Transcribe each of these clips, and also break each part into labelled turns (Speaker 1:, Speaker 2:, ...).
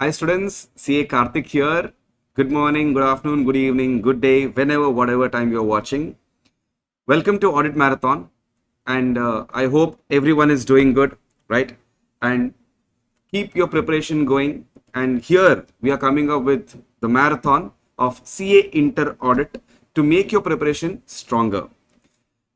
Speaker 1: Hi students, CA Karthik here. Good morning, good afternoon, good evening, good day, whenever, whatever time you're watching. Welcome to Audit Marathon, and I hope everyone is doing good, right? And keep your preparation going. And here we are coming up with the marathon of CA Inter Audit to make your preparation stronger.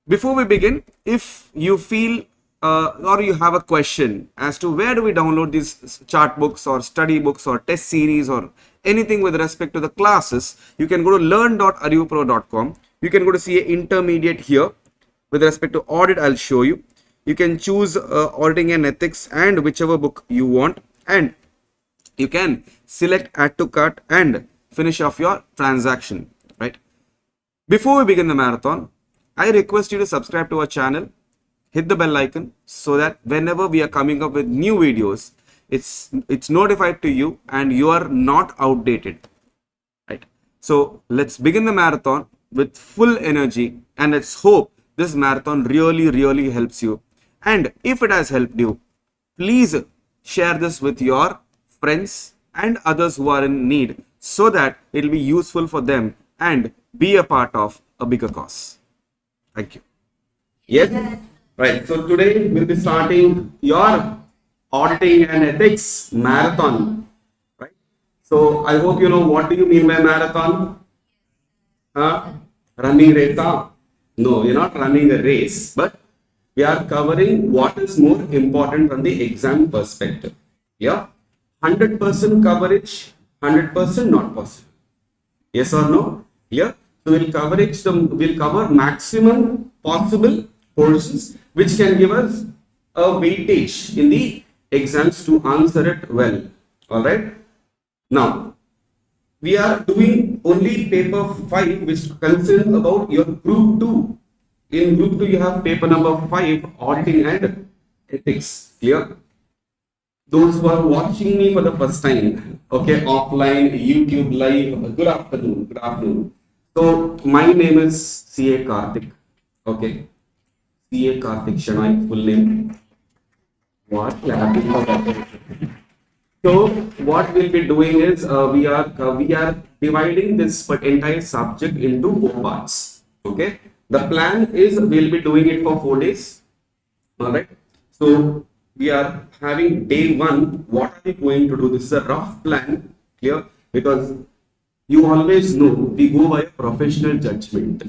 Speaker 1: Before we begin, if you feel or you have a question as to where do we download these chart books or study books or test series or anything with respect to the classes, you can go to learn.arivupro.com. You can go to CA Intermediate here. With respect to audit, I'll show you. You can choose auditing and ethics and whichever book you want, and you can select add to cart and finish off your transaction, right? Before we begin the marathon, I request you to subscribe to our channel, hit the bell icon so that whenever we are coming up with new videos, it's notified to you and you are not outdated, right? So let's begin the marathon with full energy, and let's hope this marathon really helps you. And if it has helped you, please share this with your friends and others who are in need so that it will be useful for them and be a part of a bigger cause. Thank you. Yes. Right. So today we'll be starting your auditing and ethics marathon. Right. So I hope you know what do you mean by marathon? Running race? No, we're not running a race, but we are covering what is more important from the exam perspective. Yeah. 100% coverage, 100% not possible. Yes or no? Yeah. So we'll cover maximum possible portions which can give us a weightage in the exams to answer it well. All right. Now we are doing only paper 5, which concerns about your group 2. In group 2 you have paper number 5, auditing and ethics. Clear? Those who are watching me for the first time, okay, offline, YouTube live, good afternoon, good afternoon. So my name is CA Karthik, okay, CA Karthik Shanai, full name. What? So what we'll be doing is we are dividing this entire subject into 4 parts. Okay, the plan is we'll be doing it for 4 days. All right. So we are having day 1. What are we going to do? This is a rough plan, clear? Because you always know we go by a professional judgment,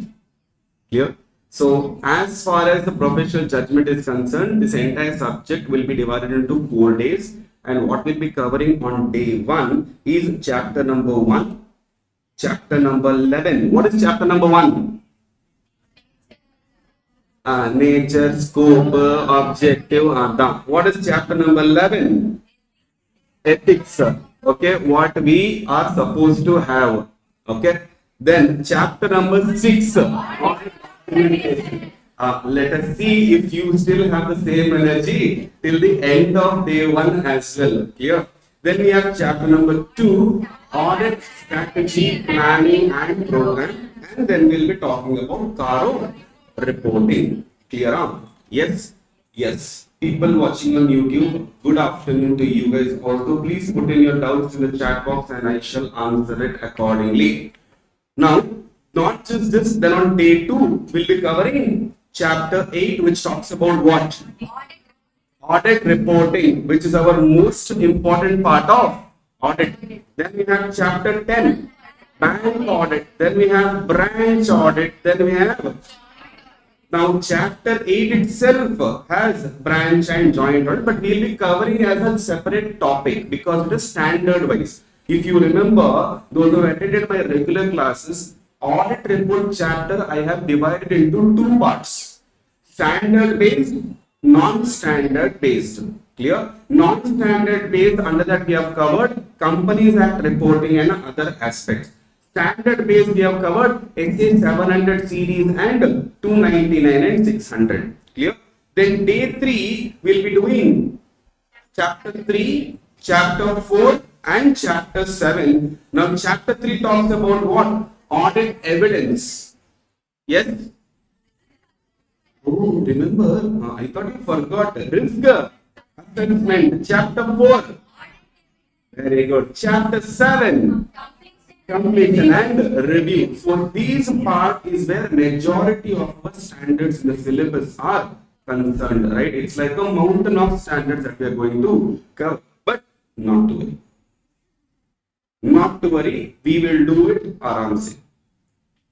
Speaker 1: clear? So as far as the professional judgment is concerned, this entire subject will be divided into 4 days, and what we'll be covering on day 1 is chapter number 1, chapter number 11. What is chapter number 1? Nature, scope, objective, what is chapter number 11? Ethics. Okay, what we are supposed to have. Okay, then chapter number 6. Let us see if you still have the same energy till the end of day 1 as well. Clear? Then we have chapter number 2, audit strategy, planning and program, and then we'll be talking about Karo reporting. Clear? Yes. Yes. People watching on YouTube, good afternoon to you guys. Also, please put in your doubts in the chat box and I shall answer it accordingly. Now, not just this, then on day 2, we'll be covering chapter 8, which talks about what? Audit reporting, which is our most important part of audit. Then we have chapter 10, bank audit. Then we have branch audit. Then we have, now chapter 8 itself has branch and joint audit, but we'll be covering as a separate topic because it is standard wise. If you remember, those who attended my regular classes, audit report chapter I have divided into 2 parts: standard based, non-standard based. Clear? Non-standard based, under that we have covered Companies Act reporting and other aspects. Standard based we have covered SA 700 series and 299 and 600. Clear? Then day 3 we'll be doing chapter 3, chapter 4 and chapter 7. Now chapter 3 talks about what? Audit evidence. Yes? Oh, remember, I thought you forgot. Risk assessment, chapter 4. Very good. Chapter 7. Completion and review. So these part is where majority of our standards in the syllabus are concerned, right? It's like a mountain of standards that we are going to cover. But not to worry. Not to worry. We will do it aram se.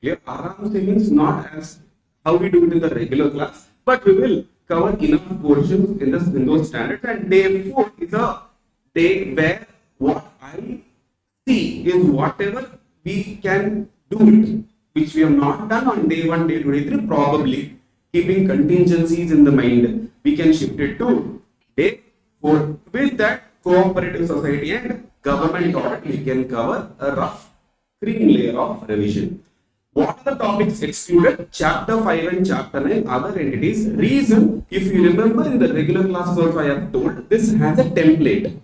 Speaker 1: Clear? Aram se means not as how we do it in the regular class, but we will cover enough portions in those standards. And day 4 is a day where what I see is whatever we can do it, which we have not done on day 1, day 2, day 3, probably keeping contingencies in the mind, we can shift it to day 4. With that, cooperative society and government audit, we can cover a rough cream layer of revision. What are the topics excluded? Chapter 5 and Chapter 9, other entities. Reason, if you remember in the regular classes also I have told, this has a template.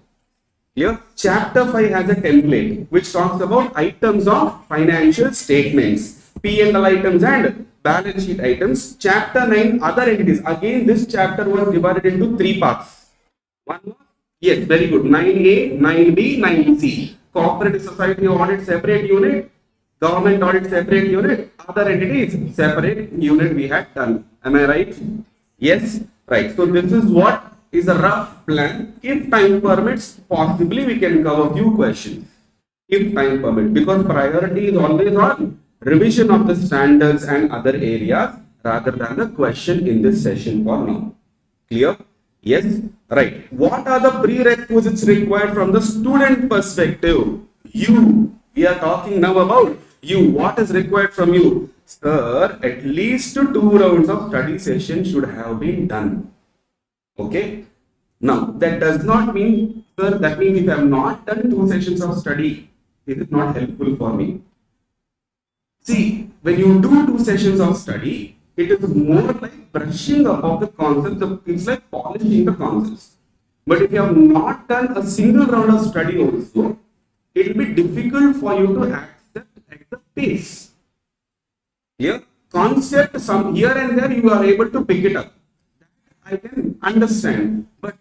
Speaker 1: Here, Chapter 5 has a template which talks about items of financial statements, P&L items and balance sheet items. Chapter 9, other entities. Again, this chapter was divided into 3 parts. One, yes, very good. 9A, 9B, 9C. Cooperative society audit separate unit. Government audit separate unit, other entities separate unit we had done. Am I right? Yes, right. So this is what is a rough plan. If time permits, possibly we can cover few questions. If time permits, because priority is always on revision of the standards and other areas rather than the question in this session for now. Clear? Yes, right. What are the prerequisites required from the student perspective? We are talking now about you. What is required from you? Sir, at least 2 rounds of study session should have been done. Okay. Now, that does not mean, sir, that means if I have not done 2 sessions of study, is it not helpful for me? See, when you do 2 sessions of study, it is more like brushing up of the concepts. It's like polishing the concepts. But if you have not done a single round of study also, it will be difficult for you to accept at the pace. Here, concept, some here and there you are able to pick it up. I can understand, but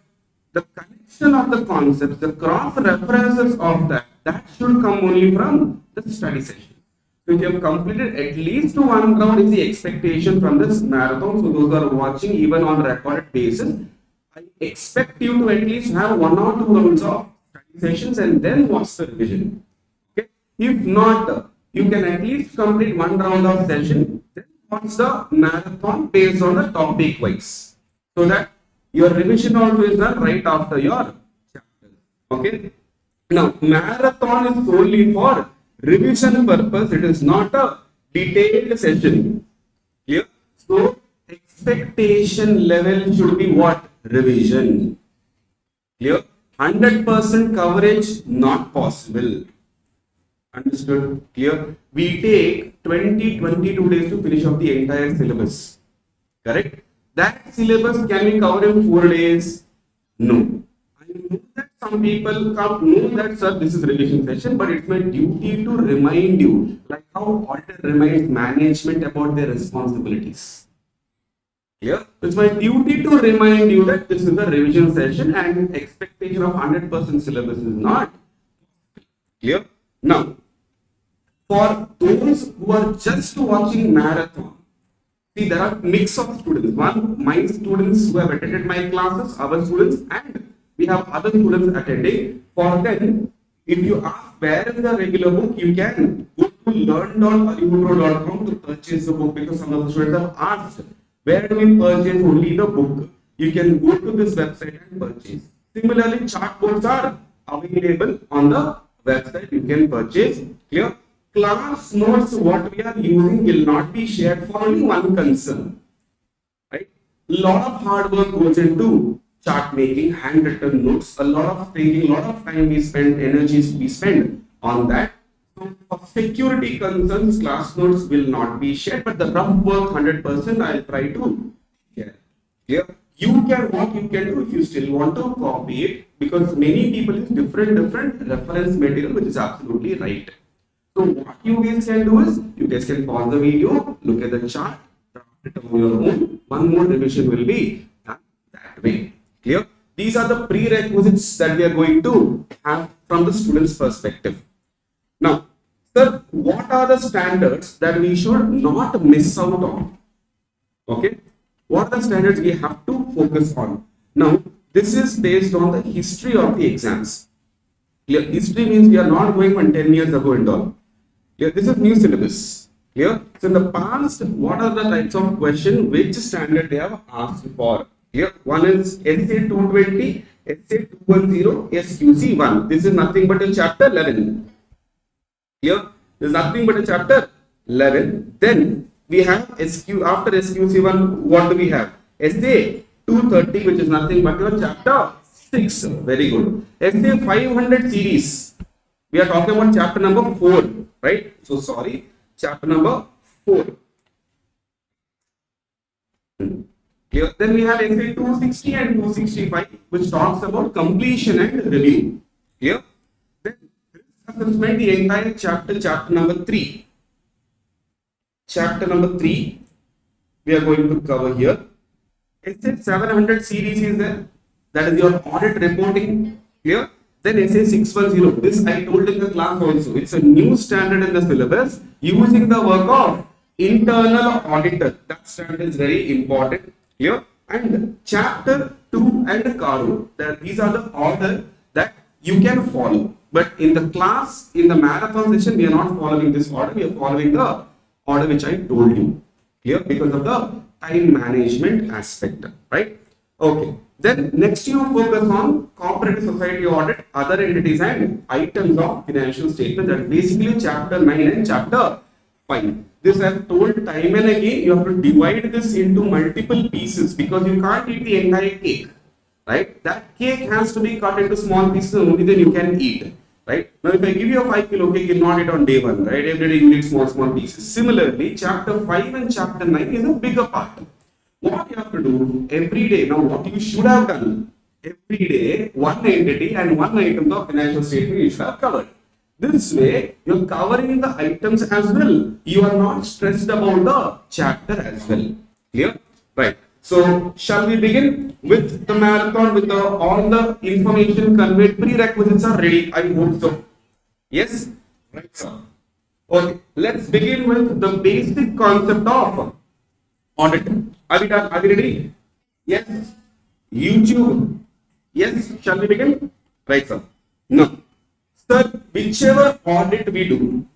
Speaker 1: the connection of the concepts, the cross references of that should come only from the study session. So if you have completed at least 1 round is the expectation from this marathon. So those who are watching even on recorded basis, I expect you to at least have 1 or 2 rounds of study sessions and then watch the revision. Okay. If not, you can at least complete 1 round of session, then watch the marathon based on the topic wise, so that your revision also is done right after your chapter. Okay. Now, marathon is solely for revision purpose. It is not a detailed session. Clear? So, expectation level should be what? Revision. Clear? 100% coverage not possible. Understood? Clear? We take 22 days to finish off the entire syllabus. Correct? That syllabus can we cover in 4 days? No. I know that some people can't know that, sir, this is revision session, but it's my duty to remind you, like how Audit reminds management about their responsibilities. Clear? It's my duty to remind you that this is a revision session and expectation of 100% syllabus is not clear. Now, for those who are just watching marathon, see, there are mix of students. One, my students who have attended my classes, our students, and we have other students attending. For them, if you ask where is the regular book, you can go to learn.arivupro.com to purchase the book, because some of the students have asked, where do we purchase only the book? You can go to this website and purchase. Similarly, chart books are available on the website. You can purchase. Clear? Class notes, what we are using will not be shared for only one concern. Right? Lot of hard work goes into chart making, handwritten notes, a lot of thinking, a lot of time we spend, energies we spend on that. So for security concerns, class notes will not be shared, but the rough work 100% I'll try to share. Clear? You can, what you can do if you still want to copy it, because many people use different reference material, which is absolutely right. So what you guys can do is, you guys can pause the video, look at the chart, draft it on your own. One more revision will be done that way. Clear? These are the prerequisites that we are going to have from the student's perspective. Now, sir, what are the standards that we should not miss out on? Okay, what are the standards we have to focus on? Now, this is based on the history of the exams. Clear? History means we are not going on 10 years ago and all. Clear? This is new syllabus. Clear? So in the past, what are the types of question, which standard they have asked for? Clear? One is SA 220, SA 210, SQC 1. This is nothing but a chapter 11. Clear? This is nothing but a chapter 11. Then we have SQ, after SQC 1, what do we have? SA 230, which is nothing but your chapter 6. Very good. SA 500 series. We are talking about chapter number 4, right? So sorry, chapter number 4. Clear? Then we have SA 260 and 265, which talks about completion and review. Clear? Then assessment, the entire chapter number 3. Chapter number 3, we are going to cover here. SA 700 series is there. That is your audit reporting. Clear? Then SA 610. This I told in the class also. It's a new standard in the syllabus using the work of internal auditor. That standard is very important. Clear? And chapter 2 and Karu. These are the order that you can follow. But in the class, in the marathon session, we are not following this order. We are following the order which I told you. Clear? Because of the time management aspect. Right? Okay. Then next you focus on cooperative society audit, other entities and items of financial statement. That is basically chapter 9 and chapter 5. This I have told time and again, you have to divide this into multiple pieces because you can't eat the entire cake. Right? That cake has to be cut into small pieces, only then you can eat. Right? Now if I give you a 5 kilo cake, you'll not eat on day 1. Right? Every day you eat small pieces. Similarly, chapter 5 and chapter 9 is a bigger part. What you have to do every day, now what you should have done, every day, one entity and one item of financial statement you should have covered. This way, you're covering the items as well. You are not stressed about the chapter as well. Clear? Right. So, shall we begin with the marathon with all the information conveyed? Prerequisites are ready. I hope so. Yes? Right, sir. Okay. Let's begin with the basic concept of audit. Are we done? Are we ready? Yes. YouTube. Yes. Shall we begin? Right, sir. No. Sir, whichever audit we do,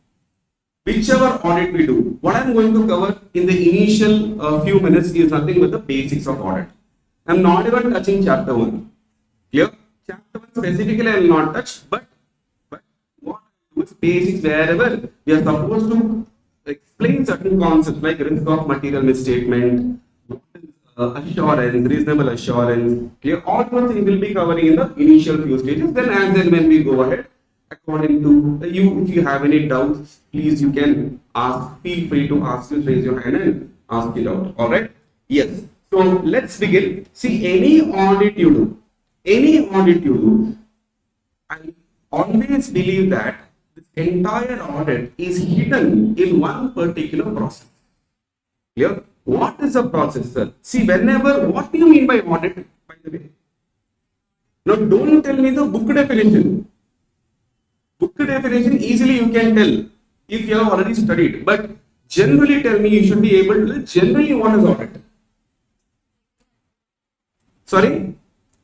Speaker 1: what I'm going to cover in the initial few minutes is nothing but the basics of audit. I'm not even touching chapter 1. Clear? Chapter 1 specifically I will not touch, but what is basics wherever we are supposed to explain certain concepts like risk of material misstatement, assurance, reasonable assurance. Clear? All those things will be covering in the initial few stages. Then as and when we go ahead, according to you, if you have any doubts, please you can ask. Feel free to ask. Just raise your hand and ask it out. All right? Yes. So let's begin. See, any audit you do, I always believe that this entire audit is hidden in one particular process. Clear? What is a process, sir? See, what do you mean by audit, by the way? Now, don't tell me the book definition. Book definition, easily you can tell if you have already studied. But generally tell me, you should be able to, generally what is audit? Sorry?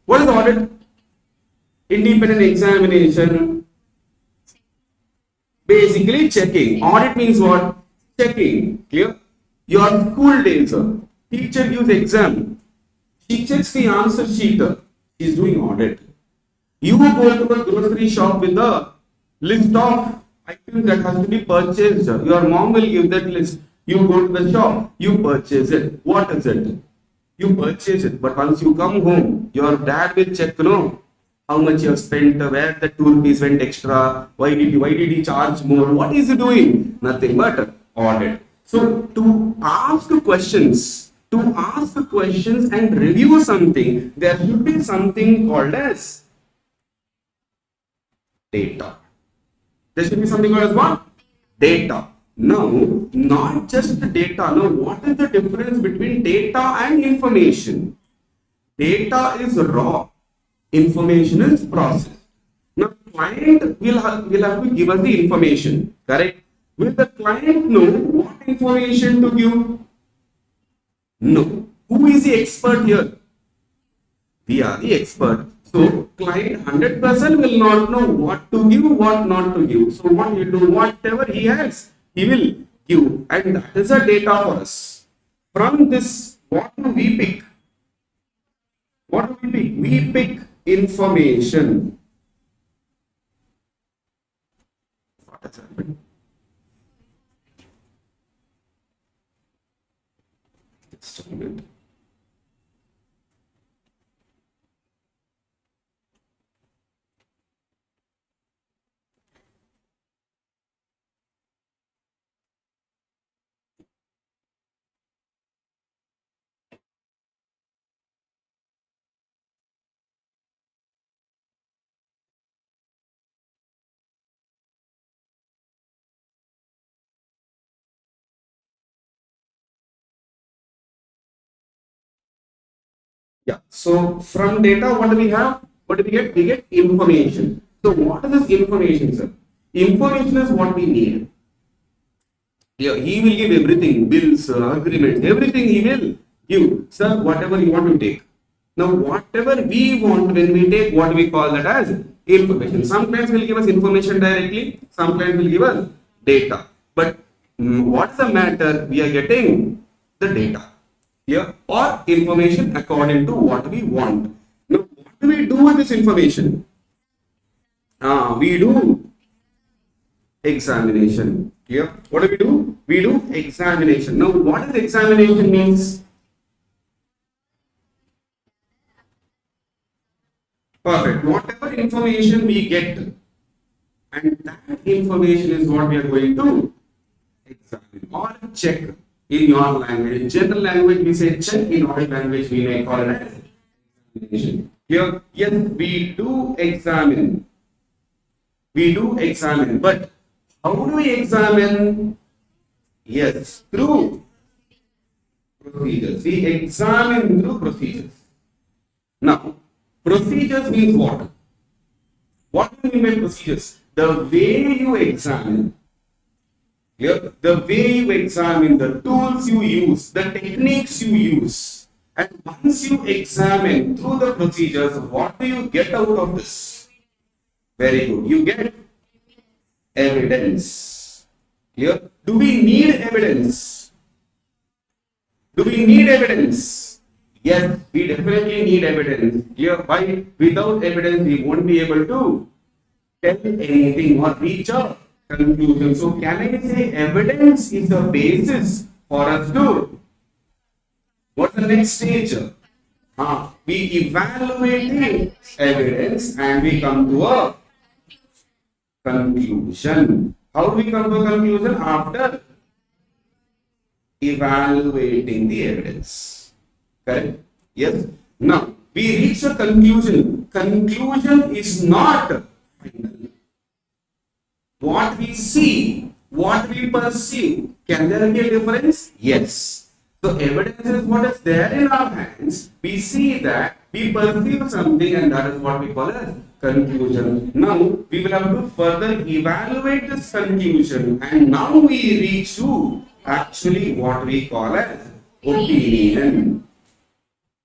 Speaker 1: What is audit? Independent examination. Basically checking. Audit means what? Checking. Clear? Your school days, teacher gives exam. She checks the answer sheet. She is doing audit. You go to a grocery shop with a list of items that has to be purchased. Your mom will give that list. You go to the shop, you purchase it. What is it? You purchase it. But once you come home, your dad will check, how much you have spent, where the 2 rupees went extra, why did he charge more? What is he doing? Nothing but audit. So to ask questions and review something, there should be something called as data. There should be something called as what? Data. Now, not just the data. Now, what is the difference between data and information? Data is raw. Information is processed. Now, client will have to give us the information, correct? Will the client know what information to give? No. Who is the expert here? We are the expert. So, client 100% will not know what to give, what not to give. So, what you do, whatever he has, he will give. And that is a data for us. From this, what do we pick? What do we pick? We pick information. What has happened? Just a minute. Yeah. So from data, what do we have? What do we get? We get information. So what is this information, sir? Information is what we need. Yeah, he will give everything, bills, agreements, everything he will give. Sir, whatever you want to take. Now, whatever we want when we take, what we call that as information. Some clients will give us information directly, some clients will give us data. But what's the matter? We are getting the data here or information according to what we want. Now, what do we do with this information? We do examination. Here, what do we do? We do examination. Now, what does examination means? Perfect. Whatever information we get, and that information is what we are going to examine or check in your language. In general language, we say check. In audit language, we may call it as examination. Here, yes, we do examine. We do examine, but how do we examine? Yes, through procedures. We examine through procedures. Now, procedures means what? What do you mean by procedures? The way you examine, the way you examine, the tools you use, the techniques you use. And once you examine through the procedures, what do you get out of this? Very good. You get evidence. Clear? Do we need evidence? Do we need evidence? Yes, we definitely need evidence. Clear? Why? Without evidence, we won't be able to tell anything or reach a conclusion. So, can I say evidence is the basis for us to? What's the next stage? We evaluate the evidence and we come to a conclusion. How do we come to a conclusion? After evaluating the evidence. Correct? Yes. Now, we reach a conclusion. Conclusion is not final. What we see, what we perceive, can there be a difference? Yes. So, evidence is what is there in our hands. We see that, we perceive something, and that is what we call as conclusion. Now, we will have to further evaluate this conclusion, and now we reach to actually what we call as opinion.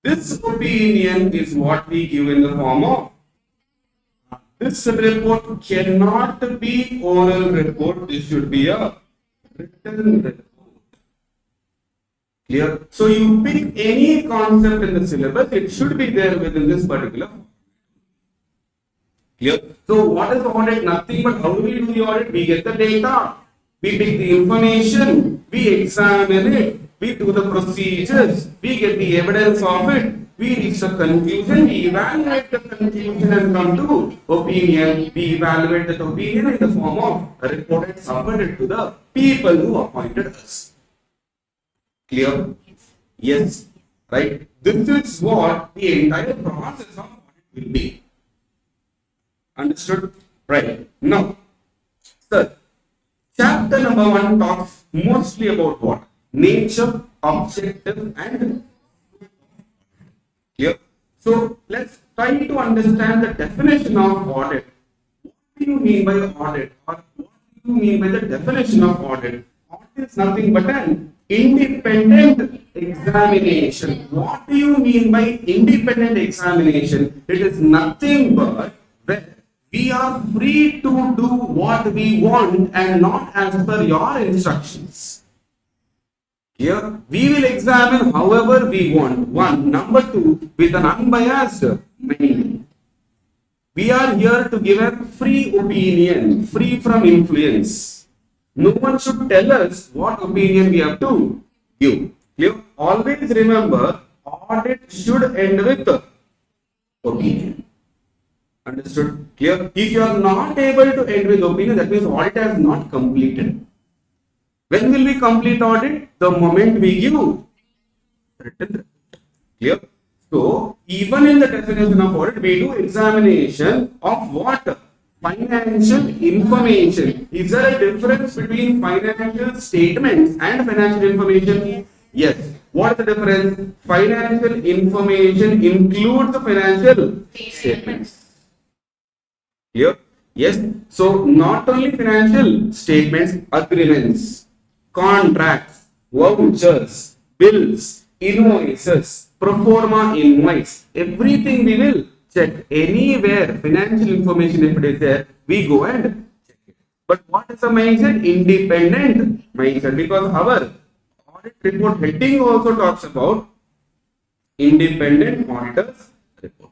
Speaker 1: This opinion is what we give in the form of. This report cannot be oral report. This should be a written report. Clear? So you pick any concept in the syllabus, it should be there within this particular. Clear? So what is audit? Nothing but how do we do the audit? We get the data, we pick the information, we examine it, we do the procedures, we get the evidence of it, we reach a conclusion, we evaluate the conclusion and come to opinion. We evaluate that opinion in the form of a report and submit it to the people who appointed us. Clear? Yes. Right? This is what the entire process of audit will be. Understood? Right. Now, sir, chapter number 1 talks mostly about what? Nature, objective, and clear. So let's try to understand the definition of audit. What do you mean by audit? Or what do you mean by the definition of audit? Audit is nothing but an independent examination. What do you mean by independent examination? It is nothing but where we are free to do what we want and not as per your instructions. Here, we will examine however we want. One. Number two, with an unbiased mind. We are here to give a free opinion, free from influence. No one should tell us what opinion we have to give. Clear? Always remember, audit should end with opinion. Understood? Clear? If you are not able to end with opinion, that means audit has not completed. When will we complete audit? The moment we give written report. Clear? So, even in the definition of audit, we do examination of what? Financial information. Is there a difference between financial statements and financial information? Yes. What is the difference? Financial information includes the financial statements. Clear? Yes. So, not only financial statements, agreements, contracts, vouchers, bills, invoices, pro forma invoice, everything we will check. Anywhere financial information, if it is there, we go and check it. But what is the mindset? Independent mindset, because our audit report heading also talks about independent auditors report.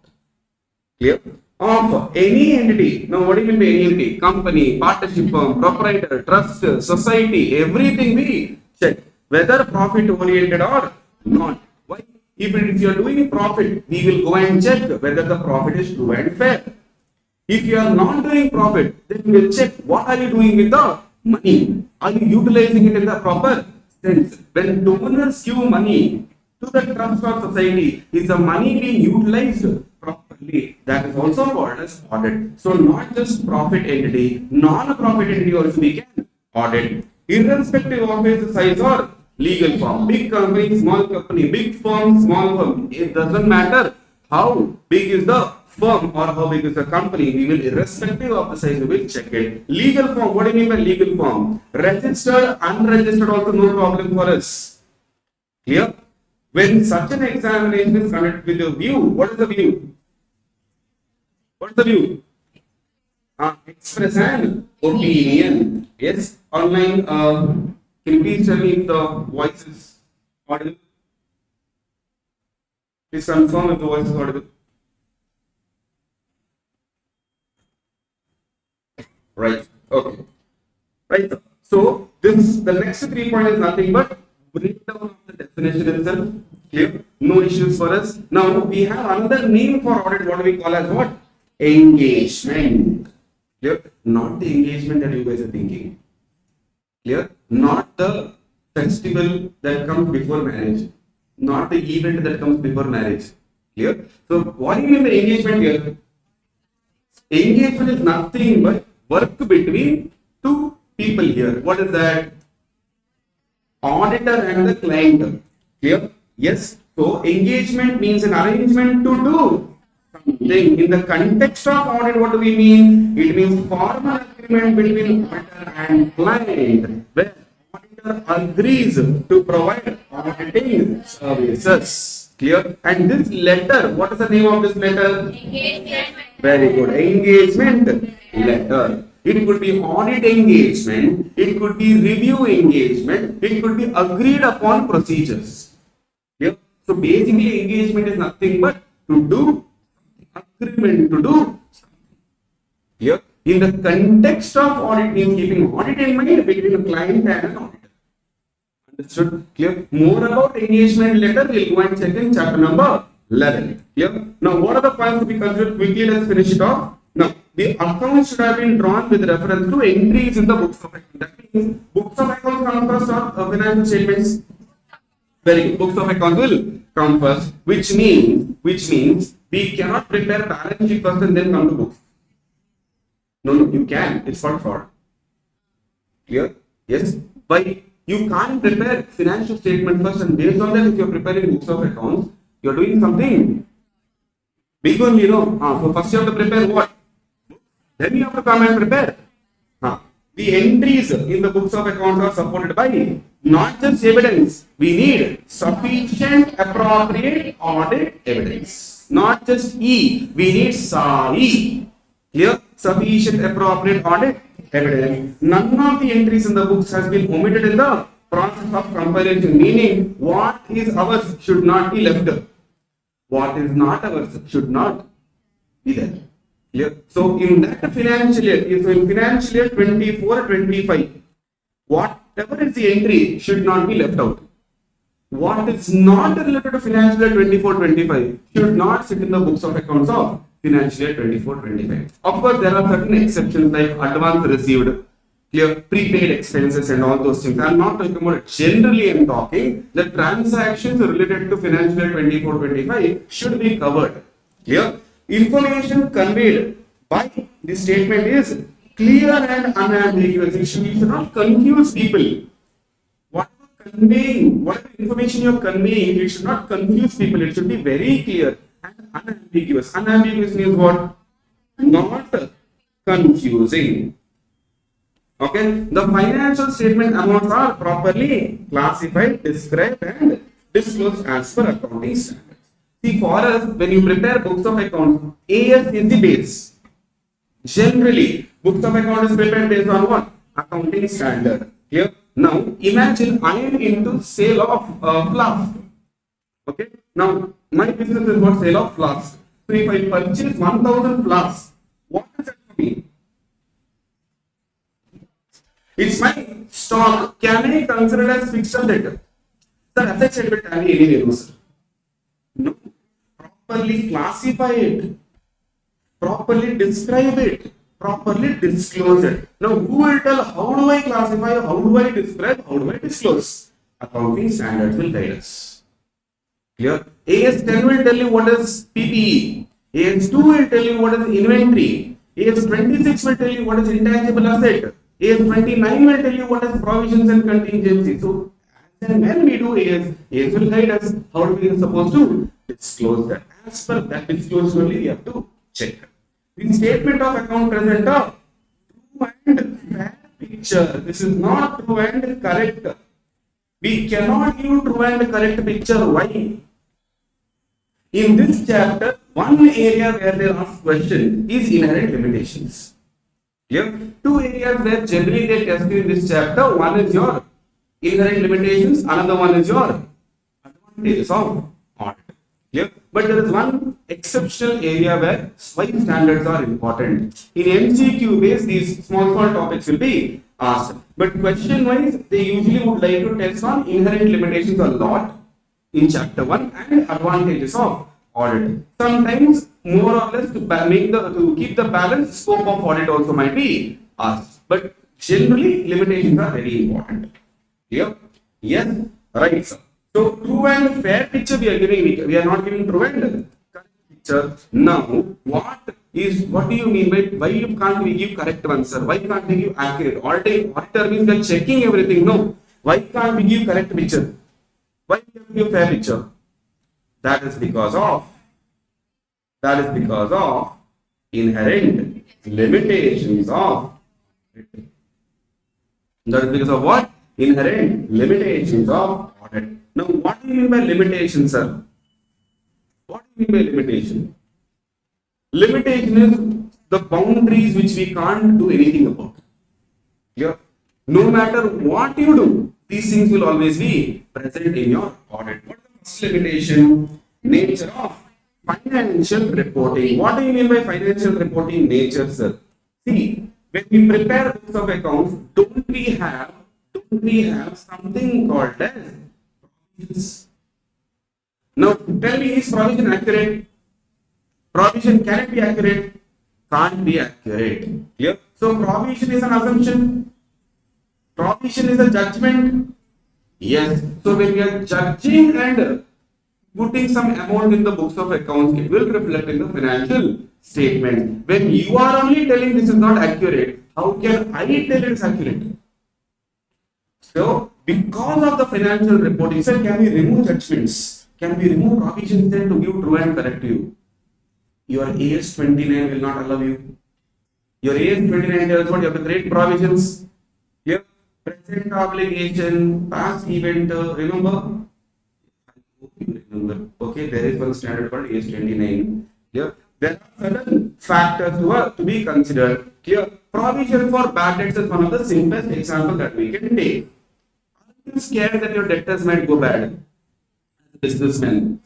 Speaker 1: Clear? Of any entity. Now, what do you mean by any entity? Company, partnership firm, proprietor, trust, society, everything we check. Whether profit oriented or not. Why? If you are doing profit, we will go and check whether the profit is true and fair. If you are not doing profit, then we will check what are you doing with the money. Are you utilizing it in the proper sense? When donors give money to the trust or society, is the money being utilized properly? That is also called as audit. So not just profit entity, non-profit entity also we can audit, irrespective of its size or legal firm. Big company, small company, big firm, small firm. It doesn't matter how big is the firm or how big is the company. We will, irrespective of the size, we will check it. Legal firm. What do you mean by legal firm? Registered, unregistered, also no problem for us. Clear? When such an examination is conducted with a view, what is the view? What is the view? Express an opinion. Yes. Online. Can you please tell me if the voice is audible? Please confirm if the voice is audible. Right. Okay. Right. So the next 3 points is nothing but breakdown of the definition itself. Clear? No issues for us. Now we have another name for audit. What do we call as what? Engagement. Clear? Not the engagement that you guys are thinking. Clear? Not the festival that comes before marriage. Not the event that comes before marriage. Clear? So what do you mean by engagement here? Engagement is nothing but work between two people here. What is that? Auditor and the client. Clear? Yes. So engagement means an arrangement to do something. In the context of audit, what do we mean? It means formal agreement between auditor and client, where auditor agrees to provide auditing services. Clear? And this letter, what is the name of this letter? Engagement. Very good. Engagement letter. It could be audit engagement, it could be review engagement, it could be agreed upon procedures. Yeah? So basically engagement is nothing but to do agreement to do something. Yeah? In the context of audit means keeping audit in mind between a client and an auditor. Understood? Clear? More about engagement letter we'll go and check in chapter number 11. Clear? Now what are the points to be considered quickly? Let's finish it off. Now, the accounts should have been drawn with reference to entries in the books of accounts. That means books of accounts come first or financial statements. Very good. Books of accounts will come first, which means we cannot prepare balance sheet first and then come to books. No, you can. It's not fraud. Clear? Yes. Why? You can't prepare financial statement first and based on that, if you're preparing books of accounts, you're doing something Big one, so first you have to prepare what? Then you have to come and prepare. The entries in the books of accounts are supported by not just evidence. We need sufficient appropriate audit evidence. Not just E. We need SAE. Here, sufficient appropriate audit evidence. None of the entries in the books has been omitted in the process of comparison. Meaning, what is ours should not be left. What is not ours should not be there. Clear? So in that financial year, so in financial year 24-25, whatever is the entry should not be left out. What is not related to financial year 24-25 should not sit in the books of accounts of financial year 24-25. Of course, there are certain exceptions like advance received, clear, prepaid expenses and all those things. I am not talking about it. Generally, I am talking the transactions related to financial year 24-25 should be covered. Clear? Information conveyed by the statement is clear and unambiguous. You should not confuse people. Whatever information you are conveying, it should not confuse people. It should be very clear and unambiguous. Unambiguous means what? Not confusing. Okay, the financial statement amounts are properly classified, described, and disclosed as per accounting standards. See, for us, when you prepare books of accounts, AS is the base. Generally, books of accounts is prepared based on what? Accounting standard. Here, now imagine I am into sale of flask. Okay, now my business is what? Sale of flask. So if I purchase 1,000 flasks, what is that for me? It's my stock. Can I consider it as fixed asset? Sir, asset side will tally anyway, no, sir. No. Properly classify it, properly describe it, properly disclose it. Now, who will tell how do I classify, how do I describe, how do I disclose? Accounting standards will guide us. Clear? AS10 will tell you what is PPE. AS2 will tell you what is inventory. AS26 will tell you what is intangible asset. AS29 will tell you what is provisions and contingencies. So, and when we do AS will guide us how we are supposed to disclose that. As per that disclosure only we have to check. The statement of account present a true and fair picture. This is not true and correct. We cannot give true and correct picture. Why? In this chapter, one area where they ask question is inherent limitations. Here, two areas where generally they test in this chapter. One is your inherent limitations, another one is your advantages of audit. Clear? But there is one exceptional area where why standards are important. In MCQ base, these small topics will be asked. But question wise, they usually would like to test on inherent limitations a lot in chapter 1 and advantages of audit. Sometimes more or less to keep the balance, scope of audit also might be asked. But generally limitations are very important. Clear? Yes, right, sir. So true and fair picture we are giving. We are not giving true and correct picture. Now, what do you mean by why you can't we give correct one, sir? Why can't we give accurate? Auditor means we are checking everything. No. Why can't we give correct picture? Why we have to give fair picture? That is because of inherent limitations of audit. That is because of what? Inherent limitations of audit. Now, what do you mean by limitation, sir? What do you mean by limitation? Limitation is the boundaries which we can't do anything about. Clear? No matter what you do, these things will always be present in your audit. What is the first limitation? Nature of financial reporting. What do you mean by financial reporting nature, sir? See, when we prepare books of accounts, don't we have something called as provisions? Now, tell me, is provision accurate? Provision can it be accurate? Can't be accurate. Clear? So, provision is an assumption. Provision is a judgment. Yes. So, when we are judging and putting some amount in the books of accounts, it will reflect in the financial statement. When you are only telling this is not accurate, how can I tell it is accurate? So, because of the financial reporting, sir, can we remove judgments? Can we remove provisions then to give true and correct to you? Your AS 29 will not allow you. Your AS 29 tells what you have to create provisions. Here, present obligation, past event, remember? I hope you remember. Okay, there is one standard called AS 29. Here, there are certain factors to be considered. Here, provision for bad debts is one of the simplest example that we can take. Are you scared that your debtors might go bad? Businessman.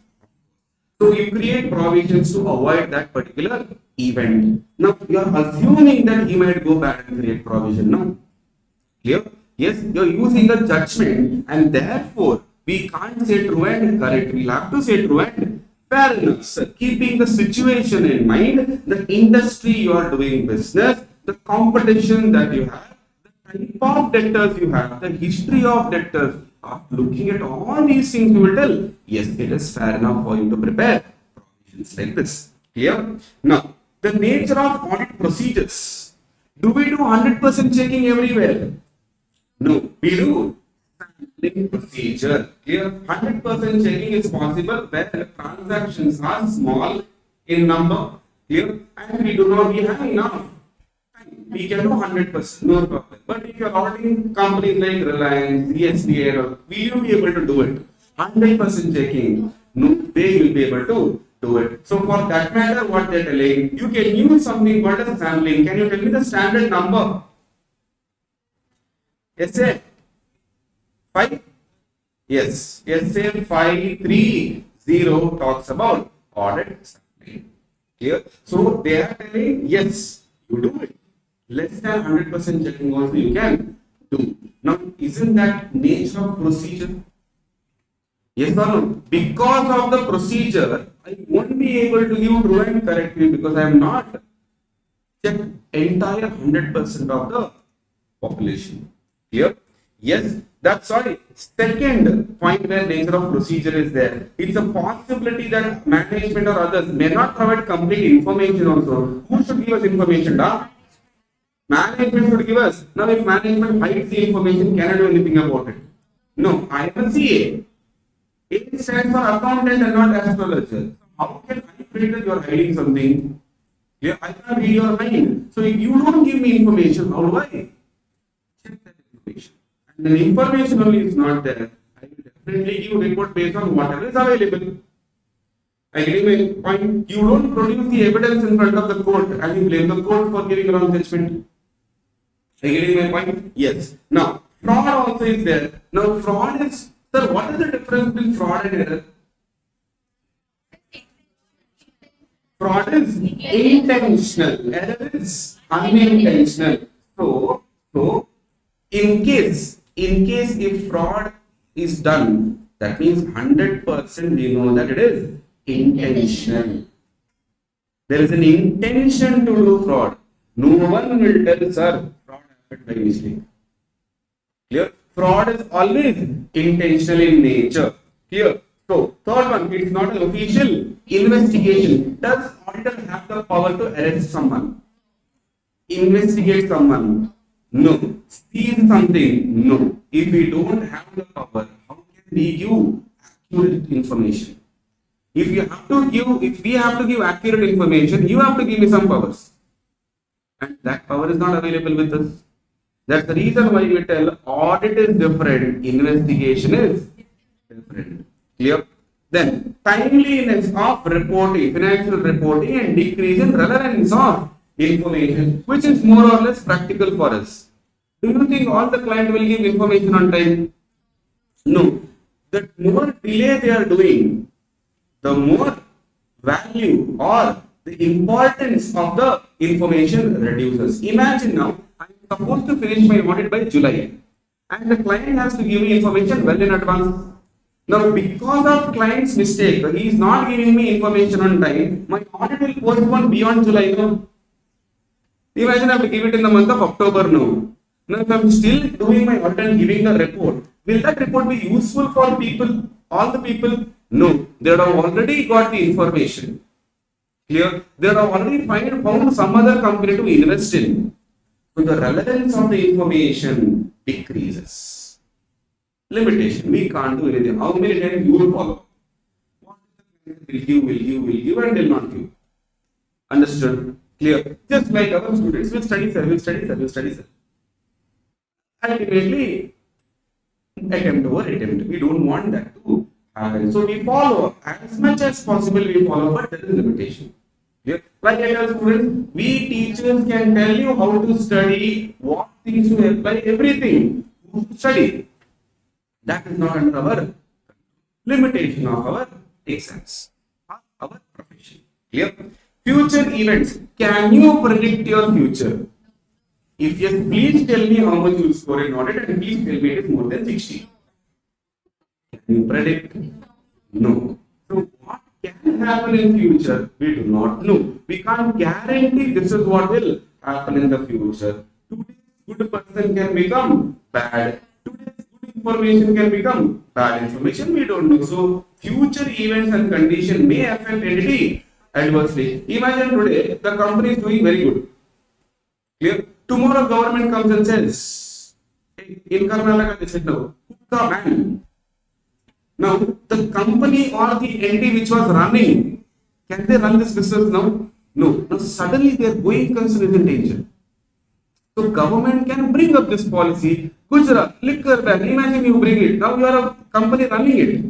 Speaker 1: So you create provisions to avoid that particular event. Now you are assuming that he might go back and create provision. No. Clear? Yes, you are using a judgment, and therefore we can't say true and correct. We'll have to say true and fair enough. So keeping the situation in mind, the industry you are doing business, the competition that you have, the type of debtors you have, the history of debtors. Looking at all these things, you will tell, yes, it is fair enough for you to prepare provisions like this. Clear? Now, the nature of audit procedures. Do we do 100% checking everywhere? No, we do sampling procedure. Clear? 100% checking is possible where transactions are small in number. Clear? And we have enough. We can do 100%, no problem. But if you're auditing companies like Reliance, ESPN, will you be able to do it? 100% checking, no, they will be able to do it. So for that matter, what they're telling, you can use something called as sampling. Can you tell me the standard number? SA 5? Yes, SA 530 talks about audit sampling. Here, so they are telling, yes, you do it. Less than 100% checking also you can do. Now, isn't that nature of procedure? Yes or no? Because of the procedure, I won't be able to give true and correct you because I am not checked entire 100% of the population. Clear? Yes, that's why. Second point where nature of procedure is there. It's a possibility that management or others may not provide complete information also. Who should give us information? Management should give us. Now, if management hides the information, can I do anything about it? No, I am a CA. It stands for accountant and not astrologer. How can I predict that you are hiding something? Yeah, I can't read your mind. So, if you don't give me information, how do I check that information? And the information only is not there. I will definitely give report based on whatever is available. I give my point. You don't produce the evidence in front of the court and you blame the court for giving wrong judgment. Are you getting my point? Yes. Now, fraud also is there. Now, fraud is, sir, what is the difference between fraud and error? Fraud is intentional. Error is unintentional. So, in case if fraud is done, that means 100% we know that it is intentional. There is an intention to do fraud. No one will tell, sir, fraud happened by mistake. Clear? Fraud is always intentional in nature. Clear? So, third one, it is not an official investigation. Does auditor have the power to arrest someone? Investigate someone? No. Seize something? No. If we don't have the power, how can we give accurate information? If we have to give accurate information, you have to give me some powers. And that power is not available with us. That's the reason why we tell audit is different, investigation is different. Clear? Then, timeliness of reporting, financial reporting, and decrease in relevance of information, which is more or less practical for us. Do you think all the client will give information on time? No. The more delay they are doing, the more value or the importance of the information reduces. Imagine now, I am supposed to finish my audit by July and the client has to give me information well in advance. Now, because of client's mistake, he is not giving me information on time, my audit will postpone beyond July. No? Imagine I have to give it in the month of October now. Now, if I am still doing my audit and giving the report, will that report be useful for people, all the people? No, they have already got the information. Clear? They have already found some other company to invest in. So the relevance of the information decreases. Limitation. We can't do anything. How many times you will follow? What will give and will not give? Understood? Clear? Just like our students will study, sir, will study, sir, will study, sir. Ultimately, attempt over attempt. We don't want that to happen. So we follow as much as possible. We follow, but there is limitation. Yeah. Like I tell students, we teachers can tell you how to study, what things to apply, everything. Study. That is not under our limitation of our exams, our profession. Clear? Future events. Can you predict your future? If yes, please tell me how much you score in audit and please tell me it is more than 60. Can you predict? No. So what can happen in future? We do not know. We can't guarantee this is what will happen in the future. Today's good person can become bad. Today's good information can become bad information. We don't know. So future events and condition may affect entity adversely. Imagine today the company is doing very good. Clear? Tomorrow government comes and says, hey, in Karnataka they said no, hookah ban. Now the company or the entity which was running, can they run this business now? No. Now suddenly their going concern is in danger. So government can bring up this policy. Gujarat, liquor ban. Imagine you bring it. Now you are a company running it.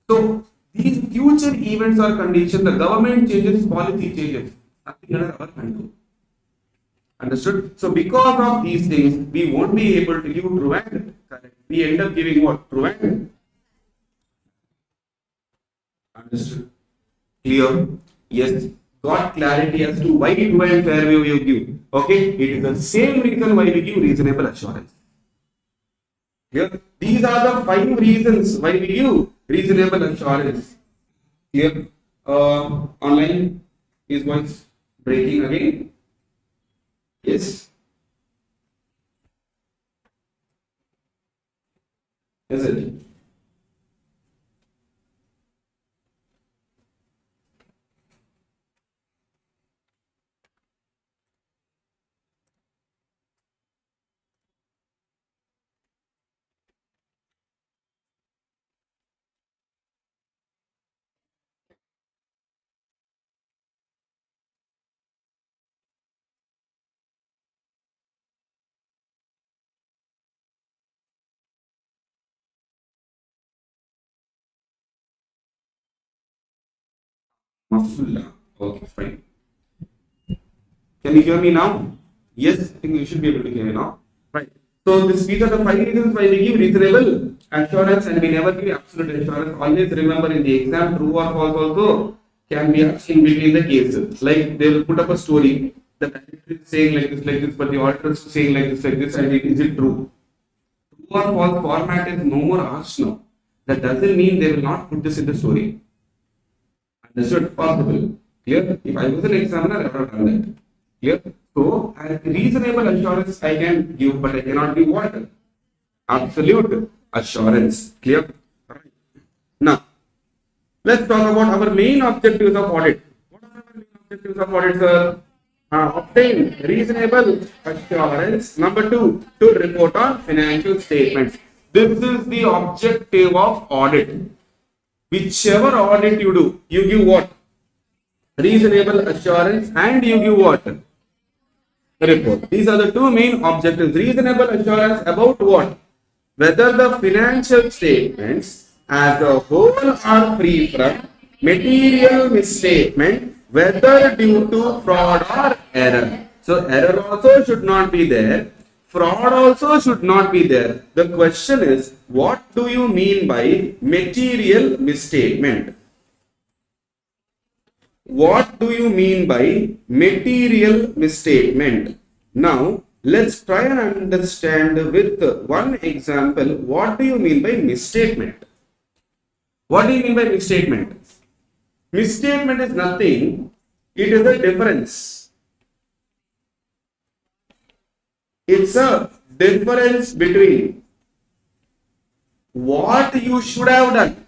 Speaker 1: So these future events or conditions, the government changes, policy changes. Nothing under our control. Understood? So because of these things, we won't be able to give true and correct. We end up giving what? True and understood. Clear? Yes. Got clarity as to why true and fair view you give. Okay? It is the same reason why we give reasonable assurance. Clear? These are the 5 reasons why we give reasonable assurance. Clear? Online is voice breaking again. Yes. Is it? Mafullah. Okay, fine. Can you hear me now? Yes, I think you should be able to hear me now. Right. So these are the 5 reasons why we give reasonable assurance and we never give absolute assurance. Always remember in the exam, true or false also can be asked in between the cases. Like they will put up a story, the director is saying like this, but the auditor is saying like this, and is it true? True or false format is no more asked now. That doesn't mean they will not put this in the story. Understood? Possible. Clear? If I was an examiner, I would have done that. Clear? So, a reasonable assurance I can give, but I cannot give what? Absolute assurance. Clear? Right. Now, let's talk about our main objectives of audit. What are our main objectives of audit, sir? Obtain reasonable assurance. Number 2, to report on financial statements. This is the objective of audit. Whichever audit you do, you give what? Reasonable assurance and you give what? Report. These are the 2 main objectives. Reasonable assurance about what? Whether the financial statements as a whole are free from material misstatement, whether due to fraud or error. So error also should not be there. Fraud also should not be there. The question is, what do you mean by material misstatement? What do you mean by material misstatement? Now, let's try and understand with one example. What do you mean by misstatement? What do you mean by misstatement? Misstatement is nothing. It is a difference. It's a difference between what you should have done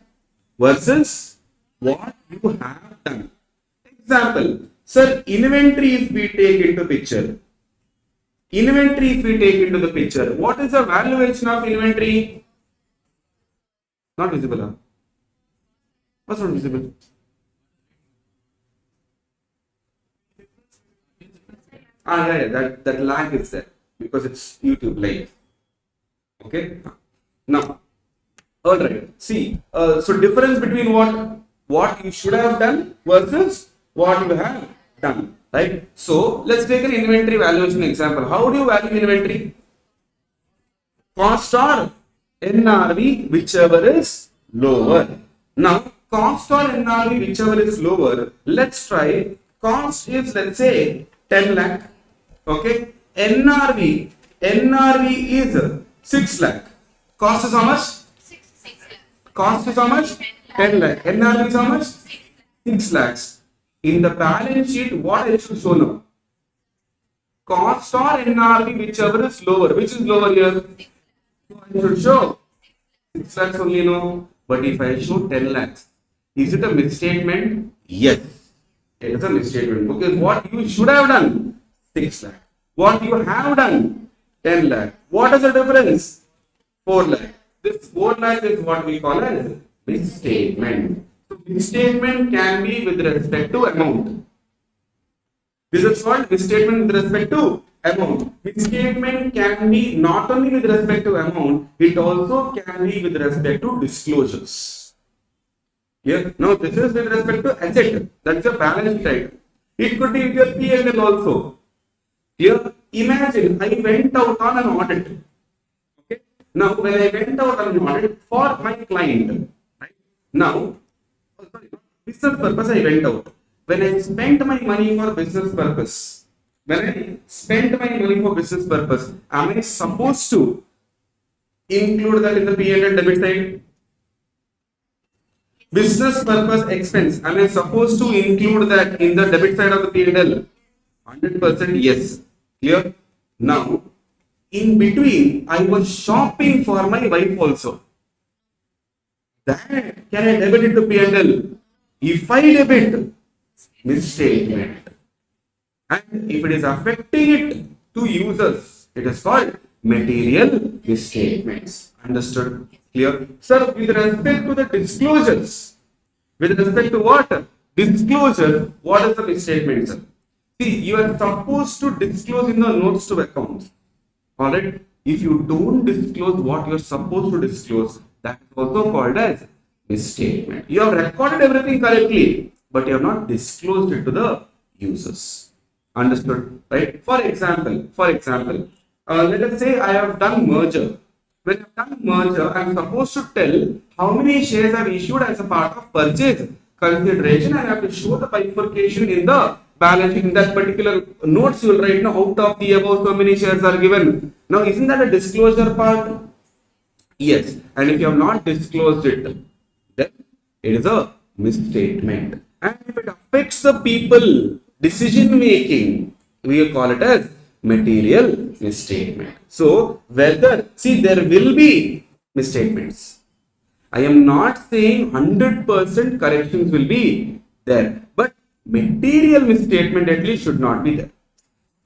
Speaker 1: versus what you have done. Example, sir, inventory if we take into picture. Inventory if we take into the picture. What is the valuation of inventory? Not visible. Huh? What's not visible? That lag is there because it's YouTube live. Okay. Now, all right. See, so difference between what you should have done versus what you have done, right? So let's take an inventory valuation example. How do you value inventory? Cost or NRV, whichever is lower. Now, cost or NRV, whichever is lower. Let's try. Cost is, let's say, 10 lakh. Okay. NRV is 6 lakh. Cost is how much?
Speaker 2: 6 lakh.
Speaker 1: Cost is how much? 10 lakh. NRV is how much? 6 lakhs. In the balance sheet, what I should show now? Cost or NRV, whichever is lower. Which is lower here? I should show 6 lakhs only, no. But if I show 10 lakhs, is it a misstatement? Yes, it is a misstatement. Because what you should have done, 6 lakh. What you have done, 10 lakh. What is the difference? 4 lakh. This 4 lakh is what we call as misstatement. So misstatement can be with respect to amount. This is called misstatement with respect to amount. Misstatement can be not only with respect to amount, it also can be with respect to disclosures. Here, now this is with respect to asset. That's a balance sheet. It could be with your P&L also. Here, imagine I went out on an audit. Okay. Now, when I went out on an audit for my client, right? Now, business purpose I went out. When I spent my money for business purpose, am I supposed to include that in the P&L debit side? Business purpose expense, am I supposed to include that in the debit side of the P&L? 100% yes. Clear? Now, in between, I was shopping for my wife also. That can I debit it to P&L? If I debit, misstatement. And if it is affecting it to users, it is called material misstatements. Understood? Clear? Sir, with respect to the disclosures, with respect to what? Disclosure, what is the misstatement, sir? See, you are supposed to disclose in the notes to accounts. Alright? If you don't disclose what you are supposed to disclose, that is also called as misstatement. You have recorded everything correctly, but you have not disclosed it to the users. Understood? Right? For example, let us say I have done merger. When I have done merger, I am supposed to tell how many shares I have issued as a part of purchase consideration, and I have to show the bifurcation in the balance sheet. In that particular notes, you will write now out of the above so many shares are given. Now, isn't that a disclosure part? Yes. And if you have not disclosed it, then it is a misstatement. And if it affects the people decision making, we call it as material misstatement. So whether, see, there will be misstatements. I am not saying 100% corrections will be there, but material misstatement at least should not be there.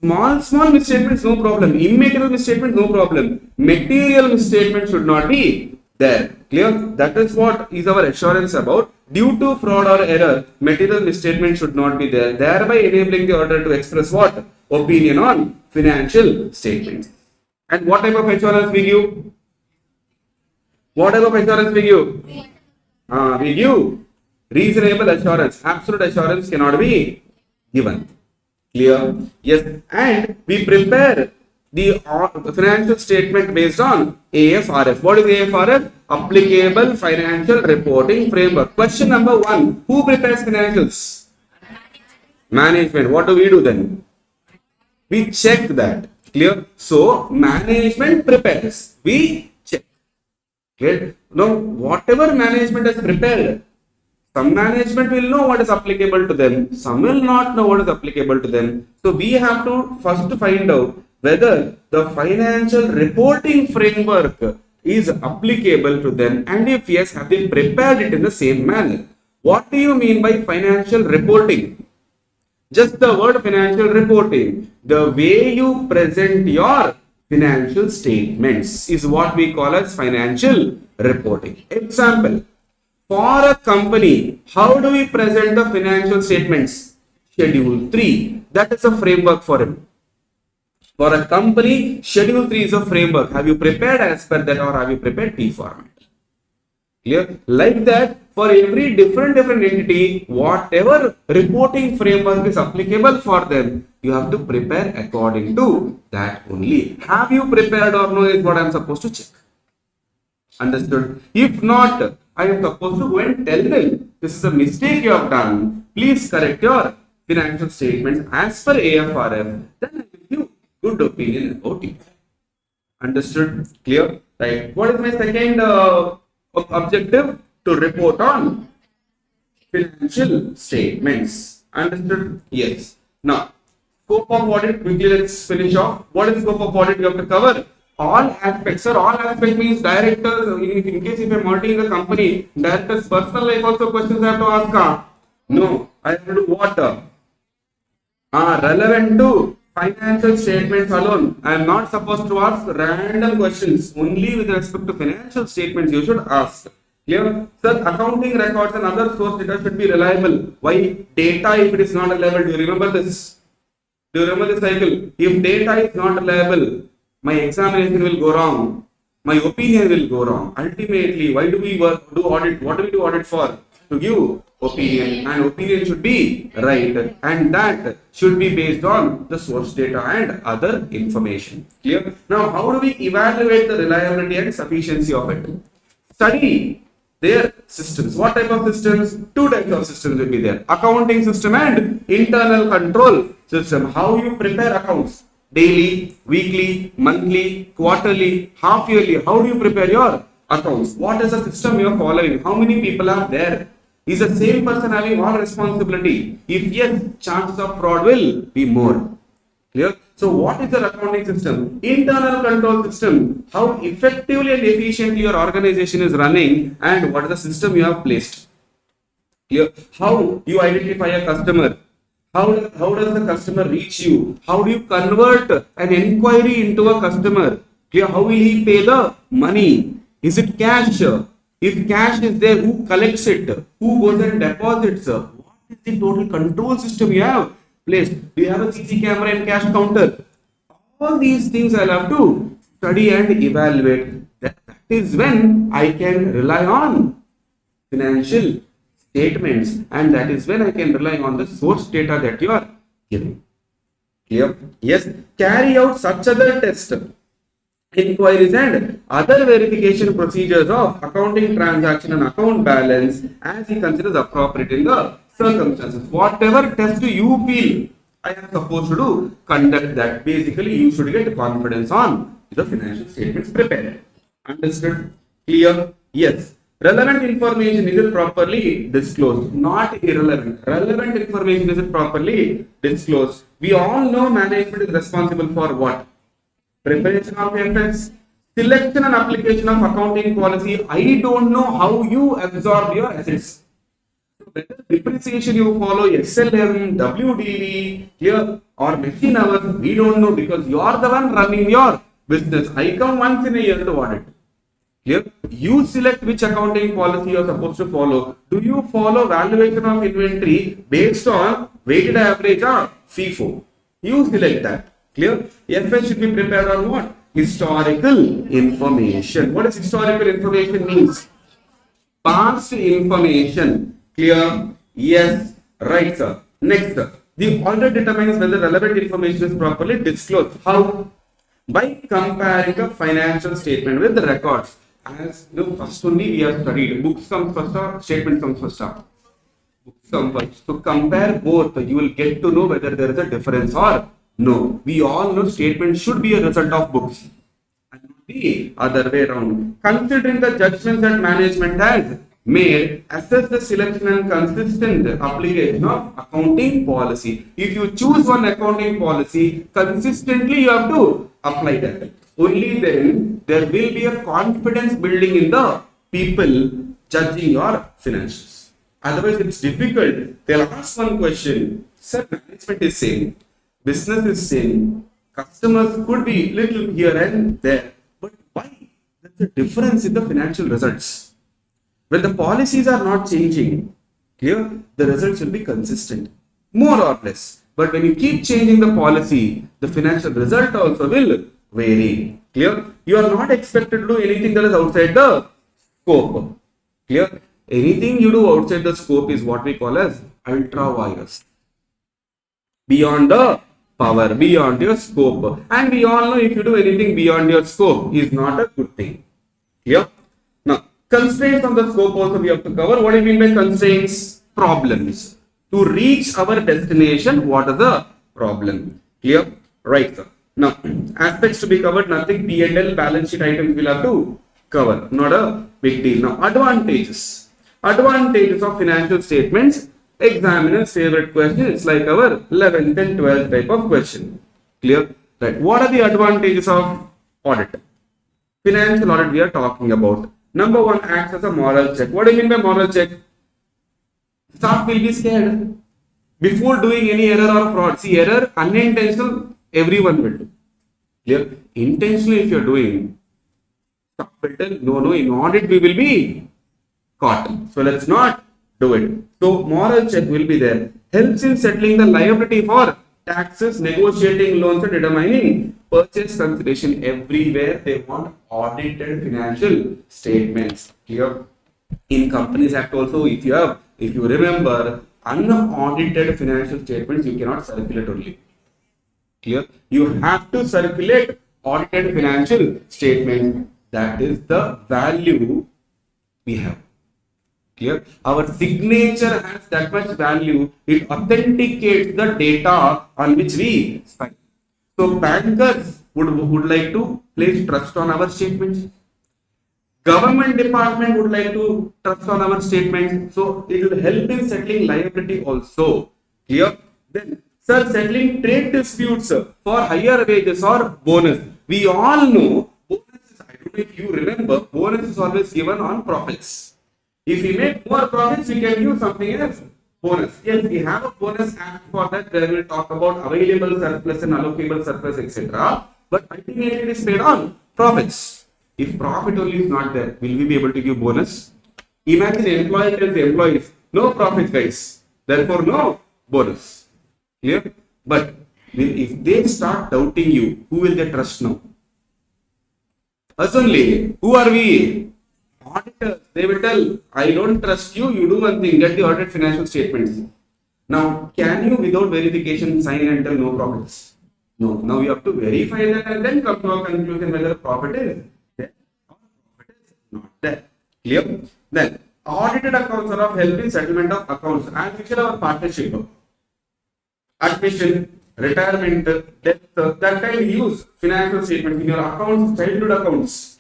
Speaker 1: Small misstatements, no problem. Immaterial misstatements, no problem. Material misstatement should not be there. Clear? That is what is our assurance about. Due to fraud or error, material misstatement should not be there, thereby enabling the auditor to express what? Opinion on financial statements. And what type of assurance we give? What type of assurance we give? We give reasonable assurance. Absolute assurance cannot be given. Clear? Yes. And we prepare the financial statement based on AFRF. What is AFRF? Applicable Financial Reporting Framework. Question number 1. Who prepares financials? Management. What do we do then? We check that. Clear? So, management prepares. We check. Clear? Now, whatever management has prepared, some management will know what is applicable to them. Some will not know what is applicable to them. So, we have to first find out whether the financial reporting framework is applicable to them, and if yes, have they prepared it in the same manner. What do you mean by financial reporting? Just the word financial reporting. The way you present your financial statements is what we call as financial reporting. Example, for a company, how do we present the financial statements? Schedule 3. That is a framework for him. For a company, Schedule 3 is a framework. Have you prepared as per that or have you prepared T format? Clear? Like that, for every different entity, whatever reporting framework is applicable for them, you have to prepare according to that only. Have you prepared or no is what I am supposed to check. Understood? If not, I am supposed to go and tell them this is a mistake you have done. Please correct your financial statements as per AFRF. Then I will give good opinion about it. Understood? Clear? Right. What is my second objective? To report on financial statements. Understood? Yes. Now, scope of audit, quickly let's finish off. What is scope of audit? You have to cover all aspects. Sir, all aspects means directors, in case if I'm auditing the company, directors' personal life also questions I have to ask. No, I have to do what? Relevant to financial statements alone. I am not supposed to ask random questions. Only with respect to financial statements you should ask. Clear? Sir, accounting records and other source data should be reliable. Why? Data, if it is not reliable, do you remember this? Do you remember the cycle? If data is not reliable, my examination will go wrong. My opinion will go wrong. Ultimately, why do we do audit? What do we do audit for? To give opinion, and opinion should be right, and that should be based on the source data and other information. Clear? Now, how do we evaluate the reliability and sufficiency of it? Study their systems. What type of systems? Two types of systems will be there: accounting system and internal control system. How you prepare accounts? Daily, weekly, monthly, quarterly, half yearly. How do you prepare your accounts? What is the system you are following? How many people are there? Is the same person having all responsibility? If yes, chances of fraud will be more. Clear? So what is the accounting system? Internal control system. How effectively and efficiently your organization is running, and what is the system you have placed. Clear? How you identify a customer. How does the customer reach you? How do you convert an enquiry into a customer? Clear? How will he pay the money? Is it cash? If cash is there, who collects it? Who goes and deposits? What is the total control system you have placed? Do you have a CC camera and cash counter? All these things I'll have to study and evaluate. That is when I can rely on financial statements, and that is when I can rely on the source data that you are giving. Clear? Yes. Carry out such other tests, inquiries and other verification procedures of accounting transaction and account balance as he considers appropriate in the circumstances. Whatever test you feel I am supposed to do, conduct that. Basically, you should get confidence on the financial statements prepared. Understood? Clear? Yes. Relevant information, is it properly disclosed? Not irrelevant. Relevant information, is it properly disclosed? We all know management is responsible for what? Preparation of FS, selection and application of accounting policy. I don't know how you absorb your assets. Whether depreciation you follow SLM, WDV, here or machine hours, we don't know, because you are the one running your business. I come once in a year to audit. Here, you select which accounting policy you are supposed to follow. Do you follow valuation of inventory based on weighted average or FIFO? You select that. Clear? FS should be prepared on what? Historical information. What does historical information means? Past information. Clear? Yes. Right, sir. Next, the audit determines whether relevant information is properly disclosed. How? By comparing a financial statement with the records. As first only we have studied, books come first, statement comes first. Books come first. So compare both. You will get to know whether there is a difference or no. We all know statement should be a result of books, and not the other way around. Considering the judgments that management has made, assess the selection and consistent application of accounting policy. If you choose one accounting policy, consistently you have to apply that. Only then there will be a confidence building in the people judging your financials. Otherwise, it's difficult. They'll ask one question. Sir, management is same, business is same, customers could be little here and there. But why? There's a difference in the financial results. When the policies are not changing, clear, the results will be consistent. More or less. But when you keep changing the policy, the financial result also will vary. Clear? You are not expected to do anything that is outside the scope. Clear? Anything you do outside the scope is what we call as ultra virus. Beyond the power, beyond your scope. And we all know if you do anything beyond your scope is not a good thing. Clear? Now, constraints on the scope also we have to cover. What do you mean by constraints? Problems. To reach our destination, what is the problem? Clear? Right, sir. Now, aspects to be covered, nothing. P&L, balance sheet items we'll have to cover. Not a big deal. Now, advantages. Advantages of financial statements. Examiner's favorite question. It's like our 11th and 12th type of question. Clear? Right. What are the advantages of audit? Financial audit we are talking about. Number one, acts as a moral check. What do you mean by moral check? Staff will be scared before doing any error or fraud. See, error, unintentional, everyone will do. Clear? Intentionally, if you're doing, staff will tell, no, in audit we will be caught. So let's not do it. So moral check will be there. Helps in settling the liability for taxes, negotiating loans, and determining purchase consideration. Everywhere they want audited financial statements. Clear? In Companies Act also, if you remember, unaudited financial statements you cannot circulate only. Clear? You have to circulate audited financial statement. That is the value we have. Clear? Our signature has that much value. It authenticates the data on which we sign. So bankers would like to place trust on our statements. Government department would like to trust on our statements. So it will help in settling liability also. Clear? Then, sir, settling trade disputes for higher wages or bonus. We all know bonus is, I don't know if you remember, bonus is always given on profits. If we make more profits, we can give something else. Bonus. Yes, we have a bonus act for that where we will talk about available surplus and allocable surplus, etc. But ultimately it is paid on profits. If profit only is not there, will we be able to give bonus? Imagine an employer tells the employees, no profits guys, therefore no bonus. Clear? But if they start doubting you, who will they trust now? Us only. Who are we? Auditors. They will tell, I don't trust you, you do one thing, get the audited financial statements. Now, can you without verification sign and tell no profits? No. Now you have to verify that and then come to a conclusion whether profit is there or profit is not there. Clear? Then, audited accounts are of help in settlement of accounts. As usual, our partnership, admission, retirement, death, that time we use financial statements in your accounts, childhood accounts.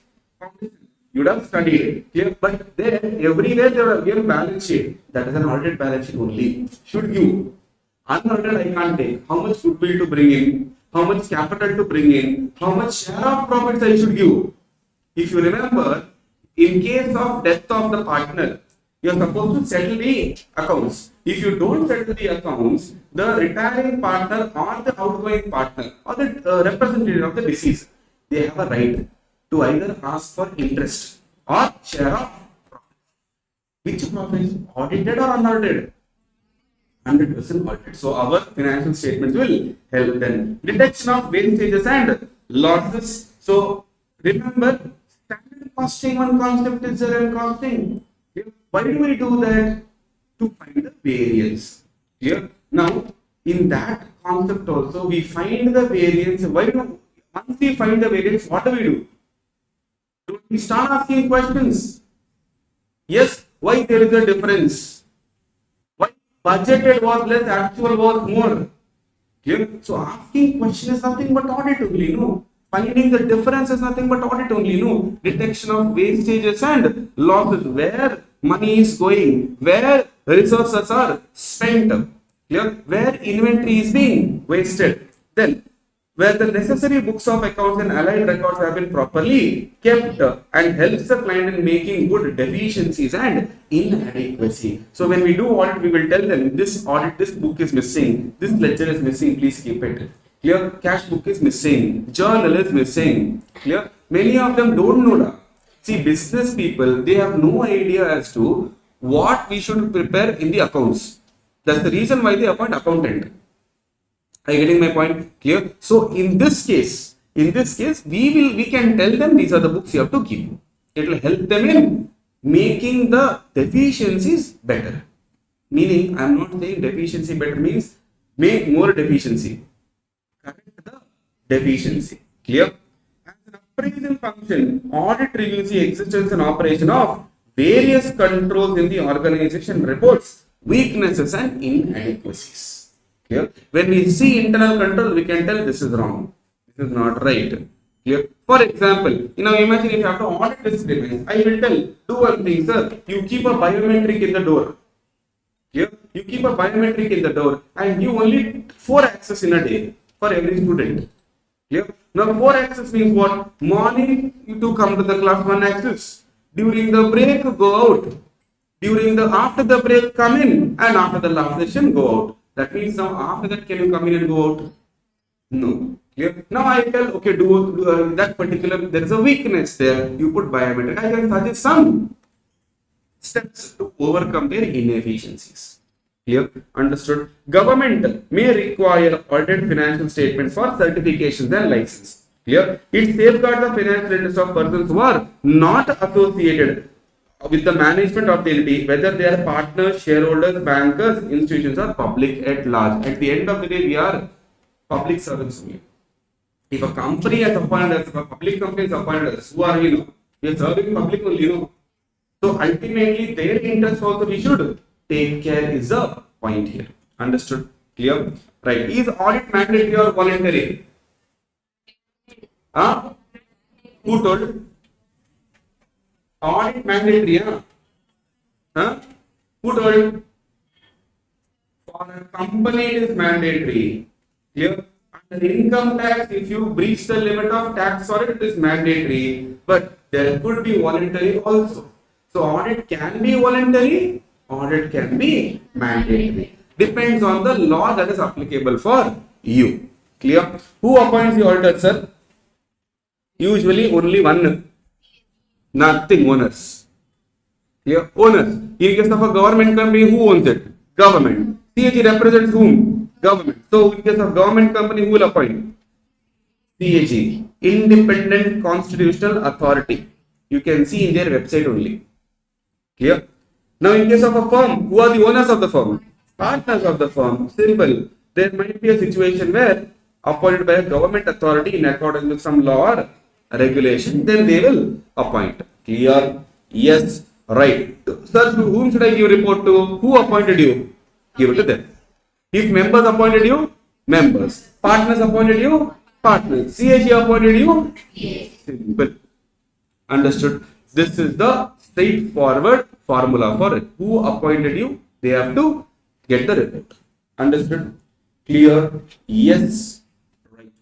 Speaker 1: You would have studied, clear? But there, everywhere there are given balance sheet. That is an audited balance sheet only. Should you? Unaudited, I can't take. How much goodwill to bring in? How much capital to bring in? How much share of profits I should give? If you remember, in case of death of the partner, you are supposed to settle the accounts. If you don't settle the accounts, the retiring partner or the outgoing partner or the representative of the deceased, they have a right to either ask for interest or share of profit. Which profit is audited or unaudited? 100% audited. So our financial statements will help them. Detection of wastages and losses. So remember, standard costing, one concept is there in costing. Why do we do that? To find the variance. Clear? Now, in that concept also, we find the variance. Once we find the variance, what do? We start asking questions. Yes, why there is a difference? Why budgeted was less, actual was more? Clear? So asking question is nothing but audit only, no? Finding the difference is nothing but audit only, no? Detection of wastages and losses, where money is going, where resources are spent, clear? Where inventory is being wasted. Then, where the necessary books of accounts and allied records have been properly kept and helps the client in making good deficiencies and inadequacy. So when we do audit, we will tell them this book is missing, this ledger is missing, please keep it. Clear? Cash book is missing, journal is missing. Clear? Many of them don't know that. See, business people, they have no idea as to what we should prepare in the accounts. That's the reason why they appoint accountant. Are you getting my point? Clear? So in this case, we can tell them these are the books you have to keep. It will help them in making the deficiencies better. Meaning, I am not saying deficiency better means make more deficiency. Correct the deficiency. Clear? As an appraisal function, audit reviews the existence and operation of various controls in the organization, reports weaknesses and inadequacies. Clear? When we see internal control, we can tell this is wrong. This is not right. Clear? For example, imagine if you have to audit this device, I will tell, do one thing, sir. You keep a biometric in the door. Clear? You keep a biometric in the door and you only 4 access in a day for every student. Clear? Now 4 access means what? Morning you to come to the class 1 access. During the break go out. After the break come in, and after the last session go out. That means now after that can you come in and go out? No. Clear? Now I tell, okay, do that particular, there is a weakness there. You put biometric. I can suggest some steps to overcome their inefficiencies. Clear? Understood? Government may require audited financial statements for certifications and license. Clear? It safeguards the financial interests of persons who are not associated with the management of the entity, whether they are partners, shareholders, bankers, institutions, or public at large. At the end of the day, we are public servants only. If a company has appointed us, if a public company has appointed us, who are we now? We are serving public only, So ultimately, their interest also we should take care is the point here. Understood? Clear? Right. Is audit mandatory or voluntary? Huh? Who told? Audit mandatory, huh? Huh? Who told? For a company, it is mandatory. Clear? Under income tax, if you breach the limit of tax for it, it is mandatory. But there could be voluntary also. So audit can be voluntary, audit can be mandatory. Depends on the law that is applicable for you. Clear? Who appoints the auditor, sir? Usually only one. Nothing, owners. Clear? Owners. In case of a government company, who owns it? Government. CAG represents whom? Government. So in case of government company, who will appoint? CAG. Independent Constitutional Authority. You can see in their website only. Clear? Now, in case of a firm, who are the owners of the firm? Partners of the firm. Simple. There might be a situation where appointed by a government authority in accordance with some law or regulation, then they will appoint. Clear? Yes. Right. Sir, to whom should I give report to? Who appointed you? Give it to them. If members appointed you, members. Partners appointed you, partners. CAG appointed you, simple. Understood? This is the straightforward formula for it. Who appointed you? They have to get the report. Understood? Clear? Yes. Right.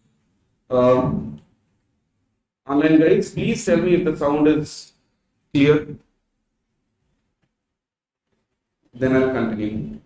Speaker 1: Online guys, please tell me if the sound is clear. Then I'll continue.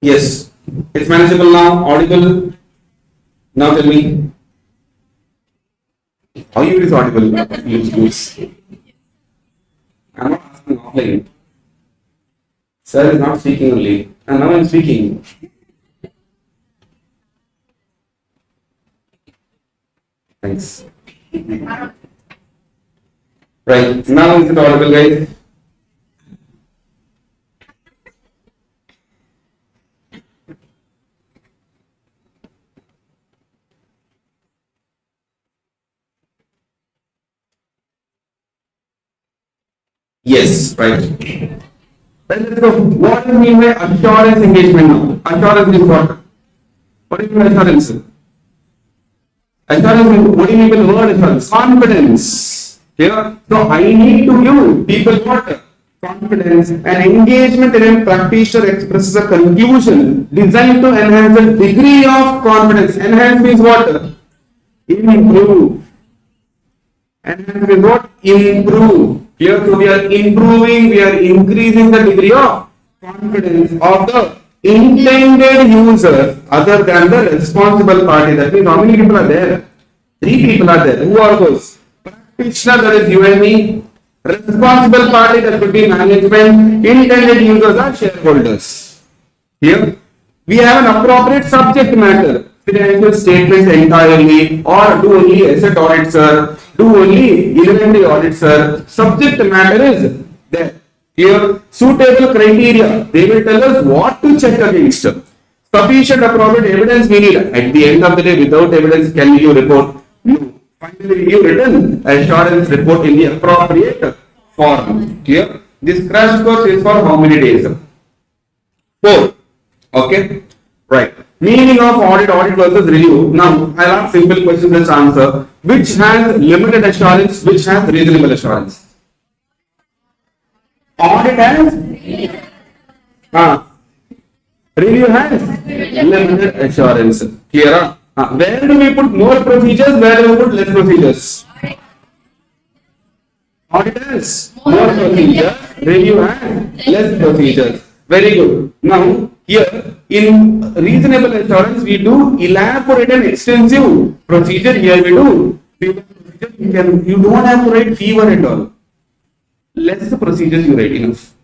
Speaker 1: Yes, it's manageable now, audible. Now tell me, how you is audible? Lose. I'm not asking offline. Sir is not speaking only, and now I'm speaking. Thanks. Right, now is it audible, guys? Yes, right. Let's go. What do you mean by assurance engagement now? Assurance is what? What do you mean by assurance? Assurance, what do you mean by the word assurance? Confidence. Here, so I need to give people what? Confidence and engagement in a practitioner expresses a conclusion designed to enhance the degree of confidence. Enhance means what? Improve. Enhance means what? Improve. Here, so we are improving, we are increasing the degree of confidence of the intended user other than the responsible party. That means how many people are there? 3 people are there. Who are those? Practitioner, that is you and me. Responsible party, that could be management. Intended users are shareholders. Here, we have an appropriate subject matter. Financial statements entirely, or do only asset audit, sir. Do only inventory audit, sir. Subject matter is there. Here, suitable criteria. They will tell us what to check against. Sufficient appropriate evidence we need. At the end of the day, without evidence, can you report? No. Finally, you written assurance report in the appropriate form. Clear? This crash course is for how many days? 4. Okay? Right. Meaning of audit versus review. Now, I'll ask simple questions and answer. Which has limited assurance? Which has reasonable assurance? Audit has? Review has limited assurance. Clear? Where do we put more procedures? Where do we put less procedures? Audit has more procedures. Review has less procedures. Very good. Now, here in reasonable assurance, we do elaborate and extensive procedure. Here we do. You don't have to write fever and all. Less procedures you write enough.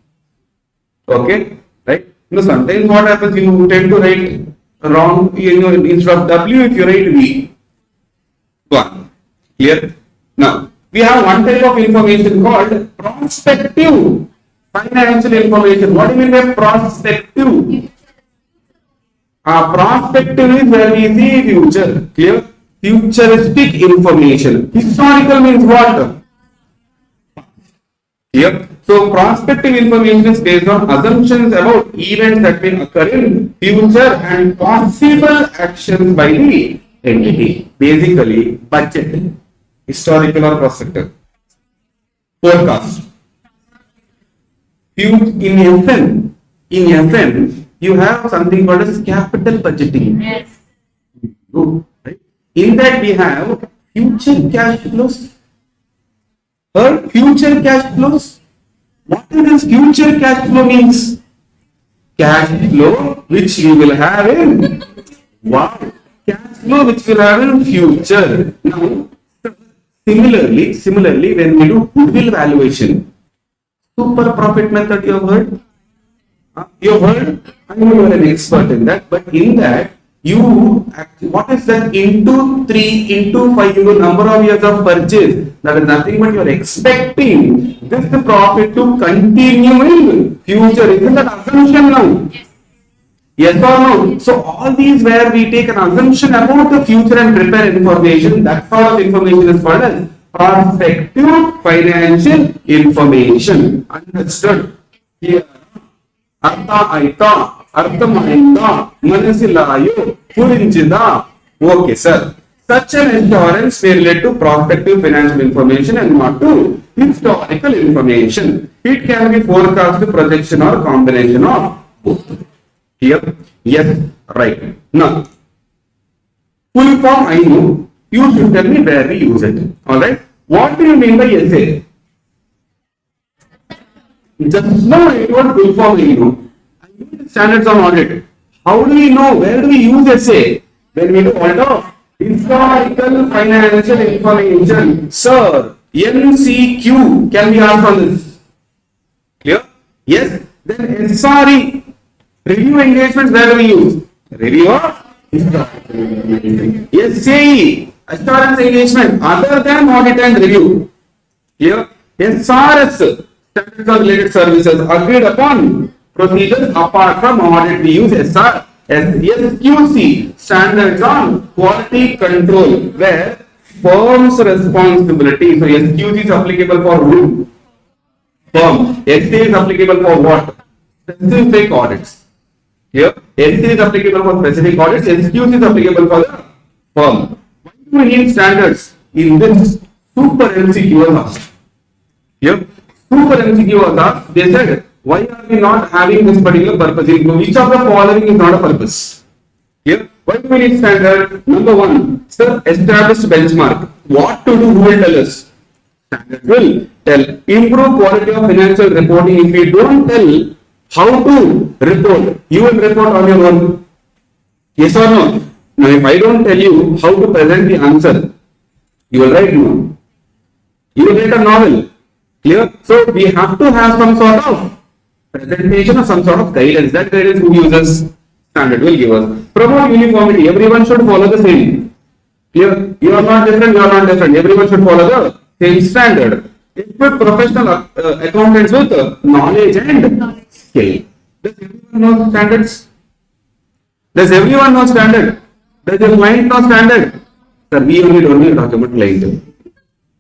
Speaker 1: Okay? Right? Sometimes what happens, you tend to write wrong, instead of W, if you write V. Go on. Clear? Now, we have one type of information called prospective financial information. What do you mean by prospective? Prospective is where we see future. Clear? Futuristic information. Historical means what? Here, so prospective information is based on assumptions about events that may occur in future and possible actions by the entity. Basically, budget, historical or prospective. Forecast. In essence, you have something called as capital budgeting.
Speaker 2: Yes.
Speaker 1: Good, right? In that we have future cash flows. Or future cash flows. What is this future cash flow means? Cash flow which we will have in cash flow which we will have in future. Now, similarly, when we do goodwill valuation, super profit method you have heard? You have heard? I know you are an expert in that, but in that what is that into 3 into 5 number of years of purchase? That is nothing but you are expecting this profit to continue in future. Isn't that assumption now?
Speaker 2: Yes.
Speaker 1: Yes or no? So all these where we take an assumption about the future and prepare information, that sort of information is called as prospective financial information. Understood? Here. Arthamaita, Manasilayo, Purinjida. Okay, sir. Such an assurance may relate to prospective financial information and not to historical information. It can be forecast, projection, or combination of both. Here, yes, right. Now, full form I know. You should tell me where we use it. Alright? What do you mean by essay? Just now I told full form I know. Standards on audit. How do we know? Where do we use essay? When we do audit of historical financial information. Sir, MCQ can be asked on this. Clear? Yes. Then SRE, review engagements, where do we use? Review of historical information. SAE, assurance engagement, other than audit and review. Clear? SRS, standards on related services, agreed upon procedures apart from audit. We use SQC, standards on quality control, where firm's responsibility. So SQC is applicable for who? firm. SC is applicable for what? Specific audits. Here, SC is applicable for specific audits, SQs is applicable for the firm. Why do we need standards? In this super MCQ was asked. Here, super MCQ was asked, they said, why are we not having this particular purpose? In which of the following is not a purpose? Here, why do we need standard? Number one, sir, established benchmark. What to do, who will tell us? Standard will tell. Improve quality of financial reporting. If we don't tell how to report, you will report on your own. Yes or no? Now, if I don't tell you how to present the answer, you will write no. You will write a novel. Clear? So, we have to have some sort of presentation or some sort of guidance. That guidance who uses standard will give us. Promote uniformity. Everyone should follow the same. Clear? You are not different, you are not different. Everyone should follow the same standard. Equip professional accountants with knowledge and skill. Does everyone know standards? Does everyone know standard? Does your client know standard? Sir, we only don't talk about client.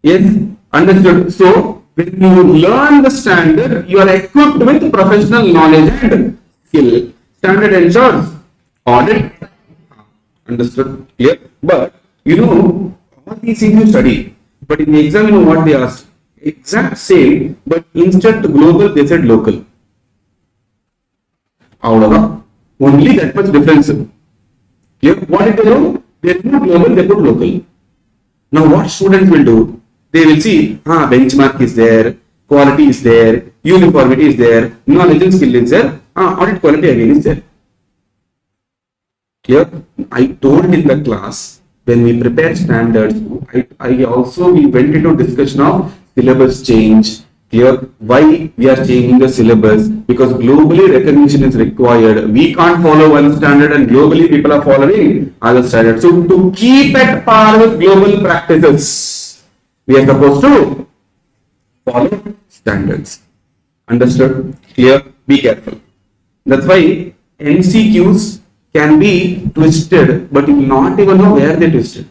Speaker 1: Yes, understood. So, when you learn the standard, you are equipped with professional knowledge and skill. Standard ensures audit. Understood? Clear? But, all these things you study. But in the exam, what they asked? Exact same, but instead of global, they said local. Only that much difference. Clear? What did they do? They put global, they put local. Now, what students will do? They will see, benchmark is there, quality is there, uniformity is there, knowledge and skill is there, audit quality again is there. Clear? I told in the class, when we prepare standards, we went into discussion of syllabus change. Clear? Why we are changing the syllabus? Because globally recognition is required. We can't follow one standard and globally people are following other standards. So to keep at par with global practices, we are supposed to follow standards. Understood? Clear? Be careful. That's why MCQs can be twisted, but you will not even know where they twisted.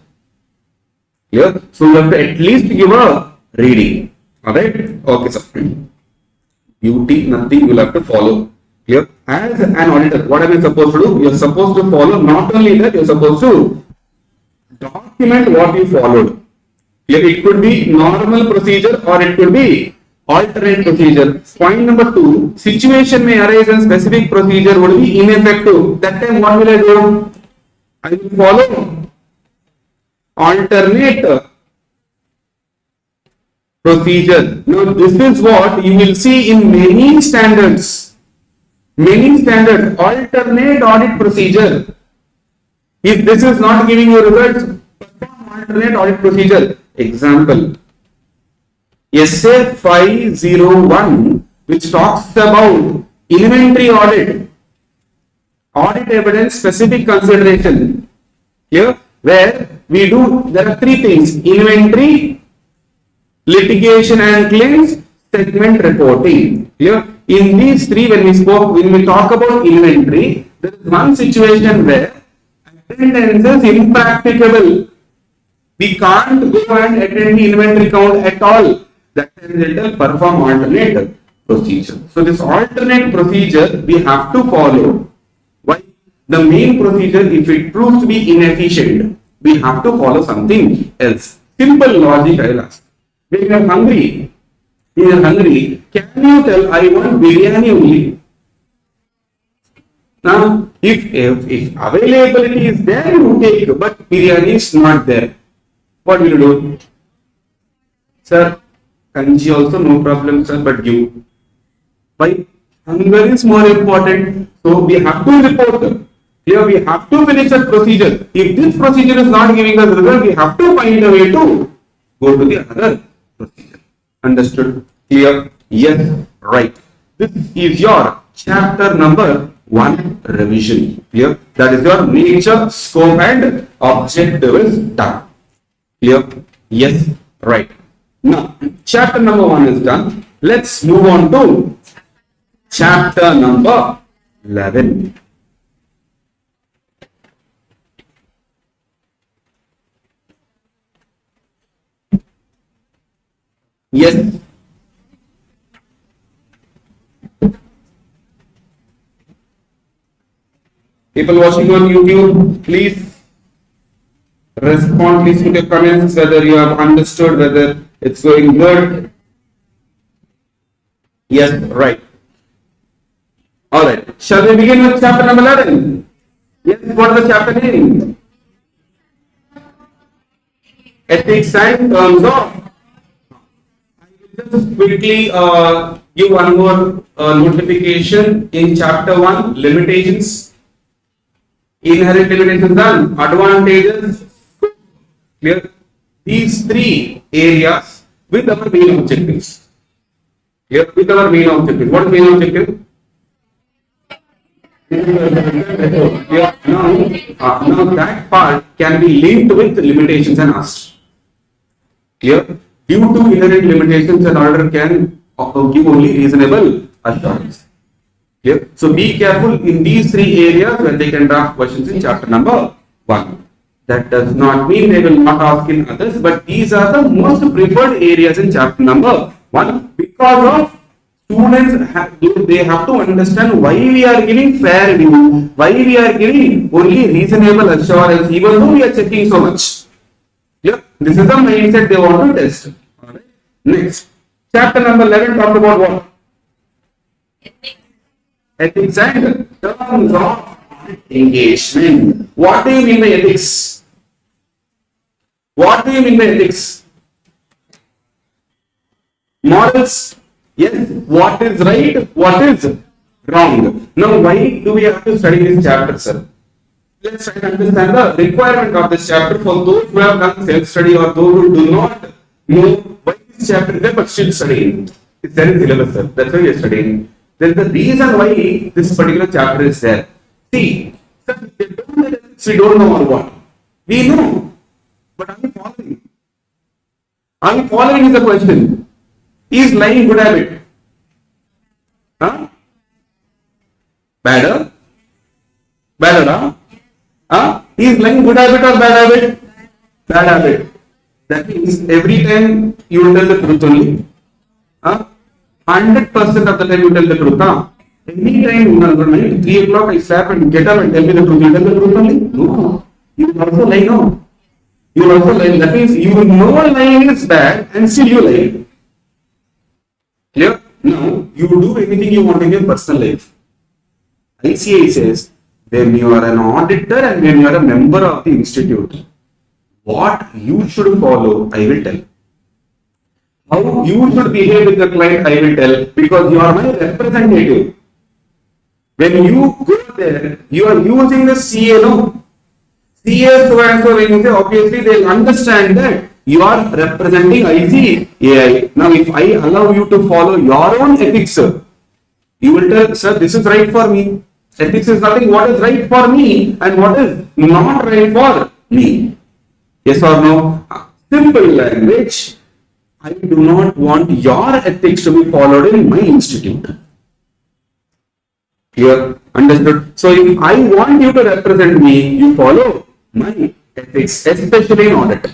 Speaker 1: Clear? So you have to at least give a reading. Alright? Okay, sir. Beauty, nothing you will have to follow. Clear? As an auditor, what am I supposed to do? You are supposed to follow, not only that, you are supposed to document what you followed. Clear? It could be normal procedure or it could be alternate procedure. Point number 2, situation may arise and specific procedure would be ineffective. That time what will I do? I will follow alternate procedure. Now this is what you will see in many standards. Many standards, alternate audit procedure. If this is not giving you results, perform alternate audit procedure. Example, SA 501, which talks about inventory audit, audit evidence specific consideration. Here, where we do, there are 3 things: inventory, litigation and claims, segment reporting. Here, in these 3, when we talk about inventory, there is one situation where attendance is impracticable. We can't go and attend the inventory count at all. That time they will perform alternate procedure. So this alternate procedure we have to follow. Why? The main procedure, if it proves to be inefficient, we have to follow something else. Simple logic I will ask. When you are hungry, can you tell I want biryani only? Now, if availability is there, you take, but biryani is not there. What will you do? Sir, kanji also no problem, sir, but give. Why? Hunger is more important. So we have to report. Here we have to finish that procedure. If this procedure is not giving us result, we have to find a way to go to the other procedure. Understood? Clear? Yes, right. This is your chapter number 1 revision. Clear? That is your nature, scope and objective is done. Clear? Yes, right. Now, chapter number 1 is done. Let's move on to chapter number 11. Yes. People watching on YouTube, please respond. Please put your comments whether you have understood, whether it's going good. Yes, right. All right. Shall we begin with chapter number 11? Yes, what is the chapter name? Ethics and terms of. Just quickly give one more notification in chapter 1, limitations. Inherent limitations done. Advantages. Clear? These three areas with our main objectives. Clear? With our main objectives. What is main objective? Yeah, now that part can be linked with limitations and asked. Clear? Due to inherent limitations, an order can give only reasonable assurance. Clear? So be careful in these three areas when they can draft questions in chapter number 1. That does not mean they will not ask in others, but these are the most preferred areas in chapter number 1 because of students they have to understand why we are giving fair view, why we are giving only reasonable assurance, even though we are checking so much. Yeah, this is the mindset they want to test. All right. Next, chapter number 11 talked about what? Ethics and terms of engagement. What do you mean by ethics? What do you mean by ethics? Morals. Yes, what is right, what is wrong. Now, why do we have to study this chapter, sir? Let's try to understand the requirement of this chapter for those who have done self-study or those who do not know why this chapter is there but still studying. It's there in syllabus, sir. That's why we are studying. There is a reason why this particular chapter is there. See, sir, we don't know or what. We know, but are we following? Are we following is the question. Is lying good habit? Huh? Bad? Bad? Huh? Is lying good habit or bad habit? Bad habit. That means every time you will tell the truth only. 100% of the time you tell the truth. Any time 3 o'clock I slap and get up and tell me the truth. You tell the truth only? No. You will also lie now. You will also lie. That means you know lying is bad and still you lie. Clear? Now, you do anything you want in your personal life. ICA says, when you are an auditor and when you are a member of the institute, what you should follow, I will tell. How you should behave with the client, I will tell, because you are my representative. When you go there, you are using the CA, no? CA, so and so, when you say, obviously they will understand that you are representing ICAI. Now, if I allow you to follow your own ethics, you will tell, sir, this is right for me. Ethics is nothing what is right for me and what is not right for me. Yes or no? Simple language. I do not want your ethics to be followed in my institute. Clear? Understood? So, if I want you to represent me, you follow my ethics, especially in audit.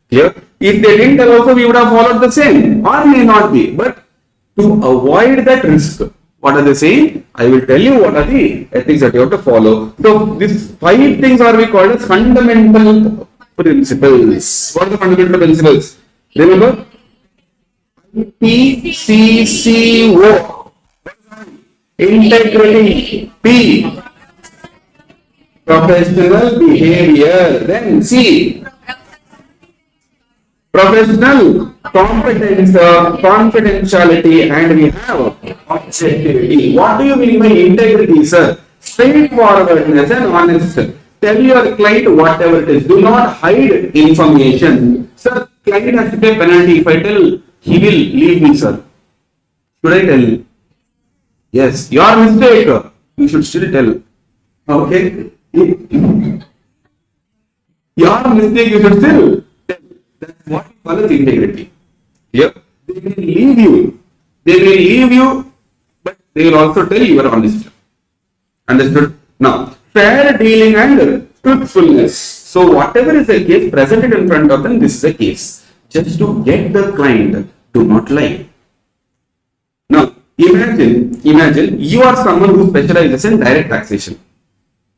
Speaker 1: Clear? If they didn't tell also, we would have followed the same, or may not be. But to avoid that risk, what are they saying? I will tell you what are the ethics that you have to follow. So, these 5 things are we called as fundamental principles. What are the fundamental principles? Remember? PCCO. Integrity. P. Professional behavior. Then C. Professional competence, confidentiality, and we have objectivity. What do you mean by integrity, sir? Straightforwardness and honest. Tell your client whatever it is. Do not hide information. Sir, client has to pay penalty. If I tell, he will leave me, sir. Should I tell? Yes, your mistake. You should still tell. Okay? Your mistake, you should still tell. That's what we call as integrity. Yep. They will leave you. They will leave you, but they will also tell you are honest. Understood? Now, fair dealing and truthfulness. So, whatever is the case presented in front of them, this is a case. Just to get the client to not lie. Now, imagine you are someone who specializes in direct taxation.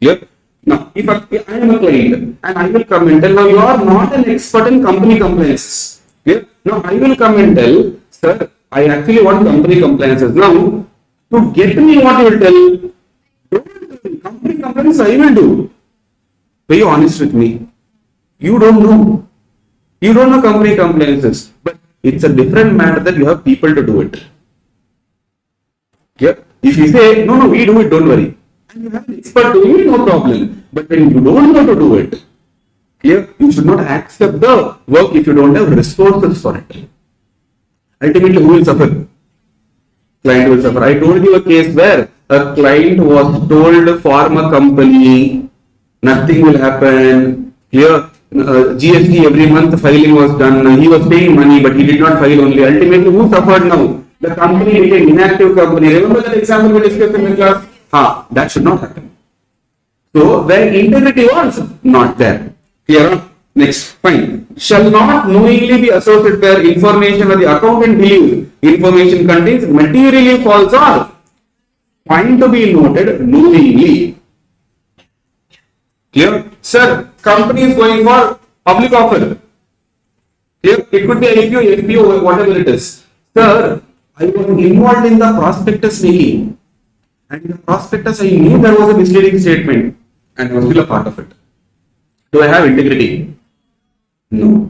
Speaker 1: Clear? Now, if I am a client and I will come and tell, now you are not an expert in company compliances. Clear? Now, I will come and tell, sir, I actually want company compliances. Now, to get me what you will tell, don't do company compliance, I will do. Be honest with me. You don't know. You don't know company compliances, but it's a different matter that you have people to do it. Yeah. If you say, no, we do it, don't worry. And you have an expert doing it, no problem. But when you don't know to do it, yeah, you should not accept the work if you don't have resources for it. Ultimately, who will suffer? Client will suffer. I told you a case where a client was told form a company, nothing will happen. Here, GST every month filing was done. He was paying money, but he did not file only. Ultimately, who suffered now? The company became inactive company. Remember that example we discussed in the class? That should not happen. So, where integrity was not there. Clear? Next, fine. Shall not knowingly be associated where information or the accountant believes information contains materially false or point to be noted knowingly. Clear? Sir, company is going for public offer. Clear? It could be IPO, FPO, whatever it is. Sir, I was involved in the prospectus making. And in the prospectus, I knew there was a misleading statement and I was still a part of it. Do I have integrity? No.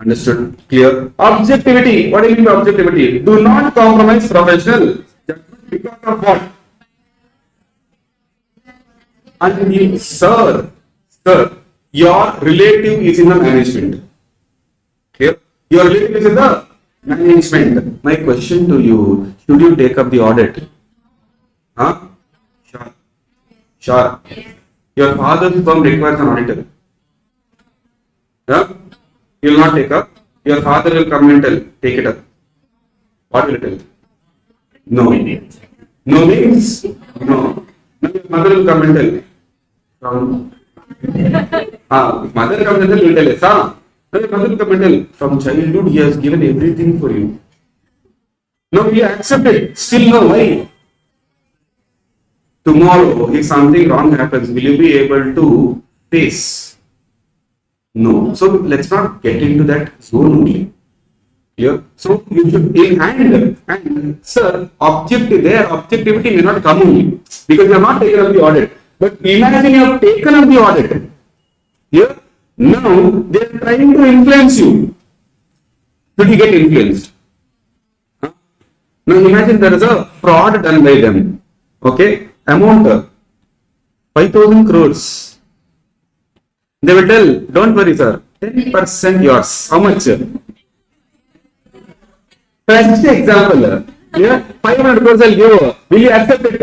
Speaker 1: Understood? Clear? Objectivity. What do you mean by objectivity? Do not compromise professional judgment because of what? And you, sir, your relative is in the management. Clear? Your relative is in the management. My question to you, should you take up the audit? Sure. Your father's firm requires an auditor. You will not take up. Your father will come and tell, take it up. What will it tell? No. No means? No. Now your mother will come and tell. Mother comes and tell, you tell us. Now your mother will come and tell, from childhood he has given everything for you. Now you accept it. Still no. Why? Tomorrow, if something wrong happens, will you be able to face? No. So let's not get into that zone only. Clear? So you should and sir, objectivity may not come only because you have not taken up the audit. But imagine you have taken up the audit. Here, now they are trying to influence you. Should you get influenced? Now imagine there is a fraud done by them. Okay, amount 5,000 crores. They will tell, don't worry, sir, 10% yours. How much? First example, yeah, 500 crores I'll give. Will you accept it?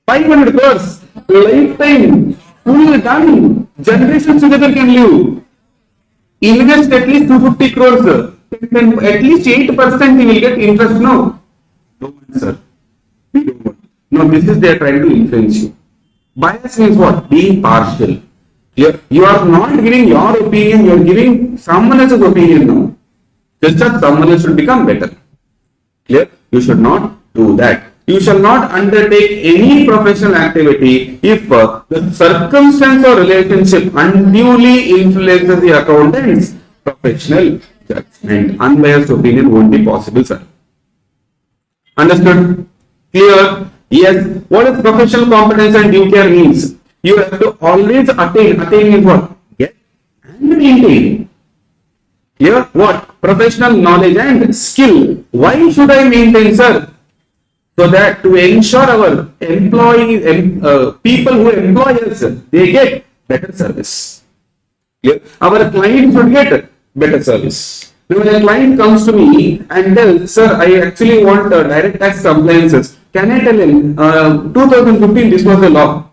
Speaker 1: 500 crores, lifetime, full done, generations together can live. Invest at least 250 crores, at least 8% you will get interest. No, sir. No, this is they are trying to influence you. Bias means what? Being partial. You are not giving your opinion, you are giving someone else's opinion now. Just that someone else should become better. Clear? You should not do that. You shall not undertake any professional activity if the circumstance or relationship unduly influences the accountant's professional judgment. Unbiased opinion won't be possible, sir. Understood? Clear? Yes. What is professional competence and due care means? You have to always attain. Attain means what? Get and maintain. Here, what? Professional knowledge and skill. Why should I maintain, sir? So that to ensure our employees, people who employ us, they get better service. Clear? Our client should get better service. When a client comes to me and tells, sir, I actually want direct tax compliances. Can I tell him 2015 this was the law?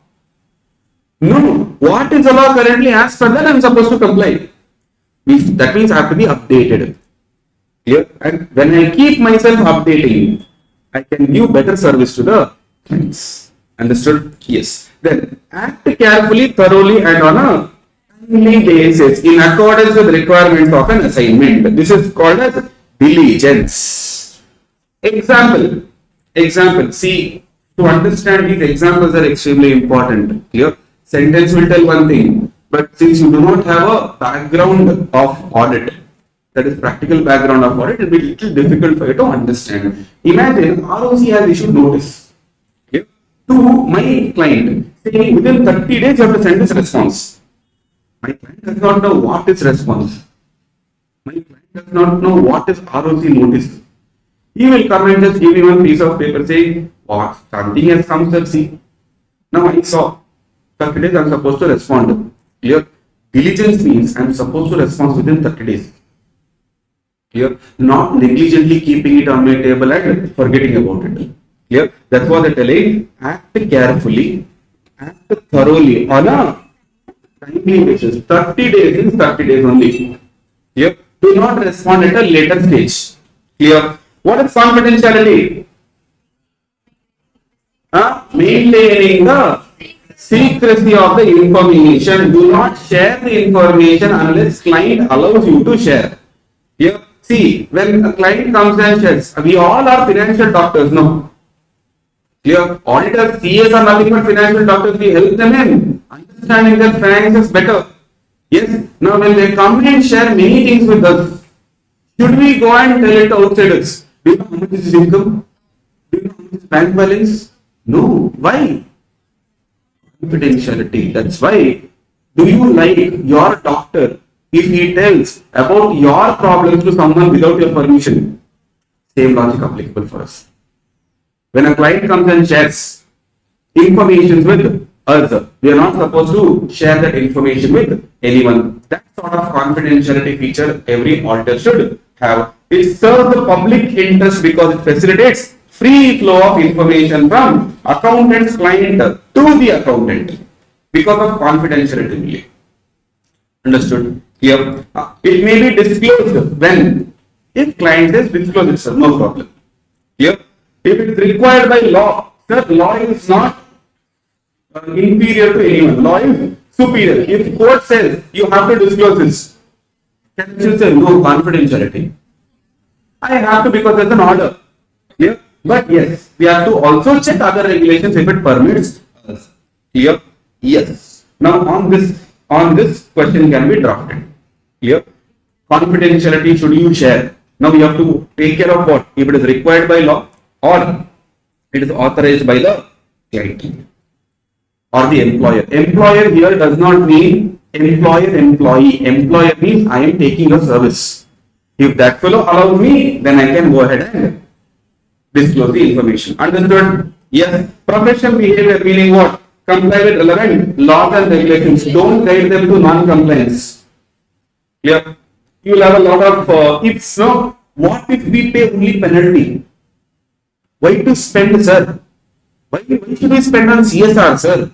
Speaker 1: No. What is the law currently? As per that I am supposed to comply. That means I have to be updated. Clear? And when I keep myself updating, I can give better service to the clients. Understood? Yes. Then act carefully, thoroughly, and on a timely basis in accordance with requirements of an assignment. This is called as diligence. Example. See, To understand these examples are extremely important. Clear? Sentence will tell one thing, but since you do not have a background of audit, that is practical background of audit, it will be a little difficult for you to understand. Imagine ROC has issued notice, okay, to my client saying within 30 days you have to send this response. My client does not know what is response. My client does not know what is ROC notice. He will come and just give me one piece of paper saying, what, something has come, sir, see. Now I saw 30 days I am supposed to respond. Clear? Diligence means I am supposed to respond within 30 days. Clear? Not negligently keeping it on my table and forgetting about it. Clear? That's what they're telling. Act carefully, act thoroughly on a timely basis. 30 days is 30 days only. Clear? Do not respond at a later stage. Clear? What is confidentiality? Maintaining the secrecy of the information. Do not share the information unless client allows you to share. Here, see, when a client comes and shares, we all are financial doctors, no? Here, auditors, CAs are nothing but financial doctors. We help them in understanding their finances better. Yes. Now, when they come and share many things with us, should we go and tell it to outsiders? Do you know how much is his income? Do you know how much is bank balance? No. Why? Confidentiality. That's why. Do you like your doctor if he tells about your problems to someone without your permission? Same logic applicable for us. When a client comes and shares information with us, we are not supposed to share that information with anyone. That sort of confidentiality feature every auditor should have. It serves the public interest because it facilitates free flow of information from accountant's client to the accountant because of confidentiality. Understood? Here, it may be disclosed when, if client says disclose it, sir, no problem. Here, if it is required by law, sir, law is not inferior to anyone. Law is superior. If court says you have to disclose this, can you say no confidentiality? I have to because there's an order. Clear? But yes, we have to also check other regulations if it permits us. Clear? Yes. Now on this question can be drafted. Clear? Confidentiality should you share? Now we have to take care of what? If it is required by law or it is authorized by the client or the employer. Employer here does not mean employer-employee. Employer means I am taking a service. If that fellow allows me, then I can go ahead and disclose the information. Understood? Yes. Professional behavior meaning what? Comply with relevant laws and regulations. Don't guide them to non-compliance. Clear? You will have a lot of ifs. No. What if we pay only penalty? Why to spend, sir? Why should we spend on CSR, sir?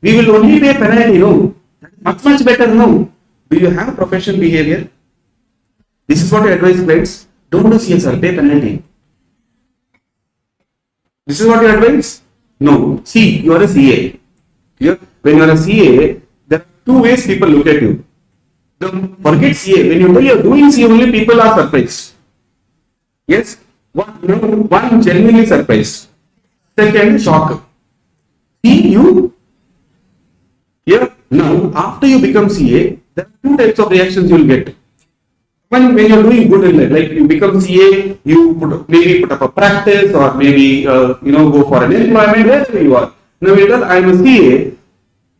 Speaker 1: We will only pay penalty, no. Much better, no. Do you have professional behavior? This is what I advise clients. Don't do CSR, pay penalty. This is what you advise? No. See, you are a CA. Clear? When you are a CA, there are two ways people look at you. Don't forget CA. When you know you are doing CA, only people are surprised. Yes? One genuinely surprised. Second, shock. See, you. Here, now, after you become CA, there are two types of reactions you will get. When you are doing good in life, like you become CA, you maybe put up a practice or maybe go for an employment, wherever you are. Now you tell I am a CA,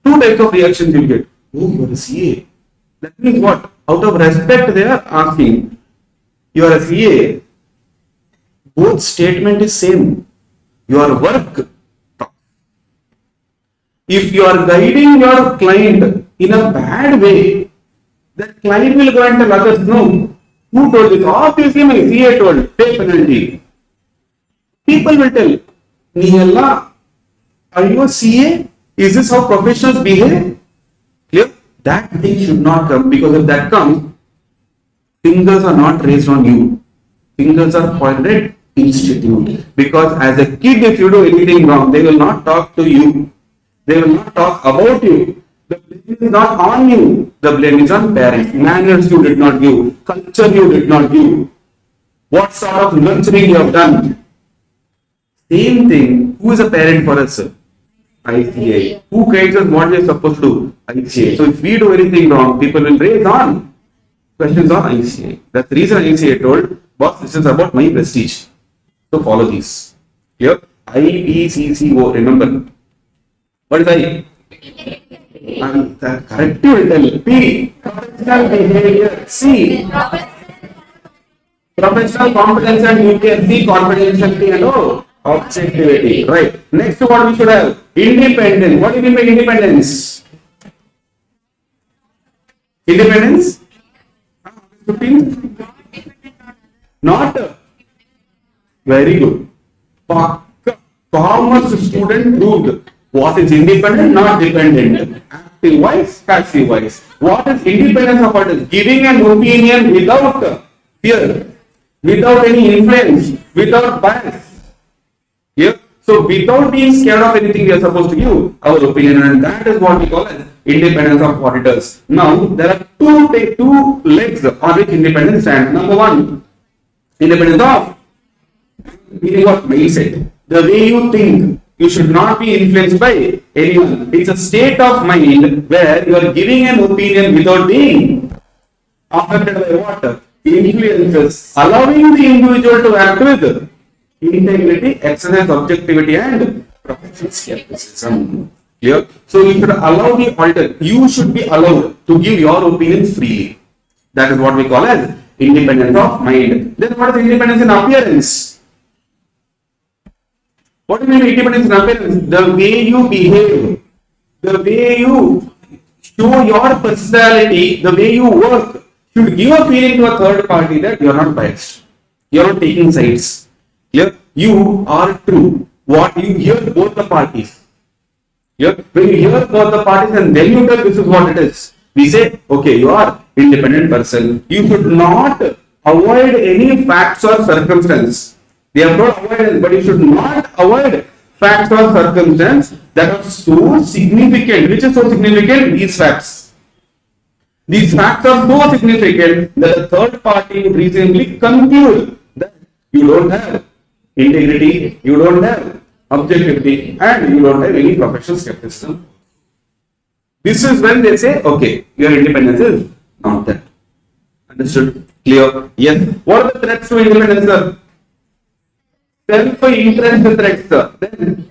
Speaker 1: two types of reactions you will get. Oh, you are a CA. That means what? Out of respect they are asking, you are a CA, both statement is same. Your work. If you are guiding your client in a bad way, that client will go and tell others, no, who told this? Obviously my CA told, pay penalty. People will tell, Nihalla, are you a CA? Is this how professionals behave? Clear? That thing should not come, because if that comes, fingers are not raised on you. Fingers are pointed at institute. Because as a kid, if you do anything wrong, they will not talk to you. They will not talk about you. The blame is not on you. The blame is on parents. Manners you did not give. Culture you did not give. What sort of nurturing you have done. Same thing. Who is a parent for us? ICA. Who guides us what we are supposed to do? ICA. So if we do anything wrong, people will raise on questions on ICA. That's the reason ICA told, boss, this is about my prestige. So follow these. Clear? IPCCO. Remember. What is I? Corrective intelligence. P. Professional behavior. C. Professional competence and UPSC, confidentiality and objectivity. Right. Next, what we should have? Independence. What do you mean by independence? Independence? 15? Not. Very good. Commerce student proved what is independent, not dependent. Active wise, passive wise. What is independence of what is? Giving an opinion without fear, without any influence, without bias. Yeah. So without being scared of anything, we are supposed to give our opinion, and that is what we call as independence of auditors. Now there are two legs on which independence stands. Number one, independence of meaning what? Mindset. The way you think. You should not be influenced by anyone. It's a state of mind where you are giving an opinion without being affected by what? Influences, allowing the individual to act with integrity, excellence, objectivity, and professional skepticism. Clear? So you should allow the auditor. You should be allowed to give your opinion freely. That is what we call as independence of mind. Then what is independence in appearance? What do you mean independence in appearance? The way you behave, the way you show your personality, the way you work should give a feeling to a third party that you are not biased. You are not taking sides. You are true. What you hear both the parties. When you hear both the parties and then you tell this is what it is. We say, okay, you are independent person. You should not avoid any facts or circumstance. They have not avoidance, but you should not avoid facts or circumstances that are so significant. Which is so significant? These facts. These facts are so significant that the third party would reasonably conclude that you don't have integrity, you don't have objectivity, and you don't have any professional skepticism. This is when they say, okay, your independence is not that. Understood? Clear? Yes. What are the threats to independence, sir? Self-interest threats, sir. Then,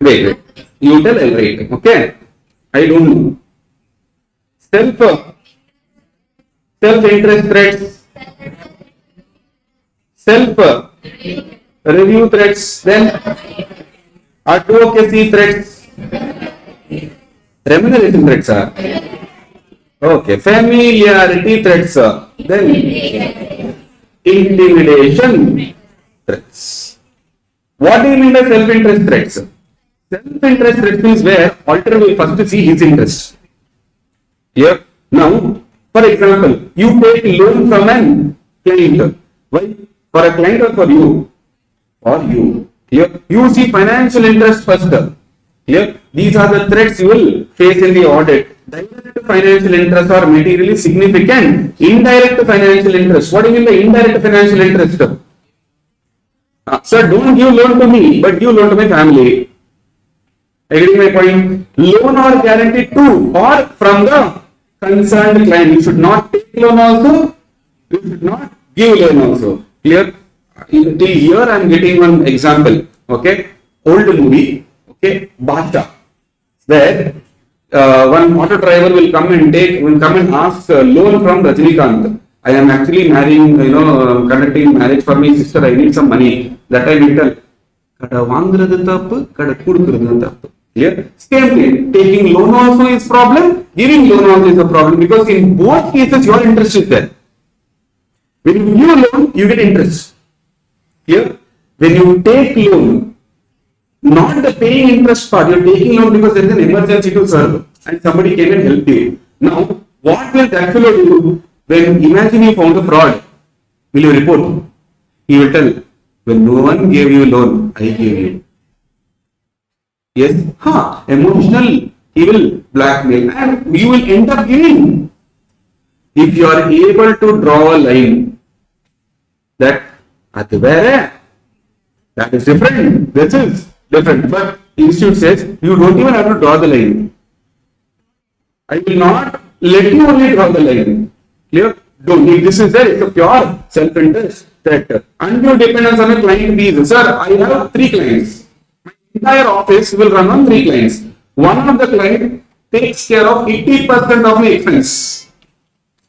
Speaker 1: wait. You tell I'll write. Okay? I don't know. Self-interest threats. Self-review threats. Then, advocacy threats. Remuneration threats, sir. Okay. Familiarity threats, sir. Then, intimidation threats. What do you mean by self-interest threats? Self-interest threats means where auditor will first see his interest. Here, now, for example, you take loan from an client. Why? For a client or for you? For you. Here, you see financial interest first. Here, these are the threats you will face in the audit. Direct financial interest are materially significant. Indirect financial interest. What do you mean by indirect financial interest? Sir, don't give loan to me, but give loan to my family. Agree my point? Loan or guarantee to or from the concerned client. You should not take loan also. You should not give loan also. Clear? Till here I am getting one example. Okay? Old movie. Okay? Basha. Where one auto driver will come and ask loan from Rajnikant. I am actually marrying, conducting marriage for my sister. I need some money. That time we tell, kada vaanguradhu thappu, kada kudukuradhu thappu. Clear? Same thing. Taking loan also is problem. Giving loan also is a problem because in both cases your interest is there. When you give a loan, you get interest. Clear? When you take loan, not the paying interest part, you are taking loan because there is an emergency to serve and somebody came and helped you. Now, what will that fellow do when imagine you found a fraud? Will you report? He will tell, when no one gave you loan, I gave you. Yes, emotional, he will blackmail and you will end up giving. If you are able to draw a line that at the where That is different. This is different. But institute says you don't even have to draw the line. I will not let you only draw the line. Clear? Don't need. This is there. It's a pure self-interest threat. Undue dependence on a client fees. Sir, I have 3 clients. My entire office will run on 3 clients. One of the client takes care of 80% of my expense.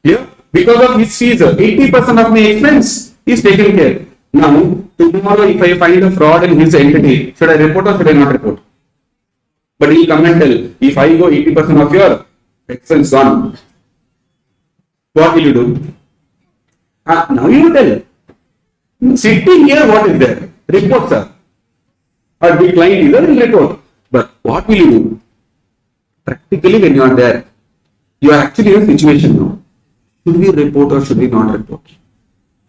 Speaker 1: Clear? Because of his fees, 80% of my expense is taken care. Now, tomorrow if I find a fraud in his entity, should I report or should I not report? But he'll come and tell, if I go 80% of your expense gone, what will you do? Now you tell. Sitting here, what is there? Report, sir. Or the client is there in report. But what will you do? Practically, when you are there, you are actually in a situation now. Should we report or should we not report?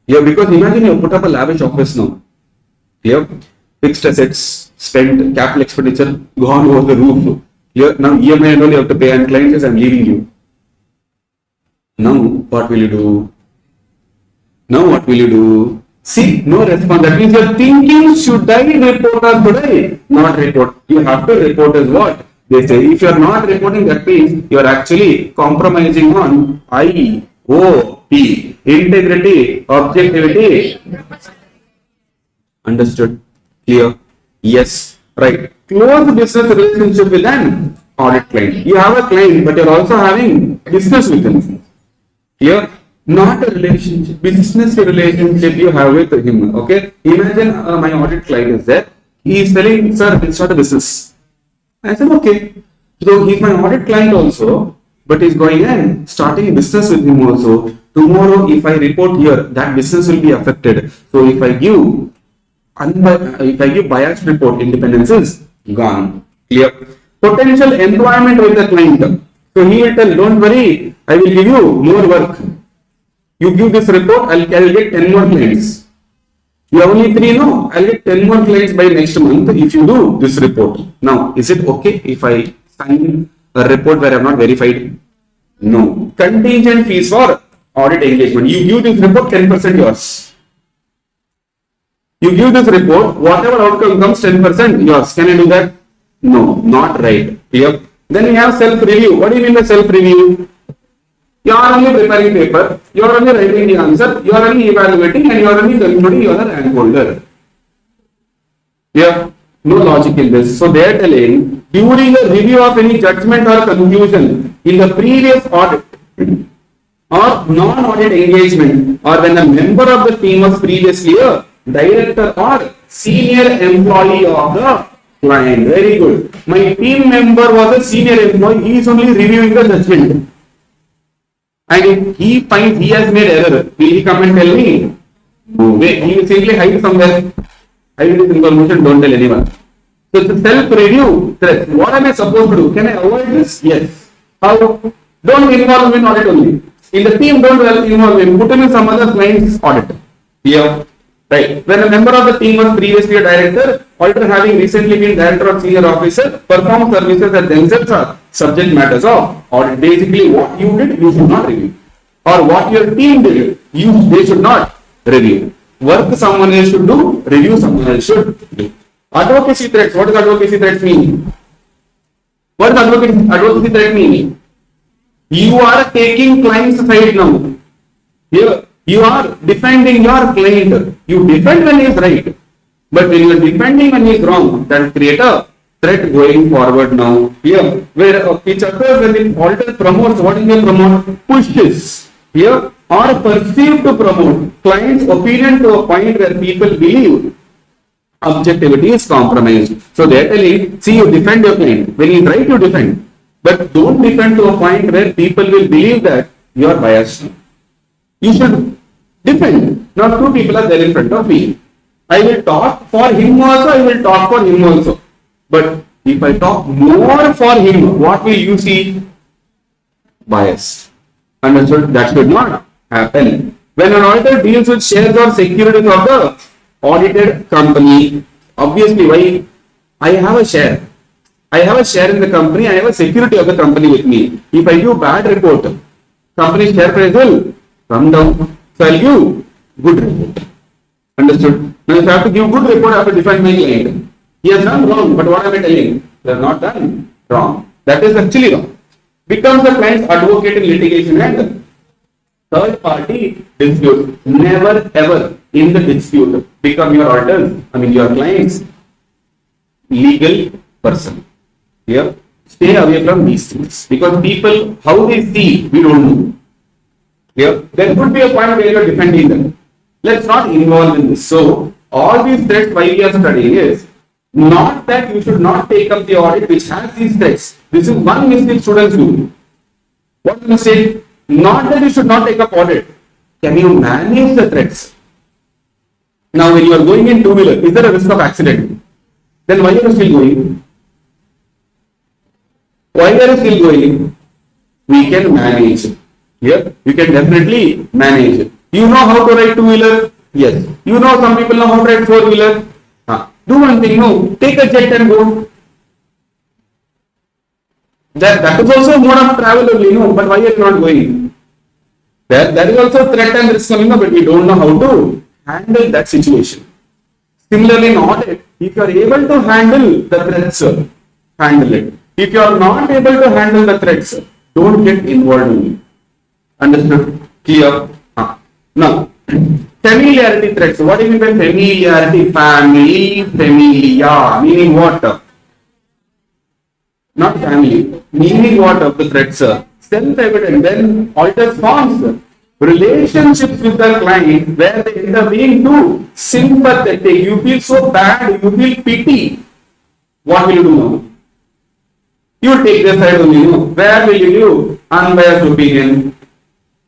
Speaker 1: Yeah, because imagine you put up a lavish office now. Yeah, fixed assets, spent, capital expenditure, gone over the roof. Yeah, now EMI and all you have to pay, and client says, I'm leaving you. Now, what will you do? Now, what will you do? See, no response. That means you're thinking, should I report or should I not report? You have to report as what? They say, if you're not reporting, that means you're actually compromising on IOP, integrity, objectivity. Understood? Clear? Yes. Right. Close business relationship with an audit client. You have a client, but you're also having business with him. Here, not a relationship, business relationship you have with him. Okay. Imagine my audit client is there. He is telling, sir, it's not a business. I said, okay. So he's my audit client also, but he's going and starting a business with him also. Tomorrow, if I report here, that business will be affected. So if I give biased report, independence is gone. Clear? Potential employment with the client. So he will tell, don't worry, I will give you more work. You give this report, I'll get 10 more clients. You have only 3, no? I'll get 10 more clients by next month if you do this report. Now, is it okay if I sign a report where I have not verified? No. Contingent fees for audit engagement. You give this report, 10% yours. You give this report, whatever outcome comes, 10% yours. Can I do that? No, not right. Clear? Then we have self-review. What do you mean by self-review? You are only preparing paper, you are only writing the answer, you are only evaluating, and you are only concluding you are a rank holder. Yeah, no logic in this. So they are telling, during a review of any judgment or conclusion in the previous audit or non-audit engagement, or when a member of the team was previously a director or senior employee of the client. Very good. My team member was a senior employee, he is only reviewing the judgment. And if he finds he has made error, will he come and tell me? No. He will simply hide somewhere. Hide this information, don't tell anyone. So it's a self-review threat. What am I supposed to do? Can I avoid this? Yes. How? Don't involve in audit only. In the team, don't involve him. Put him in some other client's audit. Here. Right. When a member of the team was previously a director, auditor having recently been director or senior officer, perform services that themselves are subject matters of audit. Basically, what you did, you should not review. Or what your team did, they should not review. Work someone else should do, review someone else should do. Advocacy threats. What does advocacy threats mean? What does advocacy threat mean? You are taking client's side now. Here, you are defending your client. You defend when he is right. But when you are defending when he is wrong, that will create a threat going forward now. Here, where it occurs when the auditor promotes, what is the promote? Pushes. Here, or perceived to promote client's opinion to a point where people believe objectivity is compromised. So they are telling, see, you defend your client. When he is right, you defend. But don't defend to a point where people will believe that you are biased. You should defend. Now, 2 people are there in front of me. I will talk for him also, I will talk for him also. But if I talk more for him, what will you see? Bias. Understood? That should not happen. When an auditor deals with shares or securities of the audited company, obviously, why? I have a share. I have a share in the company, I have a security of the company with me. If I give bad report, company share price will come down. So I'll give good report. Understood? Now, if I have to give good report, I have to defend my client. He has done wrong, but what am I telling? He has not done wrong. That is actually wrong. Becomes the client's advocate in litigation and third party dispute. Never ever in the dispute become your auditors, your client's legal person. Here, stay away from these things because people, how they see, we don't know. Here, there could be a point where you are defending them. Let's not involve in this. So, all these threats why we are studying is not that you should not take up the audit which has these threats. This is one mistake students do. What is the mistake? Not that you should not take up audit. Can you manage the threats? Now, when you are going in two-wheeler, is there a risk of accident? Then why are you still going? Why are you still going? We can manage it. Here, you can definitely manage it. You know how to ride two-wheeler? Yes. You know some people know how to ride four-wheeler? Do one thing, no. Take a jet and go. That is also a mode of travel only, no. But why are you not going? There is also threat and risk coming up, but we don't know how to handle that situation. Similarly, in audit, if you are able to handle the threats, handle it. If you are not able to handle the threats, don't get involved in it. Understood? Clear? Now, familiarity threats. What do you mean by familiarity? Family, familia. Meaning what? Not family. Meaning what of the threats? Self-evident. Then auditor forms relationships with the client where they end up being too sympathetic. You feel so bad. You feel pity. What will you do now? You will take their side only. Where will you do? Unbiased opinion.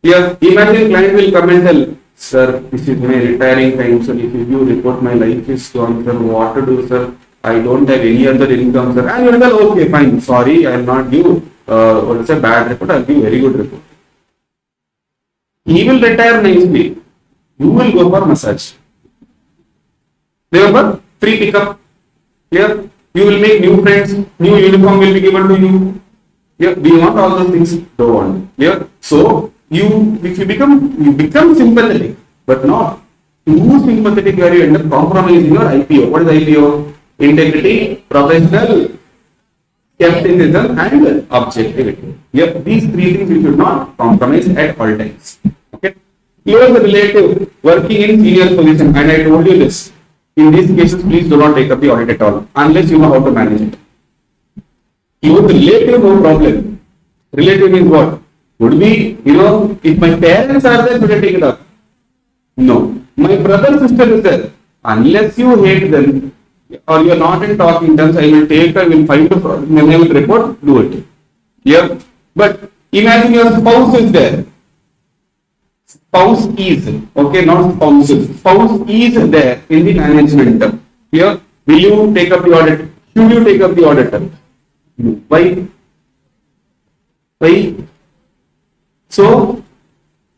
Speaker 1: Here, imagine client will come and tell, sir, this is my retiring time, sir. If you report my life is gone, sir. What to do, sir? I don't have any other income, sir. And you will tell, okay, fine. Sorry, I will not give what's a bad report. I will give very good report. He will retire nicely. You will go for massage. Remember, free pickup. Here, you will make new friends. New uniform will be given to you. Here, do you want all those things? Don't want. Here, so if you become sympathetic, but not too sympathetic where you end up compromising your IPO. What is IPO? Integrity, professional, skepticism, and objectivity. Yep, these three things you should not compromise at all times. Okay. Close relative working in senior position, and I told you this. In these cases, please do not take up the audit at all unless you know how to manage it. Even relative, no problem. Relative means what? Would be, if my parents are there, should I take it up? No. My brother, sister is there. Unless you hate them or you are not in talking terms, I will find a problem, then I will report, do it. Yeah. But imagine your spouse is there. Spouse is, okay, not spouses. Spouse is there in the management. Here, will you take up the audit? Should you take up the audit? Why? Why? So,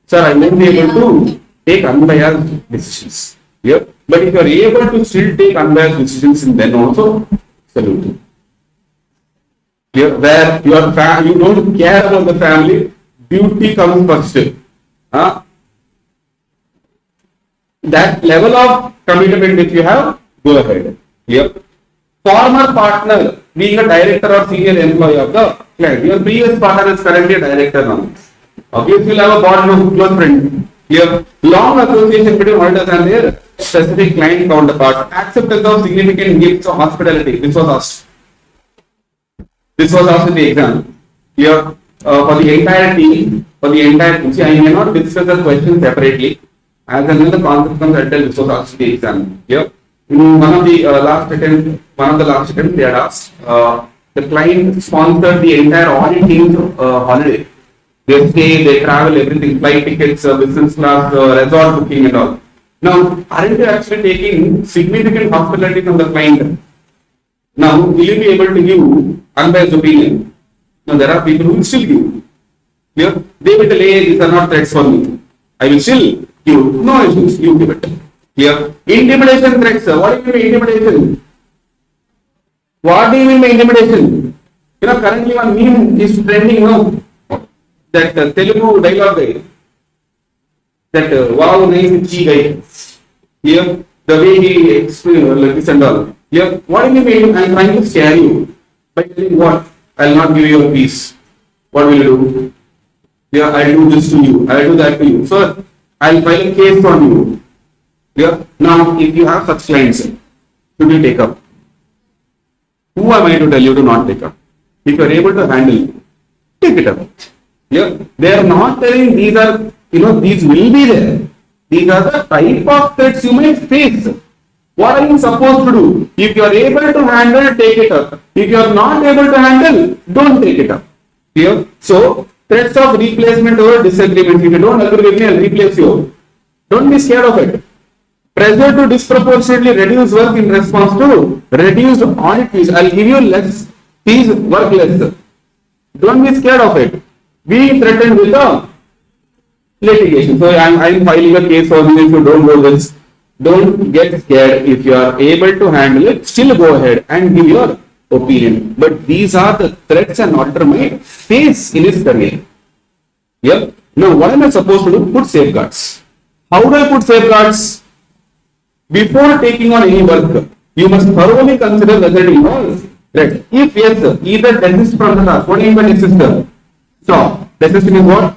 Speaker 1: sir, I won't be able to take unbiased decisions. Yeah? But if you are able to still take unbiased decisions, then also salute you. Yeah? Where you don't care about the family, duty comes first. That level of commitment which you have, go ahead. Yeah? Former partner being a director or senior employee of the client. Your previous partner is currently a director now. Obviously, you have a bond of close friend. You have long association between auditors and their specific client counterparts. Acceptance of significant gifts of hospitality. This was asked. This was asked in the exam. Here, for the entire team, see, I may not discuss the question separately. As another concept comes, I'll tell this was asked in the exam. Here, in one of the last attempts, they had asked, the client sponsored the entire audit team's holiday. They stay, they travel, everything, flight tickets, business class, resort booking and all. Now, aren't you actually taking significant hospitality from the client? Now, will you be able to give unbiased opinion? Now, there are people who will still give. Yeah? They will tell, hey, these are not threats for me. I will still give. No issues, you give it. Yeah? Intimidation threats. What do you mean by intimidation? What do you mean by intimidation? Currently one meme is trending now. That Telugu dialogue guy, that wow, nice chi guy. Here, the way he explains like this and all. Here, what do you mean? I'm trying to scare you by telling what? I'll not give you a piece. What will you do? Yeah, I'll do this to you. I'll do that to you. Sir, I'll file a case on you. Yeah. Now, if you have such clients, should you take up? Who am I to tell you to not take up? If you are able to handle, take it up. Yeah. They are not telling these are, these will be there. These are the type of threats you may face. What are you supposed to do? If you are able to handle, take it up. If you are not able to handle, don't take it up. Clear? So, threats of replacement or disagreement. If you don't agree with me, I'll replace you. Don't be scared of it. Pressure to disproportionately reduce work in response to reduced audit fees. I'll give you less fees, work less. Don't be scared of it. Be threatened with a litigation. So I'm filing a case for you if you don't do this. Don't get scared. If you are able to handle it, still go ahead and give your opinion. But these are the threats an auditor might face in his career. Yep. Now, what am I supposed to do? Put safeguards. How do I put safeguards? Before taking on any work, you must thoroughly consider whether it involves threat. If yes, either desist from the task. What do you mean by desist? Stop. Desist means what?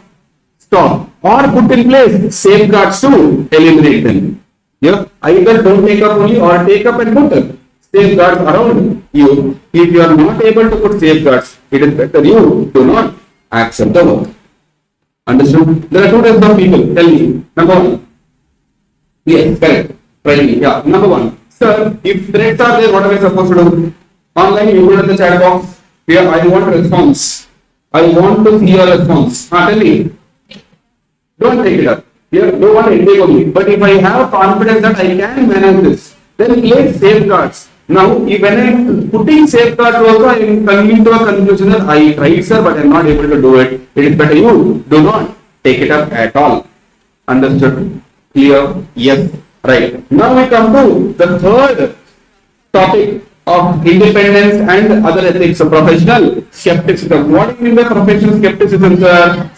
Speaker 1: Stop. Or put in place safeguards to eliminate them. Yeah. Either don't take up only or take up and put safeguards around you. If you are not able to put safeguards, it is better you do not accept the work. Understood? There are two types of people. Tell me. Number one. Yes, correct. Right. Yeah. Number one. Sir, if threats are there, what am I supposed to do? Online, you go to the chat box. Here, I want a response. I want to see your response. Tell me. Don't take it up. Here, no one will take on me. But if I have confidence that I can manage this, then place safeguards. Now, when I'm putting safeguards also, I am coming to a conclusion that I tried, sir, but I am not able to do it. It is better you do not take it up at all. Understood? Clear? Yes. Right. Now we come to the third topic of independence and other ethics of professional skepticism. What do you mean by professional skepticism, sir?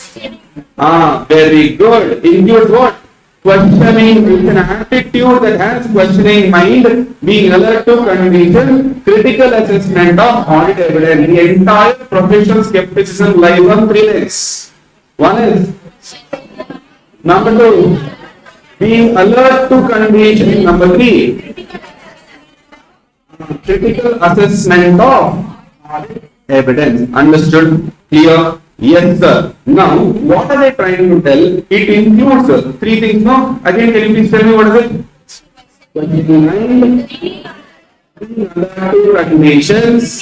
Speaker 1: Very good. Includes what? Questioning is an attitude that has questioning mind, being alert to condition, critical assessment of audit evidence. The entire professional skepticism lies on three legs. One is number two, being alert to condition. Number three, critical assessment of audit evidence. Understood? Clear? Yes, sir. Now, what are they trying to tell? It includes three things. No? Again, can you please tell me what is it? 29. Being alert to conditions.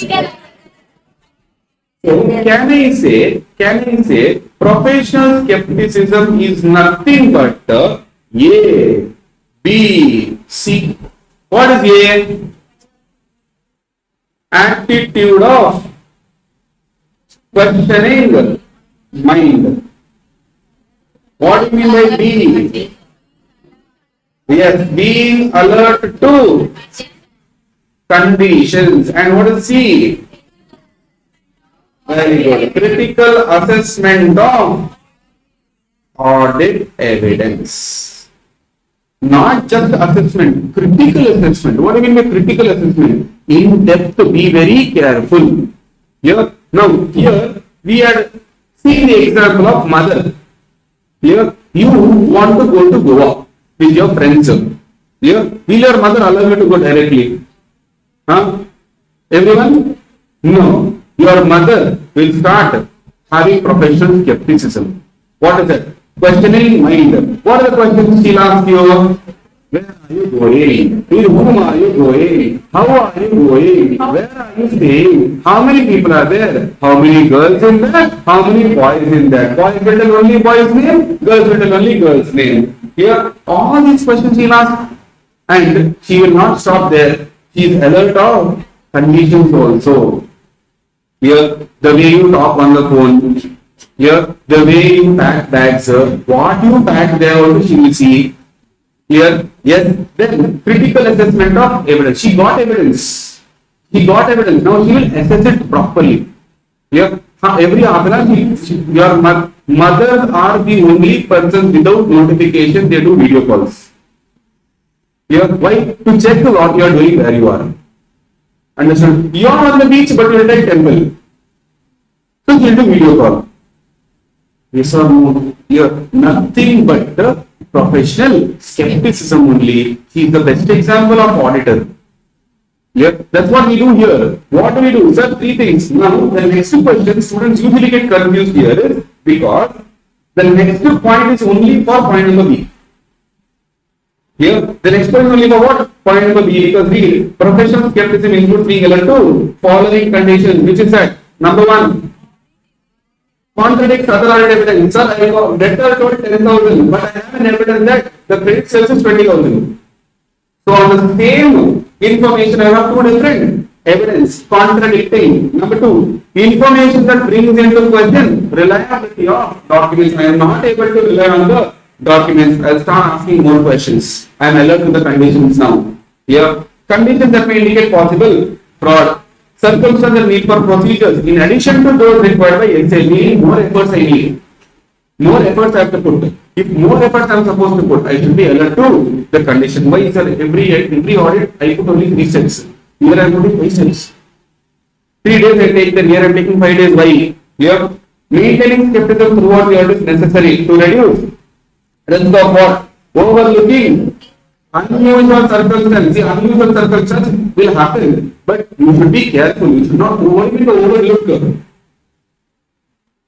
Speaker 1: So, can I say, professional skepticism is nothing but A, B, C. What is A? Attitude of questioning mind. What do you mean by B? Yes, being alert to conditions. And what is C? Very good. Critical assessment of audit evidence. Not just assessment, critical assessment. What do you mean by critical assessment? In depth, be very careful. Here, now, here we had seen the example of mother. Here, you want to go to Goa with your friends. Here, will your mother allow you to go directly? Everyone? No. Your mother will start having professional skepticism. What is it? Questioning mind. What are the questions she'll ask you? Where are you going? With whom are you going? How are you going? Where are you staying? How many people are there? How many girls in there? How many boys in there? Boys will tell only boys' name, girls will tell only girls' name. Here, all these questions she'll ask, and she will not stop there. She is alert of conditions also. Here, the way you talk on the phone. Here, the way you pack bags, what you pack there also she will see. Here, yes, then critical assessment of evidence. She got evidence. She got evidence. Now she will assess it properly. Here, every your mothers are the only persons without notification. They do video calls. Yeah, why? To check what you are doing where you are. Understand? You are on the beach, but you will take temple. So you will do video call. Yes or no? Here, nothing but the professional skepticism only. He is the best example of auditor. Yeah, that's what we do here. What do we do? Sir, three things. Now, the next question, students usually get confused here is because the next point is only for point number B. Here, the next point is only for what? Point number B, because the professional skepticism includes being allowed to following conditions, which is that number one, contradicts other audit evidence. Sir, I have debtor told 10,000, but I have an evidence that the credit sales is 20,000. So on the same information, I have two different evidence contradicting. Number two, information that brings into question reliability of documents. I am not able to rely on the documents. I'll start asking more questions. I am alert to the conditions now. Here, conditions that may indicate possible fraud. Circumstances need for procedures in addition to those required by SL, meaning more efforts I need. More efforts I have to put. If more efforts I am supposed to put, I should be alert to the condition. Why, sir? Every audit I put only 3 steps. Here I am putting 5 steps. 3 days I take, then here I am taking 5 days. Why? Here, maintaining skepticism throughout the audit is necessary to reduce risk of what? Overlooking unusual circumstances. See, unusual circumstances will happen, but you should be careful. You should not overlook.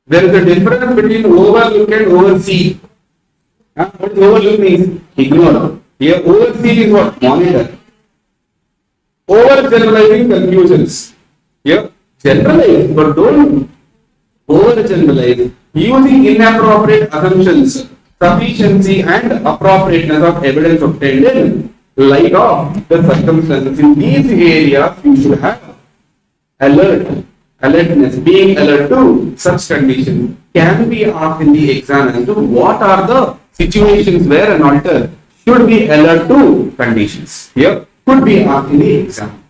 Speaker 1: There is a difference between overlook and oversee. What is overlook means? Ignore. Here, oversee is what? Monitor. Overgeneralizing conclusions. Here, generalize, but don't overgeneralize. Using inappropriate assumptions, sufficiency and appropriateness of evidence obtained in light of the circumstances. In these areas, you should have alertness, being alert to such conditions can be asked in the exam as to what are the situations where an auditor should be alert to conditions. Here could be asked in the exam.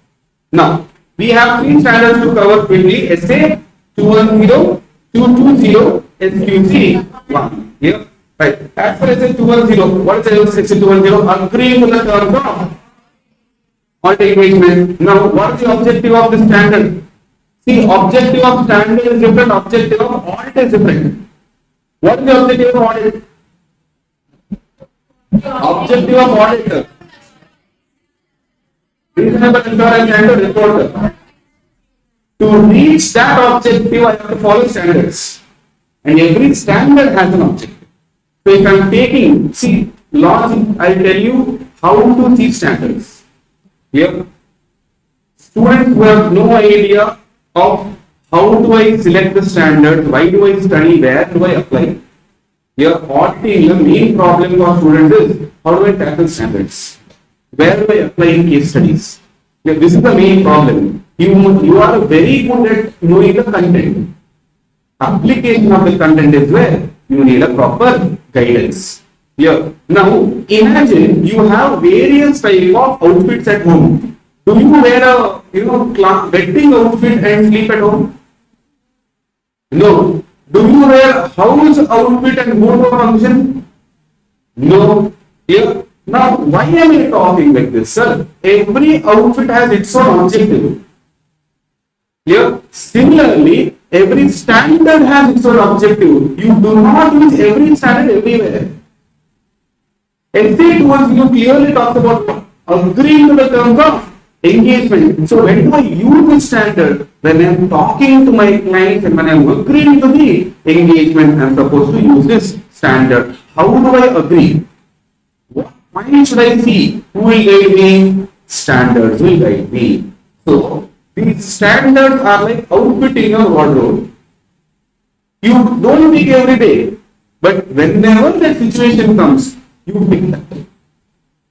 Speaker 1: Now, we have 3 standards to cover quickly: SA 210, 220, SQC 1. Here, right. As for SA 210, what is SA 210? Agreeing to the terms of audit engagement. Now, what is the objective of this standard? See, objective of standard is different, objective of audit is different. What is the objective of audit? Objective of audit. Reasonable assurance and a report. To reach that objective, I have to follow standards. And every standard has an objective. So if I am taking, see, logic, I will tell you how to see standards. Here, students who have no idea of how do I select the standard, why do I study, where do I apply? Here, auditing, the main problem for students is how do I tackle standards? Where do I apply in case studies? Here, this is the main problem. You are very good at knowing the content. Application of the content is where you need a proper guidance. Here, now imagine you have various type of outfits at home. Do you wear a wedding outfit and sleep at home? No. Do you wear house outfit and go to a function? No. Here. Now, why am I talking like this, sir? Every outfit has its own objective. Here, similarly, every standard has its own objective. You do not use every standard everywhere. Essay towards you clearly talks about agreeing to the terms of engagement. So when do I use this standard? When I am talking to my clients and when I am agreeing to the engagement, I am supposed to use this standard. How do I agree? What point should I see? Who will guide me? Standards will guide me. So these standards are like outfit in your wardrobe. You don't pick every day, but whenever that situation comes, you pick that.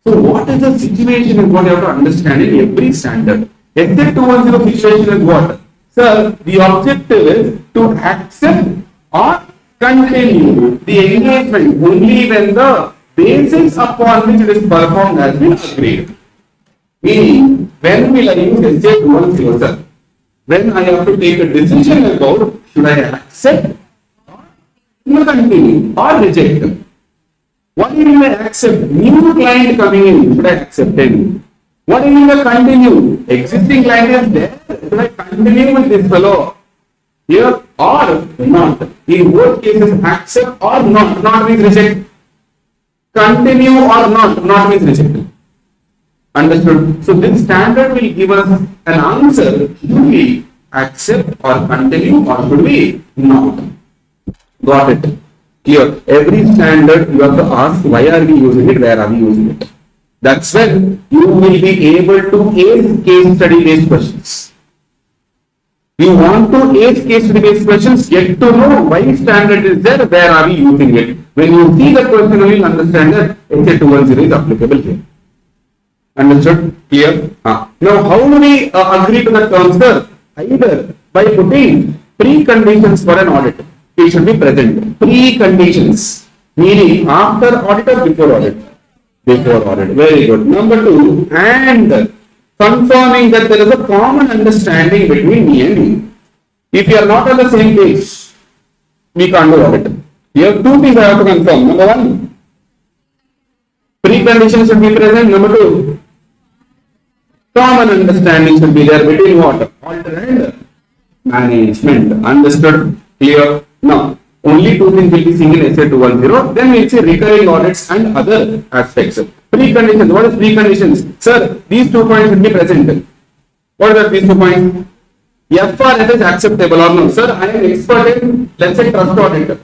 Speaker 1: So what is the situation is what you have to understand in every standard. Except 210 situation is what? Sir, the objective is to accept or continue the engagement only when the basis upon which it is performed has been agreed. Meaning, when will I use SJ 210, sir? When I have to take a decision about should I accept or continue or reject. What do you mean by accept? New client coming in, should I accept him? What do you mean by continue? Existing client is there, should I continue with this fellow? Here or not? In both cases, accept or not. Not means reject. Continue or not. Not means reject. Understood? So this standard will give us an answer. Should we accept or continue or should we not? Got it? Clear. Every standard you have to ask why are we using it, where are we using it. That's when you will be able to ace case study based questions. You want to ace case study based questions, get to know why standard is there, where are we using it. When you see the question, you will understand that SA 210 is applicable here. Understood? Clear? Now, how do we agree to the terms, sir? Either by putting preconditions for an audit. It should be present. Preconditions. Meaning after audit or before audit? Before audit. Very good. Number two, and confirming that there is a common understanding between me and you. If you are not on the same page, we can't do audit. You have two things I have to confirm. Number one, preconditions should be present. Number two, common understanding should be there between what? Auditor and management. Understood? Clear? Now, only two things will be seen in SA 210. Then we'll see recurring audits and other aspects. Preconditions. What is preconditions? Sir, these 2 points should be present. What are these 2 points? FRS is acceptable or no? Sir, I am expert in, let's say, trust audit.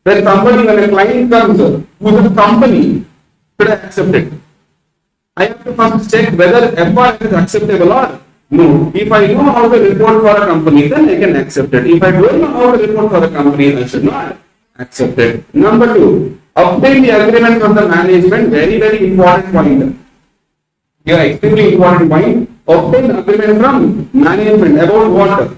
Speaker 1: When when a client comes, who is a company, should I accept it? I have to first check whether FRS is acceptable or no. If I know how to report for a company, then I can accept it. If I don't know how to report for a company, I should not accept it. Number two, obtain the agreement from the management. Very, very important point. Here, extremely important point. Obtain agreement from management about what?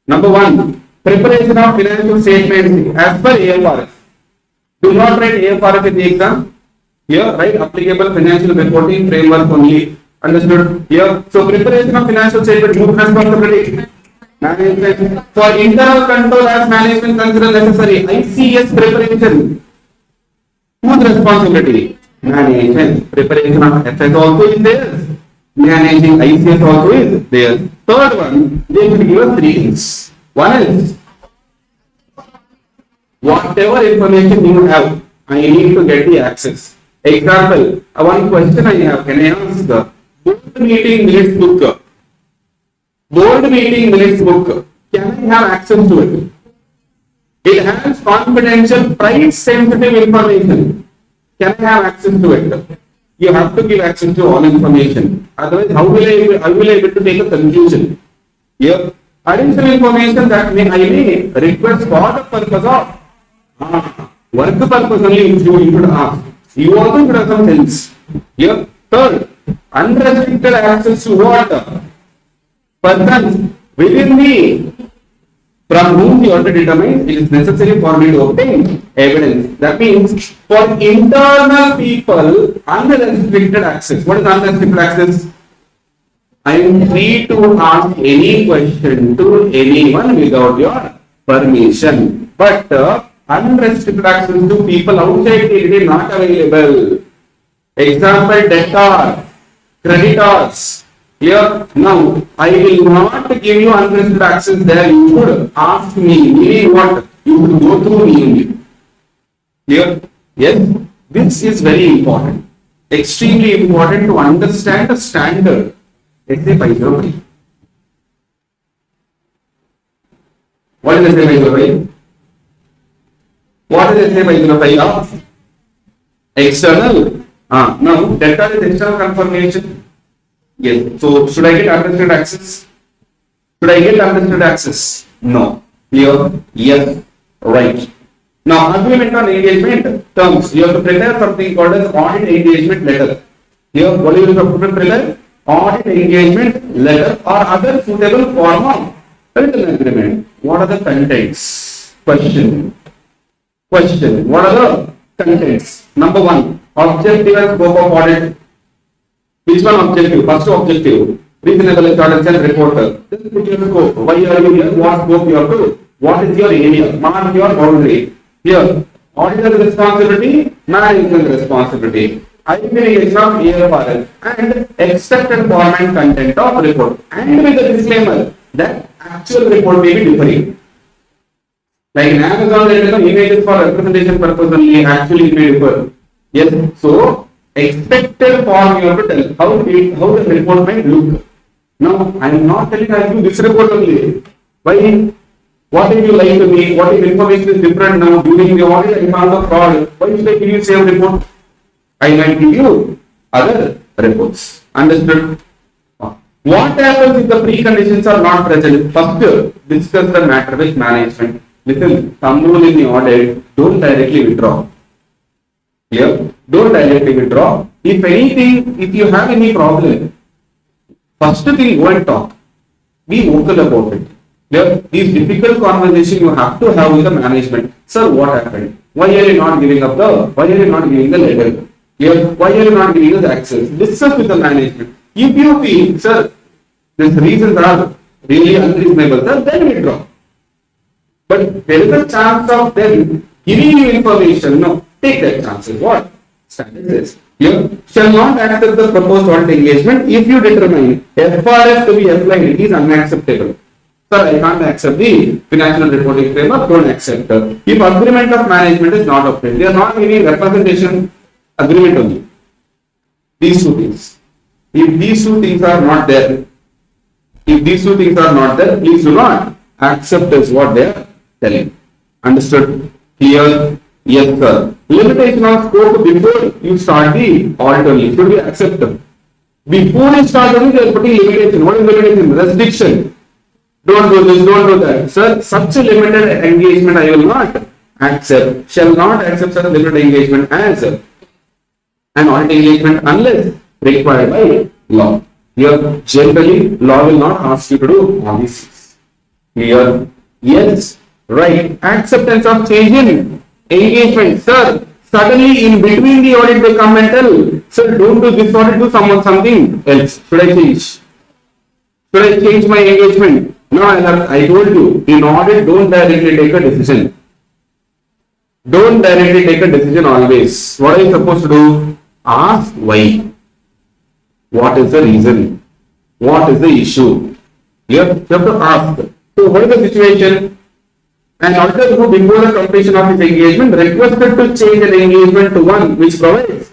Speaker 1: Number one, preparation of financial statements as per AFRS. Do not write AFRS in the exam. Here, write applicable financial reporting framework only. Understood? Here, so preparation of financial statement, whose responsibility? Management. For internal control as management consider necessary. ICS preparation. Whose responsibility? Management. Preparation of FS also is there. Managing ICS also is there. Third one, they should give us three things. One is, whatever information you have, I need to get the access. Example, one question I have, can I ask the board meeting minutes book? Board meeting minutes book, can I have access to it? It has confidential, price sensitive information. Can I have access to it? You have to give access to all information. Otherwise, how will I be able to take a conclusion? Here, additional information that I may request for the purpose of work purpose only you should ask. You also should have some sense. Here, third, unrestricted access to what? Persons within the from whom the audit determines it is necessary for me to obtain evidence. That means for internal people, unrestricted access. What is unrestricted access? I am free to ask any question to anyone without your permission. But unrestricted access to people outside it is not available. Example, debtor, creditors. Here, now, I will not give you unrestricted access there. You should ask me. Meaning what? You should go through me only. Clear? Yes? This is very important. Extremely important to understand the standard. SA 505. What is SA 505? What is SA 505? External. Now, debtor is external confirmation. Yes. So, should I get unrestricted access? Should I get unrestricted access? No. Clear? Yes. Right. Now, agreement on engagement terms. You have to prepare something called as audit engagement letter. Here, what do you have to prepare? Audit engagement letter or other suitable form of written agreement. What are the contents? Question. What are the contents? Number one, objective and scope of audit. Which one objective? First objective, reasonable assurance and reporter. Then put your scope. Why are you here? What scope you have to? What is your area? Mark your boundary. Here, Auditor responsibility, management responsibility. Identification of AFRS and accepted format content of report. And with a disclaimer that actual report may be differing. Like in Amazon, there is no images for representation purpose only, actually it may differ. Yes, so expected form you have to tell how the report might look. Now, I am not telling I do this report only. Why? What if you lie to me? What if information is different now? During the audit, I found a fraud. Why should I give you same report? I might give you other reports. Understood? What happens if the preconditions are not present? First, discuss the matter with management. Listen, thumb rule in the audit, don't directly withdraw. Clear? Don't directly withdraw. If anything, if you have any problem, first thing, go and talk. Be vocal about it. Clear? These difficult conversations you have to have with the management. Sir, what happened? Why are you not giving the letter? Clear? Why are you not giving us access? Discuss with the management. If you feel, sir, these reasons are really unreasonable, sir, then withdraw. But there is a chance of them giving you information. No, take that chances. What? Standard says. You shall not accept the proposed audit engagement if you determine FRS to be applied, it is unacceptable. Sir, I can't accept the financial reporting framework, don't accept. If agreement of management is not obtained, they are not giving representation agreement only. These two things. If these two things are not there, please do not accept as what they are telling. Understood? Clear? Yes, sir. Limitation of scope before you start the audit only should be accepted. Before you start only, they are putting limitation. What is limitation? Restriction. Don't do this, don't do that. Sir, such a limited engagement I will not accept. Shall not accept such a limited engagement as an audit engagement unless required by law. Here, generally, law will not ask you to do all these things. Clear? Yes. Right. Acceptance of change in engagement. Sir, suddenly in between the audit they come and tell, sir, don't do this audit, do something else. Should I change? Should I change my engagement? No, I told you, in audit, don't directly take a decision. Don't directly take a decision always. What are you supposed to do? Ask why. What is the reason? What is the issue? You have to ask. So what is the situation? An auditor who before the completion of his engagement requested to change an engagement to one which provides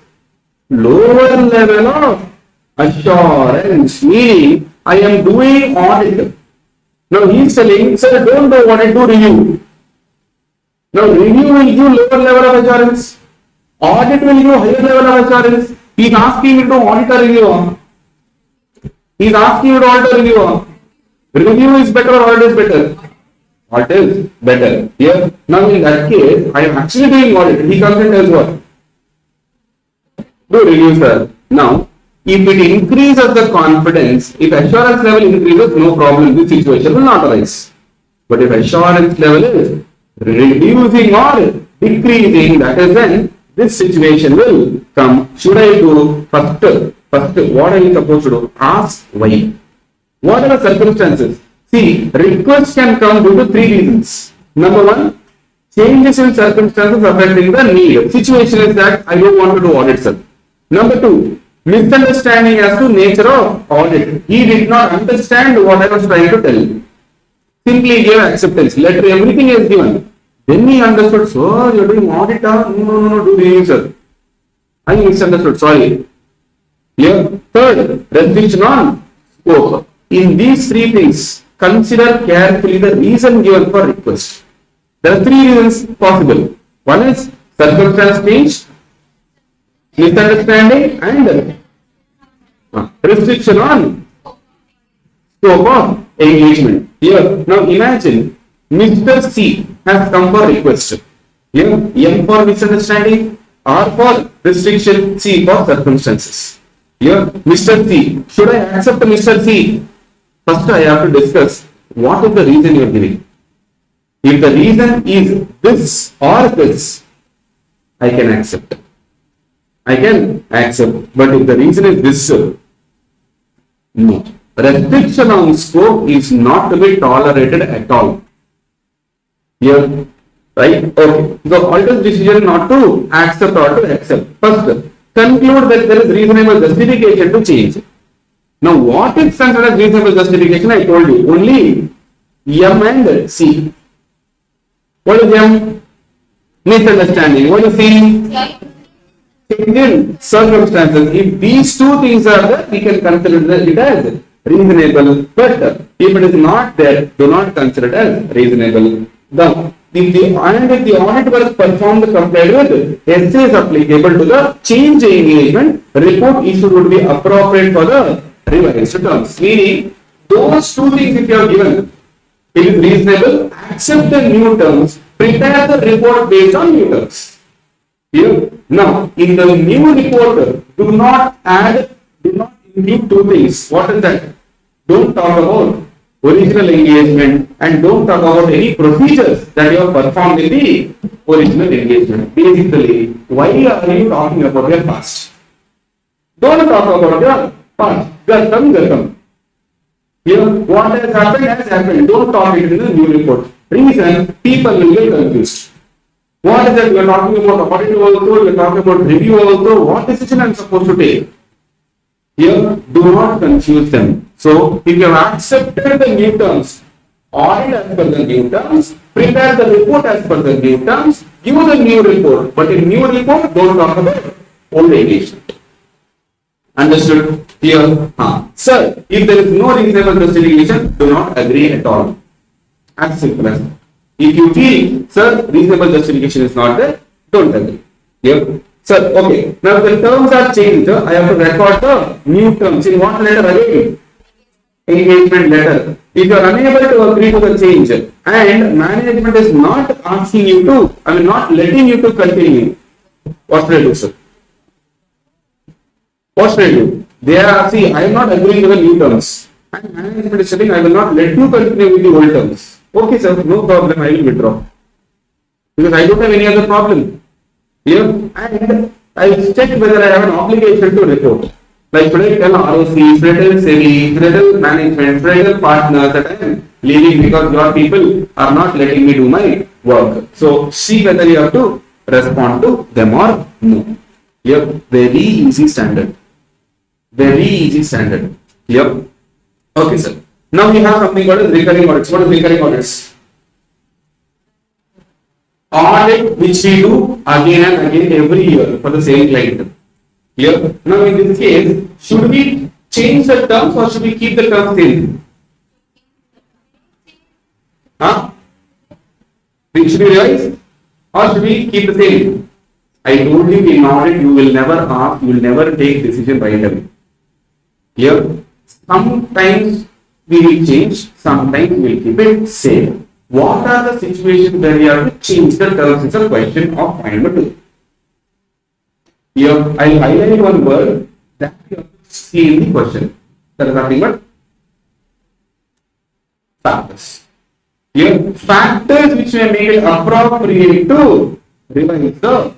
Speaker 1: lower level of assurance, meaning I am doing audit. Now he is telling, sir, don't do audit, do review. Now review will give lower level of assurance. Audit will give higher level of assurance. He is asking me to audit or review. He is asking you to audit or review. Review is better or audit is better? Audit is better. Here, now in that case, I am actually doing audit. He comes and tells what? Do review, sir. Now, if it increases the confidence, if assurance level increases, no problem, this situation will not arise. But if assurance level is reducing or decreasing, that is when this situation will come. Should I do first, what are you supposed to do? Ask why. What are the circumstances? See, request can come due to three reasons. Number one, changes in circumstances affecting the need. Situation is that I don't want to do audit, sir. Number two, misunderstanding as to nature of audit. He did not understand what I was trying to tell. Simply gave acceptance. Letter, everything is given. Then he understood, so you're doing audit? No, do review, sir. I misunderstood, sorry. Here, third, restriction on scope. In these three things, consider carefully the reason given for request. There are three reasons possible. One is circumstance change, misunderstanding, and restriction on scope of engagement. Here, now imagine Mr. C has come for request. Here, M for misunderstanding, R for restriction, C for circumstances. Here, Mr. C. Should I accept Mr. C? First, I have to discuss what is the reason you are giving. If the reason is this or this, I can accept. But if the reason is this, no. Restriction on scope is not to be tolerated at all. Here, Right? Okay. So auditor's decision not to accept or to accept. First, conclude that there is reasonable justification to change. Now, what is considered as reasonable justification? I told you only M and C. What is M? Misunderstanding. What is C? Indian circumstances. If these two things are there, we can consider it as reasonable. But if it is not there, do not consider it as reasonable. If the audit was performed compared with essays applicable to the change engagement, report issued would be appropriate for the revised terms. Meaning, those two things if you have given, it is reasonable, accept the new terms, prepare the report based on new terms. Here, now, in the new report, do not include two things. What is that? Don't talk about original engagement and don't talk about any procedures that you have performed in the original engagement. Basically, why are you talking about your past? Don't talk about your past. Gartam. Here, what has happened. Don't talk it in the new report. Reason, people will get confused. What is that? We are talking about audit also, we are talking about review also. What decision I am supposed to take? Here, do not confuse them. So, if you have accepted the new terms, audit as per the new terms, prepare the report as per the new terms, give the new report. But in new report, don't talk about old engagement. Understood? Here, sir, if there is no reasonable justification, do not agree at all. As simple as that. If you feel, sir, reasonable justification is not there, don't agree. Here, sir, okay. Now the terms are changed. I have to record the new terms. In what letter again? Engagement letter. If you are unable to agree to the change and management is not asking you to, not letting you to continue, what should I do, sir? What should I do? They are, see, I am not agreeing to the new terms. And management is saying, I will not let you continue with the old terms. Okay, sir, no problem, I will withdraw. Because I don't have any other problem. Here, and I will check whether I have an obligation to report. Like, should I tell ROC, should I tell SEBI, should I tell management, should I tell partners that I am leaving because your people are not letting me do my work. So, see whether you have to respond to them or no. Here, very easy standard. Very easy standard. Here. Okay, sir. Now we have something called as recurring audits. What is recurring audits? Audit which we do again and again every year for the same client. Here. Now in this case, should we change the terms or should we keep the terms same? Should we revise or should we keep the same? I told you in audit you will never ask, you will never take decision right away. Here, sometimes we will change, sometimes we will keep it same. What are the situations where we have to change the terms? It's a question of point number 2. Here, I will highlight one word that you have to see in the question. That is nothing but factors. Here, factors which may make it appropriate to revise the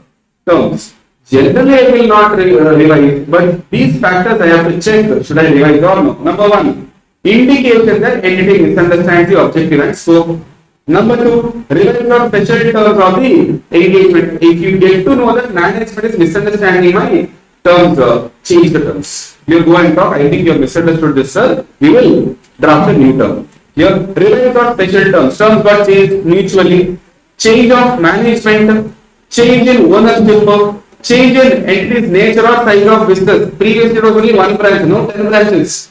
Speaker 1: terms. Generally, I will not revise, but these factors I have to check. Should I revise or no? Number 1, indication that entity misunderstands the objective and scope. Number 2, revise on special terms of the engagement. If you get to know that management is misunderstanding my terms, change the terms. You go and talk, I think you have misunderstood this, sir. We will draft a new term. Here, revise on special terms. Terms got changed mutually. Change of management, change in ownership, change in entity's nature or size of business. Previously it was only one branch, now 10 branches.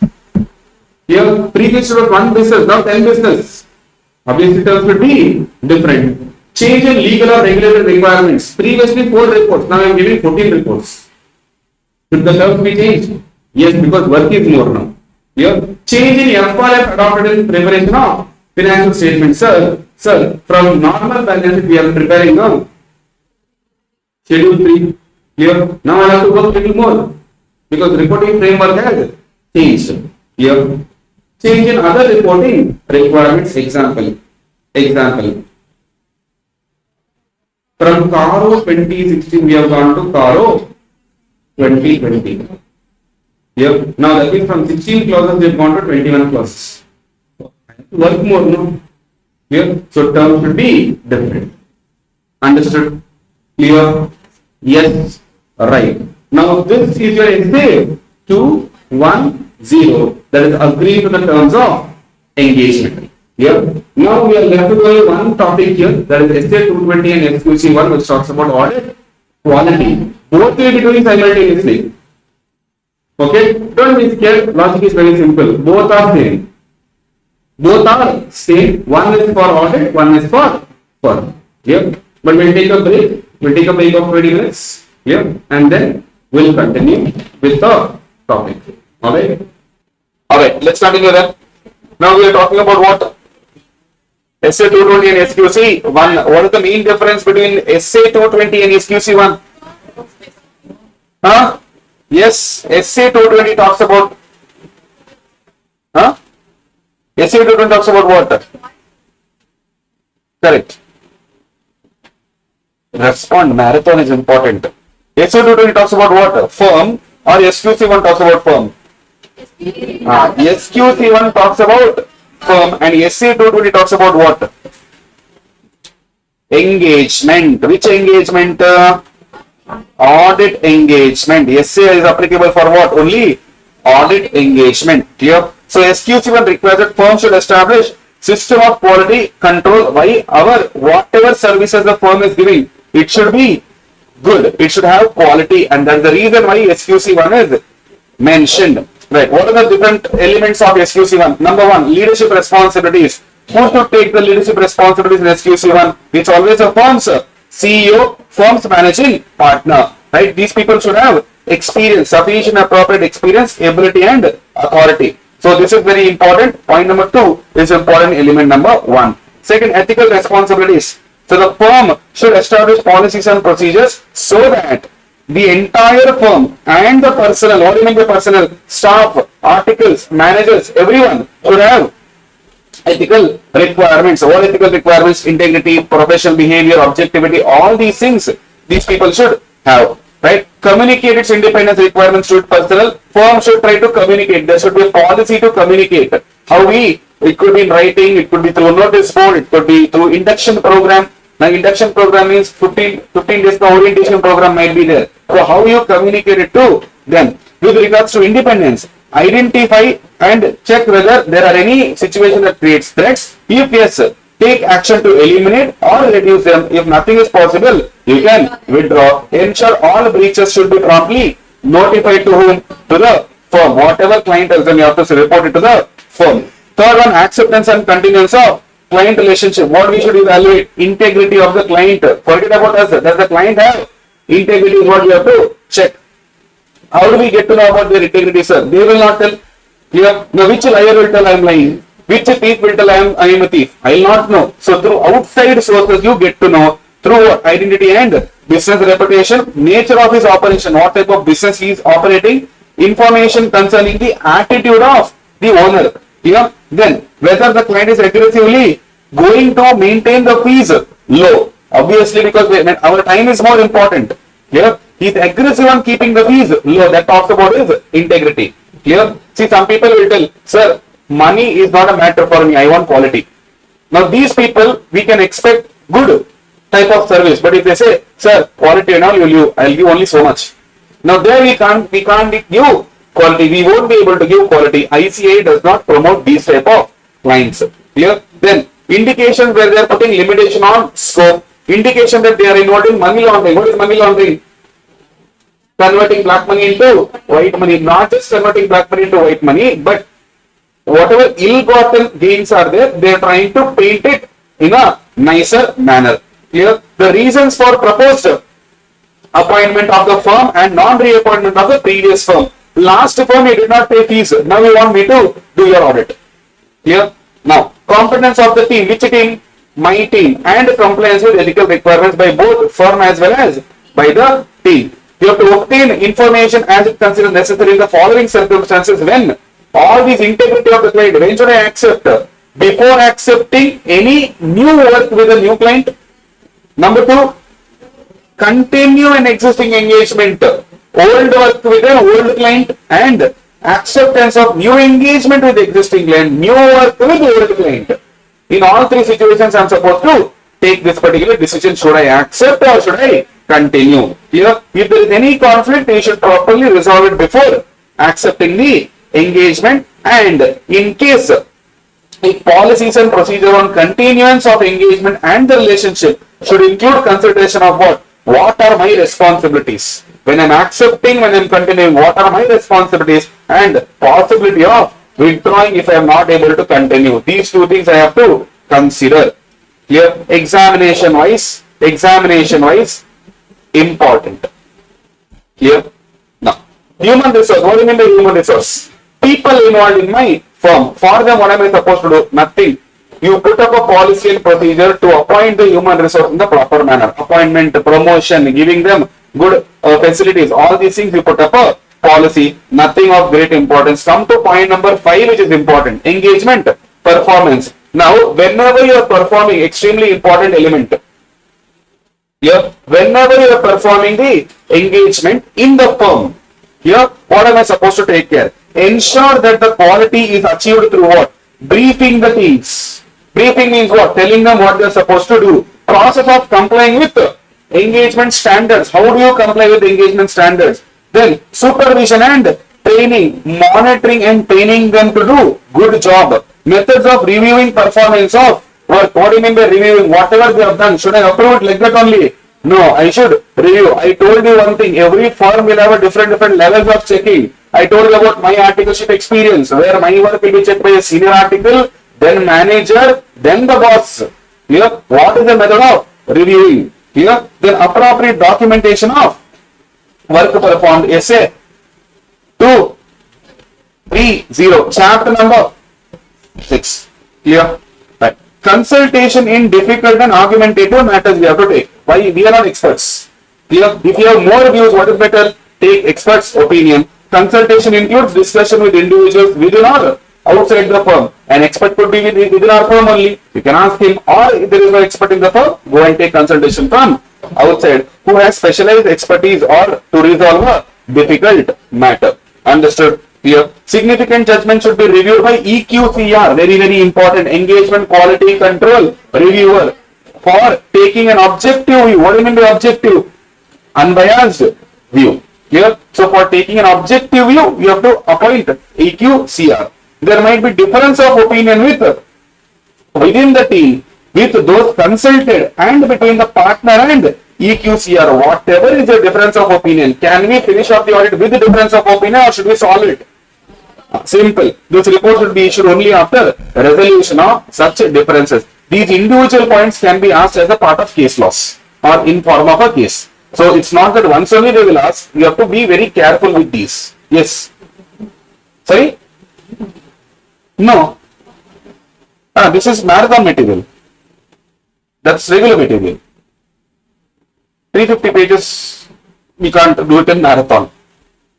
Speaker 1: Here, previously it was one business, now 10 business. Obviously terms will be different. Change in legal or regulatory requirements. Previously 4 reports, now I am giving 14 reports. Should the terms be changed? Yes, because work is more now. Here, change in FRF adopted in preparation of financial statements. Sir, from normal balance sheet we are preparing now. Schedule 3. Here, now I have to work a little more because reporting framework has changed. Here, change in other reporting requirements. Example. From CARO 2016 we have gone to CARO 2020. Here, now that is from 16 clauses we have gone to 21 clauses. I have to work more now. Here, so terms should be different. Understood? Clear? Yes. Right. Now this is your essay 210 that is agreeing to the terms of engagement. Here. Now we are left with only one topic here, that is essay 220 and SQC 1, which talks about audit quality. Both will be doing simultaneously. Okay, don't be scared. Logic is very simple. Both are same. Both are same. One is for audit, one is for firm. Yeah. But we'll take a break. We'll take a break of 20 minutes. Yeah. And then we'll continue with the topic. Alright. Alright, let's continue then. Now we are talking about what? SA 220 and SQC 1. What is the main difference between SA 220 and SQC 1? Huh? Yes, SA 220 talks about. Huh? SA 220 talks about what? Correct. Respond. Marathon is important. SA 220 talks about what? Firm, or SQC 1 talks about firm? SQC 1 talks about firm and SA 220 talks about what? Engagement. Which engagement? Audit engagement. SA is applicable for what? Only audit engagement. Clear? So SQC 1 requires that firm should establish system of quality control by our whatever services the firm is giving. It should be good. It should have quality, and that's the reason why SQC 1 is mentioned. Right. What are the different elements of SQC 1? Number one, leadership responsibilities. Who should take the leadership responsibilities in SQC 1? It's always a firm's CEO, firm's managing partner. Right. These people should have experience, sufficient appropriate experience, ability, and authority. So this is very important. Point number 2 is important element number 1. Second, ethical responsibilities. So the firm should establish policies and procedures so that the entire firm and the personnel, what do you mean by personnel? Staff, articles, managers, everyone should have ethical requirements. What ethical requirements? Integrity, professional behavior, objectivity, all these things these people should have. Right? Communicate its independence requirements to its personnel. Firm should try to communicate. There should be a policy to communicate. How it could be in writing, it could be through notice board, it could be through induction program. Now induction program means 15 days the orientation program might be there. So how you communicate it to them? With regards to independence, identify and check whether there are any situation that creates threats. If yes, take action to eliminate or reduce them. If nothing is possible, you can withdraw. Ensure all breaches should be promptly notified to whom? To the firm. Whatever client tells them, you have to report it to the firm. Third one, acceptance and continuance of client relationship. What we should evaluate? Integrity of the client. Forget about us. Does the client have integrity? Is what we have to check. How do we get to know about their integrity, sir? They will not tell. Now, which liar will tell I am lying? Which thief will tell I am a thief? I will not know. So through outside sources you get to know. Through what? Identity and business reputation, nature of his operation, what type of business he is operating, information concerning the attitude of the owner. Then whether the client is aggressively going to maintain the fees low. Obviously, because our time is more important. Clear? He is aggressive on keeping the fees low. That talks about his integrity. Clear? See, some people will tell, sir, money is not a matter for me. I want quality. Now, these people, we can expect good type of service. But if they say, sir, quality and all, I'll give only so much. Now, there we can't give quality. We won't be able to give quality. ICA does not promote these type of clients. Clear? Then, indications where they are putting limitation on scope. Indication that they are involved in money laundering. What is money laundering? Converting black money into white money. Not just converting black money into white money, but whatever ill-gotten gains are there, they are trying to paint it in a nicer manner. Clear? The reasons for proposed appointment of the firm and non-reappointment of the previous firm. Last firm you did not pay fees. Now you want me to do your audit. Clear? Now, competence of the team. Which team? My team. And compliance with ethical requirements by both firm as well as by the team. You have to obtain information as it considered necessary in the following circumstances when all these integrity of the client. When should I accept? Before accepting any new work with a new client. Number 2, continue an existing engagement. Old work with an old client and acceptance of new engagement with existing client, new work with old client. In all 3 situations, I am supposed to
Speaker 3: take this particular decision. Should I accept or should I continue? Clear? If there is any conflict, you should properly resolve it before accepting the engagement. And in case if policies and procedure on continuance of engagement and the relationship should include consideration of what are my responsibilities when I'm accepting, when I'm continuing, what are my responsibilities and possibility of withdrawing if I am not able to continue. These two things I have to consider. Clear? Examination wise, important. Clear? Now, human resource. What do you mean by human resource? People involved in my firm. For them, what am I supposed to do? Nothing. You put up a policy and procedure to appoint the human resource in the proper manner. Appointment, promotion, giving them good facilities. All these things you put up a policy. Nothing of great importance. Come to point number 5, which is important. Engagement, performance. Now, whenever you are performing, extremely important element. Here, whenever you are performing the engagement in the firm, here, what am I supposed to take care? Ensure that the quality is achieved through what? Briefing the teams. Briefing means what? Telling them what they are supposed to do. Process of complying with engagement standards. How do you comply with engagement standards? Then supervision and training, monitoring and training them to do good job. Methods of reviewing performance of work. What do you mean by reviewing? Whatever they have done, should I approve it like that only? No, I should review. I told you one thing. Every firm will have a different levels of checking. I told you about my articleship experience, where my work will be checked by a senior article, then manager, then the boss. Here, what is the method of reviewing? Here, then appropriate documentation of work performed. Essay 230, chapter number 6. Clear? Right. Consultation in difficult and argumentative matters we have to take. Why? We are not experts. Clear? If you have more views, what is better? Take experts' opinion. Consultation includes discussion with individuals within or outside the firm. An expert could be within our firm only. You can ask him, or if there is no expert in the firm, go and take consultation from outside who has specialized expertise or to resolve a difficult matter. Understood? Here, significant judgment should be reviewed by EQCR. Very, very important. Engagement Quality Control Reviewer for taking an objective view. What do you mean by objective? Unbiased view. Here, so for taking an objective view, you have to appoint EQCR. There might be difference of opinion within the team, with those consulted and between the partner and EQCR. Whatever is the difference of opinion, can we finish off the audit with the difference of opinion or should we solve it? Simple. This report should be issued only after resolution of such differences. These individual points can be asked as a part of case loss or in form of a case. So it's not that once only they will ask. You have to be very careful with these. Yes. Sorry? No. This is marathon material. That's regular material. 350 pages, we can't do it in marathon.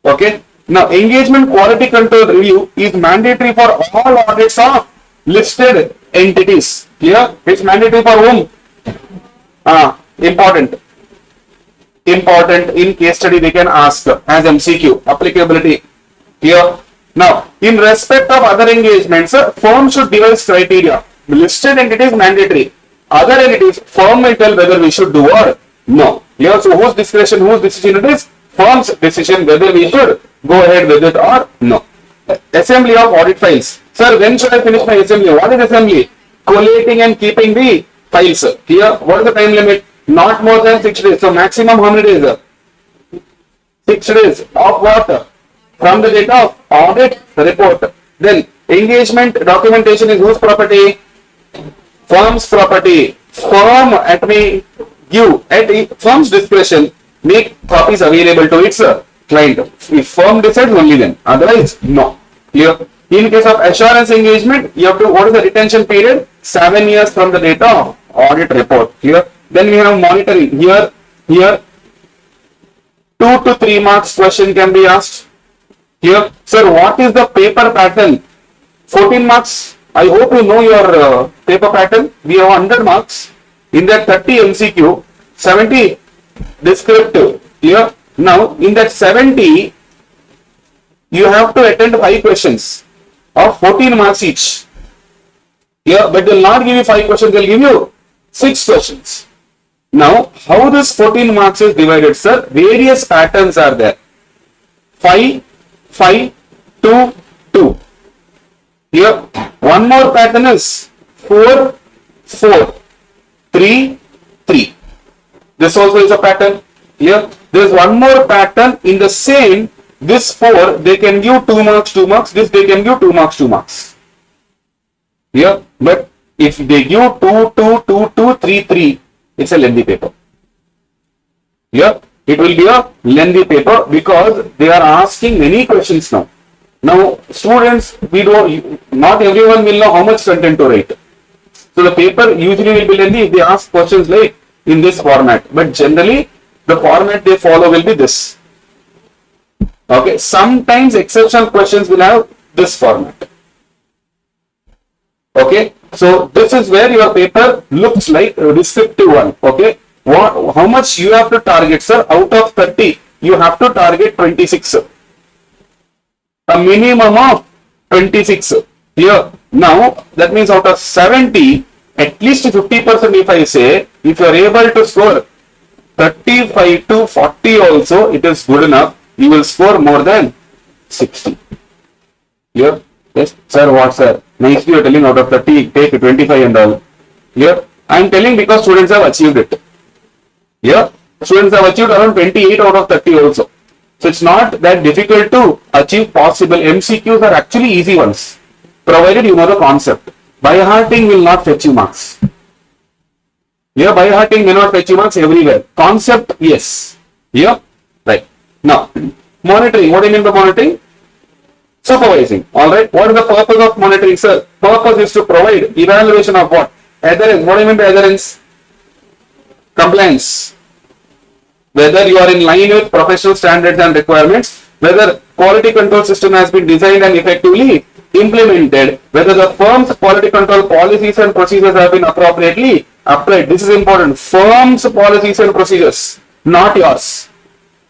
Speaker 3: Okay. Now, engagement quality control review is mandatory for all audits of listed entities. Here, it's mandatory for whom? Important. Important in case study they can ask as MCQ. Applicability. Here. Now, in respect of other engagements, firm should devise criteria. Listed entities mandatory. Other entities, firm will tell whether we should do or no. Here, so whose discretion, whose decision it is? Firm's decision whether we should go ahead with it or no. Assembly of audit files. Sir, when should I finish my assembly? What is assembly? Collating and keeping the files. Here, what is the time limit? Not more than 6 days. So maximum how many days? 6 days of what? From the date of audit report. Then engagement documentation is whose property? Firm's property. Firm at firm's discretion make copies available to its client. If firm decides, only then. Otherwise, no. Clear? In case of assurance engagement, you have to, what is the retention period? 7 years from the date of audit report. Clear? Then we have monitoring. Here 2 to 3 marks question can be asked. Here, sir, what is the paper pattern? 14 marks. I hope you know your paper pattern. We have 100 marks. In that 30 MCQ, 70 descriptive. Here, now in that 70, you have to attend 5 questions of 14 marks each. Here, but they will not give you 5 questions. They will give you 6 questions. Now, how this 14 marks is divided, sir? Various patterns are there. 5, 5, 2, 2. Here, one more pattern is 4, 4, 3, 3. This also is a pattern. Here, there is one more pattern in the same. This 4, they can give 2 marks, 2 marks. This they can give 2 marks, 2 marks. Here, but if they give 2, 2, 2, 2, 3, 3, it's a lengthy paper. Here, it will be a lengthy paper because they are asking many questions now. Now, students, not everyone will know how much content to write. So, the paper usually will be lengthy if they ask questions like in this format. But generally, the format they follow will be this. Okay, sometimes exceptional questions will have this format. Okay, so this is where your paper looks like a descriptive one. Okay, how much you have to target, sir? Out of 30, you have to target 26. A minimum of 26. Here, now that means out of 70, at least 50% if I say, if you are able to score 35 to 40 also, it is good enough. You will score more than 60. Here, yes, sir, what, sir? Nicely you are telling out of 30, take 25 and all. Here, I am telling because students have achieved it. Here, students have achieved around 28 out of 30 also. So, it's not that difficult to achieve possible. MCQs are actually easy ones, provided you know the concept. By-hearting will not fetch you marks. Here, by-hearting may not fetch you marks everywhere. Concept, yes. Here, right. Now, monitoring. What do you mean by monitoring? Supervising. Alright. What is the purpose of monitoring, sir? Purpose is to provide evaluation of what? Adherence. What do you mean by adherence? Compliance. Whether you are in line with professional standards and requirements, whether quality control system has been designed and effectively implemented, whether the firm's quality control policies and procedures have been appropriately applied. This is important. Firm's policies and procedures, not yours.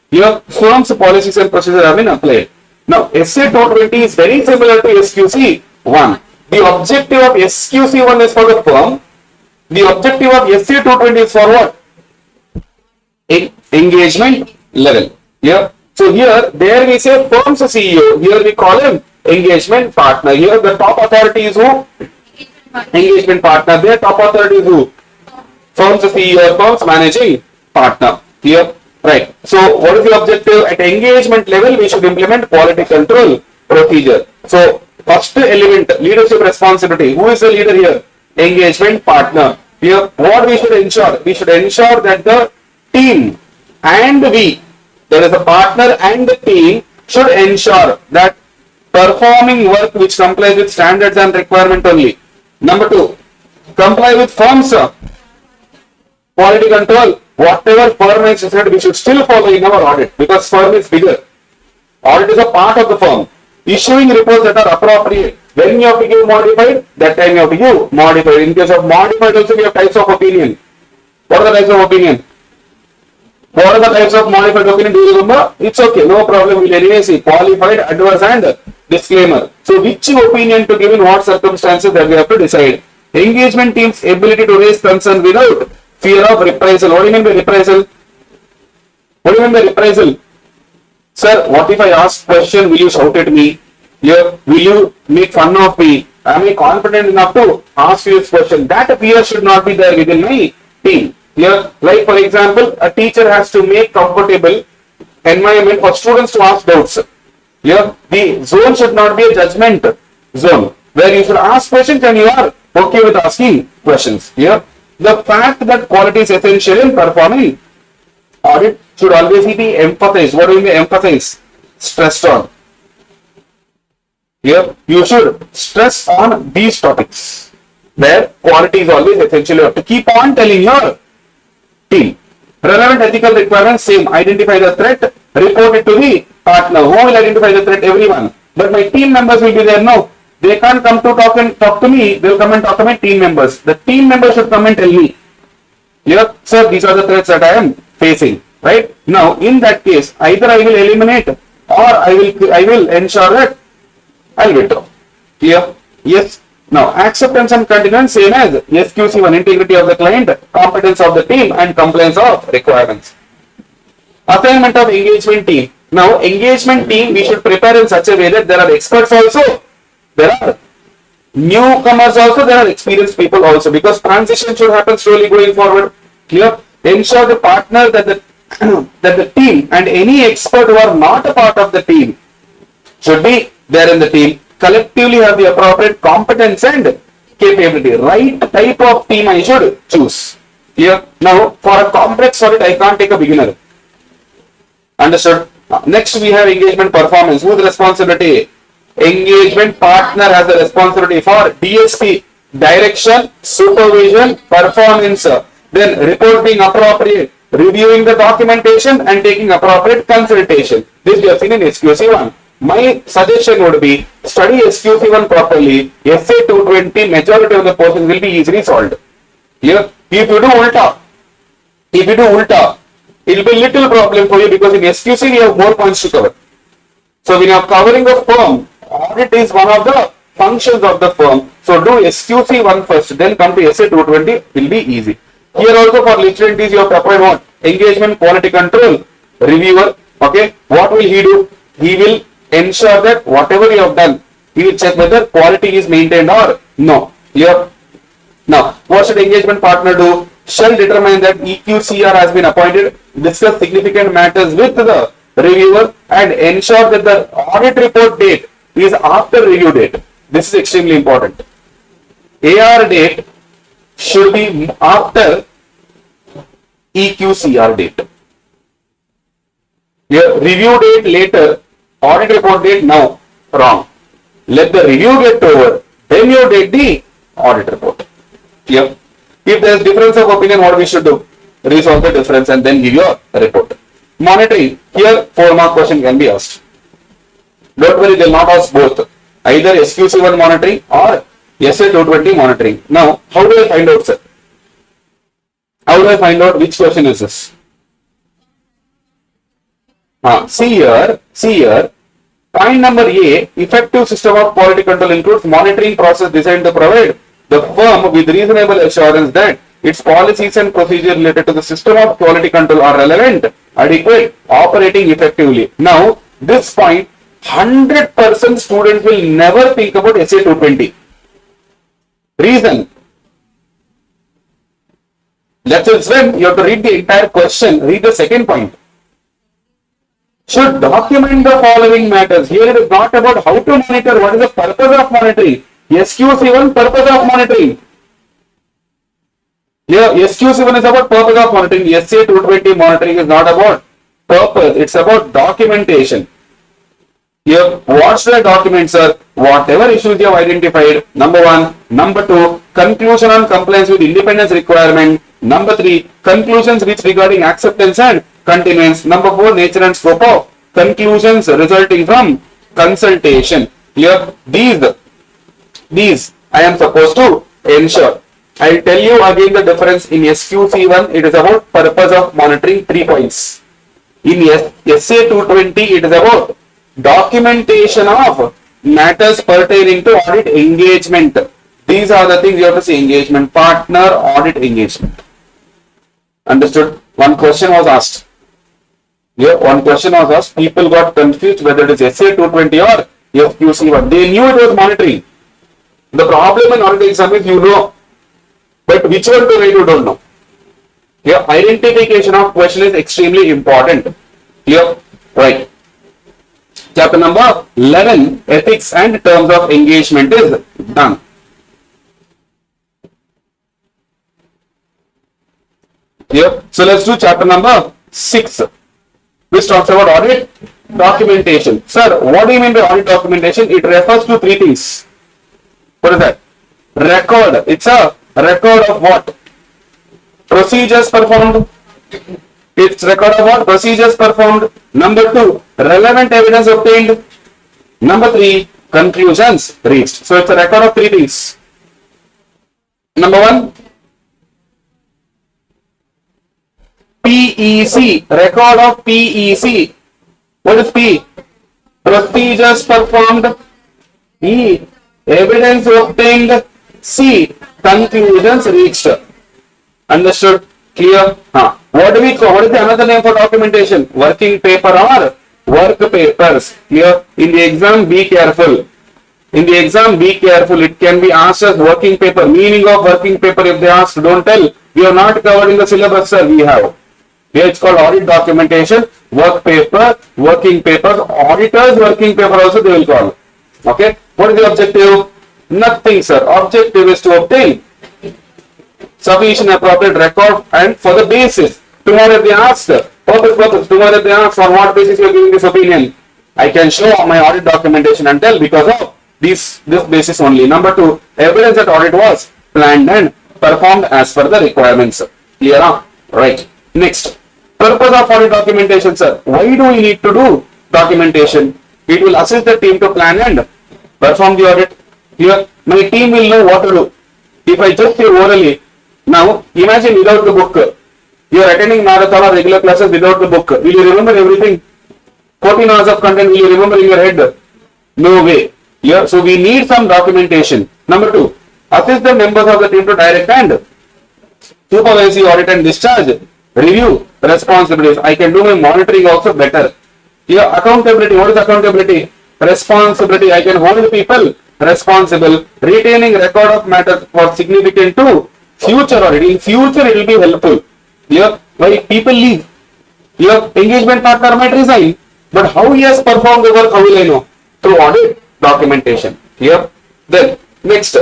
Speaker 3: Your firm's policies and procedures have been applied. Now, SA 220 is very similar to SQC 1. The objective of SQC 1 is for the firm. The objective of SA 220 is for what? Engagement level. Yeah. So here, there we say firm's CEO. Here we call him engagement partner. Here the top authority is who? Engagement partner. Their top authority is who? Firm's CEO, firm's managing partner. Here, right. So what is the objective? At engagement level, we should implement quality control procedure. So first element, leadership responsibility. Who is the leader here? Engagement partner. Here, what we should ensure? We should ensure that the team and we, there is a partner and the team, should ensure that performing work which complies with standards and requirement only. Number 2, comply with firm's quality control. Whatever firm has said, we should still follow in our audit because firm is bigger. Audit is a part of the firm. Issuing reports that are appropriate. When you have to give modified, that time you have to give modified. In case of modified also we have types of opinion. What are the types of opinion? What are the types of modified opinion? Do you remember? It's okay, no problem. We'll anyway see qualified, adverse and disclaimer. So which opinion to give in what circumstances that we have to decide. Engagement team's ability to raise concern without fear of reprisal. What do you mean by reprisal? What do you mean by reprisal? Sir, what if I ask question, will you shout at me? Here, will you make fun of me? Am I confident enough to ask you this question? That fear should not be there within my team. Here, like for example, a teacher has to make comfortable environment for students to ask doubts. Here, the zone should not be a judgment zone where you should ask questions and you are okay with asking questions. Here, the fact that quality is essential in performing audit should always be emphasized. What do you mean emphasize? Stressed on. Here, you should stress on these topics where quality is always essential. You have to keep on telling your team. Relevant ethical requirements, same. Identify the threat, report it to the partner. Who will identify the threat? Everyone. But my team members will be there. No, they can't come to talk to me. They will come and talk to my team members. The team members should come and tell me. Here, sir, these are the threats that I am facing. Right now, in that case, either I will eliminate or I will ensure that I will withdraw. Here, yes. Now, acceptance and continuance same as SQC1, integrity of the client, competence of the team, and compliance of requirements. Assignment of engagement team. Now, engagement team we should prepare in such a way that there are experts also, there are newcomers also, there are experienced people also, because transition should happen slowly going forward. Clear? Ensure the partner that the that the team and any expert who are not a part of the team should be there in the team, collectively have the appropriate competence and capability. Right type of team I should choose. Clear? Now, for a complex audit, I can't take a beginner. Understood? Next, we have engagement performance. Whose responsibility? Engagement partner has the responsibility for DSP, direction, supervision, performance. Then report being appropriate, reviewing the documentation and taking appropriate consultation. This we have seen in SQC1. My suggestion would be study SQC1 properly. SA 220 majority of the portions will be easily solved. Here, if you do ulta, it will be little problem for you, because in SQC we have more points to cover. So when you are covering a firm, audit is one of the functions of the firm. So do SQC1 first, then come to SA 220, will be easy. Here also for listed entities you have to apply what? Engagement quality control reviewer. Okay, what will he do? He will ensure that whatever you have done, he will check whether quality is maintained or no. Clear? Now, what should engagement partner do? Shall determine that EQCR has been appointed, discuss significant matters with the reviewer, and ensure that the audit report date is after review date. This is extremely important. AR date should be after EQCR date. Your review date later, audit report date now, wrong. Let the review get over, then you date the audit report. Clear? If there is difference of opinion, what we should do? Resolve the difference and then give your report. Monitoring. Here, 4-mark question can be asked. Don't worry, they will not ask both. Either SQC1 monitoring or SA 220 monitoring. Now, how do I find out, sir? How do I find out which question is this? See here. Point number A, effective system of quality control includes monitoring process designed to provide the firm with reasonable assurance that its policies and procedures related to the system of quality control are relevant, adequate, operating effectively. Now, this point, 100% students will never think about SA 220. Reason. Let's when you have to read the entire question, read the second point. Should document the following matters. Here it is not about how to monitor, what is the purpose of monitoring. SQC1 purpose of monitoring. Here SQC1 is about purpose of monitoring. SA 220 monitoring is not about purpose, it's about documentation. Here, what should I document, sir? Whatever issues you have identified, number 1. Number 2, conclusion on compliance with independence requirement. Number 3, conclusions which regarding acceptance and continuance. Number 4, nature and scope of conclusions resulting from consultation. Here, these I am supposed to ensure. I will tell you again the difference. In SQC1, it is about purpose of monitoring, 3 points. In SA 220, it is about documentation of matters pertaining to audit engagement. These are the things you have to see: engagement partner, audit engagement. Understood? One question was asked. Here, one question was asked. People got confused whether it is SA 220 or SQC1. They knew it was monitoring. The problem in auditing exam is you know, but which one to write you don't know. Here, identification of question is extremely important. Here, right. Chapter number 11, ethics and terms of engagement is done. Here, so let's do chapter number 6, which talks about audit documentation. Sir, what do you mean by audit documentation? It refers to 3 things. What is that? Record. It's a record of what? Procedures performed. It's record of what? Procedures performed. Number 2, relevant evidence obtained. Number 3, conclusions reached. So it's a record of 3 things. Number 1, PEC, record of PEC. What is P? Procedures performed. E, Evidence obtained. C. Conclusions reached. Understood? Clear? What do we call? What is the another name for documentation? Working paper or work papers. Clear? In the exam, be careful. In the exam, be careful. It can be asked as working paper. Meaning of working paper, if they ask, don't tell. We have not covered in the syllabus, sir. We have. Here it's called audit documentation, work paper, working papers, auditors working paper also they will call. Okay. What is the objective? Nothing, sir. Objective is to obtain sufficient appropriate record and for the basis. Tomorrow if they ask, purpose. Tomorrow if they ask on what basis you are giving this opinion, I can show on my audit documentation and tell because of this basis only. Number 2, evidence that audit was planned and performed as per the requirements. Clear? Right. Next. Purpose of audit documentation, sir. Why do we need to do documentation? It will assist the team to plan and perform the audit. Here, my team will know what to do. If I just say orally, now imagine without the book, you are attending marathon or regular classes without the book. Will you remember everything? 14 hours of content, will you remember in your head? No way. Here, so we need some documentation. Number 2, assist the members of the team to direct and supervise the audit and discharge. Review responsibilities. I can do my monitoring also better. Here, accountability. What is accountability? Responsibility. I can hold the people responsible. Retaining record of matters for significant to future audit. In future, it will be helpful. Here, why people leave. Here, engagement partner might resign. But how he has performed the work, how will I know? Through audit documentation. Here, then next,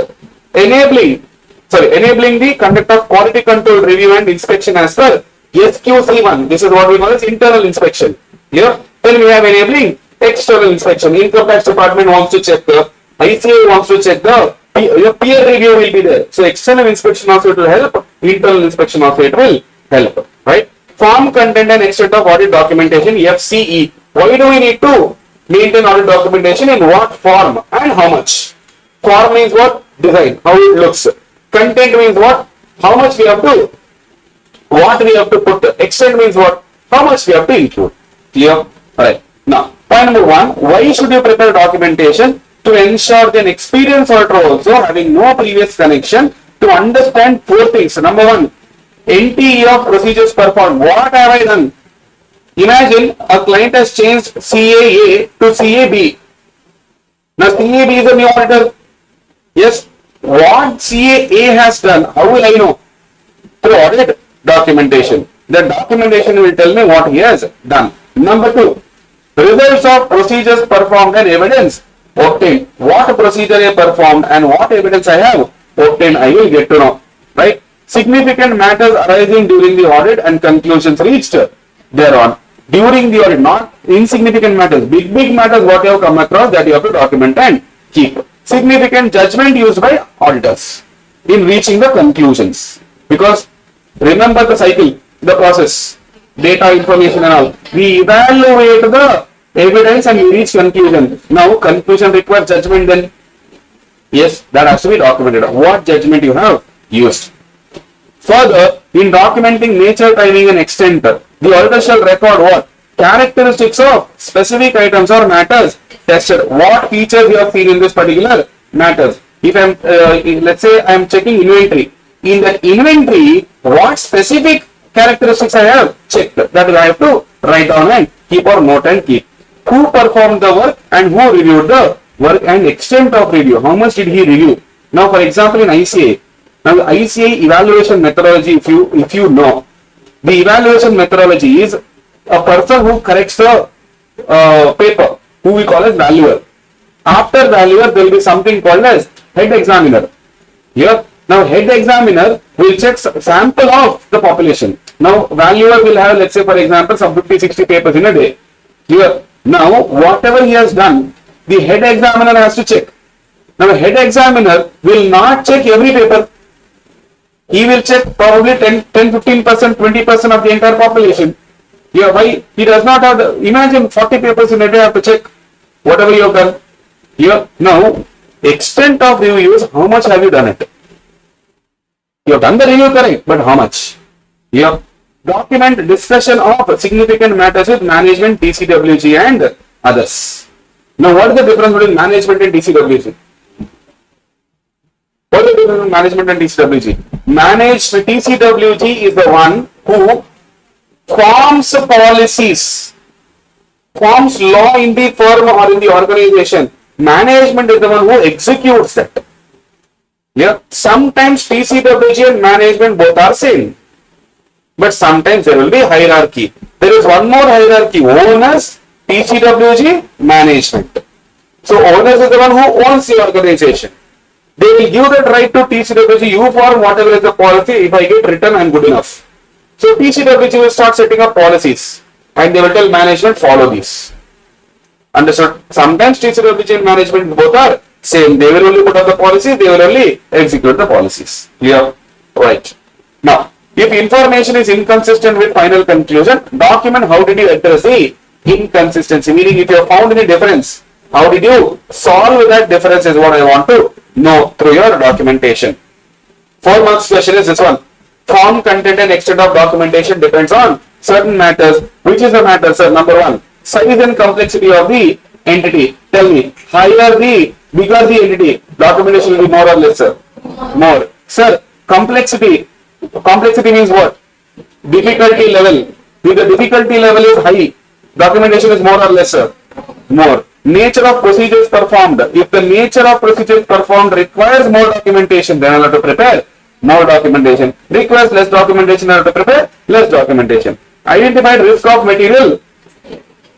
Speaker 3: enabling the conduct of quality control review and inspection as per SQC1. This is what we call as internal inspection. Here, then we have enabling external inspection. Income tax department wants to check the ICA wants to check the peer review will be there. So external inspection also it will help. Internal inspection also it will help. Right? Form, content and extent of audit documentation FCE. Why do we need to maintain audit documentation? In what form and how much? Form means what? Design. How it looks. Content means what? How much we have to. What we have to put. Extent means what? How much we have to include. Clear? Alright. Now, point number 1. Why should you prepare documentation? To ensure that an experienced auditor also having no previous connection to understand 4 things. Number 1. NTE of procedures performed. What have I done? Imagine a client has changed CAA to CAB. Now CAB is a new auditor. Yes. What CAA has done? How will I know? Through audit documentation. The documentation will tell me what he has done. Number 2. Results of procedures performed and evidence obtained. What procedure I performed and what evidence I have obtained, I will get to know. Right? Significant matters arising during the audit and conclusions reached thereon. During the audit, not insignificant matters. Big matters what you have come across that you have to document and keep. Significant judgment used by auditors in reaching the conclusions. Because remember the cycle, the process, data, information and all. We evaluate the evidence and we reach conclusion. Now conclusion requires judgment then. Yes, that has to be documented. What judgment you have used. Further, in documenting nature, timing and extent, the auditor shall record what? Characteristics of specific items or matters tested. What features you have seen in this particular matters. If I'm, let's say I'm checking inventory. In that inventory, what specific characteristics I have checked. That I have to write down and keep or note and keep. Who performed the work and who reviewed the work and extent of review. How much did he review? Now, for example, in ICA. Now, the ICA evaluation methodology, if you know, the evaluation methodology is a person who corrects the paper, who we call as valuer. After valuer, there will be something called as head examiner. Here, now head examiner will check sample of the population. Now, valuer will have, let's say, for example, some 50-60 papers in a day. Here, now, whatever he has done, the head examiner has to check. Now, head examiner will not check every paper. He will check probably 10-15%, 20% of the entire population. Here, why? He does not have the, imagine 40 papers in a day, have to check whatever you have done. Here, now, extent of review is how much have you done it? You have done the review correct, but how much? Here, document discussion of significant matters with management, DCWG and others. Now, what is the difference between management and DCWG? What is the difference between management and TCWG? TCWG is the one who forms policies, forms law in the firm or in the organization. Management is the one who executes that. Yeah. Sometimes TCWG and management both are same, but sometimes there will be hierarchy. There is one more hierarchy: owners, TCWG, management. So owners is the one who owns the organization. They will give that right to TCWG. You form whatever is the policy. If I get written, I am good enough. So TCWG will start setting up policies, and they will tell management follow these. Understood? Sometimes TCWG and management both are same. They will only put up the policies. They will only execute the policies. Clear? Right. Now, if information is inconsistent with final conclusion, document how did you address the inconsistency. Meaning, if you have found any difference, how did you solve that difference is what I want to know through your documentation. 4 marks question is this one. Form, content and extent of documentation depends on certain matters. Which is the matter, sir? Number 1, size and complexity of the entity. Tell me, higher the, bigger the entity, documentation will be more or less, sir? More. Sir, complexity. Complexity means what? Difficulty level. If the difficulty level is high, documentation is more or less, sir? More. Nature of procedures performed. If the nature of procedures performed requires more documentation, then I have to prepare more documentation. Requires less documentation, I have to prepare less documentation. Identified risk of material.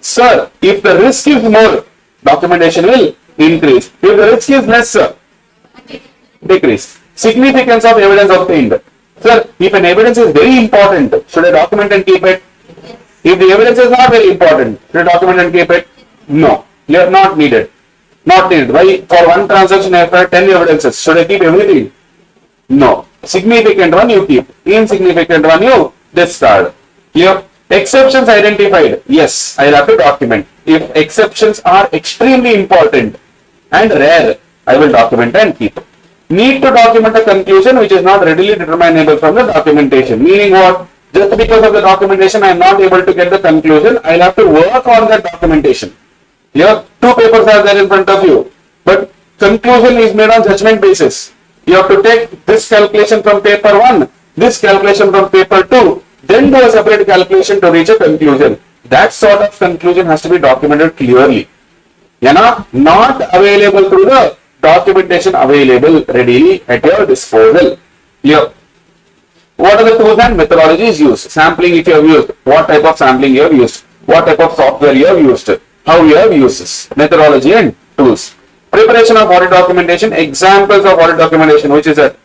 Speaker 3: Sir, if the risk is more, documentation will increase. If the risk is less, sir, decrease. Significance of evidence obtained. Sir, if an evidence is very important, should I document and keep it? If the evidence is not very important, should I document and keep it? No. You are not needed. Not needed. Why? For one transaction, I have 10 evidences. Should I keep everything? No. Significant one you keep. Insignificant one you discard. Clear? Exceptions identified. Yes, I will have to document. If exceptions are extremely important and rare, I will document and keep. Need to document a conclusion which is not readily determinable from the documentation. Meaning what? Just because of the documentation, I am not able to get the conclusion. I will have to work on that documentation. Here, 2 papers are there in front of you, but conclusion is made on judgment basis. You have to take this calculation from paper 1, this calculation from paper 2, then do a separate calculation to reach a conclusion. That sort of conclusion has to be documented clearly. Not available through the documentation available readily at your disposal. Here, what are the tools and methodologies used? Sampling if you have used. What type of sampling you have used? What type of software you have used? How you have used this? Methodology and tools. Preparation of audit documentation. Examples of audit documentation, which is a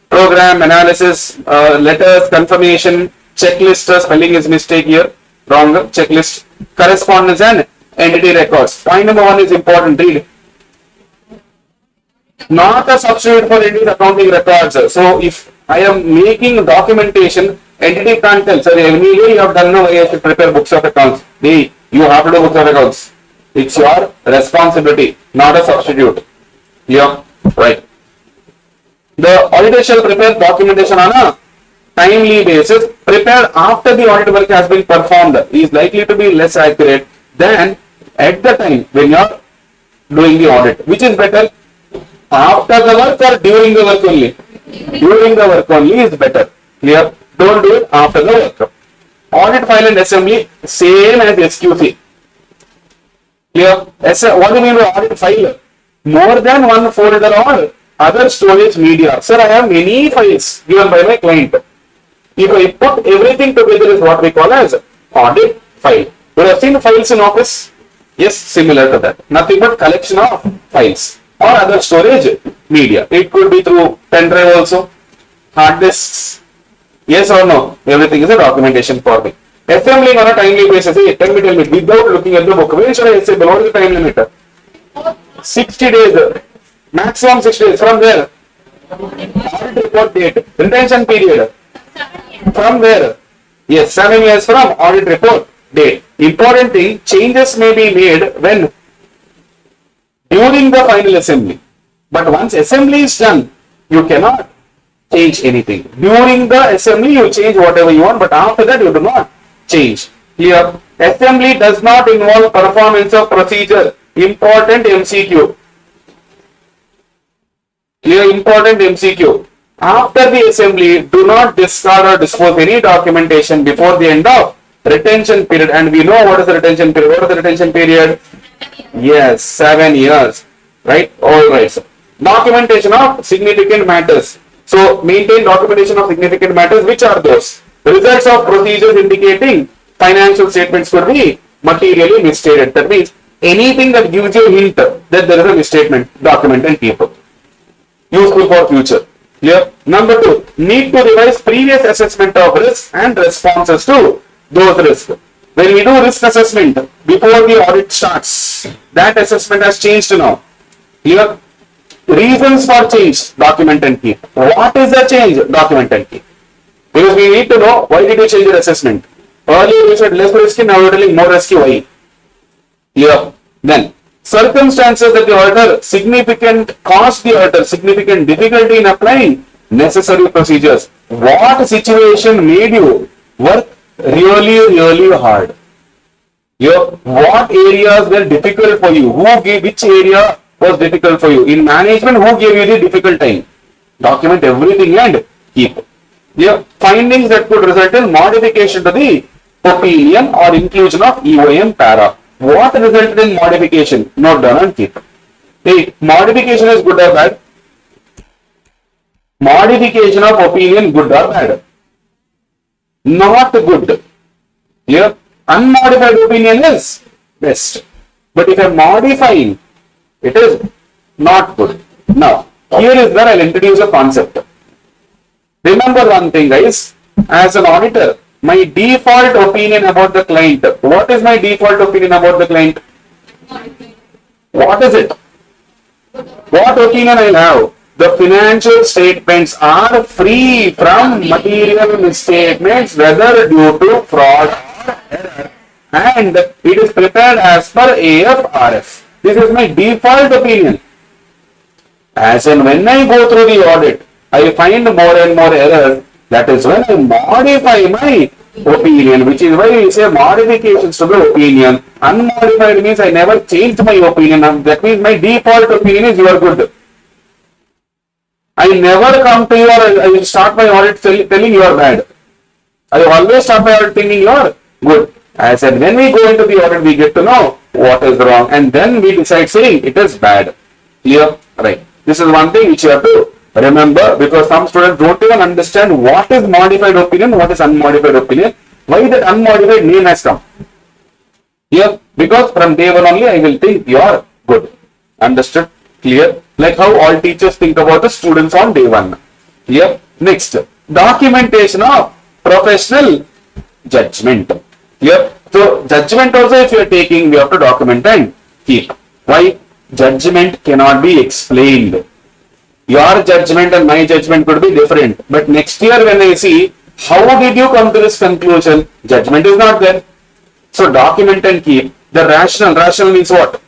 Speaker 3: program, analysis, letters, confirmation, checklist. Spelling is mistake here. Wrong. Checklist. Correspondence and entity records. Point number 1 is important. Read. Not a substitute for entity accounting records. So if I am making documentation, entity can't tell, sir, anyway you have done now, I should prepare books of accounts. Hey, you have to do books of accounts. It's your responsibility, not a substitute. Yeah, right. The auditor shall prepare documentation on a timely basis. Prepared after the audit work has been performed is likely to be less accurate than at the time when you are doing the audit. Which is better? After the work or during the work only? During the work only is better. Clear? Don't do it after the work. Audit file and assembly, same as SQC. Clear? What do you mean by audit file? More than one folder or other storage media. Sir, I have many files given by my client. If I put everything together is what we call as audit file. You have seen files in office? Yes, similar to that. Nothing but collection of files or other storage media. It could be through pen drive also, hard disks. Yes or no? Everything is a documentation for me. Assembling on a timely basis. Hey, tell me, without looking at the book. When should I assemble? What is the time limit? 60 days. Maximum 60 days. From where? Audit report date. Retention period. From where? Yes, 7 years from audit report date. Important thing, changes may be made when? During the final assembly. But once assembly is done, you cannot change anything. During the assembly, you change whatever you want, but after that, you do not change. Clear? Assembly does not involve performance of procedure. Important MCQ. Clear, important MCQ. After the assembly, do not discard or dispose any documentation before the end of retention period. And we know what is the retention period. What is the retention period? Yes, 7 years. Right? All right. So, documentation of significant matters. So, maintain documentation of significant matters. Which are those? Results of procedures indicating financial statements could be materially misstated. That means anything that gives you a hint that there is a misstatement, document and keep it. Useful for future. Clear? Number 2, need to revise previous assessment of risks and responses to those risks. When we do risk assessment before the audit starts, that assessment has changed now. Clear? Reasons for change, document and keep. What is the change? Document and keep. Because we need to know why did you change your assessment. Earlier you said less risky, now you are telling more risky. Why? Clear? Then, circumstances that the auditor caused the auditor significant difficulty in applying necessary procedures. What situation made you work really hard? What areas were difficult for you? Which area was difficult for you? In management, who gave you the difficult time? Document everything and keep. Findings that could result in modification to the opinion or inclusion of EOM para. What resulted in modification? Note down and keep. Hey, modification is good or bad? Modification of opinion, good or bad? Not good. Here, unmodified opinion is best. But if I am modifying, it is not good. Now, here is where I will introduce a concept. Remember one thing, guys. As an auditor, my default opinion about the client. What is my default opinion about the client? What is it? What opinion I have? The financial statements are free from material misstatements, whether due to fraud or error, and it is prepared as per AFRS. This is my default opinion. As and when I go through the audit, I find more and more errors. That is when I modify my opinion, which is why we say modifications to the opinion. Unmodified means I never changed my opinion. That means my default opinion is you are good. I never come to you or I will start my audit telling you are bad. I always start my audit thinking you are good. I said when we go into the audit, we get to know what is wrong and then we decide saying it is bad. Clear? Right. This is one thing which you have to remember, because some students don't even understand what is modified opinion, what is unmodified opinion, why that unmodified name has come. Here, because from day one only I will think you are good. Understood? Clear? Like how all teachers think about the students on day one. Here, next, documentation of professional judgment. Here, so judgment also if you are taking, we have to document and keep. Why? Judgment cannot be explained. Your judgment and my judgment could be different. But next year when I see, how did you come to this conclusion? Judgment is not there. So document and keep. The rational. Rational means what?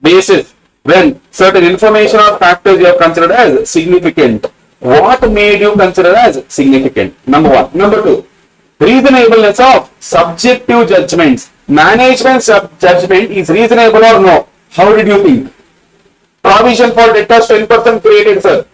Speaker 3: Basis. When certain information or factors you have considered as significant. What made you consider as significant? Number 1. Number 2. Reasonableness of subjective judgments. Management's judgment is reasonable or no? How did you think? Provision for debtors 10% created, sir.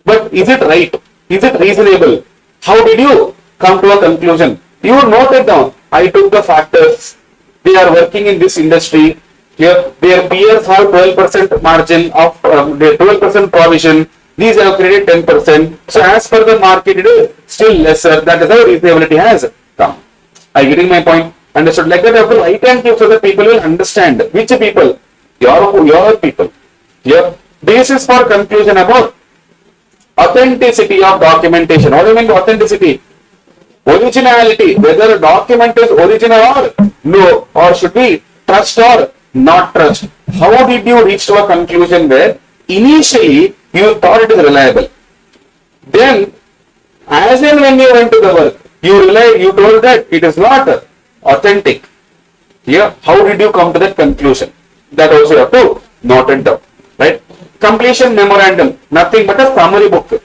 Speaker 3: But is it right? Is it reasonable? How did you come to a conclusion? You note it down. I took the factors. They are working in this industry. Here, their peers have 12% margin of their 12% provision. These have created 10%. So as per the market, it is still lesser. That is how reasonability has come. Are you getting my point? Understood? Like that, you have to write and keep so that people will understand. Which people? Your people. Here, basis for conclusion about authenticity of documentation. What do you mean by authenticity? Originality. Whether a document is original or no, or should be trust or not trust. How did you reach to a conclusion where initially you thought it is reliable? Then, as and when you went to the work, you told that it is not authentic. Here, how did you come to that conclusion? That also you have to note it down. Right? Completion memorandum, nothing but a summary book.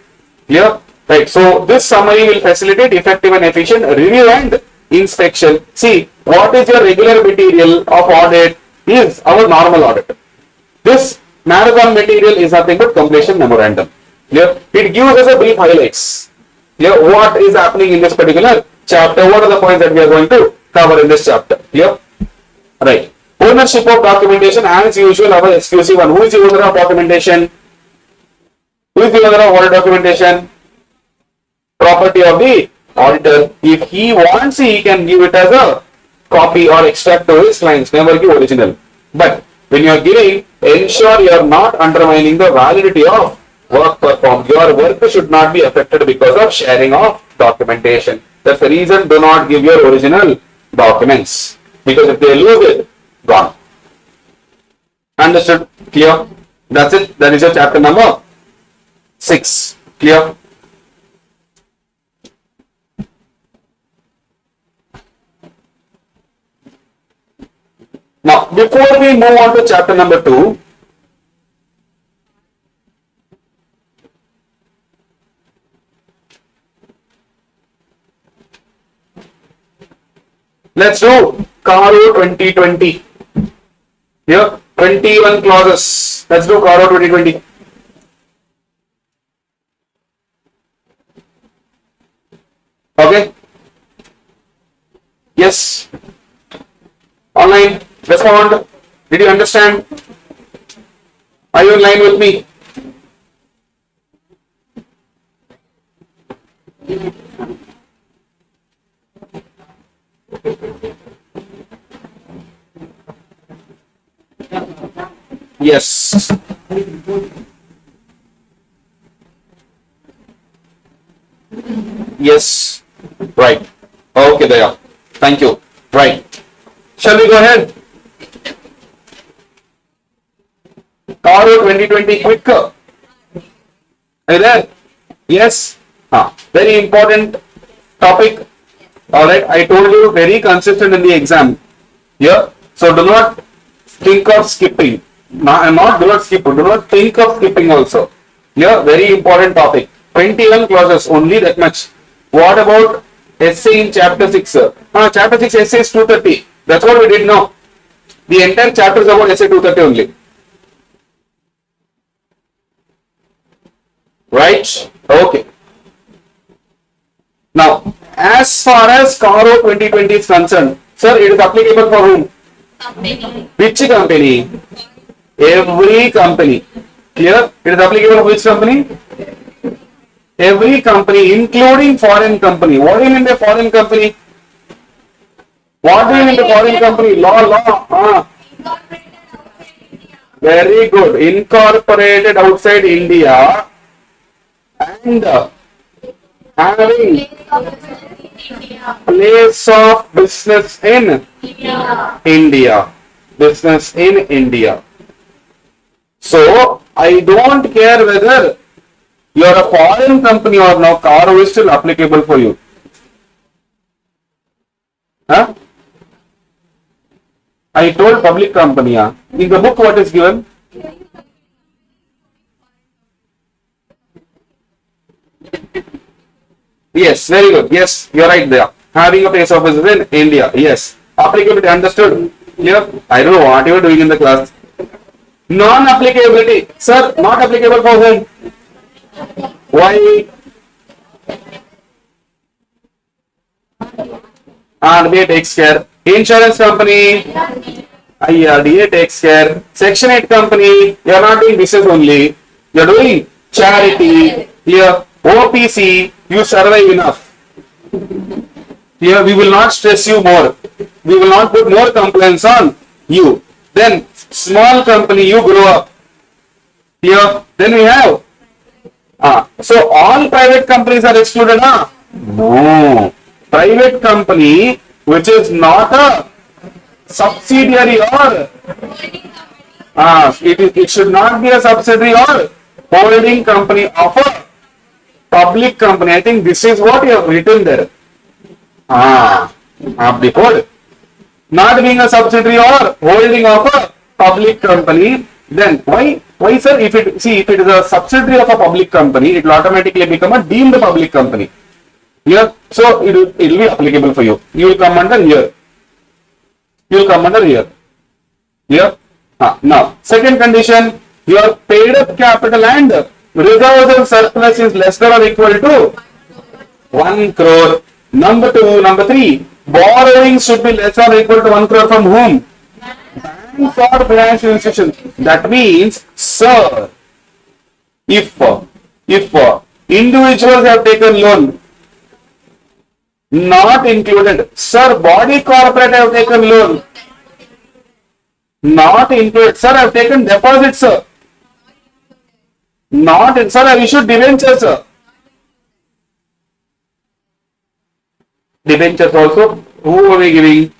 Speaker 3: Clear? Right. So this summary will facilitate effective and efficient review and inspection. See, what is your regular material of audit is our normal audit. This Marathon material is nothing but completion memorandum. Clear? It gives us a brief highlights. Clear? What is happening in this particular chapter? What are the points that we are going to cover in this chapter? Clear? Right. Ownership of documentation, as usual, our exclusive one. Who is the owner of documentation? Who is the owner of audit documentation? Property of the auditor. If he wants, he can give it as a copy or extract to his clients. Never give original. But when you are giving, ensure you are not undermining the validity of work performed. Your work should not be affected because of sharing of documentation. That's the reason do not give your original documents. Because if they lose it, gone. Understood? Clear? That's it. That is your chapter number 6. Clear? Now, before we move on to chapter number 2, let's do Caro 2020. Here, 21 clauses. Let's do Caro 2020. Okay? Yes. Online. Respond. Did you understand? Are you in line with me? Yes. Yes. Right. Okay, there. Thank you. Right. Shall we go ahead? Caro 2020 quick. Are you there? Yes. Very important topic. Alright, I told you very consistent in the exam. Yeah. So do not think of skipping. Do not skip. Do not think of skipping also. Yeah, very important topic. 21 clauses, only that much. What about essay in chapter 6? Chapter 6 essay is 230. That's what we did now. The entire chapter is about essay 230 only. Right? Okay. Now, as far as Caro 2020 is concerned, sir, it is applicable for whom?
Speaker 2: Company.
Speaker 3: Which company? Every company. Clear? It is applicable for which company? Every company, including foreign company. What do you mean by foreign company? What do you mean by foreign company? Law. Very good. Incorporated outside India and having place of business in India. Business in India. So, I don't care whether you are a foreign company or not, Caro is still applicable for you. Huh? I told public company. In the book, what is given? Yes, very good. Yes, you are right there. Having a place of business in India. Yes. Applicability understood. Clear? I don't know what you are doing in the class. Non-applicability. Sir, not applicable for whom? Why? RBI takes care. Insurance company. IRDA takes care. Section 8 company. You are not doing business only. You are doing charity. Here, OPC. You survive enough. Here, we will not stress you more. We will not put more complaints on you. Then, small company, you grow up. Here, then we have. So, all private companies are excluded, No. Private company, which is not a subsidiary or it should not be a subsidiary or holding company of a public company. I think this is what you have written there. The code. Not being a subsidiary or holding of a public company, then why sir? If it is a subsidiary of a public company, it will automatically become a deemed public company. Here, so it will be applicable for you. You will come under here. You will come under here. Here. Now, second condition, Your paid up capital and reserves and surplus is less than or equal to 1 crore. Number 2, number 3, borrowing should be less than or equal to 1 crore from whom? Banks or financial institutions. That means, sir, if individuals have taken loan, not included. Sir, body corporate have taken loan, not included. Sir, I have taken deposit, sir. Not in, sir, I have issued debentures, sir. Debentures also, who are we giving?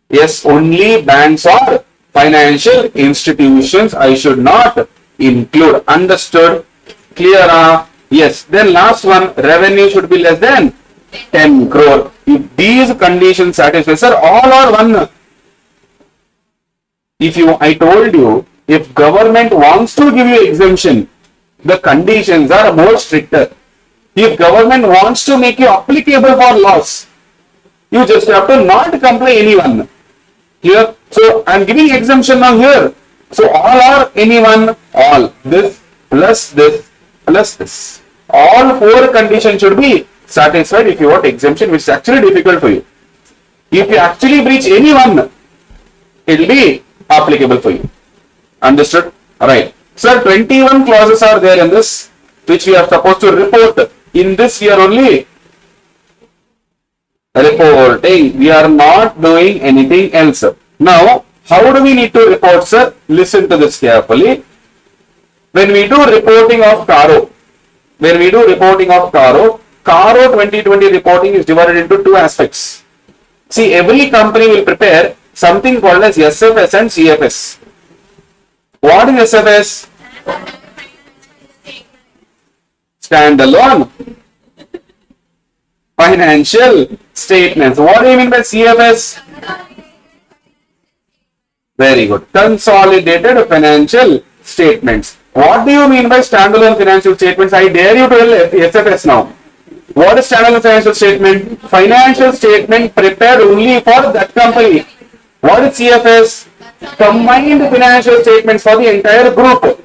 Speaker 3: Yes, only banks or financial institutions I should not include. Understood? Clear? Yes. Then last one, revenue should be less than 10 crore. If these conditions satisfy, sir, all are one. I told you, if government wants to give you exemption, the conditions are more stricter. If government wants to make you applicable for laws, you just have to not comply anyone. Here, so I am giving exemption now here. So all are anyone, all. This plus this plus this. All 4 conditions should be satisfied if you want exemption, which is actually difficult for you. If you actually breach any one, it will be applicable for you. Understood? Right. Sir, 21 clauses are there in this, which we are supposed to report. In this we are only reporting. We are not doing anything else. Now, how do we need to report, sir? Listen to this carefully. When we do reporting of Caro, Caro 2020 reporting is divided into 2 aspects. See, every company will prepare something called as SFS and CFS. What is SFS? Standalone financial statements. What do you mean by CFS? Very good. Consolidated financial statements. What do you mean by standalone financial statements? I dare you to tell SFS now. What is standalone financial statement? Financial statement prepared only for that company. What is CFS? Combined financial statements for the entire group.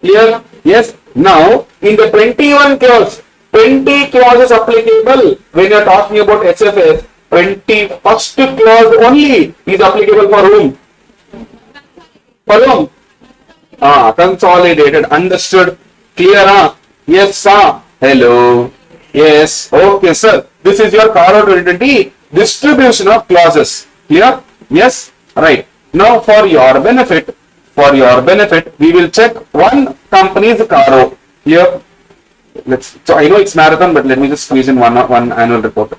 Speaker 3: Clear? Yes. Now, in the 21 clause, 20 clauses applicable when you are talking about SFS. 21st clause only is applicable for whom? For whom? Consolidated. Understood? Clear? Yes, sir. Hello. Yes. Okay, sir. This is your Caro 2020 distribution of clauses. Clear? Yes. Right. Now, for your benefit, we will check one company's Caro. Here. So I know it's marathon, but let me just squeeze in one annual report.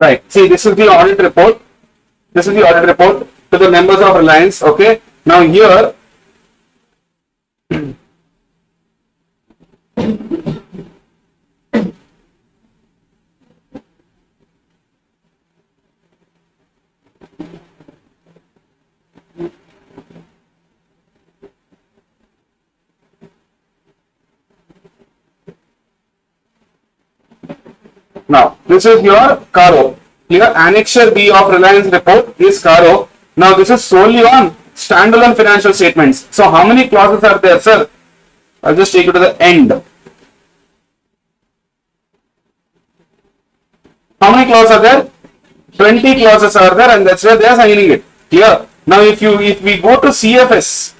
Speaker 3: Right. See, this is the audit report. This is the audit report to the members of Reliance. Okay. Now here, Now, this is your Caro. Clear? Annexure B of Reliance report is Caro. Now, this is solely on standalone financial statements. So, how many clauses are there, sir? I'll just take you to the end. How many clauses are there? 20 clauses are there, and that's where they are signing it. Clear? Now, if we go to CFS,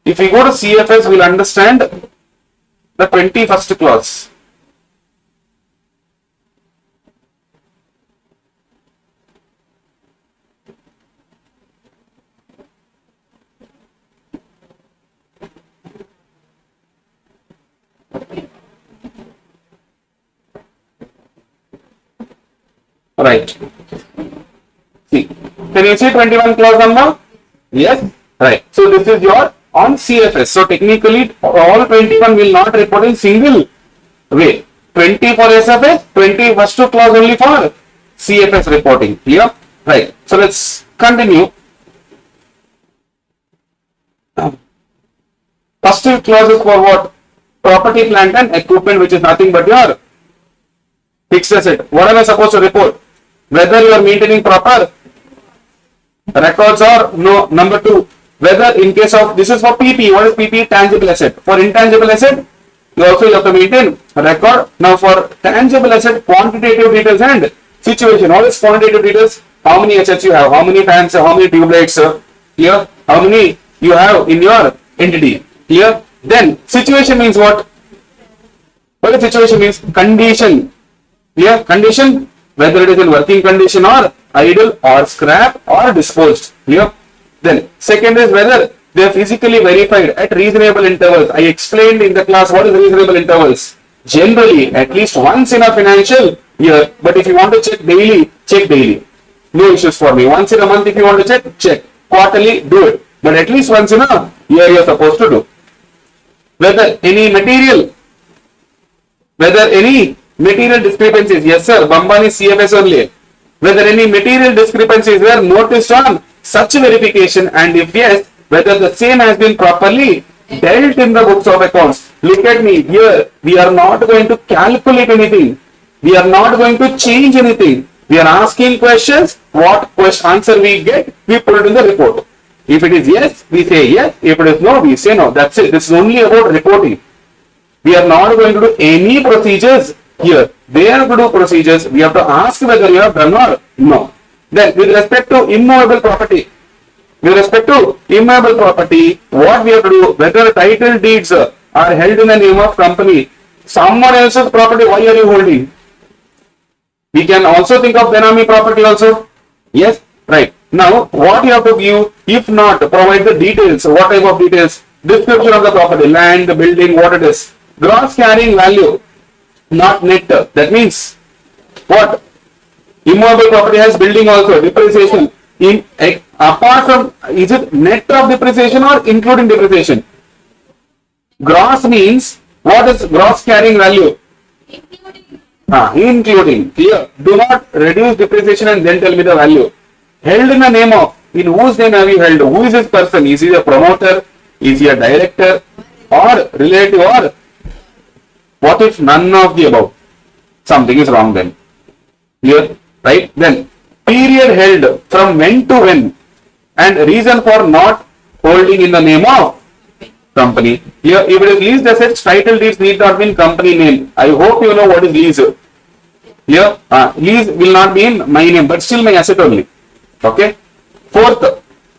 Speaker 3: if we go to CFS, we'll understand the 21st clause. Right. See, can you see 21 clause number? Yes. Right. So this is your on CFS. So technically, all 21 will not report in single way. 20 for SFS, 20 first two clause only for CFS reporting. Clear? Right. So let's continue. First two clauses for what? Property, plant and equipment, which is nothing but your fixed asset. What am I supposed to report? Whether you are maintaining proper records or no. Number two, whether in case of, this is for PP. What is PP? Tangible asset. For intangible asset, you also have to maintain a record. Now for tangible asset, quantitative details and situation. What is quantitative details? How many assets you have? How many fans? How many tube lights? Clear? How many you have in your entity? Clear? Then situation means what? What is situation means? Condition. Clear? Condition, whether it is in working condition or idle or scrap or disposed. Clear? Then second is whether they are physically verified at reasonable intervals. I explained in the class what is reasonable intervals. Generally, at least once in a financial year. But if you want to check daily, check daily. No issues for me. Once in a month if you want to check, check. Quarterly, do it. But at least once in a year you are supposed to do. Whether any material discrepancies, yes sir, Bambani CFS only. Whether any material discrepancies were noticed on such verification, and if yes, whether the same has been properly dealt in the books of accounts. Look at me here, we are not going to calculate anything. We are not going to change anything. We are asking questions, what answer we get, we put it in the report. If it is yes, we say yes. If it is no, we say no. That's it. This is only about reporting. We are not going to do any procedures here. They are to do procedures. We have to ask whether you have done or no. Then with respect to immovable property, what we have to do, whether title deeds are held in the name of company, someone else's property, why are you holding? We can also think of Benami property also. Yes, right. Now, what you have to give, if not, provide the details. What type of details? Description of the property, land, building, what it is. Gross carrying value, not net. That means, what? Immovable property has building also, depreciation. Apart from, is it net of depreciation or including depreciation? Gross means, what is gross carrying value? Including. Clear. Do not reduce depreciation and then tell me the value. Held in the name of, in whose name have you held? Who is this person? Is he a promoter? Is he a director? Or relative? Or what if none of the above? Something is wrong then. Clear? Right? Then, period held from when to when, and reason for not holding in the name of company. Here, if it is leased assets, title deeds need not be in company name. I hope you know what is lease. Here, lease will not be in my name, but still my asset only. Okay. Fourth,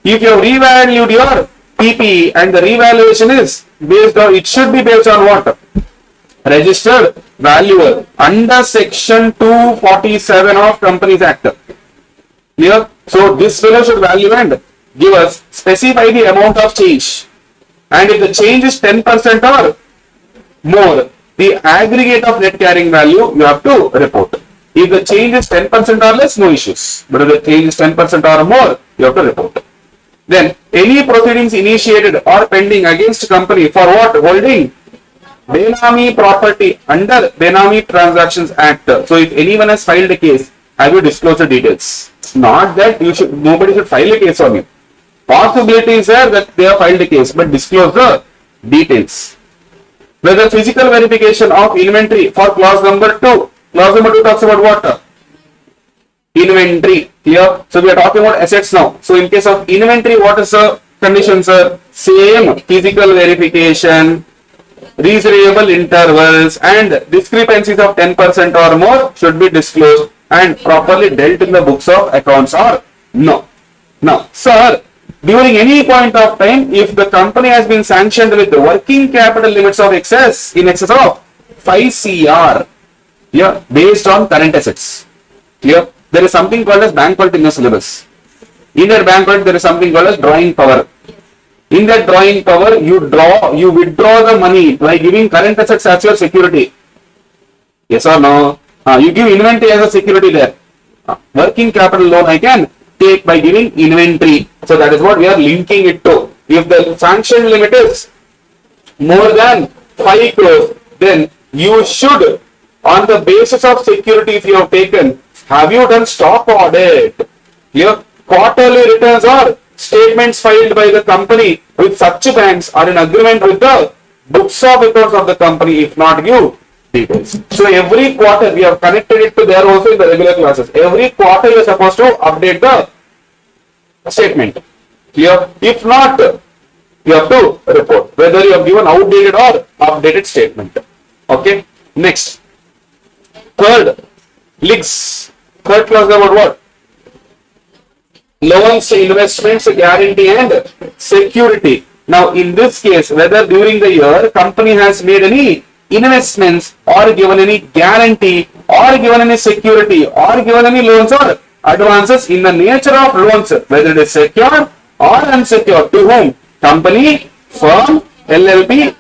Speaker 3: if you have revalued your PP and the revaluation is based on, it should be based on what? Registered valuer under section 247 of Companies Act. Clear? So this fellow should value and give us, specify the amount of change. And if the change is 10% or more, the aggregate of net carrying value you have to report. If the change is 10% or less, no issues. But if the change is 10% or more, you have to report. Then, any proceedings initiated or pending against company for what? Holding Benami property under Benami Transactions Act. So, if anyone has filed a case, have you disclosed the details? Not that nobody should file a case on you. Possibility is there that they have filed a case, but disclose the details. Whether physical verification of inventory for clause number 2. Clause number 2 talks about what? Inventory. Here, so we are talking about assets now. So in case of inventory, what is the condition, sir? Same physical verification, reasonable intervals, and discrepancies of 10% or more should be disclosed and properly dealt in the books of accounts or no. Now, sir, during any point of time, if the company has been sanctioned with the working capital limits of excess in excess of 5 CR, yeah, based on current assets. Here, there is something called as bank vault in the syllabus. In that bank vault, there is something called as drawing power. In that drawing power, you withdraw the money by giving current assets as your security. Yes or no? You give inventory as a security there. Working capital loan I can take by giving inventory. So that is what we are linking it to. If the sanction limit is more than 5 crores, then you should, on the basis of securities you have taken, have you done stock audit? Your quarterly returns or statements filed by the company with such banks are in agreement with the books of accounts of the company, if not give details. So every quarter we have connected it to there also in the regular classes. Every quarter you are supposed to update the statement. Here, if not, you have to report whether you have given outdated or updated statement. Okay. Next, third, leaks. Third class about what? Loans, investments, guarantee and security. Now in this case, whether during the year company has made any investments or given any guarantee or given any security or given any loans or advances in the nature of loans, whether it is secure or unsecured, to whom? Company, firm, LLP,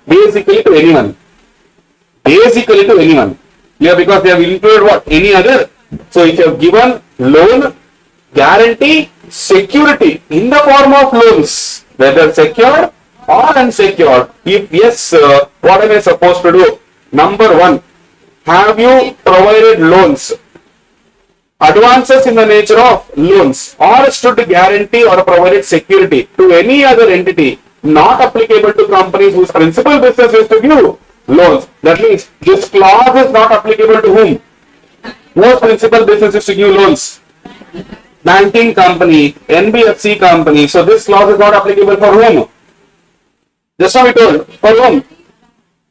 Speaker 3: basically to anyone. Basically to anyone. Yeah, because they have included what? Any other. So if you have given loan, guarantee, security in the form of loans, whether secured or unsecured, if yes, what am I supposed to do? Number 1, have you provided loans, advances in the nature of loans, or stood guarantee or provided security to any other entity not applicable to companies whose principal business is to give loans? That means this clause is not applicable to whom? Whose principal business is to give loans? Banking company, NBFC company. So this clause is not applicable for whom? Just now we told, for whom?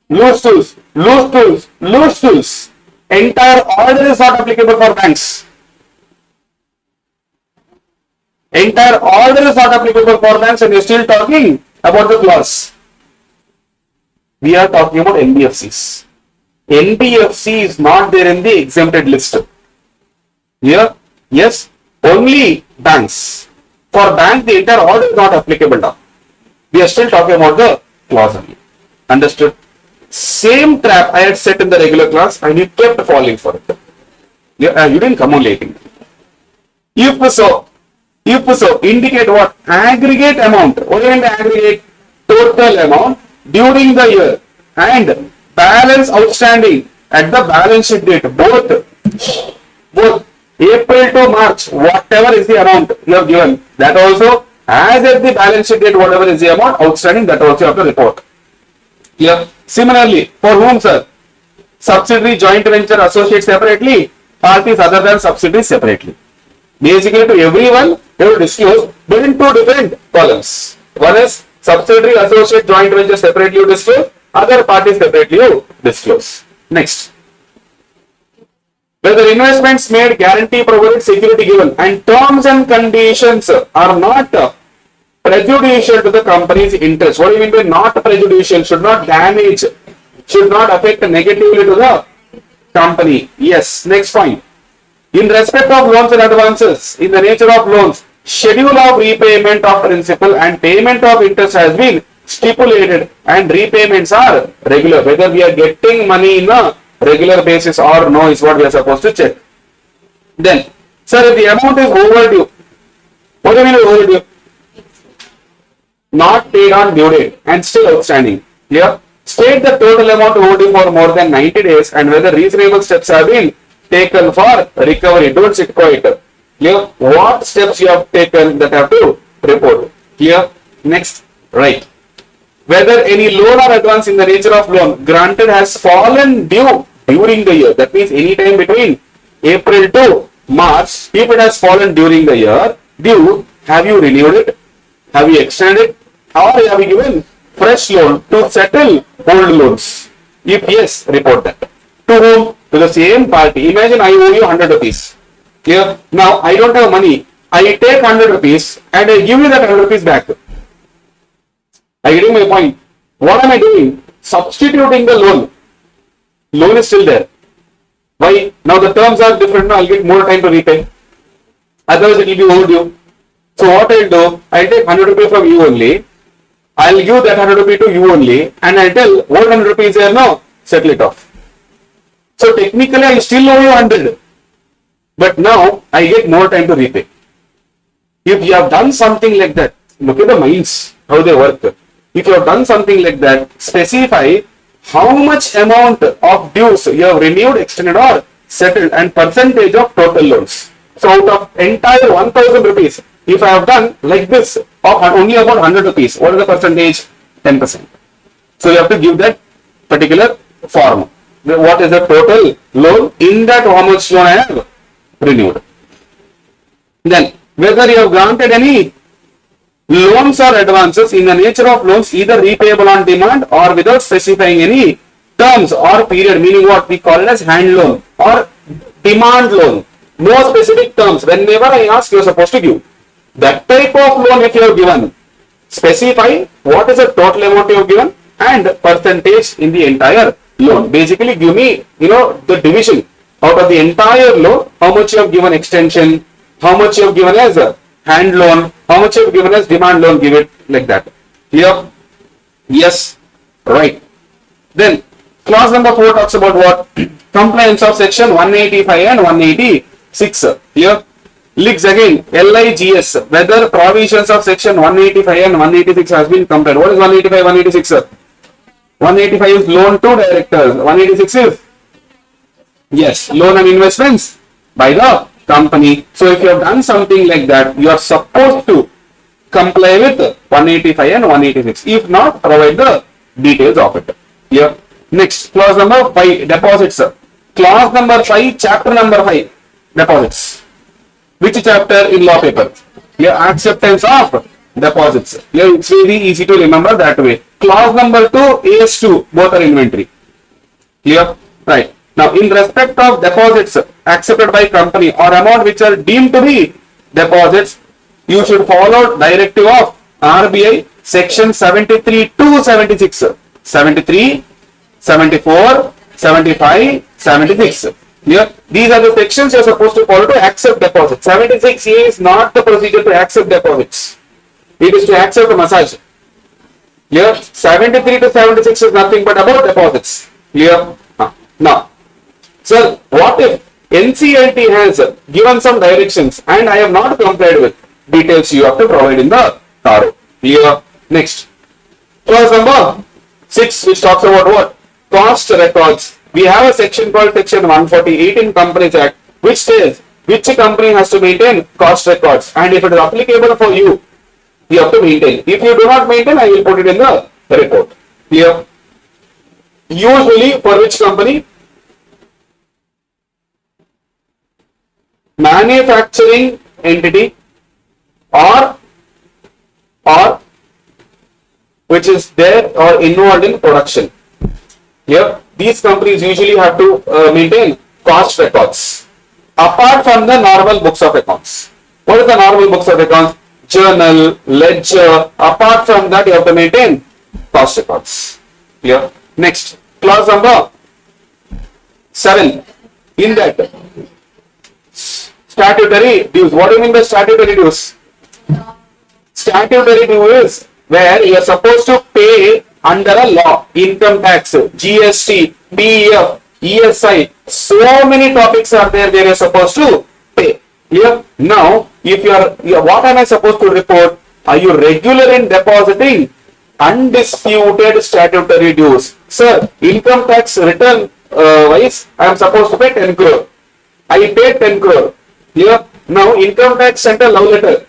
Speaker 3: Loose tools, loose tools, loose tools. Entire order is not applicable for banks. Entire order is not applicable for banks, and you're still talking about the clause. We are talking about NBFCs. NBFC is not there in the exempted list. Here, yes, only banks. For bank, the entire order is not applicable now. We are still talking about the clause only. Understood? Same trap I had set in the regular class and you kept falling for it. You didn't come on late. If so, indicate what? Aggregate amount. What do you mean by aggregate? Total amount during the year and balance outstanding at the balance sheet date. Both April to March, whatever is the amount you have given, that also, as at the balance sheet date, whatever is the amount outstanding, that also you have to report. Clear? Similarly, for whom, sir? Subsidiary, joint venture, associate separately, parties other than subsidiaries separately. Basically, to everyone, you have to disclose, but in 2 different columns. One is subsidiary, associate, joint venture separately you disclose, other parties separately you disclose. Next. Whether investments made, guarantee provided, security given, and terms and conditions are not prejudicial to the company's interest. What do you mean by not prejudicial? Should not damage, should not affect negatively to the company. Yes. Next point. In respect of loans and advances, in the nature of loans, schedule of repayment of principal and payment of interest has been stipulated and repayments are regular. Whether we are getting money in a regular basis or no is what we are supposed to check. Then, sir, if the amount is overdue, what do you mean overdue? Not paid on due date and still outstanding. Clear? State the total amount overdue for more than 90 days and whether reasonable steps have been taken for recovery. Don't sit quiet. Clear? What steps you have taken that have to report. Clear? Next, right. whether any loan or advance in the nature of loan granted has fallen due during the year. That means any time between April to March, if it has fallen during the year due, have you renewed it? Have you extended it? Or have you given fresh loan to settle old loans? If yes, report that. To whom? To the same party. Imagine I owe you 100 rupees. Here, now I don't have money. I take 100 rupees and I give you that 100 rupees back. Are you getting my point? What am I doing? Substituting the loan. Loan is still there. Why? Now the terms are different. Now I'll get more time to repay. Otherwise it will be overdue. So what I'll do, I'll take 100 rupees from you only. I'll give that 100 rupees to you only. And I'll tell what 100 rupees there now, settle it off. So technically I still owe you 100. But now I get more time to repay. If you have done something like that, look at the minds, how they work. If you have done something like that, specify how much amount of dues you have renewed, extended or settled and percentage of total loans. So out of entire 1000 rupees, if I have done like this, of only about 100 rupees, what is the percentage? 10%. So you have to give that particular form. What is the total loan? In that how much loan I have renewed. Then whether you have granted any loans or advances in the nature of loans either repayable on demand or without specifying any terms or period, meaning what we call it as hand loan or demand loan. No specific terms. Whenever I ask, you are supposed to give. That type of loan if you have given, specify what is the total amount you have given and percentage in the entire loan. Basically give me, the division out of the entire loan, how much you have given extension, how much you have given as a hand loan, how much you have given as demand loan, give it like that. Here, yes, right. Then clause number 4 talks about what? Compliance of section 185 and 186. Here, leaks again, LIGS, whether provisions of section 185 and 186 has been complied. What is 185, 186? 185 is loan to directors. 186 is, yes, loan and investments by the company. So if you have done something like that, you are supposed to comply with 185 and 186. If not, provide the details of it. Here, next, clause number 5, deposits. Clause number 5, chapter number 5, deposits. Which chapter in law paper? Here, acceptance of deposits. Here, it's very easy to remember that way. Clause number 2, AS2, both are inventory. Clear? Right. Now, in respect of deposits accepted by company or amount which are deemed to be deposits, you should follow directive of RBI section 73 to 76. 73, 74, 75, 76. Here, these are the sections you are supposed to follow to accept deposits. 76A is not the procedure to accept deposits. It is to accept a massage. Here, 73 to 76 is nothing but about deposits. Clear? Now, sir, what if NCLT has given some directions and I have not complied with? Details you have to provide in the RO. Clear? Next. Clause number 6, which talks about what? Cost records. We have a section called section 148 in Companies Act, which says which company has to maintain cost records, and if it is applicable for you, you have to maintain. If you do not maintain, I will put it in the report. Clear? Usually for which company? Manufacturing entity or which is there or involved in production. Here, these companies usually have to maintain cost records apart from the normal books of accounts. What is the normal books of accounts? Journal, ledger. Apart from that, you have to maintain cost records. Here, next, clause number 7. In that, statutory dues. What do you mean by statutory dues? Statutory dues is where you are supposed to pay under a law, income tax, GST, PF, ESI, so many topics are there where you are supposed to pay. Here, now, if you are, what am I supposed to report? Are you regular in depositing undisputed statutory dues? Sir, income tax return wise, I am supposed to pay 10 crore. I paid 10 crore. Here, now, income tax sent a love letter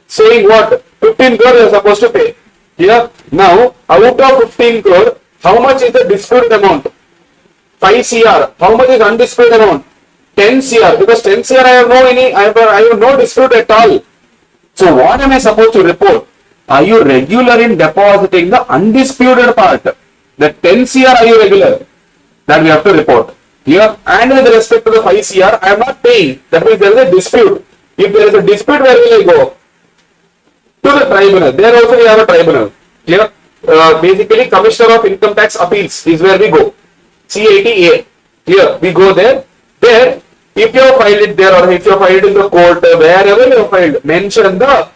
Speaker 3: saying what? 15 crore you are supposed to pay. Clear? Now, out of 15 crore, how much is the disputed amount? 5 CR. How much is undisputed amount? 10 CR. Because 10 CR I have no dispute at all. So what am I supposed to report? Are you regular in depositing the undisputed part? The 10 CR are you regular? That we have to report. Here and with respect to the 5 CR, I am not paying. That means there is a dispute. If there is a dispute, where will I go? To the tribunal. There also we have a tribunal. Clear? Basically, Commissioner of Income Tax Appeals is where we go. CATA. Here we go there. There, if you have filed it there or if you have filed in the court, wherever you have filed, mention the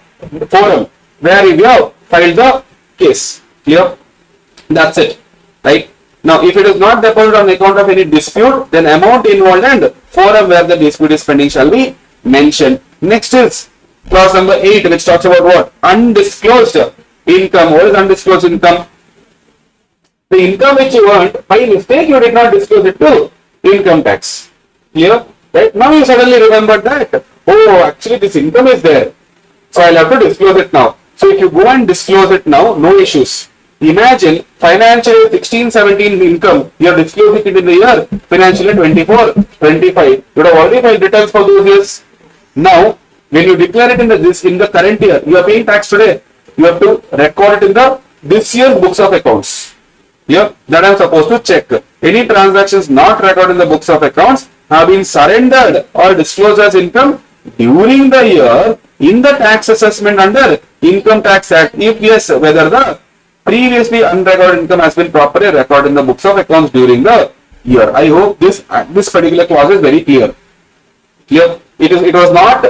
Speaker 3: forum where you have filed the case. Clear? That's it. Right? Now, if it is not deposited on account of any dispute, then amount involved and forum where the dispute is pending shall be mentioned. Next is clause number 8, which talks about what? Undisclosed income. What is undisclosed income? The income which you earned, by mistake you did not disclose it to income tax. Clear? Right? Now you suddenly remember that, oh, actually this income is there. So I'll have to disclose it now. So if you go and disclose it now, no issues. Imagine financial year 16-17 income, you are disclosing it in the year financial year 24-25. You would have already filed returns for those years. Now, when you declare it in the current year, you are paying tax today. You have to record it in this year's books of accounts. Here, that I am supposed to check. Any transactions not recorded in the books of accounts have been surrendered or disclosed as income during the year in the tax assessment under Income Tax Act. If yes, whether the previously unrecorded income has been properly recorded in the books of accounts during the year. I hope this particular clause is very clear. Clear? It was not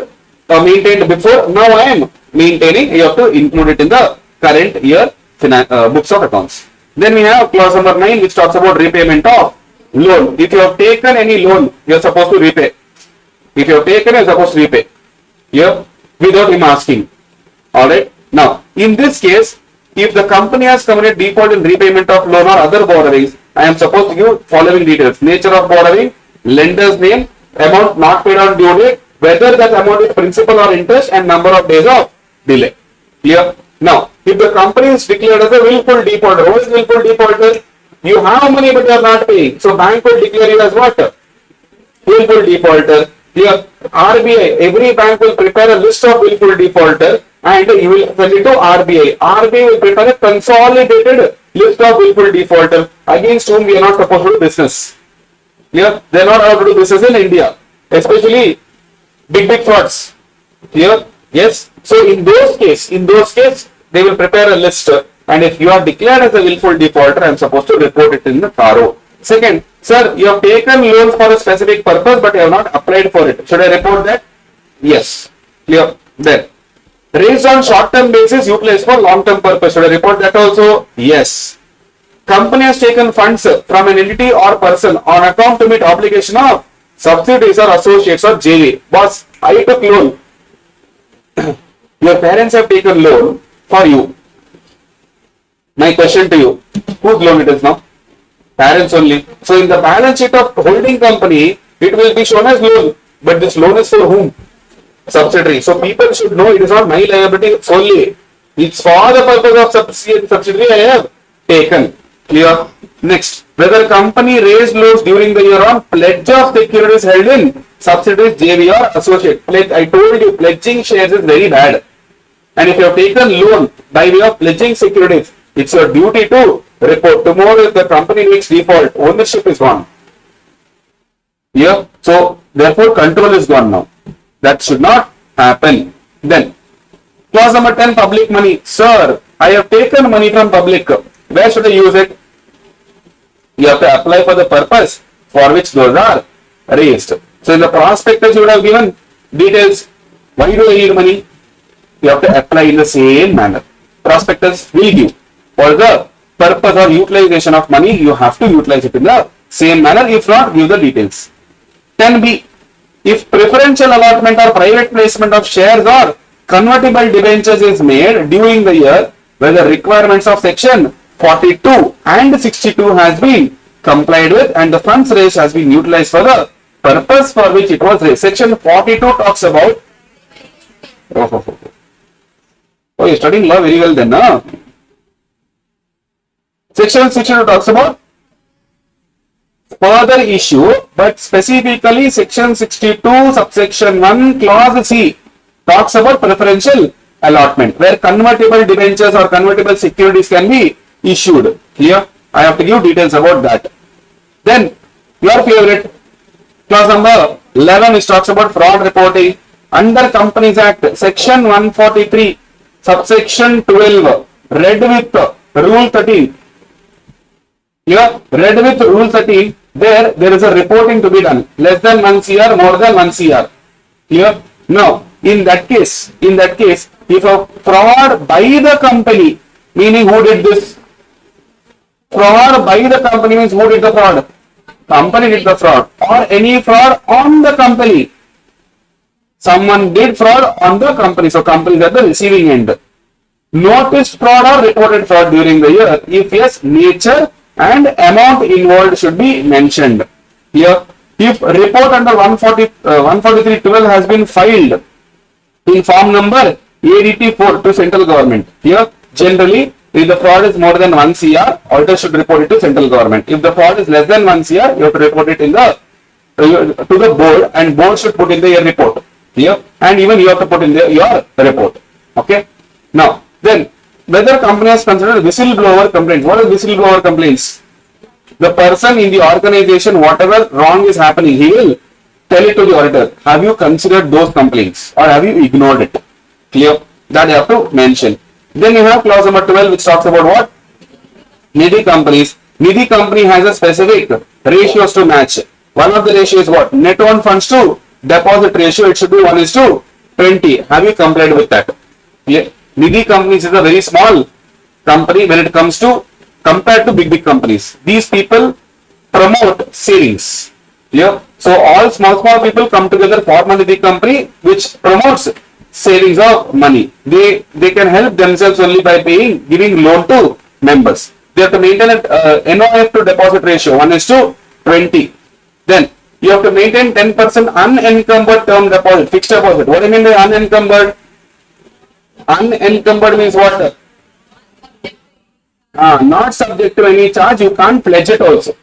Speaker 3: maintained before. Now I am maintaining. You have to include it in the current year books of accounts. Then we have clause number 9, which talks about repayment of loan. If you have taken any loan, you are supposed to repay. If you have taken, you are supposed to repay. Here, without him asking. Alright. Now, in this case, if the company has committed default in repayment of loan or other borrowings, I am supposed to give following details. Nature of borrowing, lender's name, amount not paid on due date, whether that amount is principal or interest, and number of days of delay. Clear? Now, if the company is declared as a willful defaulter, what is willful defaulter? You have money but you are not paying. So, bank will declare you as what? Willful defaulter. Clear? RBI, every bank will prepare a list of willful defaulter and you will send it to RBI. RBI will prepare a consolidated list of willful defaulter against whom we are not supposed to do business. Clear? They are not allowed to do business in India, especially big frauds. Clear? Yes. So in those cases, they will prepare a list, and if you are declared as a willful defaulter, I am supposed to report it in the RO. Second, sir, you have taken loans for a specific purpose, but you have not applied for it. Should I report that? Yes. Clear? Then, raised on short-term basis, utilized for long-term purpose. Should I report that also? Yes. Company has taken funds from an entity or person on account to meet obligation of subsidiaries or associates or JV. Boss, I took loan. Your parents have taken loan for you. My question to you, whose loan it is now? Parents only. So in the balance sheet of holding company, it will be shown as loan. But this loan is for whom? Subsidiary. So people should know it is not my liability solely. It's for the purpose of subsidiary I have taken. Clear? Next, whether company raised loans during the year on pledge of securities held in subsidiaries, JV or associate. Pledge, I told you, pledging shares is very bad. And if you have taken loan by way of pledging securities, it's your duty to report. Tomorrow if the company makes default, ownership is gone. Yeah. So therefore control is gone now. That should not happen. Then clause number 10, public money. Sir, I have taken money from public. Where should I use it? You have to apply for the purpose for which those are raised. So in the prospectus you would have given details. Why do I need money? You have to apply in the same manner. Prospectus will give. For the purpose or utilization of money, you have to utilize it in the same manner. If not, give the details. 10b. If preferential allotment or private placement of shares or convertible debentures is made during the year where the requirements of section 42 and 62 has been complied with and the funds raised has been utilized for the purpose for which it was raised. Section 42 talks about... Oh, you're studying law very well then, huh? Section 62 talks about further issue, but specifically section 62 subsection 1 clause C talks about preferential allotment, where convertible debentures or convertible securities can be issued. Here I have to give details about that. Then your favorite clause number 11, which talks about fraud reporting. Under Companies Act section 143 subsection 12 read with rule 13. Here read with rule 13, there is a reporting to be done, less than 1 CR, more than 1 CR. Here now in that case, if a fraud by the company, meaning who did this? Fraud by the company means who did the fraud? Company did the fraud, or any fraud on the company. Someone did fraud on the company, so company is at the receiving end. Noticed fraud or reported fraud during the year? If yes, nature and amount involved should be mentioned. Here, if report under 143.12 has been filed in form number ADT4 to central government. Here, generally, if the fraud is more than 1 CR, auditor should report it to central government. If the fraud is less than 1 CR, you have to report it in the to the board, and board should put in the your report. Here, and even you have to put in the your report. Okay. Now, then whether company has considered whistleblower complaints. What is whistleblower complaints? The person in the organization, whatever wrong is happening, he will tell it to the auditor. Have you considered those complaints or have you ignored it? Clear? That you have to mention. Then you have clause number 12, which talks about what? Nidhi companies. Nidhi company has a specific ratios to match. One of the ratio is what? Net own funds to deposit ratio. It should be 1:20. Have you complied with that? Clear? Nidhi companies is a very small company when it comes to compared to big companies. These people promote savings. Yeah. So all small people come together, form a Nidhi company which promotes savings of money. They can help themselves only by giving loan to members. They have to maintain a NOF to deposit ratio 1:20. Then you have to maintain 10% unencumbered term deposit, fixed deposit. What do you mean by unencumbered? Unencumbered means what? Not subject to any charge. You can't pledge it also.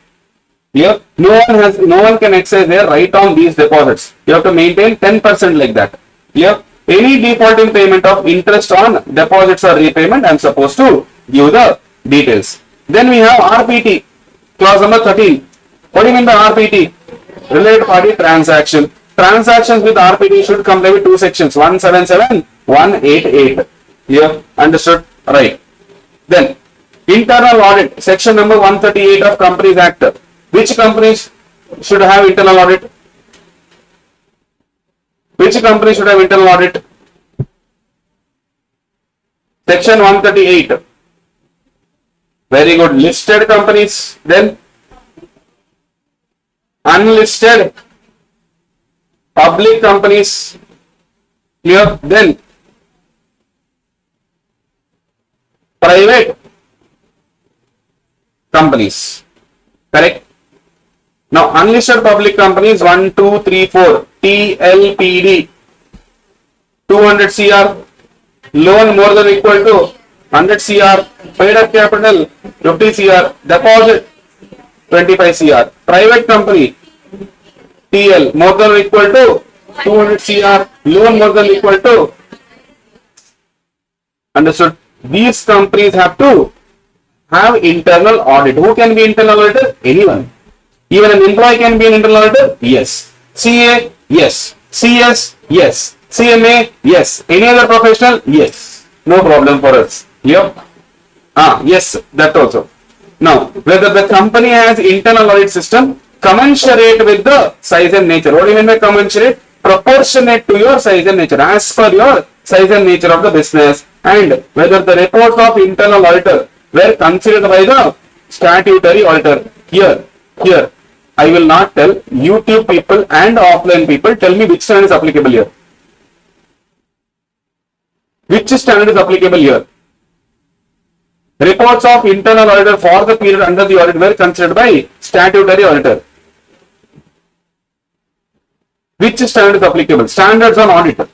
Speaker 3: Here, no one can exercise their right on these deposits. You have to maintain 10% like that. Here, any defaulting payment of interest on deposits or repayment, I am supposed to give the details. Then we have RPT, clause number 13. What do you mean by RPT? Related party transaction. Transactions with RPT should comply with two sections, 177, 188. Here, understood? Right. Then, internal audit, section number 138 of Companies Act. Which companies should have internal audit? Which company should have internal audit? Section 138. Very good. Listed companies. Then unlisted public companies. Clear? Then private companies. Correct? Now, unlisted public companies 1, 2, 3, 4. TLPD 200 CR. Loan more than or equal to 100 CR. Paid up capital 50 CR. Deposit 25 CR. Private company TL more than or equal to 200 CR. Loan more than or equal to. Understood? These companies have to have internal audit. Who can be internal auditor? Anyone. Even an employee can be an internal auditor? Yes. CA? Yes. CS? Yes. CMA? Yes. Any other professional? Yes. No problem for us. Yep. Yes, that also. Now, whether the company has internal audit system commensurate with the size and nature. What do you mean by commensurate? Proportionate to your size and nature, as per your size and nature of the business, and whether the reports of internal auditor were considered by the statutory auditor. Here, I will not tell. YouTube people and offline people, tell me which standard is applicable here. Which standard is applicable here? Reports of internal auditor for the period under the audit were considered by statutory auditor. Which standard is applicable? Standards on audit.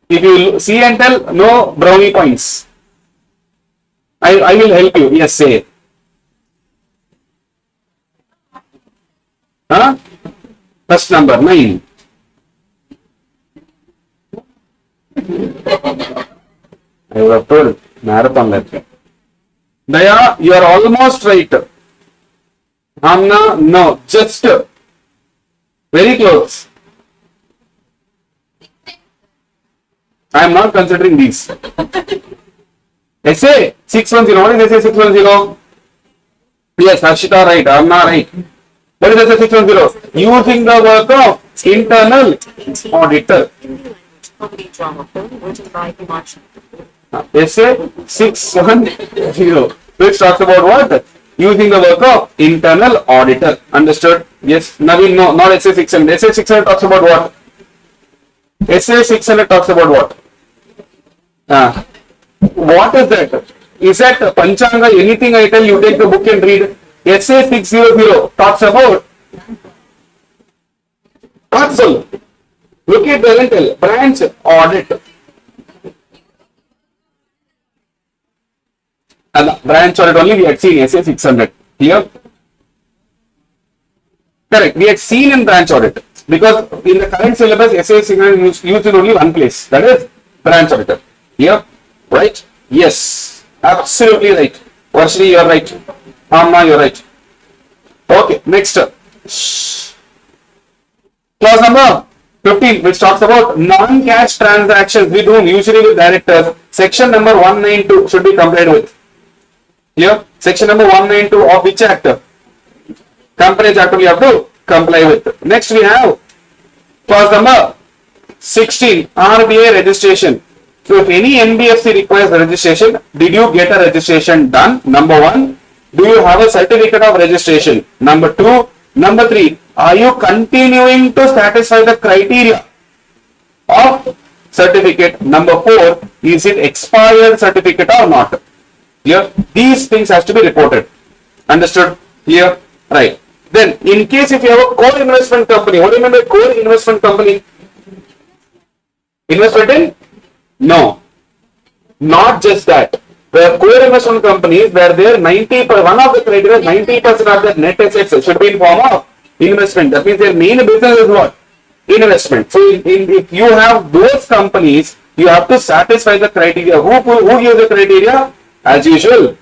Speaker 3: If you see and tell, no brownie points. I will help you. Yes, say. Huh? First number 9. I would have told marathon like. Daya, you are almost right. Amna, no, just very close. I am not considering these. Essay 610. What is essay 610? Yes, Harshita right. Amna right. What is essay 610? Using the work of internal auditor.
Speaker 2: Comedy drama film written by Himachal.
Speaker 3: Essay 610, which talks about what? Using the work of internal auditor. Understood? Yes. Naveen, no, not essay 600. Essay 600 talks about what? Essay 600 talks about what? What is that? Is that Panchanga? Anything I tell you, take the book and read. Essay 600 talks about counsel. Look at the rental branch audit. And branch audit only we had seen essay 600. Clear? Correct. We had seen in branch audit because in the current syllabus essay 600 is used in only one place. That is branch auditor. Clear? Right? Yes. Absolutely right. Varshini, you are right. Amma, you are right. Okay. Next. Clause number 15, which talks about non-cash transactions we do usually with directors. Section number 192 should be complied with. Here, section number 192 of which act? Companies Act we have to comply with. Next we have clause number 16, RBI registration. So if any NBFC requires registration, did you get a registration done? Number 1, do you have a certificate of registration? Number 2, number 3, are you continuing to satisfy the criteria of certificate? Number 4, is it expired certificate or not? Here, these things has to be reported. Understood? Here, right. Then, in case if you have a core investment company, what do you mean by core investment company? Investment in? No. Not just that. The core investment companies where their 90%, one of the criteria, 90% of their net assets should be in form of investment. That means their main business is what? Investment. So, if you have those companies, you have to satisfy the criteria. Who gives the criteria? As usual,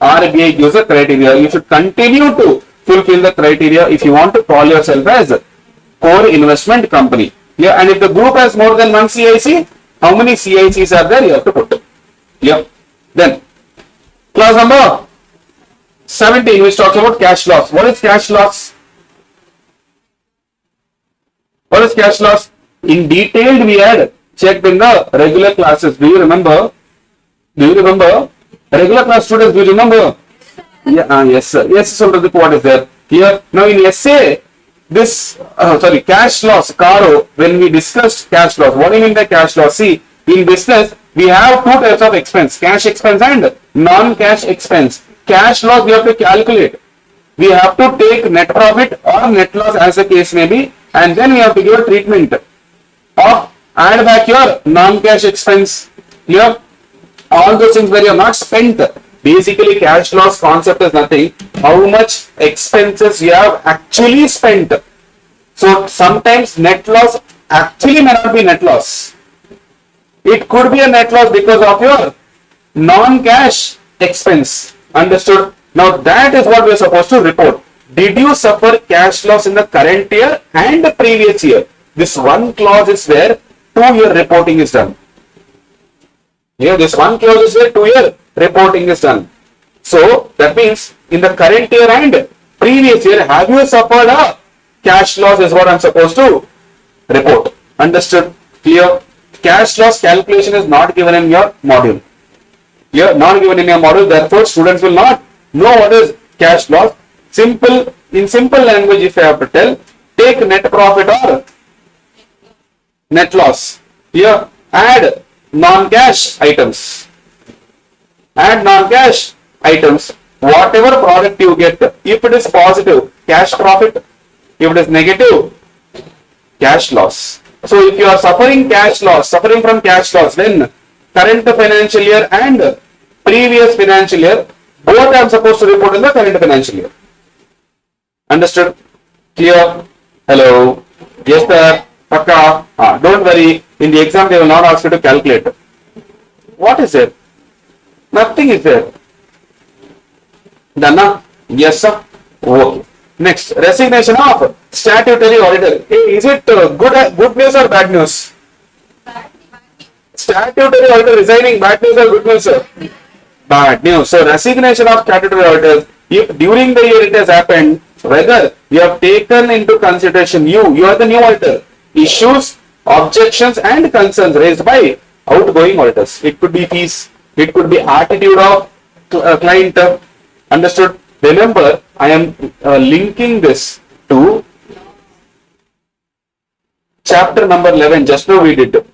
Speaker 3: RBI gives a criteria. You should continue to fulfill the criteria if you want to call yourself as core investment company. Yeah, and if the group has more than one CIC, how many CICs are there? You have to put. Yeah. Then, clause number 17, which talks about cash loss. What is cash loss? What is cash loss? In detail, we had checked in the regular classes. Do you remember? Do you remember? Regular class students, do you remember? Yeah, yes, sir. Yes, so what is there? Here, now in essay, this, cash loss, Caro, when we discussed cash loss, what do you mean by cash loss? See, in business, we have two types of expense, cash expense and non-cash expense. Cash loss, we have to calculate. We have to take net profit or net loss as the case may be, and then we have to give a treatment of add back your non-cash expense. Here, all those things where you have not spent. Basically, cash loss concept is nothing. How much expenses you have actually spent. So sometimes net loss actually may not be net loss. It could be a net loss because of your non-cash expense. Understood? Now that is what we are supposed to report. Did you suffer cash loss in the current year and the previous year? This one clause is where 2-year reporting is done. Here, this one clause is where 2-year reporting is done. So, that means in the current year and previous year, have you suffered a cash loss is what I am supposed to report. Understood? Clear? Cash loss calculation is not given in your module. Here, not given in your module, therefore, students will not know what is cash loss. In simple language, if I have to tell, take net profit or net loss. Here, add non-cash items. Add non-cash items. Whatever product you get, if it is positive, cash profit. If it is negative, cash loss. So if you are suffering from cash loss, then current financial year and previous financial year. Both I am supposed to report in the current financial year. Understood? Clear? Hello? Yes, sir. Pakka. Don't worry. In the exam, they will not ask you to calculate. What is there? Nothing is there. Done na? Yes, sir. Okay. Next, resignation of statutory auditor. Hey, is it good news or bad news? Statutory auditor resigning, bad news or good news, sir? Bad news. So, resignation of statutory auditors, if during the year it has happened, whether you have taken into consideration, you are the new auditor, issues, objections and concerns raised by outgoing auditors. It could be fees, it could be attitude of client. Understood? Remember, I am linking this to chapter number 11, just now we did,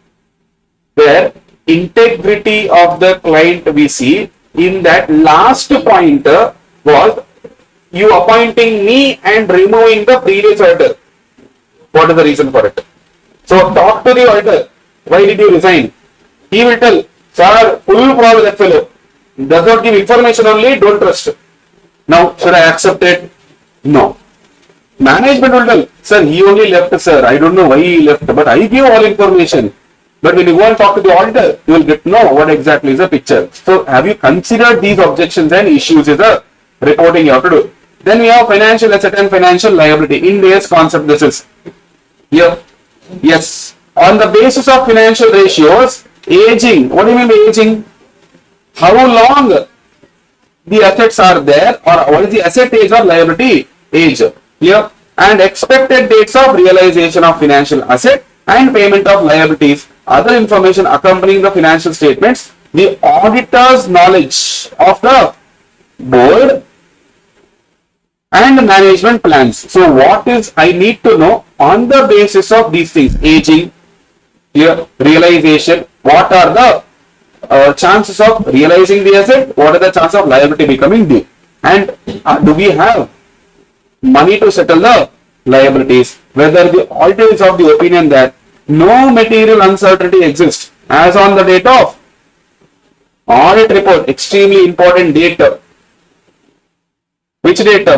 Speaker 3: where integrity of the client we see. In that last point was you appointing me and removing the previous auditor. What is the reason for it? So talk to the auditor. Why did you resign? He will tell, sir, full fraud with that fellow. Does not give information only, don't trust. Now, should I accept it? No. Management will tell, sir, he only left, sir. I don't know why he left, but I give all information. But when you go and talk to the auditor, you will get to know what exactly is the picture. So, have you considered these objections and issues is the reporting you have to do. Then we have financial asset and financial liability. In this concept, this is here. Yes. On the basis of financial ratios, aging. What do you mean by aging? How long the assets are there, or what is the asset age or liability age? Here. And expected dates of realization of financial asset and payment of liabilities. Other information accompanying the financial statements. The auditor's knowledge of the board and management plans. So what is I need to know on the basis of these things? Aging, here, realization. What are the chances of realizing the asset? What are the chances of liability becoming due? And do we have money to settle the liabilities? Whether the auditor is of the opinion that no material uncertainty exists as on the date of audit report. Extremely important date. Which date?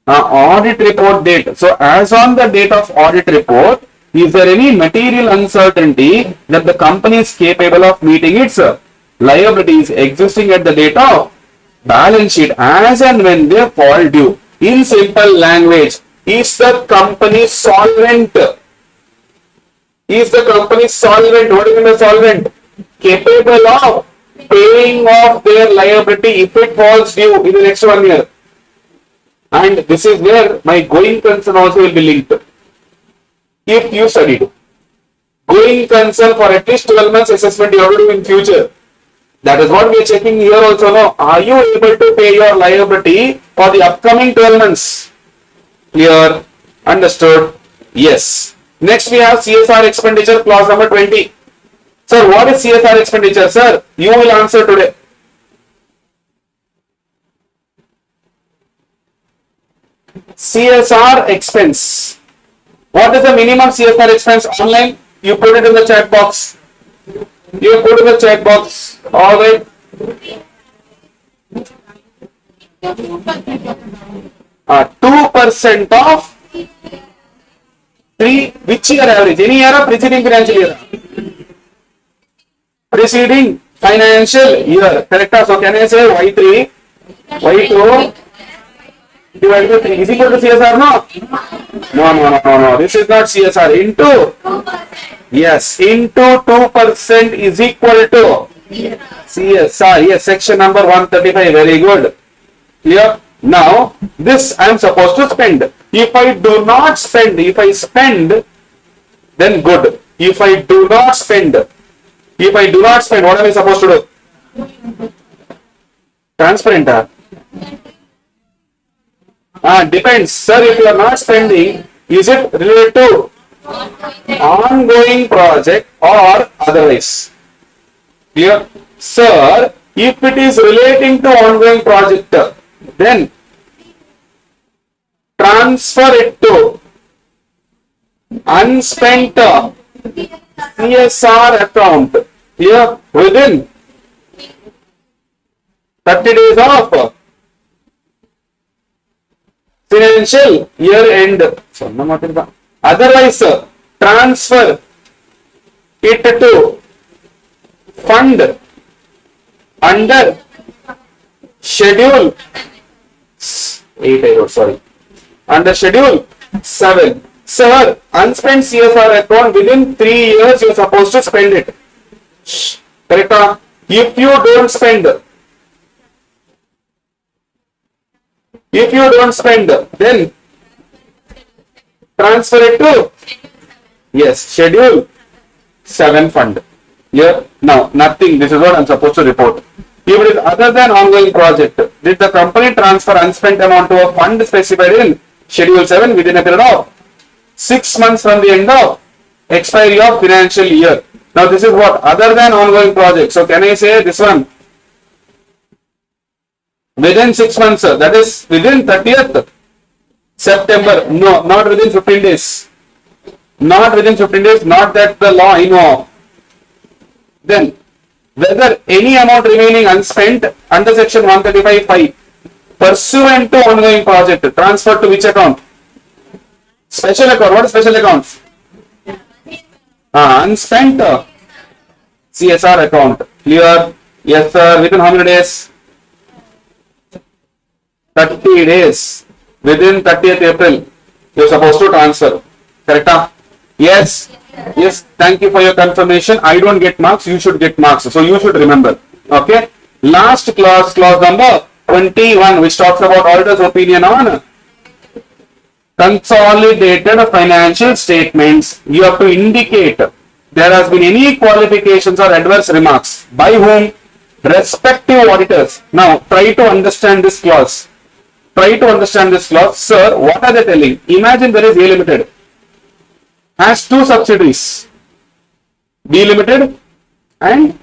Speaker 3: Audit report date. So as on the date of audit report, is there any material uncertainty that the company is capable of meeting its liabilities existing at the date of balance sheet as and when they fall due? In simple language, is the company solvent? Is the company solvent? What do you mean solvent? Capable of paying off their liability if it falls due in the next 1 year. And this is where my going concern also will be linked. If you studied going concern for at least 12 months assessment you have to do in future. That is what we are checking here also now. Are you able to pay your liability for the upcoming 12 months? Clear? Understood? Yes. Next we have CSR expenditure, clause number 20. Sir, what is CSR expenditure? Sir, you will answer today. CSR expense. What is the minimum CSR expense? Online, you put it in the chat box. You put in the chat box. All right. 2% of 3, which year average? Any year or preceding financial year? Preceding financial year. Correct? So can I say Y3, Y2 divided by 3 is equal to CSR? No. This is not CSR. Into? Yes. Into 2% is equal to CSR. Yes. Section number 135. Very good. Clear? Now, this I am supposed to spend. If I do not spend, if I spend, then good. If I do not spend, what am I supposed to do? Transparent. Depends. Sir, if you are not spending, is it related to ongoing project or otherwise? Clear? Sir, if it is relating to ongoing project, then transfer it to unspent CSR account here within 30 days of financial year end. Otherwise, transfer it to fund under schedule 8, I wrote, sorry. Under schedule 7. Sir, unspent CSR account within 3 years you are supposed to spend it. Correct? If you don't spend, then transfer it to, yes, schedule 7 fund. Here, now, nothing. This is what I am supposed to report. If it is other than ongoing project, did the company transfer unspent amount to a fund specified in schedule 7 within a period of 6 months from the end of expiry of financial year? Now, this is what? Other than ongoing project. So, can I say this one? Within 6 months, that is within 30th September. No, not within 15 days. Not within 15 days, not that the law I know of. Then, whether any amount remaining unspent under section 135(5) pursuant to ongoing project transferred to which account? Special account. What is special accounts? Unspent CSR account. Clear? Yes, sir. Within how many days? 30 days. Within 30th April, you are supposed to transfer. Correct? Yes. Yes. Thank you for your confirmation. I don't get marks. You should get marks. So you should remember. Okay. Last clause, clause number 21, which talks about auditor's opinion on consolidated financial statements. You have to indicate there has been any qualifications or adverse remarks by whom? Respective auditors. Now, try to understand this clause. Sir, what are they telling? Imagine there is A Limited. Has 2 subsidiaries, B Limited and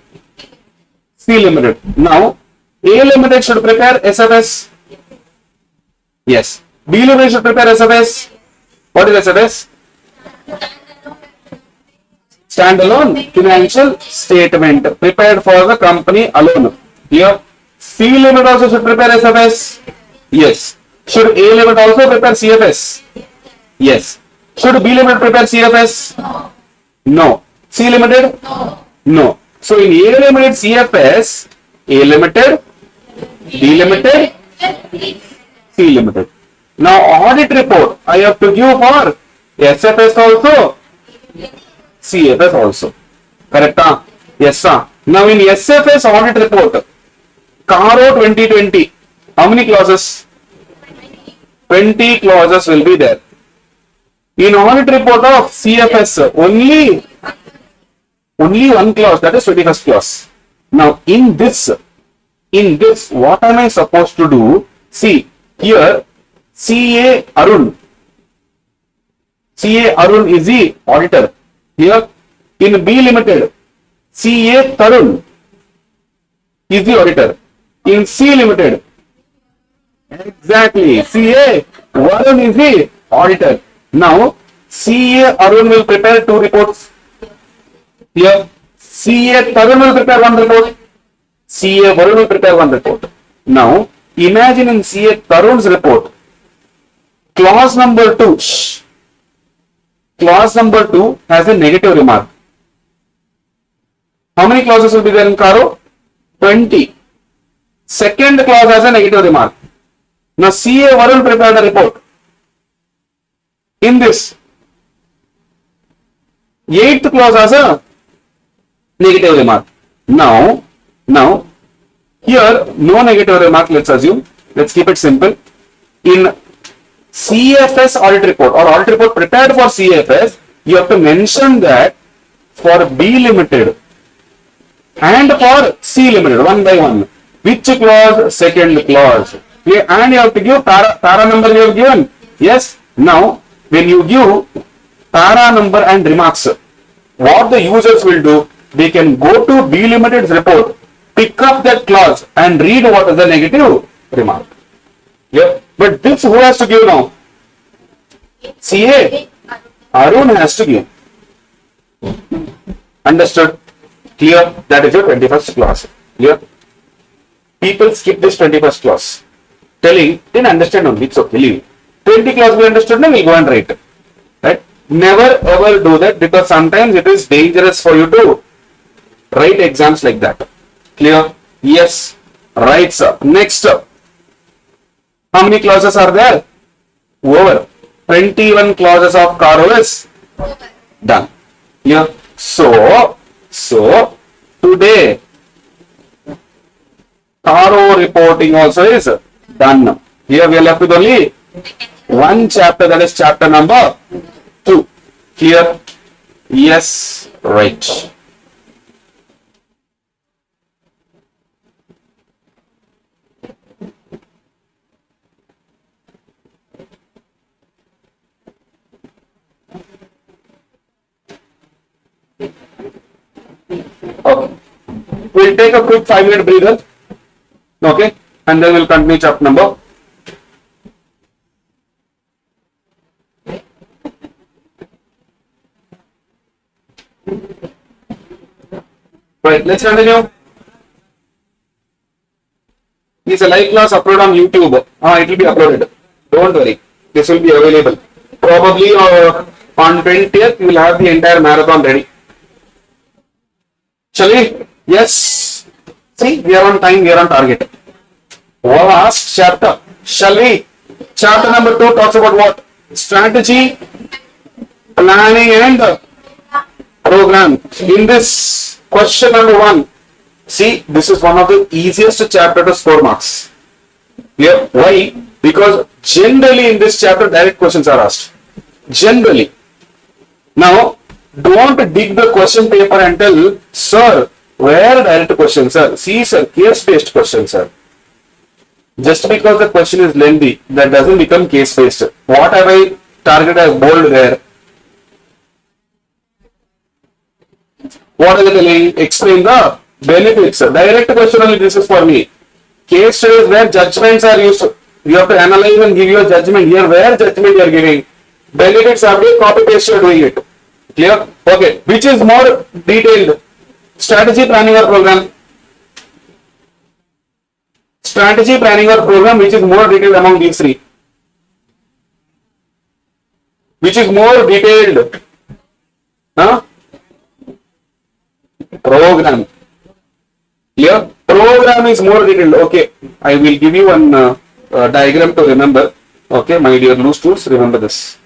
Speaker 3: C Limited. Now, A Limited should prepare SFS. Yes. B Limited should prepare SFS. What is SFS? Standalone financial statement prepared for the company alone. Here, C Limited also should prepare SFS. Yes. Should A Limited also prepare CFS? Yes. Should B Limited prepare CFS? No. C Limited? No. So in A Limited CFS, A Limited, B Limited, C Limited. Now audit report I have to give for SFS also, CFS also. Correct? Yes, sir. Now in SFS audit report, CARO 2020, how many clauses? 20 clauses will be there. In audit report of CFS, only one clause, that is 21st clause. Now, in this, what am I supposed to do? See, here, CA Arun is the auditor. Here, in B Limited, CA Tarun is the auditor. In C Limited, exactly, CA Varun is the auditor. Now, CA Arun will prepare 2 reports. Here, CA Tarun will prepare 1 report. CA Varun will prepare 1 report. Now, imagine in CA Tarun's report, clause number 2 has a negative remark. How many clauses will be there in CARO? 20. Second clause has a negative remark. Now, CA Varun prepared a report. In this, 8th clause has a negative remark. Now, here, no negative remark, let's assume. Let's keep it simple. In CFS audit report or audit report prepared for CFS, you have to mention that for B Limited and for C Limited, one by one. Which clause? Second clause. And you have to give para number you have given. Yes. Now, when you give para number and remarks, what the users will do, they can go to B Limited's report, pick up that clause and read what is the negative remark. Yeah. But this who has to give now? CA Arun has to give. Understood? Clear? That is your 21st clause. Clear? people skip this 21st clause, telling, didn't understand only, it's okay, leave. 20 clause we understood, now we'll go and write. Right? Never ever do that, because sometimes it is dangerous for you to write exams like that. Clear? Yes. Right, sir. Next up. How many clauses are there? Over. 21 clauses of Caro is done. Clear? So today Caro reporting also is done. Here we are left with only one chapter, that is chapter number 2. Clear? Yes. Right. Okay. We'll take a quick 5-minute breather. Okay. And then we'll continue chapter number. Right. Let's continue. It's a live class upload on YouTube. It will be uploaded. Don't worry. This will be available. Probably on 20th, you will have the entire marathon ready. Shall we? Yes. See, we are on time, we are on target. Last chapter. Shall we? Chapter number 2 talks about what? Strategy, planning and program. In this question number 1, see, this is one of the easiest chapter to score marks. Yeah. Why? Because generally in this chapter direct questions are asked. Generally. Now, don't dig the question paper and tell, sir, where direct questions, sir? See, sir, case-based questions, sir. Just because the question is lengthy, that doesn't become case-based. What have I targeted as bold there? What is it telling? Explain the benefits. Direct question only, this is for me. Case studies where judgments are used. You have to analyze and give your judgment. Here, where judgment you are giving. Benefits are being copy-paste, you are doing it. Clear? Okay. Which is more detailed? Strategy, planning or program? Strategy, planning or program, which is more detailed among these 3? Which is more detailed? Huh? Program. Clear? Program is more detailed. Okay. I will give you one diagram to remember. Okay, my dear loose tools, remember this.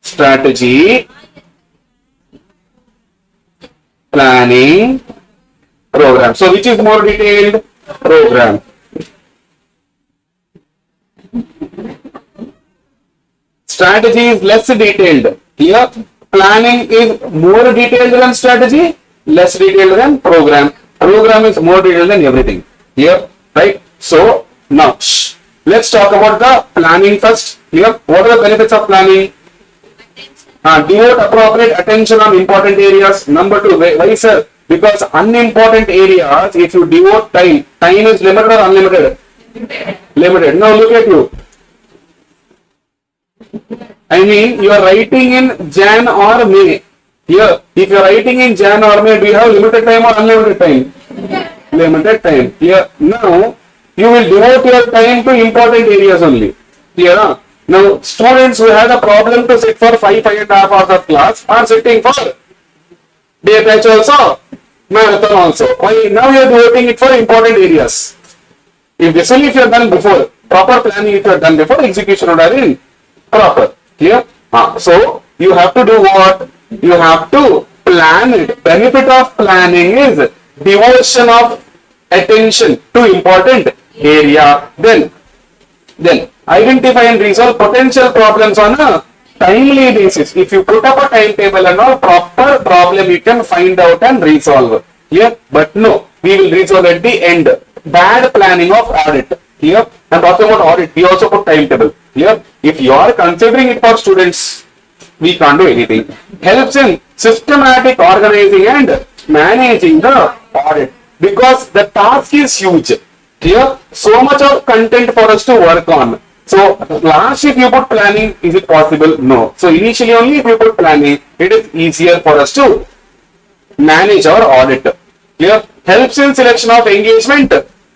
Speaker 3: Strategy, planning, program. So which is more detailed? Program. Strategy is less detailed. Here, planning is more detailed than strategy, less detailed than program. Program is more detailed than everything. Here, right? So now, let's talk about the planning first. Here, what are the benefits of planning? Devote appropriate attention on important areas. Number 2, why sir? Because unimportant areas, if you devote time, time is limited or unlimited? Limited. Now look at you. I mean, you are writing in Jan or May. Here, if you are writing in Jan or May, do you have limited time or unlimited time? Limited time. Here, now you will devote your time to important areas only. Clear? Huh? Now, students who had a problem to sit for 5.5 hours of class are sitting for day batch also, marathon also. Why? Now you are devoting it for important areas. If this only if you have done before, proper planning if you have done before, execution would have been proper. Clear? So, you have to do what? You have to plan it. Benefit of planning is devotion of attention to important area. Then identify and resolve potential problems on a timely basis. If you put up a timetable and all, proper problem you can find out and resolve. Here, but no, we will resolve at the end. Bad planning of audit. Here, I'm talking about audit. We also put timetable. Here, if you are considering it for students, we can't do anything. Helps in systematic organizing and managing the audit, because the task is huge. Here, so much of content for us to work on. So, last if you put planning, is it possible? No. So, initially only if you put planning, it is easier for us to manage our audit. Clear? Helps in selection of engagement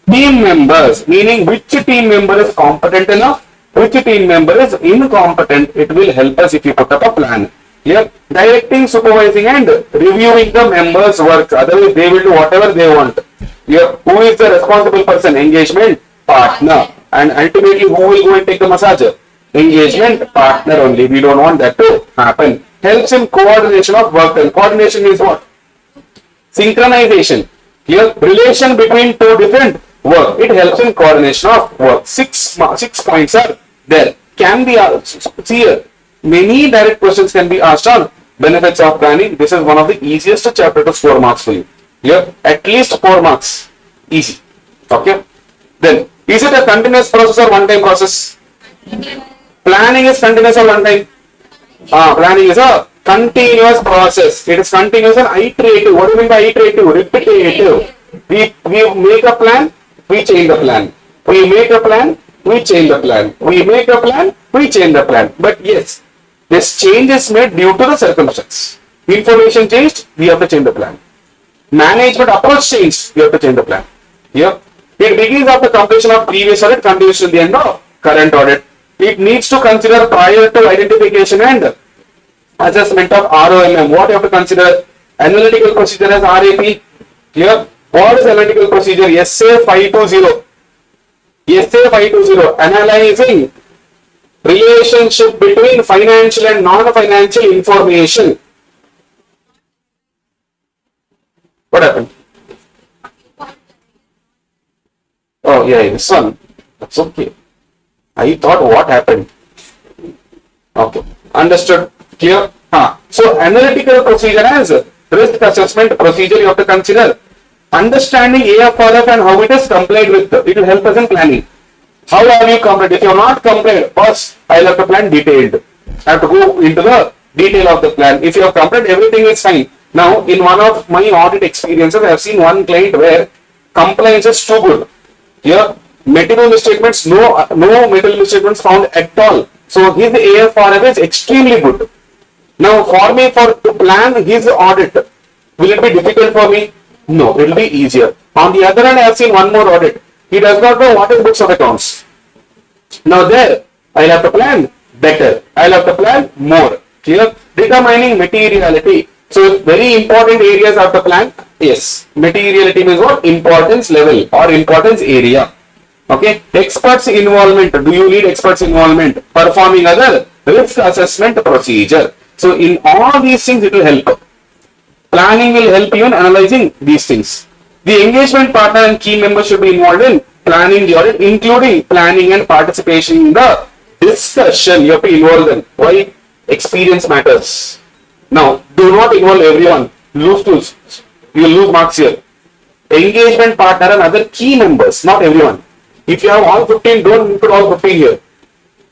Speaker 3: team members, meaning which team member is competent enough, which team member is incompetent. It will help us if you put up a plan. Clear? Directing, supervising and reviewing the members' work. Otherwise, they will do whatever they want. Clear? Who is the responsible person? Engagement partner. And ultimately, who will go and take the massager? Engagement partner only. We don't want that to happen. Helps in coordination of work. And coordination is what? Synchronization. Clear? Relation between two different work. It helps in coordination of work. Six points are there. Can be see here. Many direct questions can be asked on benefits of planning. This is one of the easiest chapter to score marks for you. Clear? At least 4 marks. Easy. Okay. Then, is it a continuous process or one-time process? Planning is continuous or one-time? Planning is a continuous process. It is continuous and iterative. What do you mean by iterative? Repetitive. We make a plan, we change the plan. We make a plan, we change the plan. We make a plan, we change the plan. But yes, this change is made due to the circumstance. Information changed, we have to change the plan. Management approach changed, we have to change the plan. Here, it begins after completion of previous audit, continues to the end of current audit. It needs to consider prior to identification and assessment of ROMM. What you have to consider? Analytical procedure as RAP. Here, what is analytical procedure? SA 520. SA 520. Analyzing relationship between financial and non-financial information. What happened? Oh yeah, this one. That's okay. I thought what happened. Okay, understood. Clear? So analytical procedure as risk assessment procedure you have to consider. Understanding AFRF and how it is complied with. It will help us in planning. How have you complied? If you are not complied, first I will have to plan detailed. I have to go into the detail of the plan. If you have complied, everything is fine. Now, in one of my audit experiences, I have seen one client where compliance is too good. Here, material misstatements, no material misstatements found at all. So his AFRF is extremely good. Now, for me, to plan his audit, will it be difficult for me? No, it will be easier. On the other hand, I have seen one more audit. He does not know what is books of accounts. Now there, I will have to plan better. I will have to plan more. Clear? Determining materiality. So very important areas of the plan. Yes, materiality means what? Importance level or importance area. Okay. Experts involvement. Do you need experts involvement? Performing other risk assessment procedure. So in all these things it will help. Planning will help you in analyzing these things. The engagement partner and key members should be involved in planning the audit, including planning and participation in the discussion. You have to involve them. Why? Experience matters. Now, do not involve everyone. You will lose marks here. Engagement partner and other key members, not everyone. If you have all 15, don't put all 15 here.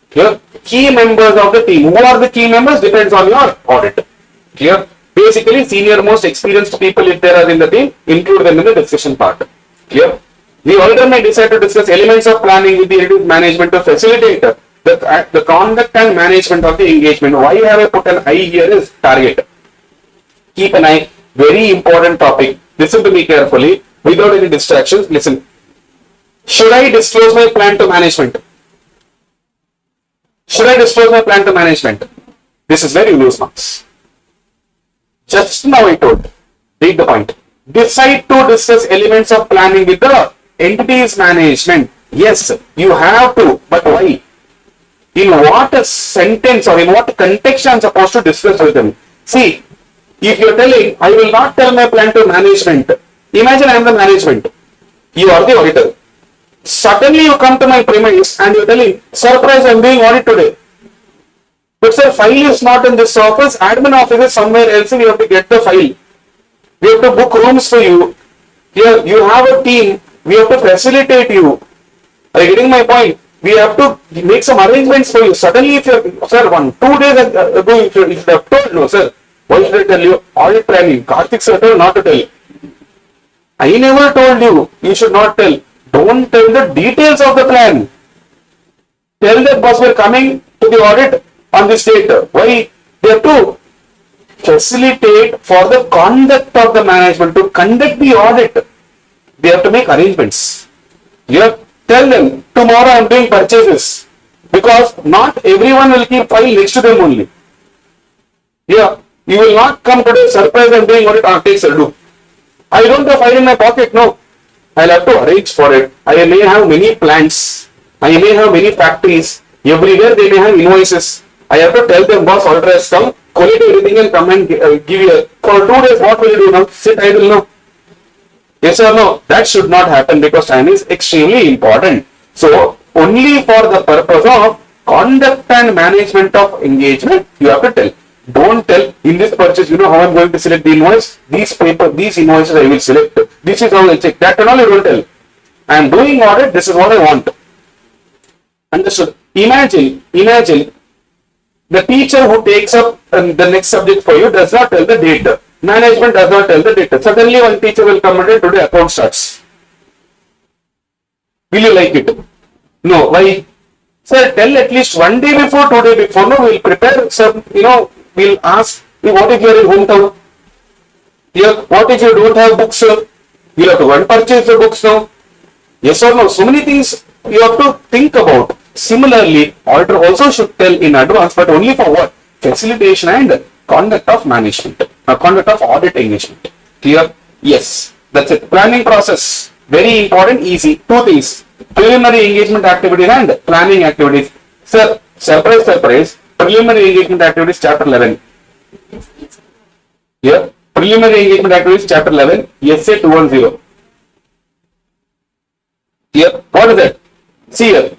Speaker 3: Here, key members of the team. Who are the key members? Depends on your audit. Clear? Basically, senior most experienced people, if there are in the team, include them in the discussion part. Clear? The auditor may decide to discuss elements of planning with the management to facilitate the conduct and management of the engagement. Why have I put an I here is target. Keep an eye. Very important topic. Listen to me carefully without any distractions. Listen. Should I disclose my plan to management? Should I disclose my plan to management? This is where you lose marks. Just now I told. Read the point. Decide to discuss elements of planning with the entity's management. Yes, you have to. But why? In what sentence or in what context I am supposed to discuss with them? See, if you are telling, I will not tell my plan to management. Imagine I am the management. You are the auditor. Suddenly you come to my premise and you are telling, surprise, I am doing audit today. But sir, file is not in this office, admin office is somewhere else and you have to get the file. We have to book rooms for you. Here you have a team, we have to facilitate you. Are you getting my point? We have to make some arrangements for you. Suddenly if you are, sir, 2 days ago you should have told, no sir, why should I tell you? Audit planning, Karthik sir told not to tell. I never told you, you should not tell. Don't tell the details of the plan. Tell that boss we are coming to the audit on this date. Why? They have to facilitate for the conduct of the management to conduct the audit. They have to make arrangements. Yeah, tell them tomorrow I am doing purchases, because not everyone will keep file next to them only. Yeah, you will not come today surprise and doing what it takes to do. I don't have file in my pocket. No, I'll have to arrange for it. I may have many plants. I may have many factories. Everywhere they may have invoices. I have to tell them, boss, order has come, collect everything and come and give you. For 2 days, what will you do now? Sit idle now. Yes or no? That should not happen, because time is extremely important. So, only for the purpose of conduct and management of engagement, you have to tell. Don't tell, in this purchase, you know how I'm going to select the invoice? These invoices I will select. This is how I will check. That and all you don't tell. I am doing audit, this is what I want. Understood? Imagine the teacher who takes up the next subject for you does not tell the date. Management does not tell the date. Suddenly one teacher will come and today account starts. Will you like it? No. Why? Sir, tell at least 1 day before, 2 days before. No, we'll prepare some, we'll ask, what if you are in hometown? Yeah, what if you don't have books, sir? You'll have to go and purchase the books now. Yes or no? So many things you have to think about. Similarly, auditor also should tell in advance, but only for what? Facilitation and conduct of management, conduct of audit engagement. Clear? Yes. That's it. Planning process. Very important, easy. 2 things. Preliminary engagement activities and planning activities. Sir, surprise. Preliminary engagement activities, chapter 11. Here, preliminary engagement activities, chapter 11, SA 210. Here, what is that? See here.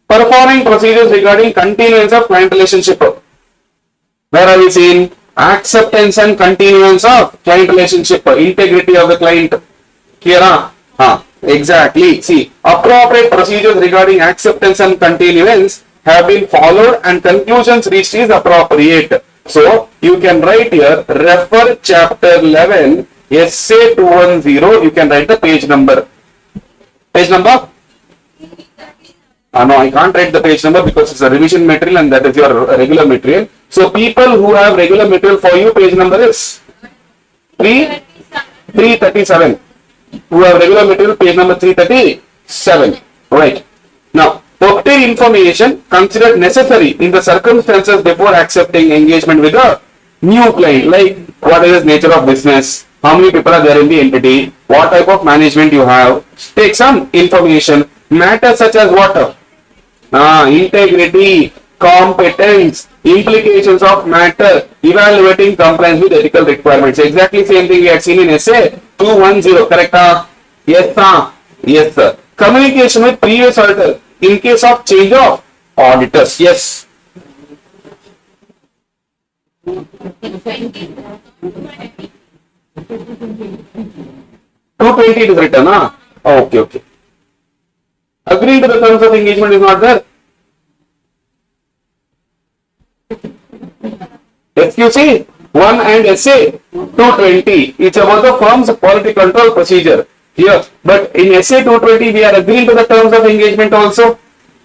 Speaker 3: Performing procedures regarding continuance of client relationship. Where are we seeing? Acceptance and continuance of client relationship. Integrity of the client. Clear? Exactly. See, appropriate procedures regarding acceptance and continuance have been followed and conclusions reached is appropriate. So, you can write here, refer chapter 11, SA 210, you can write the page number. Page number? No, I can't write the page number because it's a revision material and that is your regular material. So, people who have regular material for you, page number is 337. Who have regular material, page number 337. Right. Now, obtain information considered necessary in the circumstances before accepting engagement with a new client, like what is the nature of business, how many people are there in the entity, what type of management you have. Take some information. Matters such as what? Integrity, competence, implications of matter, evaluating compliance with ethical requirements. Exactly same thing we had seen in SA 210. Correct? Yes, sir. Yes, sir. Communication with previous auditor in case of change of auditors. Yes. 220 is written, Okay. Agreeing to the terms of engagement is not there. SQC 1 and SA 220. It's about the firm's quality control procedure. Here, but in SA 220 we are agreeing to the terms of engagement also.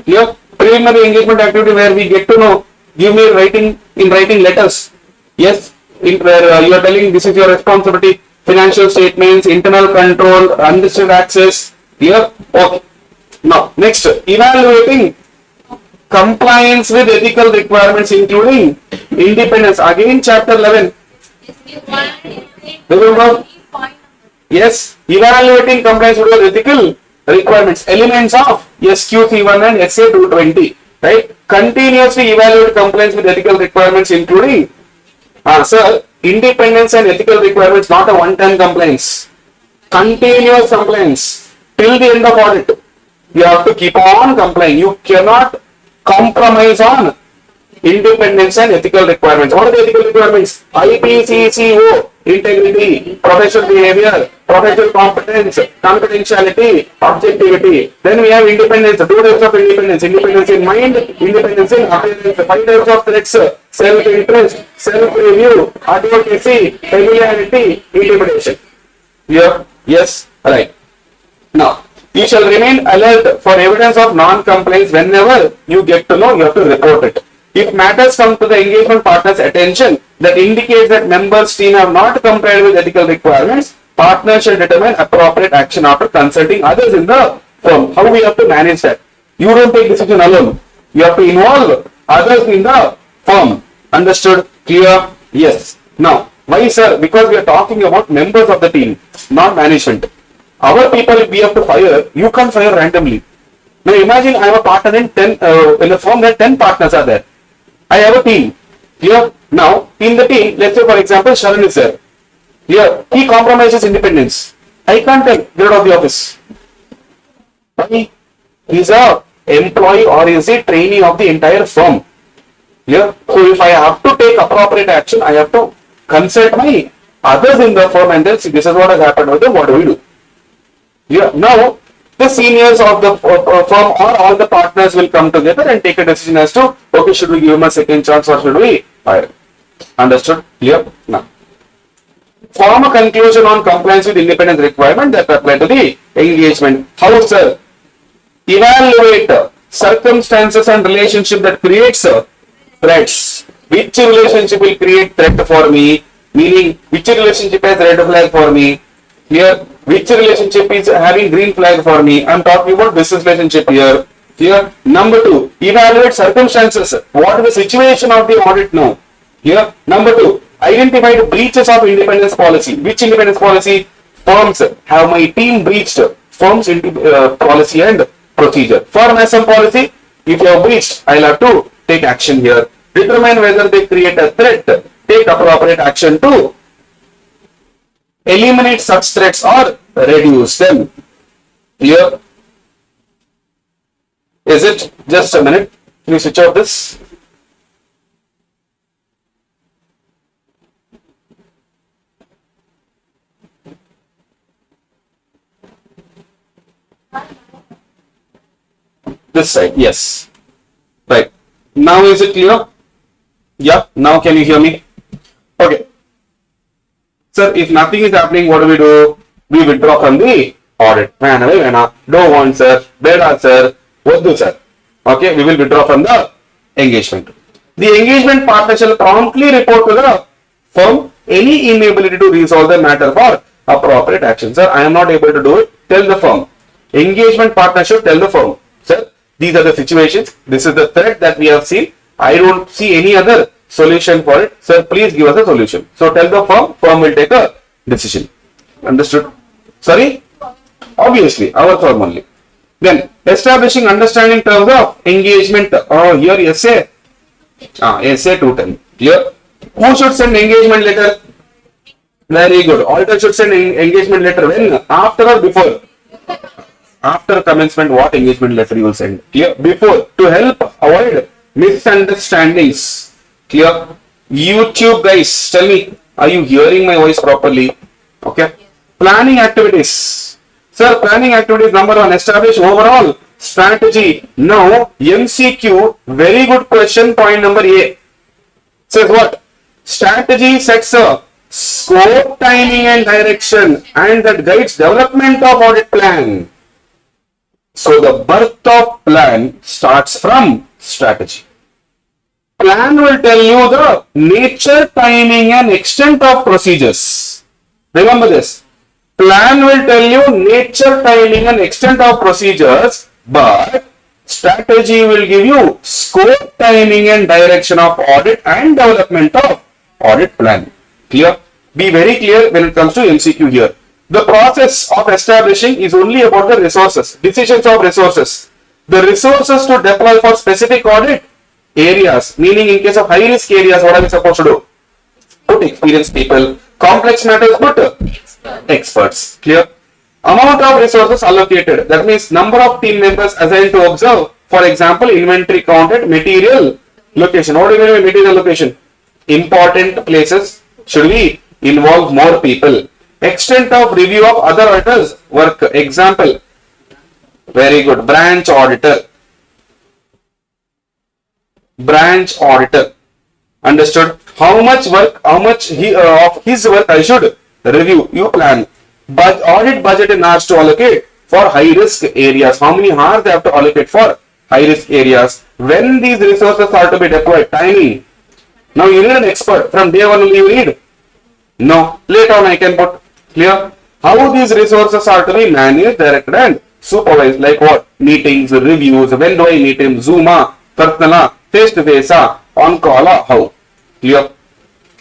Speaker 3: Here, preliminary engagement activity where we get to know, give me writing letters. Yes, where you are telling this is your responsibility. Financial statements, internal control, unrestricted access. Here, okay. Now, next, evaluating compliance with ethical requirements including independence. Again, chapter 11. Remember? Yes, evaluating compliance with ethical requirements. Elements of SQC1 and SA 220. Right? Continuously evaluate compliance with ethical requirements including, sir, independence and ethical requirements, not a one-time compliance. Continuous compliance till the end of audit. You have to keep on complying. You cannot compromise on independence and ethical requirements. What are the ethical requirements? IPCCO, integrity, professional behavior, professional competence, confidentiality, objectivity. Then we have independence, 2 types of independence. Independence in mind, independence in appearance, 5 types of threats, self-interest, self-review, advocacy, familiarity, intimidation. Here, yes, right. Now, you shall remain alert for evidence of non-compliance. Whenever you get to know, you have to report it. If matters come to the engagement partner's attention that indicates that members' team have not complied with ethical requirements, partner shall determine appropriate action after consulting others in the firm. How we have to manage that? You don't take decision alone. You have to involve others in the firm. Understood? Clear? Yes. Now, why, sir? Because we are talking about members of the team, not management. Our people, if we have to fire, you can't fire randomly. Now, imagine I am a partner in in a firm where 10 partners are there. I have a team. Here, now, in the team, let's say for example, Sharan is there. Here, he compromises independence. I can't tell, get out of the office. Why? He's a employee or is a trainee of the entire firm. Here, so if I have to take appropriate action, I have to consult my others in the firm and then see this is what has happened with them, what do we do? Here, now, the seniors of the firm or all the partners will come together and take a decision as to, okay, should we give him a second chance or should we fire? Understood? Clear? Now, form a conclusion on compliance with independence requirement that apply to the engagement. How, sir? Evaluate circumstances and relationship that creates threats. Which relationship will create threat for me? Meaning, which relationship has red flag for me? Here, which relationship is having green flag for me? I'm talking about business relationship here. Here, number 2, evaluate circumstances. What is the situation of the audit now? Here, number 2, identify the breaches of independence policy. Which independence policy? Firms have my team breached firms policy and procedure. Firm has some policy. If you have breached, I'll have to take action here. Determine whether they create a threat. Take appropriate action to eliminate such threats or reduce them. Here, is it? Just a minute. Please switch off this. This side, yes. Right. Now is it clear? Yeah. Now can you hear me? Okay. Sir, if nothing is happening, what do? We withdraw from the audit. Don't want, sir. Beda, sir. What do, sir? Okay, we will withdraw from the engagement. The engagement partner shall promptly report to the firm any inability to resolve the matter for appropriate action. Sir, I am not able to do it. Tell the firm. Engagement partner should tell the firm. Sir, these are the situations. This is the threat that we have seen. I don't see any other solution for it. Sir, please give us a solution. So tell the firm will take a decision. Understood? Sorry? Obviously, our firm only. Then, establishing understanding terms of engagement. Oh, here essay. Essay 210. Here. Who should send engagement letter? Very good. Auditor should send engagement letter when? After or before? After commencement, what engagement letter you will send? Clear? Before, to help avoid misunderstandings. Clear? YouTube guys, tell me, are you hearing my voice properly? Okay. Planning activities. Sir, planning activities number 1, establish overall strategy. Now, MCQ, very good question, point number A. Says what? Strategy sets a scope, timing and direction and that guides development of audit plan. So the birth of plan starts from strategy. Plan will tell you the nature, timing and extent of procedures. Remember this. Plan will tell you nature, timing and extent of procedures, but strategy will give you scope, timing and direction of audit and development of audit plan. Clear? Be very clear when it comes to MCQ here. The process of establishing is only about the resources, decisions of resources. The resources to deploy for specific audit areas, meaning in case of high risk areas, what are we supposed to do? Put experienced people. Complex matters, put experts. Clear? Amount of resources allocated, that means number of team members assigned to observe. For example, inventory count at material location. What do you mean by material location? Important places, should we involve more people? Extent of review of other auditors' work. Example, very good, branch auditor. Branch auditor. Understood? How much work, how much of his work I should review? You plan. But audit budget in hours to allocate for high risk areas. How many hours they have to allocate for high risk areas? when these resources are to be deployed, timing. Now you need an expert. From day one only you need? No. Later on I can put. Clear? How these resources are to be managed, directed and supervised. Like what? Meetings, reviews, when do I meet him? Zoom, personal, face to face, on call, how? Clear?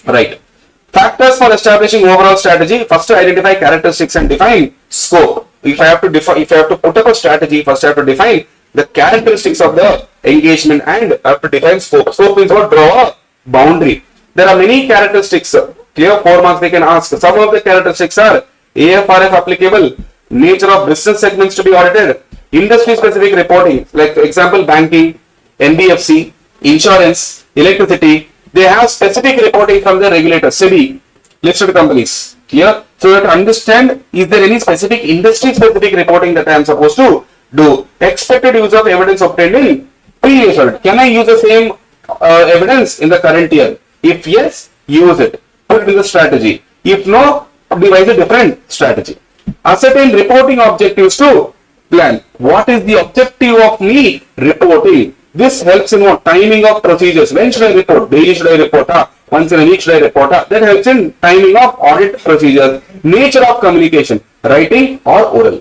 Speaker 3: Right. Factors for establishing overall strategy. First to identify characteristics and define scope. If I have to put up a strategy, first I have to define the characteristics of the engagement and I have to define scope. Scope means what? Draw a boundary. There are many characteristics. Clear? 4 marks they can ask. Some of the characteristics are AFRF applicable, nature of business segments to be audited, industry specific reporting, like example banking, NBFC, insurance, electricity. They have specific reporting from the regulator, SEBI, listed companies. Clear? So you have to understand, is there any specific industry specific reporting that I am supposed to do? Expected use of evidence obtained in previous audit. Can I use the same evidence in the current year? If yes, use it. Put it in the strategy. If no, devise a different strategy. Ascertain reporting objectives to plan. What is the objective of me reporting? This helps in what? Timing of procedures. When should I report? Daily should I report? Once in a week should I report? That helps in timing of audit procedures. Nature of communication. Writing or oral.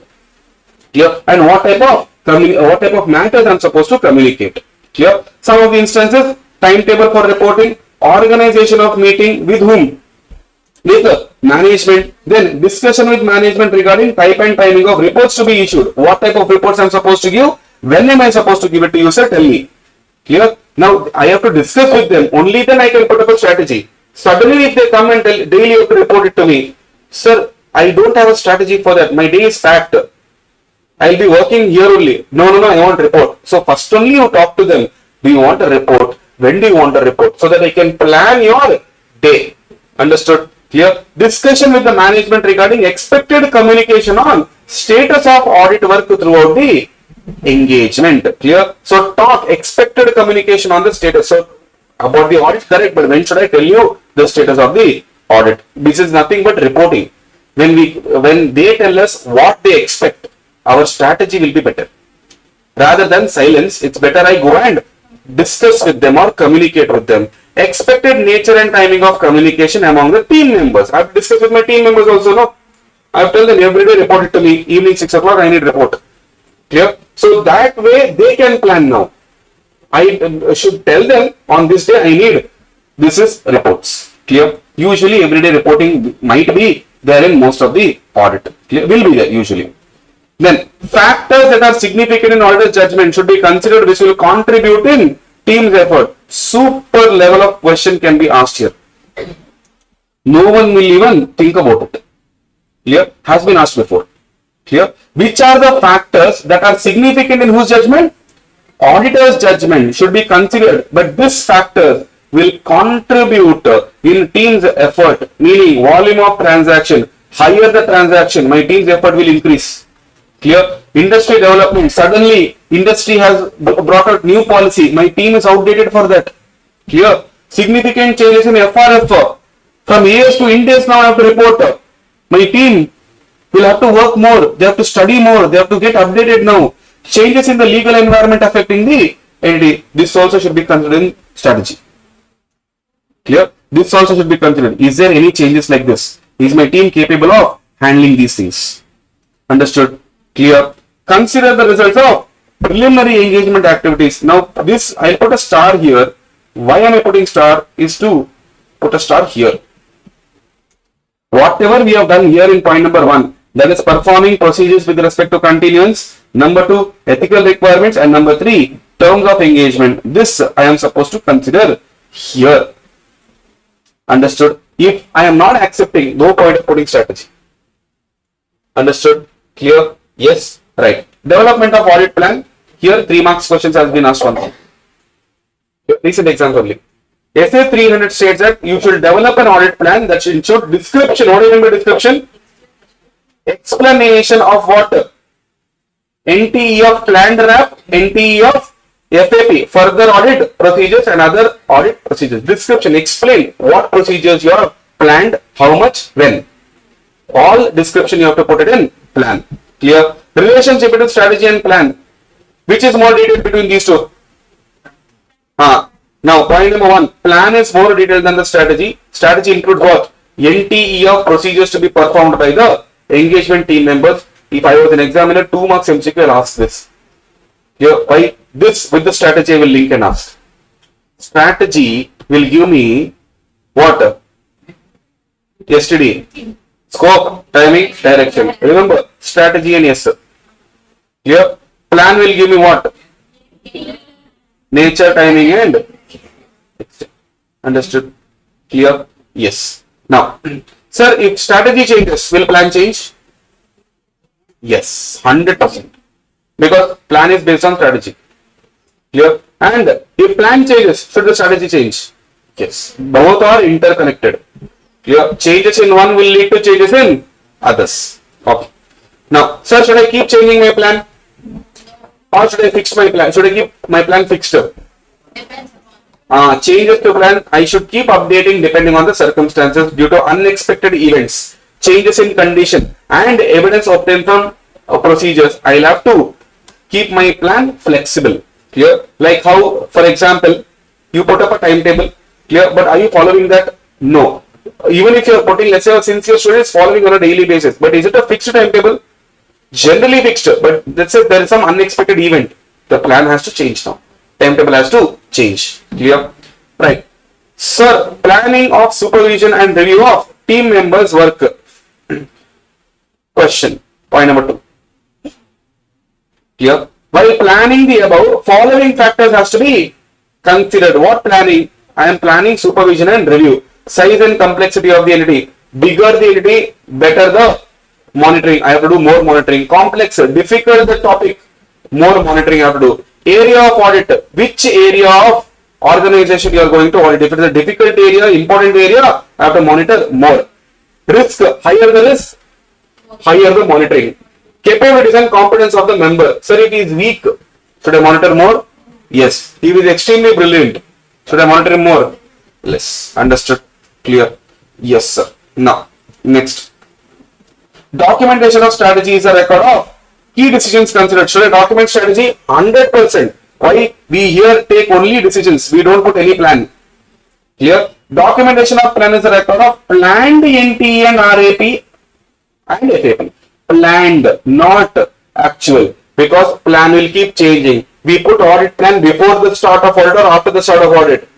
Speaker 3: Clear? And what type of matters I am supposed to communicate. Clear? Some of the instances, timetable for reporting, organization of meeting with whom? With the management. Then discussion with management regarding type and timing of reports to be issued. What type of reports I am supposed to give? When am I supposed to give it to you, sir? Tell me. Clear? Now I have to discuss with them. Only then I can put up a strategy. Suddenly if they come and tell daily you have to report it to me, sir, I don't have a strategy for that. My day is packed. I'll be working here only. No, I want a report. So first only you talk to them. Do you want a report? When do you want a report? So that I can plan your day. Understood? Clear? Discussion with the management regarding expected communication on status of audit work throughout the engagement. Clear? So talk expected communication on the status. So about the audit, correct, but when should I tell you the status of the audit? This is nothing but reporting. When they tell us what they expect, our strategy will be better. Rather than silence, it's better I go and discuss with them or communicate with them. Expected nature and timing of communication among the team members. I've discussed with my team members also. No, I've told them every day report it to me. Evening 6 o'clock I need report. Clear? So that way they can plan now. I should tell them on this day I need this is reports. Clear? Usually everyday reporting might be there in most of the audit. Clear? Will be there usually. Then factors that are significant in auditor's judgment should be considered which will contribute in team's effort. Super level of question can be asked here. No one will even think about it. Clear? Has been asked before. Clear? Which are the factors that are significant in whose judgment? Auditor's judgment should be considered, but this factor will contribute in team's effort, meaning volume of transaction. Higher the transaction, my team's effort will increase. Clear? Industry development. Suddenly, industry has brought out new policy. My team is outdated for that. Clear? Significant changes in FRF. From years to Indians now I have to report. My team will have to work more. They have to study more. They have to get updated now. Changes in the legal environment affecting the entity. This also should be considered in strategy. Clear? This also should be considered. Is there any changes like this? Is my team capable of handling these things? Understood? Clear? Consider the results of preliminary engagement activities. Now this, I'll put a star here. Why am I putting star? Is to put a star here. Whatever we have done here in point number 1, that is performing procedures with respect to continuance. Number 2, ethical requirements. And number 3, terms of engagement. This I am supposed to consider here. Understood? If I am not accepting, no point of putting strategy. Understood? Clear? Yes? Right. Development of audit plan. Here 3 marks questions has been asked once. Recent exams only. SA 300 states that you should develop an audit plan that should include description. What do you mean by description? Explanation of what? NTE of planned RAP, NTE of FAP, further audit procedures and other audit procedures. Description, explain what procedures you have planned, how much, when. All description you have to put it in plan. Clear? Relationship between strategy and plan. Which is more detailed between these two? Now, point number one, plan is more detailed than the strategy. Strategy includes what? NTE of procedures to be performed by the engagement team members. If I was an examiner, 2 marks MCQ, I'll ask this. Here, by this, with the strategy, I will link and ask. Strategy will give me what? Yesterday. Scope, timing, direction. Remember, strategy and yes. Here, plan will give me what? Nature, timing and understood? Clear? Yes. Now, sir, if strategy changes, will plan change? Yes, 100%. Because plan is based on strategy. Clear? And if plan changes, should the strategy change? Yes. Both are interconnected. Clear? Changes in one will lead to changes in others. Okay. Now, sir, should I keep changing my plan? Or should I fix my plan? Should I keep my plan fixed? Changes to plan, I should keep updating depending on the circumstances due to unexpected events, changes in condition and evidence obtained from procedures. I'll have to keep my plan flexible. Clear? Like how, for example, you put up a timetable. Clear? But are you following that? No. Even if you're putting, let's say, since your student is following on a daily basis, but is it a fixed timetable? Generally fixed, but let's say there is some unexpected event. The plan has to change now. Timetable has to change. Clear? Right. Sir, planning of supervision and review of team members' work. Question. Point number 2. Clear? While planning the above, following factors has to be considered. What planning? I am planning supervision and review. Size and complexity of the entity. Bigger the entity, better the monitoring. I have to do more monitoring. Complex, difficult the topic, more monitoring I have to do. Area of audit. Which area of organization you are going to audit? If it is a difficult area, important area, I have to monitor more. Risk. Higher the risk, higher the monitoring. Capabilities and competence of the member. Sir, if he is weak, should I monitor more? Yes. If he is extremely brilliant, should I monitor him more? Less. Understood? Clear? Yes, sir. Now, next. Documentation of strategy is a record of key decisions considered. Should I document strategy? 100%. Why? We here take only decisions. We don't put any plan. Clear? Documentation of plan is a record of planned NTE and RAP and FAP. Planned, not actual. Because plan will keep changing. We put audit plan before the start of audit or after the start of audit.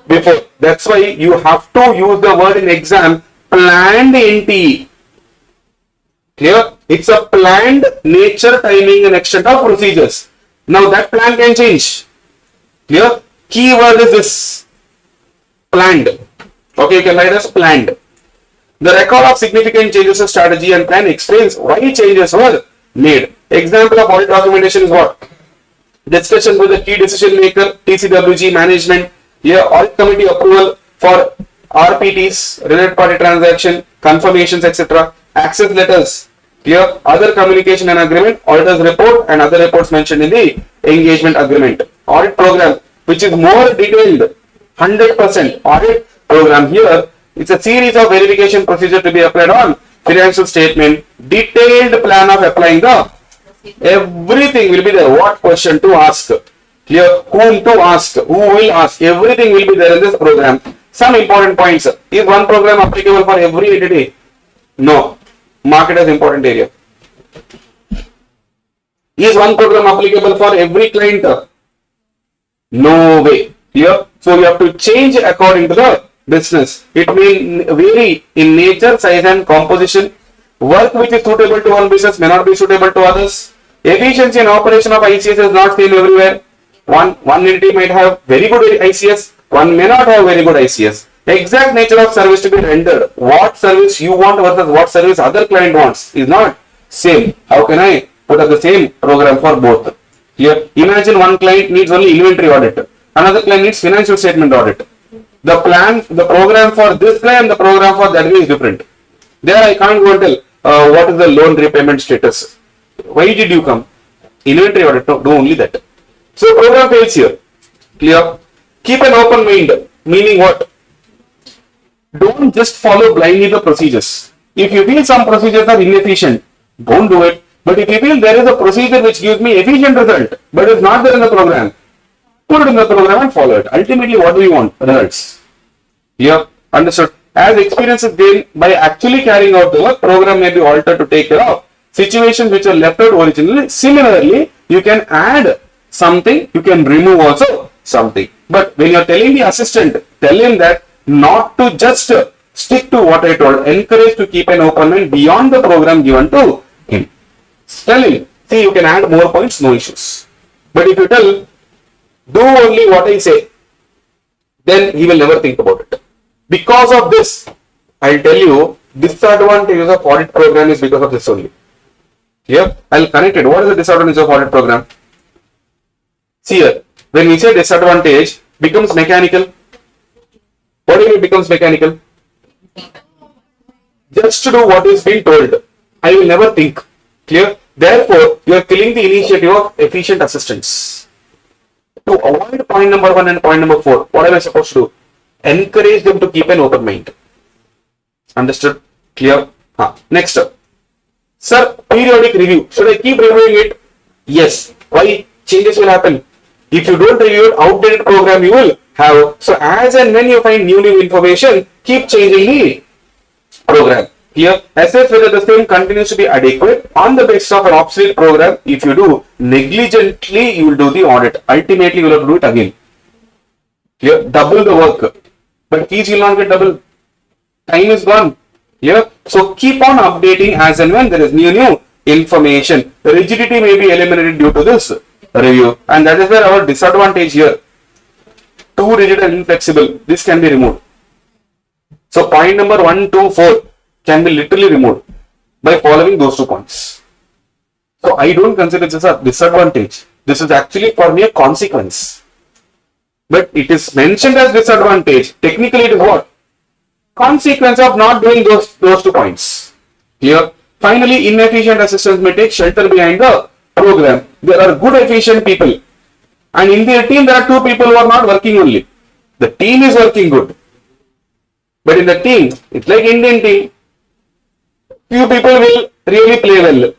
Speaker 3: Before. That's why you have to use the word in exam. Planned NTE. Clear? It's a planned nature, timing and extent of procedures. Now that plan can change. Clear? Keyword is this. Planned. Okay, you can write as planned. The record of significant changes to strategy and plan explains why changes were made. Example of audit documentation is what? Discussion with the key decision maker, TCWG management, here audit committee approval for RPTs, related party transaction, confirmations, etc. Access letters, here other communication and agreement, auditor's report and other reports mentioned in the engagement agreement. Audit program, which is more detailed, 100% audit program here. It's a series of verification procedure to be applied on financial statement, detailed plan of applying the everything will be there. What question to ask, clear, whom to ask, who will ask, everything will be there in this program. Some important points. Is one program applicable for every entity? No. Mark it as important area. Is one program applicable for every client? No way. Clear? So you have to change according to the business. It may vary in nature, size and composition. Work which is suitable to one business may not be suitable to others. Efficiency and operation of ICS is not same everywhere. One entity might have very good ICS, one may not have very good ICS. Exact nature of service to be rendered. What service you want versus what service other client wants is not same. How can I put up the same program for both? Here, imagine one client needs only inventory audit. Another client needs financial statement audit. The program for this client and the program for that is different. There I can't go and tell what is the loan repayment status. Why did you come? Inventory audit, no, do only that. So program fails here. Clear? Keep an open mind. Meaning what? Don't just follow blindly the procedures. If you feel some procedures are inefficient, don't do it. But if you feel there is a procedure which gives me efficient result, but is not there in the program, put it in the program and follow it. Ultimately, what do you want? Results. Yeah, understood. As experience is gained by actually carrying out the work, program may be altered to take care of situations which are left out originally. Similarly, you can add something, you can remove also something. But when you are telling the assistant, tell him that not to just stick to what I told, encourage to keep an open mind beyond the program given to him. Tell him, see, you can add more points, no issues. But if you tell, do only what I say, then he will never think about it. Because of this, I'll tell you, disadvantages of audit program is because of this only. Here, I'll connect it. What is the disadvantage of audit program? See here, when we say disadvantage, becomes mechanical. What do you mean becomes mechanical? Just to do what is being told. I will never think. Clear? Therefore, you are killing the initiative of efficient assistants. To avoid point number 1 and point number 4, what am I supposed to do? Encourage them to keep an open mind. Understood? Clear? Next up. Sir, periodic review. Should I keep reviewing it? Yes. Why? Changes will happen. If you don't review it, outdated program you will have. So as and when you find new information, keep changing the program. Here, assess whether the same continues to be adequate on the basis of an obsolete program. If you do negligently, you will do the audit. Ultimately, you will have to do it again. Here, double the work, but fees will not get double. Time is gone. Here, so keep on updating as and when there is new information. The rigidity may be eliminated due to this review, and that is where our disadvantage here. Too rigid and inflexible. This can be removed. So point number 1, 2, 4 can be literally removed by following those 2 points. So I don't consider this a disadvantage. This is actually for me a consequence. But it is mentioned as disadvantage. Technically it is what? Consequence of not doing those 2 points. Clear? Finally, inefficient assistants may take shelter behind the program. There are good efficient people. And in their team there are 2 people who are not working only. The team is working good. But in the team, it's like Indian team. Few people will really play well.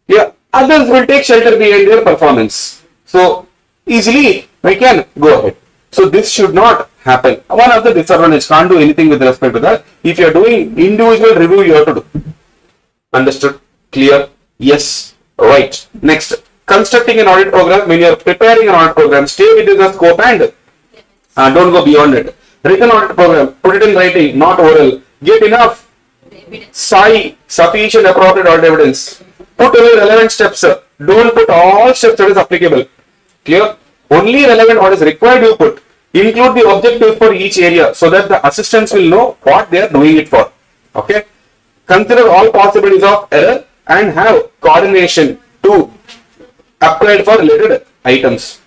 Speaker 3: Yeah, others will take shelter behind their performance. So easily we can go ahead. So this should not happen. One of the disadvantages, can't do anything with respect to that. If you are doing individual review, you have to do. Understood? Clear? Yes. Right. Next, constructing an audit program. When you are preparing an audit program, stay within the scope and don't go beyond it. Written audit program, put it in writing, not oral. Get enough sufficient appropriate audit evidence. Put away relevant steps. Don't put all steps that is applicable. Clear? Only relevant what is required you put. Include the objectives for each area so that the assistants will know what they are doing it for. Okay? Consider all possibilities of error and have coordination to apply for related items.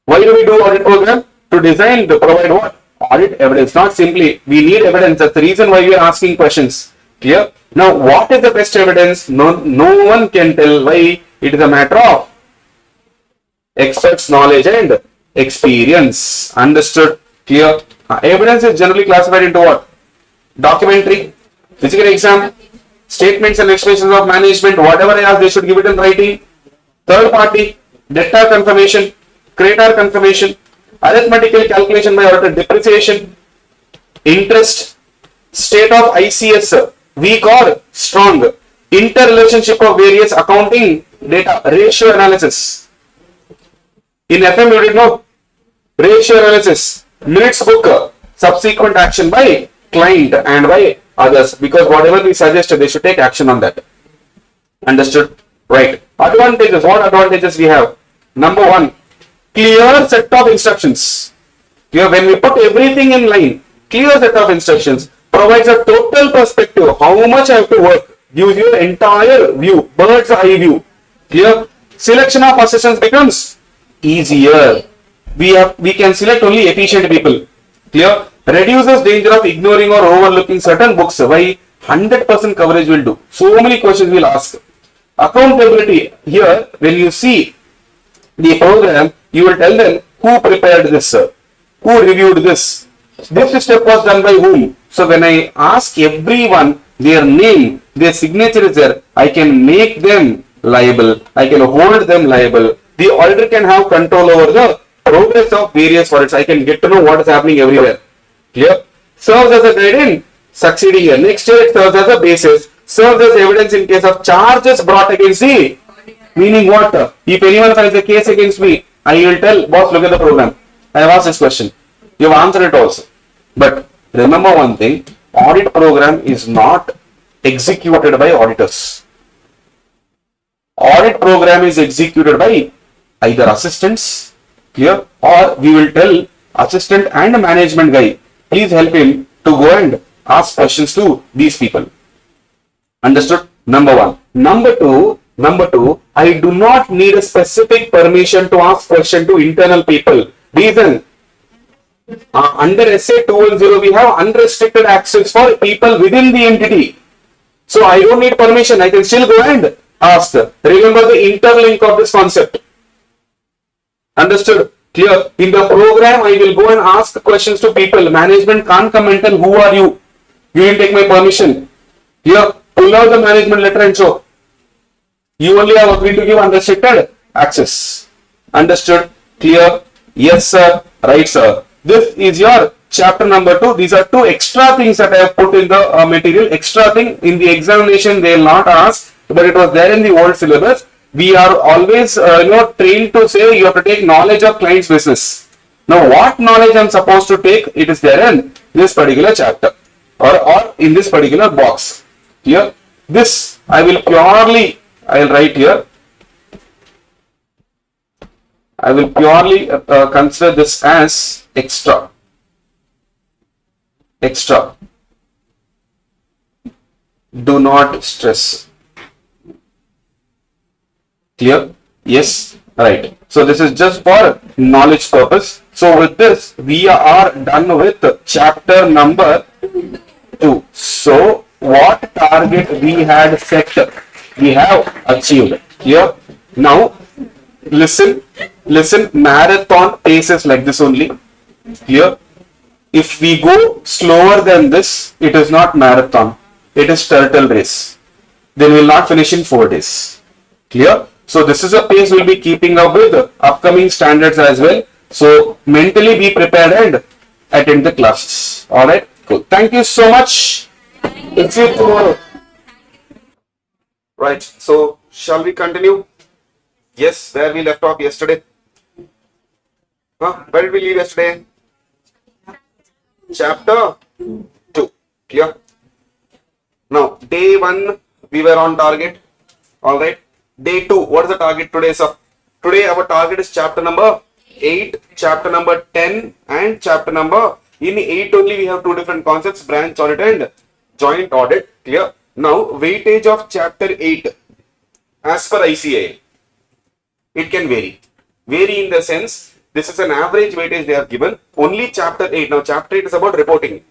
Speaker 3: Why do we do audit program? To design, to provide what? Audit evidence. Not simply, we need evidence. That's the reason why we are asking questions. Clear? Now, what is the best evidence? No one can tell. Why? It is a matter of experts' knowledge and experience. Understood? Clear? Evidence is generally classified into what? Documentary, physical exam, statements and explanations of management. Whatever I ask, they should give it in writing. Third party, debtor confirmation, creditor confirmation, arithmetical calculation by auditor, depreciation, interest, state of ICS, weak or strong, interrelationship of various accounting data, ratio analysis. In FM you did know ratio analysis, minutes book, subsequent action by client and by others, because whatever we suggested they should take action on that. Understood? Right. Advantages. What advantages we have? Number 1, clear set of instructions. Here when we put everything in line, clear set of instructions provides a total perspective. How much I have to work? Gives you an entire view, bird's eye view. Clear? Selection of assistants becomes easier. We can select only efficient people. Clear? Reduces danger of ignoring or overlooking certain books. Why? 100% coverage will do. So many questions will ask. Accountability. Here when you see the program, you will tell them who prepared this, who reviewed this. This step was done by whom. So when I ask everyone their name, their signature is there, I can make them liable. I can hold them liable. The auditor can have control over the progress of various audits. I can get to know what is happening everywhere. Clear? Serves as a guide in succeeding year. Next year it serves as a basis. Serves as evidence in case of charges brought against the, meaning what? If anyone files a case against me, I will tell, boss, look at the program. I have asked this question. You have answered it also. But remember one thing, audit program is not executed by auditors. Audit program is executed by either assistants, clear, or we will tell assistant and management guy, please help him to go and ask questions to these people. Understood? Number one. Number two, I do not need a specific permission to ask question to internal people. Reason, under SA 210, we have unrestricted access for people within the entity. So I don't need permission. I can still go and ask. Remember the interlink of this concept. Understood? Clear? In the program, I will go and ask questions to people. Management can't come and tell, who are you? You didn't take my permission. Clear? Pull out the management letter and show. You only have agreed to give unrestricted access. Understood? Clear? Yes, sir. Right, sir. This is your chapter number 2. These are 2 extra things that I have put in the material. Extra thing in the examination they will not ask, but it was there in the old syllabus. We are always trained to say you have to take knowledge of client's business. Now what knowledge I am supposed to take, it is there in this particular chapter or in this particular box. Here, this I will write here. I will purely consider this as extra. Extra. Do not stress. Clear? Yes? Right. So this is just for knowledge purpose. So with this, we are done with chapter number 2. So what target we had set, we have achieved. Clear? Now, listen, marathon pace is like this only. Clear? If we go slower than this, it is not marathon. It is turtle race. Then we will not finish in 4 days. Clear? So this is a pace we will be keeping up with upcoming standards as well. So mentally be prepared and attend the classes. Alright? Cool. Thank you so much. Let's see you tomorrow. Right. So shall we continue? Yes, where we left off yesterday. Where did we leave yesterday? Chapter 2. Clear? Now, day 1, we were on target. Alright. Day 2, what is the target today, sir? Today, our target is chapter number 8, chapter number 10, and chapter number. In 8 only, we have 2 different concepts, branch audit and joint audit. Clear? Now, weightage of chapter 8 as per ICAI. It can vary. Vary in the sense, this is an average weightage they have given. Only chapter 8. Now, chapter 8 is about reporting.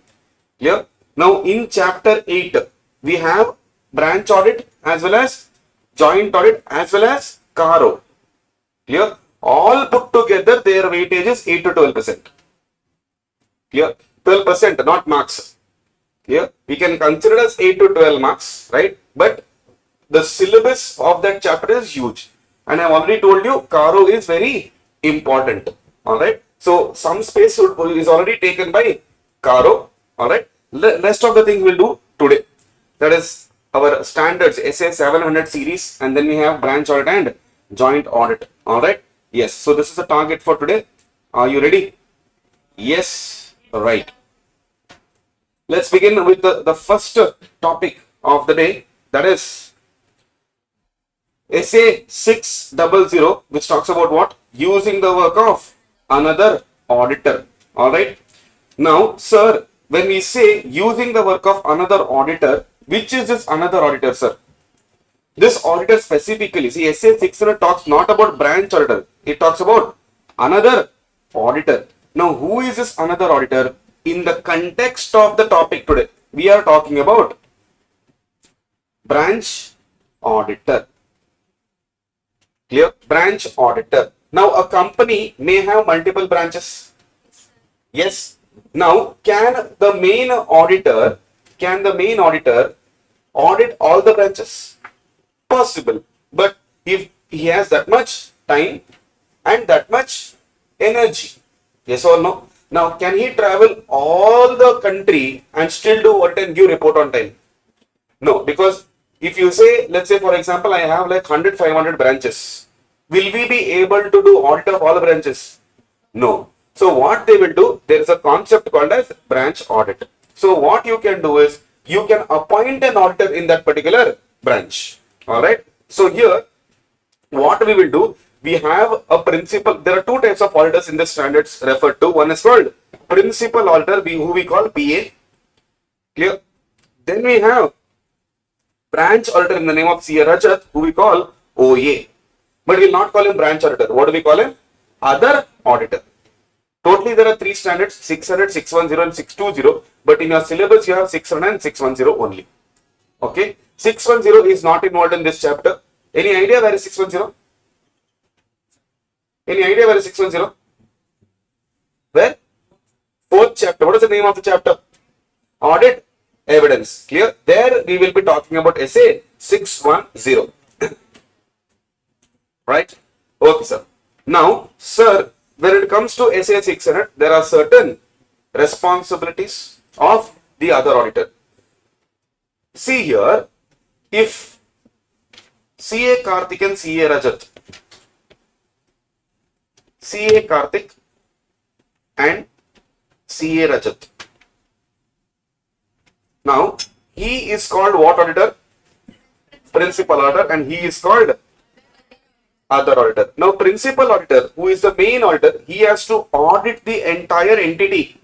Speaker 3: Clear? Now, in chapter 8, we have branch audit as well as joint audit as well as CARO. Clear? All put together, their weightage is 8 to 12%. Clear? 12%, not marks. Clear? We can consider as 8 to 12 marks, right? But the syllabus of that chapter is huge. And I have already told you, CARO is very important. Alright? So, some space is already taken by CARO. Alright? Rest of the things we'll do today. That is our standards, SA 700 series, and then we have branch audit and joint audit. Alright? Yes. So, this is the target for today. Are you ready? Yes. Right. Let's begin with the first topic of the day. That is SA 600, which talks about what? Using the work of another auditor. Alright. Now, sir, when we say using the work of another auditor, which is this another auditor, sir? This auditor specifically, see, SA 600 talks not about branch auditor. It talks about another auditor. Now, who is this another auditor? In the context of the topic today, we are talking about branch auditor. Clear? Branch auditor. Now, a company may have multiple branches. Yes. Now, can the main auditor audit all the branches? Possible. But if he has that much time and that much energy. Yes or no? Now, can he travel all the country and still do what and give report on time? No, because if you say, let's say for example, I have like 100, 500 branches. Will we be able to do audit of all the branches? No. So what they will do, there is a concept called as branch audit. So what you can do is, you can appoint an auditor in that particular branch. Alright. So here, what we will do, we have a principal. There are two types of auditors in the standards referred to. One is called principal auditor, who we call PA. Clear? Then we have branch auditor in the name of CA Rajat, who we call OA. But we will not call him branch auditor. What do we call him? Other auditor. Totally there are three standards, 600, 610 and 620. But in your syllabus you have 600 and 610 only. Okay. 610 is not involved in this chapter. Any idea where is 610? Any idea where is 610? Where? Fourth chapter. What is the name of the chapter? Audit evidence. Clear? There we will be talking about SA 610. Right? Okay, sir. Now, sir, when it comes to SA 600, there are certain responsibilities of the other auditor. See here, if CA Karthik and CA Rajat, CA Karthik and CA Rajat. Now, he is called what auditor? Principal auditor, and he is called other auditor. Now, principal auditor, who is the main auditor, he has to audit the entire entity.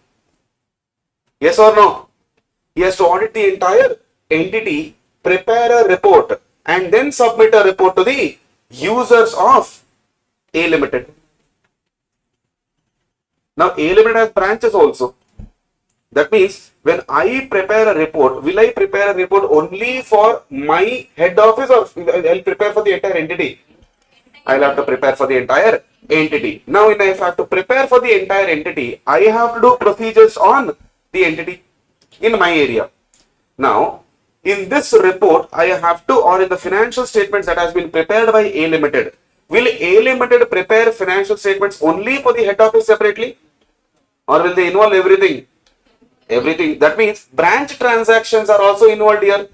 Speaker 3: Yes or no? He has to audit the entire entity, prepare a report, and then submit a report to the users of A Limited. Now, A Limited has branches also. That means, when I prepare a report, will I prepare a report only for my head office, or I'll prepare for the entire entity? I'll have to prepare for the entire entity. Now, if I have to prepare for the entire entity, I have to do procedures on the entity in my area. Now, in this report, I have to, or in the financial statements that has been prepared by A Limited, will A Limited prepare financial statements only for the head office separately? Or will they involve everything? Everything. That means branch transactions are also involved here.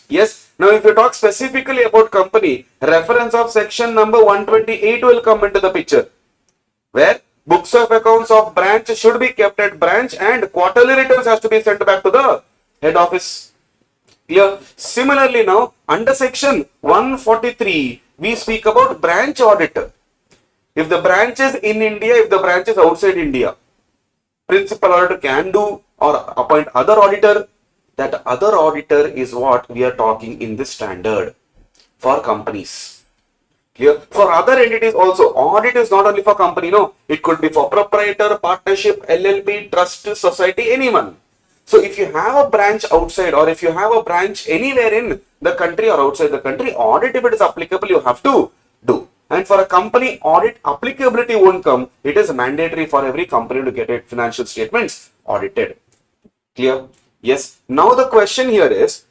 Speaker 3: Yes. Now, if you talk specifically about company, reference of section number 128 will come into the picture, where books of accounts of branch should be kept at branch and quarterly returns has to be sent back to the head office. Clear? Similarly, now, under section 143, we speak about branch audit. If the branch is in India, if the branch is outside India, principal auditor can do or appoint other auditor. That other auditor is what we are talking in this standard for companies. Clear? For other entities also, audit is not only for company, no. It could be for proprietor, partnership, LLP, trust, society, anyone. So if you have a branch outside, or if you have a branch anywhere in the country or outside the country, audit, if it is applicable, you have to do. And for a company, audit applicability won't come. It is mandatory for every company to get its financial statements audited. Clear? Yes. Now the question here is,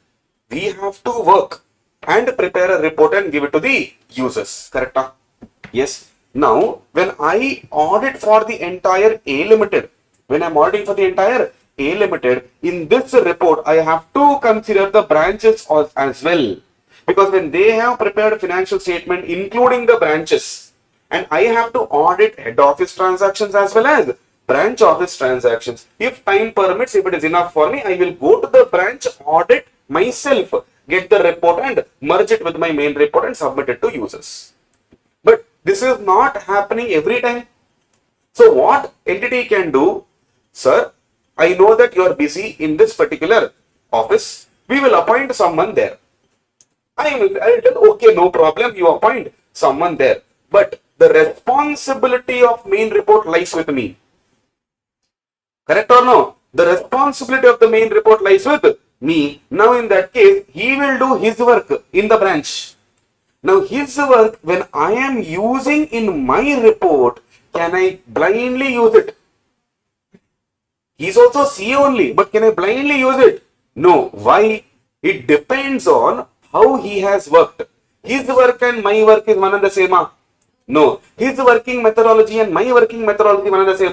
Speaker 3: we have to work and prepare a report and give it to the users. Correct? Yes. Now, when I audit for the entire A Limited, when I'm auditing for the entire A Limited, in this report, I have to consider the branches as well. Because when they have prepared a financial statement, including the branches, and I have to audit head office transactions as well as branch office transactions. If time permits, if it is enough for me, I will go to the branch, audit myself, get the report and merge it with my main report and submit it to users. But this is not happening every time. So what entity can do? Sir, I know that you are busy in this particular office. We will appoint someone there. I will tell, okay, no problem, you appoint someone there. But the responsibility of main report lies with me. Correct or no? The responsibility of the main report lies with me. Now in that case, he will do his work in the branch. Now his work, when I am using in my report, can I blindly use it? He is also C only, but can I blindly use it? No. Why? It depends on how he has worked. His work and my work is one and the same. No. His working methodology and my working methodology one and the same?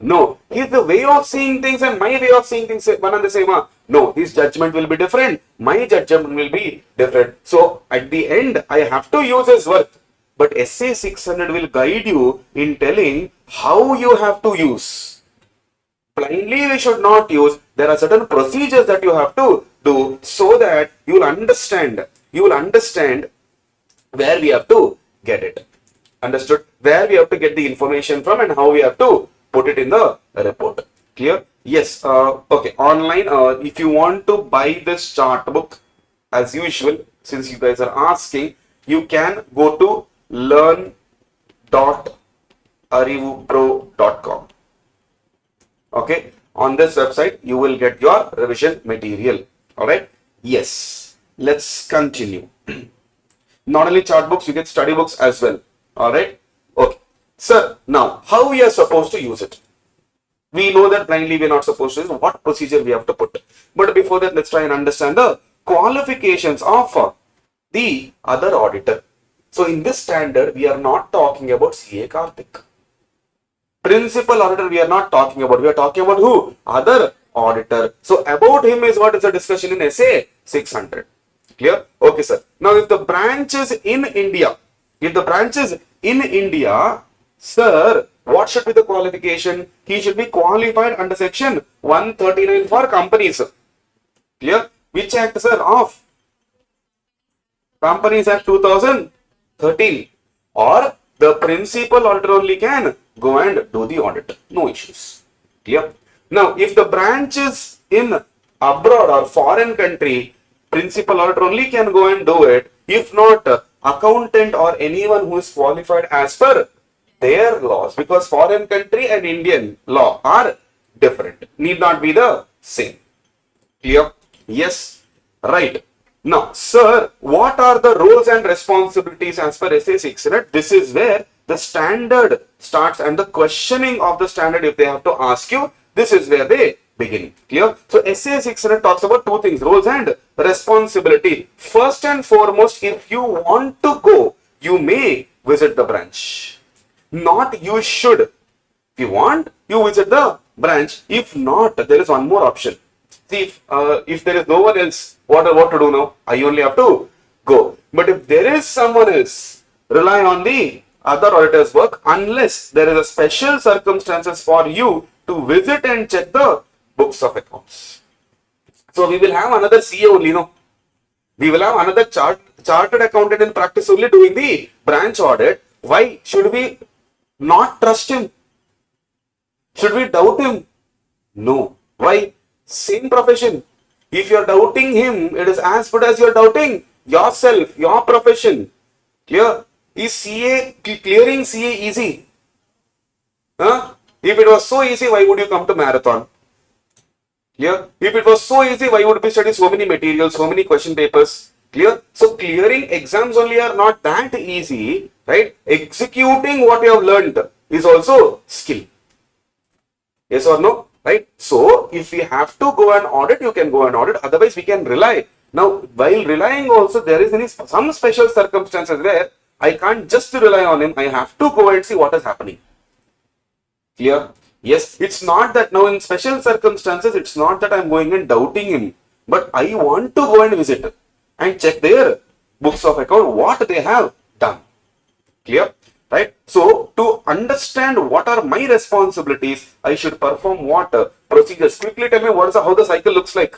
Speaker 3: No. His way of seeing things and my way of seeing things one and the same? No. His judgment will be different. My judgment will be different. So at the end, I have to use his work. But SA 600 will guide you in telling how you have to use. Blindly we should not use. There are certain procedures that you have to do so that you will understand. You will understand where we have to get it. Understood? Where we have to get the information from and how we have to put it in the report. Clear? Yes. Okay. Online, if you want to buy this chart book, as usual, since you guys are asking, you can go to learn.arivupro.com. Okay. On this website, you will get your revision material. All right. Yes. Let's continue. Not only chart books, you get study books as well. All right. Okay. Sir, now how we are supposed to use it? We know that blindly we are not supposed to use. What procedure we have to put? But before that, let's try and understand the qualifications of the other auditor. So in this standard, we are not talking about CA Karthik. Principal auditor we are not talking about. We are talking about who? Other auditor. So about him is what is the discussion in SA 600. Clear? Okay, sir. Now if the branch is in India, sir, what should be the qualification? He should be qualified under section 139 for companies. Clear? Which act, sir? Of Companies Act 2013. Or the principal auditor only can go and do the audit. No issues. Clear? Now, if the branch is in abroad or foreign country, principal auditor only can go and do it. If not, accountant or anyone who is qualified as per their laws, because foreign country and Indian law are different, need not be the same. Clear? Yes. Right. Now, sir, what are the roles and responsibilities as per SA 600? This is where the standard starts and the questioning of the standard, if they have to ask you, this is where they begin. Clear? So, SA 600 talks about two things, roles and responsibility. First and foremost, if you want to go, you may visit the branch. Not you should. If you want, you visit the branch. If not, there is one more option. See, if there is no one else, what to do now? I only have to go. But if there is someone else, rely on the other auditor's work unless there is a special circumstances for you to visit and check the books of accounts. So we will have another CA only, no? We will have another chartered accountant in practice only doing the branch audit. Why should we not trust him? Should we doubt him? No. Why? Same profession. If you are doubting him, it is as good as you are doubting yourself, your profession. Clear? Is clearing CA easy? Huh? If it was so easy, why would you come to marathon? Clear? If it was so easy, why would we study so many materials, so many question papers? Clear? So clearing exams only are not that easy, right? Executing what you have learned is also skill. Yes or no? Right? So, if we have to go and audit, you can go and audit. Otherwise, we can rely. Now, while relying also, there is some special circumstances where I can't just rely on him. I have to go and see what is happening. Clear? Yes, it's not that now in special circumstances, it's not that I'm going and doubting him. But I want to go and visit and check their books of account, what they have done. Clear? Right? So, to understand what are my responsibilities, I should perform what procedures. Quickly tell me how the cycle looks like.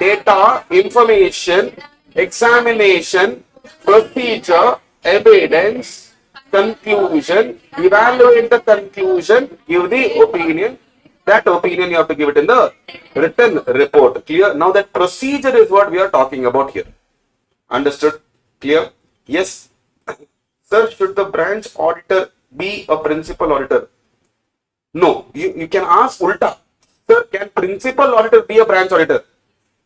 Speaker 3: Data, information, examination, procedure, evidence, conclusion, evaluate the conclusion, give the opinion. That opinion you have to give it in the written report. Clear? Now that procedure is what we are talking about here. Understood? Clear? Yes. Sir, should the branch auditor be a principal auditor? No. You can ask ulta. Sir, can principal auditor be a branch auditor?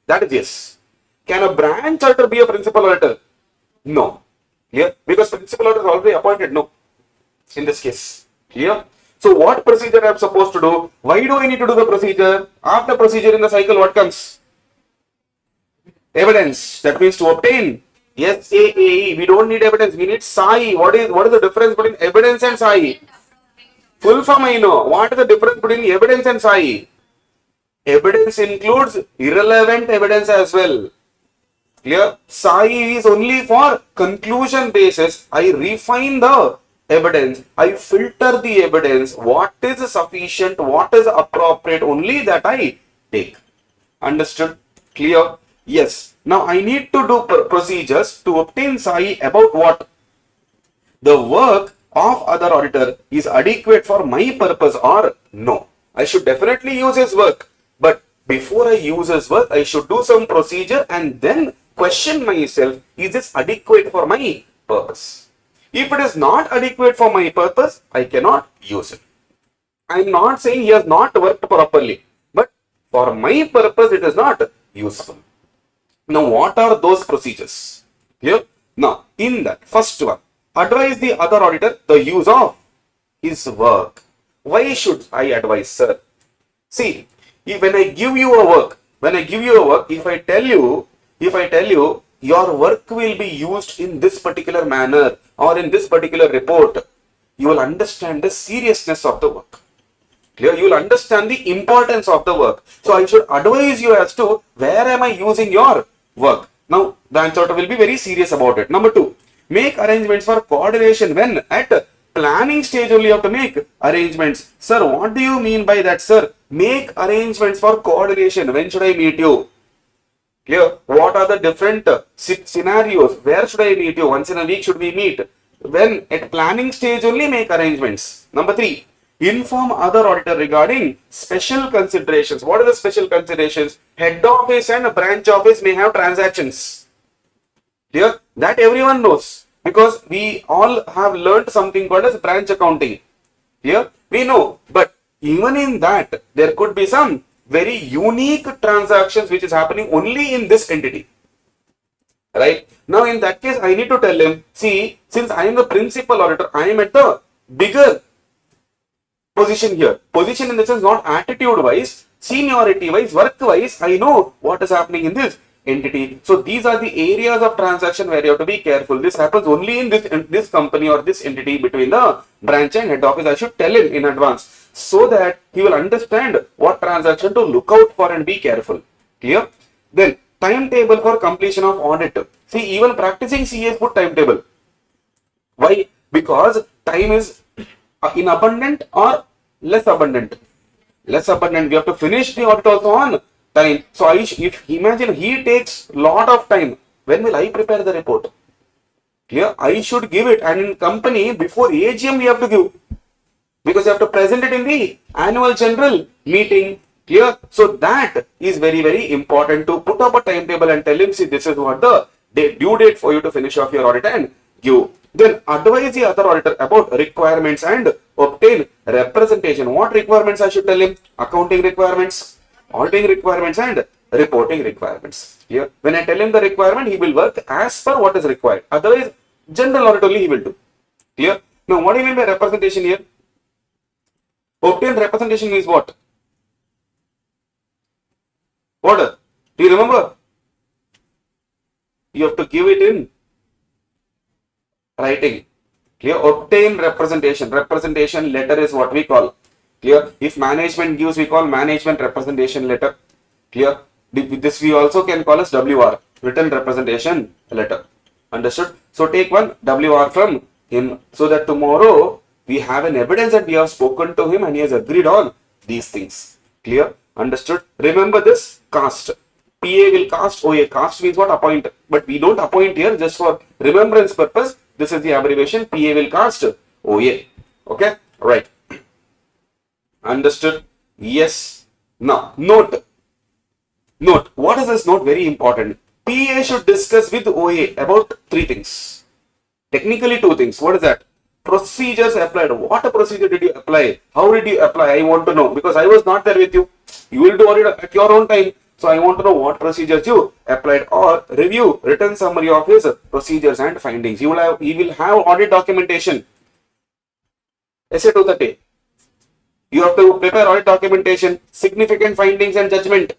Speaker 3: That is yes. Can a branch auditor be a principal auditor? No. Clear? Because principal auditor is already appointed. No. In this case. Clear? So what procedure I am supposed to do? Why do I need to do the procedure? After procedure in the cycle, what comes? Evidence. That means to obtain SAAE. We don't need evidence. We need SAI. What is the difference between evidence and SAI? Full form I know. What is the difference between evidence and SAI? Evidence includes irrelevant evidence as well. Clear? Sai is only for conclusion basis. I refine the evidence. I filter the evidence. What is sufficient? What is appropriate? Only that I take. Understood? Clear? Yes. Now I need to do procedures to obtain Sai about what? The work of other auditor is adequate for my purpose or no. I should definitely use his work. But before I use his work, I should do some procedure and then question myself, is this adequate for my purpose? If it is not adequate for my purpose, I cannot use it. I am not saying he has not worked properly, but for my purpose, it is not useful. Now, what are those procedures? Here, now, in that first one, advise the other auditor the use of his work. Why should I advise, sir? See, when I give you a work, if I tell you, your work will be used in this particular manner or in this particular report, you will understand the seriousness of the work. Clear? You will understand the importance of the work. So I should advise you as to where am I using your work. Now the answer will be very serious about it. Number 2, make arrangements for coordination when at planning stage only you have to make arrangements. Sir, what do you mean by that, sir? Make arrangements for coordination. When should I meet you? Clear? What are the different scenarios? Where should I meet you? Once in a week should we meet? When at planning stage only make arrangements. Number 3, inform other auditor regarding special considerations. What are the special considerations? Head office and branch office may have transactions. Clear? That everyone knows because we all have learnt something called as branch accounting. Clear? We know, but even in that there could be some very unique transactions which is happening only in this entity. Right? Now in that case I need to tell him, see, since I am the principal auditor, I am at the bigger position here. Position in the sense not attitude wise, seniority wise, work wise, I know what is happening in this entity. So these are the areas of transaction where you have to be careful. This happens only in this company or this entity between the branch and head office. I should tell him in advance so that he will understand what transaction to look out for and be careful. Clear? Then timetable for completion of audit. See, even practicing CAs put timetable. Why? Because time is in abundant or less abundant. Less abundant. We have to finish the audit also on time. So if imagine he takes lot of time, when will I prepare the report? Clear? I should give it, and in company before AGM we have to give, because you have to present it in the annual general meeting. Clear? So that is very, very important to put up a timetable and tell him, see, this is what the due date for you to finish off your audit and give. Then advise the other auditor about requirements and obtain representation. What requirements I should tell him? Accounting requirements, auditing requirements and reporting requirements. Clear? When I tell him the requirement, he will work as per what is required. Otherwise, general audit only he will do. Clear? Now, what do you mean by representation here? Obtain representation means what? What? Do you remember? You have to give it in writing. Clear? Obtain representation. Representation letter is what we call. Clear? If management gives, we call management representation letter. Clear? This we also can call as WR, written representation letter. Understood? So take one WR from him so that tomorrow we have an evidence that we have spoken to him and he has agreed on these things. Clear? Understood? Remember this cast. PA will cast OA. Cast means what? Appoint. But we don't appoint here, just for remembrance purpose. This is the abbreviation. PA will cast OA. Okay? Right. Understood? Yes. Now, note. What is this note? Very important. PA should discuss with OA about 3 things. Technically 2 things. What is that? Procedures applied. What a procedure did you apply? How did you apply? I want to know, because I was not there with you. You will do audit at your own time. So I want to know what procedures you applied, or review written summary of his procedures and findings. He will have audit documentation. Essay 230. You have to prepare audit documentation, significant findings and judgment,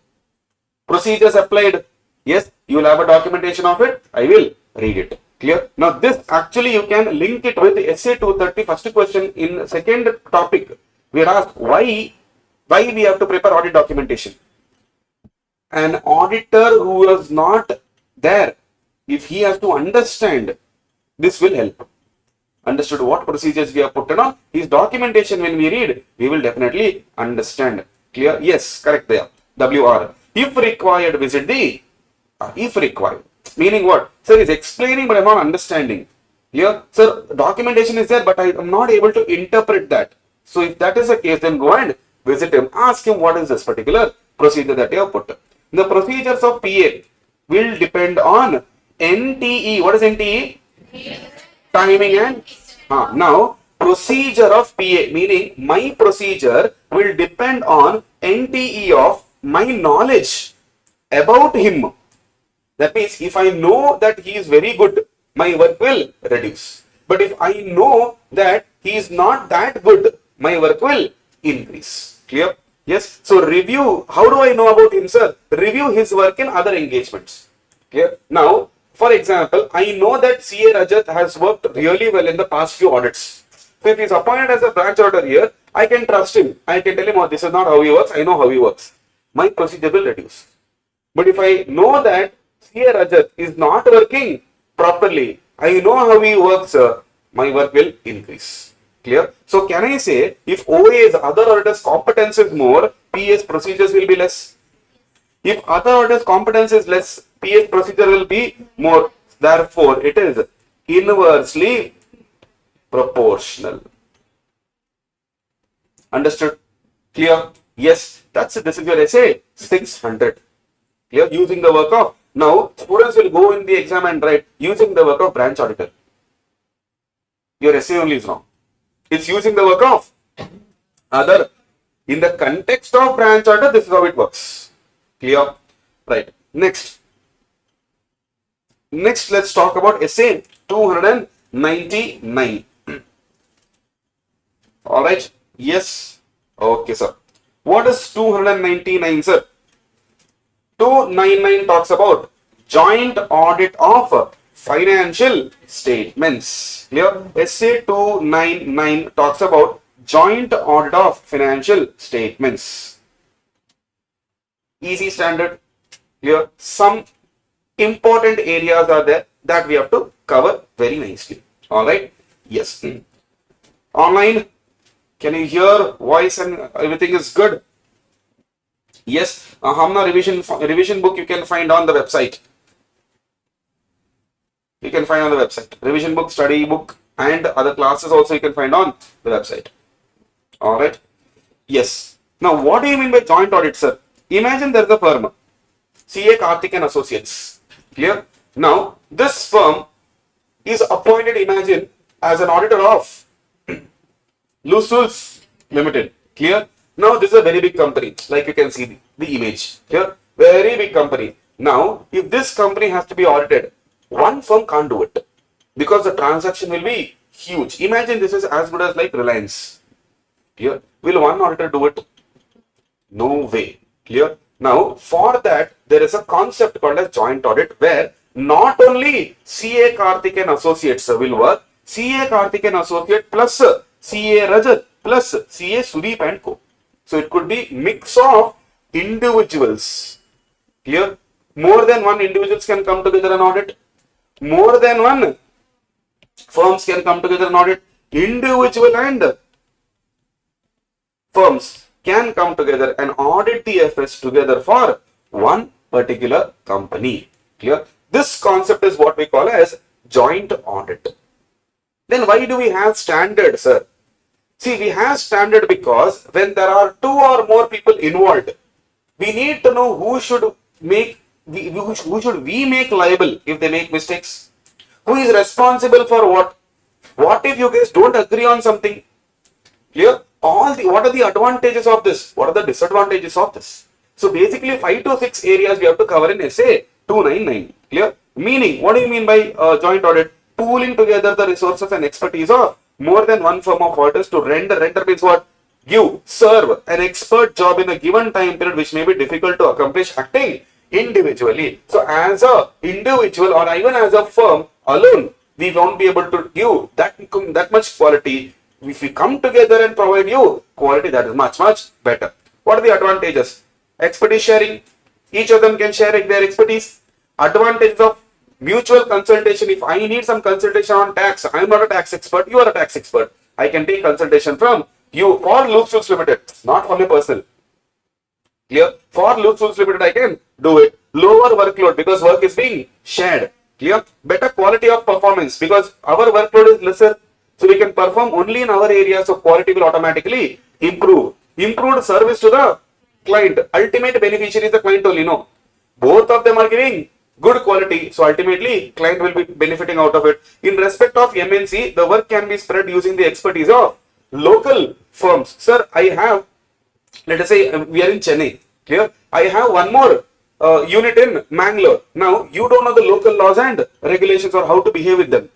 Speaker 3: procedures applied. Yes, you will have a documentation of it. I will read it. Clear? Now this actually you can link it with essay 230 first question in second topic. We are asked why we have to prepare audit documentation. An auditor who is not there, if he has to understand, this will help. Understood what procedures we have put on his documentation. When we read, we will definitely understand. Clear? Yes, correct there. WR. If required, visit the if required. Meaning what? Sir is explaining, but I'm not understanding. Clear? Sir, documentation is there, but I am not able to interpret that. So if that is the case, then go and visit him. Ask him what is this particular procedure that you have put. The procedures of PA will depend on NTE. What is NTE? Timing and now procedure of PA, meaning my procedure will depend on NTE of my knowledge about him. That means if I know that he is very good, my work will reduce. But if I know that he is not that good, my work will increase. Clear? Yes. So review. How do I know about him, sir? Review his work in other engagements. Clear? Now, for example, I know that CA Rajat has worked really well in the past few audits. So if he is appointed as a branch auditor here, I can trust him. I can tell him, oh, this is not how he works. I know how he works. My procedure will reduce. But if I know that CA Rajat is not working properly, I know how he works, my work will increase. Clear? So can I say if OA's other auditors' competence is more, PA's procedures will be less? If other auditors' competence is less, PA's procedure will be more. Therefore, it is inversely proportional. Understood? Clear? Yes. That's it. This is your essay 600. Clear? Using the work of. Now, students will go in the exam and write using the work of branch auditor. Your essay only is wrong. It's using the work of other. In the context of branch auditor, this is how it works. Clear? Right. Next, let's talk about essay 299. All right. Yes. Okay, sir. What is 299, sir? 299 talks about joint audit of financial statements. Clear? Essay 299 talks about joint audit of financial statements. Easy standard. Clear? Some important areas are there that we have to cover very nicely. All right. Yes. Online, can you hear voice and everything is good? Yes. Hamna revision book you can find on the website. You can find on the website. Revision book, study book, and other classes also you can find on the website. All right. Yes. Now, what do you mean by joint audit, sir? Imagine there is a firm, CA Karthik and Associates. Clear? Now, this firm is appointed, imagine, as an auditor of Lusus Limited. Clear? Now, this is a very big company, like you can see the image. Clear? Very big company. Now, if this company has to be audited, one firm can't do it because the transaction will be huge. Imagine this is as good as like Reliance. Clear? Will one auditor do it? No way. Clear? Now, for that, there is a concept called as joint audit where not only CA Karthik and Associates will work, CA Karthik and Associates plus CA Rajat plus CA Sudeep and Co. So, it could be mix of individuals. Clear? More than one individuals can come together and audit. More than one firms can come together and audit. Individual and firms can come together and audit the FS together for one particular company. Clear? This concept is what we call as joint audit. Then why do we have standard, sir? See, we have standard because when there are two or more people involved, we need to know who should we make liable if they make mistakes. Who is responsible for what? What if you guys don't agree on something? Clear? What are the advantages of this? What are the disadvantages of this? So basically 5 to 6 areas we have to cover in essay 299. Clear? Meaning, what do you mean by joint audit? Pooling together the resources and expertise of more than one firm of auditors to render. Render means what? Serve an expert job in a given time period which may be difficult to accomplish acting individually. So as a individual or even as a firm alone, we won't be able to give that much quality. If we come together and provide you quality, that is much better. What are the advantages? Expertise sharing. Each of them can share their expertise. Advantages of mutual consultation. If I need some consultation on tax, I am not a tax expert, you are a tax expert. I can take consultation from you for Loose Tools Limited, not for my personal. Clear? For Loose Tools Limited, I can do it. Lower workload because work is being shared. Clear? Better quality of performance because our workload is lesser. So we can perform only in our area, so quality will automatically improve. Improved service to the client. Ultimate beneficiary is the client only, no. Both of them are giving good quality, so ultimately client will be benefiting out of it. In respect of MNC, the work can be spread using the expertise of local firms. Sir, I have, let us say we are in Chennai, clear? I have one more unit in Mangalore. Now, you don't know the local laws and regulations or how to behave with them.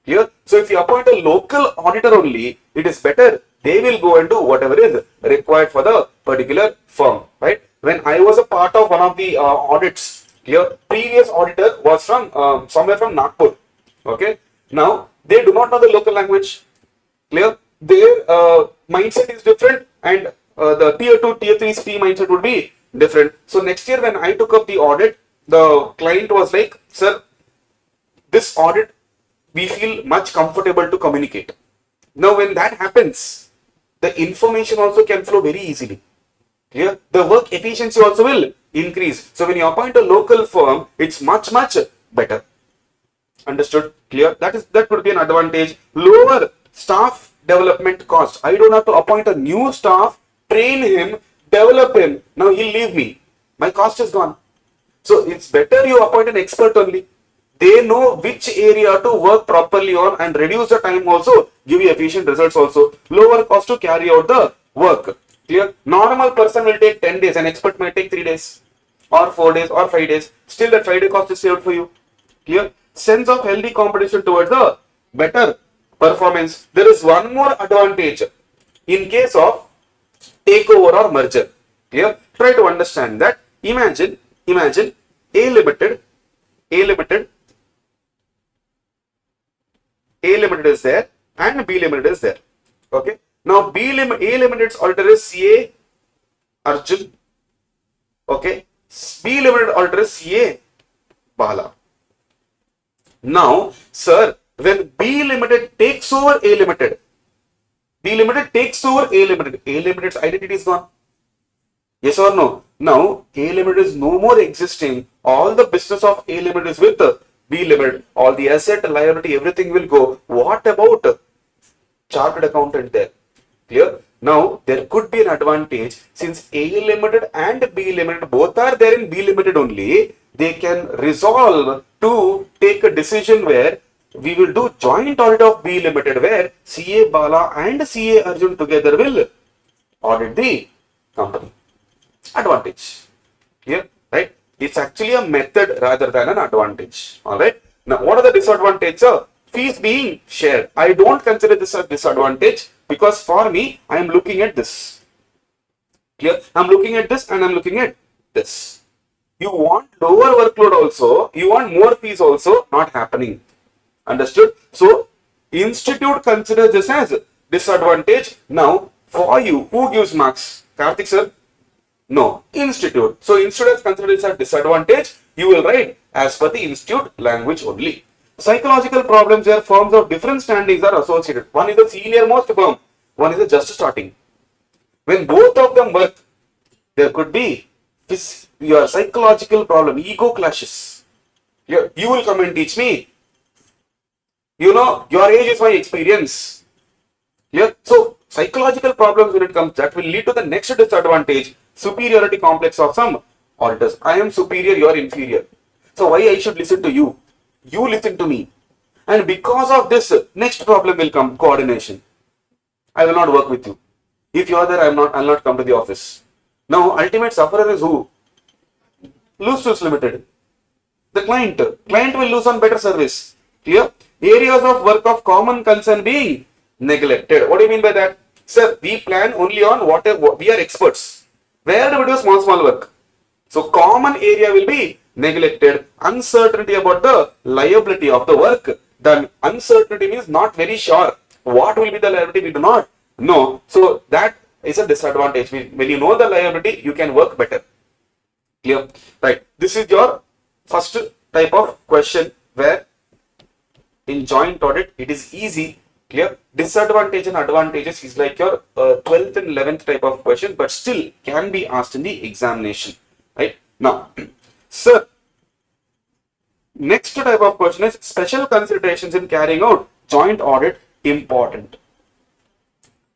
Speaker 3: Clear? So, if you appoint a local auditor only, it is better. They will go and do whatever is required for the particular firm, right? When I was a part of one of the audits, clear, previous auditor was from somewhere from Nagpur, okay? Now, they do not know the local language, clear? Their mindset is different and the tier 2, tier 3 ST mindset would be different. So, next year when I took up the audit, the client was like, sir, this audit, we feel much comfortable to communicate. Now, when that happens, the information also can flow very easily. Clear? The work efficiency also will increase. So, when you appoint a local firm, it's much better. Understood? Clear? That could be an advantage. Lower staff development cost. I don't have to appoint a new staff, train him, develop him. Now he'll leave me. My cost is gone. So, it's better you appoint an expert only. They know which area to work properly on and reduce the time also, give you efficient results also. Lower cost to carry out the work. Clear? Normal person will take 10 days, an expert might take 3 days or 4 days or 5 days. Still that 5 day cost is saved for you. Clear? Sense of healthy competition towards the better performance. There is one more advantage in case of takeover or merger. Clear? Try to understand that. Imagine A Limited is there and B Limited is there. Okay. Now A Limited's auditor is CA Arjun. Okay. B Limited auditor is CA Bala. Now, sir, when B Limited takes over A Limited, A Limited's identity is gone. Yes or no? Now, A Limited is no more existing. All the business of A Limited is with B Limited. All the asset, liability, everything will go. What about chartered accountant there? Clear? Now, there could be an advantage since A Limited and B Limited both are there in B Limited only. They can resolve to take a decision where we will do joint audit of B Limited where CA Bala and CA Arjun together will audit the company. Advantage. Clear? Right? It's actually a method rather than an advantage. Alright. Now, what are the disadvantages? Fees being shared. I don't consider this a disadvantage because for me, I am looking at this. Clear? I'm looking at this and I'm looking at this. You want lower workload also, you want more fees also, not happening. Understood? So, institute considers this as disadvantage. Now, for you, who gives marks? Karthik sir? No, institute. So, institute has considered this as disadvantage. You will write as per the institute language only. Psychological problems where firms of different standings are associated. One is the senior most firm, one is the just starting. When both of them work, there could be your psychological problem, ego clashes. You will come and teach me. You know, your age is my experience. Yeah. So, psychological problems when it comes, that will lead to the next disadvantage, superiority complex of some auditors. I am superior, you are inferior. So, why I should listen to you? You listen to me. And because of this, next problem will come, coordination. I will not work with you. If you are there, I'll not come to the office. Now, ultimate sufferer is who? Loose Tools Limited. The client. Client will lose on better service. Clear? Areas of work of common concern being neglected. What do you mean by that? Sir, we plan only on what we are experts. Where do we do small work? So common area will be neglected. Uncertainty about the liability of the work. The uncertainty means not very sure. What will be the liability? We do not know. So that is a disadvantage. When you know the liability, you can work better. Clear? Right. This is your first type of question where in joint audit it is easy. Clear? Disadvantage and advantages is like your 12th and 11th type of question, but still can be asked in the examination. Right? Now, sir, next type of question is special considerations in carrying out joint audit important.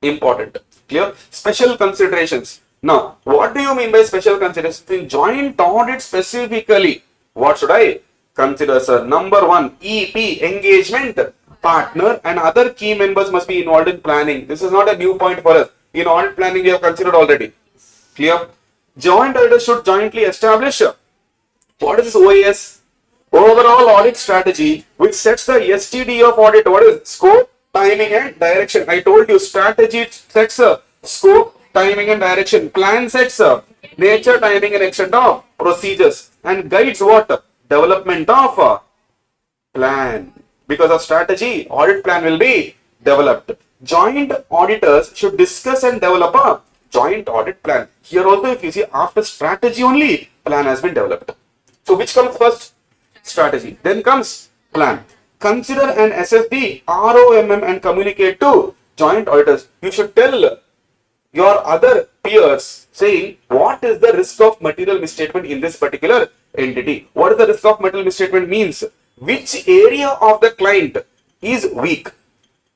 Speaker 3: Important. Clear? Special considerations. Now, what do you mean by special considerations in joint audit specifically? What should I consider, sir? Number one, EP, engagement partner and other key members must be involved in planning. This is not a new point for us. In audit planning, we have considered already. Clear? Joint auditors should jointly establish what is this OAS? Overall audit strategy, which sets the STD of audit. What is scope, timing, and direction? I told you, strategy sets scope, timing, and direction. Plan sets nature, timing, and extent of procedures, and guides what? Development of plan. Because of strategy, audit plan will be developed. Joint auditors should discuss and develop a joint audit plan. Here also, if you see, after strategy only, plan has been developed. So which comes first? Strategy. Then comes plan. Consider and assess the ROMM and communicate to joint auditors. You should tell your other peers saying what is the risk of material misstatement in this particular entity. What is the risk of material misstatement means? Which area of the client is weak.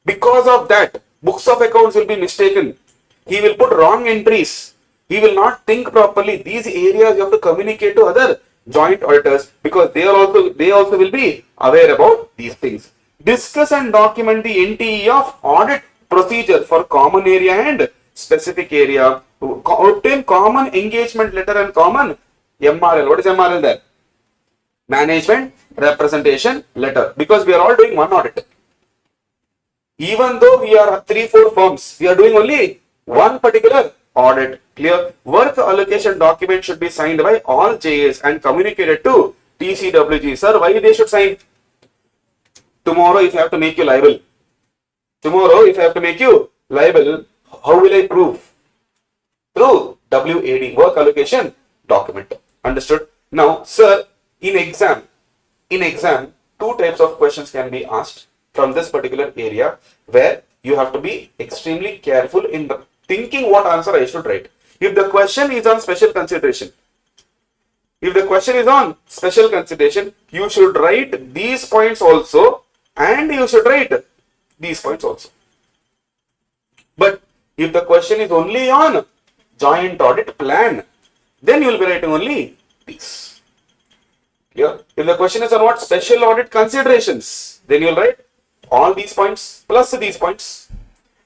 Speaker 3: Because of that, books of accounts will be mistaken. He will put wrong entries. He will not think properly. These areas you have to communicate to other joint auditors because they also will be aware about these things. Discuss and document the NTE of audit procedure for common area and specific area. Obtain common engagement letter and common MRL. What is MRL there? Management representation letter. Because we are all doing one audit. Even though we are 3-4 firms, we are doing only one particular audit. Clear? Work allocation document should be signed by all JAs and communicated to TCWG. Sir, why they should sign? Tomorrow if I have to make you liable. Tomorrow if I have to make you liable, how will I prove? Through WAD, work allocation document. Understood? Now, sir, in exam, two types of questions can be asked from this particular area where you have to be extremely careful in the thinking what answer I should write. If the question is on special consideration, you should write these points also and you should write these points also. But if the question is only on joint audit plan, then you will be writing only these. Clear? If the question is on what? Special audit considerations, then you will write all these points plus these points.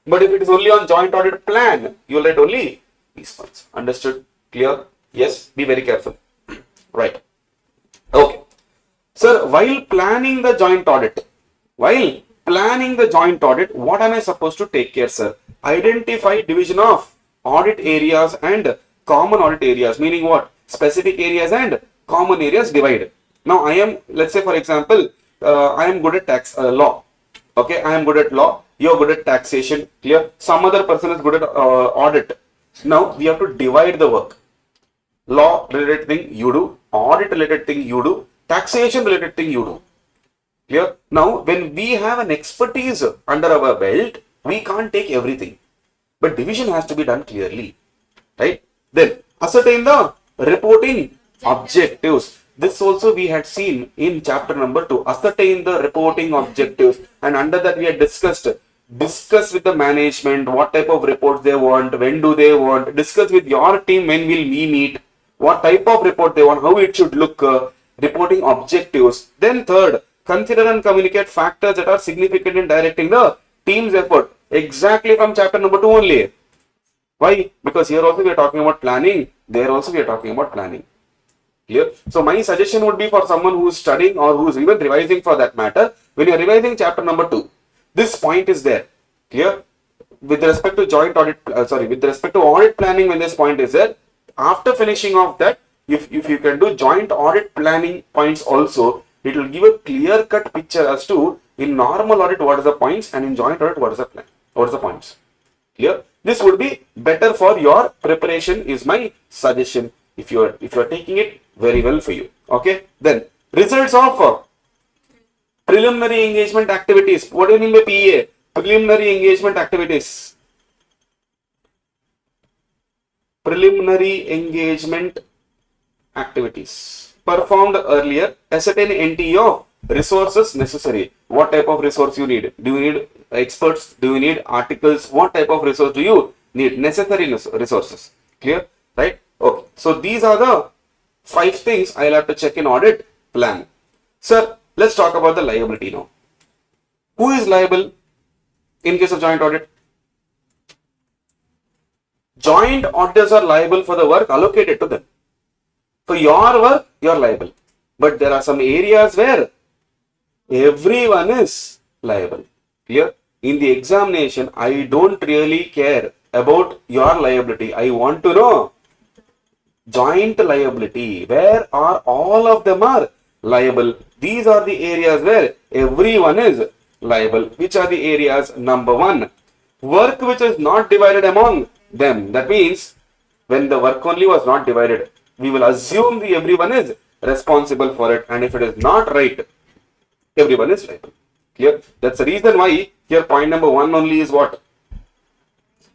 Speaker 3: But if it is only on joint audit plan, you will write only these points. Understood? Clear? Yes? Be very careful. Right. Okay. Sir, while planning the joint audit, what am I supposed to take care, sir? Identify division of audit areas and common audit areas, meaning what? Specific areas and common areas divide. Now, let's say for example, I am good at tax law. Okay, I am good at law. You are good at taxation. Clear? Some other person is good at audit. Now, we have to divide the work. Law related thing you do, audit related thing you do, taxation related thing you do. Clear? Now, when we have an expertise under our belt, we can't take everything. But division has to be done clearly. Right? Then, ascertain the reporting objectives. This also we had seen in chapter number 2. Ascertain the reporting objectives. And under that we had discuss with the management what type of reports they want, when do they want, discuss with your team when will we meet, what type of report they want, how it should look, reporting objectives. Then third, consider and communicate factors that are significant in directing the team's effort. Exactly from chapter number 2 only. Why? Because here also we are talking about planning, there also we are talking about planning. Clear? So my suggestion would be for someone who is studying or who is even revising for that matter, when you are revising chapter number 2, this point is there. Clear? With respect to joint audit, with respect to audit planning, when this point is there, after finishing off that, if you can do joint audit planning points also, it will give a clear cut picture as to in normal audit what is the points and in joint audit what is the plan, what is the points. Clear? This would be better for your preparation is my suggestion. If you are taking it very well for you. Okay. Then results of preliminary engagement activities. What do you mean by PEA? Preliminary engagement activities. Preliminary engagement activities performed earlier. Ascertain NTE of resources necessary. What type of resource you need? Do you need experts? Do you need articles? What type of resource do you need? Necessary resources. Clear? Right? Okay. So these are the 5 things I'll have to check in audit plan. Sir, let's talk about the liability now. Who is liable in case of joint audit? Joint auditors are liable for the work allocated to them. For your work, you are liable. But there are some areas where everyone is liable. Clear? In the examination, I don't really care about your liability. I want to know joint liability. Where are all of them are liable? These are the areas where everyone is liable. Which are the areas? Number 1, work which is not divided among them. That means when the work only was not divided, we will assume the everyone is responsible for it, and if it is not right, everyone is liable. Clear? That's the reason why here point number 1 only is what?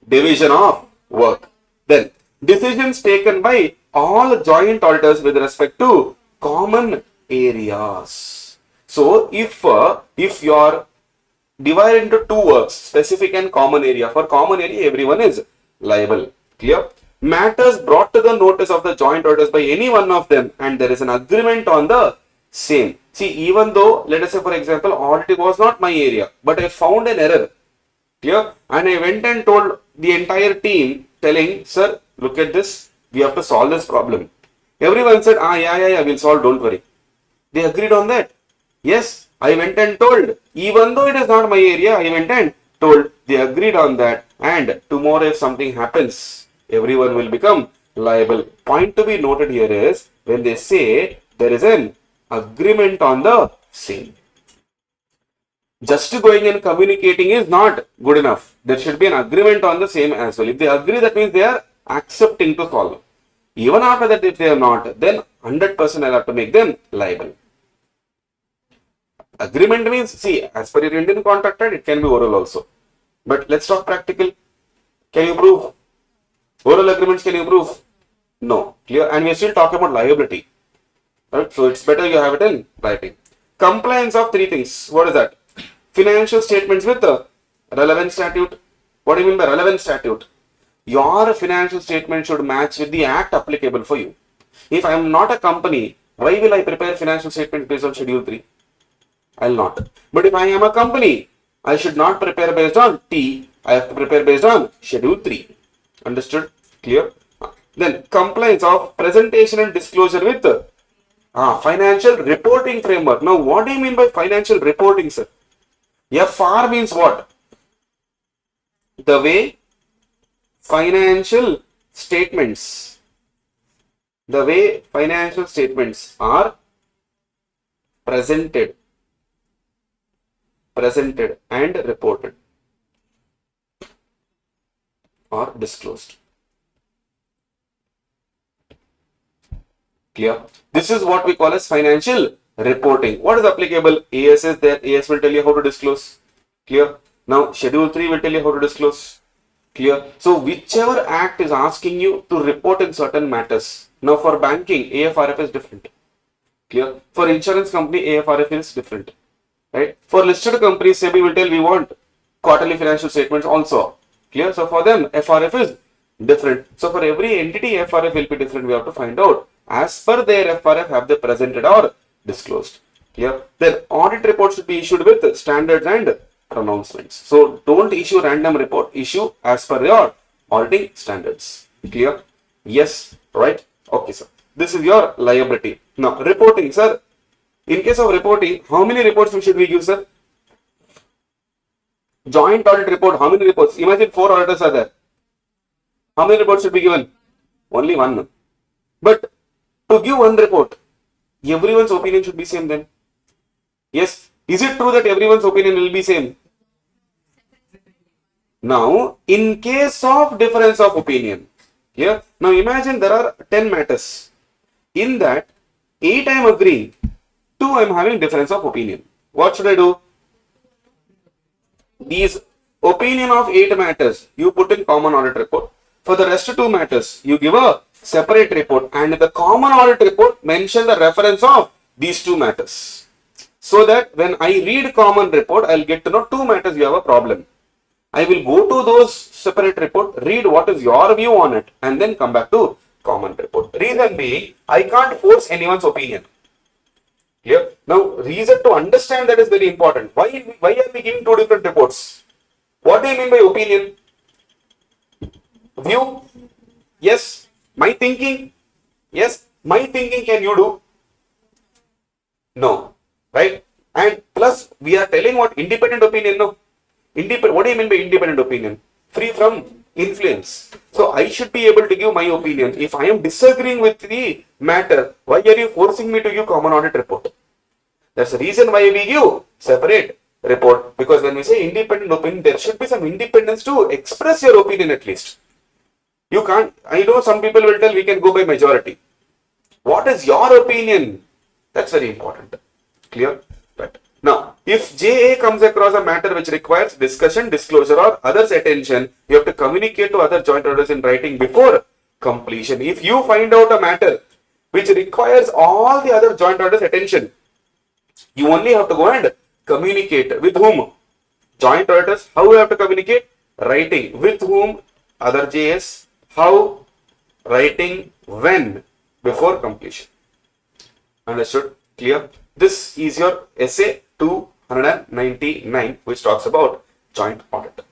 Speaker 3: Division of work. Then decisions taken by all joint auditors with respect to common areas. So if you are divided into 2 works, specific and common area, for common area everyone is liable. Clear? Matters brought to the notice of the joint auditors by any one of them and there is an agreement on the same. See, even though, let us say for example, audit was not my area, but I found an error. Clear? And I went and told the entire team, telling, sir, look at this, we have to solve this problem. Everyone said, yeah, we'll solve, don't worry. They agreed on that. Yes, I went and told, even though it is not my area, I went and told, they agreed on that, and tomorrow if something happens, everyone will become liable. Point to be noted here is, when they say there is an agreement on the same. Just going and communicating is not good enough. There should be an agreement on the same as well. If they agree, that means they are accepting to solve. Even after that, if they are not, then 100% I'll have to make them liable. Agreement means, see, as per your Indian contract, it can be oral also. But let's talk practical. Can you prove? Oral agreements, can you prove? No. Clear? And we are still talking about liability. Right? So it's better you have it in writing. Compliance of 3 things. What is that? Financial statements with the relevant statute. What do you mean by relevant statute? Your financial statement should match with the act applicable for you. If I am not a company, why will I prepare financial statements based on Schedule 3? I will not. But if I am a company, I should not prepare based on T. I have to prepare based on Schedule 3. Understood? Clear? Then compliance of presentation and disclosure with financial reporting framework. Now, what do you mean by financial reporting, sir? FR means what? The way financial statements are presented and reported or disclosed. Clear? This is what we call as financial reporting. What is applicable? AS is there. AS will tell you how to disclose. Clear? Now, Schedule 3 will tell you how to disclose. Clear? So, whichever act is asking you to report in certain matters. Now, for banking, AFRF is different. Clear? For insurance company, AFRF is different. Right? For listed companies, SEBI will tell we want quarterly financial statements also. Clear? So, for them, FRF is different. So, for every entity, FRF will be different. We have to find out as per their FRF have they presented or disclosed. Clear? Then audit report should be issued with standards and pronouncements. So don't issue random report, issue as per your auditing standards. Clear? Yes, right? Okay, sir. This is your liability. Now, reporting, sir. In case of reporting, how many reports should we give, sir? Joint audit report, how many reports? Imagine 4 auditors are there. How many reports should be given? Only 1. But to give one report, everyone's opinion should be same then. Yes. Is it true that everyone's opinion will be same? Now, in case of difference of opinion, here, now imagine there are 10 matters. In that, 8 I am agreeing, 2 I am having difference of opinion. What should I do? These opinion of 8 matters, you put in common audit report. For the rest 2 matters, you give a separate report, and in the common audit report, mention the reference of these 2 matters. So that when I read common report, I'll get to know 2 matters you have a problem. I will go to those separate report, read what is your view on it, and then come back to common report. Reason being, I can't force anyone's opinion. Clear? Now, reason to understand that is very important. Why are we giving 2 different reports? What do you mean by opinion? View? Yes. My thinking? Yes. My thinking can you do? No. Right? And plus, we are telling what independent opinion, no? What do you mean by independent opinion? Free from influence. So I should be able to give my opinion. If I am disagreeing with the matter, why are you forcing me to give common audit report? That's the reason why we give separate report. Because when we say independent opinion, there should be some independence to express your opinion at least. You can't, I know some people will tell we can go by majority. What is your opinion? That's very important. Clear? Right. Now, if JA comes across a matter which requires discussion, disclosure or others' attention, you have to communicate to other joint auditors in writing before completion. If you find out a matter which requires all the other joint auditors' attention, you only have to go and communicate. With whom? Joint auditors. How you have to communicate? Writing. With whom? Other JS. How? Writing. When? Before completion. Understood? Clear? This is your essay 299, which talks about joint audit.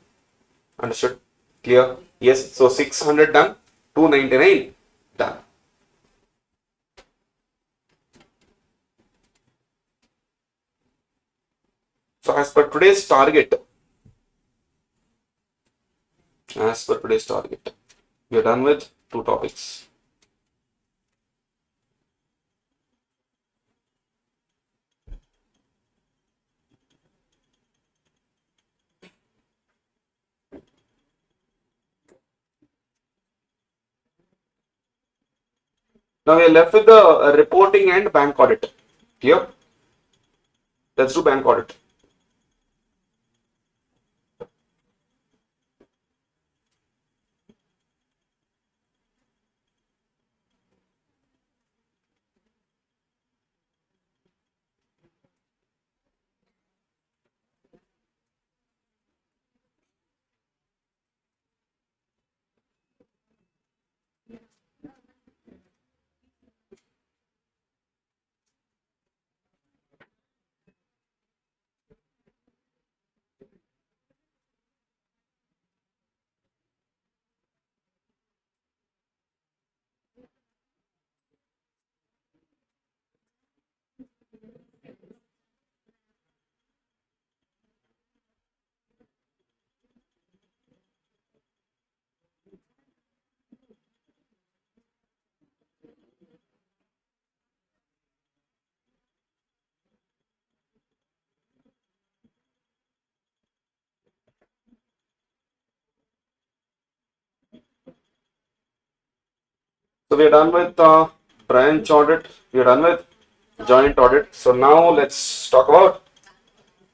Speaker 3: Understood? Clear? Yes. So 600 done, 299 done. So as per today's target, we are done with 2 topics. Now we are left with the reporting and bank audit. Clear? Let's do bank audit. So we are done with branch audit. We are done with joint audit. So now let's talk about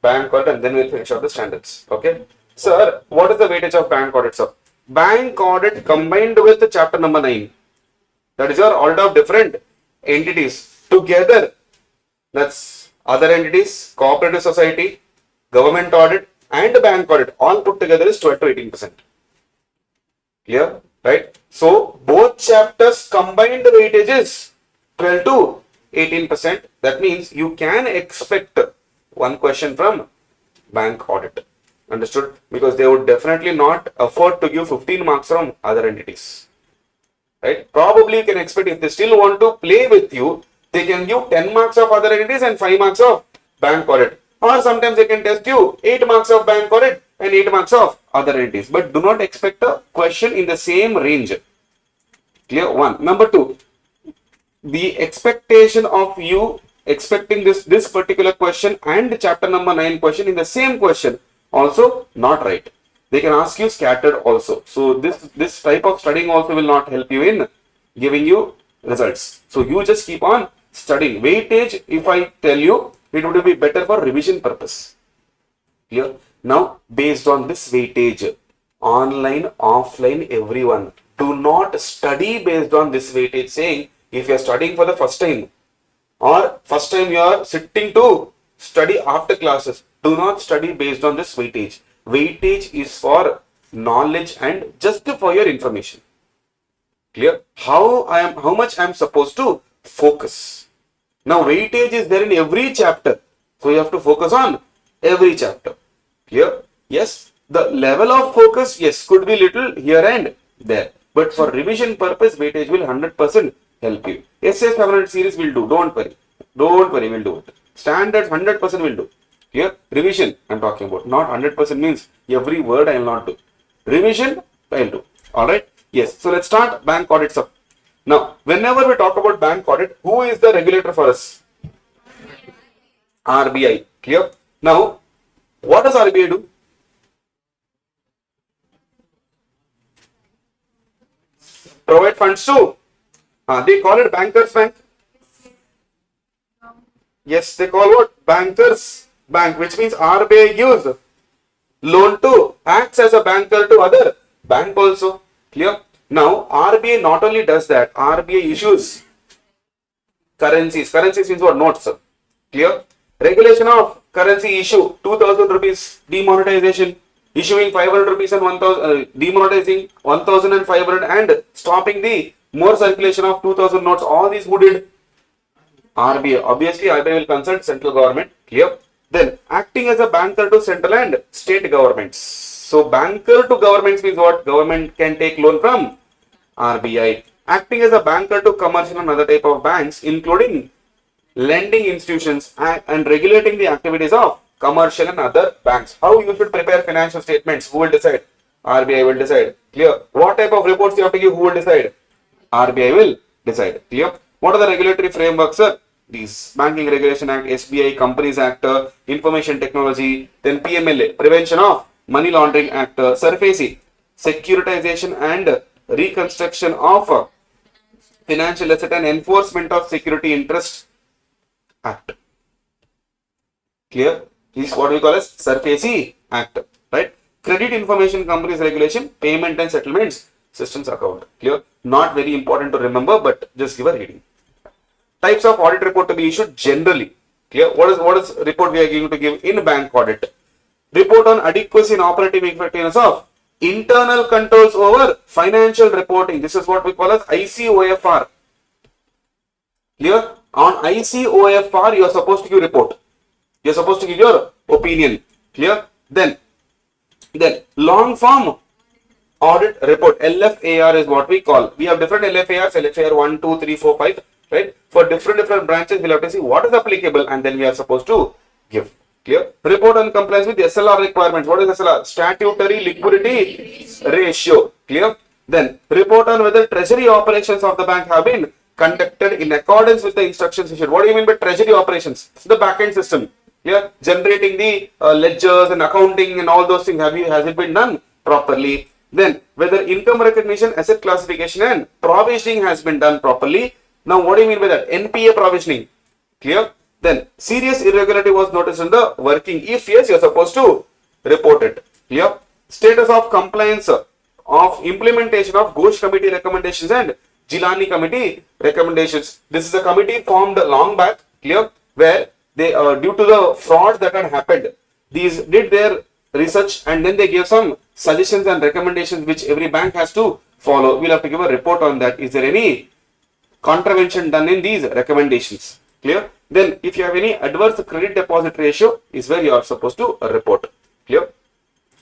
Speaker 3: bank audit and then we'll finish up the standards. Okay. Sir, what is the weightage of bank audit, sir? Bank audit combined with chapter number 9. That is your audit of different entities together. That's other entities, cooperative society, government audit and bank audit all put together is 12 to 18%. Clear? Right? So both chapters combined weightage is 12 to 18%. That means you can expect one question from bank audit. Understood? Because they would definitely not afford to give 15 marks from other entities. Right? Probably you can expect if they still want to play with you, they can give 10 marks of other entities and 5 marks of bank audit. Or sometimes they can test you 8 marks of bank audit and 8 marks of other entities. But do not expect a question in the same range. Clear? 1. Number 2. the expectation of you expecting this particular question and chapter number 9 question in the same question also not right. They can ask you scattered also. So this type of studying also will not help you in giving you results. So you just keep on studying. Weightage, if I tell you, it would be better for revision purpose. Clear? Now, based on this weightage, online, offline, everyone, do not study based on this weightage. Saying if you are studying for the first time or first time you are sitting to study after classes, do not study based on this weightage. Weightage is for knowledge and just for your information. Clear? How much I am supposed to focus. Now weightage is there in every chapter. So you have to focus on every chapter. Clear? Yes. The level of focus, yes, could be little here and there. But for revision purpose, weightage will 100% help you. SS 500 series will do. Don't worry. Don't worry, we'll do it. Standards 100% will do. Clear? Revision I'm talking about. Not 100% means every word I will not do. Revision I will do. Alright? Yes. So let's start bank audits up. Now, whenever we talk about bank audit, who is the regulator for us? RBI. Clear? Now, what does RBI do? Provide funds to, they call it bankers bank. Yes, they call what? Bankers bank, which means RBI gives loan to, acts as a banker to other bank also. Clear? Now, RBI not only does that, RBI issues currencies. Currencies means what? Notes. Clear? Regulation of currency issue, 2000 rupees demonetization, issuing 500 rupees and 1000, demonetizing 1500 and stopping the more circulation of 2000 notes. All these who did? RBI. Obviously, RBI will consult central government. Clear? Then, acting as a banker to central and state governments. So, banker to governments means what? Government can take loan from RBI. Acting as a banker to commercial and other type of banks, including lending institutions and regulating the activities of commercial and other banks. How you should prepare financial statements? Who will decide? RBI will decide. Clear? What type of reports you have to give? Who will decide? RBI will decide. Clear? What are the regulatory frameworks, sir? These Banking Regulation Act, SBI, Companies Act, Information Technology, then PMLA, Prevention of Money Laundering Act, SURFACE, Securitization and Reconstruction of Financial Asset and Enforcement of Security Interest Act. Clear? This is what we call as SURFACE Act. Right? Credit Information Companies Regulation, Payment and Settlements Systems Account. Clear? Not very important to remember, but just give a reading. Types of audit report to be issued generally. Clear? What is report we are going to give in bank audit? Report on adequacy and operating effectiveness of internal controls over financial reporting. This is what we call as ICOFR. Clear? On ICOFR, you are supposed to give report. You are supposed to give your opinion. Clear? Then long form audit report, LFAR is what we call. We have different LFARs, LFAR 1, 2, 3, 4, 5. Right? For different branches, we'll have to see what is applicable and then we are supposed to give. Clear? Report on compliance with SLR requirements. What is SLR? Statutory liquidity ratio. Clear? Then report on whether treasury operations of the bank have been conducted in accordance with the instructions issued. What do you mean by treasury operations? The back-end system. Clear? Generating the ledgers and accounting and all those things. Has it been done properly? Then whether income recognition, asset classification and provisioning has been done properly. Now, what do you mean by that? NPA provisioning. Clear? Then, serious irregularity was noticed in the working. If yes, you are supposed to report it. Clear? Status of compliance of implementation of Ghosh Committee recommendations and Jilani Committee recommendations. This is a committee formed long back. Clear? Where they, due to the fraud that had happened, these did their research and then they gave some suggestions and recommendations which every bank has to follow. We'll have to give a report on that. Is there any contravention done in these recommendations? Clear? Then if you have any adverse credit deposit ratio is where you are supposed to report. Clear?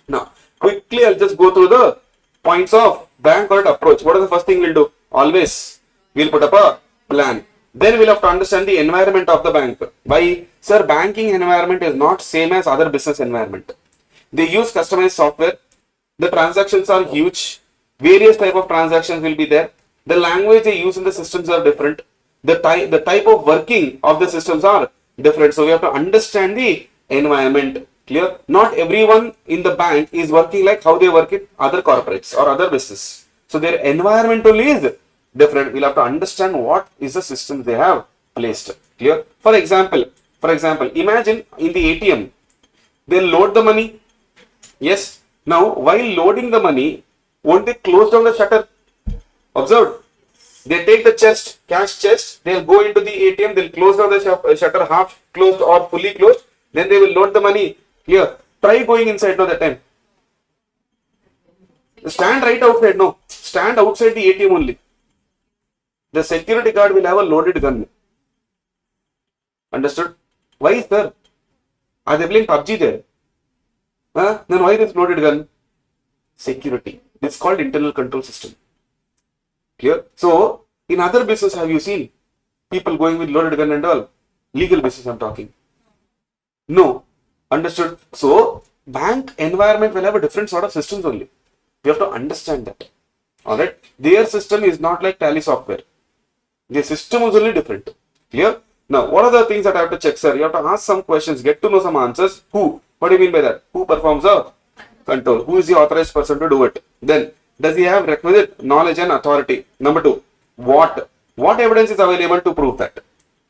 Speaker 3: Now quickly I'll just go through the points of bank audit approach. What is the first thing we'll do? Always we'll put up a plan. Then we'll have to understand the environment of the bank. Why? Sir, banking environment is not same as other business environment. They use customized software. The transactions are huge. Various type of transactions will be there. The language they use in the systems are different. the type of working of the systems are different. So we have to understand the environment. Clear? Not everyone in the bank is working like how they work in other corporates or other business. So their environment only is different. We'll have to understand what is the system they have placed. Clear? For example, imagine in the ATM, they'll load the money. Yes. Now, while loading the money, won't they close down the shutter? Observe. They take the cash chest, they'll go into the ATM, they'll close down the shutter half closed or fully closed, then they will load the money. Clear? Try going inside now that time. Stand right outside, no. Stand outside the ATM only. The security guard will have a loaded gun. Understood? Why, sir? Are they playing PUBG there? Then why this loaded gun? Security. It's called internal control system. Clear? So, in other business, have you seen people going with loaded gun and all? Legal business I'm talking. No. Understood? So, bank environment will have a different sort of systems only. We have to understand that. Alright? Their system is not like Tally software. Their system is only different. Clear? Now, what are the things that I have to check, sir? You have to ask some questions, get to know some answers. Who? What do you mean by that? Who performs the control? Who is the authorized person to do it? Then, does he have requisite knowledge and authority? Number two, what evidence is available to prove that?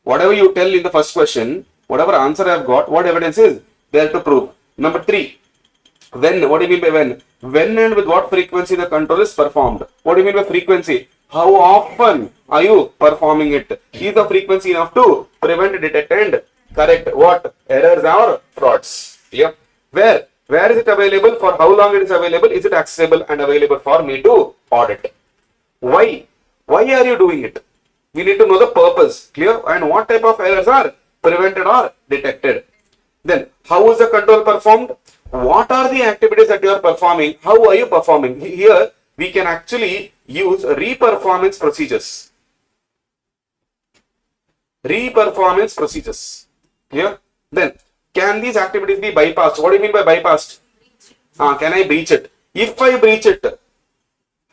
Speaker 3: Whatever you tell in the first question, whatever answer I have got, what evidence is there to prove? Number three, when, what do you mean by when? When and with what frequency the control is performed? What do you mean by frequency? How often are you performing it? Is the frequency enough to prevent, detect and correct what? Errors or frauds. Yeah. Where is it available? For how long it is available? Is it accessible and available for me to audit? Why? Why are you doing it? We need to know the purpose. Clear? And what type of errors are prevented or detected? Then, how is the control performed? What are the activities that you are performing? How are you performing? Here, we can actually use re-performance procedures. Re-performance procedures. Clear? Then, can these activities be bypassed? What do you mean by bypassed? Can I breach it? If I breach it,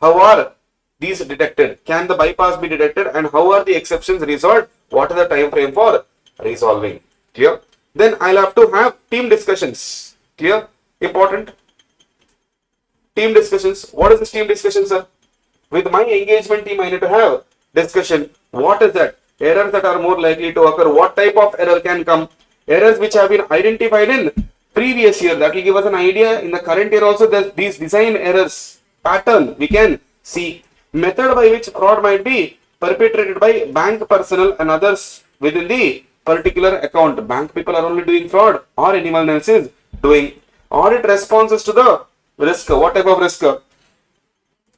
Speaker 3: how are these detected? Can the bypass be detected? And how are the exceptions resolved? What is the time frame for resolving? Clear? Then I'll have to have team discussions. Clear? Important. Team discussions. What is this team discussion, sir? With my engagement team, I need to have discussion. What is that? Errors that are more likely to occur. What type of error can come? Errors which have been identified in previous year. That will give us an idea. In the current year also, there's these design errors pattern we can see. Method by which fraud might be perpetrated by bank personnel and others within the particular account. Bank people are only doing fraud or anyone else is doing. Audit responses to the risk. What type of risk?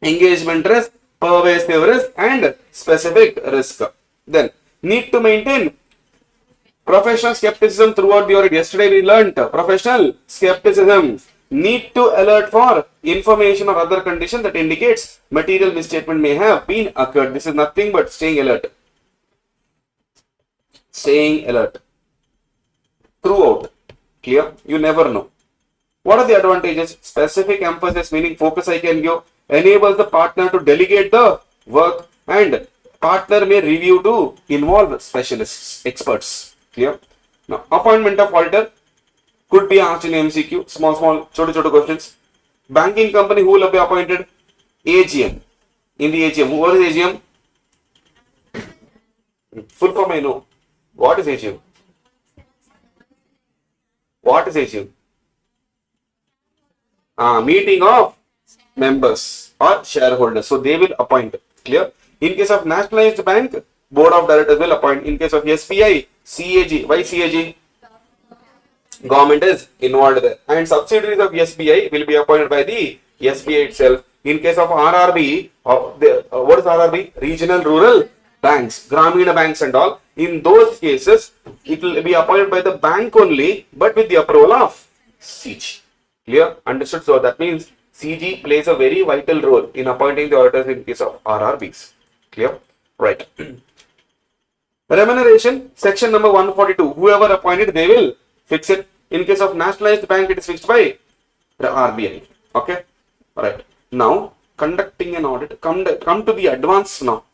Speaker 3: Engagement risk, pervasive risk and specific risk. Then need to maintain professional skepticism throughout the audit. Yesterday we learnt professional skepticism. Need to alert for information or other condition that indicates material misstatement may have been occurred. This is nothing but staying alert. Staying alert. Throughout. Clear? You never know. What are the advantages? Specific emphasis, meaning focus I can give, enables the partner to delegate the work and partner may review to involve specialists, experts. Clear? Now, appointment of auditor could be asked in MCQ, small, chotu questions. Banking company, who will be appointed? AGM. In the AGM, what is AGM? Full form I know. What is AGM? What is AGM? Meeting of members or shareholders. So they will appoint. Clear? In case of nationalized bank, board of directors will appoint. In case of SBI, CAG. Why CAG? Government is involved there. And subsidiaries of SBI will be appointed by the SBI itself. In case of RRB, what is RRB? Regional Rural Banks, Grameen banks and all. In those cases, it will be appointed by the bank only, but with the approval of CG. Clear? Understood? So that means CG plays a very vital role in appointing the auditors in case of RRBs. Clear? Right. Remuneration, section number 142. Whoever appointed, they will fix it. In case of nationalized bank, it is fixed by the RBI. Okay? Right. Now, conducting an audit, come to the advanced now,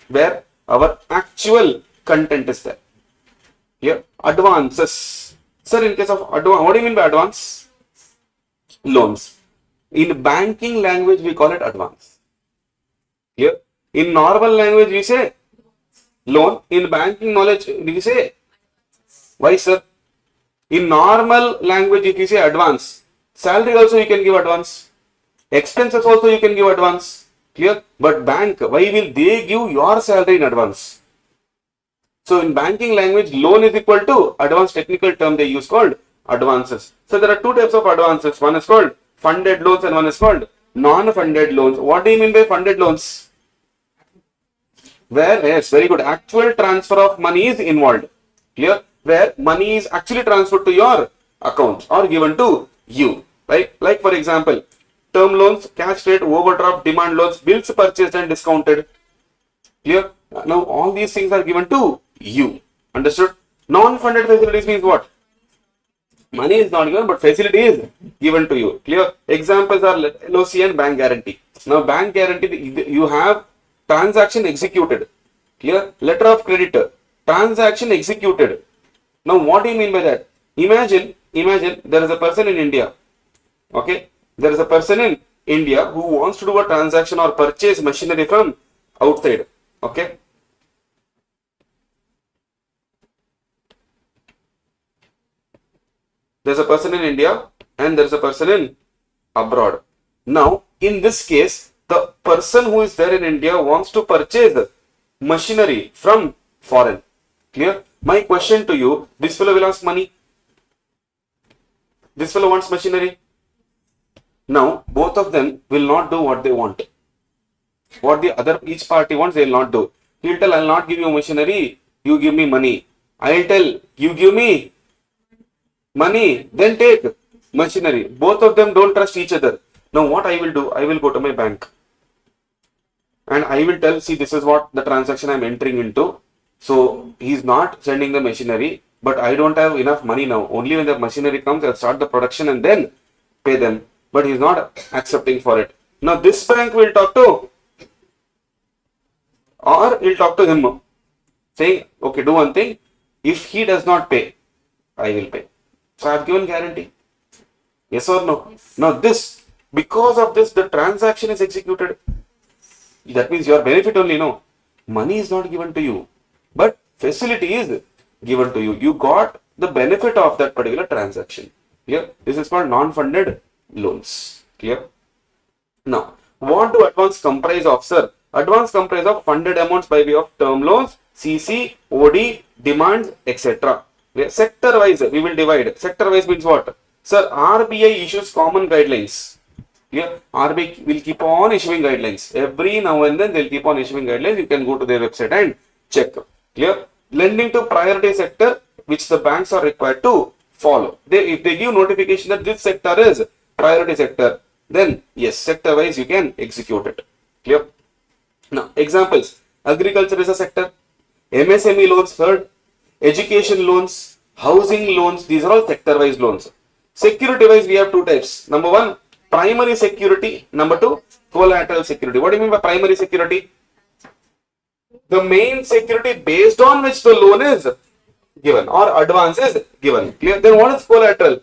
Speaker 3: where our actual content is there. Here, advances. Sir, in case of advance, what do you mean by advance? Loans. In banking language, we call it advance. Here, in normal language, we say loan. In banking knowledge, we say, why, sir? In normal language, if you say advance, salary also you can give advance. Expenses also you can give advance. Clear? But bank, why will they give your salary in advance? So in banking language, loan is equal to advanced technical term they use called advances. So there are two types of advances. One is called funded loans and one is called non-funded loans. What do you mean by funded loans? Where, yes, very good. Actual transfer of money is involved. Clear? Where money is actually transferred to your account or given to you. Right? Like for example, term loans, cash rate, overdraft, demand loans, bills purchased and discounted. Clear? Now all these things are given to you. Understood? Non-funded facilities means what? Money is not given, but facility is given to you. Clear? Examples are LOC and bank guarantee. Now bank guarantee, you have transaction executed. Clear? Letter of credit, transaction executed. Now what do you mean by that? Imagine there is a person in India. Okay? There is a person in India who wants to do a transaction or purchase machinery from outside. Okay? There's a person in India and there's a person in abroad. Now, in this case, the person who is there in India wants to purchase machinery from foreign. Clear? My question to you, this fellow will ask money. This fellow wants machinery. Now, both of them will not do what they want. What the other, each party wants, they will not do. He'll tell, I'll not give you machinery, you give me money. I'll tell, you give me money, then take machinery. Both of them don't trust each other. Now what I will do, I will go to my bank and I will tell, see, this is what the transaction I'm entering into. So he's not sending the machinery, but I don't have enough money now. Only when the machinery comes, I'll start the production and then pay them. But he's not accepting for it. Now this bank will talk to, or he'll talk to him saying, okay, do one thing. If he does not pay, I will pay. So I have given guarantee. Yes or no? Now this, because of this, the transaction is executed. That means your benefit only, no. Money is not given to you, but facility is given to you. You got the benefit of that particular transaction. Clear? This is called non-funded loans. Clear? Now, what do advance comprise of, sir? Advance comprise of funded amounts by way of term loans, CC, OD, demands, etc. Sector wise, we will divide. Sector wise means what? Sir, RBI issues common guidelines. Clear? RBI will keep on issuing guidelines. Every now and then they will keep on issuing guidelines. You can go to their website and check. Clear? Lending to priority sector, which the banks are required to follow. If they give notification that this sector is priority sector, then yes, sector wise you can execute it. Clear? Now, examples. Agriculture is a sector. MSME loans, heard. Education loans, housing loans, these are all sector wise loans. Security wise, we have two types. Number one, primary security. Number two, collateral security. What do you mean by primary security? The main security based on which the loan is given or advance is given. Clear? Then what is collateral?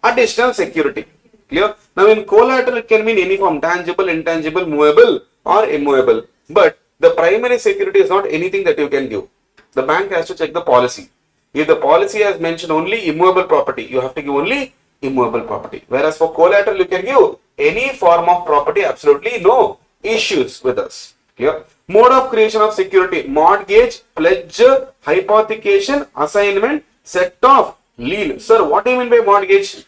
Speaker 3: Additional security. Clear? Now in collateral it can mean any form, tangible, intangible, movable or immovable. But the primary security is not anything that you can give. The bank has to check the policy. If the policy has mentioned only immovable property, you have to give only immovable property. Whereas for collateral, you can give any form of property, absolutely no issues with us. Clear? Mode of creation of security: mortgage, pledge, hypothecation, assignment, set of lien. Sir, what do you mean by mortgage?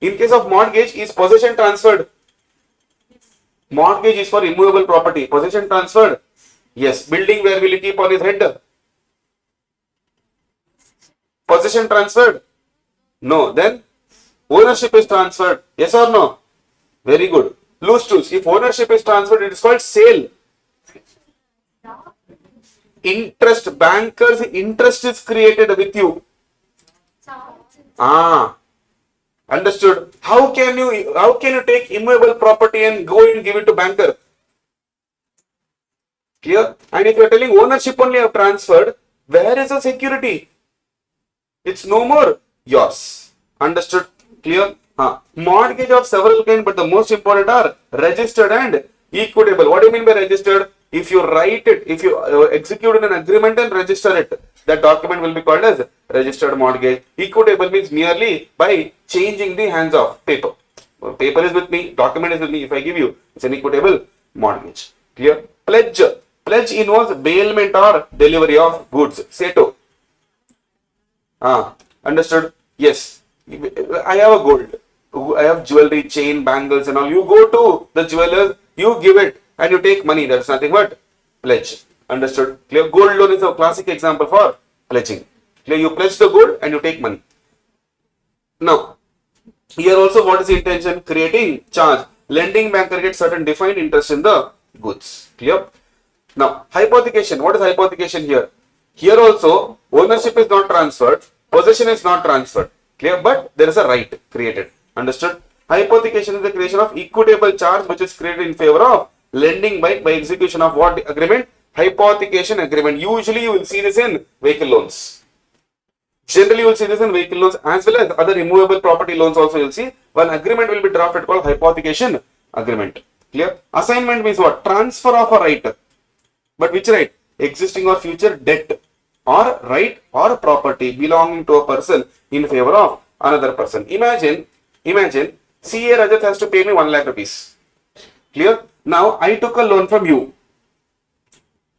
Speaker 3: In case of mortgage, is possession transferred? Mortgage is for immovable property. Possession transferred? Yes. Building, where will you keep on his head? Possession transferred? No. Then ownership is transferred. Yes or no? Very good. Loose tools. If ownership is transferred, it is called sale. Interest, bankers' interest is created with you. Understood. How can you take immovable property and go and give it to banker? Clear? And if you are telling ownership only have transferred, where is the security? It's no more yours. Understood? Clear? Mortgage of several kinds, but the most important are registered and equitable. What do you mean by registered? If you write it, if you execute an agreement and register it, that document will be called as registered mortgage. Equitable means merely by changing the hands of paper. Paper is with me, document is with me. If I give you, it's an equitable mortgage. Clear? Pledge. Pledge involves bailment or delivery of goods. Seto. Understood? Yes. I have a gold. I have jewelry, chain, bangles and all. You go to the jewelers, you give it and you take money. That's nothing but pledge. Understood? Clear? Gold loan is a classic example for pledging. Clear? You pledge the gold and you take money. Now, here also what is the intention? Creating charge. Lending banker gets certain defined interest in the goods. Clear? Now, hypothecation. What is hypothecation here? Here also, ownership is not transferred, possession is not transferred. Clear? But there is a right created. Understood? Hypothecation is the creation of equitable charge which is created in favor of lending by execution of what agreement? Hypothecation agreement. Usually you will see this in vehicle loans. Generally you will see this in vehicle loans as well as other immovable property loans also you will see. One agreement will be drafted called hypothecation agreement. Clear? Assignment means what? Transfer of a right. But which right? Existing or future debt or right or property belonging to a person in favor of another person. Imagine CA Rajat has to pay me 1 lakh rupees. Clear? Now I took a loan from you.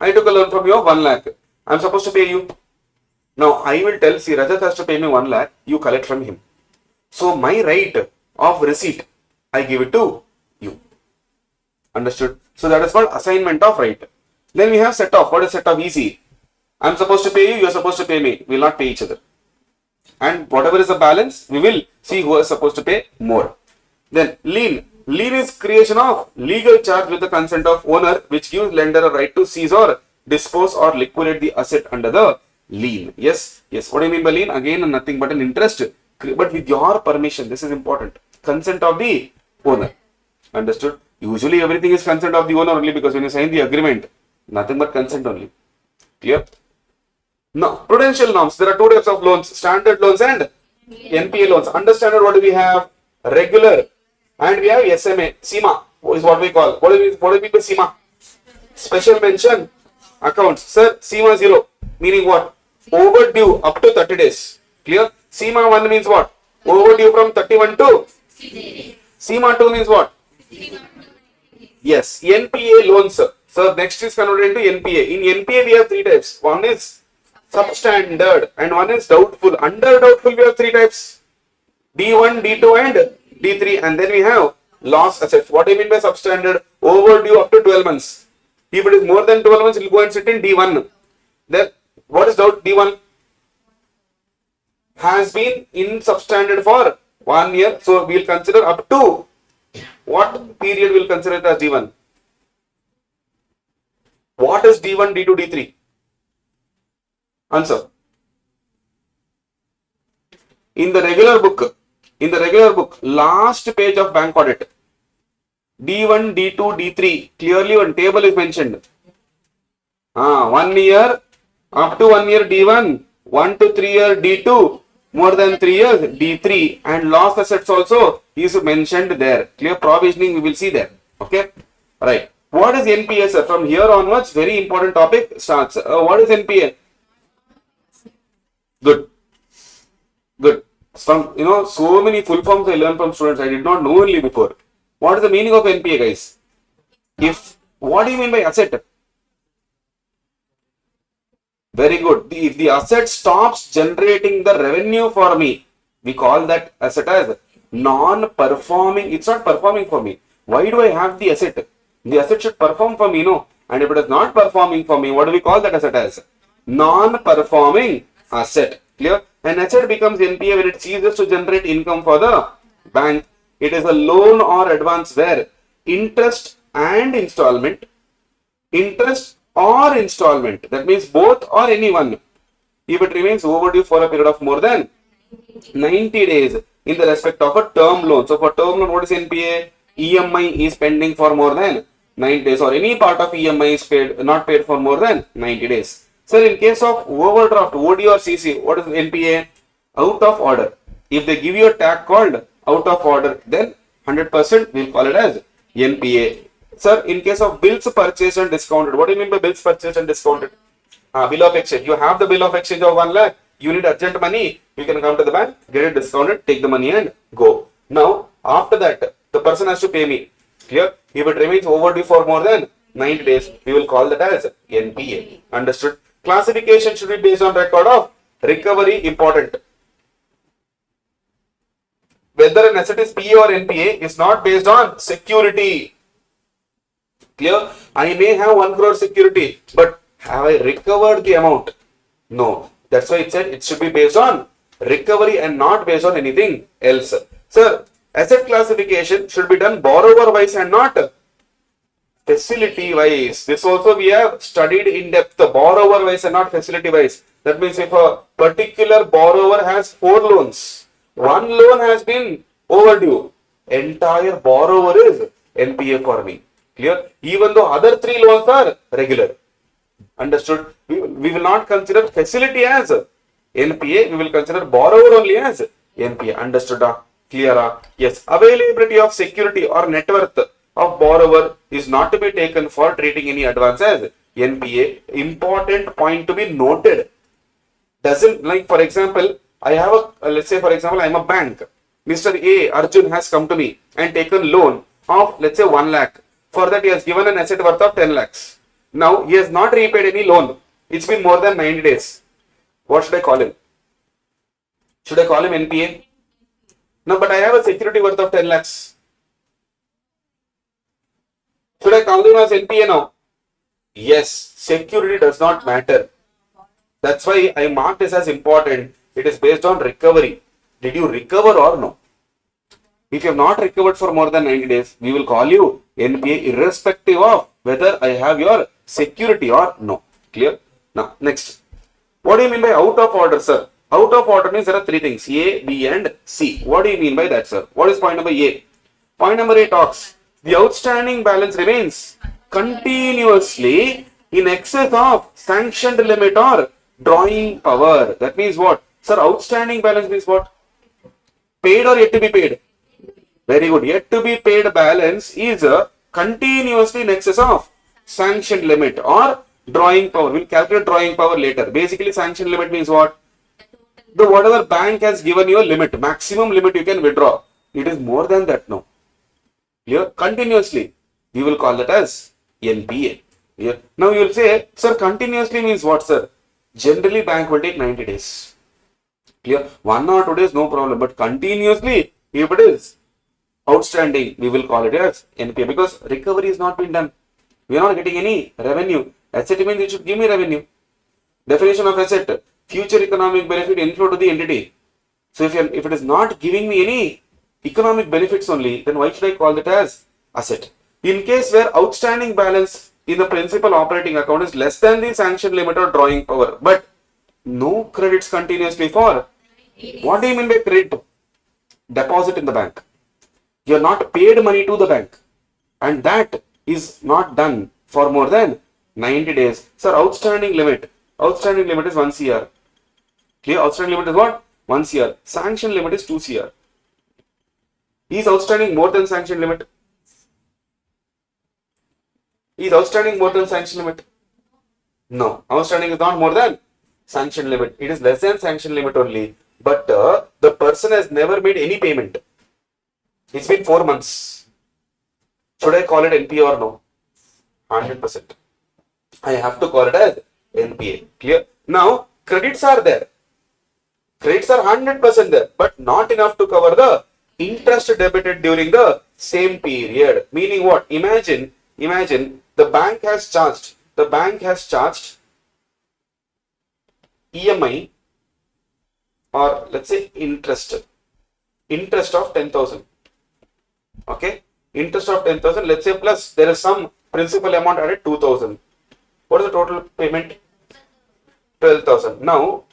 Speaker 3: I took a loan from you of 1 lakh. I am supposed to pay you. Now I will tell, see, Rajat has to pay me 1 lakh, you collect from him. So my right of receipt, I give it to you. Understood? So that is called assignment of right. Then we have set off. What is set off? Easy. I am supposed to pay you, you are supposed to pay me. We will not pay each other. And whatever is the balance, we will see who is supposed to pay more. Then lien. Lien is creation of legal charge with the consent of owner which gives lender a right to seize or dispose or liquidate the asset under the lien. Yes, yes. What do you mean by lien? Again, nothing but an interest, but with your permission. This is important. Consent of the owner. Understood? Usually everything is consent of the owner only because when you sign the agreement, nothing but consent only. Clear? Now, prudential norms. There are two types of loans: standard loans and NPA loans. Under standard, what do we have? Regular, and we have SMA. SEMA is what we call. What do we mean by SEMA? Special mention accounts. Sir, SEMA 0 meaning what? Overdue up to 30 days. Clear? SEMA 1 means what? Overdue from 31 to. SEMA 2 means what? Yes, NPA loans. So next is converted into NPA. In NPA we have three types. One is substandard and one is doubtful. Under doubtful we have three types: D1, D2 and D3. And then we have loss assets. What do you mean by substandard? Overdue up to 12 months. If it is more than 12 months, it will go and sit in D1. Then what is doubt? D1 has been in substandard for 1 year. So we will consider up to what period we will consider it as D1? What is D1, D2, D3? Answer. In the regular book, last page of bank audit, D1, D2, D3, clearly one table is mentioned. 1 year, up to 1 year D1, 1 to 3 year D2, more than 3 years D3, and loss assets also is mentioned there. Clear? Provisioning we will see there. Okay? Right. What is NPA, sir? From here onwards, very important topic starts. What is NPA? Good. Good. Some, so many full forms I learned from students. I did not know only before. What is the meaning of NPA, guys? What do you mean by asset? Very good. If the asset stops generating the revenue for me, we call that asset as non-performing. It's not performing for me. Why do I have the asset? The asset should perform for me, no? And if it is not performing for me, what do we call that asset as? Non-performing asset. Clear? An asset becomes NPA when it ceases to generate income for the bank. It is a loan or advance where interest and installment, that means both or any one, if it remains overdue for a period of more than 90 days in the respect of a term loan. So for term loan, what is NPA? EMI is pending for more than 90 days, or any part of EMI is paid, not paid for more than 90 days. Sir, in case of overdraft, OD or CC, what is NPA? Out of order. If they give you a tag called out of order, then 100% we'll call it as NPA. Sir, in case of bills purchased and discounted, what do you mean by bills purchased and discounted? Bill of exchange. You have the bill of exchange of 1 lakh. You need urgent money. You can come to the bank, get it discounted, take the money and go. Now, after that, the person has to pay me. Clear? If it remains overdue for more than 90 days, we will call that as NPA. Understood? Classification should be based on record of recovery. Important. Whether an asset is PA or NPA is not based on security. Clear? I may have 1 crore security, but have I recovered the amount? No. That's why it said it should be based on recovery and not based on anything else. Sir, asset classification should be done borrower wise and not facility wise. This also we have studied in depth, borrower wise and not facility wise. That means if a particular borrower has 4 loans, 1 loan has been overdue, entire borrower is NPA for me. Clear? Even though other 3 loans are regular. Understood? We will not consider facility as NPA. We will consider borrower only as NPA. Understood? Clear? Yes. Availability of security or net worth of borrower is not to be taken for treating any advance as NPA. Important point to be noted. Doesn't, like for example, I have a, let's say for example, I am a bank. Mr. A, Arjun has come to me and taken loan of, let's say 1 lakh. For that he has given an asset worth of 10 lakhs. Now he has not repaid any loan. It's been more than 90 days. What should I call him? Should I call him NPA? No, but I have a security worth of 10 lakhs. Should I call him as NPA now? Yes, security does not matter. That's why I marked this as important. It is based on recovery. Did you recover or no? If you have not recovered for more than 90 days, we will call you NPA irrespective of whether I have your security or no. Clear? Now, next. What do you mean by out of order, sir? Out of order means there are 3 things, A, B and C. What do you mean by that, sir? What is point number A? Point number A talks, the outstanding balance remains continuously in excess of sanctioned limit or drawing power. That means what? Sir, outstanding balance means what? Paid or yet to be paid? Very good. Yet to be paid balance is continuously in excess of sanction limit or drawing power. We'll calculate drawing power later. Basically, sanction limit means what? The whatever bank has given you a limit, maximum limit you can withdraw. It is more than that now. Clear? Continuously. We will call that as NPA. Clear? Now you will say, sir, continuously means what, sir? Generally, bank will take 90 days. Clear? 1 or 2 days, no problem. But continuously, if it is outstanding, we will call it as NPA because recovery is not been done. We are not getting any revenue. Asset means it should give me revenue. Definition of asset, future economic benefit inflow to the entity. So if it is not giving me any economic benefits only, then why should I call that as asset? In case where outstanding balance in the principal operating account is less than the sanction limit or drawing power, but no credits continuously for, what do you mean by credit? Deposit in the bank. You are not paid money to the bank and that is not done for more than 90 days. Sir, outstanding limit is 1 CR. Clear? Outstanding limit is what? 1 CR. Sanction limit is 2 CR. Is outstanding more than sanction limit? Is outstanding more than sanction limit? No. Outstanding is not more than sanction limit. It is less than sanction limit only. But the person has never made any payment. It's been 4 months. Should I call it NPA or no? 100%. I have to call it as NPA. Clear? Now, credits are there. Credits are 100% there, but not enough to cover the interest debited during the same period. Meaning what? Imagine the bank has charged EMI or let's say interest of 10,000. Okay, interest of 10,000. Let's say plus there is some principal amount added 2,000. What is the total payment? 12,000. Now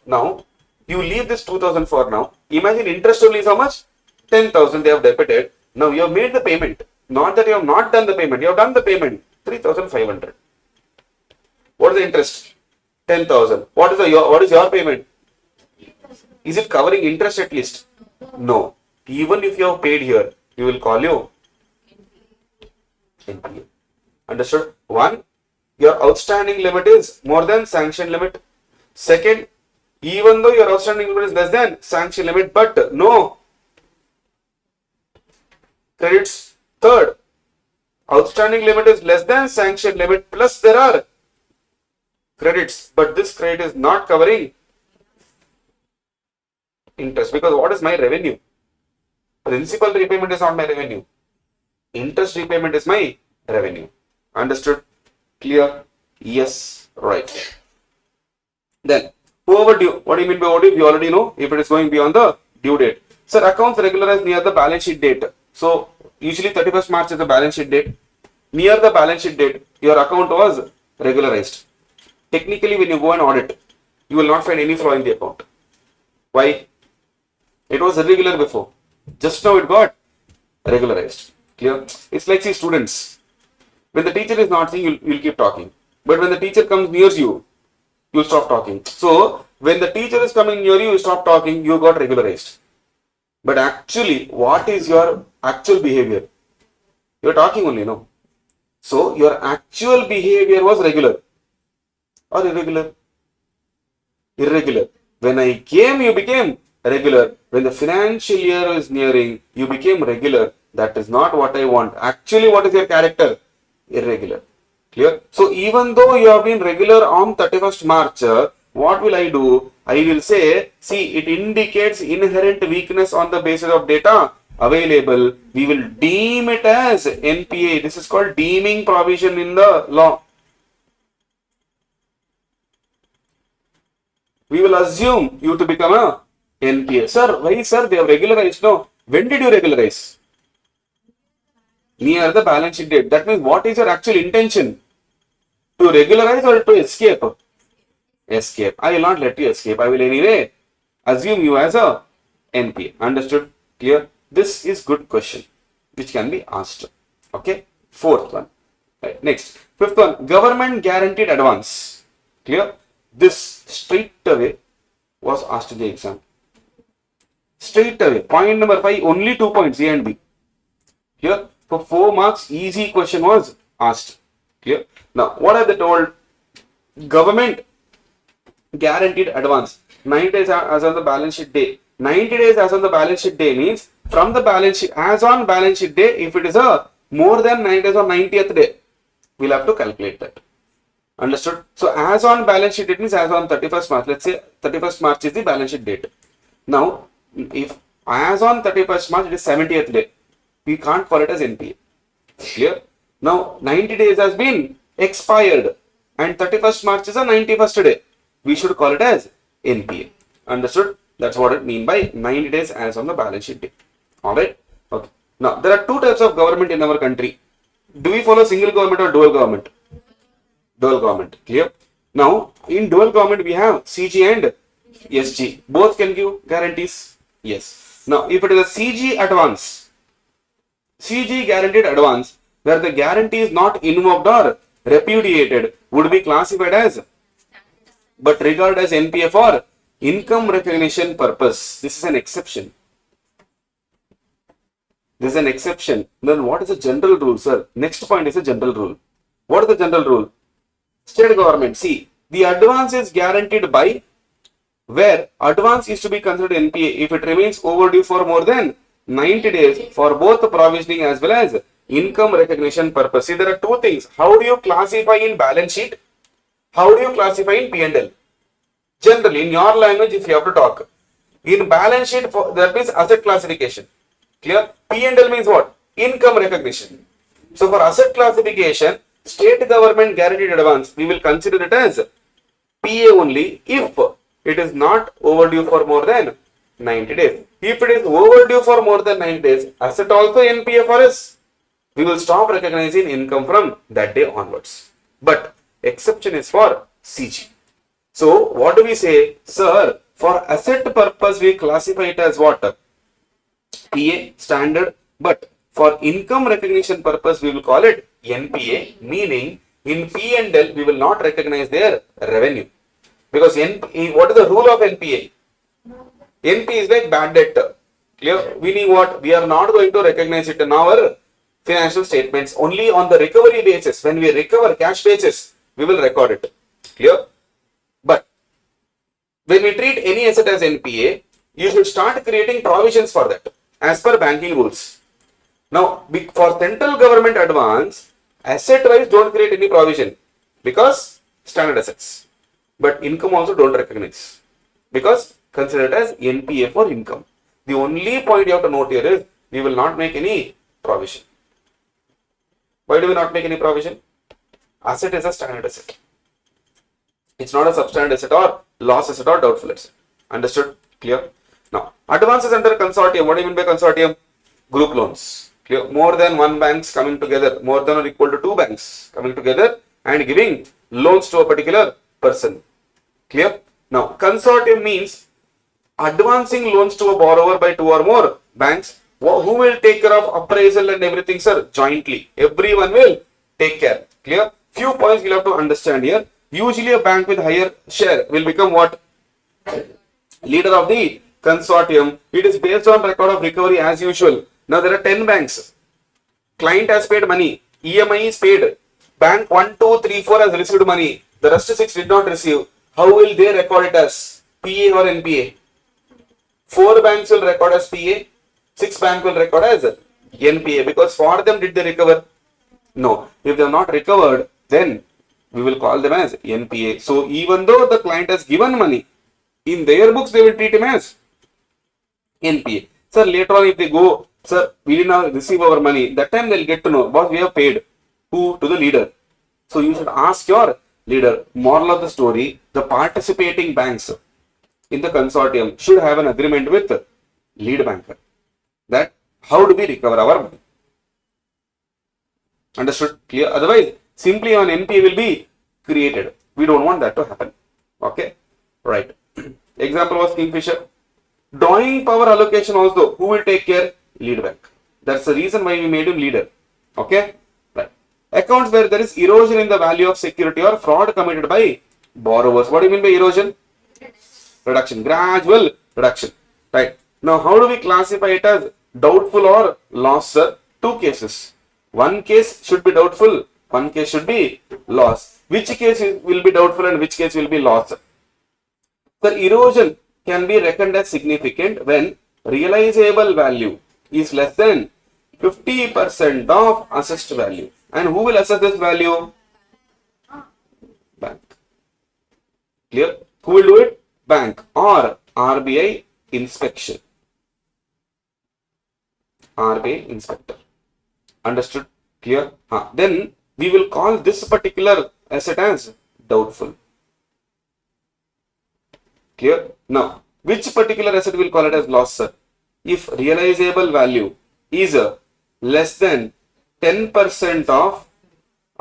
Speaker 3: you leave this 2,000 for now. Imagine interest only is how much? 10,000 they have debited. Now you have made the payment. Not that you have not done the payment. You have done the payment. 3,500. What is the interest? 10,000. What is your payment? Is it covering interest at least? No. Even if you have paid here, we will call you NPA. Understood? One, your outstanding limit is more than sanction limit. Second, even though your outstanding limit is less than sanction limit, but no credits. Third, outstanding limit is less than sanction limit, plus there are credits, but this credit is not covering interest, because what is my revenue? Principal repayment is not my revenue. Interest repayment is my revenue. Understood? Clear? Yes. Right. Then, overdue. What do you mean by overdue? You already know if it is going beyond the due date. Sir, accounts regularized near the balance sheet date. So, usually 31st March is the balance sheet date. Near the balance sheet date, your account was regularized. Technically, when you go and audit, you will not find any flaw in the account. Why? It was irregular before. Just now it got regularized. Clear? It's like, see, students. When the teacher is not seeing, you'll keep talking. But when the teacher comes near you, you'll stop talking. So, when the teacher is coming near you, you stop talking, you got regularized. But actually, what is your actual behavior? You're talking only, no? So, your actual behavior was regular or irregular? Irregular. When I came, you became regular. When the financial year is nearing, you became regular. That is not what I want. Actually, what is your character? Irregular. Clear? So, even though you have been regular on 31st March, what will I do? I will say, see, it indicates inherent weakness on the basis of data available. We will deem it as NPA. This is called deeming provision in the law. We will assume you to become a NPA. Sir, why sir? They have regularized. No. When did you regularize? Near the balance sheet date. That means what is your actual intention? To regularize or to escape? Escape. I will not let you escape. I will anyway assume you as a NPA. Understood? Clear? This is good question which can be asked. Okay. Fourth one. Right. Next. Fifth one. Government guaranteed advance. Clear? This straight away was asked in the exam. Straight away. Point number 5. Only 2 points. A and B. Here. For 4 marks. Easy question was asked. Clear? Now, what are they told? Government guaranteed advance. 90 days as on the balance sheet day. 90 days as on the balance sheet day means from the balance sheet, as on balance sheet day, if it is a more than 90 days on 90th day, we'll have to calculate that. Understood? So, as on balance sheet, it means as on 31st March. Let's say 31st March is the balance sheet date. Now, if as on 31st March, it is 70th day, we can't call it as NPA. Clear? Now, 90 days has been expired and 31st March is a 91st day. We should call it as NPA. Understood? That's what it means by 90 days as on the balance sheet day. Alright? Okay. Now, there are 2 types of government in our country. Do we follow single government or dual government? Dual government. Clear? Now, in dual government, we have CG and SG. Both can give guarantees. Yes. Now, if it is a CG advance, CG guaranteed advance, where the guarantee is not invoked or repudiated, would be classified as, but regarded as NPA for income recognition purpose. This is an exception. This is an exception. Then what is the general rule, sir? Next point is a general rule. What is the general rule? State government. See, the advance is guaranteed by where advance is to be considered NPA if it remains overdue for more than 90 days for both the provisioning as well as income recognition purpose. See, there are 2 things. How do you classify in balance sheet? How do you classify in P&L? Generally, in your language, if you have to talk. In balance sheet, that means asset classification. Clear? P&L means what? Income recognition. So, for asset classification, state government guaranteed advance, we will consider it as PA only if it is not overdue for more than 90 days. If it is overdue for more than 90 days, asset also NPA for us. We will stop recognizing income from that day onwards. But exception is for CG. So, what do we say? Sir, for asset purpose, we classify it as what? PA, standard. But for income recognition purpose, we will call it NPA, meaning in P&L we will not recognize their revenue. Because what is the rule of NPA? NP is like bad debt. Clear? Meaning what? We are not going to recognize it in our financial statements. Only on the recovery basis. When we recover cash basis, we will record it. Clear? But when we treat any asset as NPA, you should start creating provisions for that as per banking rules. Now, for central government advance, asset wise don't create any provision because standard assets. But income also don't recognize because considered as NPA for income. The only point you have to note here is we will not make any provision. Why do we not make any provision? Asset is a standard asset. It's not a substandard asset or loss asset or doubtful asset. Understood? Clear? Now, advances under consortium. What do you mean by consortium? Group loans. Clear? More than one banks coming together, more than or equal to two banks coming together and giving loans to a particular person. Clear? Now, consortium means advancing loans to a borrower by two or more banks. Who will take care of appraisal and everything, sir? Jointly. Everyone will take care. Clear? Few points you'll have to understand here. Usually a bank with higher share will become what? Leader of the consortium. It is based on record of recovery as usual. Now there are 10 banks. Client has paid money. EMI is paid. Bank 1, 2, 3, 4 has received money. The rest 6 did not receive. How will they record it as? PA or NPA? 4 banks will record as PA. 6 banks will record as NPA because for them did they recover? No. If they have not recovered, then we will call them as NPA. So even though the client has given money, in their books they will treat him as NPA. Sir, later on if they go, sir, we did not receive our money, that time they will get to know what we have paid. Who? To the leader. So you should ask your leader. Moral of the story, the participating banks in the consortium should have an agreement with the lead banker. That how do we recover our money? Understood? Clear? Otherwise, simply an NPA will be created. We don't want that to happen. Okay? Right. Example was Kingfisher. Drawing power allocation also. Who will take care? Lead bank. That's the reason why we made him leader. Okay? Right. Accounts where there is erosion in the value of security or fraud committed by borrowers. What do you mean by erosion? Reduction. Gradual reduction. Right. Now, how do we classify it as doubtful or loss, sir? 2 cases. One case should be doubtful. One case should be loss. Which case will be doubtful and which case will be loss? The erosion can be reckoned as significant when realizable value is less than 50% of assessed value. And who will assess this value? Bank. Clear? Who will do it? Bank or RBI inspection. RBI inspector. Understood? Clear? Then we will call this particular asset as doubtful. Clear? Now, which particular asset will call it as loss, sir? If realizable value is less than 10% of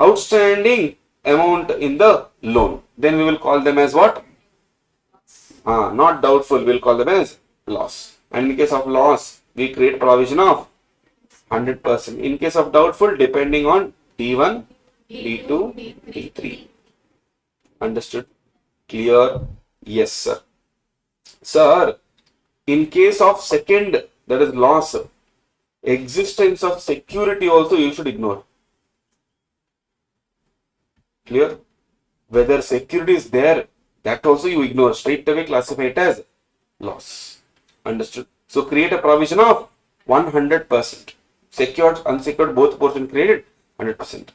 Speaker 3: outstanding amount in the loan, then we will call them as what? Not doubtful, we will call them as loss. And in case of loss, we create provision of 100%. In case of doubtful, depending on D1, D2, D3. Understood? Clear? Yes, sir. Sir, in case of second, that is loss, existence of security also you should ignore. Clear? Whether security is there, that also you ignore. Straight away classify it as loss. Understood? So create a provision of 100%. Secured, unsecured, both portions created 100%.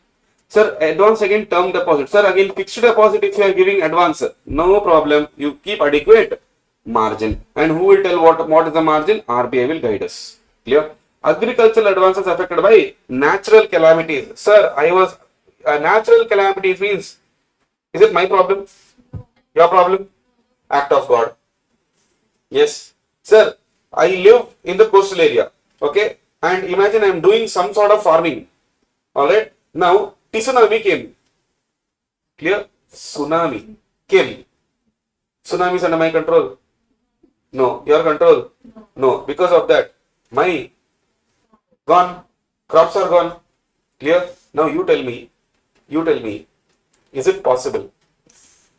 Speaker 3: Sir, advance again term deposit. Sir, again fixed deposit if you are giving advance. No problem. You keep adequate margin. And who will tell what is the margin? RBI will guide us. Clear? Agricultural advances affected by natural calamities. Sir, natural calamities means, is it my problem? Your problem? Act of God. Yes. Sir, I live in the coastal area. Okay. And imagine I am doing some sort of farming. Alright. Now, tsunami came. Clear? Tsunami came. Tsunami is under my control. No. Your control? No. Because of that, my gone. Crops are gone. Clear? Now you tell me, is it possible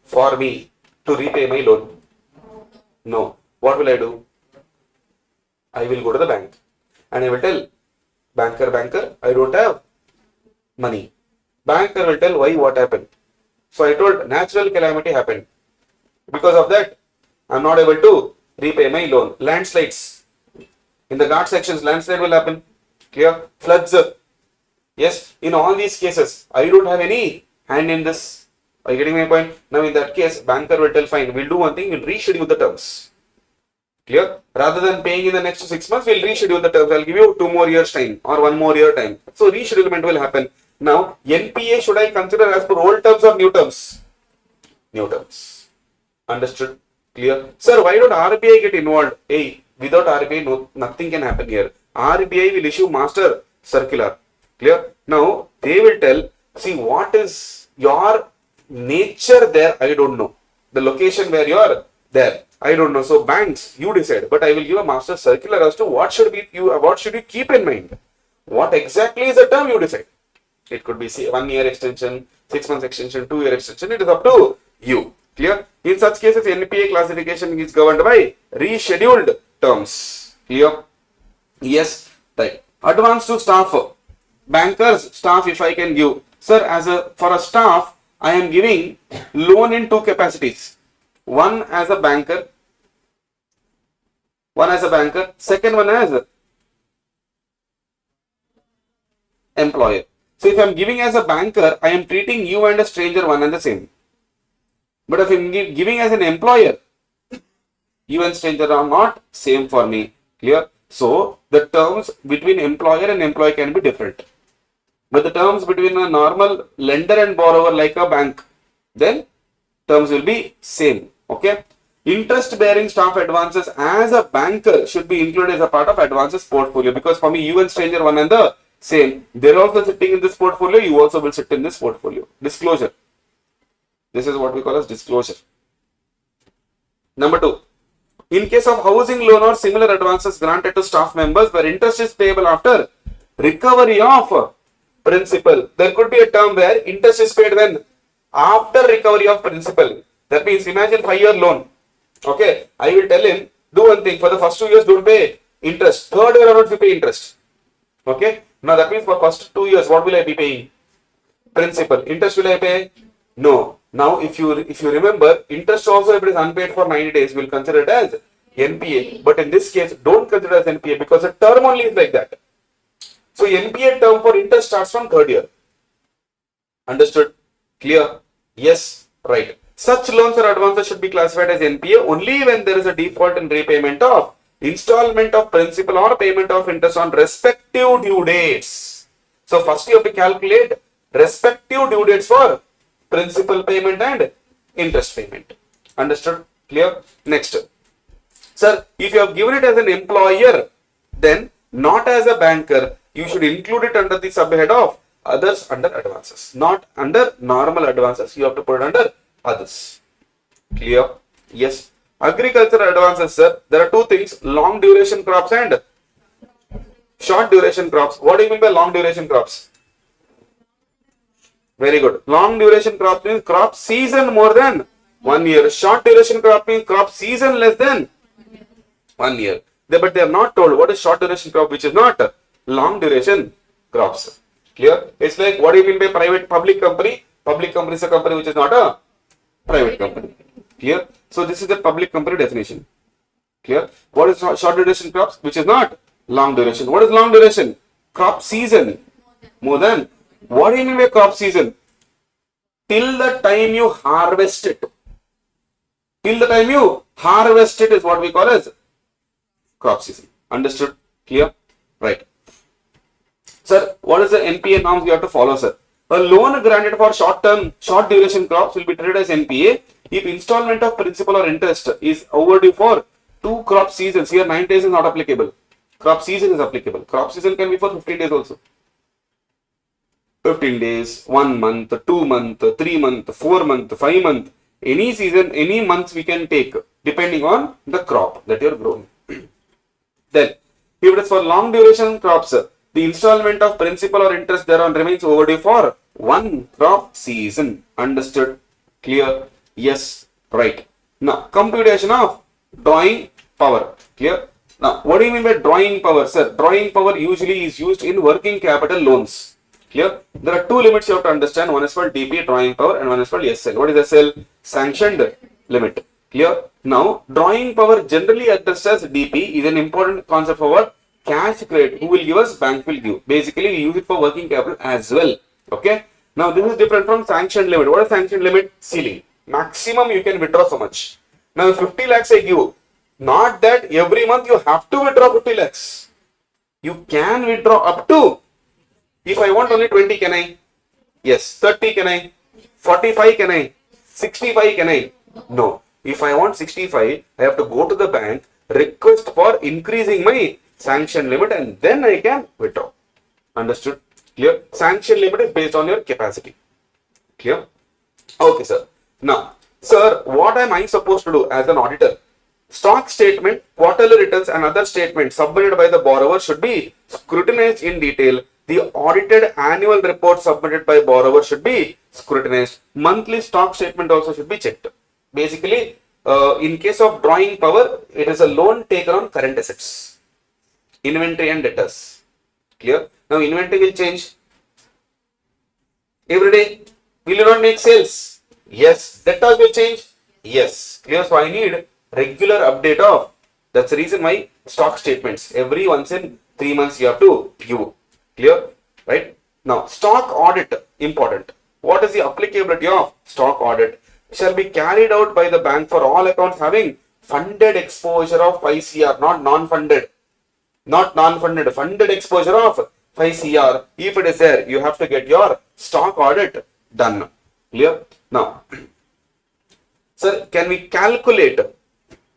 Speaker 3: for me to repay my loan? No. What will I do? I will go to the bank and I will tell banker, I don't have money. Banker will tell why, what happened. So I told natural calamity happened. Because of that, I am not able to repay my loan. Landslides. In the guard sections, landslide will happen. Clear? Floods. Yes, in all these cases, I don't have any hand in this. Are you getting my point? Now in that case, banker will tell, fine, we'll do one thing, we'll reschedule the terms. Clear? Rather than paying in the next 6 months, we'll reschedule the terms. I'll give you 2 more years time or 1 more year time. So reschedulement will happen. Now, NPA should I consider as per old terms or new terms? New terms. Understood? Clear? Sir, why don't RBI get involved? Hey, without RBI, no, nothing can happen here. RBI will issue master circular. Clear? Now, they will tell, see what is your nature there, I don't know. The location where you are there, I don't know. So banks, you decide. But I will give a master circular as to what should you keep in mind. What exactly is the term you decide. It could be say 1 year extension, 6 months extension, 2 year extension. It is up to you. Clear? In such cases, NPA classification is governed by rescheduled terms. Clear? Yes. Right. Advance to staff. Bankers, staff, if I can give. Sir, for a staff, I am giving loan in 2 capacities. One as a banker, second one as employer. So if I am giving as a banker, I am treating you and a stranger one and the same. But if I am giving as an employer, you and stranger are not same for me. Clear? So the terms between employer and employee can be different. But the terms between a normal lender and borrower like a bank, then terms will be same. Okay. Interest bearing staff advances as a banker should be included as a part of advances portfolio, because for me you and stranger one and the same. They're also sitting in this portfolio, you also will sit in this portfolio. Disclosure. This is what we call as disclosure. Number 2. In case of housing loan or similar advances granted to staff members where interest is payable after recovery of principal, there could be a term where interest is paid when? After recovery of principal. That means imagine 5-year loan. Okay, I will tell him, do one thing, for the first 2 years don't pay interest. 3rd year onwards you pay interest. Okay, now that means for first 2 years what will I be paying? Principal. Interest will I pay? No. Now if you remember, interest also if it is unpaid for 90 days, we will consider it as NPA. But in this case, don't consider it as NPA because the term only is like that. So NPA term for interest starts from 3rd year. Understood? Clear? Yes. Right. Such loans or advances should be classified as NPA only when there is a default in repayment of installment of principal or payment of interest on respective due dates. So first you have to calculate respective due dates for principal payment and interest payment. Understood? Clear? Next. Sir, if you have given it as an employer, then not as a banker, you should include it under the subhead of others under advances. Not under normal advances, you have to put it under others. Clear? Yes. Agricultural advances, sir. There are 2 things, long duration crops and short duration crops. What do you mean by long duration crops? Very good. Long duration crops means crop season more than 1 year. Short duration crop means crop season less than 1 year. But they are not told what is short duration crop, which is not long duration crops. Clear? It's like, what do you mean by public company? Public company is a company which is not a private company. Clear? So this is the public company definition. Clear? What is short duration crops? Which is not long duration. What is long duration? Crop season. More than. What do you mean by crop season? Till the time you harvest it. Till the time you harvest it is what we call as crop season. Understood? Clear? Right. Sir, what is the NPA norms we have to follow, sir? A loan granted for short duration crops will be treated as NPA if installment of principal or interest is overdue for 2 crop seasons. Here 9 days is not applicable. Crop season is applicable. Crop season can be for 15 days also. 15 days, 1 month, 2 month, 3 month, 4 month, 5 month. Any season, any months we can take depending on the crop that you are growing. Then, if it is for long duration crops, The installment of principal or interest thereon remains overdue for one crop season. Understood? Clear? Yes. Right. Now, computation of drawing power. Clear? Now, what do you mean by drawing power, sir? Drawing power usually is used in working capital loans. Clear? There are two limits you have to understand. One is called DP, drawing power, and one is called SL. What is SL? Sanctioned limit. Clear? Now, drawing power generally addressed as DP is an important concept for what? Cash credit. Who will give us? Bank will give. Basically, we use it for working capital as well. Okay? Now, this is different from sanctioned limit. What is sanctioned limit? Ceiling. Maximum you can withdraw so much. Now, 50 lakhs I give. Not that every month you have to withdraw 50 lakhs. You can withdraw up to. If I want only 20, can I? Yes. 30, can I? 45, can I? 65, can I? No. If I want 65, I have to go to the bank, request for increasing my sanction limit, and then I can withdraw. Understood? Clear? Sanction limit is based on your capacity. Clear? Okay, sir. Now, sir, what am I supposed to do as an auditor? Stock statement, quarterly returns, and other statements submitted by the borrower should be scrutinized in detail. The audited annual report submitted by borrower should be scrutinized. Monthly stock statement also should be checked. Basically, in case of drawing power, it is a loan taken on current assets, inventory and debtors. Clear? Now, inventory will change every day. Will you not make sales? Yes. Debtors will change? Yes. Clear? So, I need regular update of. That's the reason why stock statements every once in 3 months you have to give. Clear? Right? Now, stock audit, important. What is the applicability of stock audit? Shall be carried out by the bank for all accounts having funded exposure of 5 CR, not non-funded. Not non-funded, funded exposure of 5 CR. If it is there, you have to get your stock audit done. Clear? Now, sir, can we calculate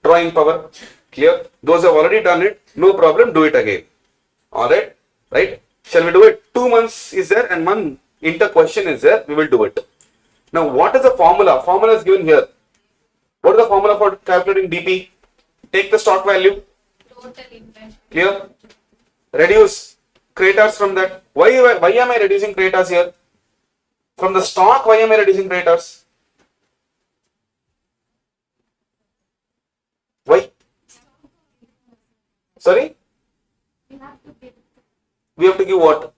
Speaker 3: drawing power? Clear? Those have already done it. No problem. Do it again. Alright? Right? Shall we do it? 2 months is there and one inter question is there. We will do it. Now, what is the formula? Formula is given here. What is the formula for calculating DP? Take the stock value. Clear? Reduce creditors from that. Why am I reducing creditors here? From the stock, why am I reducing creditors? Why? Sorry? We have to give what?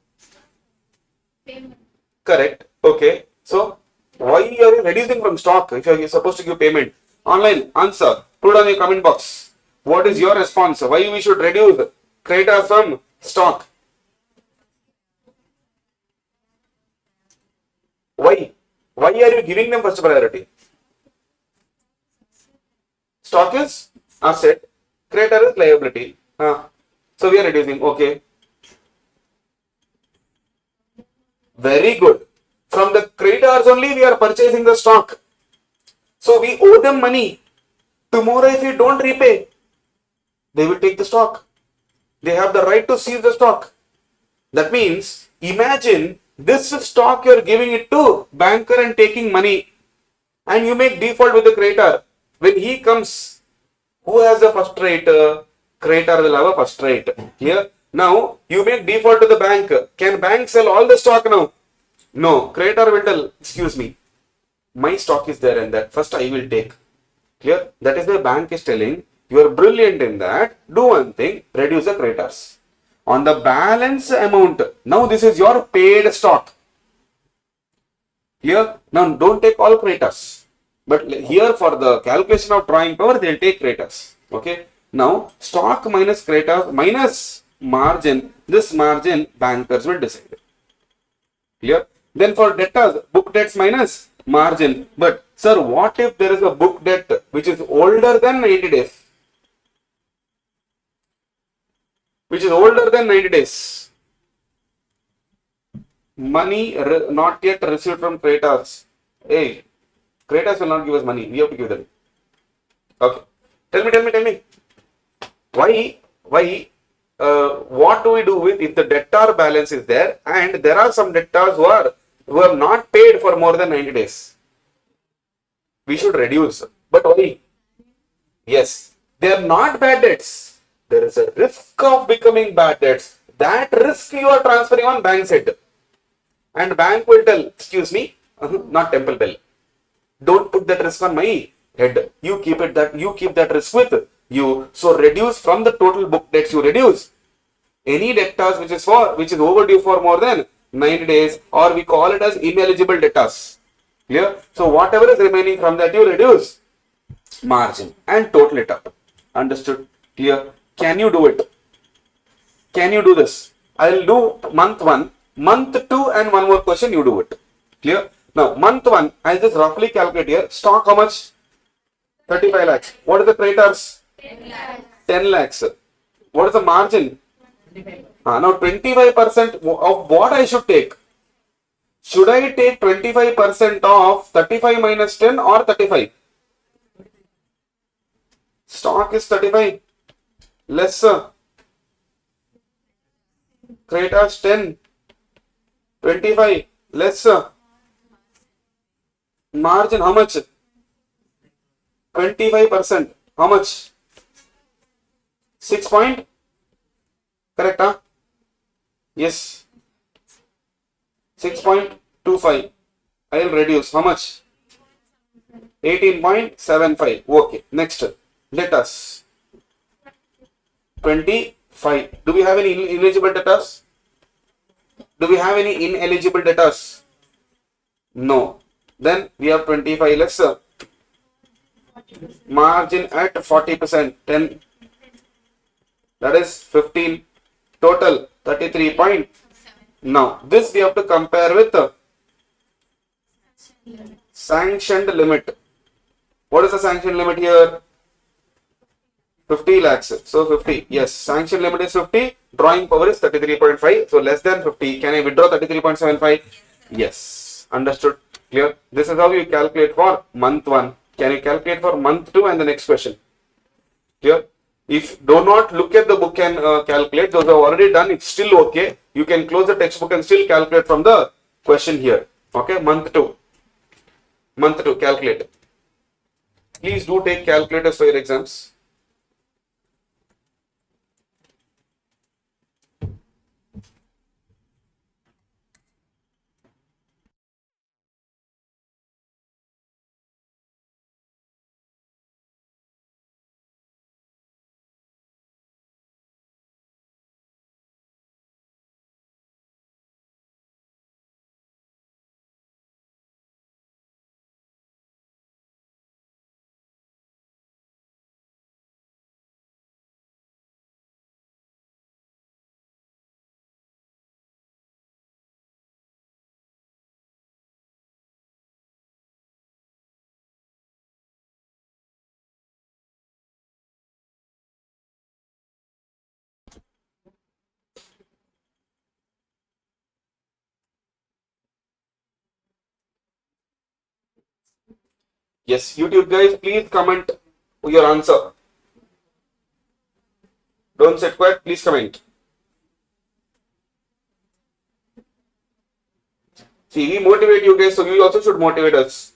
Speaker 3: Payment. Correct. Okay. So, why are you reducing from stock if you are supposed to give payment? Online, answer. Put on your comment box. What is your response? Why we should reduce creditors from stock? Why? Why are you giving them first priority? Stock is asset, creditor is liability. So we are reducing. Okay. Very good. From the creditors only we are purchasing the stock. So we owe them money. Tomorrow if we don't repay, they will take the stock. They have the right to seize the stock. That means, imagine this stock you are giving it to banker and taking money, and you make default with the creditor. When he comes, who has the first right? Creditor will have a first right. Here, now you make default to the bank. Can bank sell all the stock now? No. Creditor will tell, excuse me, my stock is there and that. First I will take. Clear? That is why bank is telling, you are brilliant in that. Do one thing, reduce the creditors. On the balance amount, now this is your paid stock. Here, now don't take all creditors. But here for the calculation of drawing power, they will take creditors. Okay. Now, stock minus creditors minus margin, this margin bankers will decide. Clear? Then for debtors, book debts minus margin. But sir, what if there is a book debt which is older than 90 days? Which is older than 90 days. Money not yet received from creditors. Hey, creditors will not give us money. We have to give them. Okay. Tell me. Why? What do we do with if the debtor balance is there and there are some debtors who have not paid for more than 90 days? We should reduce. But why? Yes, they are not bad debts. There is a risk of becoming bad debts. That risk you are transferring on bank's head. And bank will tell, excuse me, not temple bell. Don't put that risk on my head. You keep that risk with you. So reduce from the total book debts, you reduce any debtors which is overdue for more than 90 days, or we call it as ineligible debtors. Clear? So whatever is remaining from that, you reduce margin and total it up. Understood? Clear? Can you do it? Can you do this? I'll do month 1, month 2, and one more question, you do it. Clear? Now, month 1, I'll just roughly calculate here. Stock how much? 35 lakhs. What is the creditors? 10 lakhs. What is the margin? Now 25% of what I should take? Should I take 25% of 35 minus 10 or 35? Stock is 35. Less creditors 10. 25 less margin how much? 25%. How much? 6 point. Correct, huh? Yes. 6.25. I will reduce. How much? 18.75. Okay. Next. Let us. 25. Do we have any ineligible debtors? Do we have any ineligible debtors? No. Then we have 25 less. Margin at 40%. 10. That is 15. Total 33 point. Now this we have to compare with sanctioned limit. What is the sanctioned limit here? 50 lakhs. So 50. Yes, sanction limit is 50. Drawing power is 33.5. So less than 50. Can I withdraw 33.75? Yes. Understood. Clear. This is how you calculate for month 1. Can you calculate for month 2 and the next question? Clear. If do not look at the book and calculate, those are already done, it's still okay. You can close the textbook and still calculate from the question here. Okay, month 2. Month 2, calculate. Please do take calculators for your exams. Yes, YouTube guys, please comment your answer. Don't sit quiet, please comment. See, we motivate you guys, so you also should motivate us.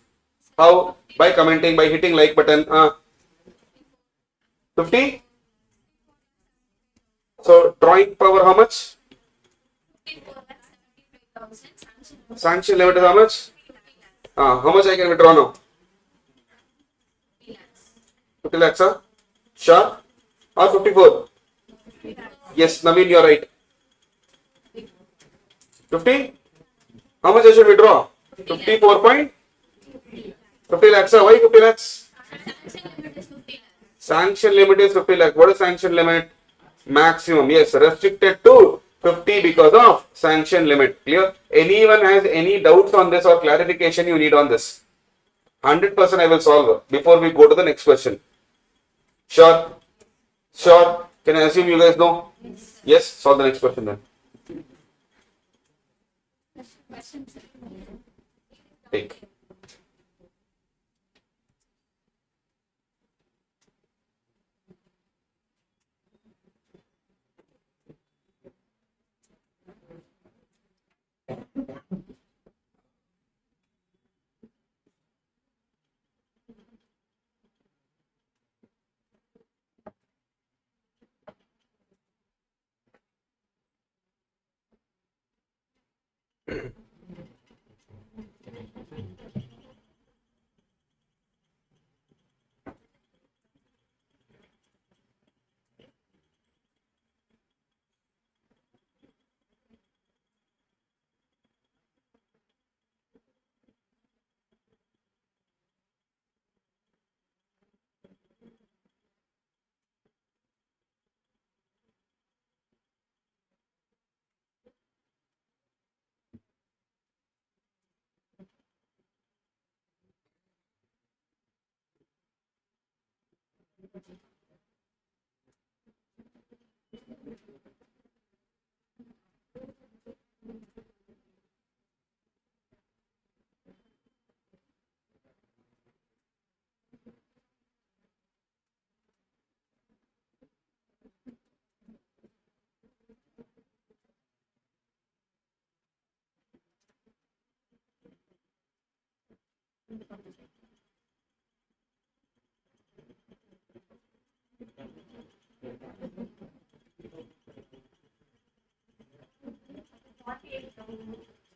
Speaker 3: How? By commenting, by hitting like button. 50? So drawing power how much? Sanction limit is how much? How much I can withdraw now? 50 lakhs, huh? Sure? Or 54? Yes, Naveen, you are right. 50? How much I should withdraw? 54.50 lakhs, sir. Why 50 lakhs? Sanction limit is 50 lakhs. What is sanction limit? Maximum. Yes, restricted to 50 because of sanction limit. Clear? Anyone has any doubts on this or clarification you need on this? 100% I will solve before we go to the next question. Sure? Sure? Can I assume you guys know? Yes? Solve the next question then. Take.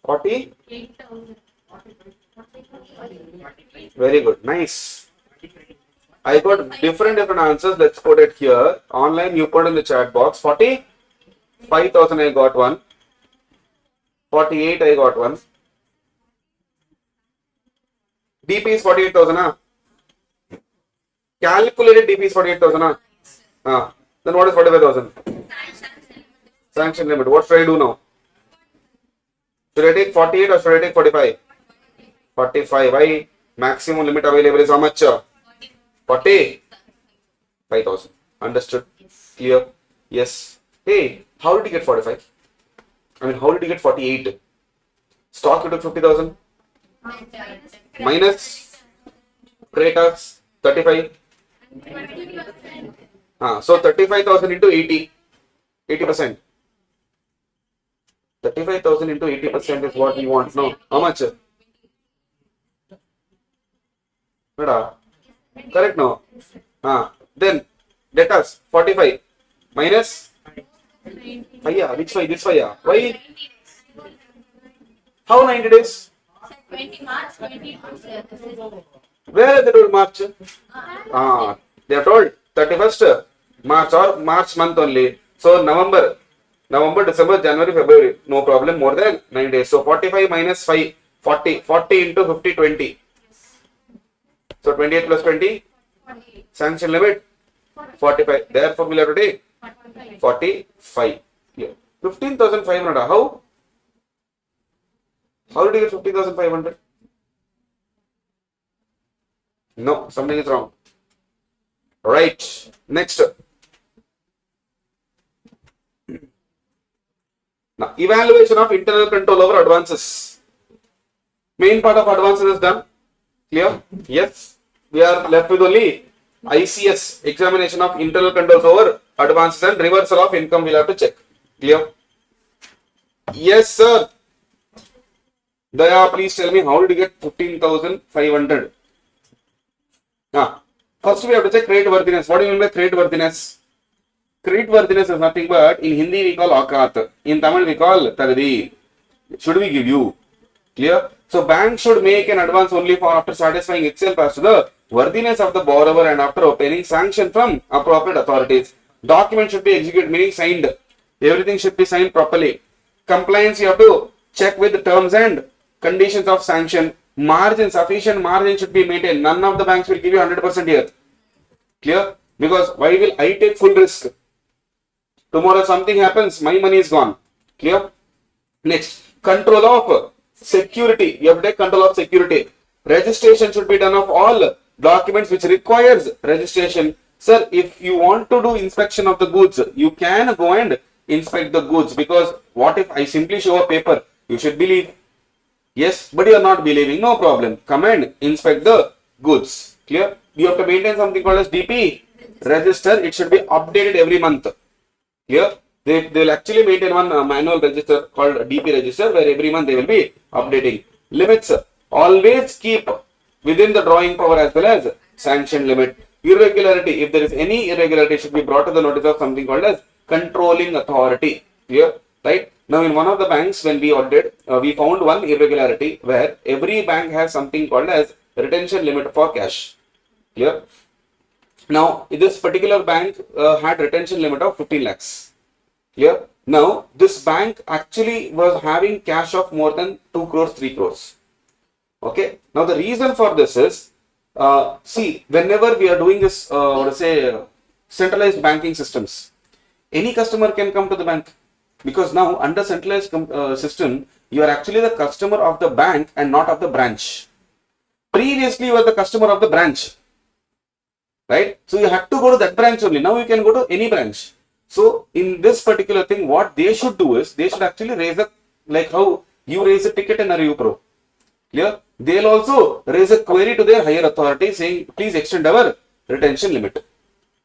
Speaker 1: 40? Very good. Nice. I got different answers. Let's put it here. Online, you put in the chat box. 45,000 I got one. 48 I got one. DP is 48,000. Huh? Calculated DP is 48,000. Huh? Then what is 45,000? Sanction limit. What should I do now? Should I take 48 or should I take 45? 45. Why? Maximum limit available is how much? 45,000. Understood? Clear? Yes. Hey, how did you get 45? I mean, how did you get 48? Stock you took 50,000? Minus trade tax 35. So 35,000 into 80. 80%. 35,000 into 80% is what we want. No. How much? Correct, no? Then debtors 45 minus 5. Yeah, which 5? This 5. Yeah. Why? How 90 days?
Speaker 4: 20 March, 22.
Speaker 1: Where are they told March? They are told 31st March or March month only. So November, December, January, February. No problem. More than 9 days. So 45 minus 5. 40. 40 into 50, 20. So 28 plus 20. Sanction limit 45. Therefore, we have to take 45. Here. 15,500. How? How did you get 15,500? No, something is wrong. Right. Next. Now, evaluation of internal control over advances. Main part of advances is done. Clear? Yes. We are left with only ICS, examination of internal controls over advances, and reversal of income we'll have to check. Clear? Yes, sir. Daya, please tell me, how did you get 15,500? First we have to check creditworthiness. What do you mean by creditworthiness? Creditworthiness is nothing but, in Hindi we call Akat, in Tamil we call Tagdi. Should we give you? Clear? So bank should make an advance only for after satisfying itself as to the worthiness of the borrower and after obtaining sanction from appropriate authorities. Document should be executed, meaning signed. Everything should be signed properly. Compliance, you have to check with the terms and conditions of sanction. Margin, sufficient margin should be maintained. None of the banks will give you 100% here. Clear? Because why will I take full risk? Tomorrow something happens, my money is gone. Clear? Next, control of security. You have to take control of security. Registration should be done of all documents which requires registration. Sir, if you want to do inspection of the goods, you can go and inspect the goods, because what if I simply show a paper? You should believe. Yes, but you are not believing. No problem. Come and inspect the goods. Clear? You have to maintain something called as DP register. It should be updated every month. Clear? They will actually maintain one manual register called DP register, where every month they will be updating. Limits. Always keep within the drawing power as well as sanction limit. Irregularity. If there is any irregularity, should be brought to the notice of something called as controlling authority. Clear? Right? Now in one of the banks, when we audited, we found one irregularity where every bank has something called as retention limit for cash. Clear? Now this particular bank had retention limit of 15 lakhs. Clear? Now this bank actually was having cash of more than 2 crores, 3 crores. Okay. Now the reason for this is, see, whenever we are doing this, centralized banking systems, any customer can come to the bank. Because now under centralized system, you are actually the customer of the bank and not of the branch. Previously, you were the customer of the branch.
Speaker 3: right? So you have to go to that branch only. Now you can go to any branch. So in this particular thing, what they should do is they should actually raise a, like how you raise a ticket in ArivuPro. Clear? They'll also raise a query to their higher authority saying, please extend our retention limit.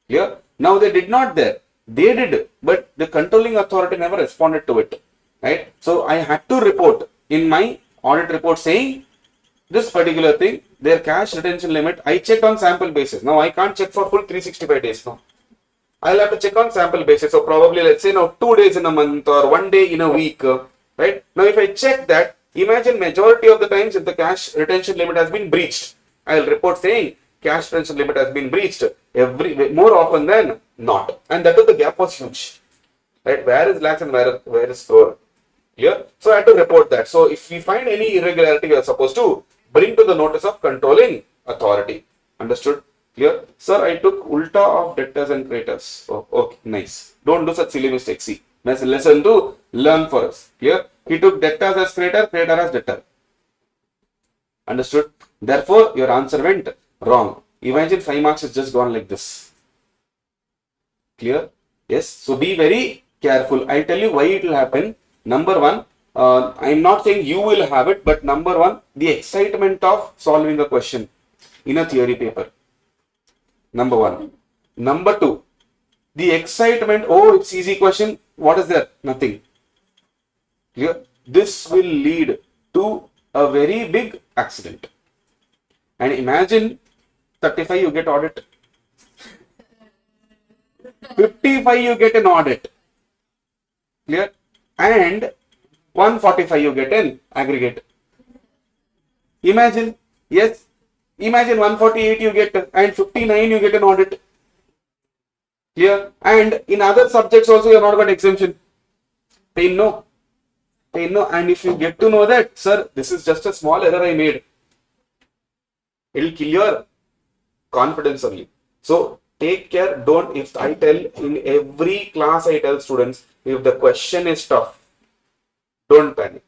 Speaker 3: Clear? Now they did not there. They did, but the controlling authority never responded to it. Right? So I had to report in my audit report saying this particular thing, their cash retention limit, I checked on sample basis. Now I can't check for full 365 days now. I'll have to check on sample basis. So probably let's say now 2 days in a month or 1 day in a week. Right? Now if I check that, imagine majority of the times if the cash retention limit has been breached, I'll report saying cash retention limit has been breached more often than not. And that was the gap was huge. Right? Where is lax and where is store? Clear? So I had to report that. So if we find any irregularity, we are supposed to bring to the notice of controlling authority. Understood? Clear? Sir, I took ulta of debtors and creditors. Oh, okay, nice. Don't do such silly mistakes. See, lesson to learn for us. Clear? He took debtors as creditor, creditor as debtor. Understood? Therefore, your answer went wrong. Imagine 5 marks is just gone like this. Clear? Yes. So be very careful. I'll tell you why it will happen. Number one, I'm not saying you will have it, but number one, the excitement of solving a question in a theory paper. Number one. Number two, the excitement, oh, it's easy question. What is there? Nothing. Clear? This will lead to a very big accident. And imagine 35 you get audit. 55 you get an audit. Clear? And 145 you get an aggregate. Imagine, yes, imagine 148 you get and 59 you get an audit. Clear? And in other subjects also you have not got exemption. Pain no. Pain no. And if you get to know that, sir, this is just a small error I made, it will kill your confidence only. So take care. Don't, if I tell in every class, I tell students, if the question is tough, don't panic.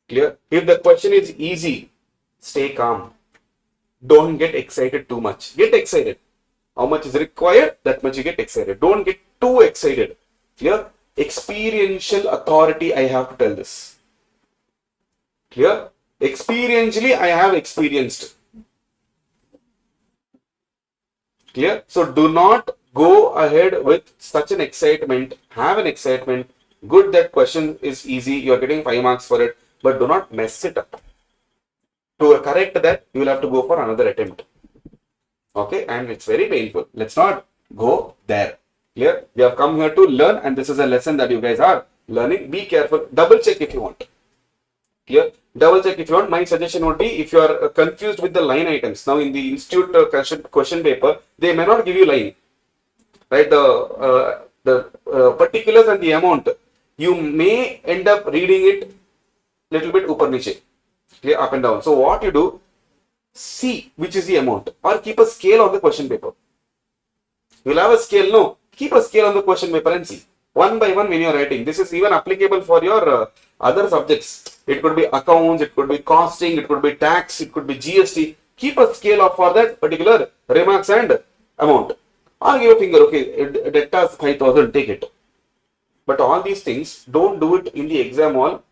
Speaker 3: Clear? If the question is easy, stay calm. Don't get excited too much. Get excited. How much is required, that much you get excited. Don't get too excited. Clear? Experiential authority, I have to tell this. Clear? Experientially, I have experienced. Clear? So do not go ahead with such an excitement. Have an excitement. Good, that question is easy. You are getting 5 marks for it, but do not mess it up. To correct that, you will have to go for another attempt. Okay, and it's very painful. Let's not go there. Clear? We have come here to learn, and this is a lesson that you guys are learning. Be careful. Double check if you want. Clear? Double check if you want. My suggestion would be, if you are confused with the line items. Now in the institute question paper, they may not give you line. Right? The particulars and the amount, you may end up reading it little bit upper niche. Clear? Up and down. So what you do, see which is the amount, or keep a scale on the question paper. You'll have a scale, no? Keep a scale on the question paper and see. One by one when you're writing. This is even applicable for your other subjects. It could be accounts, it could be costing, it could be tax, it could be GST. Keep a scale of for that particular remarks and amount. Or give a finger, okay, debtors 5,000, take it. But all these things, don't do it in the exam hall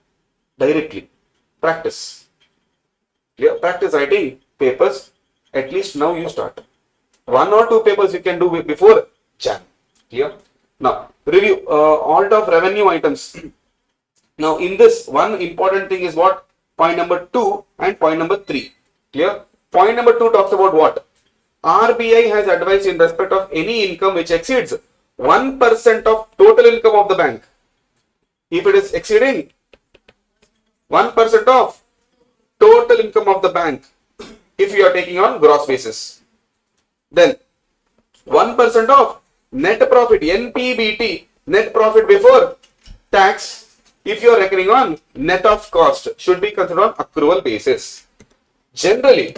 Speaker 3: directly. Practice. Clear? Practice writing papers. At least now you start. 1 or 2 papers you can do before Jan. Clear? Now, review audit of revenue items. Now, in this, one important thing is what? Point number 2 and point number 3. Clear? Point number 2 talks about what? RBI has advised in respect of any income which exceeds 1% of total income of the bank. If it is exceeding 1% of total income of the bank, if you are taking on gross basis, then 1% of net profit, NPBT, net profit before tax, if you are reckoning on net of cost, should be considered on accrual basis. General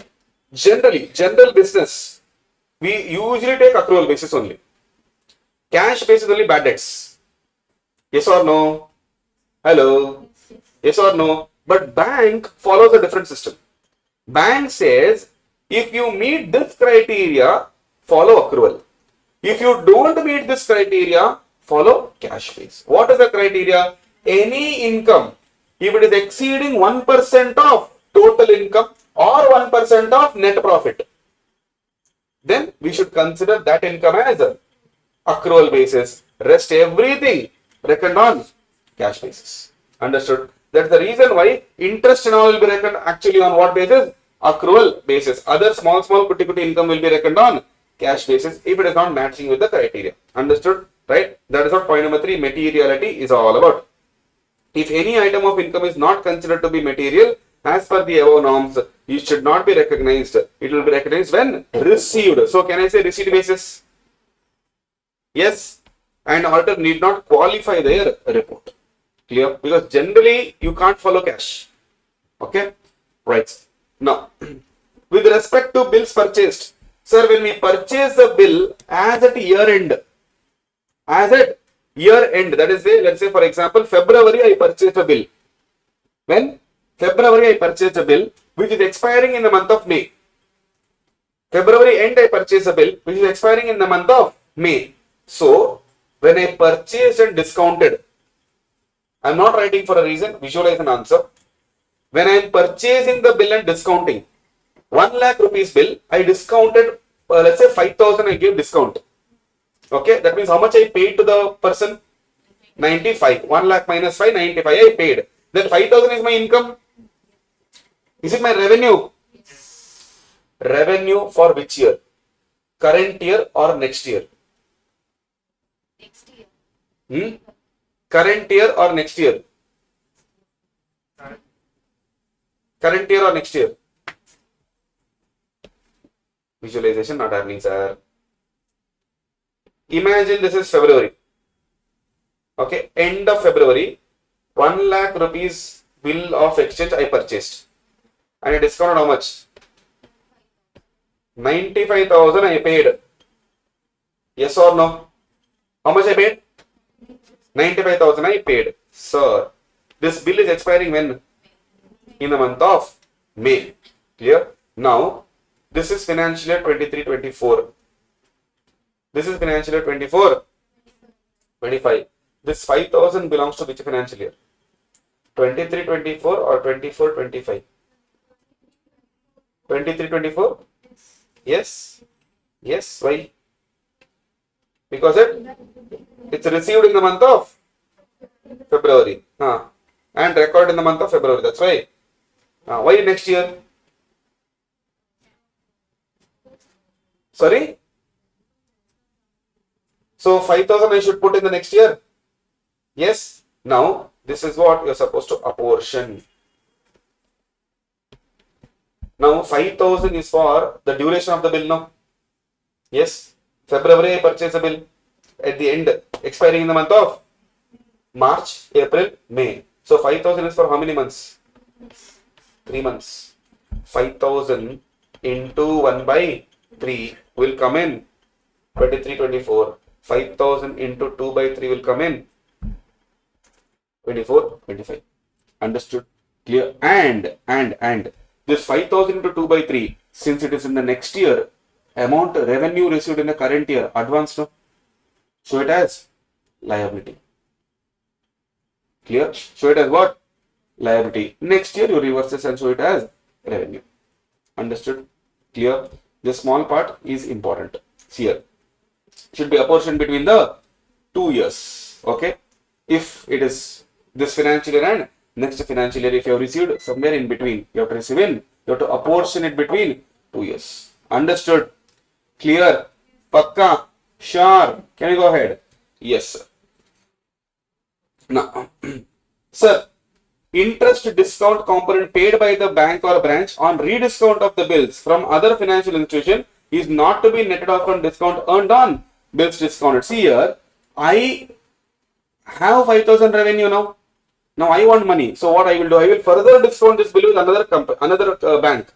Speaker 3: business, we usually take accrual basis only. Cash basis only bad debts. Yes or no? Hello? Yes or no? But bank follows a different system. Bank says, if you meet this criteria, follow accrual. If you don't meet this criteria, follow cash base. What is the criteria? Any income, if it is exceeding 1% of total income or 1% of net profit, then we should consider that income as a accrual basis. Rest everything reckoned on cash basis. Understood? That's the reason why interest and all will be reckoned actually on what basis? Accrual basis. Other small kuti income will be reckoned on cash basis if it is not matching with the criteria. Understood? Right? That is what point number 3, materiality, is all about. If any item of income is not considered to be material as per the above norms, it should not be recognized. It will be recognized when received. So can I say receipt basis? Yes. And auditor need not qualify their report. Clear? Because generally you can't follow cash. Okay? Right. Now, with respect to bills purchased, sir, when we purchase the bill as at year end, that is, let's say for example, February I purchased a bill. When? February I purchased a bill which is expiring in the month of May. February end I purchased a bill which is expiring in the month of May. So, when I purchased and discounted, I am not writing for a reason, visualize an answer. When I am purchasing the bill and discounting, 1 lakh rupees bill, I discounted, let's say 5,000 I gave discount. Okay, that means how much I paid to the person? 95. 1 lakh minus 5, 95 I paid. Then 5,000 is my income. Is it my revenue? Revenue for which year? Current year or next year?
Speaker 4: Next year.
Speaker 3: Current year or next year? Current year or next year? Visualization not happening, sir. Imagine this is February. Okay, end of February, 1 lakh rupees bill of exchange I purchased. And I discounted how much? 95,000 I paid. Yes or no? How much I paid? 95,000 I paid. Sir, this bill is expiring when? In the month of May. Clear? Now, this is financial year 23-24. This is financial year 24-25. This 5,000 belongs to which financial year? 23-24 or 24-25? 23-24? Yes. Yes. Why? Because it's received in the month of February. And recorded in the month of February. That's why. Why next year? Sorry? So 5,000 I should put in the next year. Yes. Now, this is what you're supposed to apportion. Now, 5,000 is for the duration of the bill now. Yes. February I purchase a bill. At the end, expiring in the month of March, April, May. So 5,000 is for how many months? 3 months. 5,000 into 1 by 3 will come in 23-24. 5,000 into 2 by 3 will come in 24-25. Understood? Clear? And this 5,000 into 2 by 3, since it is in the next year, amount revenue received in the current year, advance no? Show it as liability. Clear? Show it as what? Liability. Next year you reverse this and show it as revenue. Understood? Clear? The small part is important. Here. Should be apportioned between the 2 years. Okay? If it is this financial year and next financial year, if you have received somewhere in between, you have to receive in, you have to apportion it between 2 years. Understood? Clear? Pakka? Sure. Can you go ahead? Yes, sir. Now, sir, interest discount component paid by the bank or branch on rediscount of the bills from other financial institution is not to be netted off on discount earned on bills discounted. See here, I have 5,000 revenue now. Now I want money. So what I will do? I will further discount this bill with another bank.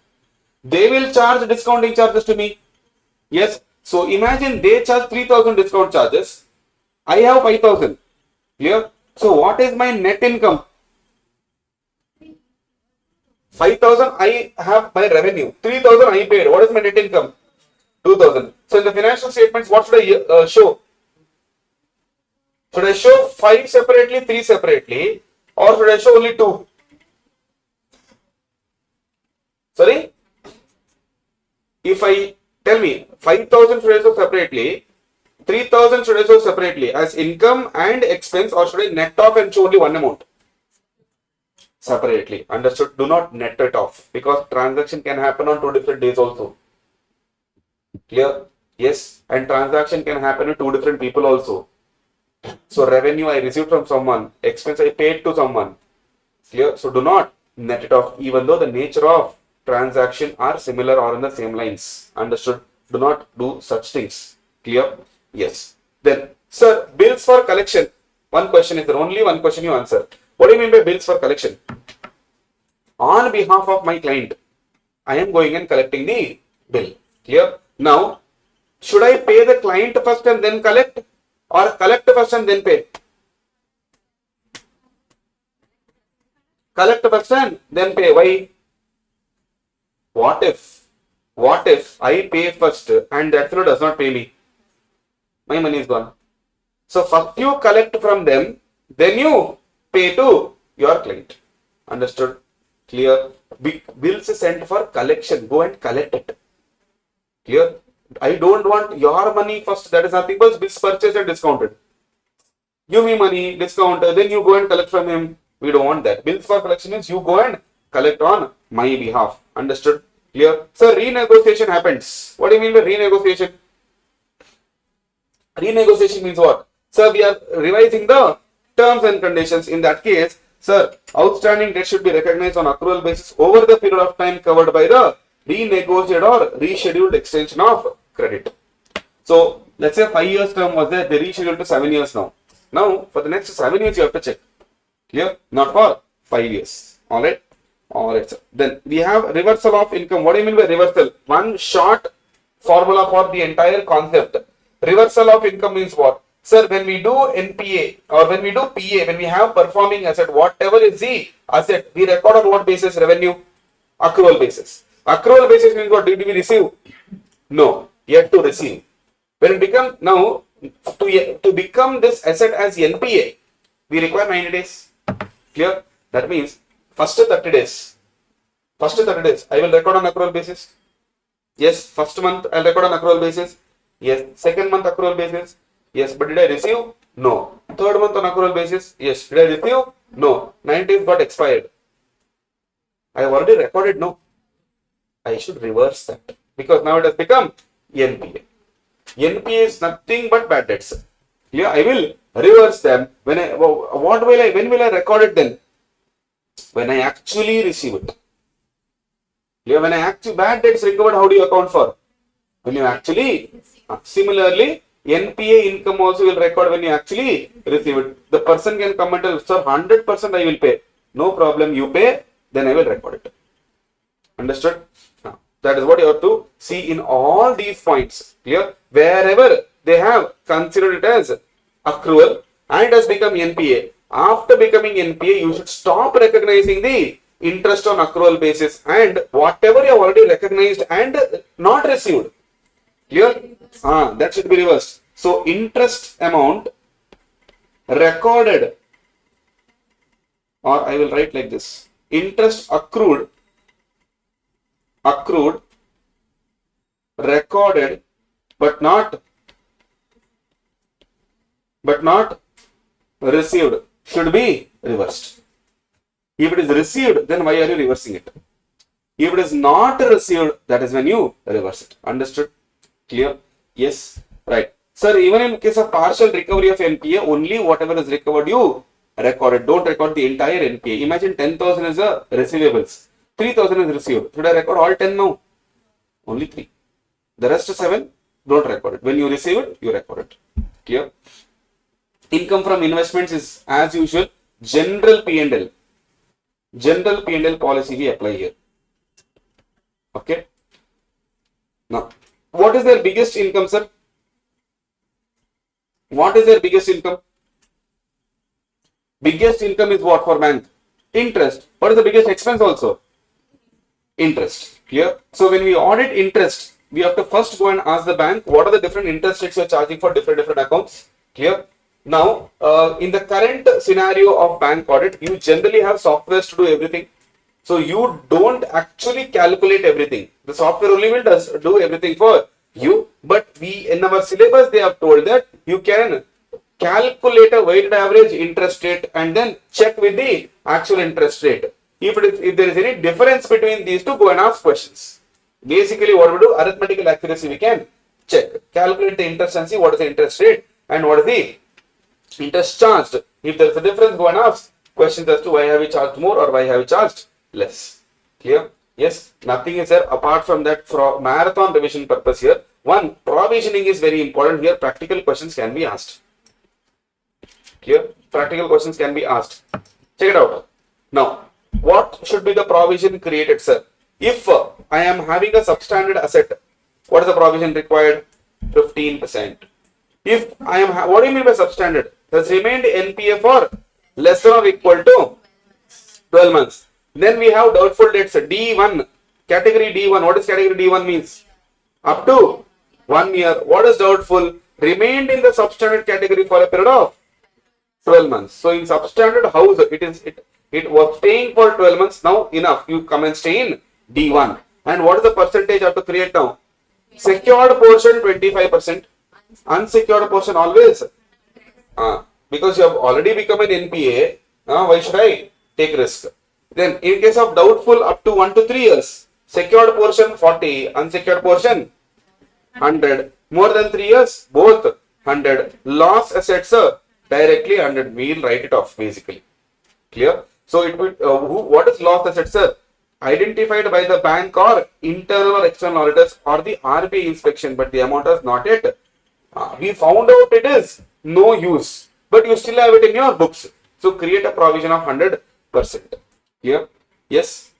Speaker 3: They will charge discounting charges to me. Yes. So imagine they charge 3,000 discount charges. I have 5,000. Clear? So what is my net income? 5,000 I have my revenue. 3,000 I paid. What is my net income? 2,000. So in the financial statements, what should I show? Should I show 5 separately, 3 separately, or should I show only 2? Sorry? If I tell me 5,000 should I show separately, 3,000 should I show separately as income and expense, or should I net off and show only one amount? Separately. Understood? Do not net it off because transaction can happen on 2 different days also. Clear? Yes. And transaction can happen with 2 different people also. So revenue I received from someone, expense I paid to someone. Clear? So do not net it off even though the nature of transaction are similar or in the same lines. Understood? Do not do such things. Clear? Yes. Then, sir, bills for collection. One question is there. Only one question you answer. What do you mean by bills for collection? On behalf of my client, I am going and collecting the bill. Clear? Now, should I pay the client first and then collect, or collect first and then pay? Collect first and then pay. Why? What if I pay first and that fellow does not pay me? My money is gone. So first you collect from them, then you pay to your client. Understood? Clear? Bills is sent for collection. Go and collect it. Clear? I don't want your money first. That is nothing but bills purchased and discounted. Give me money, discount, then you go and collect from him. We don't want that. Bills for collection means you go and collect on my behalf. Understood? Clear? So renegotiation happens. What do you mean by renegotiation? Renegotiation means what? Sir, we are revising the terms and conditions. In that case, sir, outstanding debt should be recognized on accrual basis over the period of time covered by the renegotiated or rescheduled extension of credit. So, let's say 5 years term was there, they rescheduled to 7 years now. Now, for the next 7 years, you have to check. Clear? Not for 5 years. Alright? Alright, sir. Then we have reversal of income. What do you mean by reversal? One short formula for the entire concept. Reversal of income means what? Sir, when we do NPA or when we do PA, when we have performing asset, whatever is the asset, we record on what basis? Revenue? Accrual basis. Accrual basis means what? Did we receive? No, yet to receive. When it become now, to become this asset as NPA, we require 90 days. Clear? That means first 30 days. First 30 days, I will record on accrual basis. Yes, first month I will record on accrual basis. Yes, second month accrual basis. Yes, but did I receive? No. Third month on accrual basis. Yes, did I receive? No. 9 days got expired. I have already recorded. No. I should reverse that because now it has become NPA. NPA is nothing but bad debts. Yeah, I will reverse them. When will I record it then? When I actually receive it. Yeah, when I actually bad debts recovered, how do you account for? When you actually, similarly, NPA income also will record when you actually receive it. The person can come and tell, sir, 100% I will pay. No problem, you pay, then I will record it. Understood? That is what you have to see in all these points. Clear? Wherever they have considered it as accrual and has become NPA. After becoming NPA, you should stop recognizing the interest on accrual basis and whatever you have already recognized and not received. Clear? That should be reversed. So, interest amount recorded, or I will write like this. Interest accrued, recorded, but not received should be reversed. If it is received, then why are you reversing it? If it is not received, that is when you reverse it. Understood? Clear? Yes. Right. Sir, even in case of partial recovery of NPA, only whatever is recovered you record. Don't record the entire NPA. Imagine 10,000 is a receivables. 3,000 is received. Should I record all 10 now? Only 3. The rest 7, don't record it. When you receive it, you record it. Clear? Income from investments is as usual general P&L. General P&L policy we apply here. Okay. Now, what is their biggest income, sir? What is their biggest income? Biggest income is what for bank? Interest. What is the biggest expense also? Interest. Clear? So when we audit interest, we have to first go and ask the bank what are the different interest rates you are charging for different accounts. Clear? Now, in the current scenario of bank audit, you generally have softwares to do everything. So you don't actually calculate everything. The software only will do everything for you. But in our syllabus, they have told that you can calculate a weighted average interest rate and then check with the actual interest rate. If there is any difference between these two, go and ask questions. Basically, what we do, arithmetical accuracy we can check. Calculate the interest and see what is the interest rate and what is the interest charged. If there is a difference, go and ask questions as to why have you charged more or why have you charged less. Clear? Yes, nothing is there apart from that for marathon revision purpose here. One, provisioning is very important here. Practical questions can be asked. Clear? Practical questions can be asked. Check it out. Now, what should be the provision created, sir? If I am having a substandard asset, what is the provision required? 15%. If I am, what do you mean by substandard? Has remained NPA for less than or equal to 12 months. Then we have doubtful debts, D1, category D1. What is category D1 means? Up to 1 year. What is doubtful? Remained in the substandard category for a period of 12 months. So in substandard house, it was staying for 12 months. Now enough. You come and stay in D1. And what is the percentage I have to create now? Secured portion 25%. Unsecured portion always. Because you have already become an NPA. Why should I take risk? Then in case of doubtful up to 1 to 3 years. Secured portion 40. Unsecured portion 100. More than 3 years, both 100. Loss assets directly 100. We will write it off basically. Clear? So it will. What is loss assets, sir? Identified by the bank or internal or external auditors or the RBI inspection, but the amount is not yet. We found out it is no use, but you still have it in your books. So create a provision of 100%. Here, yes,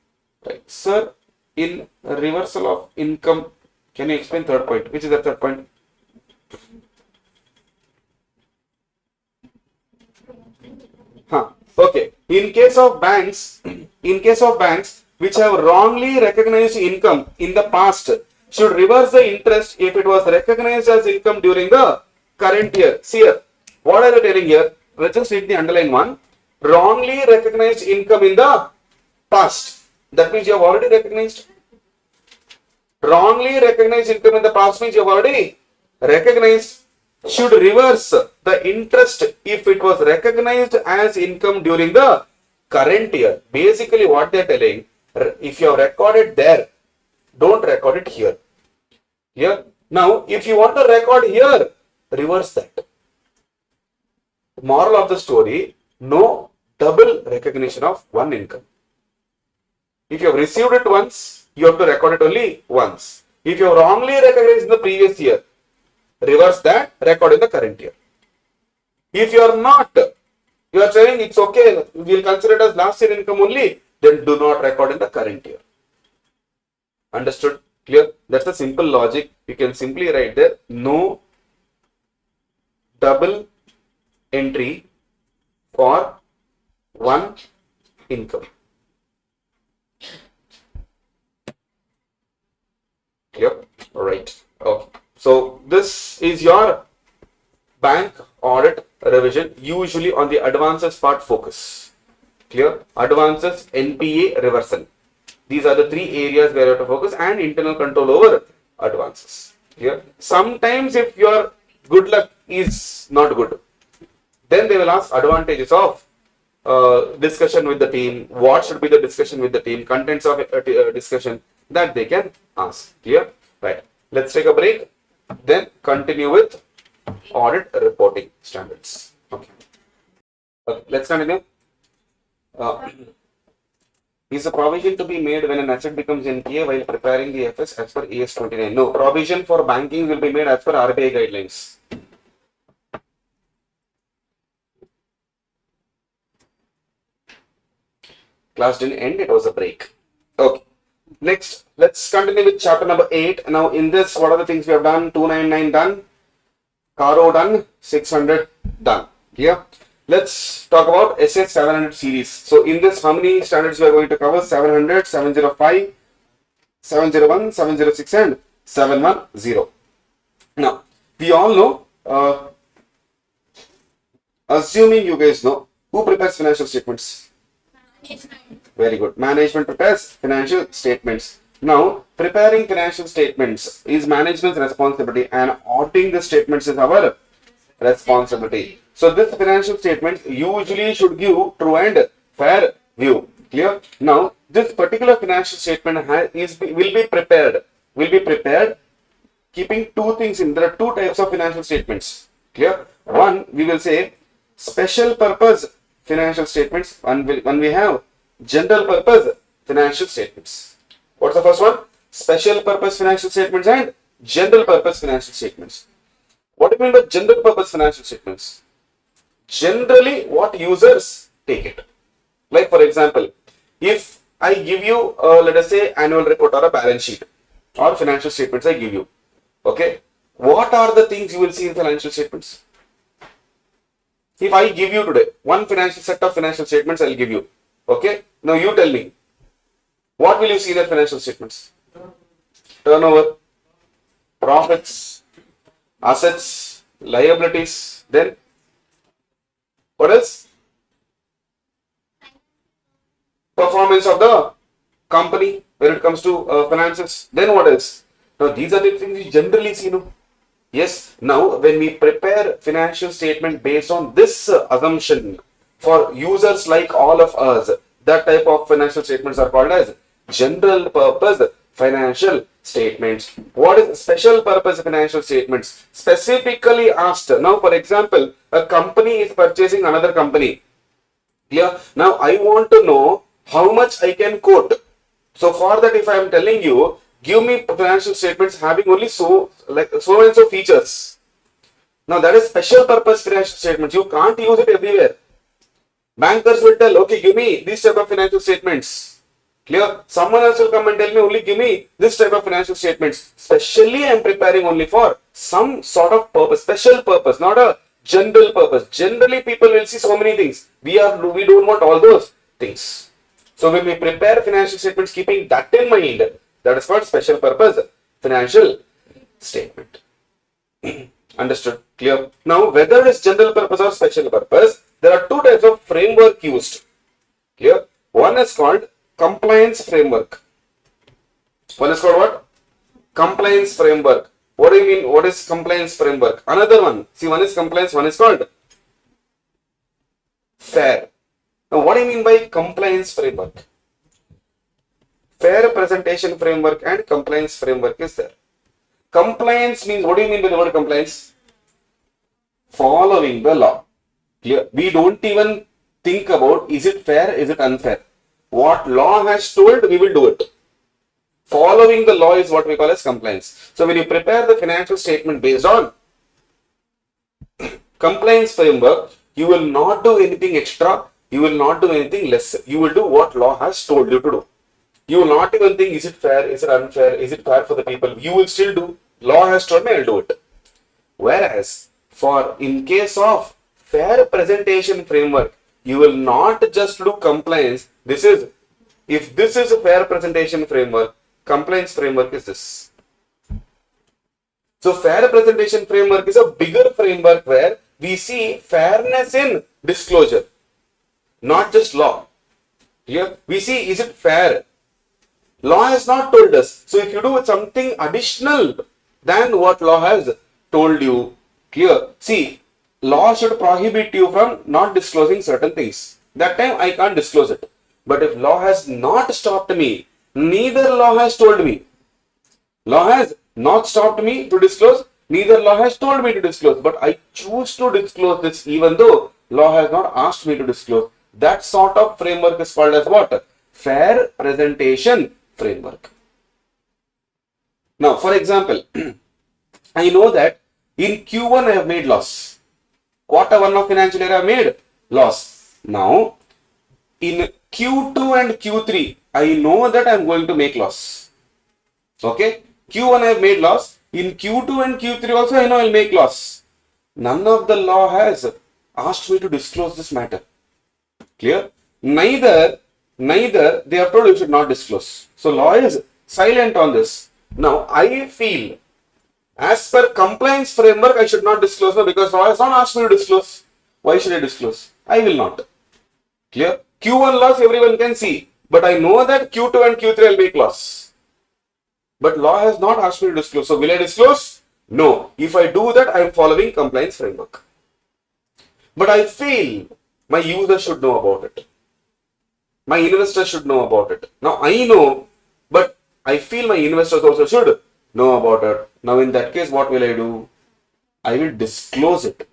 Speaker 3: right, sir. In reversal of income, can you explain third point? Which is the third point? Okay. In case of banks which have wrongly recognized income in the past, should reverse the interest if it was recognized as income during the current year. See here, what are they telling here? Let's just read the underlying one. Wrongly recognized income in the past. That means you have already recognized. Wrongly recognized income in the past means you have already recognized. Should reverse the interest if it was recognized as income during the current year. Basically what they are telling, if you have recorded there, don't record it here. Here. Now, if you want to record here, reverse that. Moral of the story, no double recognition of one income. If you have received it once, you have to record it only once. If you have wrongly recognized in the previous year, reverse that, record in the current year. If you are not, you are saying it's okay, we will consider it as last year income only, then do not record in the current year. Understood? Clear? That's the simple logic. You can simply write there, no double entry for one income. Clear? Alright. Okay. So this is your bank audit revision, usually on the advances part focus. Clear? Advances, NPA, reversal. These are the three areas where you have to focus, and internal control over advances. Clear? Sometimes if your good luck is not good, then they will ask advantages of discussion with the team. What should be the discussion with the team? Contents of discussion that they can ask. Clear? Right. Let's take a break. Then continue with audit reporting standards. Okay. Let's continue. Is a provision to be made when an asset becomes NPA while preparing the FS as per AS 29? No, provision for banking will be made as per RBI guidelines. Class didn't end, it was a break. Okay. Next, let's continue with chapter number 8. Now, in this, what are the things we have done? 299 done, Caro done, 600 done. Yeah. Let's talk about SS 700 series. So, in this, how many standards we are going to cover? 700, 705, 701, 706 and 710. Now, we all know, assuming you guys know, who prepares financial statements? Very good. Management prepares financial statements. Now, preparing financial statements is management's responsibility and auditing the statements is our responsibility. So, this financial statement usually should give true and fair view. Clear? Now, this particular financial statement will be prepared keeping two things in. There are two types of financial statements. Clear? One, we will say special purpose financial statements. One we have general purpose financial statements. What's the first one? Special purpose financial statements and general purpose financial statements. What do you mean by general purpose financial statements? Generally, what users take it. Like for example, if I give you, let us say, annual report or a balance sheet or financial statements I give you. Okay. What are the things you will see in financial statements? If I give you today one financial set of financial statements, I will give you. Okay. Now you tell me, what will you see in the financial statements? Turnover, profits, assets, liabilities, then what else? Performance of the company when it comes to finances. Then what else? Now these are the things we generally see. No? Yes. Now when we prepare financial statement based on this assumption for users like all of us, that type of financial statements are called as general purpose financial statements. What is special purpose financial statements? Specifically asked. Now for example, a company is purchasing another company. Clear? Now I want to know how much I can quote. So for that, if I am telling you, give me financial statements having only so and so features. Now that is special purpose financial statements. You can't use it everywhere. Bankers will tell, okay, give me these type of financial statements. Clear? Someone else will come and tell me, only give me this type of financial statements. Specially, I am preparing only for some sort of purpose, special purpose, not a general purpose. Generally, people will see so many things. We don't want all those things. So when we prepare financial statements, keeping that in mind, that is called special purpose financial statement. Understood? Clear? Now, whether it's general purpose or special purpose, there are two types of framework used. Clear? One is called compliance framework. One is called what? Compliance framework. What do you mean? What is compliance framework? Another one. See, one is compliance, one is called FAIR. Now, what do you mean by compliance framework? Fair presentation framework and compliance framework is there. Compliance means, what do you mean by the word compliance? Following the law. Clear? We don't even think about, is it fair, is it unfair? What law has told, we will do it. Following the law is what we call as compliance. So when you prepare the financial statement based on compliance framework, you will not do anything extra. You will not do anything less. You will do what law has told you to do. You will not even think, is it fair, is it unfair, is it fair for the people? You will still do. Law has told me, I will do it. Whereas, in case of fair presentation framework, you will not just do compliance. If this is a fair presentation framework, compliance framework is this. So, fair presentation framework is a bigger framework where we see fairness in disclosure, not just law. Here we see, is it fair? Law has not told us. So if you do something additional than what law has told you, clear. See, law should prohibit you from not disclosing certain things. That time I can't disclose it. But if law has not stopped me, neither law has told me. Law has not stopped me to disclose, neither law has told me to disclose. But I choose to disclose this even though law has not asked me to disclose. That sort of framework is called as what? Fair presentation framework. Now, for example, I know that in Q1 I have made loss. Quarter 1 of financial year I have made loss. Now, in Q2 and Q3, I know that I am going to make loss. Okay? Q1 I have made loss. In Q2 and Q3 also I know I will make loss. None of the law has asked me to disclose this matter. Clear? Neither they have told you should not disclose. So law is silent on this. Now, I feel as per compliance framework, I should not disclose now because law has not asked me to disclose. Why should I disclose? I will not. Clear? Q1 loss everyone can see, but I know that Q2 and Q3 will make loss. But law has not asked me to disclose. So will I disclose? No. If I do that, I am following compliance framework. But I feel my user should know about it. My investors should know about it. Now I know, but I feel my investors also should know about it. Now in that case, what will I do? I will disclose it.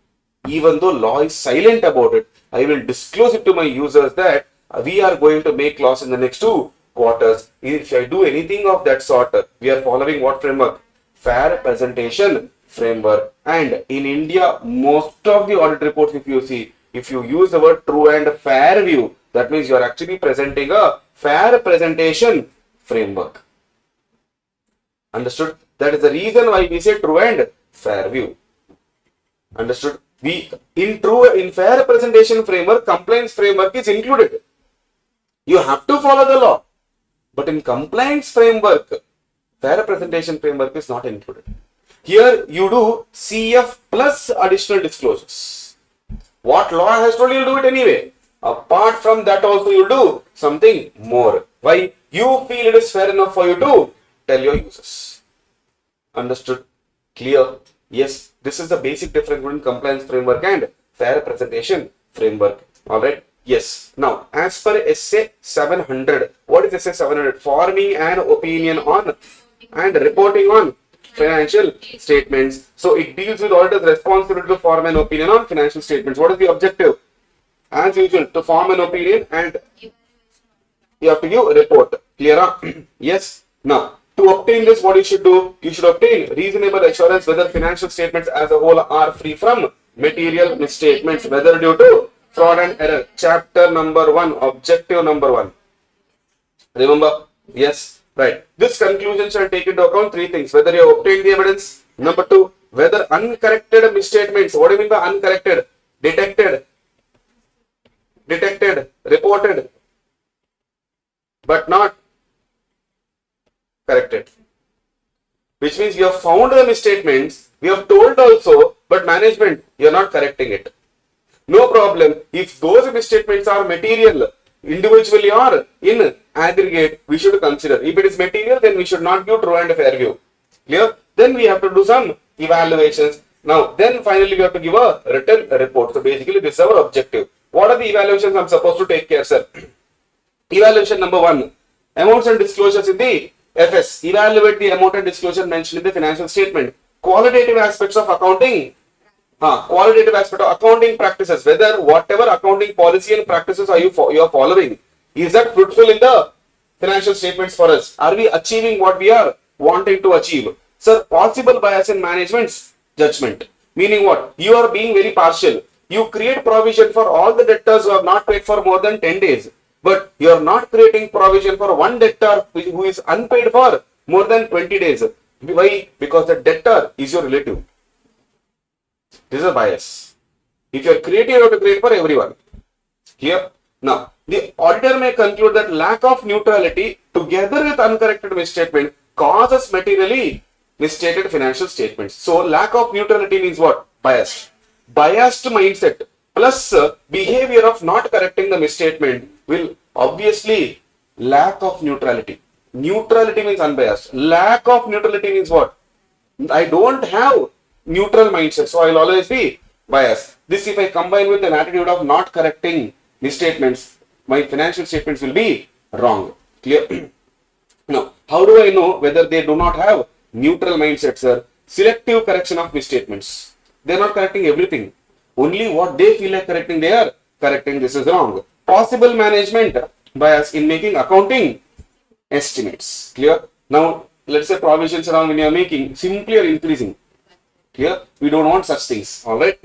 Speaker 3: Even though law is silent about it, I will disclose it to my users that we are going to make loss in the next 2 quarters. If I do anything of that sort, we are following what framework? Fair presentation framework. And in India, most of the audit reports, if you see, if you use the word true and fair view, that means you are actually presenting a fair presentation framework. Understood? That is the reason why we say true and fair view. Understood? In fair presentation framework, compliance framework is included. You have to follow the law. But in compliance framework, fair presentation framework is not included. Here you do CF plus additional disclosures. What law has told you to do it anyway. Apart from that also you do something more. Why? You feel it is fair enough for you to tell your users. Understood? Clear? Yes, this is the basic difference between compliance framework and fair presentation framework. Alright? Yes. Now, as per SA 700, what is SA 700? Forming an opinion on and reporting on financial statements. So, it deals with auditor's responsibility to form an opinion on financial statements. What is the objective? As usual, to form an opinion and you have to give a report. Clear? Yes. Now, to obtain this, what you should do? You should obtain reasonable assurance whether financial statements as a whole are free from material misstatements, whether due to fraud and error. Chapter number 1, objective number 1. Remember? Yes. Right. This conclusion shall take into account 3 things. Whether you have obtained the evidence. Number 2, whether uncorrected misstatements. What do you mean by uncorrected? Detected, reported, but not corrected. Which means you have found the misstatements, we have told also, but management, you are not correcting it. No problem. If those misstatements are material, individually or in aggregate, we should consider. If it is material, then we should not give true and fair view. Clear? Then we have to do some evaluations. Now, then finally we have to give a written report. So basically this is our objective. What are the evaluations I am supposed to take care, sir? Evaluation number 1. Amounts and disclosures in the FS. Evaluate the amount and disclosure mentioned in the financial statement. Qualitative aspects of accounting. Qualitative aspect of accounting practices. Whether whatever accounting policy and practices you are following, is that fruitful in the financial statements for us? Are we achieving what we are wanting to achieve? Sir, possible bias in management's judgment. Meaning what? You are being very partial. You create provision for all the debtors who have not paid for more than 10 days. But you are not creating provision for one debtor who is unpaid for more than 20 days. Why? Because the debtor is your relative. This is a bias. If you are creating, you have to create for everyone. Clear? Now, the auditor may conclude that lack of neutrality together with uncorrected misstatement causes materially misstated financial statements. So, lack of neutrality means what? Biased. Biased mindset plus behavior of not correcting the misstatement will obviously lack of neutrality. Neutrality means unbiased. Lack of neutrality means what? I don't have neutral mindset, so I will always be biased. This if I combine with an attitude of not correcting misstatements, my financial statements will be wrong. Clear? Now, how do I know whether they do not have neutral mindset, sir? Selective correction of misstatements. They are not correcting everything. Only what they feel like correcting, they are correcting. This is wrong. Possible management bias in making accounting estimates. Clear? Now, let's say provisions around when you are making, simply are increasing. Clear? We don't want such things. Alright?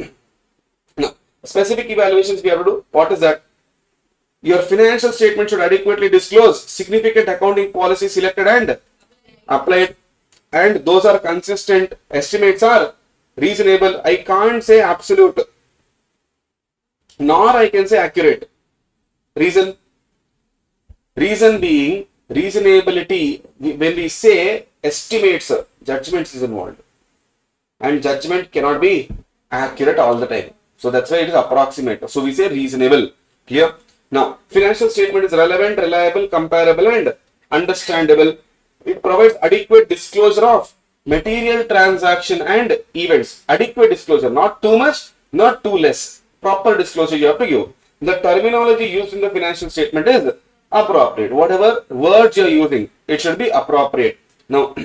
Speaker 3: Now, specific evaluations we have to do. What is that? Your financial statement should adequately disclose significant accounting policy selected and applied, and those are consistent. Estimates are reasonable. I can't say absolute, nor I can say accurate. Reason being, reasonability, when we say estimates, judgments is involved. And judgment cannot be accurate all the time. So that's why it is approximate. So we say reasonable. Clear? Now, financial statement is relevant, reliable, comparable, and understandable. It provides adequate disclosure of material transaction and events. Adequate disclosure, not too much, not too less. Proper disclosure you have to give. The terminology used in the financial statement is appropriate. Whatever words you are using, it should be appropriate. Now,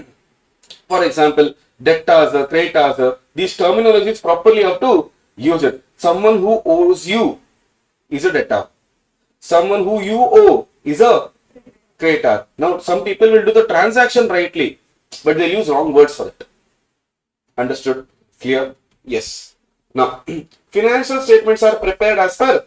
Speaker 3: for example, debtors, creditors, these terminologies properly have to use it. Someone who owes you is a debtor. Someone who you owe is a creditor. Now, some people will do the transaction rightly, but they use wrong words for it. Understood? Clear? Yes. Now, financial statements are prepared as per,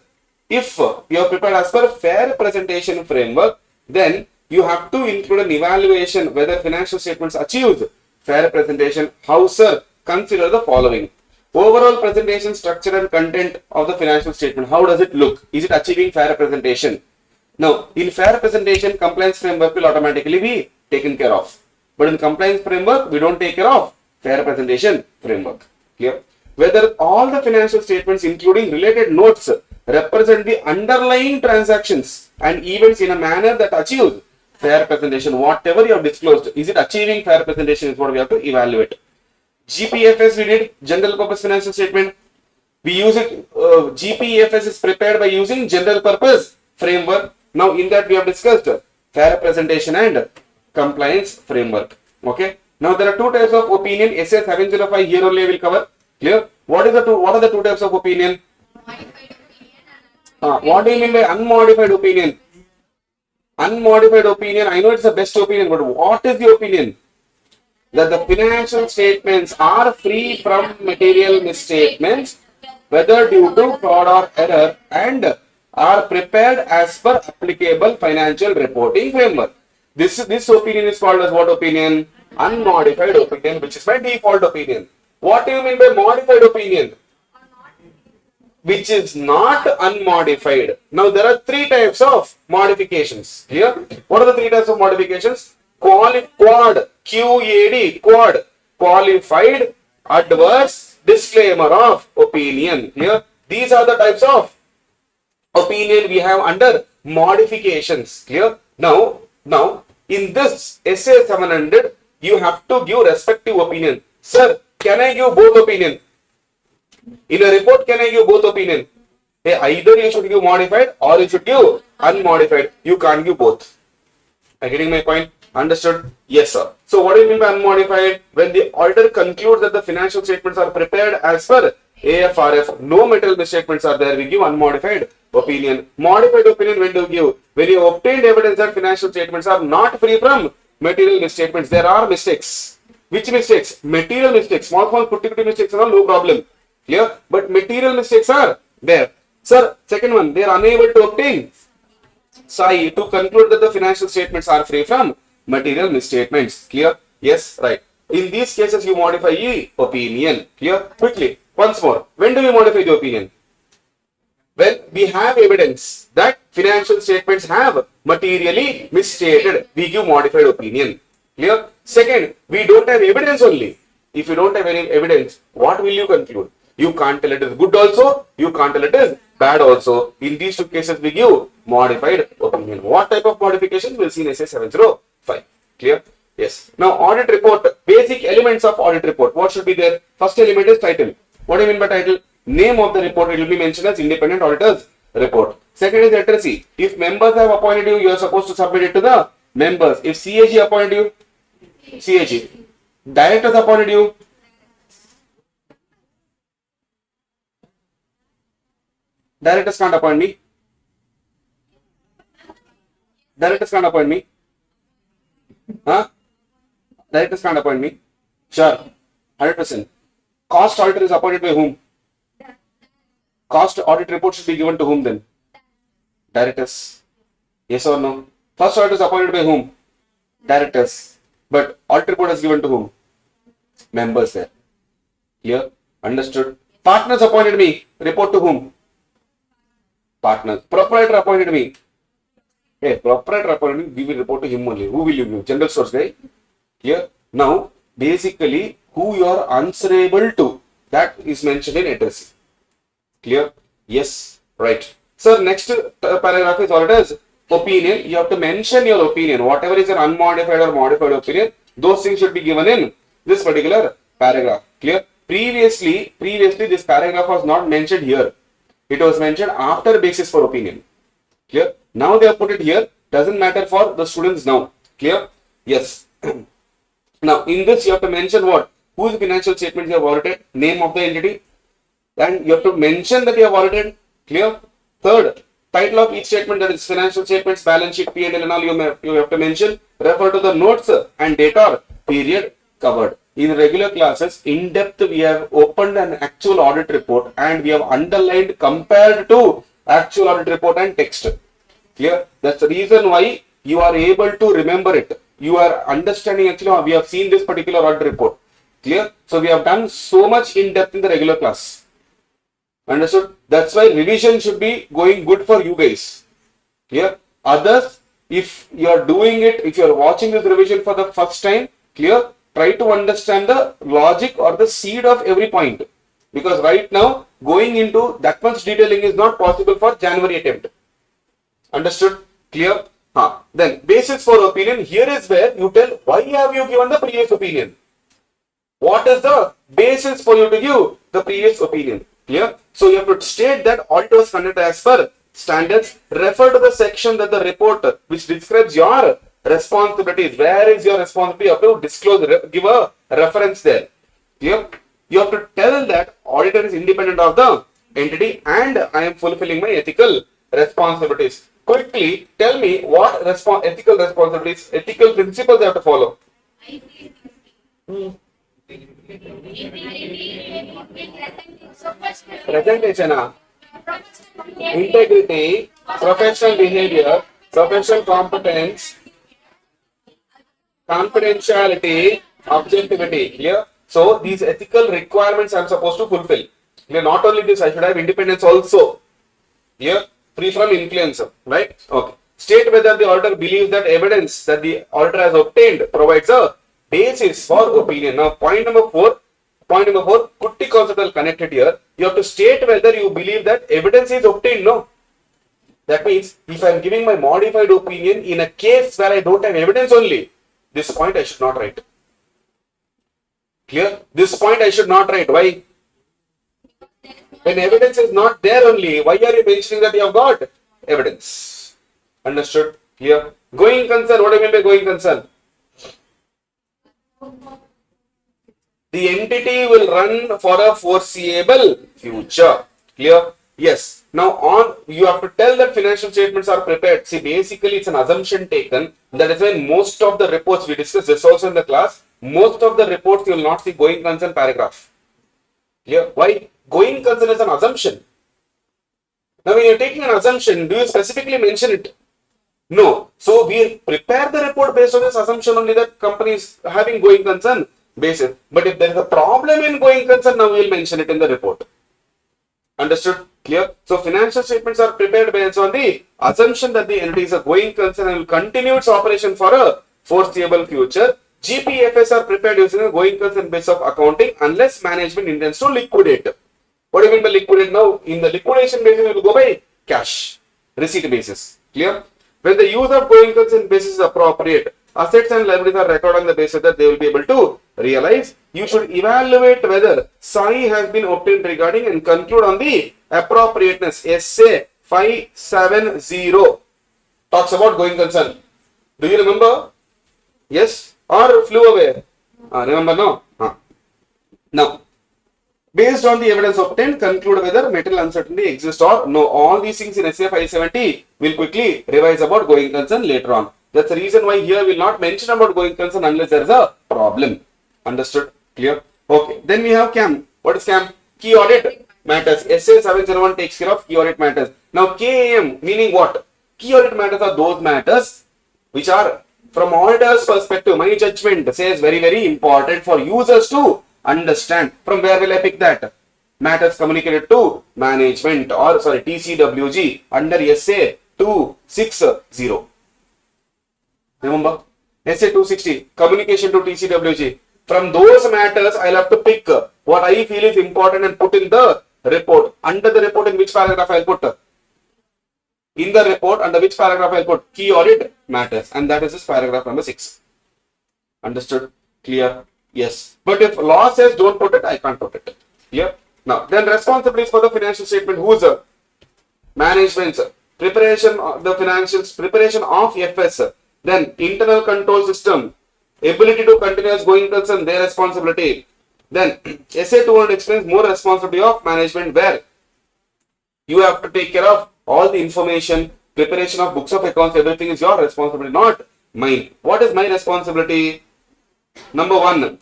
Speaker 3: if you are prepared as per fair presentation framework, then you have to include an evaluation whether financial statements achieves fair presentation. How, sir? Consider the following. Overall presentation structure and content of the financial statement. How does it look? Is it achieving fair presentation? Now, in fair presentation, compliance framework will automatically be taken care of. But in compliance framework, we don't take care of fair presentation framework. Clear? Whether all the financial statements, including related notes, represent the underlying transactions and events in a manner that achieves fair presentation. Whatever you have disclosed, is it achieving fair presentation is what we have to evaluate. GPFS we did, general purpose financial statement. We use it, GPFS is prepared by using general purpose framework. Now in that we have discussed fair presentation and compliance framework. Okay. Now there are two types of opinion. SS 705 here only I will cover. Clear? What are the two types of opinion?
Speaker 4: Modified opinion and
Speaker 3: What do you mean by unmodified opinion? Unmodified opinion, I know it's the best opinion, but what is the opinion? That the financial statements are free from material misstatements, whether due to fraud or error, and are prepared as per applicable financial reporting framework. This opinion is called as what opinion? Unmodified opinion, which is my default opinion. What do you mean by modified opinion? Which is not unmodified. Now there are three types of modifications. Here, what are the three types of modifications? Quad, qualified, adverse, disclaimer of opinion. Here, these are the types of opinion we have under modifications. Clear? Now in this SA 700, you have to give respective opinion. Sir, can I give both opinion? In a report, can I give both opinion? Either you should give modified or you should give unmodified. You can't give both. Are you getting my point? Understood? Yes, sir. So what do you mean by unmodified? When the auditor concludes that the financial statements are prepared as per AFRF, no material misstatements are there, we give unmodified opinion. Modified opinion when do you give? When you obtained evidence that financial statements are not free from material misstatements. There are mistakes. Which mistakes? Material mistakes. Small putty mistakes are no problem. Clear? But material mistakes are there. Sir, second one, they are unable to obtain SAI to conclude that the financial statements are free from material misstatements. Clear? Yes, right. In these cases, you modify the opinion. Clear? Quickly, once more. When do we modify the opinion? When we have evidence that financial statements have materially misstated, we give modified opinion. Clear? Second, we don't have evidence only. If you don't have any evidence, what will you conclude? You can't tell it is good also, you can't tell it is bad also. In these two cases, we give modified opinion. What type of modifications we'll see in SA 705. Clear? Yes. Now, audit report, basic elements of audit report. What should be there? First element is title. What do you mean by title? Name of the report, it will be mentioned as independent auditor's report. Second is literacy. If members have appointed you, you are supposed to submit it to the members. If CAG appointed you, CAG. Directors appointed you, directors can't appoint me. Directors can't appoint me. Huh? Directors can't appoint me. Sure. 100%. Cost auditor is appointed by whom? Cost audit report should be given to whom then? Directors. Yes or no? First auditor is appointed by whom? Directors. But audit report is given to whom? Members there. Clear? Understood? Partners appointed me. Report to whom? Partners. Proprietor appointed me. Hey, proprietor appointment, we will report to him only. Who will you give? General stores guy. Here. Now, basically, who you are answerable to, that is mentioned in addressing. Clear? Yes. Right. Sir, next paragraph is what it is? Opinion. You have to mention your opinion. Whatever is an unmodified or modified opinion, those things should be given in this particular paragraph. Clear? Previously, this paragraph was not mentioned here. It was mentioned after basis for opinion. Clear? Now they have put it here. Doesn't matter for the students now. Clear? Yes. Now, in this, you have to mention what? Whose financial statements you have audited, name of the entity, and you have to mention that you have audited. Clear? Third, title of each statement, that is financial statements, balance sheet, P&L and all, you have to mention. Refer to the notes and date or period covered. In regular classes, in depth, we have opened an actual audit report and we have underlined compared to actual audit report and text. Clear? That's the reason why you are able to remember it. You are understanding actually, we have seen this particular audit report. Clear? So we have done so much in depth in the regular class. Understood? That's why revision should be going good for you guys. Clear? Others, if you are doing it, if you are watching this revision for the first time, clear? Try to understand the logic or the seed of every point. Because right now, going into that much detailing is not possible for January attempt. Understood? Clear? Then, basis for opinion, here is where you tell why have you given the previous opinion. What is the basis for you to give the previous opinion? Clear? So, you have to state that audit was conducted as per standards. Refer to the section that the report which describes your responsibilities. Where is your responsibility? You have to disclose, give a reference there. Clear? You have to tell that auditor is independent of the entity and I am fulfilling my ethical responsibilities. Quickly tell me what ethical responsibilities, ethical principles I have to follow. Presentation, integrity, professional behavior, professional competence, confidentiality, objectivity. Clear? So these ethical requirements I am supposed to fulfill. Clear? Not only this, I should have independence also. Clear? Free from influence. Right? Okay. State whether the auditor believes that evidence that the auditor has obtained provides a basis for opinion. Now, point number four, putty conceptual connected here. You have to state whether you believe that evidence is obtained. No. That means if I am giving my modified opinion in a case where I don't have evidence only, this point I should not write. Clear? This point I should not write. Why? When evidence is not there only, why are you mentioning that you have got evidence? Understood? Clear? Going concern, what do you mean by going concern? The entity will run for a foreseeable future. Clear? Yes. Now you have to tell that financial statements are prepared. See, basically it's an assumption taken. That is why most of the reports, we discussed this also in the class, most of the reports you will not see going concern paragraph. Clear? Why? Going concern is an assumption. Now when you are taking an assumption, do you specifically mention it? No. So we prepare the report based on this assumption only that company is having going concern basis. But if there is a problem in going concern, now we will mention it in the report. Understood? Clear? So financial statements are prepared based on the assumption that the entity is a going concern and will continue its operation for a foreseeable future. GPFS are prepared using a going concern basis of accounting unless management intends to liquidate. What do you mean by liquidate? Now, in the liquidation basis, we will go by cash, receipt basis. Clear? When the use of going concern basis is appropriate, assets and liabilities are recorded on the basis that they will be able to realize. You should evaluate whether SAI has been obtained regarding and conclude on the appropriateness. SA 570 talks about going concern. Do you remember? Yes? Or flew away? Remember? No? Now, based on the evidence obtained, conclude whether material uncertainty exists or no. All these things in SA 570 will quickly revise about going concern later on. That's the reason why here we will not mention about going concern unless there is a problem. Understood? Clear? Okay. Then we have CAM. What is CAM? Key audit matters. SA 701 takes care of key audit matters. Now KAM meaning what? Key audit matters are those matters which are from auditor's perspective. My judgment says very important for users to understand. From where will I pick that? Matters communicated to management or TCWG under SA 260. Remember? SA 260, communication to TCWG. From those matters, I'll have to pick what I feel is important and put in the report. Under the report, in which paragraph I'll put? In the report, under which paragraph I'll put? Key audit matters. And that is this paragraph number 6. Understood? Clear? Yes. But if law says don't put it, I can't put it. Clear? Now, then responsibilities for the financial statement. Who's the management? Preparation of the financials, preparation of FS. Then internal control system, ability to continuous going concern, their responsibility. Then SA 200 explains more responsibility of management, where you have to take care of all the information, preparation of books of accounts, everything is your responsibility, not mine. What is my responsibility? Number 1,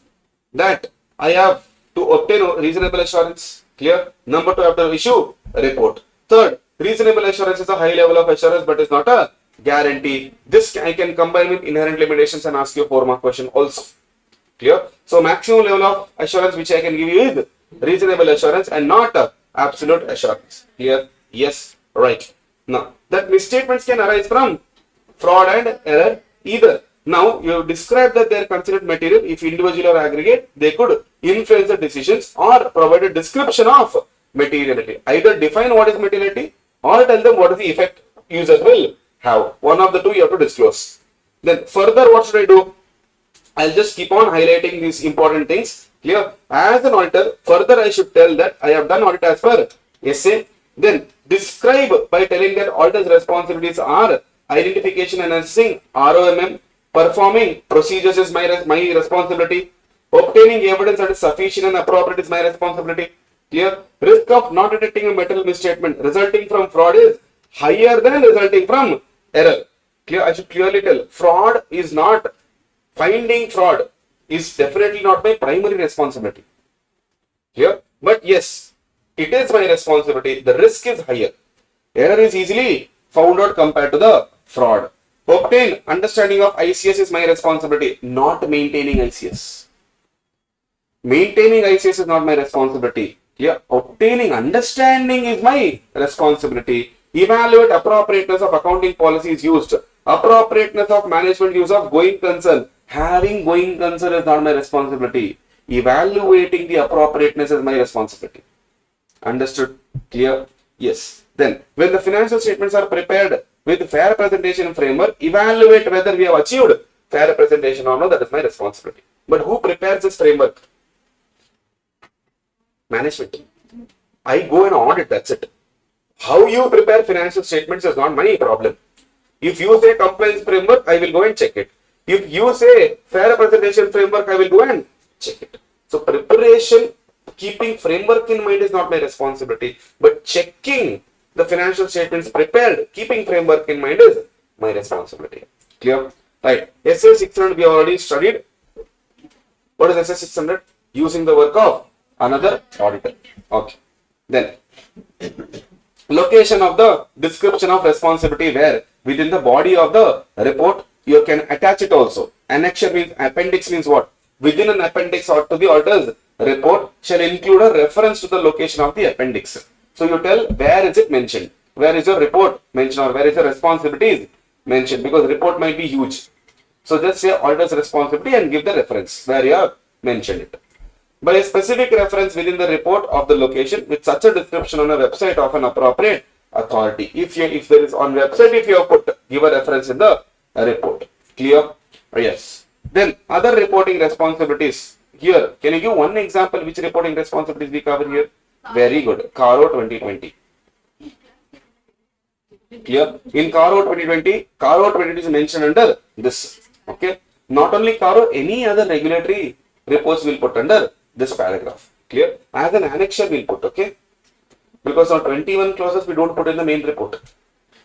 Speaker 3: that I have to obtain a reasonable assurance. Clear? Number 2, I have to issue a report. Third, reasonable assurance is a high level of assurance, but is not a guarantee. This I can combine with inherent limitations and ask you a 4-mark question also. Clear? So maximum level of assurance which I can give you is reasonable assurance and not absolute assurance. Clear? Yes. Right. Now, that misstatements can arise from fraud and error either. Now, you describe that they are considered material. If individual or aggregate, they could influence the decisions or provide a description of materiality. Either define what is materiality or tell them what is the effect users will have. One of the two you have to disclose. Then further, what should I do? I'll just keep on highlighting these important things. Clear? As an auditor, further I should tell that I have done audit as per SA. Then describe by telling that auditor's responsibilities are identification and assessing ROMM, performing procedures is my responsibility, obtaining evidence that is sufficient and appropriate is my responsibility. Clear? Risk of not detecting a material misstatement resulting from fraud is higher than resulting from error. Clear? I should clearly tell, fraud is not, finding fraud is definitely not my primary responsibility. Clear? But yes, it is my responsibility. The risk is higher. Error is easily found out compared to the fraud. Obtain understanding of ICS is my responsibility, not maintaining ICS. Maintaining ICS is not my responsibility. Yeah, obtaining understanding is my responsibility. Evaluate appropriateness of accounting policies used. Appropriateness of management use of going concern. Having going concern is not my responsibility. Evaluating the appropriateness is my responsibility. Understood? Clear? Yes. Then, when the financial statements are prepared with fair presentation framework, evaluate whether we have achieved fair presentation or not. That is my responsibility. But who prepares this framework? Management. I go and audit, that's it. How you prepare financial statements is not my problem. If you say compliance framework, I will go and check it. If you say fair presentation framework, I will go and check it. So preparation, keeping framework in mind is not my responsibility, but checking the financial statements prepared, keeping framework in mind is my responsibility. Clear? Right. SA 600 we already studied. What is SA 600? Using the work of another auditor. Okay. Then location of the description of responsibility, where within the body of the report you can attach it also. Annexure means, appendix means what? Within an appendix or to the auditor's report shall include a reference to the location of the appendix. So you tell where is it mentioned, where is your report mentioned, or where is your responsibilities mentioned, because report might be huge. So just say auditor's responsibility and give the reference where you have mentioned it. By a specific reference within the report of the location with such a description on a website of an appropriate authority. If there is on website, if you have put, give a reference in the report. Clear? Yes. Then other reporting responsibilities. Here, can you give one example which reporting responsibilities we cover here? Very good. CARO 2020. Clear? In CARO 2020, CARO 2020 is mentioned under this. Okay. Not only CARO, any other regulatory reports will put under this paragraph. Clear? As an annexure we'll put. Okay. Because on 21 clauses we don't put in the main report.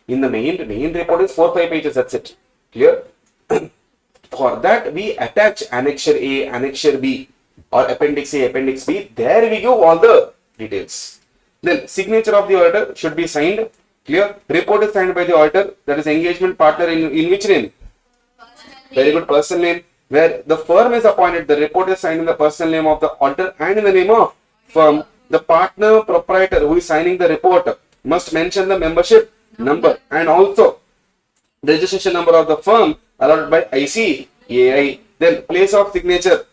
Speaker 3: In the main report is 4-5 pages. That's it. Clear? For that we attach annexure A, annexure B, or appendix A, appendix B. There we give all the details. Then signature of the auditor should be signed. Clear? Report is signed by the auditor. That is engagement partner in which name? Very good, person name. Where the firm is appointed, the report is signed in the personal name of the auditor and in the name of firm. The partner proprietor who is signing the report must mention the membership number and also registration number of the firm allotted by IC, AI. Then place of signature,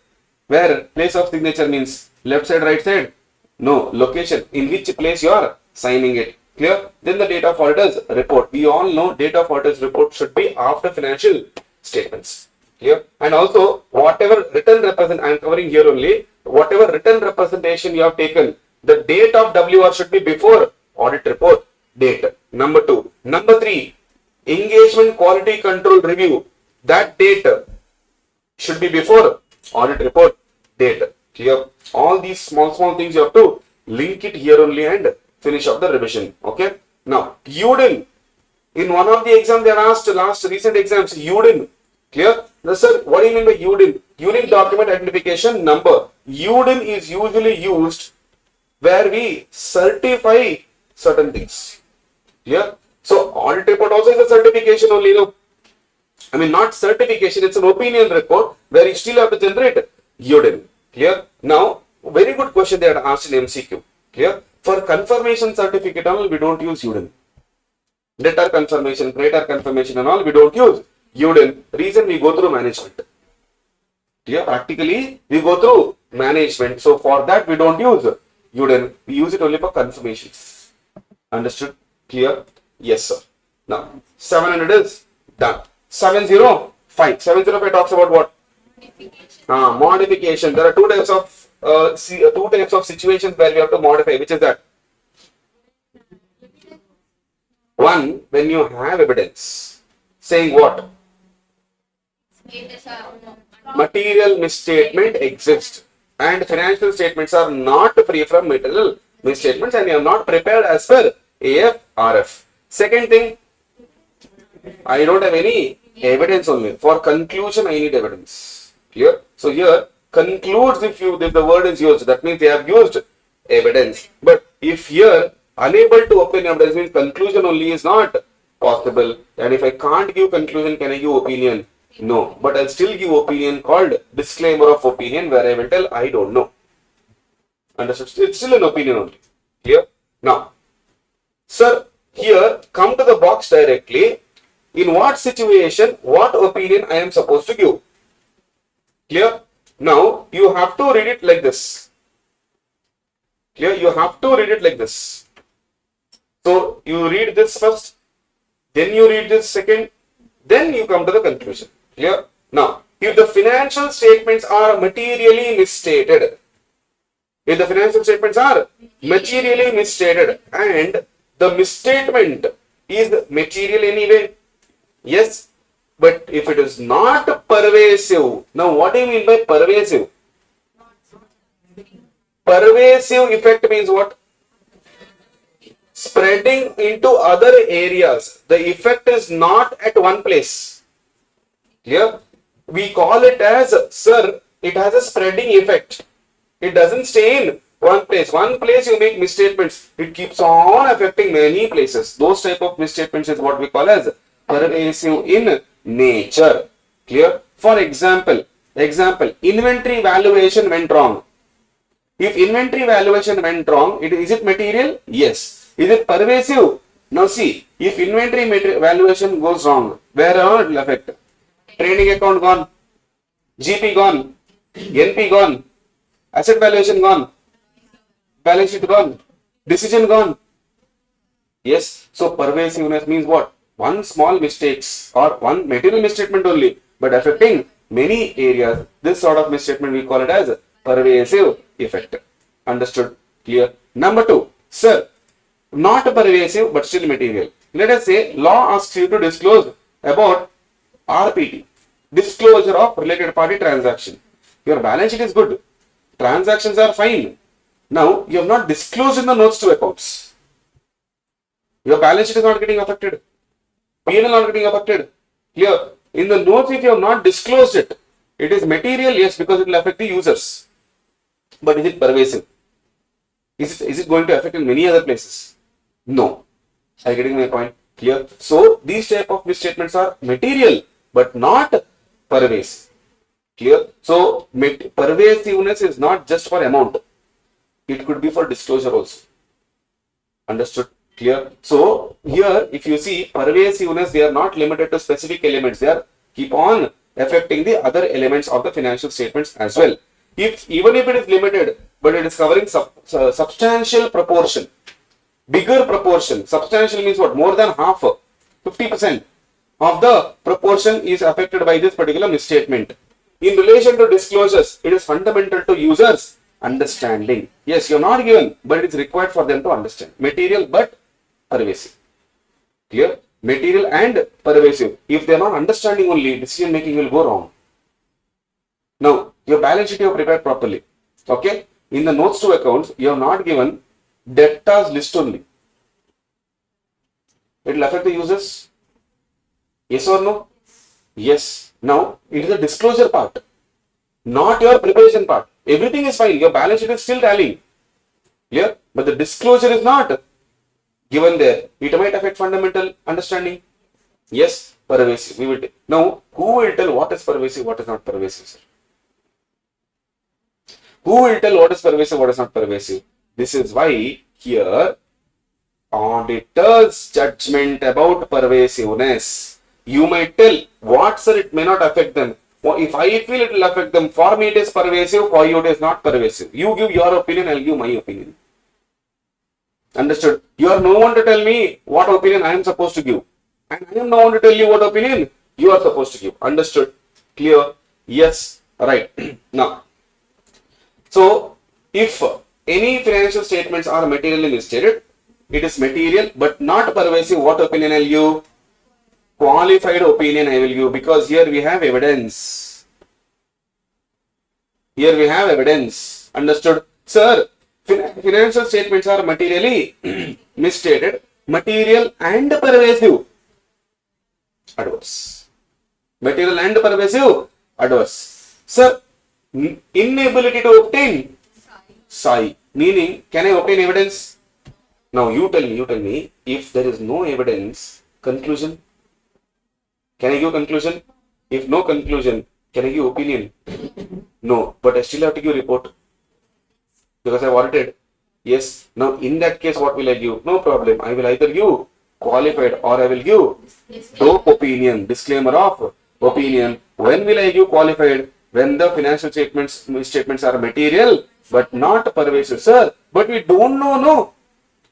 Speaker 3: where place of signature means left side, right side? No, location, in which place you are signing it. Clear? Then the date of auditors report. We all know date of auditors report should be after financial statements. Clear? And also whatever written represent, I am covering here only, whatever written representation you have taken, the date of WR should be before audit report date. Number 2. Number 3, engagement quality control review. That date should be before audit report date. Clear? All these small things you have to link it here only and finish up the revision. Okay. Now, UDIN. In one of the exams they are asked, recent exams, UDIN. Clear? Now, sir, what do you mean by UDIN? Unique document identification number. UDIN is usually used where we certify certain things. Clear? So, audit report also is a certification only. No? I mean, not certification, it's an opinion report where you still have to generate UDIN. Clear? Now, very good question they had asked in MCQ. Clear? For confirmation certificate and all, we don't use UDIN. Debtor confirmation, creditor confirmation and all, we don't use UDIN. Reason, we go through management. Clear? Practically, we go through management. So, for that, we don't use UDIN. We use it only for confirmations. Understood? Clear? Yes, sir. Now, 700 is done. 705. 705 talks about what? Modification. There are two types of situations where we have to modify. Which is that? One, when you have evidence saying what? Material misstatement exists and financial statements are not free from material misstatements and you have not prepared as per AFRF. Second thing, I don't have any evidence only. For conclusion, I need evidence. Clear? So here, concludes if the word is used, that means they have used evidence. But if here, unable to obtain evidence means conclusion only is not possible. And if I can't give conclusion, can I give opinion? No. But I'll still give opinion called disclaimer of opinion where I will tell I don't know. Understood? It's still an opinion only. Clear? Now, sir, here, come to the box directly. In what situation, what opinion I am supposed to give? Clear? Now, you have to read it like this. Clear? You have to read it like this. So, you read this first, then you read this second, then you come to the conclusion. Clear? Now, if the financial statements are materially misstated, and the misstatement is material anyway, yes, but if it is not pervasive, now what do you mean by pervasive? Pervasive effect means what? Spreading into other areas. The effect is not at one place. Clear? We call it as, sir, it has a spreading effect. It doesn't stay in one place. One place you make misstatements. It keeps on affecting many places. Those type of misstatements is what we call as pervasive in nature. Clear? For example, inventory valuation went wrong. If inventory valuation went wrong, is it material? Yes. Is it pervasive? Now see, if inventory valuation goes wrong, where it will affect? Trading account gone, GP gone, NP gone, asset valuation gone, balance sheet gone, decision gone. Yes. So pervasiveness means what? One small mistakes or one material misstatement only, but affecting many areas. This sort of misstatement we call it as pervasive effect. Understood? Clear? Number 2, sir, not pervasive but still material. Let us say law asks you to disclose about RPT, disclosure of related party transaction. Your balance sheet is good, transactions are fine. Now you have not disclosed in the notes to accounts. Your balance sheet is not getting affected. P&L not getting affected. Clear? In the notes, if you have not disclosed it, it is material, yes, because it will affect the users. But is it pervasive? Is it going to affect in many other places? No. Are you getting my point? Clear? So, these type of misstatements are material, but not pervasive. Clear? So, pervasiveness is not just for amount. It could be for disclosure also. Understood? Clear? So, here if you see pervasiveness, they are not limited to specific elements. They are keep on affecting the other elements of the financial statements as well. Even if it is limited, but it is covering substantial proportion, bigger proportion. Substantial means what? More than half, 50% of the proportion is affected by this particular misstatement. In relation to disclosures, it is fundamental to users' understanding. Yes, you are not given, but it is required for them to understand. Material but pervasive. Clear? Material and pervasive. If they are not understanding only, decision making will go wrong. Now, your balance sheet you have prepared properly. Okay? In the notes to accounts, you have not given debtors list only. It will affect the users? Yes or no? Yes. Now, it is the disclosure part, not your preparation part. Everything is fine. Your balance sheet is still tallying. Clear? But the disclosure is not given there. It might affect fundamental understanding. Yes, pervasive. We will now, who will tell what is pervasive, what is not pervasive, sir? Who will tell what is pervasive, what is not pervasive? This is why here, auditor's judgment about pervasiveness. You might tell, what sir, it may not affect them. If I feel it will affect them, for me it is pervasive, for you it is not pervasive. You give your opinion, I will give my opinion. Understood? You are no one to tell me what opinion I am supposed to give. And I am no one to tell you what opinion you are supposed to give. Understood? Clear? Yes. Right. Now, so if any financial statements are materially misstated, it is material but not pervasive. What opinion I will give? Qualified opinion I will give, because here we have evidence. Here we have evidence. Understood? Sir, financial statements are materially misstated, material and pervasive. Adverse. Material and pervasive. Adverse. Sir, inability to obtain SAI. Meaning, can I obtain evidence? Now you tell me, if there is no evidence, conclusion. Can I give conclusion? If no conclusion, can I give opinion? No, but I still have to give report. Because I have audited. Yes. Now in that case, what will I give? No problem. I will either give qualified or I will give dope opinion. Disclaimer of opinion. When will I give qualified? When the financial statements are material but not pervasive. Sir, but we don't know, no.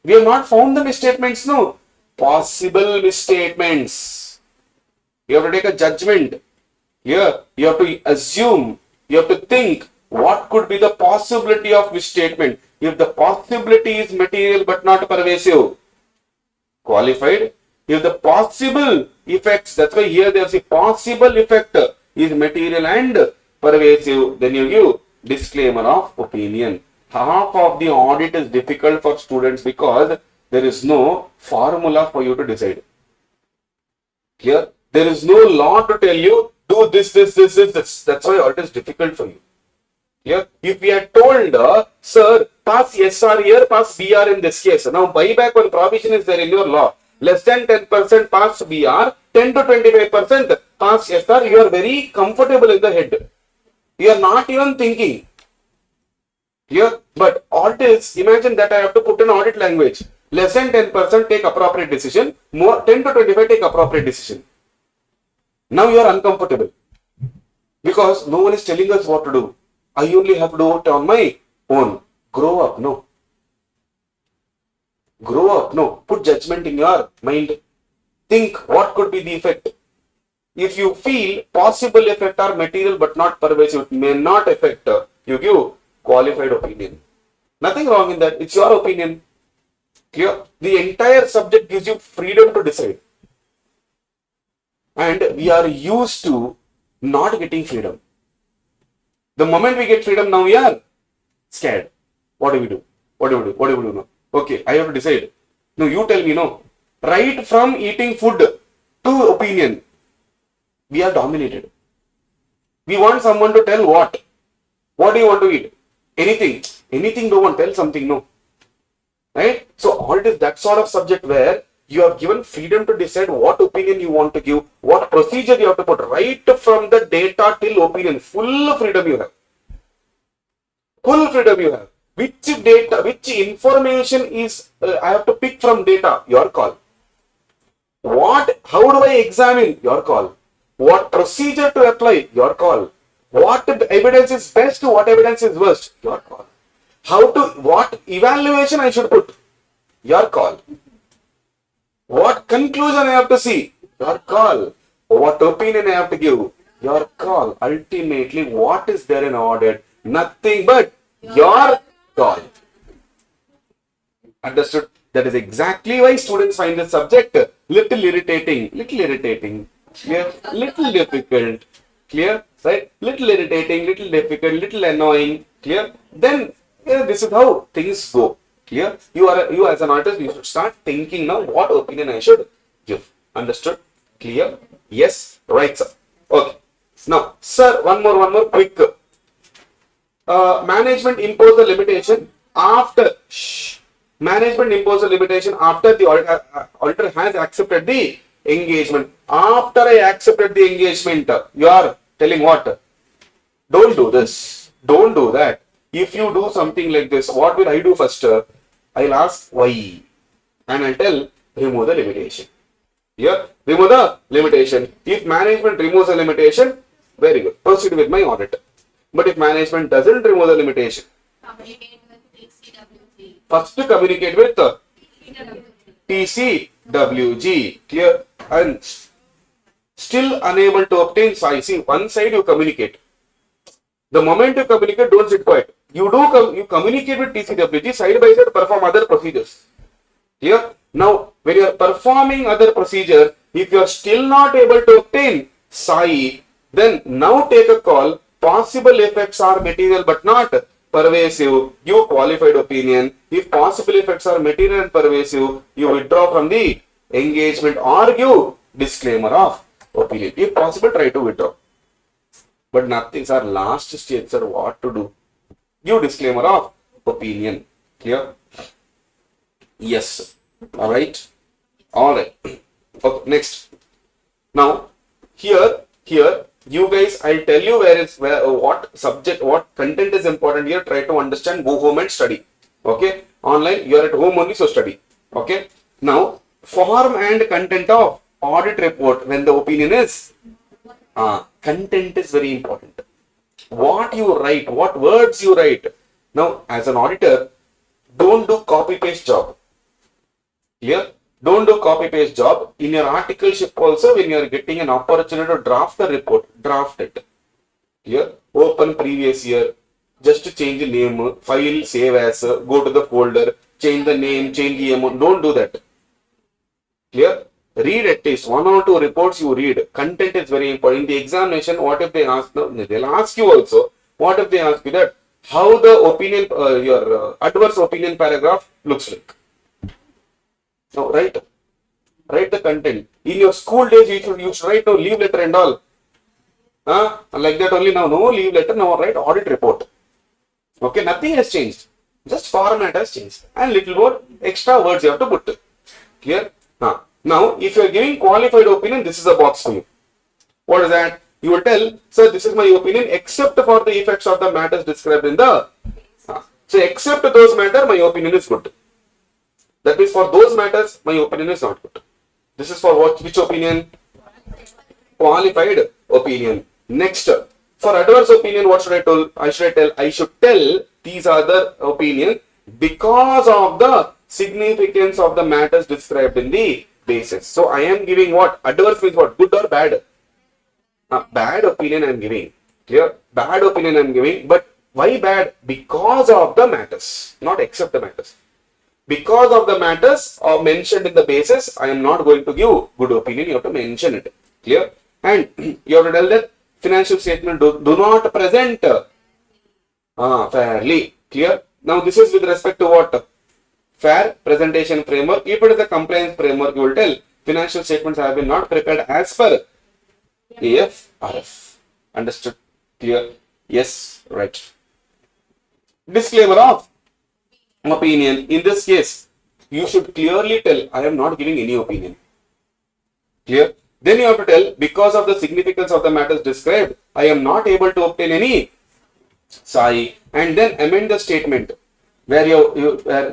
Speaker 3: We have not found the misstatements, no. Possible misstatements. You have to take a judgment. Here, you have to assume, you have to think what could be the possibility of misstatement. If the possibility is material but not pervasive, qualified. If the possible effects, that's why here they have said possible effect is material and pervasive, then you give disclaimer of opinion. Half of the audit is difficult for students because there is no formula for you to decide. Clear? There is no law to tell you, do this. That's why audit is difficult for you. Clear? If we are told, sir, pass SR here, pass BR in this case. Now, buyback one provision is there in your law. Less than 10% pass BR, 10 to 25% pass SR, you are very comfortable in the head. You are not even thinking. Here, but audits, imagine that I have to put in audit language. Less than 10% take appropriate decision, more 10 to 25 take appropriate decision. Now you are uncomfortable because no one is telling us what to do. I only have to do it on my own. Grow up, no. Grow up, no. Put judgment in your mind. Think what could be the effect. If you feel possible effect are material but not pervasive, it may not affect, you give qualified opinion. Nothing wrong in that. It's your opinion. Clear? The entire subject gives you freedom to decide. And we are used to not getting freedom. The moment we get freedom, now we are scared. What do we do? What do we do now? Okay, I have to decide. No, you tell me, no. Right from eating food to opinion, we are dominated. We want someone to tell what. What do you want to eat? Anything. Anything, no one tell something, no. Right? So audit is that sort of subject where you are given freedom to decide what opinion you want to give, what procedure you have to put, right from the data till opinion. Full freedom you have. Full freedom you have. Which data, which information is, I have to pick from data, your call. How do I examine? Your call. What procedure to apply? Your call. What evidence is best? What evidence is worst? Your call. What evaluation I should put? Your call. What conclusion I have to see? Your call. What opinion I have to give? Your call. Ultimately, what is there in audit? Nothing but your call. Understood? That is exactly why students find the subject little irritating, clear, little difficult, clear, right? Little irritating, little difficult, little annoying, clear. Then this is how things go, clear. You as an artist, you should start thinking now what opinion I should give. Understood? Clear? Yes, right, sir. Okay. Now, sir, one more quick. Management impose the limitation after. Management impose a limitation after the auditor has accepted the engagement. After I accepted the engagement, you are telling what? Don't do this. Don't do that. If you do something like this, what will I do first? I'll ask why. And I'll tell remove the limitation. Here, remove the limitation. If management removes a limitation, very good. Proceed with my audit. But if management doesn't remove the limitation,
Speaker 4: Communicate with TCWG.
Speaker 3: first to communicate with TCWG, clear, and still unable to obtain SAI. See, one side you communicate. The moment you communicate, don't sit quiet. You communicate with TCWG, side by side perform other procedures. Clear? Now, when you are performing other procedure, if you are still not able to obtain SAI, then now take a call. Possible effects are material but not pervasive, you qualified opinion. If possible effects are material and pervasive, you withdraw from the engagement or you disclaimer of opinion. If possible, try to withdraw. But nothing, sir. Last stage, sir, what to do? Give disclaimer of opinion. Clear? Yes. All right. All right. Okay. Next. Now, here, you guys, I'll tell you what subject, what content is important here. Try to understand. Go home and study. Okay. Online, you are at home only, so study. Okay. Now, form and content of audit report when the opinion is content is very important. What you write, what words you write. Now, as an auditor, don't do copy paste job. Clear? Don't do copy paste job. In your articleship also, when you are getting an opportunity to draft the report, draft it. Clear? Open previous year. Just to change the name, file, save as, go to the folder, change the name, change the amount. Don't do that. Clear? Read at least 1 or 2 reports you read. Content is very important. In the examination, what if they ask? No, they'll ask you also. What if they ask you that? How the opinion, your adverse opinion paragraph looks like. Now, write the content. In your school days, you should write no leave letter and all. Like that only now, no leave letter, now write audit report. Okay, nothing has changed. Just format has changed. And little more extra words you have to put. Clear? Now, if you are giving qualified opinion, this is a box for you. What is that? You will tell, sir, this is my opinion except for the effects of the matters described in the... So, except those matters, my opinion is good. That means for those matters, my opinion is not good. This is for what? Which opinion? Qualified opinion. Next, for adverse opinion, what should I tell? I should tell these are the opinion because of the significance of the matters described in the basis. So I am giving what? Adverse means what? Good or bad? Bad opinion I am giving. Clear? Bad opinion I am giving. But why bad? Because of the matters, not except the matters. Because of the matters mentioned in the basis, I am not going to give good opinion. You have to mention it. Clear? And you have to tell that financial statement do not present fairly. Clear? Now this is with respect to what? Fair presentation framework. If it is a compliance framework, you will tell financial statements have been not prepared as per AFRF. Understood? Clear? Yes, right. Disclaimer of opinion. In this case, you should clearly tell, I am not giving any opinion. Clear? Then you have to tell, because of the significance of the matters described, I am not able to obtain any SAI. And then amend the statement. Where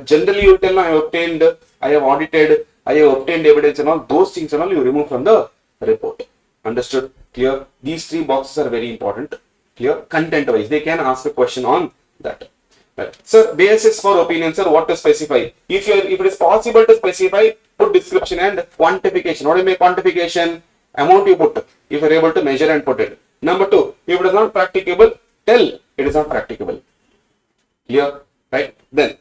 Speaker 3: generally you tell, I have audited, I have obtained evidence and all, those things and all you remove from the report. Understood? Clear? These three boxes are very important. Clear? Content wise, they can ask a question on that. Right. Sir, basis for opinion, sir, what to specify? If it is possible to specify, put description and quantification. What do you mean quantification? Amount you put. If you are able to measure and put it. Number two, if it is not practicable, tell it is not practicable. Clear? Right? Then,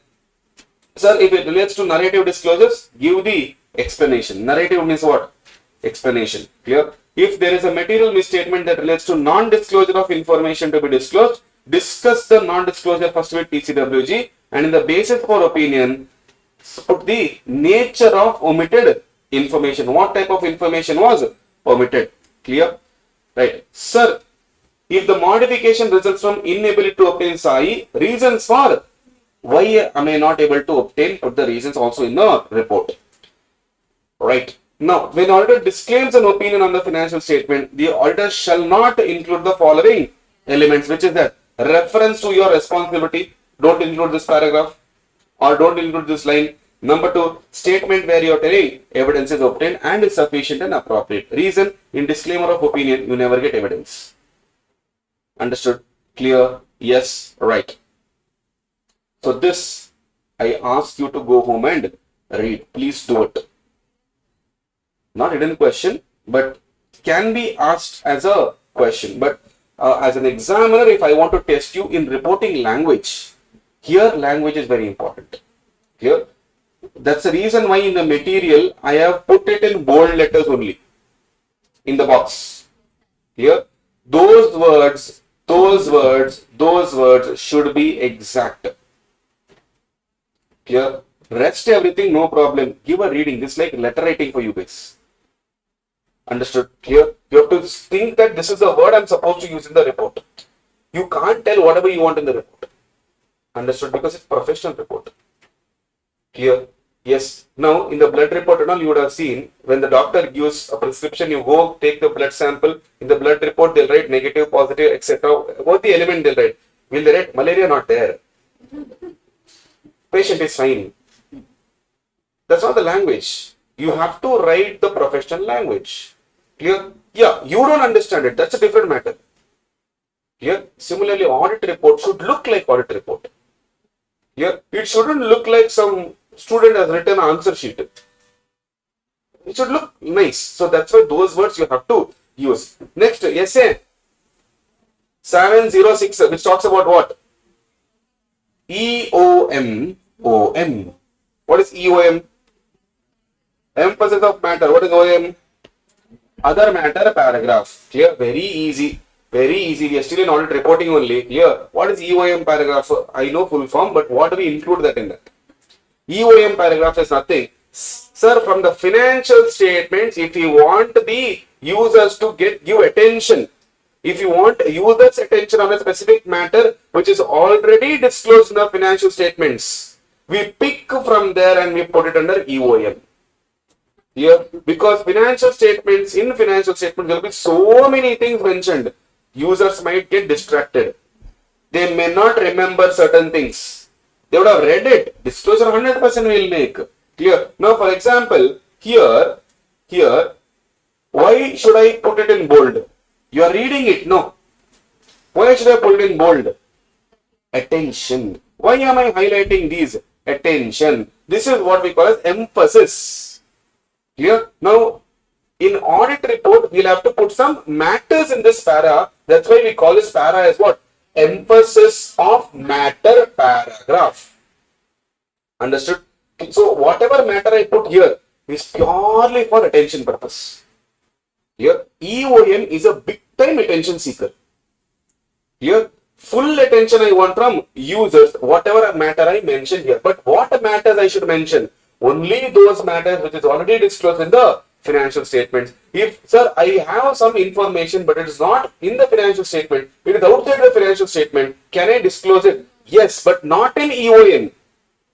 Speaker 3: sir, if it relates to narrative disclosures, give the explanation. Narrative means what? Explanation. Clear? If there is a material misstatement that relates to non-disclosure of information to be disclosed, discuss the non-disclosure first with TCWG, and in the basis for opinion, put the nature of omitted information. What type of information was omitted? Clear? Right. Sir, if the modification results from inability to obtain SAI, reasons for why am I not able to obtain, put the reasons also in the report. Right. Now, when auditor disclaims an opinion on the financial statement, the auditor shall not include the following elements, which is that reference to your responsibility, don't include this paragraph or don't include this line. Number two, statement where you are telling evidence is obtained and is sufficient and appropriate. Reason, in disclaimer of opinion, you never get evidence. Understood? Clear? Yes? Right. So this, I ask you to go home and read. Please do it. Not hidden question, but can be asked as a question. But as an examiner, if I want to test you in reporting language, here language is very important. Clear? That's the reason why in the material, I have put it in bold letters only in the box. Clear? Those words should be exact. Clear? Rest everything, no problem. Give a reading. This is like letter writing for you guys. Understood? Clear? You have to think that this is the word I'm supposed to use in the report. You can't tell whatever you want in the report. Understood? Because it's professional report. Clear? Yes. Now, in the blood report and all, you would have seen when the doctor gives a prescription, you go take the blood sample. In the blood report, they'll write negative, positive, etc. What the element they'll write? Will they write malaria not there? Patient is fine. That's not the language. You have to write the professional language. Clear? Yeah, you don't understand it. That's a different matter. Clear? Similarly, audit report should look like audit report. Clear? It shouldn't look like some student has written an answer sheet. It should look nice. So that's why those words you have to use. Next, essay 706, which talks about what? EOM. What is EOM? Emphasis of matter. What is OM? Other matter paragraph. Clear? Very easy. Very easy. We are still in audit reporting only. Clear? What is EOM paragraph? I know full form, but what do we include that in that? EOM paragraph is nothing. Sir, from the financial statements, if you want the users to give attention, if you want users' attention on a specific matter which is already disclosed in the financial statements, we pick from there and we put it under EOM. Here, because financial statements, in financial statements, there will be so many things mentioned. Users might get distracted. They may not remember certain things. They would have read it. Disclosure 100% will make. Clear? Now, for example, here, why should I put it in bold? You are reading it, no? Why should I put it in bold? Attention. Why am I highlighting these? Attention. This is what we call as emphasis. Clear? Now, in audit report, we'll have to put some matters in this para. That's why we call this para as what? Emphasis of matter paragraph. Understood? So, whatever matter I put here is purely for attention purpose. Here, EOM is a big time attention seeker. Here, full attention I want from users, whatever matter I mention here. But what matters I should mention? Only those matters which is already disclosed in the financial statements. If, sir, I have some information, but it is not in the financial statement, it is outside the financial statement, can I disclose it? Yes, but not in EOM.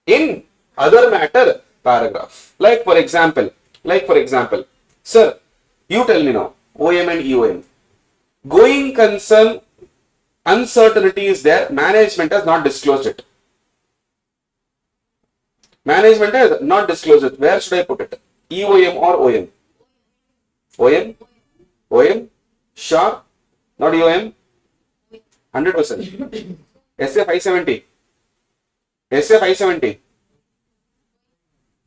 Speaker 3: In other matter paragraph. Like for example, sir, you tell me now, OM and EOM. Going concern, uncertainty is there, management has not disclosed it. Management has not disclosed it. Where should I put it? EOM or OM? OM? OM? Sure? Not EOM? 100%. SA 570. SA 570.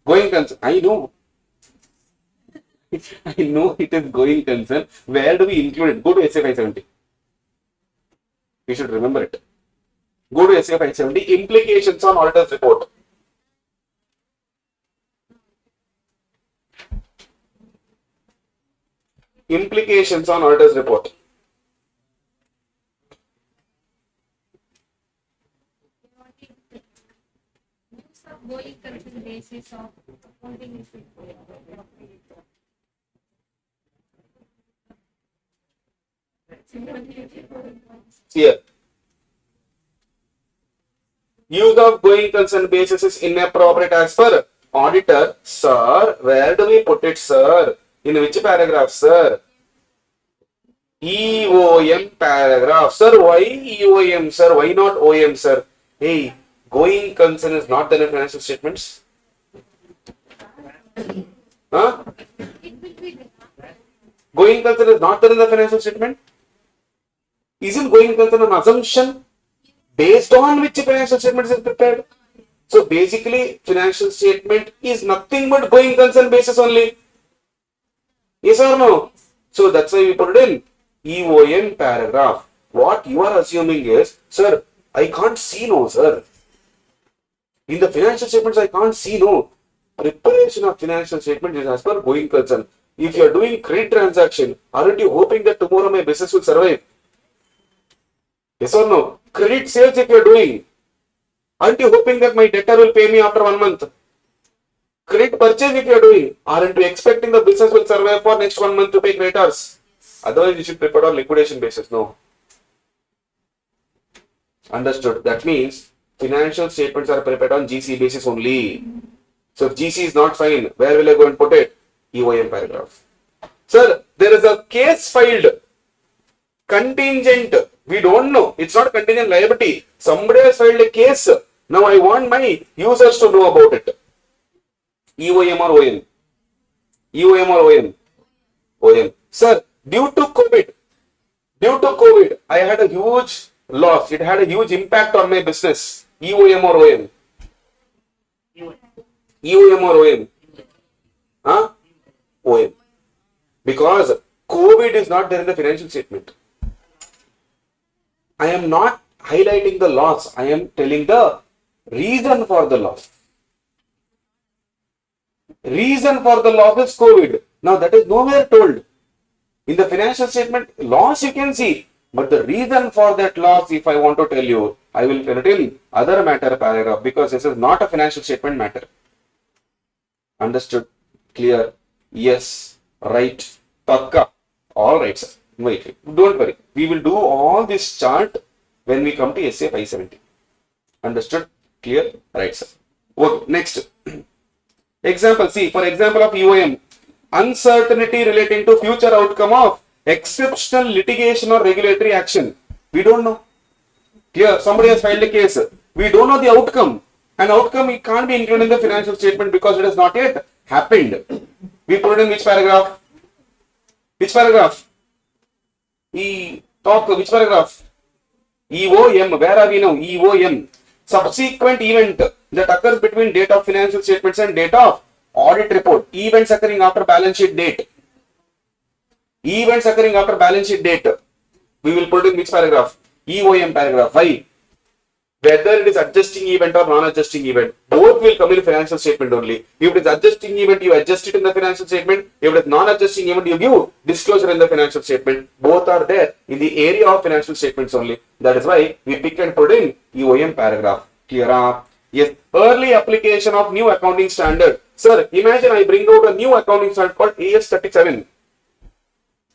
Speaker 3: Going concern. I know. I know it is going concern. Where do we include it? Go to SA 570. You should remember it. Go to SA 570. Implications on auditor's report. Implications on auditor's report.
Speaker 4: Use of going concern basis of accounting is
Speaker 3: Here. Use of going concern basis is inappropriate as per auditor. Sir, where do we put it, sir? In which paragraph, sir? EOM paragraph. Sir, why EOM, sir? Why not OM, sir? Hey, going concern is not there in financial statements. Huh? Going concern is not there in the financial statement. Isn't going concern an assumption based on which financial statement is prepared? So basically, financial statement is nothing but going concern basis only. Yes or no? So that's why we put it in EOM paragraph. What you are assuming is, sir, I can't see no, sir. In the financial statements, I can't see no. Preparation of financial statement is as per going concern. If you are doing credit transaction, aren't you hoping that tomorrow my business will survive? Yes or no? Credit sales if you are doing, aren't you hoping that my debtor will pay me after 1 month? Credit purchase if you are doing, aren't you expecting the business will survive for next 1 month to pay creditors? Otherwise, you should prepare on liquidation basis. No. Understood. That means financial statements are prepared on GC basis only. So if GC is not fine, where will I go and put it? EOM paragraph. Sir, there is a case filed. Contingent. We don't know. It's not contingent liability. Somebody has filed a case. Now I want my users to know about it. EOM or OM? EOM or OM? OM. Sir, due to COVID, I had a huge loss. It had a huge impact on my business. EOM or OM? EOM or OM? Huh? OM. Because COVID is not there in the financial statement. I am not highlighting the loss. I am telling the reason for the loss. Reason for the loss is COVID. Now that is nowhere told. In the financial statement, loss you can see. But the reason for that loss, if I want to tell you, I will tell it in other matter paragraph because this is not a financial statement matter. Understood? Clear? Yes. Right. Pakka. Alright, sir. Wait. Don't worry. We will do all this chart when we come to SA 570. Understood? Clear? Right, sir. Okay. Next. Example. See, for example of EOM, uncertainty relating to future outcome of exceptional litigation or regulatory action. We don't know. Clear? Somebody has filed a case. We don't know the outcome. An outcome it can't be included in the financial statement because it has not yet happened. We put it in which paragraph? Which paragraph? Which paragraph? EOM. Where are we now? EOM. Subsequent event that occurs between date of financial statements and date of audit report. Events occurring after balance sheet date. Events occurring after balance sheet date. We will put in which paragraph? EOM paragraph. Why? Whether it is adjusting event or non-adjusting event, both will come in financial statement only. If it is adjusting event, you adjust it in the financial statement. If it is non-adjusting event, you give disclosure in the financial statement. Both are there in the area of financial statements only. That is why we pick and put in EOM paragraph. Clear? Yes. Early application of new accounting standard. Sir, imagine I bring out a new accounting standard called AS 37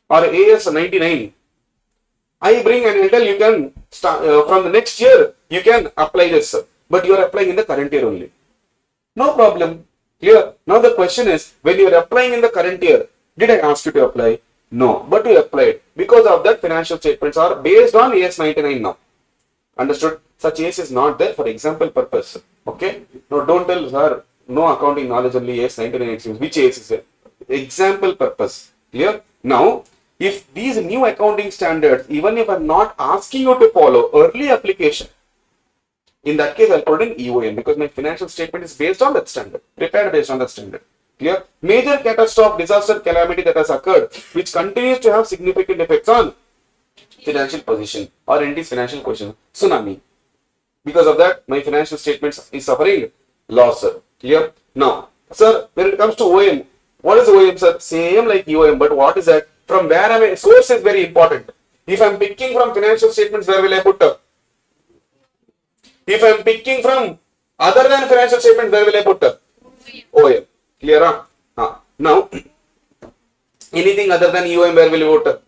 Speaker 3: or AS 99. I bring and I tell you can start from the next year you can apply this, but you are applying in the current year only. No problem. Clear? Now the question is, when you are applying in the current year, did I ask you to apply? No, but you applied. Because of that, financial statements are based on AS 99 now. Understood? Such AS is not there for example purpose. Okay? No, don't tell sir, no accounting knowledge only AS 99 experience. Which AS is there? Example purpose. Clear? Now, if these new accounting standards, even if I'm not asking you to follow early application, in that case, I'll put in EOM because my financial statement is based on that standard, prepared based on that standard. Clear? Major catastrophe, disaster, calamity that has occurred, which continues to have significant effects on financial position or entity's financial position. Tsunami. Because of that, my financial statements is suffering loss, sir. Clear? Now, sir, when it comes to OM, what is OM, sir? Same like EOM, but what is that? From where am I? Source is very important. If I'm picking from financial statements, where will I put? If I'm picking from other than financial statements, where will I put? OM. Clear? Now, anything other than EOM, where will you put?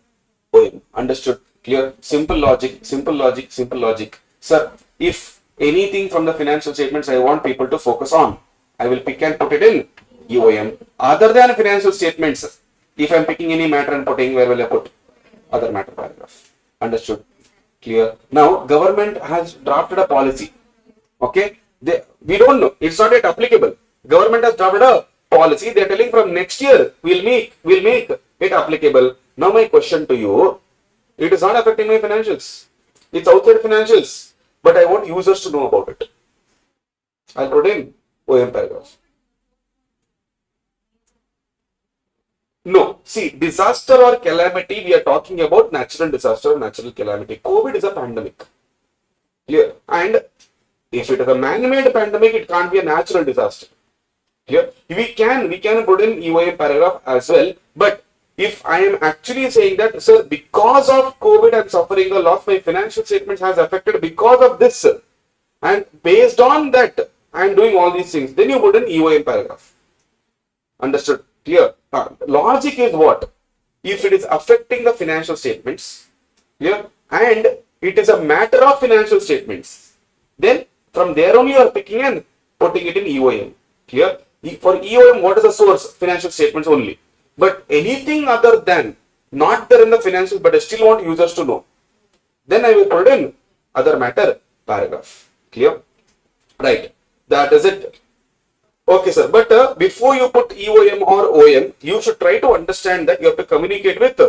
Speaker 3: OM. Understood? Clear? Simple logic, simple logic, simple logic. Sir, if anything from the financial statements I want people to focus on, I will pick and put it in EOM. Other than financial statements, if I'm picking any matter and putting, where will I put? Other matter paragraph. Understood? Clear? Now, government has drafted a policy. Okay? We don't know. It's not yet applicable. Government has drafted a policy. They're telling from next year, we'll make it applicable. Now, my question to you, it is not affecting my financials. It's outside financials. But I want users to know about it. I'll put in OM paragraph. No, see, disaster or calamity, we are talking about natural disaster or natural calamity. COVID is a pandemic. Clear? And if it is a man-made pandemic, it can't be a natural disaster. Clear? We can put in EOM paragraph as well. But if I am actually saying that, sir, because of COVID, I'm suffering a loss, my financial statements has affected because of this, sir. And based on that, I'm doing all these things. Then you put in EOM paragraph. Understood? Clear? Logic is what? If it is affecting the financial statements, clear, and it is a matter of financial statements, then from there only you are picking and putting it in EOM. Clear? For EOM, what is the source? Financial statements only. But anything other than not there in the financials, but I still want users to know, then I will put in other matter paragraph. Clear? Right. That is it. Okay, sir. But before you put EOM or OM, you should try to understand that you have to communicate with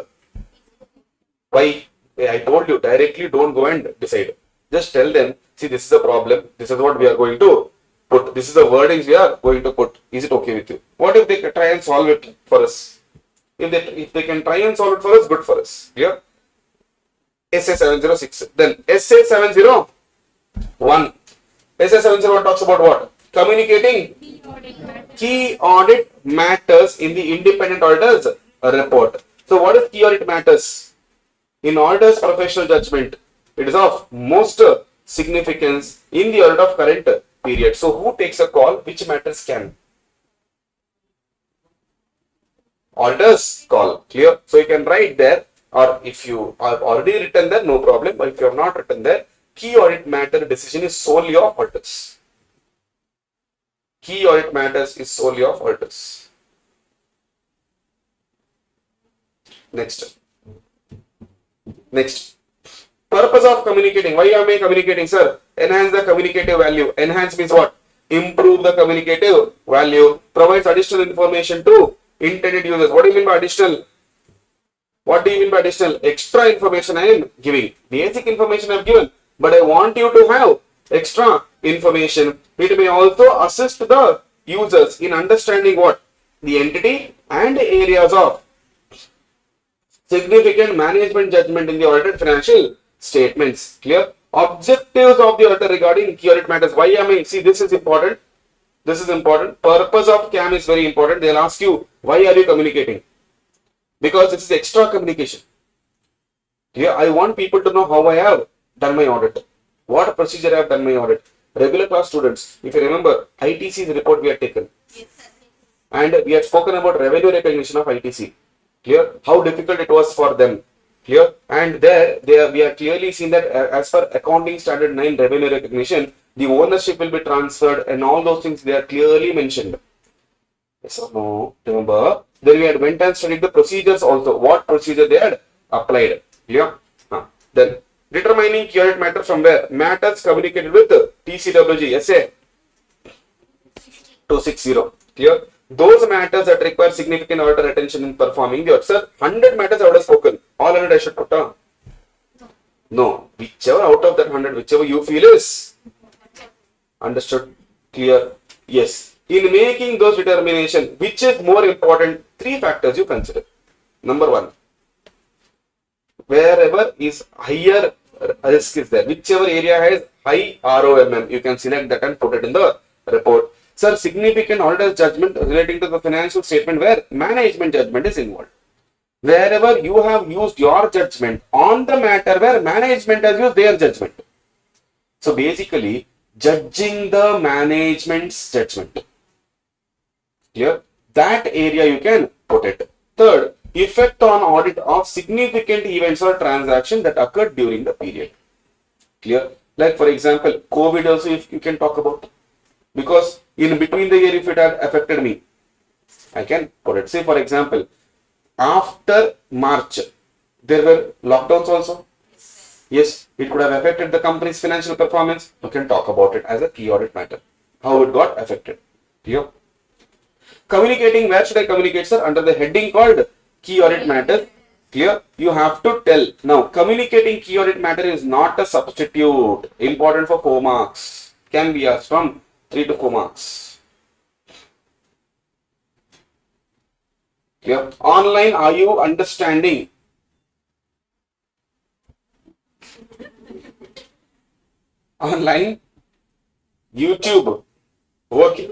Speaker 3: why. I told you directly, don't go and decide. Just tell them, see, this is a problem. This is what we are going to put. This is the wordings we are going to put. Is it okay with you? What if they try and solve it for us? If they can try and solve it for us, good for us. Clear? SA 706. Then SA 701. SA 701 talks about what? Communicating key audit matters in the independent auditor's report. So what is key audit matters? In auditor's professional judgment, it is of most significance in the audit of current period. So who takes a call? Which matters can? Auditors call. Clear? So you can write there, or if you have already written there, no problem. But if you have not written there, key audit matter decision is solely of auditors. Key audit matters is solely of auditors. Next. Purpose of communicating. Why am I communicating, sir? Enhance the communicative value. Enhance means what? Improve the communicative value. Provides additional information to intended users. What do you mean by additional? What do you mean by additional? Extra information I am giving. Basic information I have given. But I want you to have extra information. It may also assist the users in understanding what? The entity and areas of significant management judgment in the audited financial statements. Clear? Objectives of the auditor regarding key audit matters. Why am I? See, this is important. This is important. Purpose of CAM is very important. They'll ask you, why are you communicating? Because this is extra communication. Here, I want people to know how I have done my audit. What procedure I have done my audit. Regular class students, if you remember, ITC's report we had taken. And we had spoken about revenue recognition of ITC. Clear? How difficult it was for them. Clear? And there we have clearly seen that as per accounting standard 9 revenue recognition, the ownership will be transferred and all those things they are clearly mentioned. Yes or no? Remember? Then we had went and studied the procedures also. What procedure they had applied. Clear? Then determining key audit matter from where? Matters communicated with TCWG SA 260. Clear? those matters that require significant auditor attention in performing the audit. Sir, 100 matters I would have spoken. All 100 I should put down. No, whichever out of that 100, whichever you feel is understood, clear. Yes. In making those determination, which is more important, 3 factors you consider. Number 1, wherever is higher risk is there, whichever area has high ROMM, you can select that and put it in the report. Sir, significant auditor's judgment relating to the financial statement where management judgment is involved. Wherever you have used your judgment on the matter where management has used their judgment. So basically, judging the management's judgment. Clear? That area you can put it. Third, effect on audit of significant events or transaction that occurred during the period. Clear? Like for example, COVID also if you can talk about. Because in between the year if it had affected me, I can put it. Say for example, after March, there were lockdowns also. Yes, it could have affected the company's financial performance. You can talk about it as a key audit matter. How it got affected. Clear? Communicating, where should I communicate, sir? Under the heading called key audit matter. Clear? You have to tell. Now, communicating key audit matter is not a substitute. Important for 4 marks. Can be asked from 3 to 4 marks. Clear? Online, are you understanding? Online, YouTube. Okay.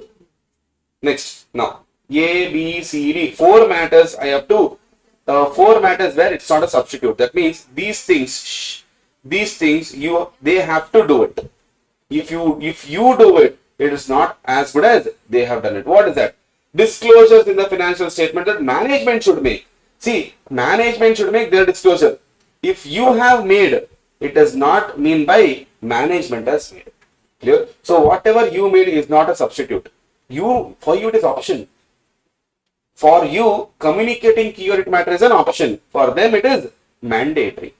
Speaker 3: Next. Now, A, B, C, D. 4 matters I have to. 4 matters where it's not a substitute. That means these things they have to do it. If you do it, it is not as good as they have done it. What is that? Disclosures in the financial statement that management should make. See, management should make their disclosure. If you have made, it does not mean by management has made. Clear? So whatever you made is not a substitute. For you it is option. For you, communicating key audit matter is an option. For them it is mandatory.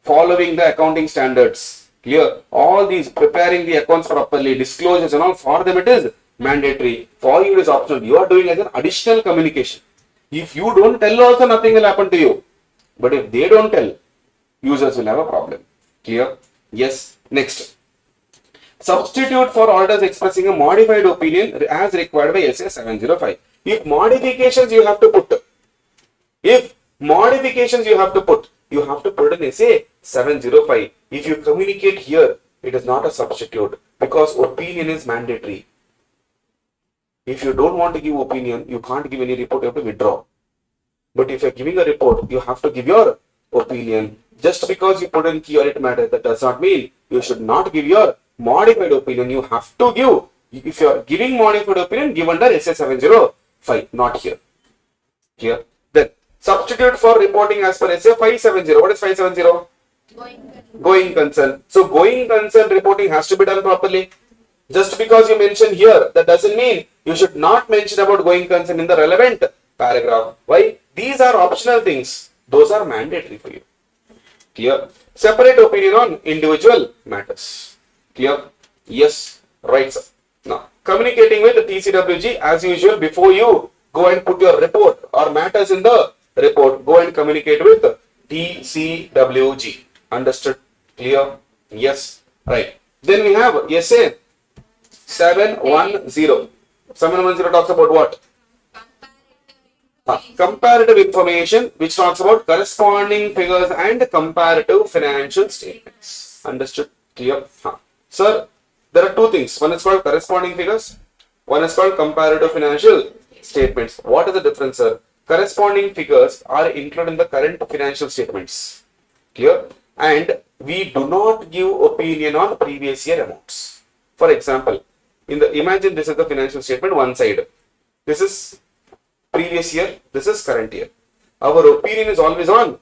Speaker 3: Following the accounting standards. Clear? All these, preparing the accounts properly, disclosures and all, for them it is mandatory. For you it is optional. You are doing as an additional communication. If you don't tell also, nothing will happen to you. But if they don't tell, users will have a problem. Clear? Yes. Next. Substitute for auditors expressing a modified opinion as required by SA 705. If modifications you have to put, you have to put in SA 705. If you communicate here, it is not a substitute because opinion is mandatory. If you don't want to give opinion, you can't give any report, you have to withdraw. But if you are giving a report, you have to give your opinion. Just because you put in key audit matter, that does not mean you should not give your modified opinion. You have to give. If you are giving modified opinion, give under SA 705, not here. Clear? Then substitute for reporting as per SA 570. What is 570? Going concern. So going concern reporting has to be done properly. Just because you mention here, that doesn't mean you should not mention about going concern in the relevant paragraph. Why? These are optional things. Those are mandatory for you. Clear? Separate opinion on individual matters. Clear? Yes. Right, sir. Now, communicating with the TCWG as usual, before you go and put your report or matters in the report, go and communicate with TCWG. Understood? Clear? Yes. Right. Then we have SA 710. 710 talks about what? Comparative information, which talks about corresponding figures and comparative financial statements. Understood? Clear? Sir, there are 2 things. One is called corresponding figures. One is called comparative financial statements. What is the difference, sir? Corresponding figures are included in the current financial statements. Clear? And we do not give opinion on previous year amounts. For example, imagine this is the financial statement, one side. This is previous year, this is current year. Our opinion is always on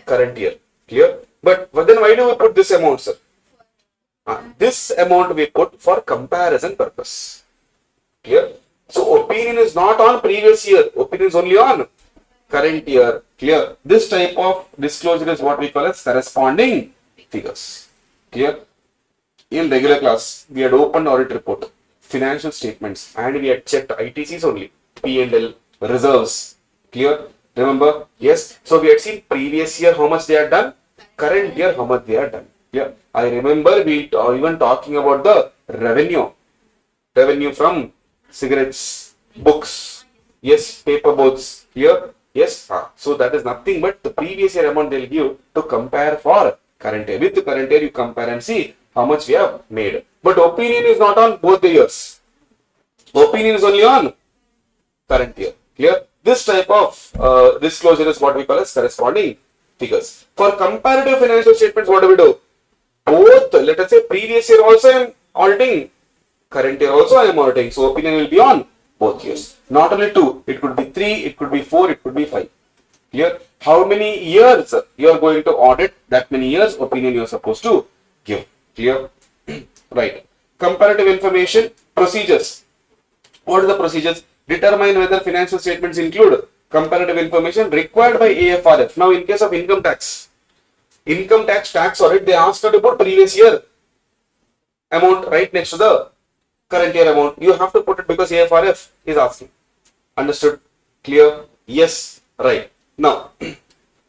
Speaker 3: current year. Clear? But then why do we put this amount, sir? This amount we put for comparison purpose. Clear? So opinion is not on previous year. Opinion is only on current year. Clear? This type of disclosure is what we call as corresponding figures. Clear? In regular class, we had opened audit report, financial statements, and we had checked ITCs only. P&L, reserves. Clear? Remember? Yes. So we had seen previous year how much they had done, current year how much they had done. Yeah. I remember we are even talking about the revenue from cigarettes, books, yes, paper boats here, yes. So that is nothing but the previous year amount they'll give to compare for current year. With the current year, you compare and see how much we have made. But opinion is not on both the years. Opinion is only on current year. Clear? This type of disclosure is what we call as corresponding figures. For comparative financial statements, what do we do? Both, let us say previous year also I am auditing, current year also I am auditing. So opinion will be on both years. Not only 2, it could be 3, it could be 4, it could be 5. Clear? How many years you are going to audit, that many years opinion you are supposed to give. Clear? Right. Comparative information, procedures. What are the procedures? Determine whether financial statements include comparative information required by AFRF. Now in case of income tax audit, they asked you to put previous year amount right next to the current year amount. You have to put it because AFRF is asking. Understood? Clear? Yes. Right. Now,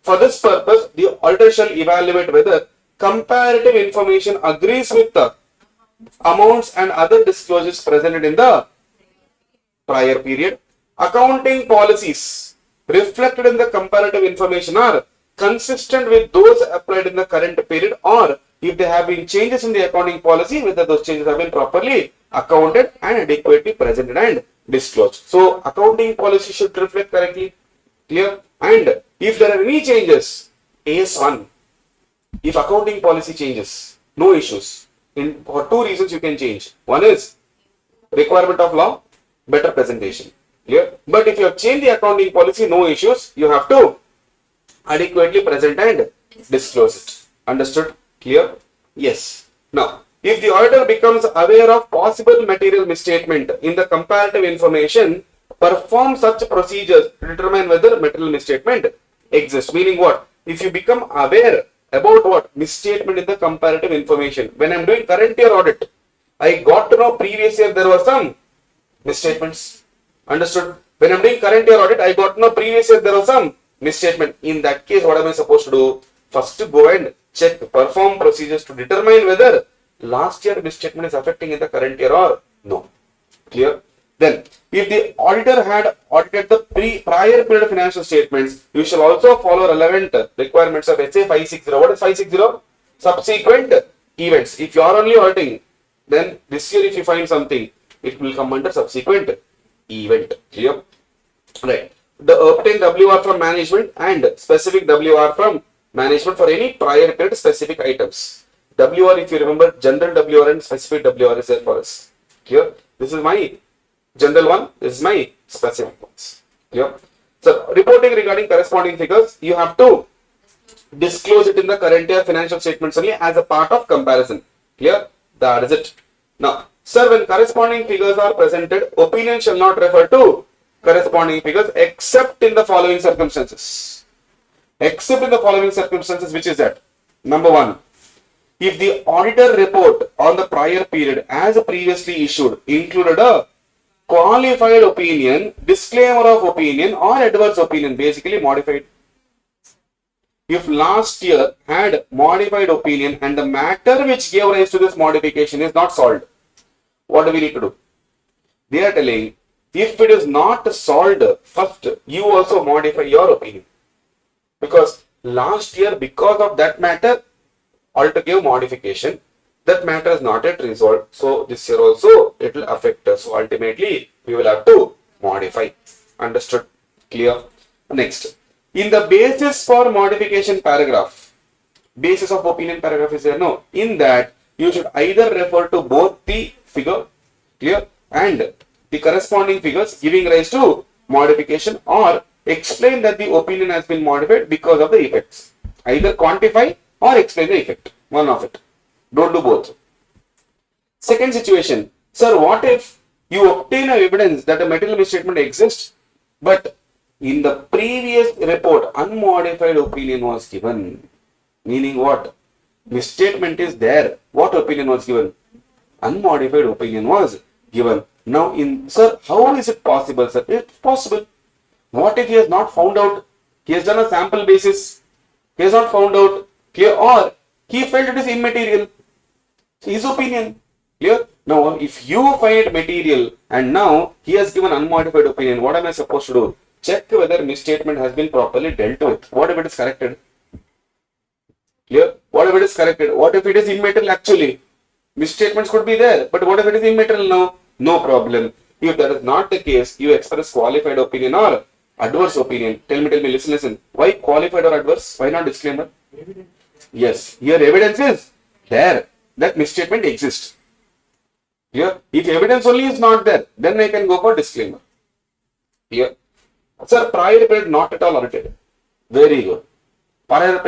Speaker 3: for this purpose, the auditor shall evaluate whether comparative information agrees with the amounts and other disclosures presented in the prior period. Accounting policies reflected in the comparative information are consistent with those applied in the current period, or if there have been changes in the accounting policy, whether those changes have been properly accounted and adequately presented and disclosed. So, accounting policy should reflect correctly. Clear? And if there are any changes, AS1, if accounting policy changes, no issues. For 2 reasons you can change. One is requirement of law, better presentation. Clear? But if you have changed the accounting policy, no issues. You have to adequately present and disclose it. Understood? Clear? Yes. Now, if the auditor becomes aware of possible material misstatement in the comparative information, perform such procedures to determine whether material misstatement exists. Meaning what? If you become aware about what? Misstatement in the comparative information. When I am doing current year audit, I got to know previous year there were some misstatements. Understood? When I am doing current year audit, I got to know previous year there was some misstatement. In that case, what am I supposed to do? First to go and check, perform procedures to determine whether last year misstatement is affecting in the current year or no. Clear? Then, if the auditor had audited the prior period financial statements, you shall also follow relevant requirements of SA 560. What is 560? Subsequent events. If you are only auditing, then this year if you find something, it will come under subsequent event. Clear? Right. The obtain WR from management and specific WR from management for any prior period specific items. WR, if you remember, general WR and specific WR is there for us. Clear? This is my general one, this is my specific ones. Clear? So, reporting regarding corresponding figures, you have to disclose it in the current year financial statements only as a part of comparison. Clear? That is it. Now, sir, when corresponding figures are presented, opinion shall not refer to corresponding figures except in the following circumstances. Except in the following circumstances, which is that? Number 1. If the auditor report on the prior period as previously issued included a qualified opinion, disclaimer of opinion or adverse opinion, basically modified. If last year had modified opinion and the matter which gave rise to this modification is not solved, what do we need to do? They are telling, if it is not solved, first you also modify your opinion. Because last year, because of that matter, auditor gave modification. That matter is not yet resolved. So this year also it will affect us. So ultimately we will have to modify. Understood? Clear? Next. In the basis for modification paragraph, basis of opinion paragraph is there? No. In that you should either refer to both the figure, clear, and the corresponding figures giving rise to modification, or explain that the opinion has been modified because of the effects. Either quantify or explain the effect. One of it. Don't do both. Second situation. Sir, what if you obtain a evidence that a material misstatement exists, but in the previous report unmodified opinion was given? Meaning what? Misstatement is there. What opinion was given? Unmodified opinion was given. Now, sir, how is it possible, sir? It's possible. What if he has not found out? He has done a sample basis. He has not found out. Clear? Or he felt it is immaterial. His opinion. Clear? Now, if you find material and now he has given unmodified opinion, what am I supposed to do? Check whether misstatement has been properly dealt with. What if it is corrected? Clear? What if it is corrected? What if it is immaterial actually? Misstatements could be there, but what if it is immaterial now? No problem. If that is not the case, you express qualified opinion or adverse opinion. Tell me, listen. Why qualified or adverse? Why not disclaimer? Yes, here evidence is there that misstatement exists. Here, if evidence only is not there, then I can go for disclaimer. Here, sir, prior period not at all audited. Very good. Prior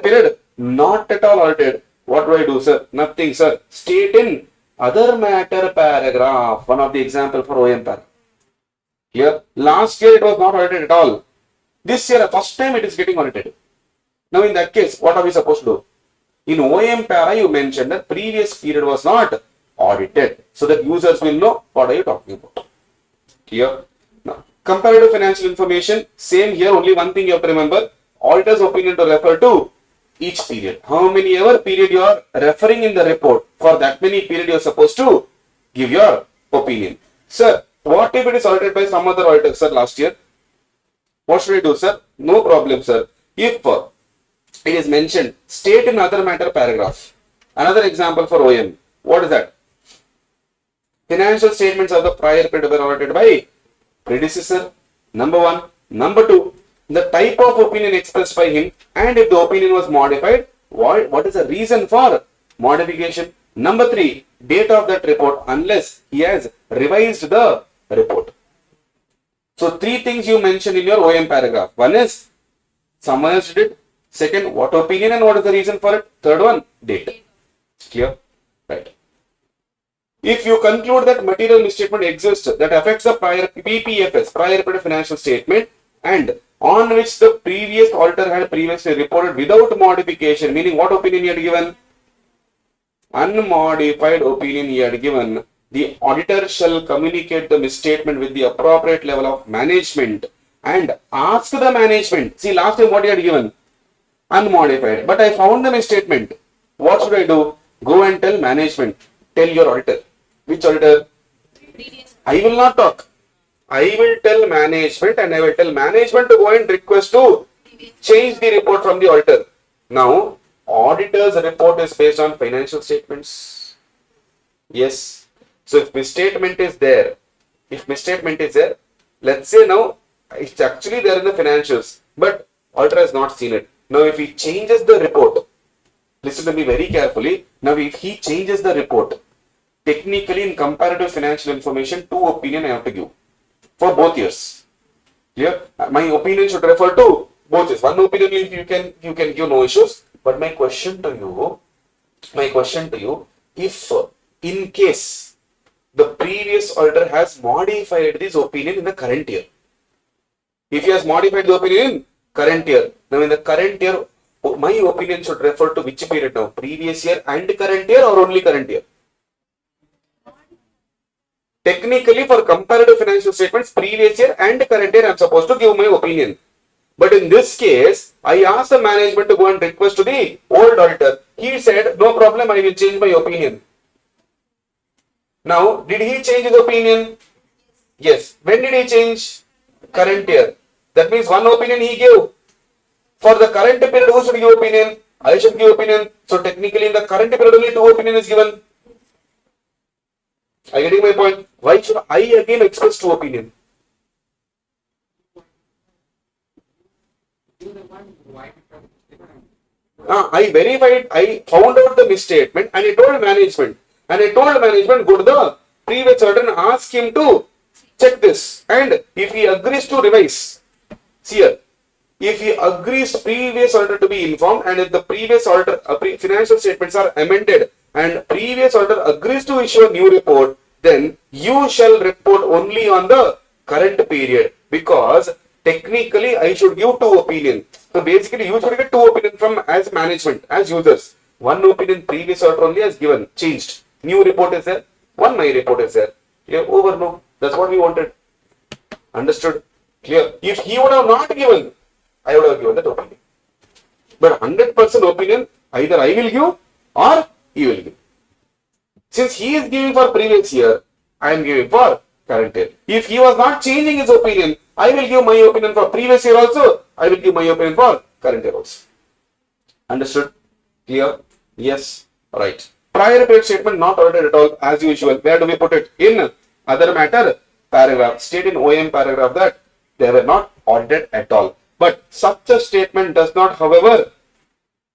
Speaker 3: period not at all audited. What do I do, sir? Nothing, sir. State in other matter paragraph. One of the example for OM paragraph. Here, last year it was not audited at all. This year, first time it is getting audited. Now, in that case, what are we supposed to do? In OM para, you mentioned that previous period was not audited, so that users will know what are you talking about. Here, now comparative financial information, same here. Only one thing you have to remember: auditor's opinion to refer to each period. How many ever period you are referring in the report, for that many period you are supposed to give your opinion. Sir, what if it is audited by some other auditor, sir, last year? What should I do, sir? No problem, sir. If it is mentioned, state in other matter paragraph. Another example for OM. What is that? Financial statements of the prior period were audited by predecessor. Number one. Number two, the type of opinion expressed by him, and if the opinion was modified, what is the reason for modification? Number three, date of that report unless he has revised the report. So three things you mentioned in your OM paragraph. One is someone else did it. Second, what opinion and what is the reason for it. Third one, date. Clear? Right. If you conclude that material misstatement exists that affects the prior PPFS, prior period financial statement, and on which the previous auditor had previously reported without modification, meaning what opinion he had given? Unmodified opinion he had given, the auditor shall communicate the misstatement with the appropriate level of management and ask the management. See, last time what he had given? Unmodified. But I found the misstatement. What should I do? Go and tell management. Tell your auditor. Which auditor? I will not talk. I will tell management, and I will tell management to go and request to change the report from the auditor. Now, auditor's report is based on financial statements. Yes. So if misstatement is there, let's say now it's actually there in the financials, but auditor has not seen it. Now, if he changes the report, listen to me very carefully. Now, if he changes the report, technically in comparative financial information, two opinion I have to give for both years. Clear? My opinion should refer to both years. One opinion you can give no issues. But my question to you, if in case the previous auditor has modified this opinion in the current year, if he has modified the opinion in current year, now in the current year, my opinion should refer to which period now? Previous year and current year, or only current year? Technically, for comparative financial statements, previous year and current year, I am supposed to give my opinion. But in this case, I asked the management to go and request to the old auditor. He said, no problem, I will change my opinion. Now, did he change his opinion? Yes. When did he change? Current year. That means one opinion he gave. For the current period, who should give opinion? I should give opinion. So technically, in the current period, only two opinion is given. Are you getting my point? Why should I again express two opinion? I verified, I found out the misstatement, and I told management. Go to the previous auditor and ask him to check this. And if he agrees to revise, see here, if he agrees previous auditor to be informed, and if the previous auditor financial statements are amended and previous auditor agrees to issue a new report, then you shall report only on the current period, because technically I should give two opinions. So basically you should get two opinions from as management, as users. One opinion previous auditor only has given, changed. New report is there, one my report is there. Clear? Over, no. That's what we wanted. Understood? Clear? If he would have not given, I would have given that opinion. But 100% opinion, either I will give or he will give. Since he is giving for previous year, I am giving for current year. If he was not changing his opinion, I will give my opinion for previous year also. I will give my opinion for current year also. Understood? Clear? Yes. Right. Prior period statement not audited at all as usual. Where do we put it? In other matter paragraph. State in OM paragraph that they were not audited at all. But such a statement does not, however,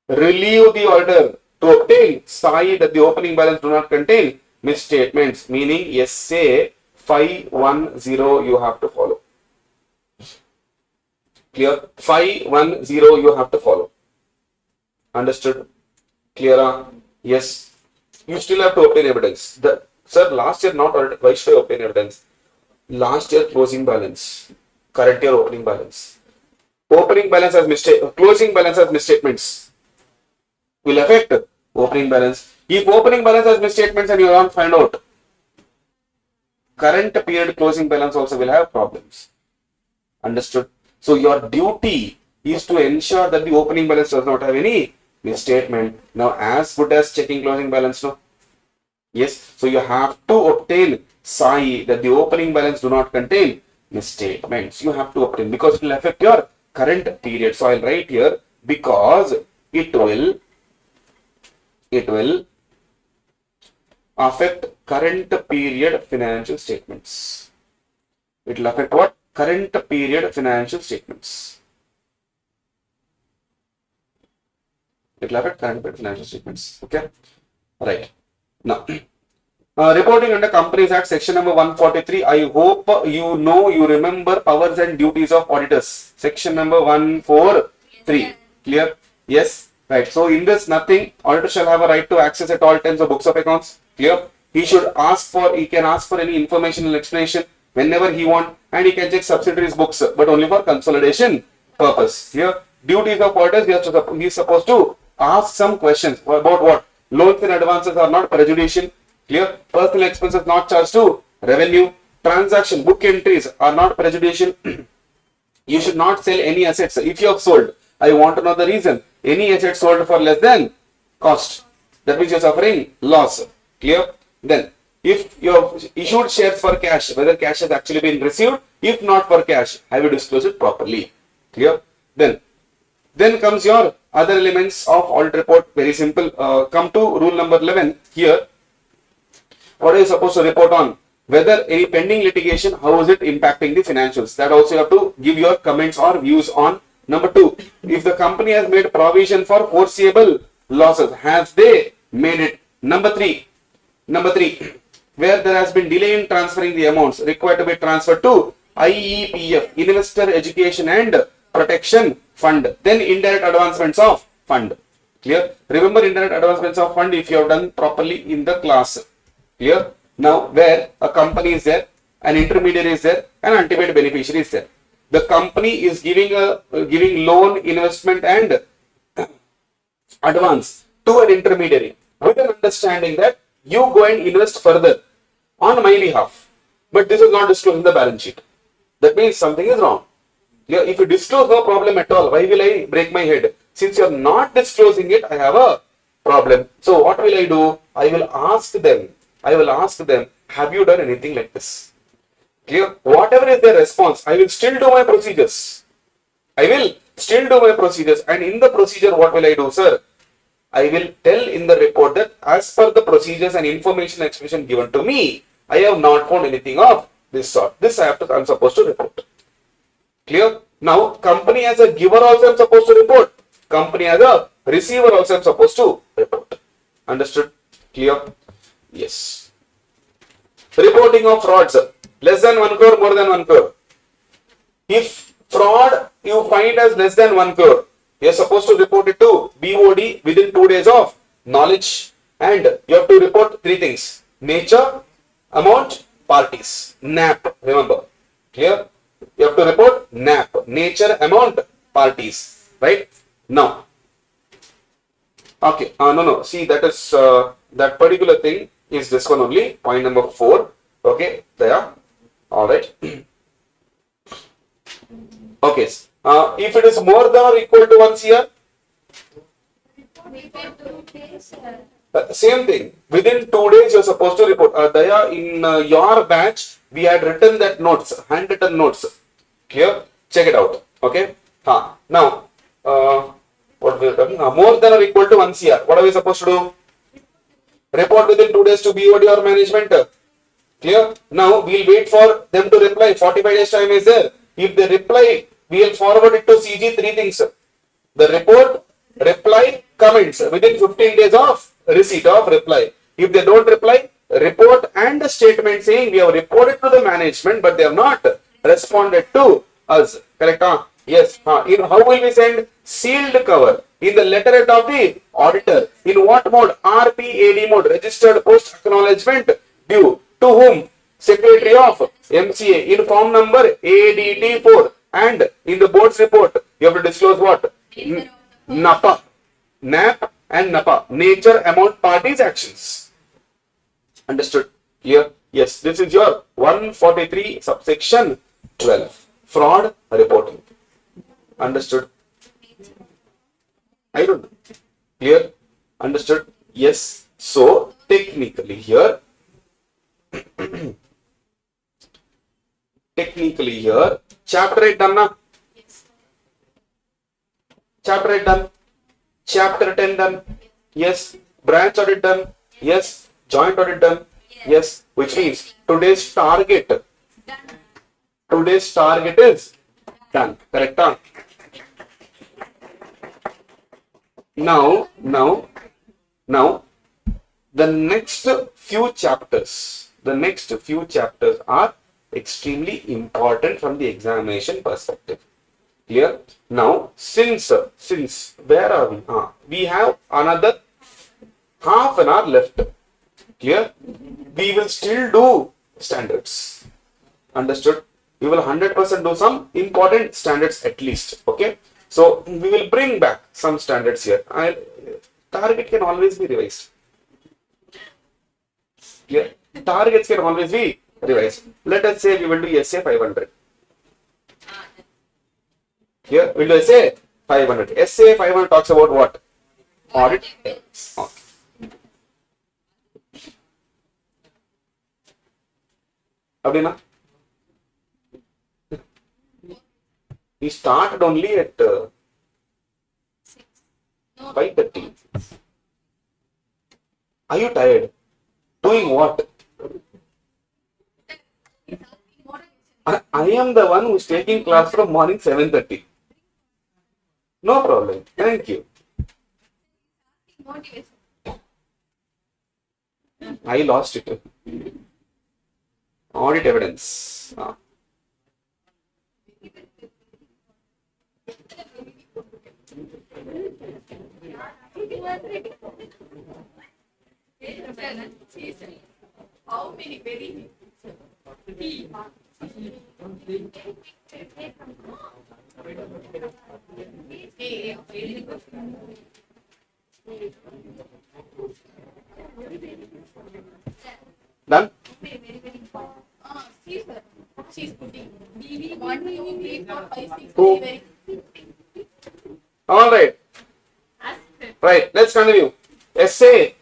Speaker 3: relieve the auditor to obtain SAI that the opening balance do not contain misstatements, meaning SA 510 you have to follow. Clear? 510 you have to follow. Understood? Clear? Yes. You still have to obtain evidence. Sir, last year not audited. Why should I obtain evidence? Last year closing balance, current year opening balance. Opening balance has closing balance has misstatements. Will affect opening balance. If opening balance has misstatements and you don't find out, current period closing balance also will have problems. Understood? So your duty is to ensure that the opening balance does not have any misstatement. Now as good as checking closing balance, no? Yes. So you have to obtain SAI that the opening balance do not contain misstatements. You have to obtain because it will affect your current period. So I'll write here because it will affect current period financial statements. It will affect what? Current period financial statements. It will affect current period financial statements. Okay. Right. Now, reporting under Companies Act, section number 143. I hope you remember powers and duties of auditors. Section number 143. Clear? Yes. Right. So in this, nothing. Auditor shall have a right to access at all times the books of accounts. Clear? He can ask for any information and explanation whenever he want, and he can check subsidiaries books, but only for consolidation purpose. Here, duties of auditors, he is supposed to ask some questions about what? Loans and advances are not prejudicial. Clear? Personal expenses not charged to revenue. Transaction book entries are not prejudicial. You should not sell any assets. If you have sold, I want to know the reason. Any asset sold for less than cost, that means you are suffering loss. Clear? Then, if you have issued shares for cash, whether cash has actually been received. If not for cash, have you disclosed it properly? Clear? Then comes your other elements of audit report. Very simple. Come to rule number 11 here. What are you supposed to report on? Whether any pending litigation, how is it impacting the financials? That also you have to give your comments or views on. Number 2, if the company has made provision for foreseeable losses, have they made it? Number 3, where there has been delay in transferring the amounts required to be transferred to IEPF, Investor Education and Protection Fund, then indirect advancements of fund. Clear? Remember indirect advancements of fund if you have done properly in the class. Clear? Now, where a company is there, an intermediary is there, an ultimate beneficiary is there. The company is giving loan, investment and advance to an intermediary with an understanding that you go and invest further on my behalf. But this is not disclosed in the balance sheet. That means something is wrong. If you disclose, no problem at all. Why will I break my head? Since you are not disclosing it, I have a problem. So what will I do? I will ask them, have you done anything like this? Clear? Whatever is their response, I will still do my procedures. And in the procedure, what will I do, sir? I will tell in the report that as per the procedures and information explanation given to me, I have not found anything of this sort. This I'm supposed to report. Clear? Now, company as a giver also I'm supposed to report. Company as a receiver also I'm supposed to report. Understood? Clear? Yes. Reporting of frauds. Less than 1 crore, more than 1 crore. If fraud you find as less than 1 crore, you are supposed to report it to BOD within 2 days of knowledge, and you have to report 3 things: nature, amount, parties. NAP, remember. Clear? You have to report NAP, nature, amount, parties. Right? Now, okay, no, see, that is that particular thing is this one only, point number 4. Okay, there. All right. Okay. If it is more than or equal to 1 CR,
Speaker 4: Within 2 days,
Speaker 3: same thing. Within 2 days, you're supposed to report. Daya, in your batch, we had written that notes, handwritten notes. Clear? Check it out. Okay. Now, what we are talking? More than or equal to 1 CR. What are we supposed to do? Report within 2 days to BOD or management. Clear? Now, we'll wait for them to reply. 45 days time is there. If they reply, we'll forward it to CG. Three things. The report, reply, comments within 15 days of receipt of reply. If they don't reply, report and a statement saying we have reported to the management but they have not responded to us. Correct? Yes. How will we send? Sealed cover in the letterhead of the auditor. In what mode? RPAD mode. Registered post acknowledgement due. To whom? Secretary of MCA in form number ADT4. And in the board's report, you have to disclose what? NAPA. NAP and NAPA. Nature, amount, parties, actions. Understood? Here? Yes. This is your 143 subsection 12. Fraud reporting. Understood? I don't know. Clear? Understood? Yes. So, technically here, chapter 8 done na? Chapter 8 done. Chapter 10 done. Yes. Branch audit done. Yes. Joint audit done. Yes. Which means today's target. Today's target is done. Correct? Now, the next few chapters are extremely important from the examination perspective. Clear? Now, since where are we? We have another half an hour left. Clear? We will still do standards. Understood? We will 100% do some important standards at least. Okay? So, we will bring back some standards here. Target can always be revised. Clear? Targets can always be revised. Let us say we will do SA 500. Here we will do SA 500. SA 500 talks about what? Audit. Okay. Abdina? We started only at 5:30. Are you tired? Doing what? I am the one who is taking class from morning 7:30. No problem. Thank you. I lost it. Audit evidence.
Speaker 4: How many very
Speaker 3: Done?
Speaker 4: She's putting BV 1, 2, 3, 4, 5, 6.
Speaker 3: Who?
Speaker 4: Very
Speaker 3: All right. Right. Let's continue. SA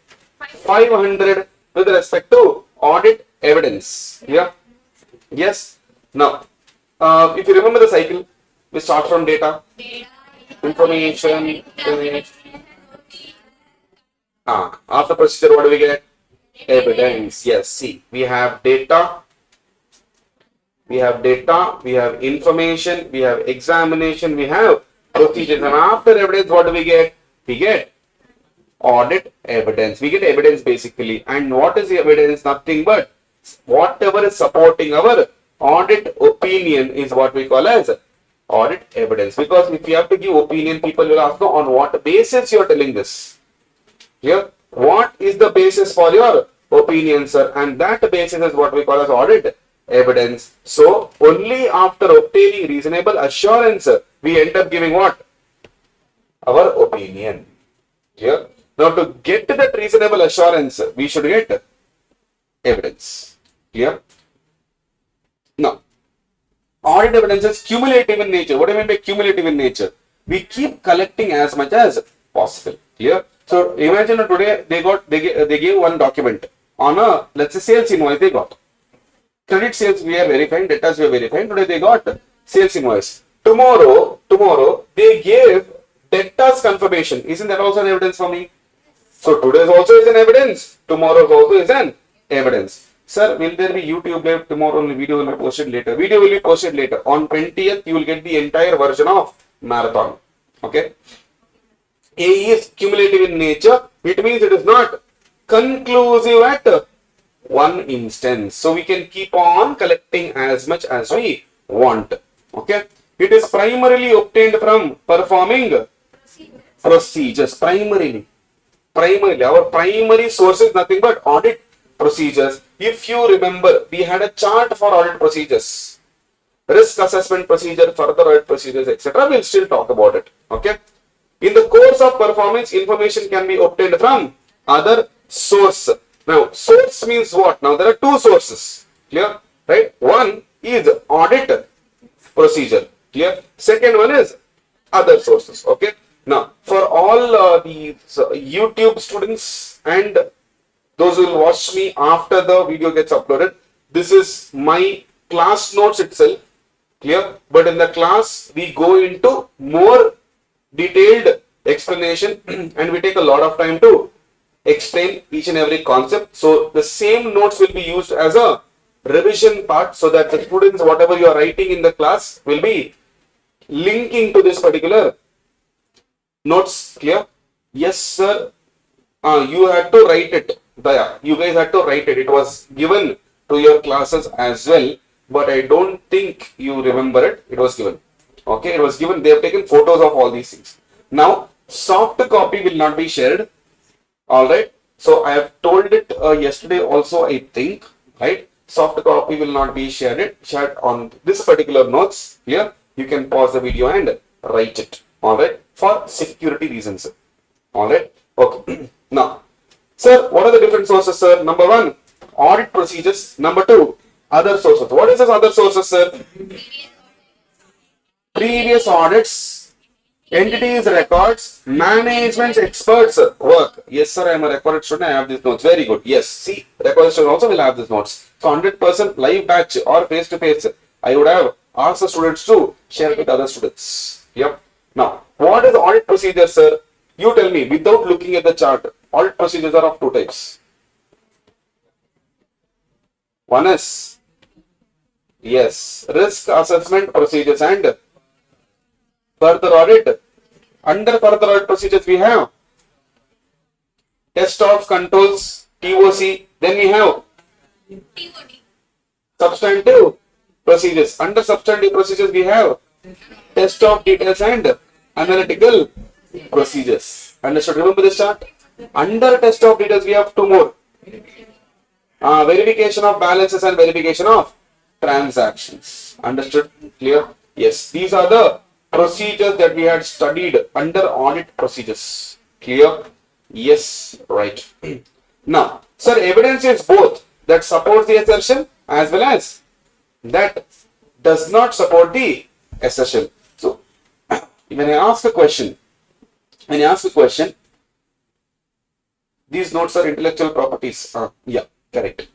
Speaker 3: 500 with respect to audit evidence. Yeah. Yes. Now, if you remember the cycle, we start from data, information. After procedure, what do we get? Evidence. Yes. See, we have data. We have information, we have examination, we have procedures, and after evidence, what do we get? We get audit evidence. We get evidence basically. And what is the evidence? Nothing but whatever is supporting our audit opinion is what we call as audit evidence. Because if you have to give opinion, people will ask, no, on what basis you are telling this? Here, what is the basis for your opinion, sir? And that basis is what we call as audit evidence. So, only after obtaining reasonable assurance, we end up giving what? Our opinion. Here. Now, to get that reasonable assurance, we should get evidence. Clear? Now, audit evidence is cumulative in nature. What do I mean by cumulative in nature? We keep collecting as much as possible. Clear? So imagine today they gave one document on a, let's say, sales invoice they got. Credit sales we are verifying, debtors we are verifying. Today they got sales invoice. Tomorrow they gave debtors confirmation. Isn't that also an evidence for me? So today's also is an evidence. Tomorrow's also is an evidence. Sir, will there be YouTube live tomorrow? Only video will be posted later. Video will be posted later. On 20th, you will get the entire version of marathon. Okay. A is cumulative in nature. It means it is not conclusive at one instance. So we can keep on collecting as much as we want. Okay. It is primarily obtained from performing procedures. Primarily. Our primary source is nothing but audit procedures. If you remember, we had a chart for audit procedures. Risk assessment procedure, further audit procedures, etc. We'll still talk about it. Okay. In the course of performance, information can be obtained from other source. Now, source means what? Now, there are two sources. Clear? Right? One is audit procedure. Clear? Second one is other sources. Okay. Now, for all these YouTube students and those who will watch me after the video gets uploaded, this is my class notes itself. Clear? But in the class, we go into more detailed explanation and we take a lot of time to explain each and every concept. So the same notes will be used as a revision part so that the students, whatever you are writing in the class, will be linking to this particular notes. Clear? Yes, sir. You had to write it. Daya, you guys had to write it. It was given to your classes as well, but I don't think you remember it. It was given. Okay, it was given. They have taken photos of all these things. Now, soft copy will not be shared. All right. So I have told it yesterday also, I think. Right. Soft copy will not be shared on this particular notes. Here, you can pause the video and write it. All right. For security reasons. All right. Okay. Now, sir, what are the different sources, sir? Number one, audit procedures. Number two, other sources. What is this other sources, sir? Previous audits, entities, records, management, experts, work. Yes, sir, I am a recorded student. I have these notes. Very good. Yes. See, recorded student also will have these notes. So 100% live batch or face to face, I would have asked the students to share it with other students. Yep. Now, what is audit procedure, sir? You tell me without looking at the chart. Audit procedures are of two types. One is, yes, risk assessment procedures and further audit. Under further audit procedures, we have test of controls, TOC. Then we have substantive procedures. Under substantive procedures, we have test of details and analytical procedures. Understood? Remember this chart? Under test of details, we have two more. Verification of balances and verification of transactions. Understood? Clear? Yes. These are the procedures that we had studied under audit procedures. Clear? Yes. Right. Now, sir, evidence is both that supports the assertion as well as that does not support the assertion. So, when I ask a question, these notes are intellectual properties. Yeah, correct.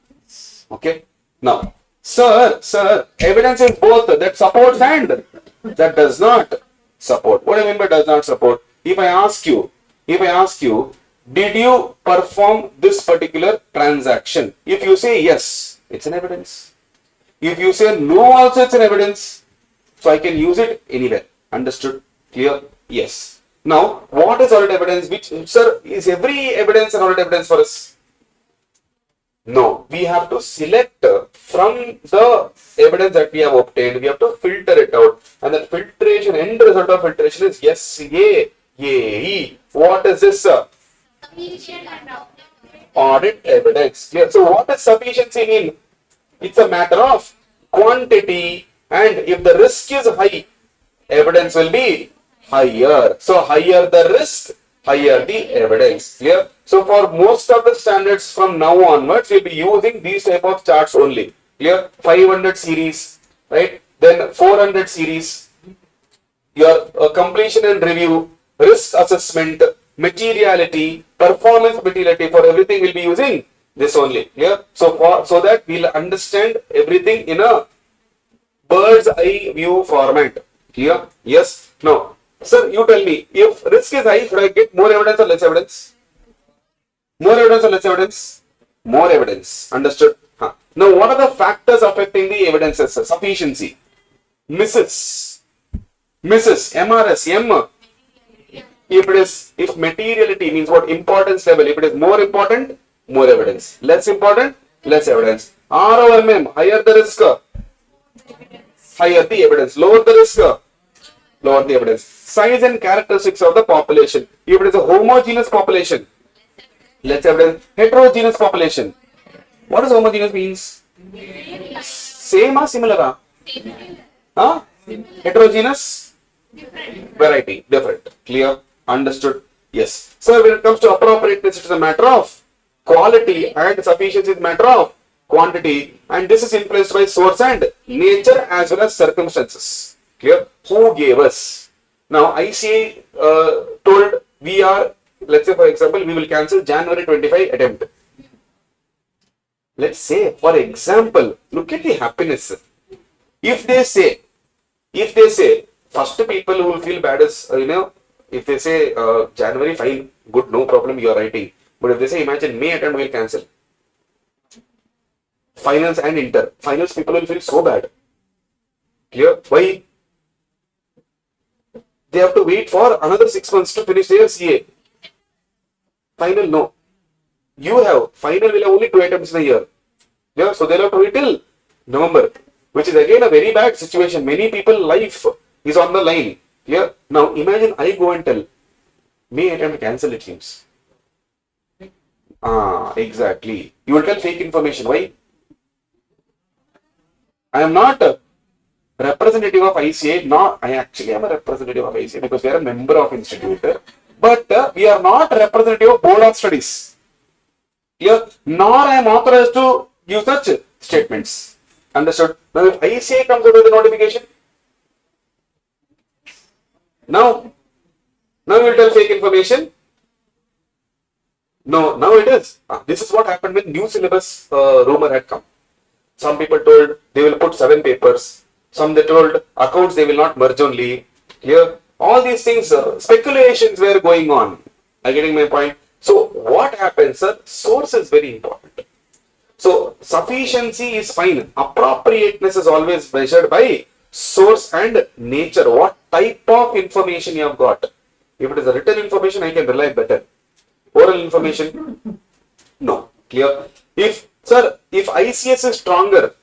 Speaker 3: Okay. Now, sir, evidence is both that supports and that does not support. What do I mean by does not support? If I ask you, did you perform this particular transaction? If you say yes, it's an evidence. If you say no, also it's an evidence. So I can use it anywhere. Understood? Clear? Yes. Now, what is audit evidence? Which, sir, is every evidence an audit evidence for us? No. We have to select from the evidence that we have obtained. We have to filter it out. And that filtration, end result of filtration is yes, A, E. What is this, sir? Audit evidence. Clear? So, what does sufficiency mean? It's a matter of quantity, and if the risk is high, evidence will be higher. So higher the risk, higher the evidence. Clear? So for most of the standards from now onwards, we'll be using these type of charts only. Clear? 500 series, right? Then 400 series, your completion and review, risk assessment, materiality, performance materiality, for everything we'll be using this only. Clear? So that we'll understand everything in a bird's eye view format. Clear? Yes? Now, sir, you tell me, if risk is high, should I get more evidence or less evidence? More evidence or less evidence? More evidence. Understood? Huh. Now, what are the factors affecting the evidences? Sufficiency. Misses. MRS, M. If materiality means what? Importance level. If it is more important, more evidence. Less important, less evidence. ROMM, higher the risk, higher the evidence. Lower the risk, lower the evidence. Size and characteristics of the population. If it is a homogeneous population, less evidence. Heterogeneous population. What does homogeneous means? Same or similar? Huh? Heterogeneous? Variety. Different. Clear? Understood? Yes. So when it comes to appropriateness, it is a matter of quality, and sufficiency is a matter of quantity, and this is influenced by source and nature as well as circumstances. Clear? Who gave us? Now ICA told we are, let's say for example, we will cancel January 25 attempt. Let's say for example, look at the happiness. If they say, first people who will feel bad is, if they say January fine, good, no problem, you are writing. But if they say imagine May attempt, we will cancel. Finals and inter. Finals people will feel so bad. Clear? Why? They have to wait for another 6 months to finish their CA. Final, no. You have, final will have only 2 attempts in a year. Yeah, so they'll have to wait till November, which is again a very bad situation. Many people life is on the line. Clear? Now imagine I go and tell, May attempt cancel, it seems. Exactly. You will tell fake information. Why? I am not a representative of ICA. No, I actually am a representative of ICA because we are a member of institute. But we are not a representative of board of studies. Clear? Nor I am authorized to give such statements. Understood? Now if ICA comes out with a notification, now you will tell fake information. No, now it is. This is what happened when new syllabus rumor had come. Some people told they will put 7 papers. Some they told accounts they will not merge only. Clear? All these things, speculations were going on. Are you getting my point? So what happens, sir? Source is very important. So sufficiency is fine. Appropriateness is always measured by source and nature. What type of information you have got? If it is a written information, I can rely better. Oral information, no. Clear? If ICS is stronger,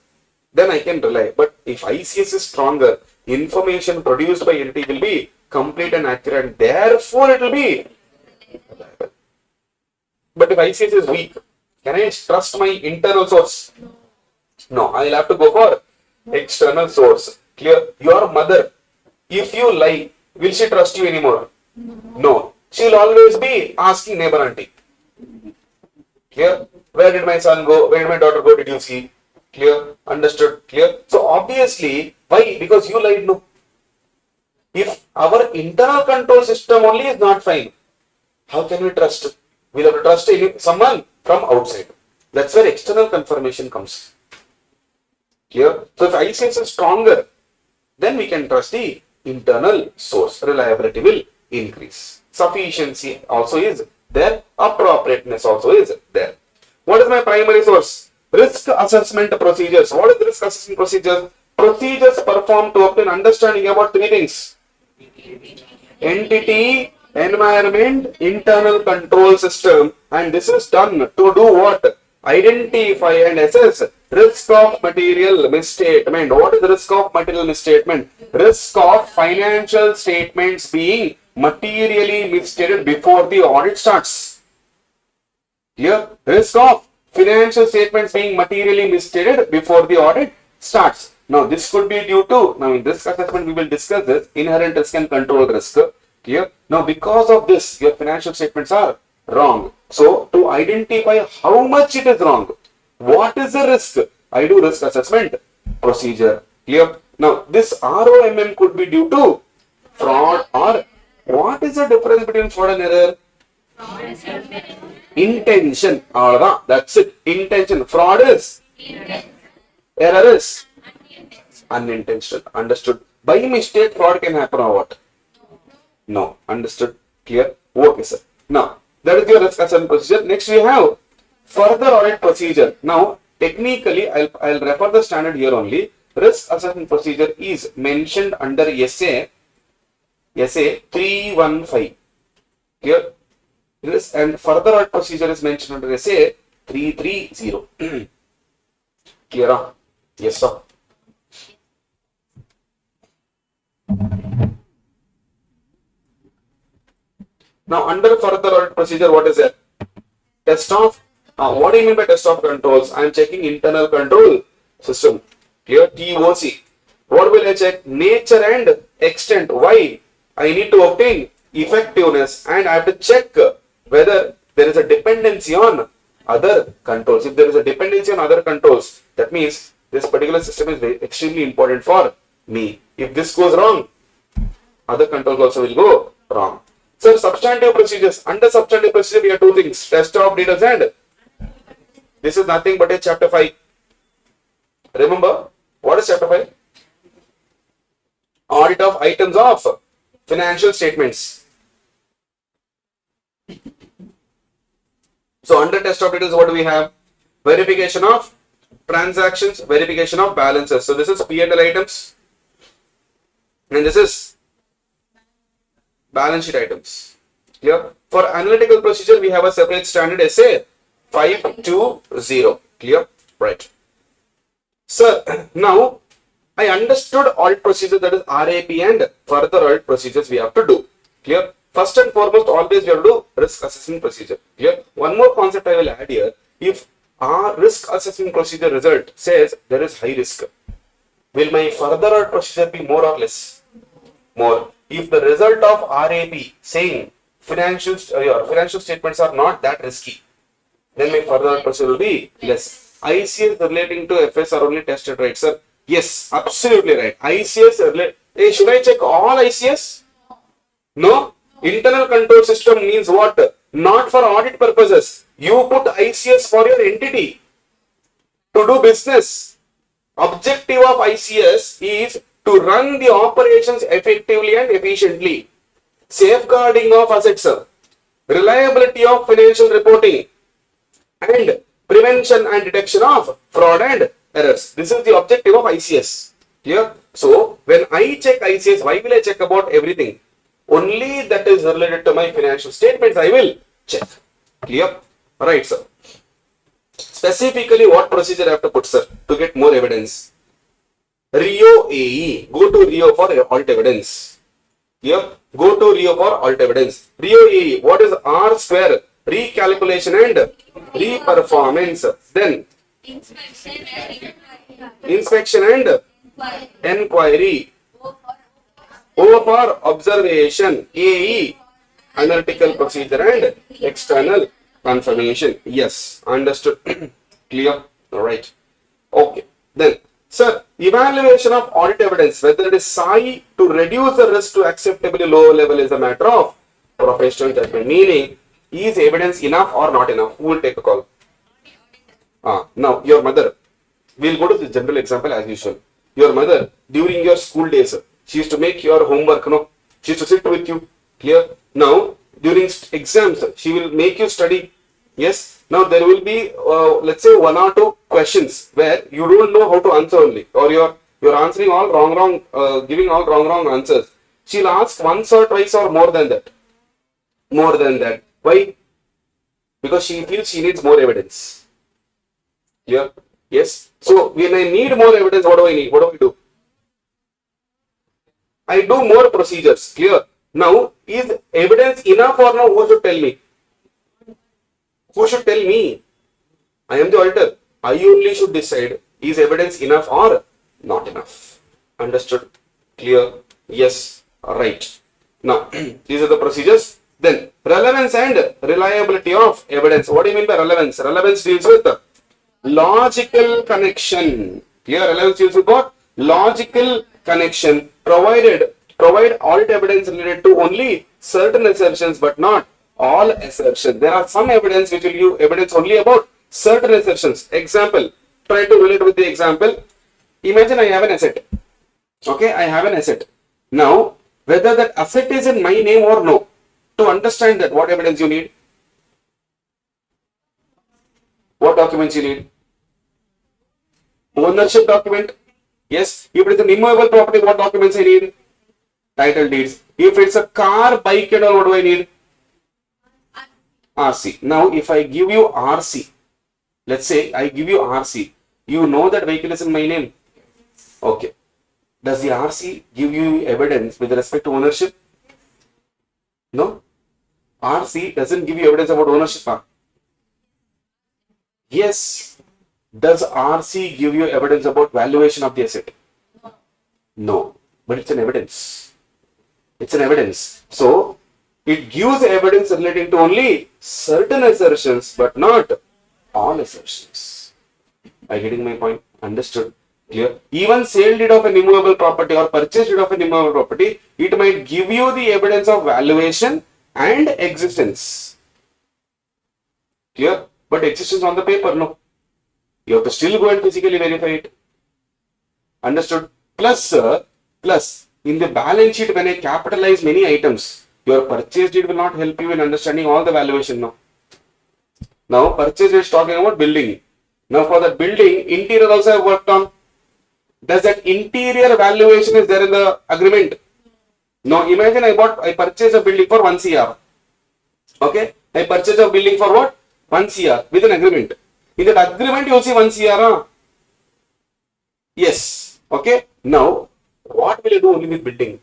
Speaker 3: then I can rely. But if ICS is stronger, information produced by entity will be complete and accurate, and therefore it will be reliable. But if ICS is weak, can I trust my internal source? No, I will have to go for external source. Clear? Your mother, if you lie, will she trust you anymore? No. She will always be asking neighbor auntie. Clear? Where did my son go? Where did my daughter go? Did you see? Clear? Understood? Clear? So obviously, why? Because you lied, no. If our internal control system only is not fine, how can we trust? We'll have to trust someone from outside. That's where external confirmation comes. Clear? So if ICS is stronger, then we can trust the internal source. Reliability will increase. Sufficiency also is there. Appropriateness also is there. What is my primary source? Risk assessment procedures. What is the risk assessment procedures? Procedures performed to obtain understanding about 3 things. Entity, environment, internal control system. And this is done to do what? Identify and assess risk of material misstatement. What is the risk of material misstatement? Risk of financial statements being materially misstated before the audit starts. Here, risk of financial statements being materially misstated before the audit starts. Now, this could be due to, now in risk assessment we will discuss this, inherent risk and control risk. Clear? Now, because of this, your financial statements are wrong. So, to identify how much it is wrong, what is the risk? I do risk assessment procedure. Clear? Now, this ROMM could be due to fraud, or what is the difference between fraud and error? Intention. That's it. Intention. Fraud is? Error is? Unintentional. Understood. By mistake, fraud can happen or what? No. Understood. Clear? Okay, sir. Now, that is your risk assessment procedure. Next, we have further audit procedure. Now, technically, I'll refer the standard here only. Risk assessment procedure is mentioned under SA 315. Clear? Risk and further audit procedure is mentioned under SA 330. Clear? Yes, sir. Now, under further audit procedure, what is it? Test of, what do you mean by test of controls? I am checking internal control system. Clear? TOC. What will I check? Nature and extent. Why? I need to obtain effectiveness, and I have to check whether there is a dependency on other controls. If there is a dependency on other controls, that means this particular system is extremely important for me. If this goes wrong, other controls also will go wrong. So, substantive procedures. Under substantive procedure, we have two things: test of details, and this is nothing but a chapter 5. Remember, what is chapter 5? Audit of items of financial statements. So, under test of details, what do we have? Verification of transactions, verification of balances. So, this is P&L items, and this is balance sheet items. Clear? For analytical procedure, we have a separate standard SA 520. Clear? Right. Sir, now I understood audit procedure, that is RAP, and further audit procedures we have to do. Clear? First and foremost, always we have to do risk assessment procedure. Clear? One more concept I will add here. If our risk assessment procedure result says there is high risk, will my further audit procedure be more or less? More. If the result of RAP saying your financial statements are not that risky, then my further procedure will be less. ICS relating to FS are only tested, right, sir? Yes, absolutely right. ICS hey, should I check all ICS? No. Internal control system means what? Not for audit purposes. You put ICS for your entity to do business. Objective of ICS is to run the operations effectively and efficiently, safeguarding of assets, reliability of financial reporting, and prevention and detection of fraud and errors. This is the objective of ICS. Clear? So, when I check ICS, why will I check about everything? Only that is related to my financial statements I will check. Clear? Right, sir. Specifically, what procedure I have to put, sir, to get more evidence? RIO AE. Go to RIO for audit evidence. Yep. Go to RIO for audit evidence. RIO AE. What is R square? Recalculation and reperformance. Then inspection and enquiry. O for observation. AE. Analytical procedure and external confirmation. Yes. Understood. Clear? Alright. Okay. Then, sir, evaluation of audit evidence, whether it is SAI to reduce the risk to acceptably low level, is a matter of professional judgment. Meaning, is evidence enough or not enough? Who will take a call? Now, your mother. We'll go to the general example as usual. Your mother, during your school days, she used to make your homework, no? She used to sit with you. Clear? Now, during exams, she will make you study. Yes? Now, there will be, let's say, 1 or 2 questions where you don't know how to answer only, or you're answering all wrong, giving all wrong answers. She'll ask once or twice or more than that. More than that. Why? Because she feels she needs more evidence. Clear? Yes? So, when I need more evidence, what do I need? What do I do? I do more procedures. Clear? Now, is evidence enough or no? Who should tell me? Who should tell me? I am the auditor. I only should decide, is evidence enough or not enough. Understood? Clear? Yes. Right. Now, these are the procedures. Then, relevance and reliability of evidence. What do you mean by relevance? Relevance deals with logical connection. Here, relevance deals with what? Logical connection. Provide audit evidence related to only certain assertions, but not all assertions. There are some evidence which will give evidence only about certain assertions. Example, try to relate with the example. Imagine I have an asset. Okay, I have an asset. Now, whether that asset is in my name or no, to understand that, what evidence you need? What documents you need? Ownership document. Yes. If it is an immovable property, what documents I need? Title deeds. If it's a car, bike and all, what do I need? RC. Now, if I give you RC, let's say I give you RC, you know that vehicle is in my name. Okay. Does the RC give you evidence with respect to ownership? No. RC doesn't give you evidence about ownership. Huh? Yes. Does RC give you evidence about valuation of the asset? No. But it's an evidence. It's an evidence. So, it gives evidence relating to only certain assertions, but not all assertions. Are you getting my point? Understood? Clear? Even sale deed of an immovable property or purchase deed of an immovable property, it might give you the evidence of valuation and existence. Clear? But existence on the paper, no. You have to still go and physically verify it. Understood? Plus, in the balance sheet, when I capitalize many items, your purchase deed will not help you in understanding all the valuation now. Now, purchase deed is talking about building. Now, for that building, interior also I have worked on. Does that interior valuation is there in the agreement? No. Imagine I purchased a building for 1 CR. Okay. I purchased a building for what? 1 CR with an agreement. In that agreement, you will see 1 CR. Huh? Yes. Okay. Now, what will I do only with building?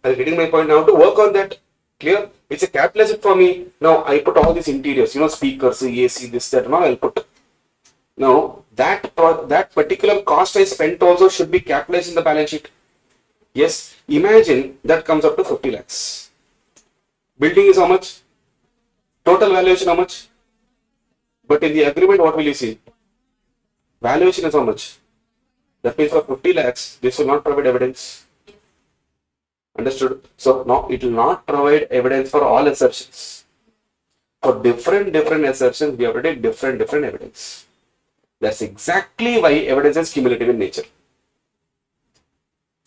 Speaker 3: Are you getting my point now? To work on that. Clear? It's a capital asset for me. Now, I put all these interiors, speakers, AC, this, that, and all I'll put. Now, that particular cost I spent also should be capitalized in the balance sheet. Yes. Imagine that comes up to 50 lakhs. Building is how much? Total valuation how much? But in the agreement, what will you see? Valuation is how much? That means for 50 lakhs, this will not provide evidence. Understood? So, now it will not provide evidence for all assertions. For different assertions, we have to take different evidence. That's exactly why evidence is cumulative in nature.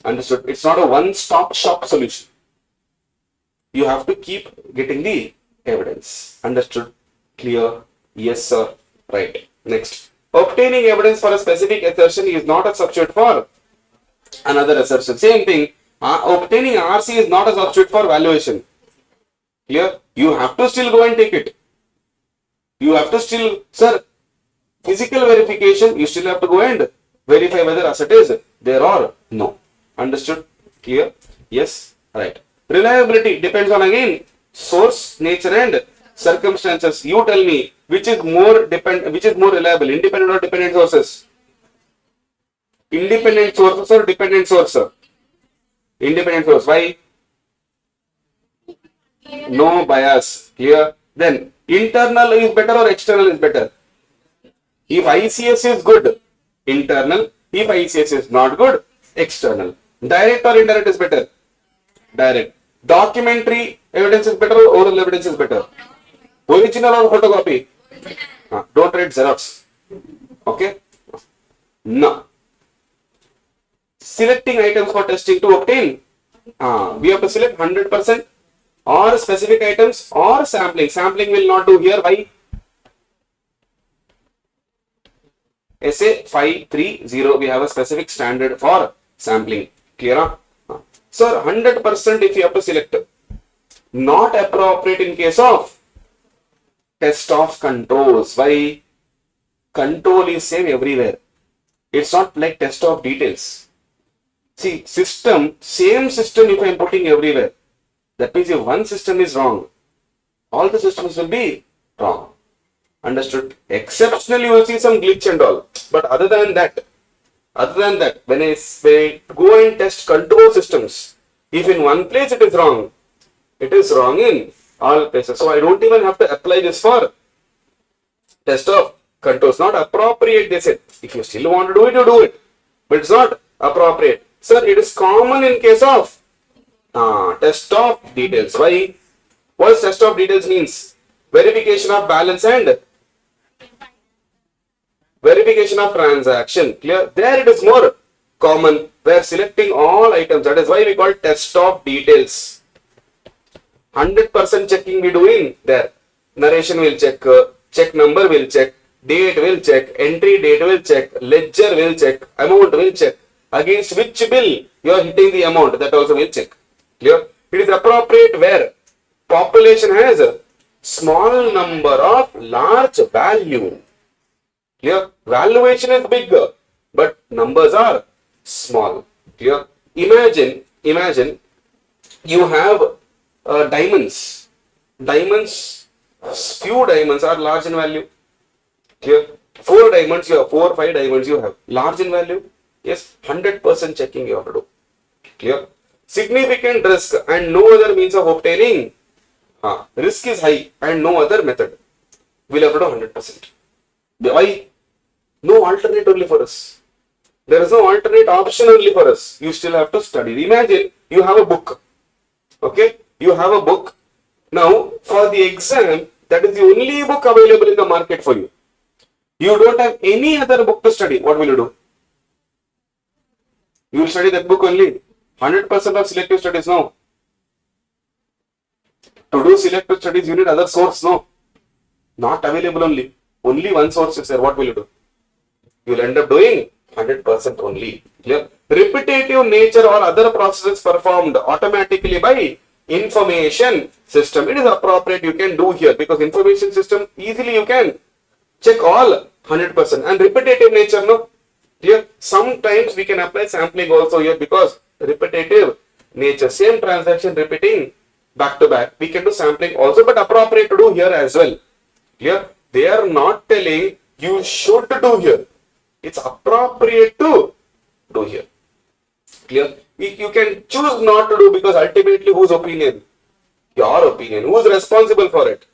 Speaker 3: Understood? It's not a one-stop shop solution. You have to keep getting the evidence. Understood? Clear? Yes, sir. Right. Next. Obtaining evidence for a specific assertion is not a substitute for another assertion. Same thing. Obtaining RC is not a substitute for valuation. Clear? You have to still go and take it. You have to still, sir, physical verification, you still have to go and verify whether asset is there or no. Understood? Clear? Yes? Right. Reliability depends on, again, source, nature and circumstances. You tell me which is more reliable, independent or dependent sources? Independent sources or dependent source? Independent source. Why? No bias. Clear? Then internal is better or external is better? If ICS is good, internal. If ICS is not good, external. Direct or indirect is better? Direct. Documentary evidence is better or oral evidence is better? Original or photocopy? Don't write Xerox. Okay? Now, selecting items for testing to obtain. We have to select 100% or specific items or sampling. Sampling will not do here. Why? SA 530, we have a specific standard for sampling. Clear? Sir, 100% if you have to select. Not appropriate in case of test of controls. Why? Control is same everywhere. It's not like test of details. See, same system if I am putting everywhere. That means if one system is wrong, all the systems will be wrong. Understood? Exceptionally, you will see some glitch and all. But other than that, when I go and test control systems,
Speaker 1: If in one place it is wrong, it is wrong in all places. So I don't even have to apply this for test of controls. Not appropriate, they said. If you still want to do it, you do it. But it's not appropriate. Sir, it is common in case of test of details. Why? What test of details means? Verification of balance and verification of transaction. Clear? There it is more common. We are selecting all items. That is why we call test of details. 100% checking we do in there. Narration will check, check number will check, date will check, entry date will check, ledger will check, amount will check. Against which bill you are hitting the amount, that also will check. Clear? It is appropriate where population has a small number of large value. Clear? Valuation is bigger, but numbers are small. Clear? Imagine you have diamonds. Few diamonds are large in value. Clear? 4 diamonds you have, 4 or 5 diamonds you have. Large in value? Yes, 100% checking you have to do. Clear? Significant risk and no other means of obtaining. Risk is high and no other method. We'll have to do 100%. Why? No alternate only for us. There is no alternate option only for us. You still have to study. Imagine you have a book. Okay? You have a book. Now, for the exam, that is the only book available in the market for you. You don't have any other book to study. What will you do? You will study that book only. 100% of selective studies, no. To do selective studies, you need other source, no. Not available only. Only one source is there. What will you do? You will end up doing 100% only. Clear? Repetitive nature or other processes performed automatically by information system. It is appropriate you can do here because information system easily you can check all 100% and repetitive nature, no. Clear? Sometimes we can apply sampling also here because repetitive nature, same transaction repeating back to back. We can do sampling also, but appropriate to do here as well. Clear? They are not telling you should do here. It's appropriate to do here. Clear? You can choose not to do because ultimately whose opinion? Your opinion. Who is responsible for it?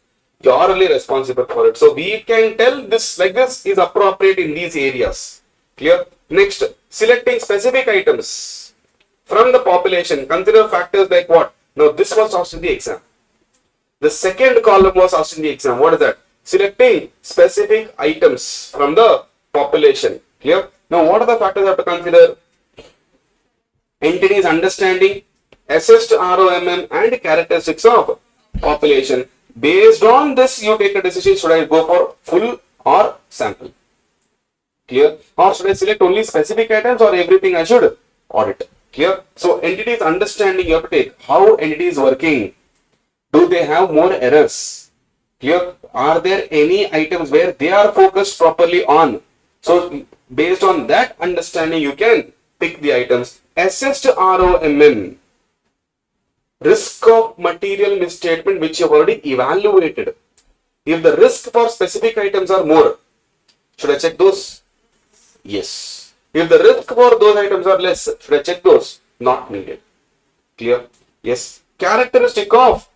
Speaker 1: You are only responsible for it. So we can tell this like this is appropriate in these areas. Clear? Next, selecting specific items from the population. Consider factors like what? Now this was asked in the exam. The second column was asked in the exam. What is that? Selecting specific items from the population. Clear? Now what are the factors I have to consider? Entities understanding, assessed ROMM and characteristics of population. Based on this, you take a decision. Should I go for full or sample? Clear? Or should I select only specific items or everything I should audit? Clear? So entities understanding you have to take. How entity is working? Do they have more errors? Clear? Are there any items where they are focused properly on? So based on that understanding, you can pick the items. Assessed ROMM. Risk of material misstatement which you have already evaluated. If the risk for specific items are more, should I check those? Yes. If the risk for those items are less, should I check those? Not needed. Clear? Yes. Characteristic of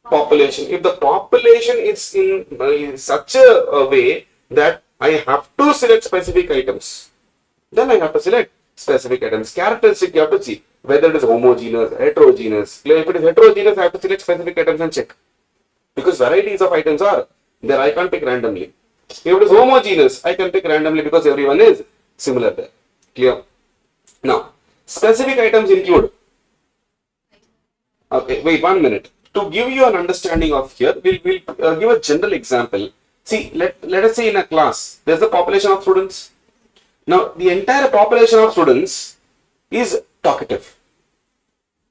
Speaker 1: population. If the population is in such a way that I have to select specific items, then I have to select specific items. Characteristic you have to see whether it is homogeneous, heterogeneous. If it is heterogeneous, I have to select specific items and check. Because varieties of items are there, I can't pick randomly. If it is homogeneous, I can pick randomly because everyone is similar there. Clear? Now, specific items include. Okay, wait 1 minute. To give you an understanding of here, we'll give a general example. See, let us say in a class, there's the population of students. Now, the entire population of students is talkative.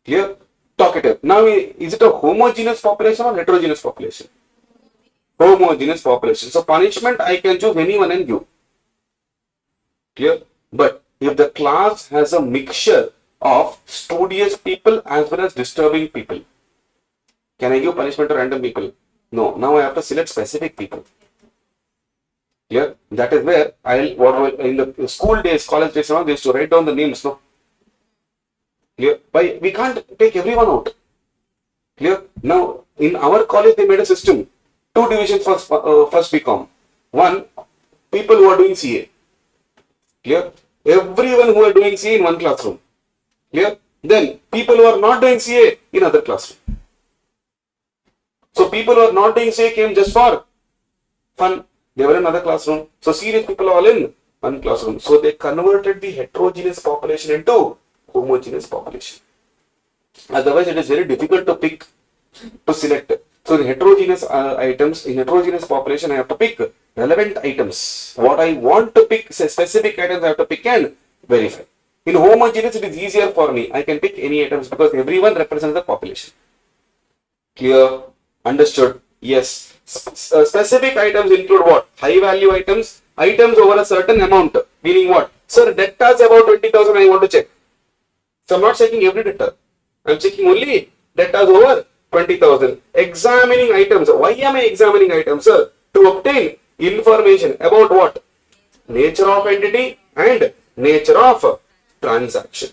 Speaker 1: Clear? Talkative. Now, is it a homogeneous population or heterogeneous population? Homogeneous population. So, punishment, I can choose anyone and give. Clear? But if the class has a mixture of studious people as well as disturbing people, can I give punishment to random people? No. Now, I have to select specific people. Clear? That is where in the school days, college days, they used to write down the names. No.
Speaker 3: Clear? Why? We can't take everyone out. Clear? Now, in our college, they made a system. Two divisions for first BCom. One, people who are doing CA. Clear? Everyone who are doing CA in one classroom. Clear? Then, people who are not doing CA in other classroom. So, people who are not doing CA came just for fun. They were in another classroom. So, serious people are all in one classroom. So, they converted the heterogeneous population into homogeneous population. Otherwise, it is very difficult to pick, to select. So, in heterogeneous items, in heterogeneous population, I have to pick relevant items. What I want to pick, say specific items, I have to pick and verify. In homogeneous, it is easier for me. I can pick any items because everyone represents the population. Clear? Understood? Yes. Specific items include what? High value items, items over a certain amount. Meaning what? Sir, debtors about 20,000 I want to check. So, I'm not checking every debtor. I'm checking only debtors over 20,000. Examining items. Why am I examining items, sir? To obtain information about what? Nature of entity and nature of transaction.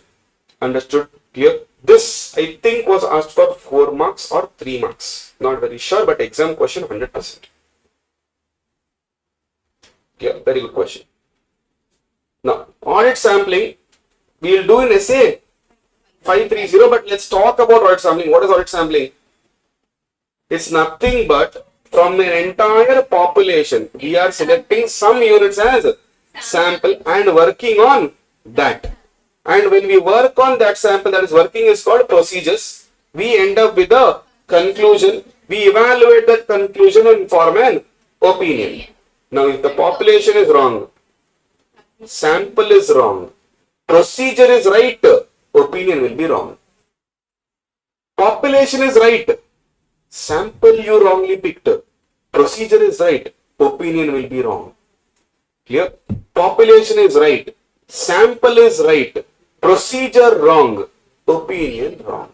Speaker 3: Understood? Clear? This, I think, was asked for 4 marks or 3 marks. Not very sure, but exam question 100%. Clear? Very good question. Now, audit sampling, we will do in essay 530, but let's talk about audit sampling. What is audit sampling? It's nothing but from an entire population, we are selecting some units as sample and working on that. And when we work on that sample that is working is called procedures. We end up with a conclusion. We evaluate that conclusion and form an opinion. Now, if the population is wrong, sample is wrong, procedure is right, opinion will be wrong. Population is right, sample you wrongly picked, procedure is right, opinion will be wrong. Clear? Population is right, sample is right, procedure wrong, opinion wrong.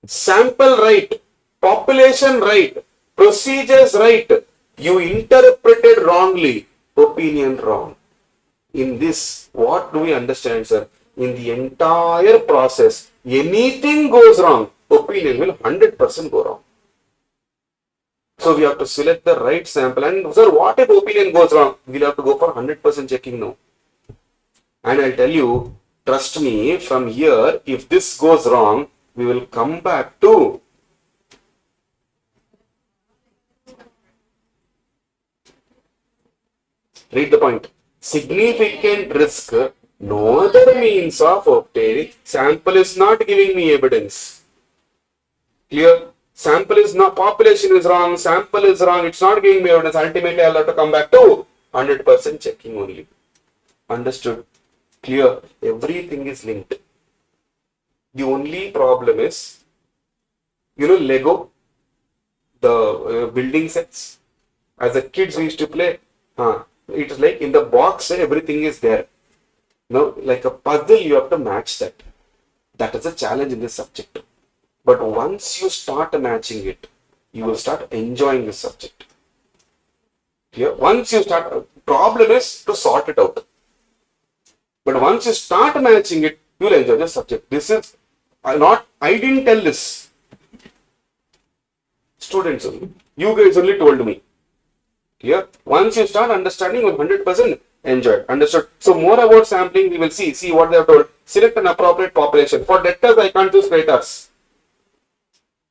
Speaker 3: Sample right, population right, procedures right, you interpreted wrongly, opinion wrong. In this, what do we understand, sir? In the entire process, anything goes wrong, opinion will 100% go wrong. So we have to select the right sample. And sir, what if opinion goes wrong? We'll have to go for 100% checking now. And I'll tell you, trust me, from here, if this goes wrong, we will come back to read the point. Significant risk, no other means of obtaining. Sample is not giving me evidence. Clear? Sample is not, population is wrong, sample is wrong, it's not giving me evidence. Ultimately, I'll have to come back to 100% checking only. Understood? Clear? Everything is linked. The only problem is, you know, Lego, the building sets. As a kids, we used to play. It is like in the box, everything is there. No, like a puzzle, you have to match that. That is a challenge in this subject. But once you start matching it, you will start enjoying this subject. Clear? Once you start, problem is to sort it out. But once you start matching it, you will enjoy the subject. This is not, I didn't tell this. Students only. You guys only told me. Clear? Once you start understanding, you will 100% enjoy it. Understood? So more about sampling, we will see. See what they have told. Select an appropriate population. For debtors, I can't choose creditors.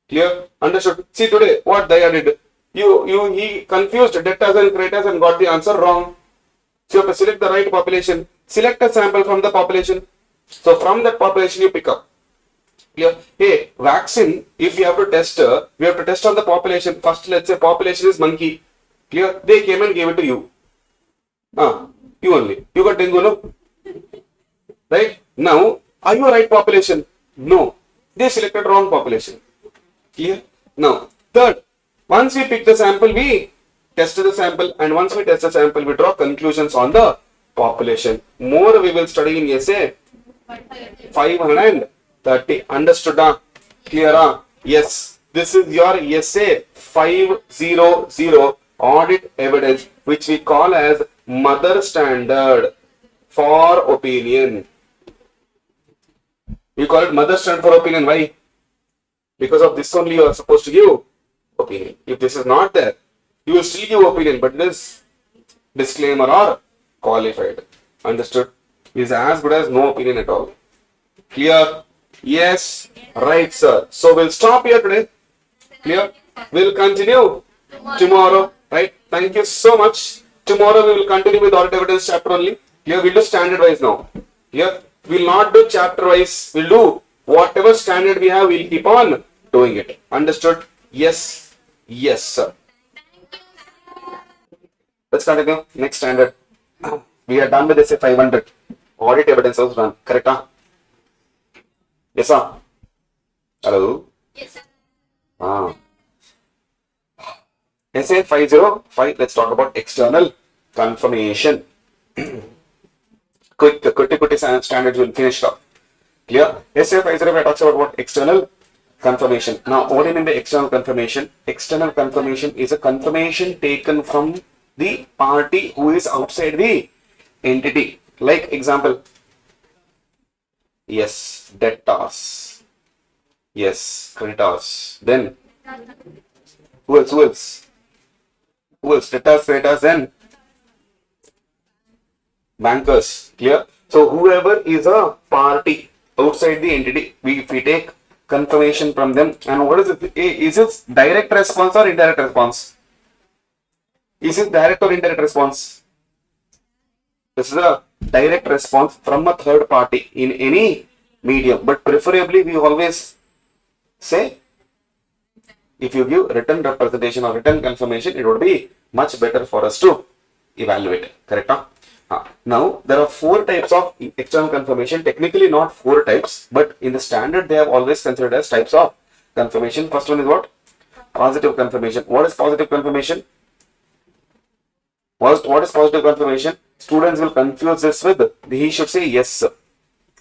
Speaker 3: Clear? Understood? See today, what Daya did. He confused debtors and creditors and got the answer wrong. So you have to select the right population. Select a sample from the population. So from that population, you pick up. Clear? Hey, vaccine, if you have to test, we have to test on the population. First, let's say population is monkey. Clear? They came and gave it to you. You only. You got dengue, no? Right? Now, are you a right population? No. They selected wrong population. Clear? Now, third, once we pick the sample, we test the sample, and once we test the sample, we draw conclusions on the population. More we will study in essay 530. Understood? Clear? Yes. This is your essay 500 audit evidence, which we call as mother standard for opinion. We call it mother standard for opinion. Why? Because of this only you are supposed to give opinion. If this is not there, you will still give opinion, but this disclaimer or qualified. Understood? Is as good as no opinion at all. Clear? Yes. Right, sir. So we'll stop here today. Clear? We'll continue tomorrow. Right? Thank you so much. Tomorrow we will continue with audit evidence chapter only. Clear? We'll do standard wise now. Clear? We'll not do chapter wise. We'll do whatever standard we have, we'll keep on doing it. Understood? Yes. Yes, sir. Let's continue. Next standard. We are done with SA 500. Audit evidence was done. Correct? Huh? Yes, sir. Hello?
Speaker 4: Yes, sir.
Speaker 3: SA 505. Let's talk about external confirmation. Quick standards will finish up. Clear? SA 505 talks about what? External confirmation. Now, what do you mean by external confirmation? External confirmation is a confirmation taken from the party who is outside the entity. Like example, yes, debtors, yes, creditors. Then who else? Who else? Who else? Debtors, creditors, then bankers. Clear? So whoever is a party outside the entity, if we take confirmation from them, and what is it? Is it direct response or indirect response? Is it direct or indirect response? This is a direct response from a third party in any medium, but preferably we always say if you give written representation or written confirmation, it would be much better for us to evaluate. Correct? Now, there are 4 types of external confirmation. Technically not 4 types, but in the standard they have always considered as types of confirmation. First one is what? Positive confirmation. What is positive confirmation? What is positive confirmation? Students will confuse this with, he should say yes, sir.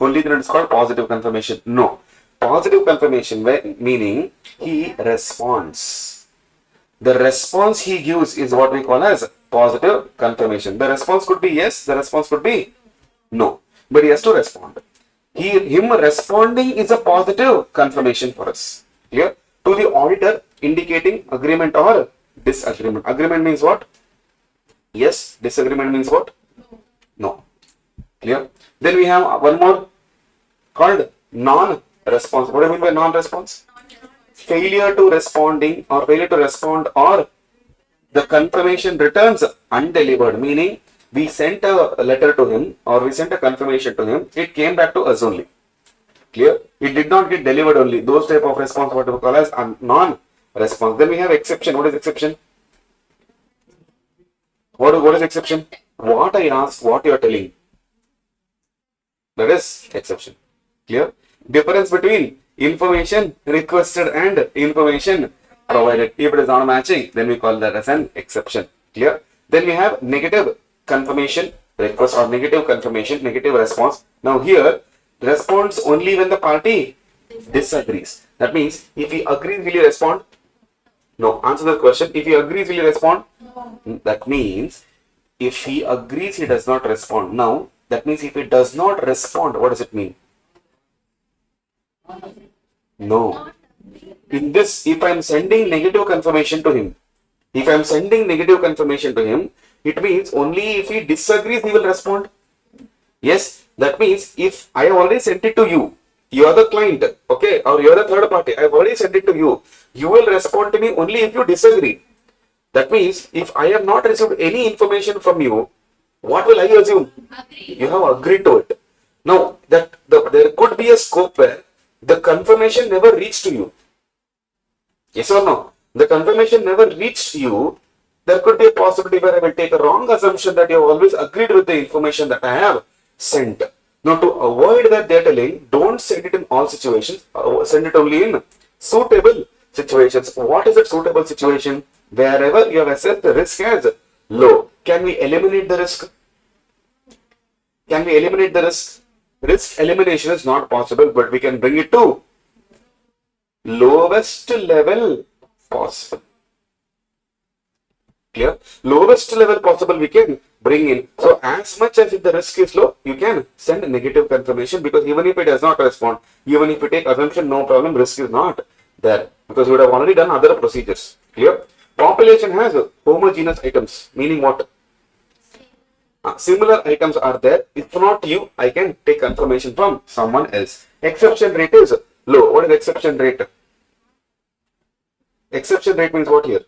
Speaker 3: Only then it is called positive confirmation. No. Positive confirmation meaning he responds. The response he gives is what we call as positive confirmation. The response could be yes, the response could be no. But he has to respond. Him responding is a positive confirmation for us. Clear? To the auditor indicating agreement or disagreement. Agreement means what? Yes. Disagreement means what? No. Clear? Then we have one more called non-response. What do you mean by non-response? Failure to responding or failure to respond, or the confirmation returns undelivered, meaning we sent a letter to him or we sent a confirmation to him, it came back to us only. Clear? It did not get delivered only. Those type of response what we call as non-response. Then we have exception. What is exception? What is exception? What I ask, what you are telling. That is exception. Clear? Difference between information requested and information provided. If it is not matching, then we call that as an exception. Clear? Then we have negative confirmation request or negative confirmation, negative response. Now here, responds only when the party disagrees. That means if he agrees, will he respond? No. Answer the question. If he agrees, will he respond? No. That means if he agrees, he does not respond. Now, that means if he does not respond, what does it mean? No. In this, if I am sending negative confirmation to him, it means only if he disagrees, he will respond. Yes, that means if I have already sent it to you, you are the client, okay, or you are the third party, I have already sent it to you, you will respond to me only if you disagree. That means if I have not received any information from you, what will I assume? You have agreed to it. Now, there could be a scope where the confirmation never reached to you. Yes or no? The confirmation never reached you. There could be a possibility where I will take a wrong assumption that you have always agreed with the information that I have sent. Now, to avoid that, they are telling, don't send it in all situations. Send it only in suitable situations. What is a suitable situation? Wherever you have assessed the risk as low. Can we eliminate the risk? Can we eliminate the risk? Risk elimination is not possible, but we can bring it to lowest level possible. Clear? Lowest level possible we can bring in. So as much as if the risk is low, you can send a negative confirmation, because even if it does not respond, even if you take assumption, no problem, risk is not there, because you would have already done other procedures. Clear? Population has homogeneous items, meaning what? Similar items are there. If not you, I can take confirmation from someone else. Exception rate is low. What is exception rate? Exception rate means what here?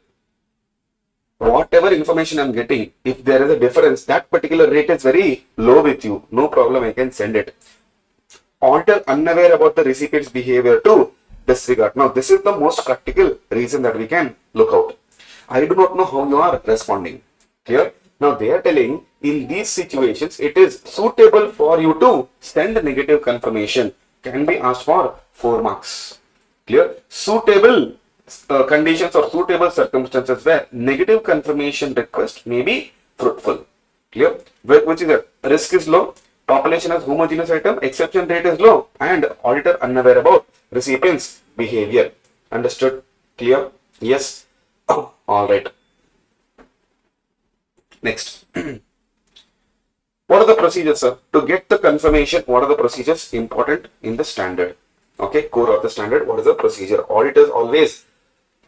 Speaker 3: Whatever information I'm getting, if there is a difference, that particular rate is very low with you. No problem, I can send it. Alter unaware about the recipient's behavior to disregard. Now, this is the most practical reason that we can look out. I do not know how you are responding. Clear? Now, they are telling in these situations, it is suitable for you to send a negative confirmation. Can be asked for 4 marks. Clear? Suitable conditions or suitable circumstances where negative confirmation request may be fruitful. Clear? Which is that risk is low, population has homogeneous item, exception rate is low, and auditor unaware about recipient's behavior. Understood? Clear? Yes? All right. Next. What are the procedures, sir? To get the confirmation, what are the procedures important in the standard? Okay, core of the standard, what is the procedure? Auditors always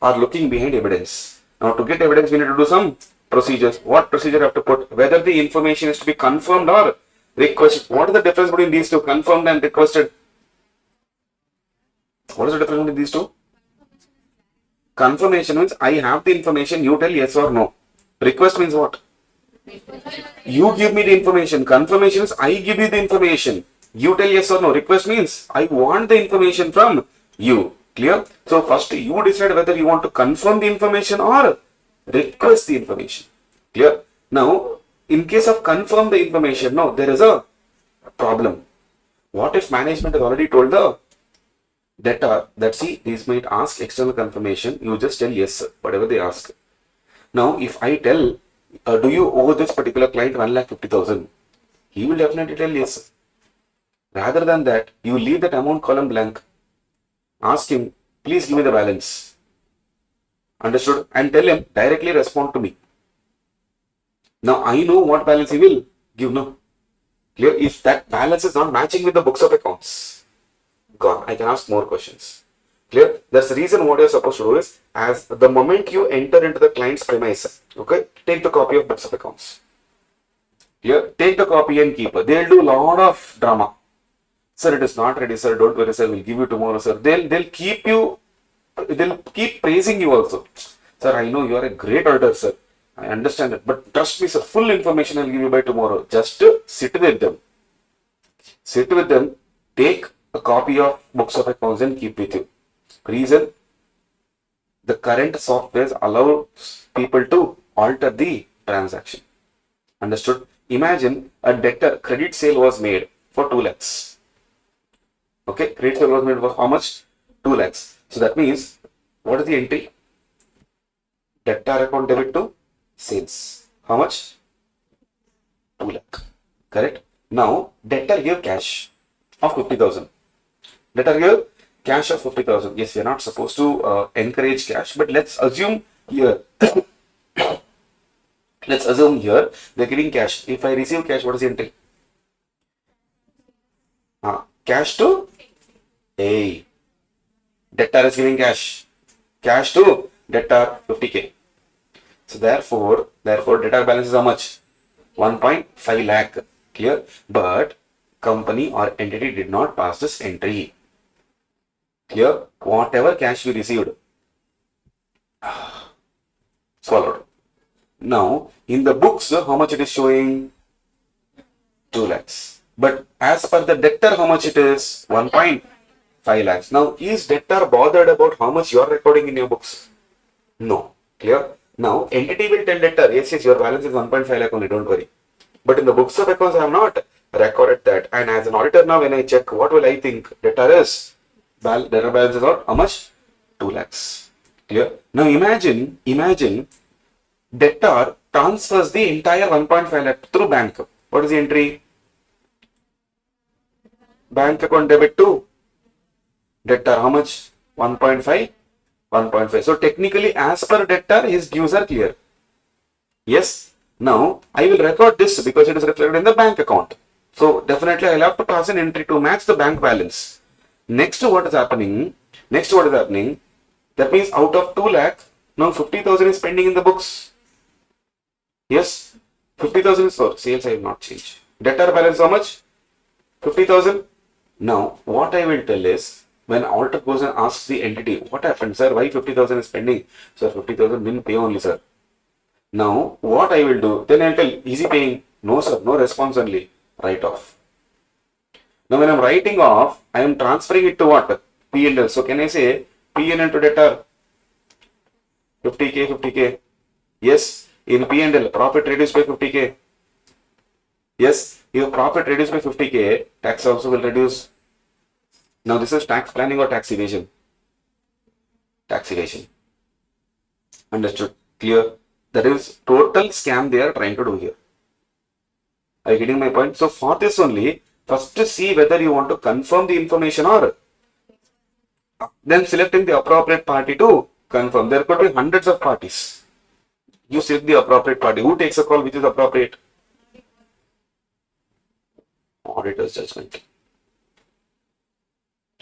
Speaker 3: are looking behind evidence. Now, to get evidence, we need to do some procedures. What procedure have to put? Whether the information is to be confirmed or requested. What is the difference between these two, confirmed and requested? What is the difference between these two? Confirmation means I have the information, you tell yes or no. Request means what? You give me the information. Confirmation is I give you the information. You tell yes or no. Request means I want the information from you. Clear? So first you decide whether you want to confirm the information or request the information. Clear? Now, in case of confirm the information, no, there is a problem. What if management has already told the debtor that see, these might ask external confirmation, you just tell yes, whatever they ask. Now, if I tell, do you owe this particular client 1,50,000? He will definitely tell yes. Rather than that, you leave that amount column blank. Ask him, please give me the balance. Understood? And tell him, directly respond to me. Now, I know what balance he will give, no? Clear? If that balance is not matching with the books of accounts, gone. I can ask more questions. Clear? That's the reason what you're supposed to do is, as the moment you enter into the client's premise, okay, take the copy of books of accounts. Clear? Take the copy and keep it. They'll do a lot of drama. Sir, it is not ready, sir. Don't worry, sir. We'll give you tomorrow, sir. They'll keep praising you also. Sir, I know you are a great auditor, sir. I understand it. But trust me, sir, full information I'll give you by tomorrow. Just sit with them. Sit with them. Take a copy of books of accounts and keep with you. Reason, the current softwares allows people to alter the transaction. Understood? Imagine a debtor credit sale was made for 2 lakhs. Okay, credit sale was made for how much? 2 lakhs. So that means, what is the entry? Debtor account debit to sales. How much? 2 lakh. Correct? Now, debtor gave cash of 50,000. Debtor gave cash of 50,000. Yes, we are not supposed to encourage cash, but let's assume here. Let's assume here they're giving cash. If I receive cash, what is the entry? Cash to A. Debtor is giving cash. Cash to debtor 50k. So therefore debtor balance is how much? 1.5 lakh. Clear? But company or entity did not pass this entry. Clear? Whatever cash we received, swallowed. Now, in the books, how much it is showing? 2 lakhs. But as per the debtor, how much it is? 1.5 lakhs. Now, is debtor bothered about how much you are recording in your books? No. Clear? Now, entity will tell debtor, yes, your balance is 1.5 lakh only, don't worry. But in the books of accounts, I have not recorded that. And as an auditor now, when I check, what will I think? Debtor balance is what? How much? 2 lakhs. Clear? Now, imagine debtor transfers the entire 1.5 lakh through bank. What is the entry? Bank account debit to debtor. How much? 1.5. 1.5. So technically, as per debtor, his dues are clear. Yes. Now, I will record this because it is reflected in the bank account. So, definitely I'll have to pass an entry to match the bank balance. Next, what is happening? That means out of 2 lakh, now 50,000 is pending in the books. Yes, 50,000 is for sales I have not changed. Debtor balance how much? 50,000. Now, what I will tell is, when auditor goes and asks the entity, what happened, sir? Why 50,000 is pending? Sir, 50,000 didn't pay only, sir. Now, what I will do, then I'll tell, is he paying? No, sir, no response only. Write off. Now, when I'm writing off, I am transferring it to what? P&L. So, can I say P&L to debtor? 50K, 50K. Yes, in P&L, profit reduced by 50K. Yes, if profit reduced by 50K, tax also will reduce. Now, this is tax planning or tax evasion? Tax evasion. Understood? Clear? That is total scam they are trying to do here. Are you getting my point? So, for this only, first to see whether you want to confirm the information or then selecting the appropriate party to confirm. There could be hundreds of parties. You select the appropriate party. Who takes a call which is appropriate? Auditor's judgment.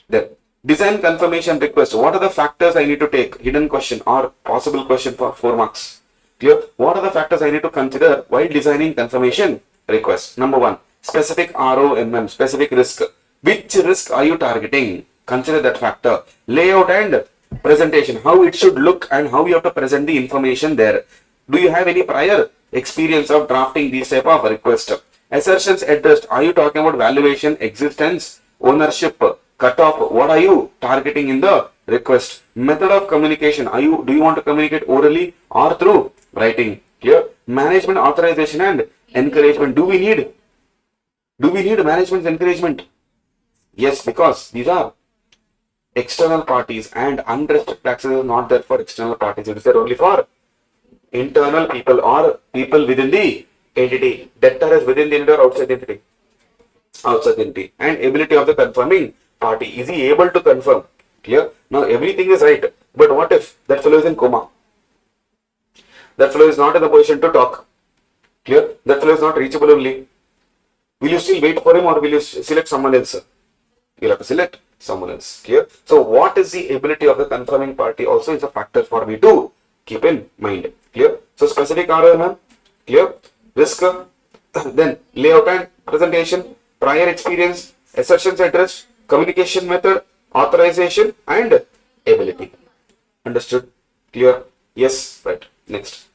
Speaker 3: Then, design confirmation request. What are the factors I need to take? Hidden question or possible question for 4 marks. Clear? What are the factors I need to consider while designing confirmation request? Number 1, specific ROMM, specific risk. Which risk are you targeting? Consider that factor. Layout and presentation. How it should look and how you have to present the information there. Do you have any prior experience of drafting these type of request? Assertions addressed. Are you talking about valuation, existence, ownership, cutoff? What are you targeting in the request? Method of communication. Do you want to communicate orally or through writing? Clear? Management authorization and encouragement. Do we need management's encouragement? Yes, because these are external parties and unrestricted access is not there for external parties. It is there only for internal people or people within the entity. Debtor is within the entity or outside the entity? Outside the entity. And ability of the confirming party. Is he able to confirm? Clear? Now everything is right. But what if that fellow is in coma? That fellow is not in a position to talk. Clear? That fellow is not reachable only. Will you still wait for him or will you select someone else? You'll have to select someone else. Clear? So what is the ability of the confirming party also is a factor for me to keep in mind. Clear? So specific ROMM, clear? Risk, then layout and presentation, prior experience, assertions addressed, communication method, authorization and ability. Understood? Clear? Yes. Right. Next.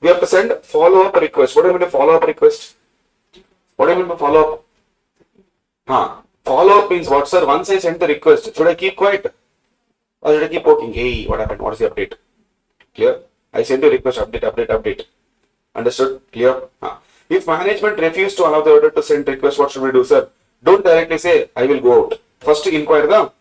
Speaker 3: We have to send follow-up request. What do you mean by follow-up request? What do you mean by follow-up? Follow-up means what, sir? Once I send the request, should I keep quiet? Or should I keep poking? Hey, what happened? What is the update? Clear? I send a request, update. Understood? Clear? If management refuses to allow the auditor to send request, what should we do, sir? Don't directly say, I will go out. First inquire the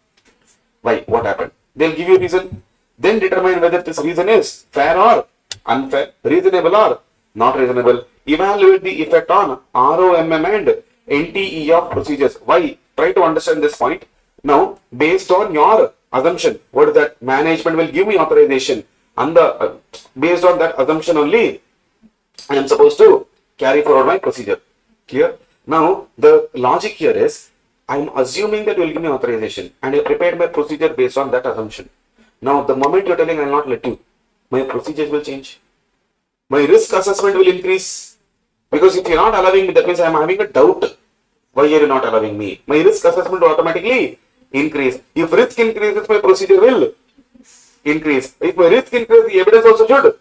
Speaker 3: why, what happened. They'll give you a reason. Then determine whether this reason is fair or unfair, reasonable or not reasonable. Evaluate the effect on ROMM and NTE of procedures. Why? Try to understand this point. Now, based on your assumption, what is that? Management will give me authorization. And based on that assumption only, I am supposed to carry forward my procedure. Clear? Now, the logic here is, I am assuming that you will give me authorization and I prepared my procedure based on that assumption. Now, the moment you are telling I will not let you, my procedures will change. My risk assessment will increase. Because if you are not allowing me, that means I am having a doubt. Why are you not allowing me? My risk assessment will automatically increase. If risk increases, my procedure will increase. If my risk increases, the evidence also should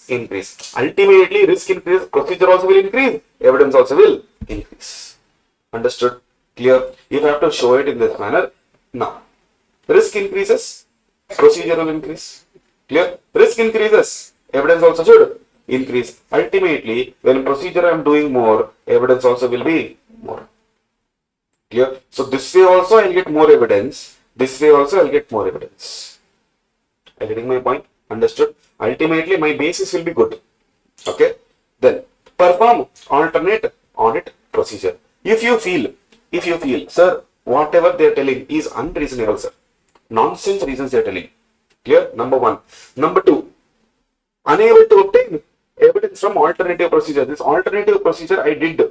Speaker 3: increase. Ultimately, risk increases, procedure also will increase, evidence also will increase. Understood? Clear? You have to show it in this manner. Now, risk increases, procedure will increase. Clear? Risk increases, evidence also should increase. Ultimately, when procedure I am doing more, evidence also will be more. Clear? So this way also I will get more evidence. This way also I will get more evidence. Are you getting my point? Understood? Ultimately, my basis will be good. Okay? Then, perform alternate audit procedure. If you feel, sir, whatever they are telling is unreasonable, sir. Nonsense reasons they are telling. Clear? Number 1. Number 2. Unable to obtain evidence from alternative procedure. This alternative procedure I did.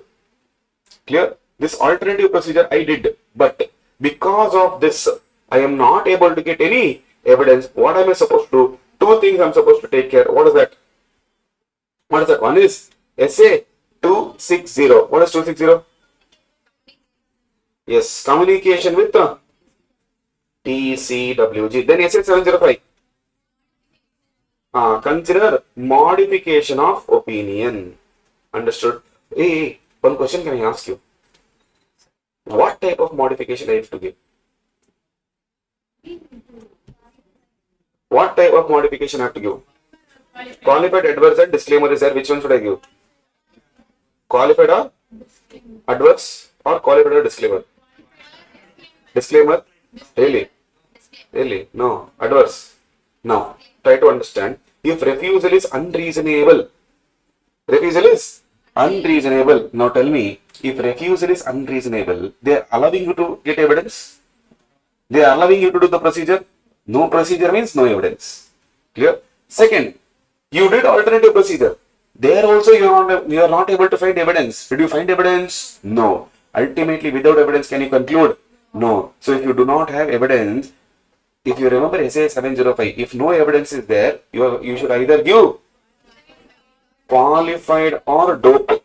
Speaker 3: Clear? This alternative procedure I did. But because of this, I am not able to get any evidence. What am I supposed to do? Two things I'm supposed to take care. What is that? What is that? One is SA 260. What is 260? Yes, communication with TCWG. Then SA 705. Consider modification of opinion. Understood? Hey, one question can I ask you? What type of modification I have to give? What type of modification I have to give? Qualified adverse and disclaimer is there. Which one should I give? Qualified or adverse or qualified or disclaimer? Disclaimer? Really? Really? No. Adverse. Now, try to understand. If refusal is unreasonable, refusal is unreasonable. Now tell me, if refusal is unreasonable, they are allowing you to get evidence? They are allowing you to do the procedure? No procedure means no evidence. Clear? Second, you did alternative procedure. There also you are not able to find evidence. Did you find evidence? No. Ultimately, without evidence, can you conclude? No. So if you do not have evidence, if you remember SA 705, if no evidence is there, you should either give qualified or dope.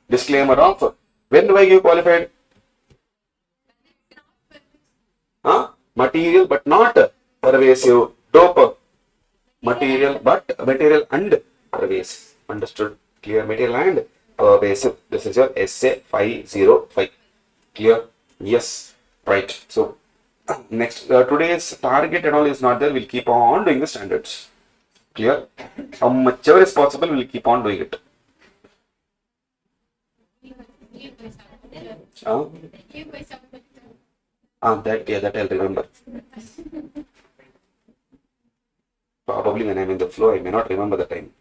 Speaker 3: Disclaimer of, when do I give qualified? Material but not pervasive. Dope. Material and pervasive. Understood? Clear? Material and pervasive. This is your SA 505. Clear? Yes. Right. So, next, today's target and all is not there. We'll keep on doing the standards. Clear? How much ever is possible, we'll keep on doing it. That I'll remember. Probably when I'm in the flow, I may not remember the time.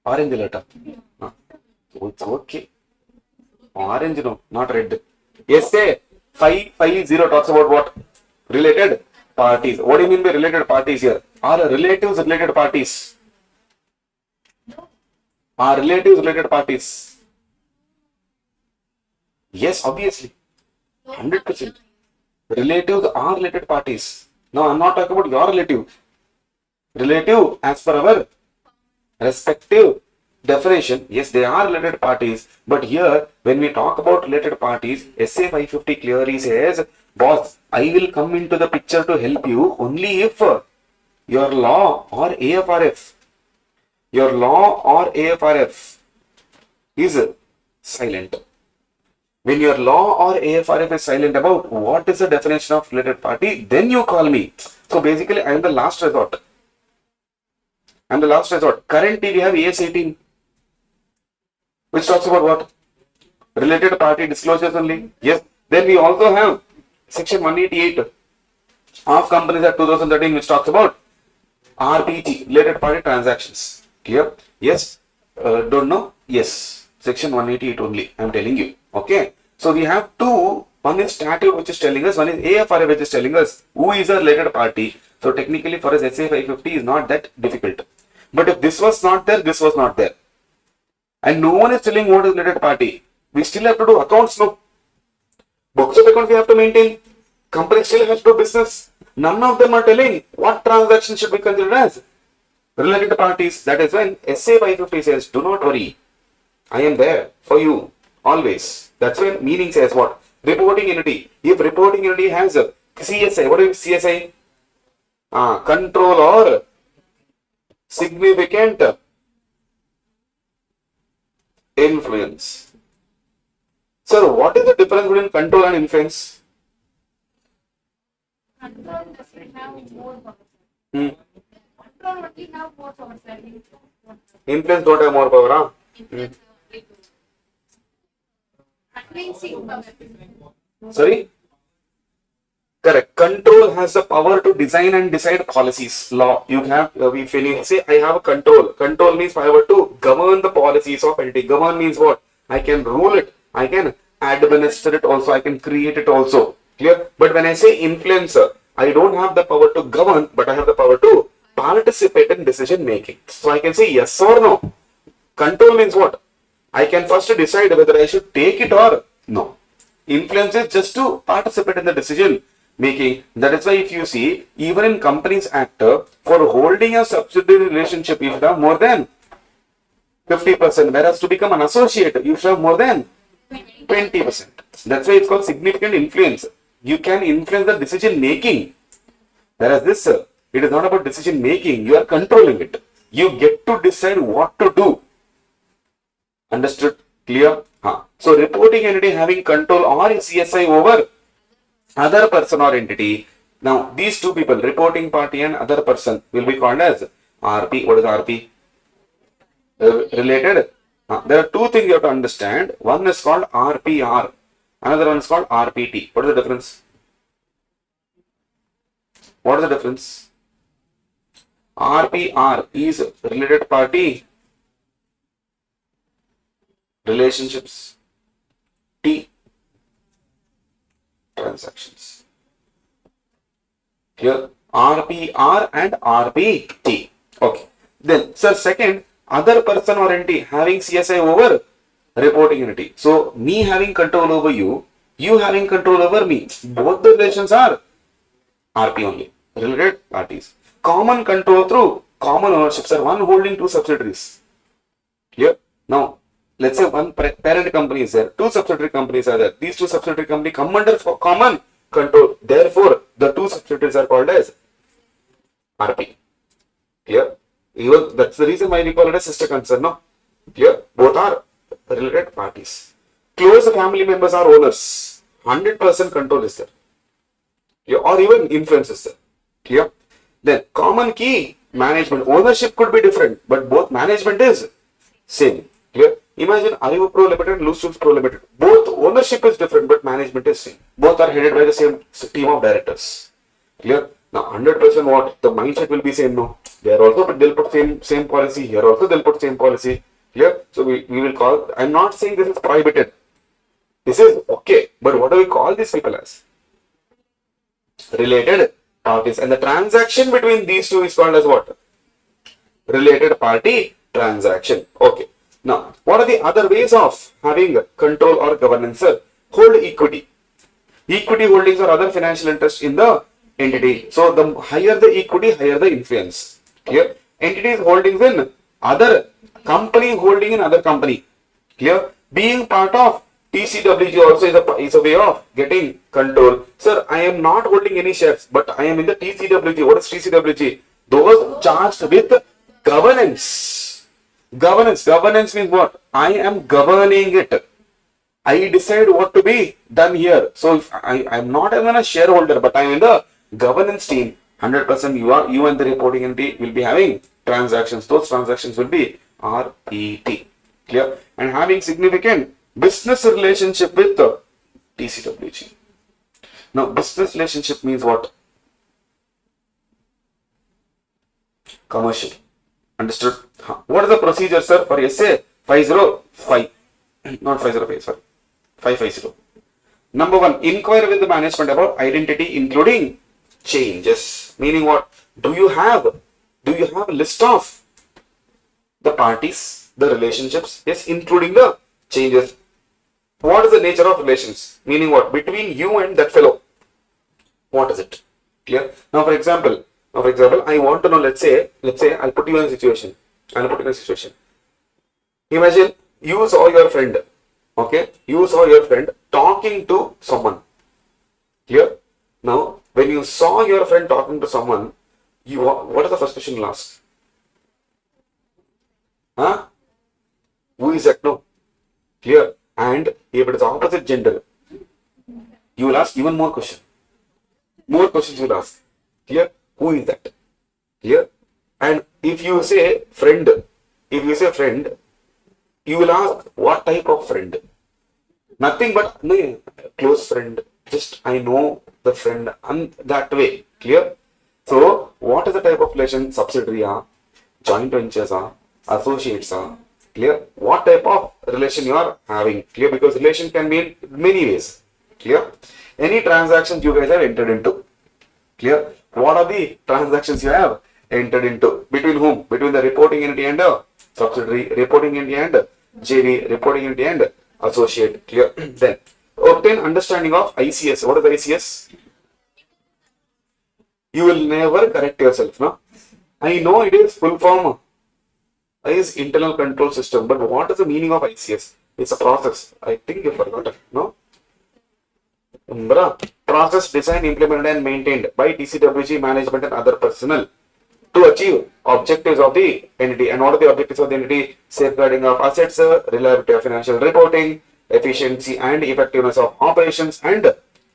Speaker 3: Orange letter. It's okay. Orange, no, not red. SA 550 talks about what? Related parties. What do you mean by related parties here? Are relatives related parties? Are relatives related parties? Yes, obviously. 100%. Relatives are related parties. No, I'm not talking about your relative. Relative, as per our respective definition, yes, they are related parties. But here, when we talk about related parties, SA 550 clearly says, boss, I will come into the picture to help you only if your law or AFRF, is silent. When your law or AFRF is silent about what is the definition of related party, then you call me. So basically, I am the last resort. Currently, we have AS 18, which talks about what? Related party disclosures only. Yes. Then we also have Section 188 of Companies Act 2013, which talks about RPG, related party transactions. Clear? Yes. Don't know? Yes. Section 188 only. I am telling you. Okay. So we have two. One is statute, which is telling us. One is AFRA, which is telling us who is a related party. So technically, for us, SA 550 is not that difficult. But if this was not there, this was not there, and no one is telling what is related party, we still have to do accounts, no? Books of accounts we have to maintain. Company still has to do business. None of them are telling what transactions should be considered as related parties. That is when SA 550 says, do not worry, I am there for you always. That's when meaning says what? Reporting entity. If reporting entity has a CSI, what is CSI? Control or significant influence. Sir, what is the difference between control and influence?
Speaker 4: Control doesn't have more power.
Speaker 3: Control
Speaker 4: only have more power.
Speaker 3: Influence don't have more power, huh?
Speaker 4: Influencing power.
Speaker 3: Sorry? Correct. Control has the power to design and decide policies. Law. You have, if you say, I have a control. Control means power to govern the policies of entity. Govern means what? I can rule it. I can administer it also. I can create it also. Clear? But when I say influencer, I don't have the power to govern, but I have the power to participate in decision making. So I can say yes or no. Control means what? I can first decide whether I should take it or no. Influence is just to participate in the decision making. That is why if you see, even in Companies Act, for holding a subsidiary relationship, you should have more than 50%, whereas to become an associate, you should have more than 20%. That's why it's called significant influence. You can influence the decision making. Whereas this, it is not about decision making. You are controlling it. You get to decide what to do. Understood? Clear? So reporting entity having control or CSI over other person or entity. Now these two people, reporting party and other person, will be called as RP. What is RP? Related. There are two things you have to understand. One is called RPR. Another one is called RPT. What is the difference? What is the difference? RPR is related party relationships. T, transactions. Here RPR and RPT. Okay. Then, sir, second, other person or entity having CSI over reporting entity. So, me having control over you, you having control over me. Both the relations are RP only. Related parties. Common control through common ownership. Sir, one holding two subsidiaries. Clear? Now, let's say one parent company is there, two subsidiary companies are there. These two subsidiary companies come under common control. Therefore, the two subsidiaries are called as RP. Clear? Even that's the reason why we call it a sister concern. No? Clear? Both are related parties. Close family members are owners. 100% control is there. Clear? Or even influence is there. Clear? Then common key management. Ownership could be different, but both management is same. Clear? Imagine ArivuPro Limited and Loose Tubes Pro Limited. Both ownership is different, but management is same. Both are headed by the same team of directors. Clear? Now 100% what? The mindset will be same. No. They'll put same policy. Here also they'll put same policy. Clear? So we will call, I'm not saying this is prohibited. This is okay. But what do we call these people as? Related parties. And the transaction between these two is called as what? Related party transaction. Okay. Now, what are the other ways of having control or governance? Hold equity. Equity holdings or other financial interest in the entity. So, the higher the equity, higher the influence. Clear? Entities holdings in other company, holding in other company. Clear? Being part of TCWG also is a way of getting control. Sir, I am not holding any shares, but I am in the TCWG. What is TCWG? Those charged with governance. Governance means what? I am governing it. I decide what to be done here. So if I am not even a shareholder, but I am in the governance team, 100% you and the reporting entity will be having transactions. Those transactions will be RPT. Clear? And having significant business relationship with the TCWG. Now, business relationship means what? Commercial. Understood? What is the procedure, sir, for SA 505? Not 505, sorry. 550. Number one, inquire with the management about identity, including changes. Meaning what? Do you have a list of the parties, the relationships? Yes, including the changes. What is the nature of relations? Meaning what? Between you and that fellow. What is it? Clear? Now, for example, I want to know, let's say, I'll put you in a situation. Imagine you saw your friend, okay? You saw your friend talking to someone. Clear? Now, when you saw your friend talking to someone, what is the first question you'll ask? Huh? Who is that? No. Clear? And if it is opposite gender, you will ask even more questions. More questions you will ask. Clear? Who is that? Clear? And if you say friend, you will ask what type of friend? Nothing but no, close friend. Just I know the friend and that way. Clear? So what is the type of relation? Subsidiary, joint ventures, associates, clear? What type of relation you are having? Clear? Because relation can be in many ways. Clear? Any transactions you guys have entered into. Clear? What are the transactions you have entered into? Between whom? Between the reporting entity and subsidiary, reporting entity and JV, reporting entity and associate. Clear? Then obtain understanding of ICS. What is ICS? You will never correct yourself, no? I know it is full form is internal control system, but what is the meaning of ICS? It's a process. I think you forgot it, no? Process designed, implemented and maintained by TCWG management and other personnel to achieve objectives of the entity. And what are the objectives of the entity? Safeguarding of assets, reliability of financial reporting, efficiency and effectiveness of operations, and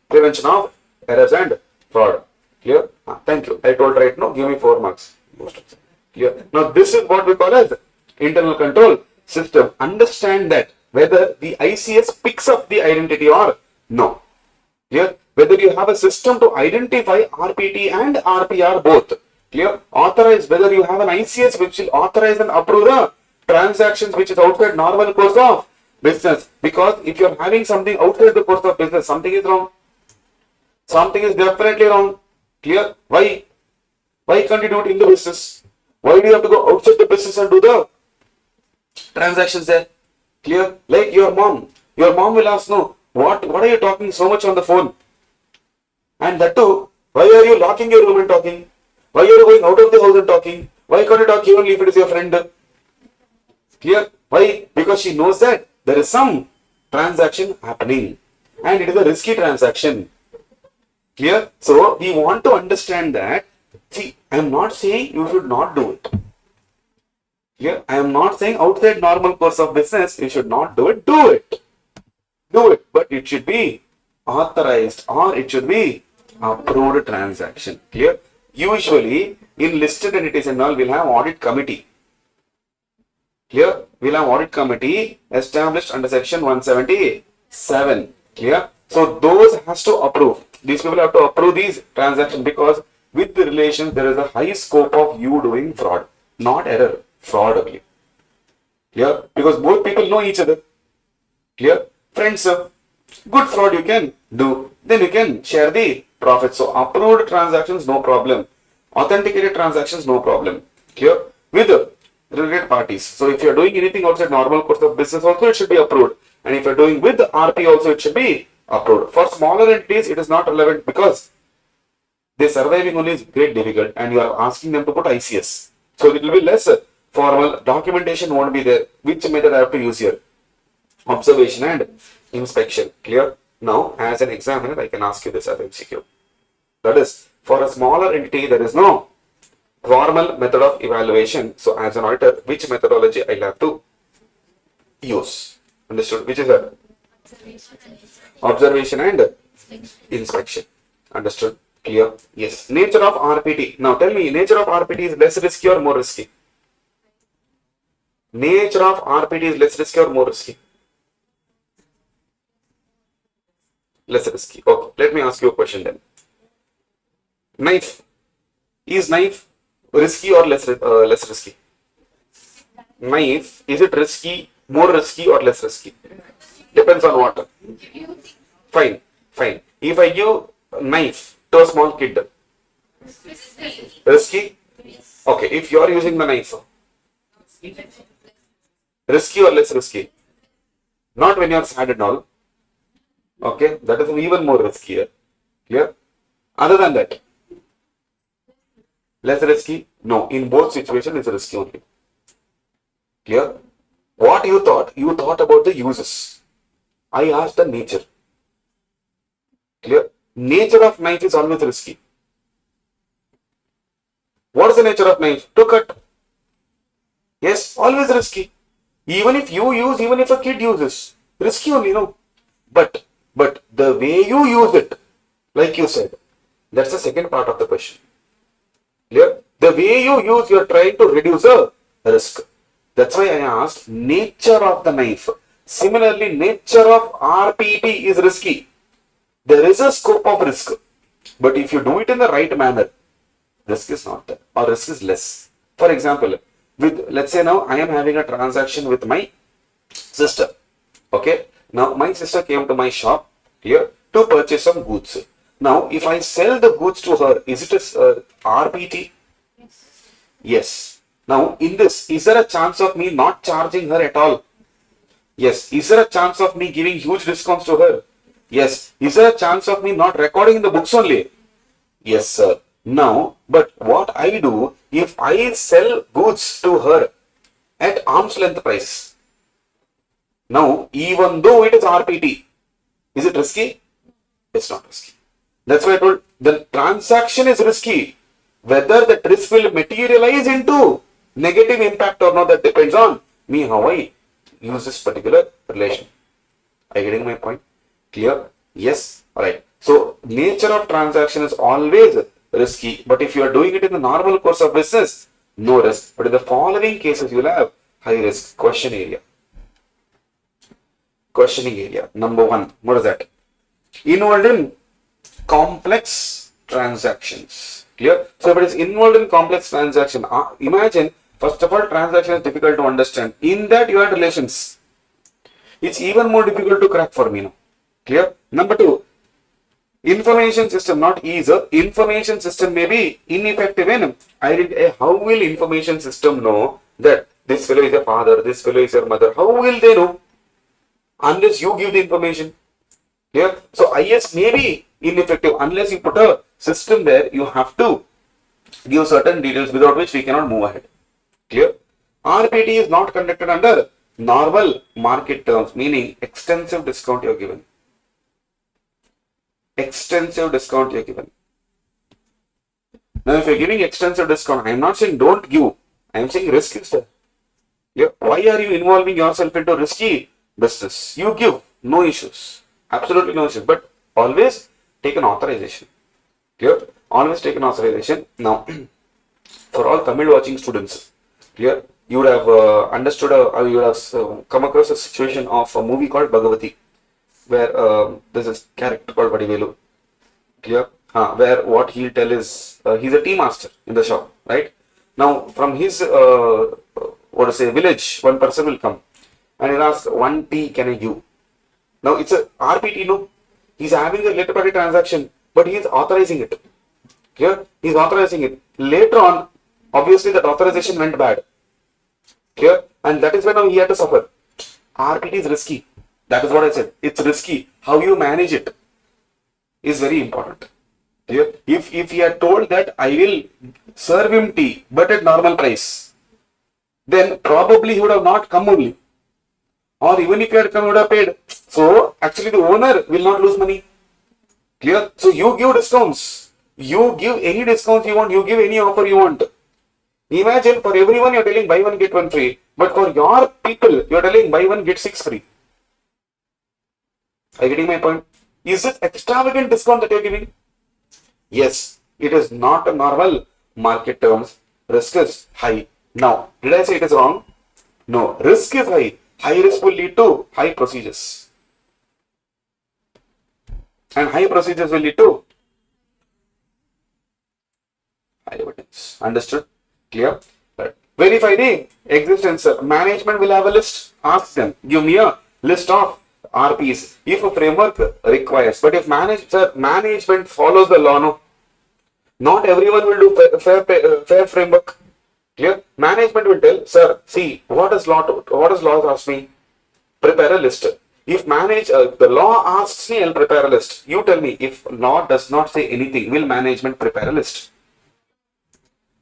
Speaker 3: prevention of errors and fraud. Clear? Thank you. I told right now, give me 4 marks. Clear? Now this is what we call as internal control system. Understand that whether the ICS picks up the identity or no. Clear? Whether you have a system to identify RPT and RPR both. Clear? Authorize whether you have an ICS which will authorize and approve the transactions which is outside normal course of business. Because if you are having something outside the course of business, something is wrong. Something is definitely wrong. Clear? Why? Why can't you do it in the business? Why do you have to go outside the business and do the transactions there? Clear? Like your mom. Your mom will ask, no, what are you talking so much on the phone? And that too, why are you locking your room and talking? Why are you going out of the house and talking? Why can't you talk even if it is your friend? Clear? Why? Because she knows that there is some transaction happening and it is a risky transaction. Clear? So we want to understand that. See, I am not saying you should not do it. Clear? I am not saying outside normal course of business you should not do it. Do it. Do it. But it should be authorized or it should be approved transaction. Clear? Usually in listed entities and all we'll have audit committee. Clear? We'll have audit committee established under section 177. Clear? So those has to approve. These people have to approve these transactions because with the relations there is a high scope of you doing fraud, not error, fraud only. Clear? Because both people know each other. Clear? Friends, good fraud you can do. Then you can share the profit. So approved transactions, no problem. Authenticated transactions, no problem. Clear? With the related parties. So if you are doing anything outside normal course of business also it should be approved. And if you are doing with the RP also it should be approved. For smaller entities it is not relevant because their surviving only is great difficult and you are asking them to put ICS. So it will be less formal. Documentation won't be there. Which method I have to use here? Observation and inspection. Clear? Now as an examiner I can ask you this as MCQ. That is, for a smaller entity there is no formal method of evaluation. So as an auditor, which methodology I will have to use? Understood? Which is a observation and inspection. Understood? Clear? Yes. Nature of RPT. Now tell me, nature of RPT is less risky or more risky? Nature of RPT is less risky or more risky? Less risky. Okay. Let me ask you a question then. Knife. Is knife risky or less risky? Knife, is it risky, more risky or less risky? Depends on what? Fine. Fine. If I give knife to a small kid, risky? Okay. If you are using the knife, risky or less risky? Not when you are sad and all. Okay. That is even more riskier. Clear? Other than that, less risky? No. In both situations, it's risky only. Clear? What you thought? You thought about the uses. I asked the nature. Clear? Nature of knife is always risky. What is the nature of knife? To cut. Yes, always risky. Even if you use, even if a kid uses, risky only, no. But the way you use it, like you said, that's the second part of the question. Clear? The way you use, you are trying to reduce the risk. That's why I asked nature of the knife. Similarly, nature of RPT is risky. There is a scope of risk. But if you do it in the right manner, risk is not there or risk is less. For example, with let's say now I am having a transaction with my sister. Okay. Now my sister came to my shop here to purchase some goods. Now, if I sell the goods to her, is it a RPT?
Speaker 4: Yes.
Speaker 3: Yes. Now, in this, is there a chance of me not charging her at all? Yes. Is there a chance of me giving huge discounts to her? Yes. Is there a chance of me not recording in the books only? Yes, sir. Now, but what I do, if I sell goods to her at arm's length price, now, even though it is RPT, is it risky? It's not risky. That's why I told the transaction is risky. Whether that risk will materialize into negative impact or not, that depends on me, how I use this particular relation. Are you getting my point? Clear? Yes? Alright. So, nature of transaction is always risky, but if you are doing it in the normal course of business, no risk. But in the following cases, you will have high risk. Question area. Questioning area. Number 1. What is that? Involved in complex transactions. Clear? So, if it is involved in complex transaction, imagine, first of all, transaction is difficult to understand. In that, you have relations. It's even more difficult to crack for me now. Clear? Number 2, information system, not either. Information system may be ineffective in identifying. How will information system know that this fellow is a father, this fellow is your mother? How will they know? Unless you give the information. Clear? So, IS may be ineffective unless you put a system there. You have to give certain details without which we cannot move ahead. Clear? RPT is not conducted under normal market terms, meaning extensive discount you are given. Extensive discount you are given. Now, if you are giving extensive discount, I am not saying don't give. I am saying risk is there. Yeah. Why are you involving yourself into risky business? You give, no issues. Absolutely no issues. But always take an authorization. Clear? Always take an authorization. Now, for all Tamil watching students, clear? You would have understood, you would have come across a situation of a movie called Bhagavati, where there's a character called Vadivelu. Clear? Where what he'll tell is, he's a tea master in the shop, right? Now, from his, village, one person will come and he'll ask, one tea can I give? Now, it's a RPT, no? He's having a related party transaction, but he is authorizing it. Clear? He's authorizing it. Later on, obviously that authorization went bad. Clear? And that is when now he had to suffer. RPT is risky. That is what I said. It's risky. How you manage it is very important. Clear? If he had told that I will serve him tea, but at normal price, then probably he would have not come only. Or even if he had come, he would have paid. So, actually the owner will not lose money. Clear? So, you give discounts. You give any discounts you want. You give any offer you want. Imagine for everyone you are telling buy one get one free. But for your people, you are telling buy one get 6 free. Are you getting my point? Is this extravagant discount that you are giving? Yes. It is not a normal market terms. Risk is high. Now, did I say it is wrong? No. Risk is high. High risk will lead to high procedures. And high procedures will lead to high evidence. Understood? Clear? Right. Verify the existence. Management will have a list. Ask them. Give me a list of RPs if a framework requires. But if management follows the law, no. Not everyone will do fair framework. Clear? Management will tell, sir, see, what does law ask me? Prepare a list. If the law asks me, I'll prepare a list. You tell me, if law does not say anything, will management prepare a list?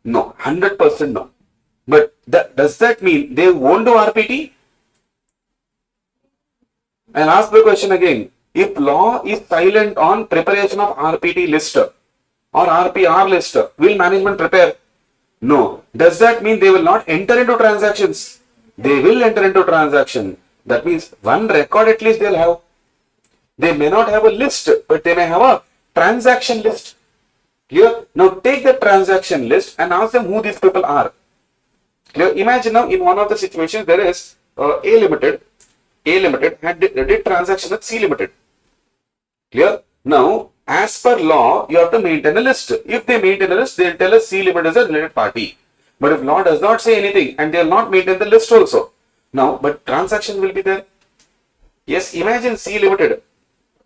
Speaker 3: No, 100% no. But does that mean they won't do RPT? I'll ask the question again. If law is silent on preparation of RPT list or RPR list, will management prepare? No. Does that mean they will not enter into transactions? They will enter into transaction. That means one record at least they'll have. They may not have a list, but they may have a transaction list. Clear? Now take the transaction list and ask them who these people are. Clear? Imagine now in one of the situations there is A Limited did transaction with C Limited. Clear? Now, as per law, you have to maintain a list. If they maintain a list, they'll tell us C Limited is a related party. But if law does not say anything and they'll not maintain the list also. Now, but transaction will be there. Yes, imagine C Limited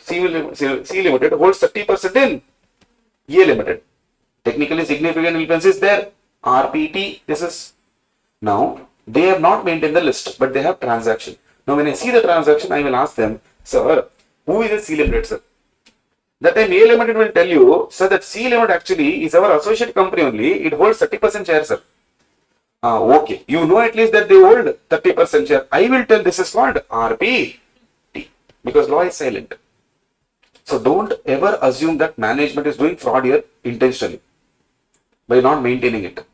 Speaker 3: C Limited holds 30% in A Limited. Technically significant influence is there. RPT, this is. Now, they have not maintained the list, but they have transaction. Now, when I see the transaction, I will ask them, sir, who is the C Limited, sir? That time A Limited will tell you, sir, that C Limited actually is our associate company only. It holds 30% share, sir. Okay. You know at least that they hold 30% share. I will tell this is called RPT because law is silent. So don't ever assume that management is doing fraud here intentionally by not maintaining it.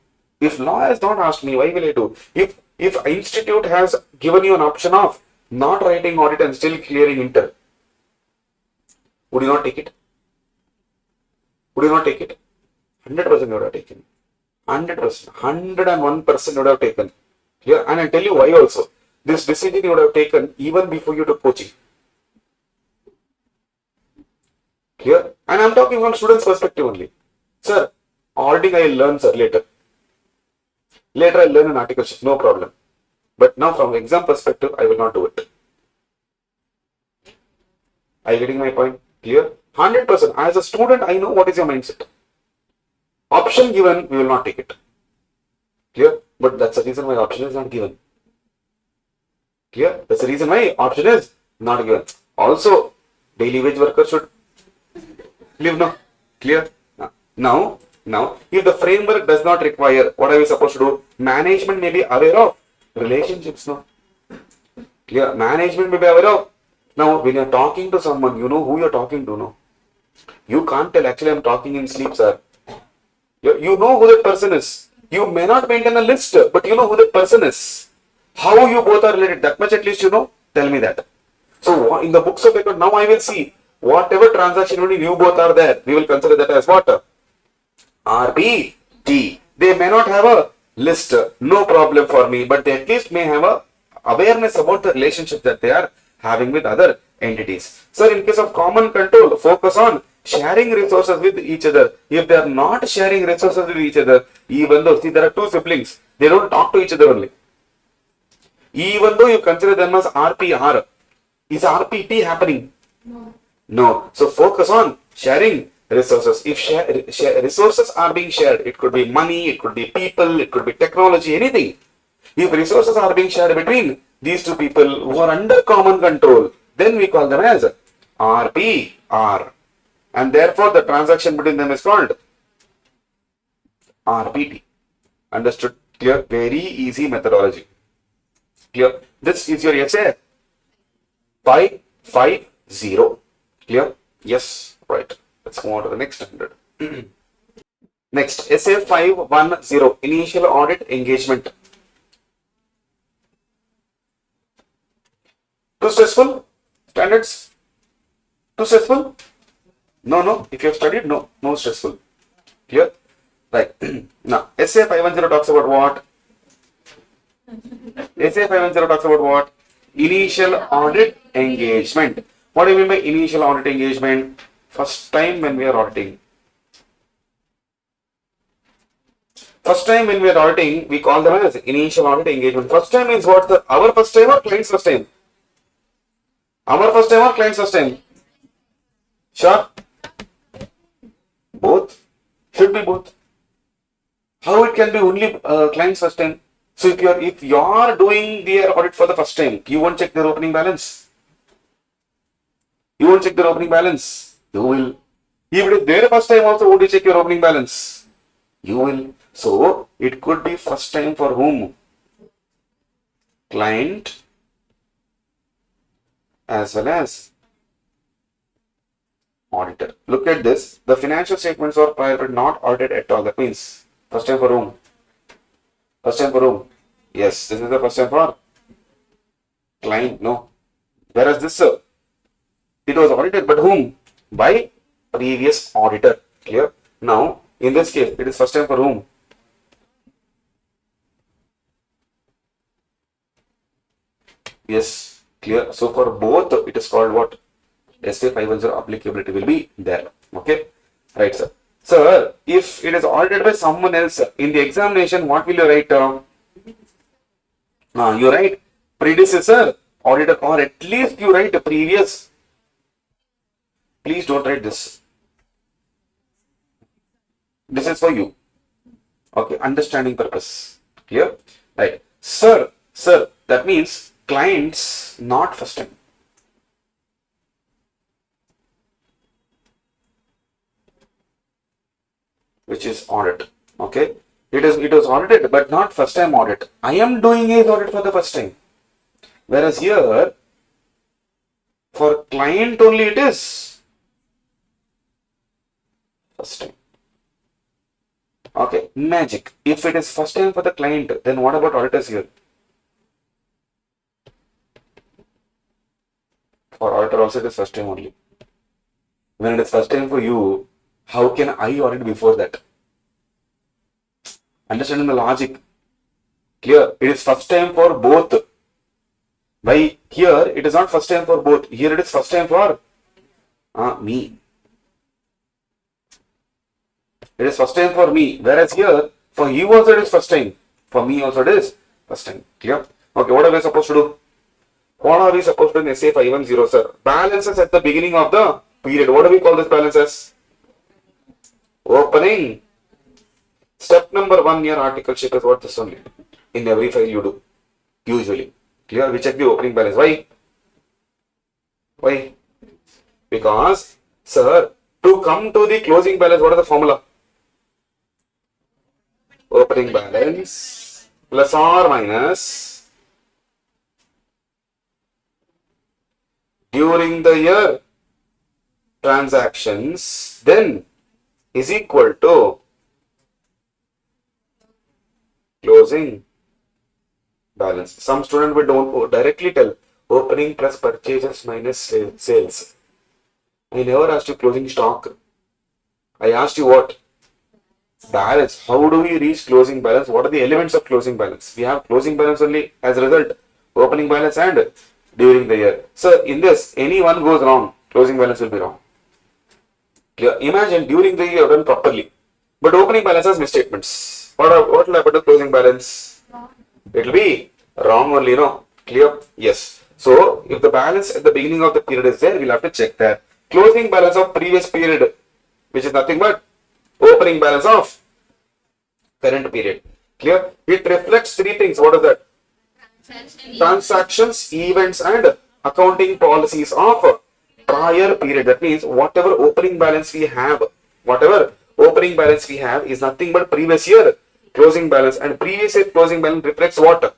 Speaker 3: If law has not asked me, why will I do? If institute has given you an option of not writing audit and still clearing inter, would you not take it? Would you not take it? 100% you would have taken. 100%, 101% would have taken. Yeah, and I'll tell you why also. This decision you would have taken even before you took coaching. Clear? And I'm talking from students' perspective only. Sir, auditing I will learn, sir, later. Later I'll learn an article sheet, no problem. But now from exam perspective, I will not do it. Are you getting my point? Clear? 100%. As a student, I know what is your mindset. Option given, we will not take it. Clear? But that's the reason why option is not given. Clear? That's the reason why option is not given. Also, daily wage worker should live now. Clear? Now, if the framework does not require, what are we supposed to do? Management may be aware of relationships now. Clear? Management may be aware of. Now, when you're talking to someone, you know who you're talking to now. You can't tell, actually, I'm talking in sleep, sir. You know who that person is. You may not maintain a list, but you know who that person is. How you both are related, that much at least you know. Tell me that. So, in the books of record, now I will see whatever transaction only you both are there. We will consider that as what? RPT. They may not have a list, no problem for me, but they at least may have a awareness about the relationship that they are having with other entities. So, in case of common control, focus on sharing resources with each other. If they are not sharing resources with each other, even though, see, there are two siblings, they don't talk to each other only. Even though you consider them as RPR, is RPT happening? No. So focus on sharing resources. If resources are being shared, it could be money, it could be people, it could be technology, anything. If resources are being shared between these two people who are under common control, then we call them as RPR. And therefore, the transaction between them is called RPT. Understood? Clear? Very easy methodology. Clear? This is your essay 550. Clear? Yes. Right. Let's move on to the next 100. Next, essay 510. Initial audit engagement. Too stressful? Standards? Too stressful? No. If you have studied, no stressful. Clear? Right. Now, essay 510 talks about what? Essay 510 talks about what? Initial audit engagement. What do you mean by initial audit engagement? First time when we are auditing. First time when we are auditing, we call them as initial audit engagement. First time means what? Our first time or client's first time? Our first time or client's first time? Sure? Both? Should be both. How it can be only client's first time? So if you are doing their audit for the first time, you won't check their opening balance. You won't check their opening balance. You will. If it is their first time also, won't you check your opening balance? You will. So it could be first time for whom? Client as well as auditor. Look at this. The financial statements are prior but not audited at all. That means first time for whom? First time for whom? Yes, this is the first time for client. No. Whereas this, it was audited, but whom? By previous auditor. Clear? Now, in this case, it is first time for whom? Yes, clear. So for both, it is called what? SA 510 applicability will be there. Okay, right, sir. Sir, if it is audited by someone else in the examination, what will you write? You write predecessor auditor, or at least you write previous Please don't write this. This is for you. Okay, understanding purpose. Clear? Right. Sir, that means clients not first time. Which is audit. Okay. It was audited, but not first time audit. I am doing a audit for the first time. Whereas here, for client only it is first time. Okay, magic. If it is first time for the client, then what about auditors here? For auditor also it is first time only. When it is first time for you, how can I audit before that? Understanding the logic. Clear? It is first time for both. Why here it is not first time for both. Here it is first time for me. It is first time for me. Whereas here, for you also it is first time. For me also it is first time. Clear? Okay, what are we supposed to do? What are we supposed to do in SA 510, sir? Balances at the beginning of the period. What do we call this balances? Opening. Step number 1 here, article sheet is what this only. In every file you do. Usually. Clear? We check the opening balance. Why? Why? Because, sir, to come to the closing balance, what is the formula? Opening balance plus or minus during the year transactions then is equal to closing balance. Some student will don't directly tell opening plus purchases minus sales. I never asked you closing stock. I asked you what? Balance. How do we reach closing balance? What are the elements of closing balance? We have closing balance only as a result, opening balance and during the year. So in this, any one goes wrong, closing balance will be wrong. Clear? Imagine during the year done properly, but opening balance has misstatements. What will happen to closing balance? It will be wrong only, no? Clear? Yes. So if the balance at the beginning of the period is there, we'll have to check that. Closing balance of previous period, which is nothing but opening balance of current period. Clear? It reflects three things. What is that? Transactions, events and accounting policies of prior period. That means whatever opening balance we have is nothing but previous year closing balance, and previous year closing balance reflects what?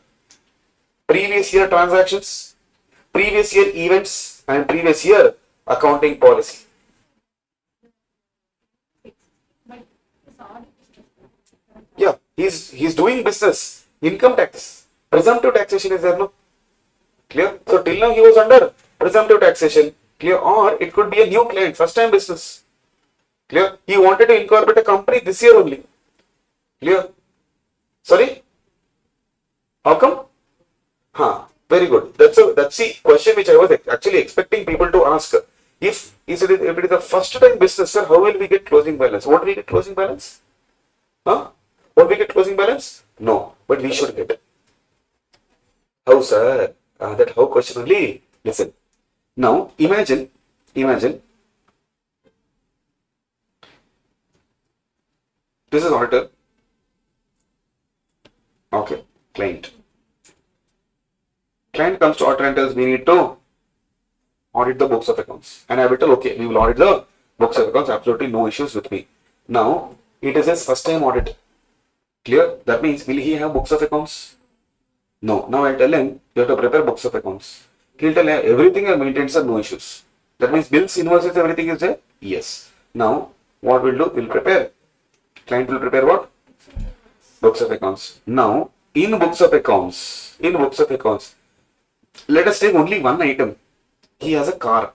Speaker 3: Previous year transactions, previous year events and previous year accounting policy. Yeah, he's doing business, income tax, presumptive taxation is there, no? Clear? So till now he was under presumptive taxation. Clear? Or it could be a new client, first time business. Clear? He wanted to incorporate a company this year only. Clear? Sorry? How come? Very good. That's the question which I was actually expecting people to ask. If it is a first time business, sir, how will we get closing balance? What will we get closing balance? What we get closing balance? No, but we should get. How, sir? That how question only. Listen. Now imagine. This is auditor. Okay, client. Client comes to auditor and tells we need to audit the books of accounts. And I will tell, okay, we will audit the books of accounts, absolutely no issues with me. Now, it is his first time audit. Clear? That means, will he have books of accounts? No. Now I'll tell him, you have to prepare books of accounts. He'll tell him, everything I maintained, sir, no issues. That means bills, invoices, everything is there? Yes. Now, what we'll do, we'll prepare. Client will prepare what? Books of accounts. Now, in books of accounts, let us take only one item. He has a car.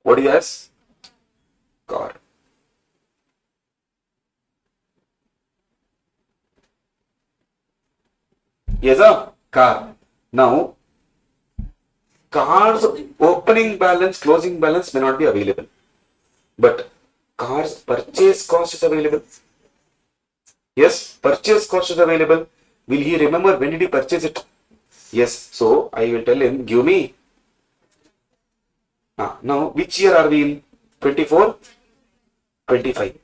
Speaker 3: What he has? Car. He has a car. Now, car's opening balance, closing balance may not be available. But car's purchase cost is available. Yes, purchase cost is available. Will he remember when did he purchase it? Yes. So I will tell him, give me Now, which year are we in? 24, 25.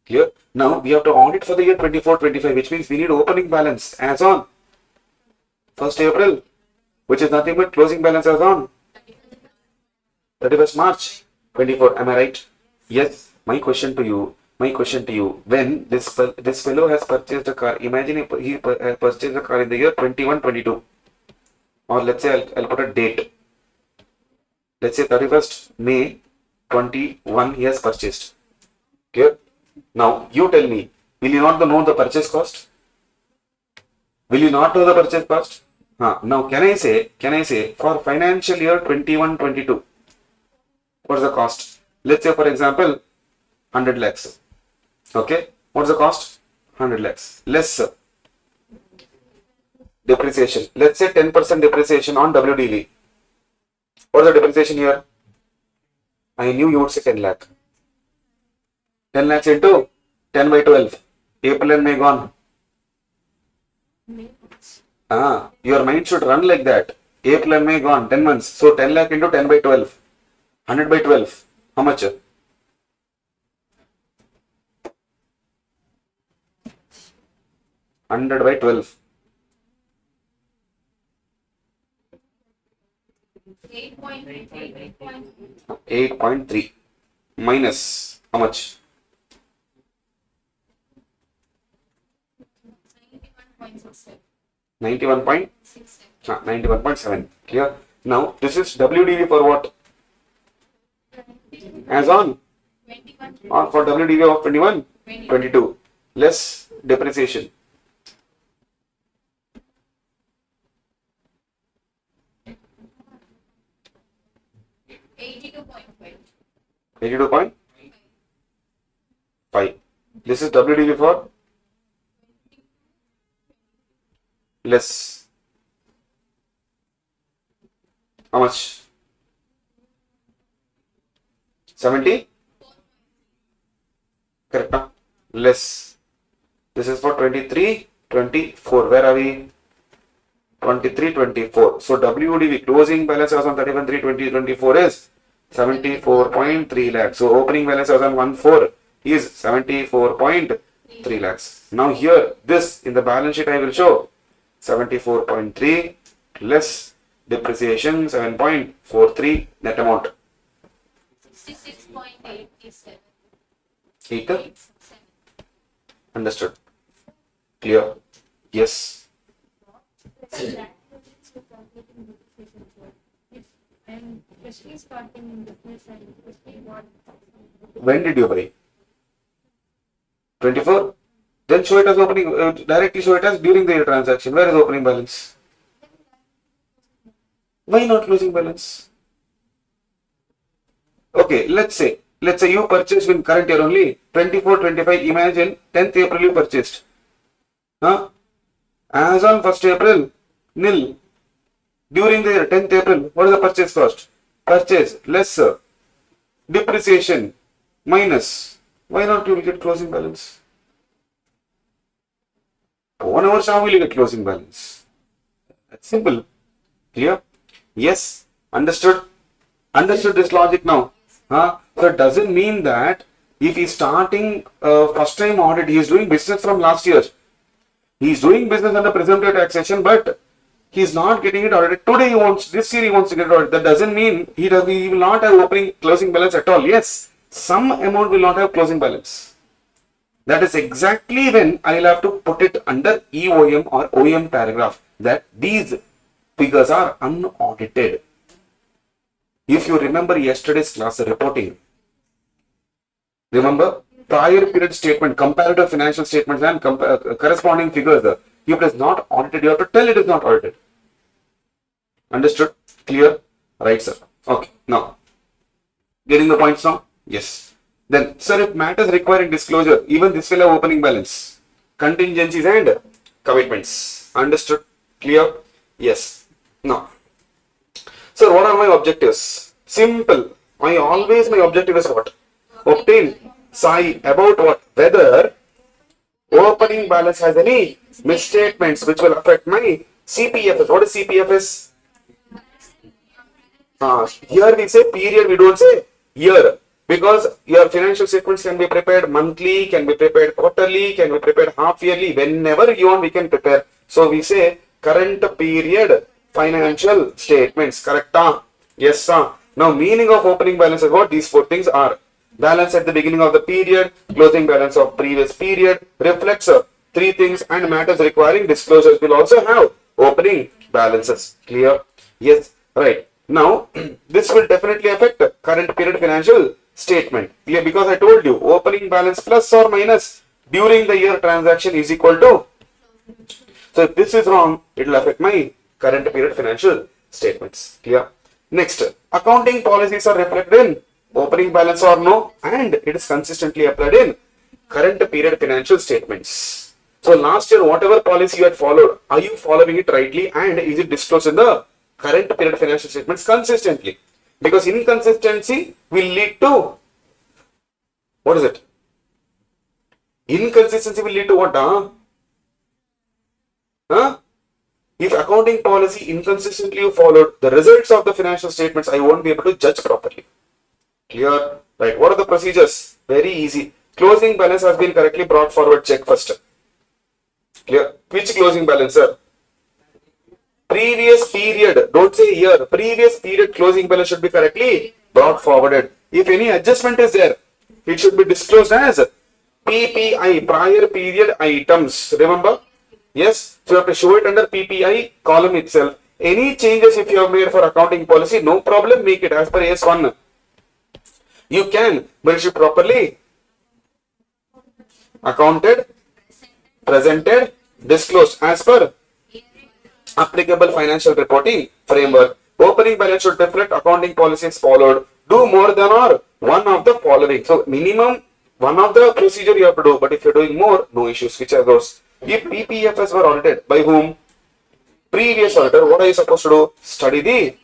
Speaker 3: Clear? Now, we have to audit for the year 24, 25, which means we need opening balance as on 1st April, which is nothing but closing balance as on 31st March 24. Am I right? Yes. My question to you, when this fellow has purchased a car, imagine he has purchased a car in the year 21, 22, or let's say I'll put a date. Let's say 31st May 21 he has purchased. Clear? Now you tell me, will you not know the purchase cost? Will you not know the purchase cost? Now can I say for financial year 21, 22, what's the cost? Let's say for example 100 lakhs. Okay, what's the cost? 100 lakhs. Less depreciation. Let's say 10% depreciation on WDV. What's the depreciation here? I knew you would say 10 lakh. 10 lakhs into 10 by 12. April and May gone. Your mind should run like that. April and May gone, 10 months. So 10 lakh into 10 by 12. 100 by 12. How much? 100 by 12. 8.3 minus how much? 91.7. Clear? Now this is WDV for what? As on? Or for WDV of 21? 22. Less depreciation. 82.5. This is WDV for less. How much? 70? Correct, huh? Less. This is for 23, 24. Where are we? 23, 24. So WDV closing balance as on 31/3/2024 is 74.3 lakhs. So opening balance as on 1/4 is 74.3 lakhs. Now here, this in the balance sheet I will show 74.3 less depreciation 7.43 net amount.
Speaker 4: 66.87.
Speaker 3: 8. Understood. Clear? Yes.
Speaker 4: I'm freshly starting in business and freshly what
Speaker 3: When did you buy? 24? Then show it as opening, directly show it as during the transaction. Where is opening balance? Why not closing balance? Okay, let's say you purchased in current year only 24, 25. Imagine 10th April you purchased. As on 1st April, nil. During the year 10th April, what is the purchase cost? Purchase less depreciation minus. Why not you will get closing balance? 1 hour how will you get closing balance? That's simple. Clear? Yes. Understood? Understood this logic now? So it doesn't mean that if he's starting first time audit, he is doing business from last year. He is doing business under presumptive taxation, but he is not getting it audited. Today this year he wants to get it audited. That doesn't mean he will not have opening closing balance at all. Yes, some amount will not have closing balance. That is exactly when I will have to put it under EOM or OM paragraph that these figures are unaudited. If you remember yesterday's class reporting, remember prior period statement, comparative financial statements and corresponding figures. If it is not audited, you have to tell it is not audited. Understood? Clear? Right, sir. Okay. Now, getting the points now? Yes. Then, sir, if matters requiring disclosure, even this will have opening balance, contingencies and commitments. Understood? Clear? Yes. Now, sir, what are my objectives? Simple. My objective is what? Obtain psi about what? Whether opening balance has any misstatements which will affect my CPFS. What is CPFS? Here we say period, we don't say year. Because your financial statements can be prepared monthly, can be prepared quarterly, can be prepared half yearly. Whenever you want, we can prepare. So we say current period financial statements. Correct? Yes, sir. Now, meaning of opening balance is what these four things are. Balance at the beginning of the period, closing balance of previous period, reflects three things, and matters requiring disclosures will also have opening balances. Clear? Yes, right. Now, this will definitely affect current period financial statement. Clear? Because I told you, opening balance plus or minus during the year transaction is equal to. So, if this is wrong, it will affect my current period financial statements. Clear? Next, accounting policies are reflected in opening balance or no, and it is consistently applied in current period financial statements. So last year, whatever policy you had followed, are you following it rightly, and is it disclosed in the current period financial statements consistently? Because inconsistency will lead to, what is it? Inconsistency will lead to what? If accounting policy inconsistently you followed, the results of the financial statements I won't be able to judge properly. Clear? Right. What are the procedures? Very easy. Closing balance has been correctly brought forward. Check first. Clear? Which closing balance, sir? Previous period. Don't say year. Previous period closing balance should be correctly brought forwarded. If any adjustment is there, it should be disclosed as PPI, prior period items. Remember? Yes. So you have to show it under PPI column itself. Any changes if you have made for accounting policy, no problem. Make it as per AS1. You can, but it should properly accounted, presented, disclosed as per applicable financial reporting framework. Opening balance should reflect accounting policies followed. Do more than or one of the following. So minimum one of the procedure you have to do, but if you're doing more, no issues. Which are those? If PPFs were audited, by whom? Previous auditor. What are you supposed to do? Study the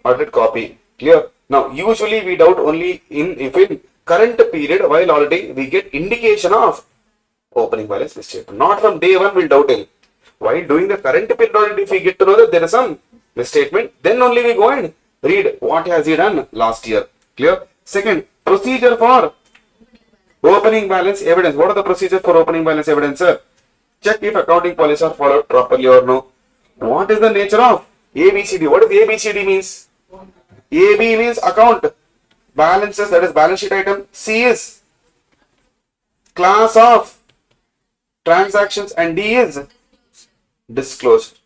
Speaker 3: audit copy. Clear? Now, usually we doubt only if in current period while auditing we get indication of opening balance mistake. Not from day one we'll doubt him. While doing the current period audit, if we get to know that there is some misstatement, then only we go and read what has he done last year. Clear? Second, procedure for opening balance evidence. What are the procedures for opening balance evidence, sir? Check if accounting policies are followed properly or no. What is the nature of ABCD? What does ABCD means? AB means account balances, that is balance sheet item. C is class of transactions, and D is disclosed.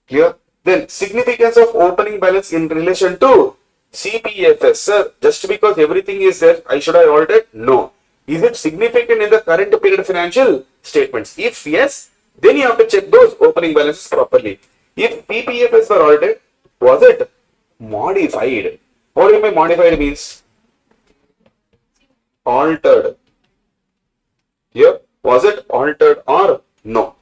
Speaker 3: Clear? Then significance of opening balance in relation to CPFS. Sir, just because everything is there, I should have audited? No. Is it significant in the current period financial statements? If yes, then you have to check those opening balances properly. If PPFs were audited, was it modified? What do you mean modified means? Altered. Here, was it altered or no?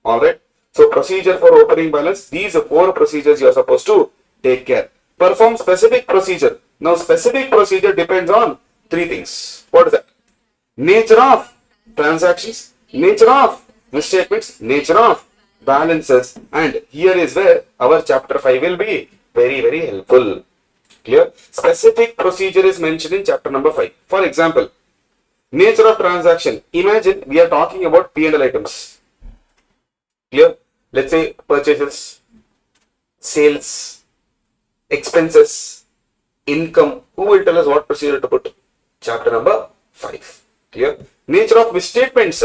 Speaker 3: Alright. So procedure for opening balance, these are four procedures you are supposed to take care. Perform specific procedure. Now specific procedure depends on three things. What is that? Nature of transactions, nature of misstatements, nature of balances, and here is where our chapter 5 will be very helpful. Clear? Specific procedure is mentioned in chapter number 5. For example, nature of transaction. Imagine we are talking about P&L items. Clear? Let's say purchases, sales, expenses, income. Who will tell us what procedure to put? Chapter number 5. Clear? Nature of misstatements.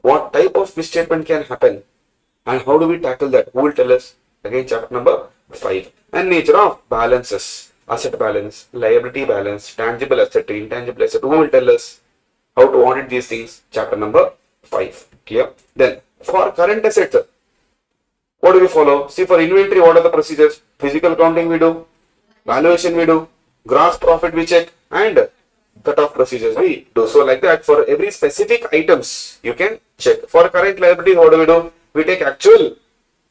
Speaker 3: What type of misstatement can happen and how do we tackle that? Who will tell us? Again, chapter number 5. And nature of balances. Asset balance, liability balance, tangible asset, intangible asset. Who will tell us how to audit these things? Chapter number 5. Clear? Then for current assets, what do we follow? See, for inventory, what are the procedures? Physical accounting we do, valuation we do, gross profit we check, and cut-off procedures we do. So like that, for every specific items, you can check. For current liabilities, what do? We take actual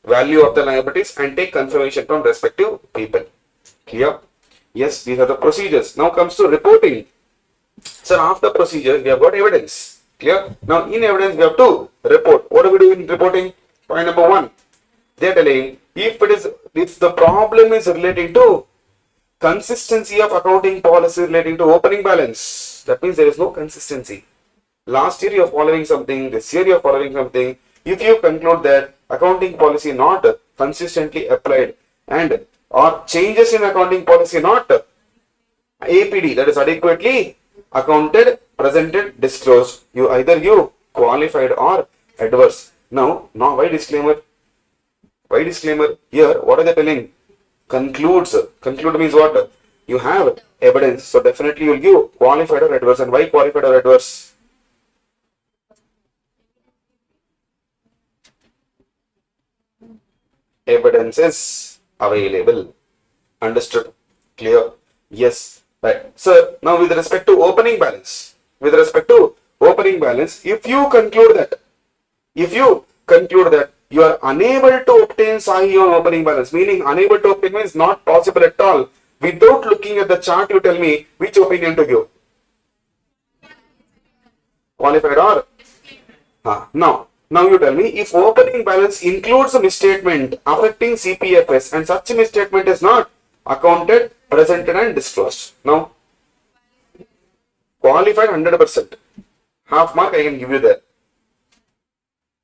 Speaker 3: value of the liabilities and take confirmation from respective people. Clear? Yes, these are the procedures. Now comes to reporting. So after procedure, we have got evidence. Clear? Now in evidence, we have to report. What do we do in reporting? Point number 1. They are telling if the problem is relating to consistency of accounting policy relating to opening balance, that means there is no consistency. Last year you are following something, this year you are following something. If you conclude that accounting policy not consistently applied and or changes in accounting policy not APD, that is adequately accounted, presented, disclosed, you qualified or adverse. Now why disclaimer? Why disclaimer? Here, what are they telling? Concludes. Conclude means what? You have evidence, so definitely you will give qualified or adverse. And why qualified or adverse? Evidence is available. Understood? Clear? Yes. Right. Sir, now with respect to opening balance, if you conclude that you are unable to obtain Sahi on opening balance, meaning unable to obtain means not possible at all. Without looking at the chart, you tell me which opinion to give. Qualified or? Now you tell me if opening balance includes a misstatement affecting CPFS and such a misstatement is not accounted, presented and disclosed. Now, qualified 100%. Half mark I can give you there.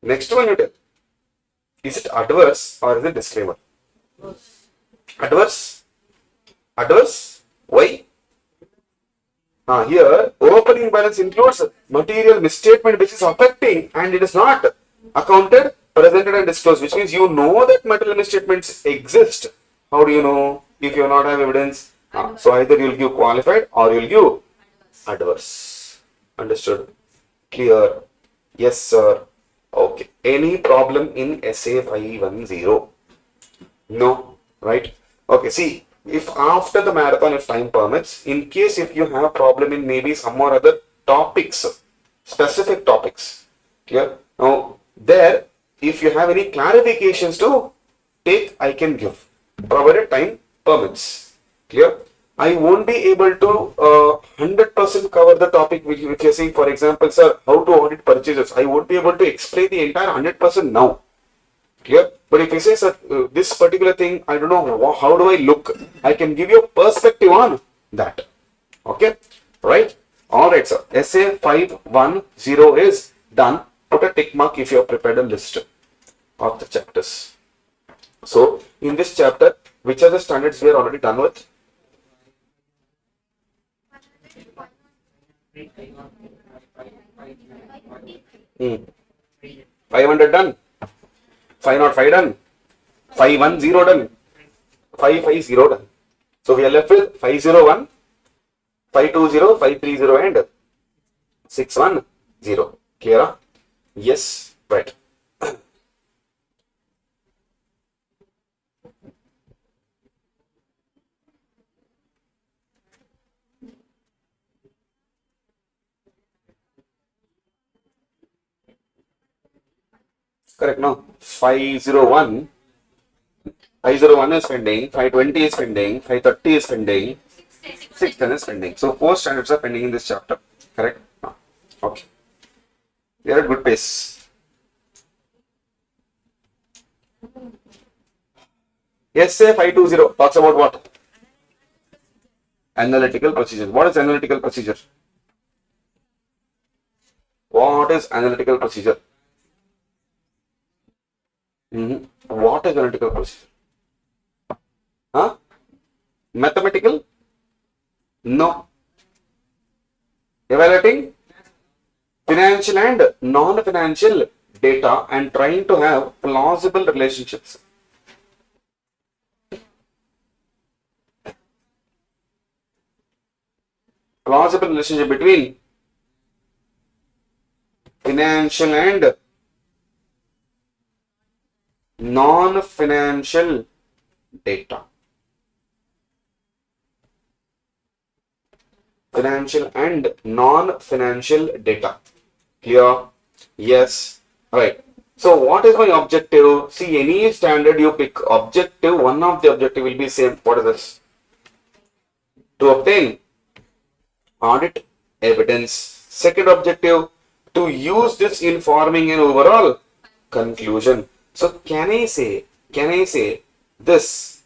Speaker 3: Next one you tell. Is it adverse or is it disclaimer? Adverse? Adverse? Why? Here, opening balance includes material misstatement which is affecting and it is not accounted, presented and disclosed, which means you know that material misstatements exist. How do you know? If you not have evidence. So either you will give qualified or you will give adverse. Understood? Clear? Yes, sir. Okay. Any problem in SA 510? No. Right? Okay. See, if after the marathon, if time permits, in case if you have a problem in maybe some or other topics, specific topics, clear? Now, there, if you have any clarifications to take, I can give, provided time permits. Clear? I won't be able to 100% cover the topic which you are saying. For example, sir, how to audit purchases. I won't be able to explain the entire 100% now. Clear? But if you say, sir, this particular thing, I don't know, how do I look? I can give you a perspective on that. Okay? Right? Alright, sir. SA 510 is done. Put a tick mark if you have prepared a list of the chapters. So, in this chapter, which are the standards we are already done with? Hmm. 500 done. 505 done. 510 done. 550 done. So we are left with 501, 520, 530 and 610. Clear? Yes. Right. Correct, no? 501 is pending, 520 is pending, 530 is pending, 610 is pending. So 4 standards are pending in this chapter. Correct? No. Okay. We are at good pace. SA 520 talks about what? Analytical procedure. What is analytical procedure? What is analytical procedure? What is analytical procedure? Mathematical? No. Evaluating financial and non-financial data and trying to have plausible relationships. Plausible relationship between financial and non-financial data. Financial and non-financial data. Clear? Yes. Right. So what is my objective? See, any standard you pick, objective, one of the objective will be same. What is this? To obtain audit evidence. Second objective, to use this in forming an overall conclusion. So can I say
Speaker 1: can I say this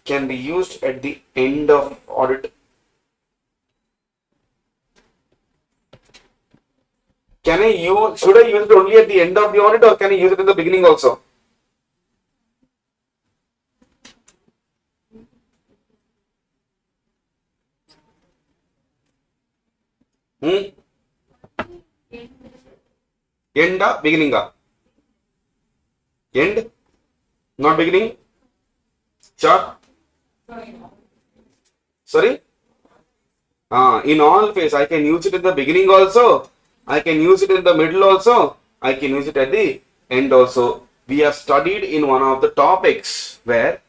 Speaker 1: can be used at the end of audit? Should I use it only at the end of the audit, or can I use it in the beginning also? End or beginning? End? Not beginning? Sure? Sorry? In all phase, I can use it in the beginning also. I can use it in the middle also. I can use it at the end also. We have studied in one of the topics where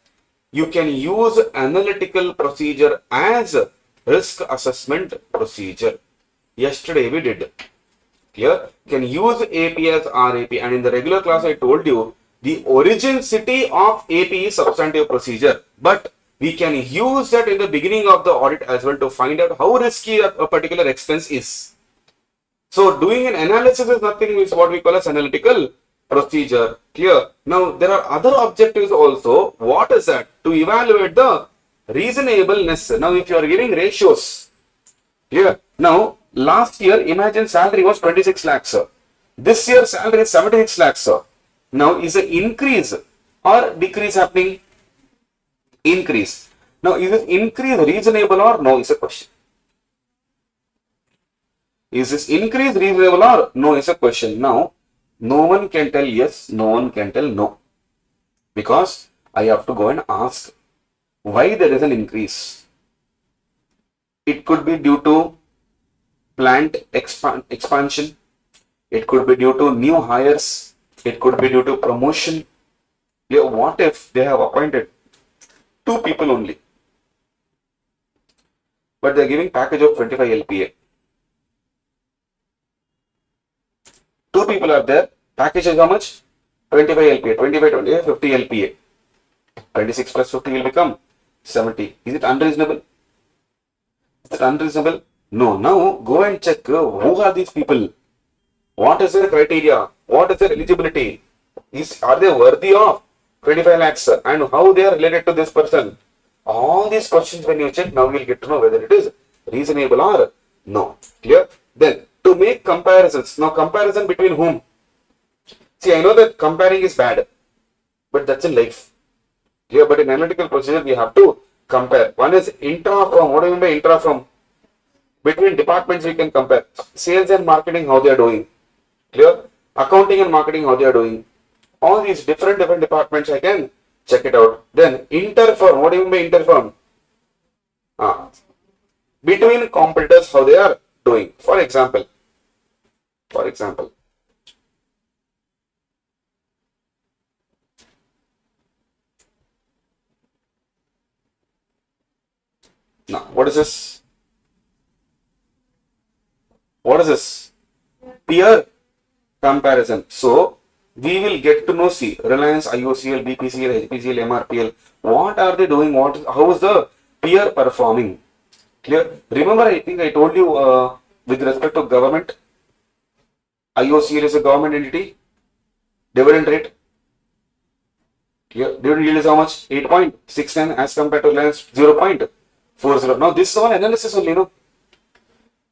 Speaker 1: you can use analytical procedure as risk assessment procedure. Yesterday we did. Here, can use AP as RAP, and in the regular class I told you the origin city of AP is substantive procedure, but we can use that in the beginning of the audit as well to find out how risky a particular expense is. So doing an analysis is nothing, is what we call as analytical procedure. Clear? Now there are other objectives also. What is that? To evaluate the reasonableness. Now if you are giving ratios, clear? Now last year imagine salary was 26 lakhs, sir. This year salary is 76 lakhs, sir. Now is an increase or decrease happening? Increase. Now is this increase reasonable or no is a question. Is this increase reasonable or no is a question. Now no one can tell yes, no one can tell no, because I have to go and ask why there is an increase. It could be due to plant expansion, it could be due to new hires, it could be due to promotion. What if they have appointed 2 people only, but they are giving package of 25 LPA? 2 people are there, package is how much? 25 LPA, 25, 25, 50 LPA. 26 plus 50 will become 70. Is it unreasonable? Is it unreasonable? No. Now go and check who are these people? What is their criteria? What is their eligibility? Are they worthy of 25 lakhs? And how they are related to this person? All these questions when you check, now you will get to know whether it is reasonable or no. Clear? Then to make comparisons. Now comparison between whom? See, I know that comparing is bad, but that's in life. Clear? But in analytical procedure we have to compare. One is intra from. What do you mean by intra from? Between departments we can compare. Sales and marketing, how they are doing. Clear? Accounting and marketing, how they are doing. All these different departments I can check it out. Then interfirm. What do you mean by interfirm? Between competitors, how they are doing. For example, now what is this? What is this? Peer comparison. So we will get to know, see, Reliance, IOCL, BPCL, HPCL, MRPL, what are they doing? How is the peer performing? Clear? Remember, I think I told you with respect to government, IOCL is a government entity. Dividend rate. Clear? Dividend yield is how much? 8.69 as compared to Reliance 0.40. Now this is all analysis only, no?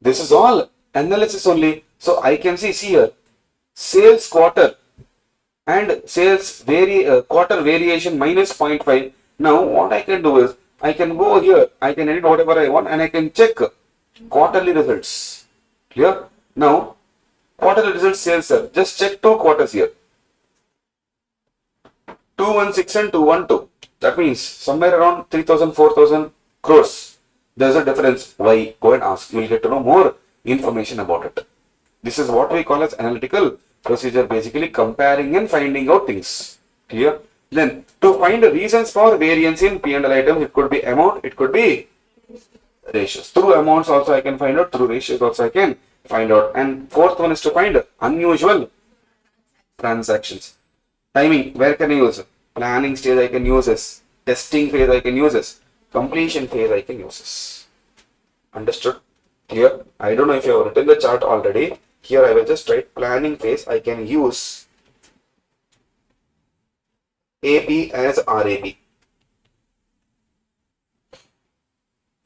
Speaker 1: This is all analysis only. So I can see here, sales quarter and sales quarter variation minus 0.5. Now what I can do is, I can go here, I can edit whatever I want and I can check quarterly results. Clear? Now quarterly results sales, sir. Just check 2 quarters here. 216 and 212. That means somewhere around 3,000, 4,000 crores. There's a difference. Why? Go and ask. You will get to know more information about it. This is what we call as analytical procedure, basically comparing and finding out things. Clear? Then to find the reasons for variance in P&L items, it could be amount, it could be ratios. Through amounts also I can find out, through ratios also I can find out. And fourth one is to find unusual transactions. Timing, where can I use? Planning stage I can use this. Testing phase I can use this. Completion phase I can use this. Understood? Clear? I don't know if you have written the chart already. Here I will just write planning phase I can use
Speaker 3: AP as RAP.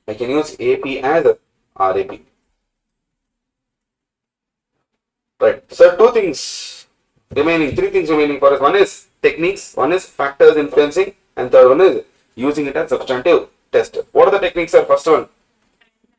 Speaker 3: I can use AP as RAP. Right. So two things remaining, three things remaining for us. One is techniques, one is factors influencing, and third one is using it as substantive test. What are the techniques, sir? First one.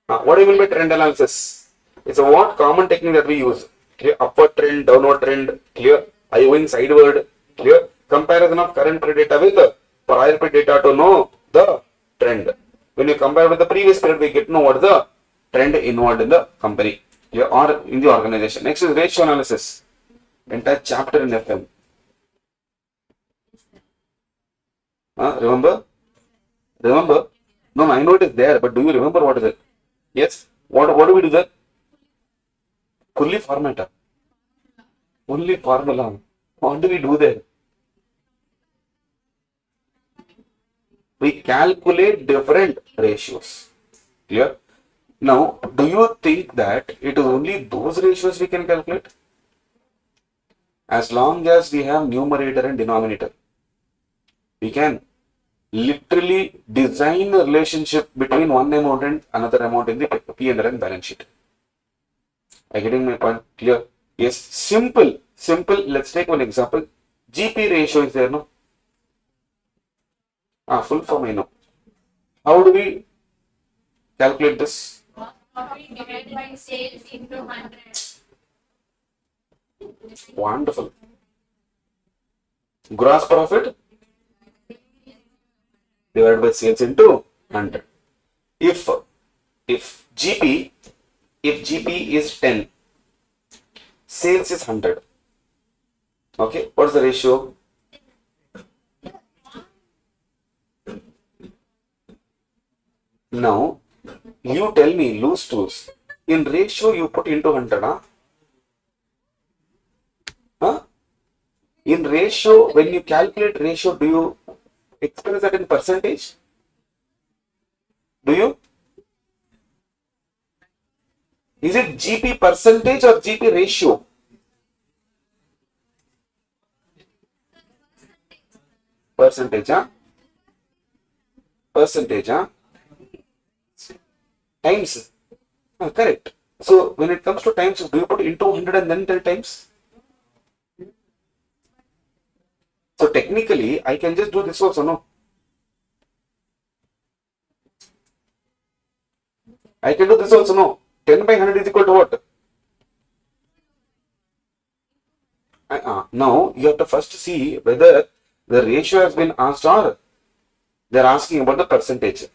Speaker 3: What do you mean by trend analysis? It's a what common technique that we use. Clear upward trend, downward trend, clear eye-wing sideward, clear comparison of current period data with the prior period data to know the trend. When you compare with the previous period, we get to know what is the trend involved in the company, clear, or in the organization. Next is ratio analysis. Entire chapter in FM. Remember? Remember? No, I know it is there, but do you remember what is it? Yes. What do we do there? Fully format. Only formula. What do we do there? We calculate different ratios. Clear? Now, do you think that it is only those ratios we can calculate? As long as we have numerator and denominator, we can literally design a relationship between one amount and another amount in the P&L and balance sheet. Are you getting my point? Clear? Yes. Simple. Let's take one example. GP ratio is there, no? Full form I know. How do we calculate this?
Speaker 4: Profit divided by sales into 100.
Speaker 3: Wonderful. Gross profit divided by sales into 100. If GP is 10, sales is 100. Okay, what's the ratio? Now, you tell me, loose tools. In ratio, you put into 100, huh? In ratio, when you calculate ratio, do you express that in percentage? Do you? Is it GP percentage or GP ratio? Percentage, huh? Percentage, huh? Times. Correct. So, when it comes to times, do you put into 100 and then tell times? So, technically, I can just do this also, no? I can do this also, no? 10 by 100 is equal to what? Now, you have to first see whether the ratio has been asked or they are asking about the percentage.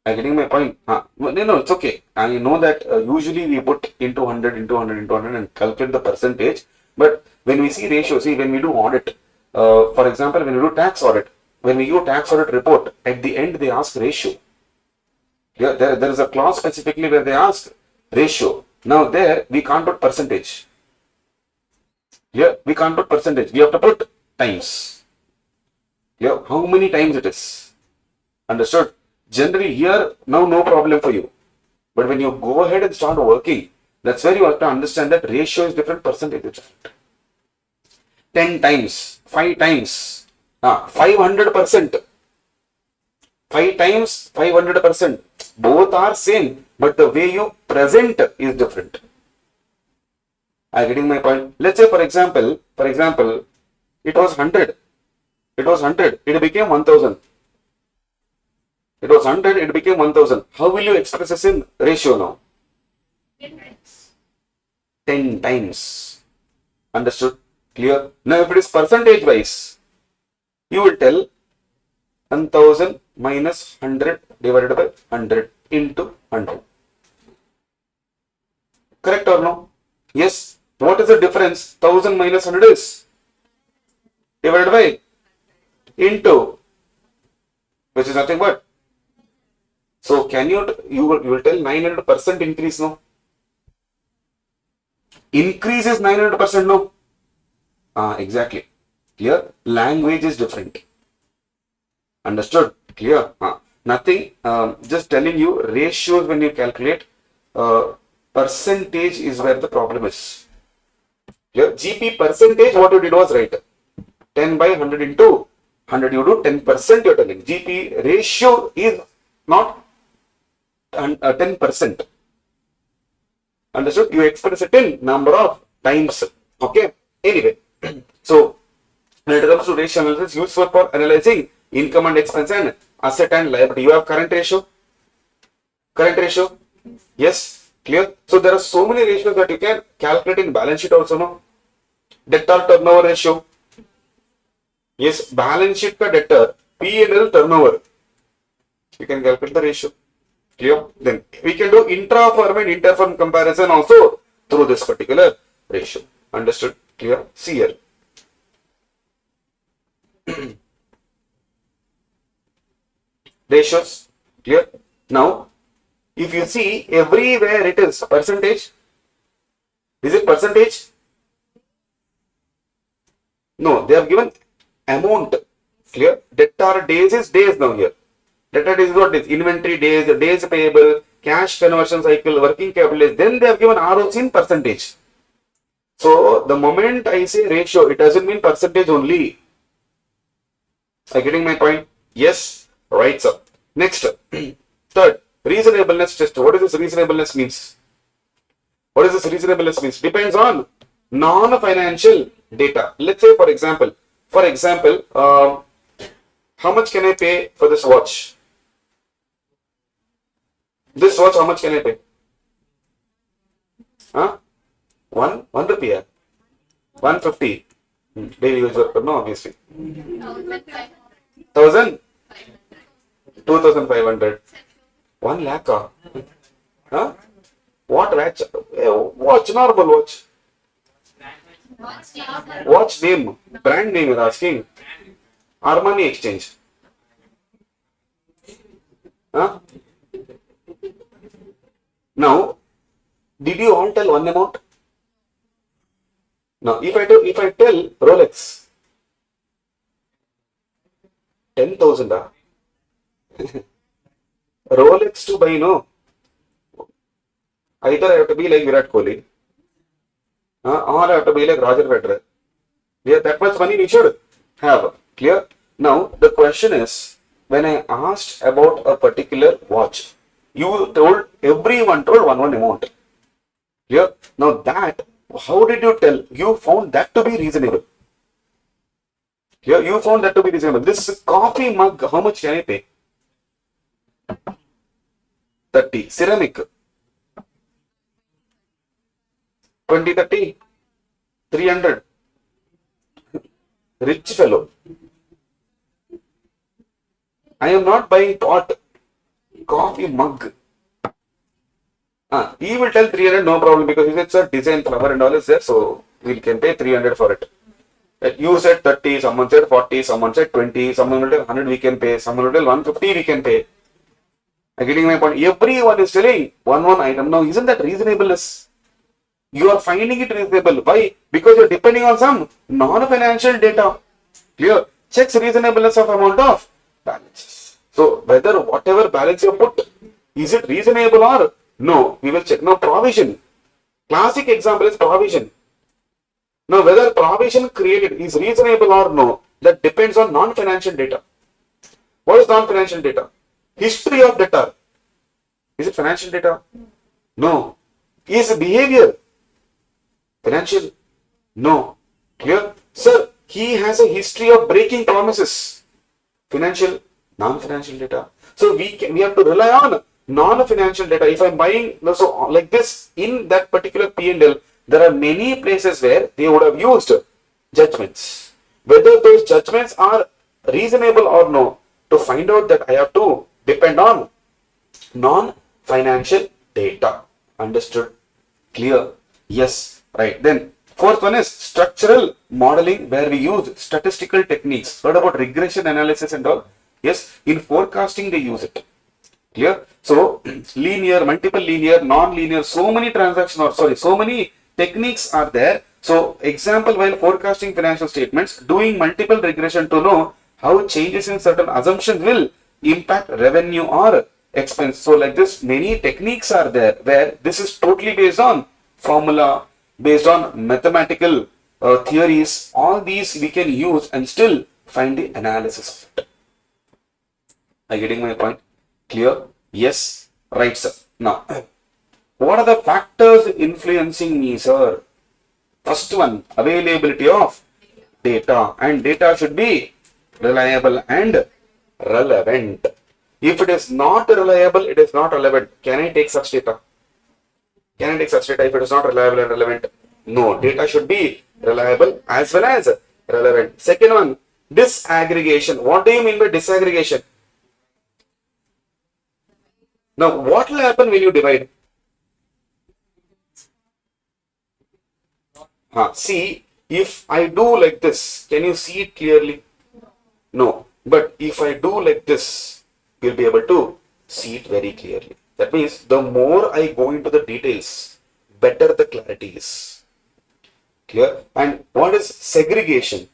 Speaker 3: Are you getting my point? No, it's okay. I know that usually we put into 100 and calculate the percentage. But when we see ratio, see when we do audit, for example, when we do tax audit, when we do tax audit report, at the end they ask ratio. Yeah, there is a clause specifically where they ask ratio. Now there we can't put percentage. Yeah, we can't put percentage. We have to put times. Yeah, how many times it is? Understood? Generally here, now no problem for you. But when you go ahead and start working, that's where you have to understand that ratio is different, percentage is different. 10 times, 5 times, 500%. 5 times, 500%. Both are same, but the way you present is different. Are you getting my point? Let's say for example, it was 100. It became 1000. It was 100, it became 1000. How will you express this in ratio now? 10 times. Understood? Clear? Now if it is percentage wise, you will tell 1000 minus 100 divided by 100 into 100. Correct or no? Yes. What is the difference? 1000 minus 100 is divided by into, which is nothing but. So can you will tell 900% increase, no? Increase is 900%, no? Exactly. Clear? Language is different. Understood? Clear? Nothing. Just telling you ratios when you calculate. Percentage is where the problem is. Clear? GP percentage, what you did was right. 10 by 100 into 100 you do 10% you're telling. GP ratio is not 10%. Understood? You express it in number of times. Okay. Anyway, so when it comes to ratio analysis, useful for analyzing income and expense and asset and liability. You have current ratio. Current ratio. Yes. Clear. So there are so many ratios that you can calculate in balance sheet also. No. Debtor turnover ratio. Yes. Balance sheet ka debtor. P&L turnover. You can calculate the ratio. Clear? Then we can do intra-firm and inter-firm comparison also through this particular ratio. Understood? Clear? See here. Ratios. Clear? Now, if you see everywhere it is percentage. Is it percentage? No, they have given amount. Clear? Debtor days is days now here. Debtor days is what is? Inventory days, days payable, cash conversion cycle, working capital days. Then they have given ROC in percentage. So the moment I say ratio, it doesn't mean percentage only. Are you getting my point? Yes. Right, sir. Next. Third, reasonableness test. What does this reasonableness means? What does this reasonableness means? Depends on non-financial data. Let's say, for example, how much can I pay for this watch? This watch, how much can I pay? Huh? One rupee. 150. Daily use worker, no, obviously. 1,000? 2,500. 1 lakh. Huh? What watch? Watch, normal watch. Watch name, brand name you're asking. Armani Exchange. Huh? Now, did you all tell one amount? Now, if I tell Rolex, 10,000. Rolex to buy, no. Either I have to be like Virat Kohli, or I have to be like Roger Federer. Yeah, that much money we should have. Clear? Now, the question is, when I asked about a particular watch, everyone told one amount. Clear? Now that, how did you tell? You found that to be reasonable. Clear? You found that to be reasonable. This coffee mug, how much can I pay? 30. Ceramic. 20, 30. 300. Rich fellow. I am not buying pot. Coffee mug. He will tell 300, no problem, because it's a design flower and all is there, so we can pay 300 for it. You said 30, someone said 40, someone said 20, someone will tell 100 we can pay, someone will tell 150 we can pay. I'm getting my point. Everyone is telling one item. Now, isn't that reasonableness? You are finding it reasonable. Why? Because you're depending on some non-financial data. Clear? Checks reasonableness of amount of balances. So, whether whatever balance you put, is it reasonable or no? We will check. Now, provision. Classic example is provision. Now, whether provision created is reasonable or no, that depends on non-financial data. What is non-financial data? History of debtor. Is it financial data? No. Is behavior financial? No. Clear? Sir, he has a history of breaking promises. Financial? Non-financial data. So we have to rely on non-financial data. If I'm buying, so like this, in that particular P&L, there are many places where they would have used judgments. Whether those judgments are reasonable or no, to find out that I have to depend on non-financial data. Understood? Clear? Yes. Right. Then fourth one is structural modeling, where we use statistical techniques. Heard about regression analysis and all? Yes. In forecasting they use it. Clear? So linear, multiple linear, non-linear, so many so many techniques are there. So example, while forecasting financial statements, doing multiple regression to know how changes in certain assumptions will impact revenue or expense. So like this, many techniques are there where this is totally based on formula, based on mathematical theories. All these we can use and still find the analysis of it. Are you getting my point? Clear? Yes. Right, sir. Now, what are the factors influencing me, sir? First one, availability of data, and data should be reliable and relevant. If it is not reliable, it is not relevant. Can I take such data? Can I take such data if it is not reliable and relevant? No, data should be reliable as well as relevant. Second one, disaggregation. What do you mean by disaggregation? Now, what will happen when you divide? See, if I do like this, can you see it clearly? No. But if I do like this, you'll be able to see it very clearly. That means the more I go into the details, better the clarity is. Clear? And what is segregation?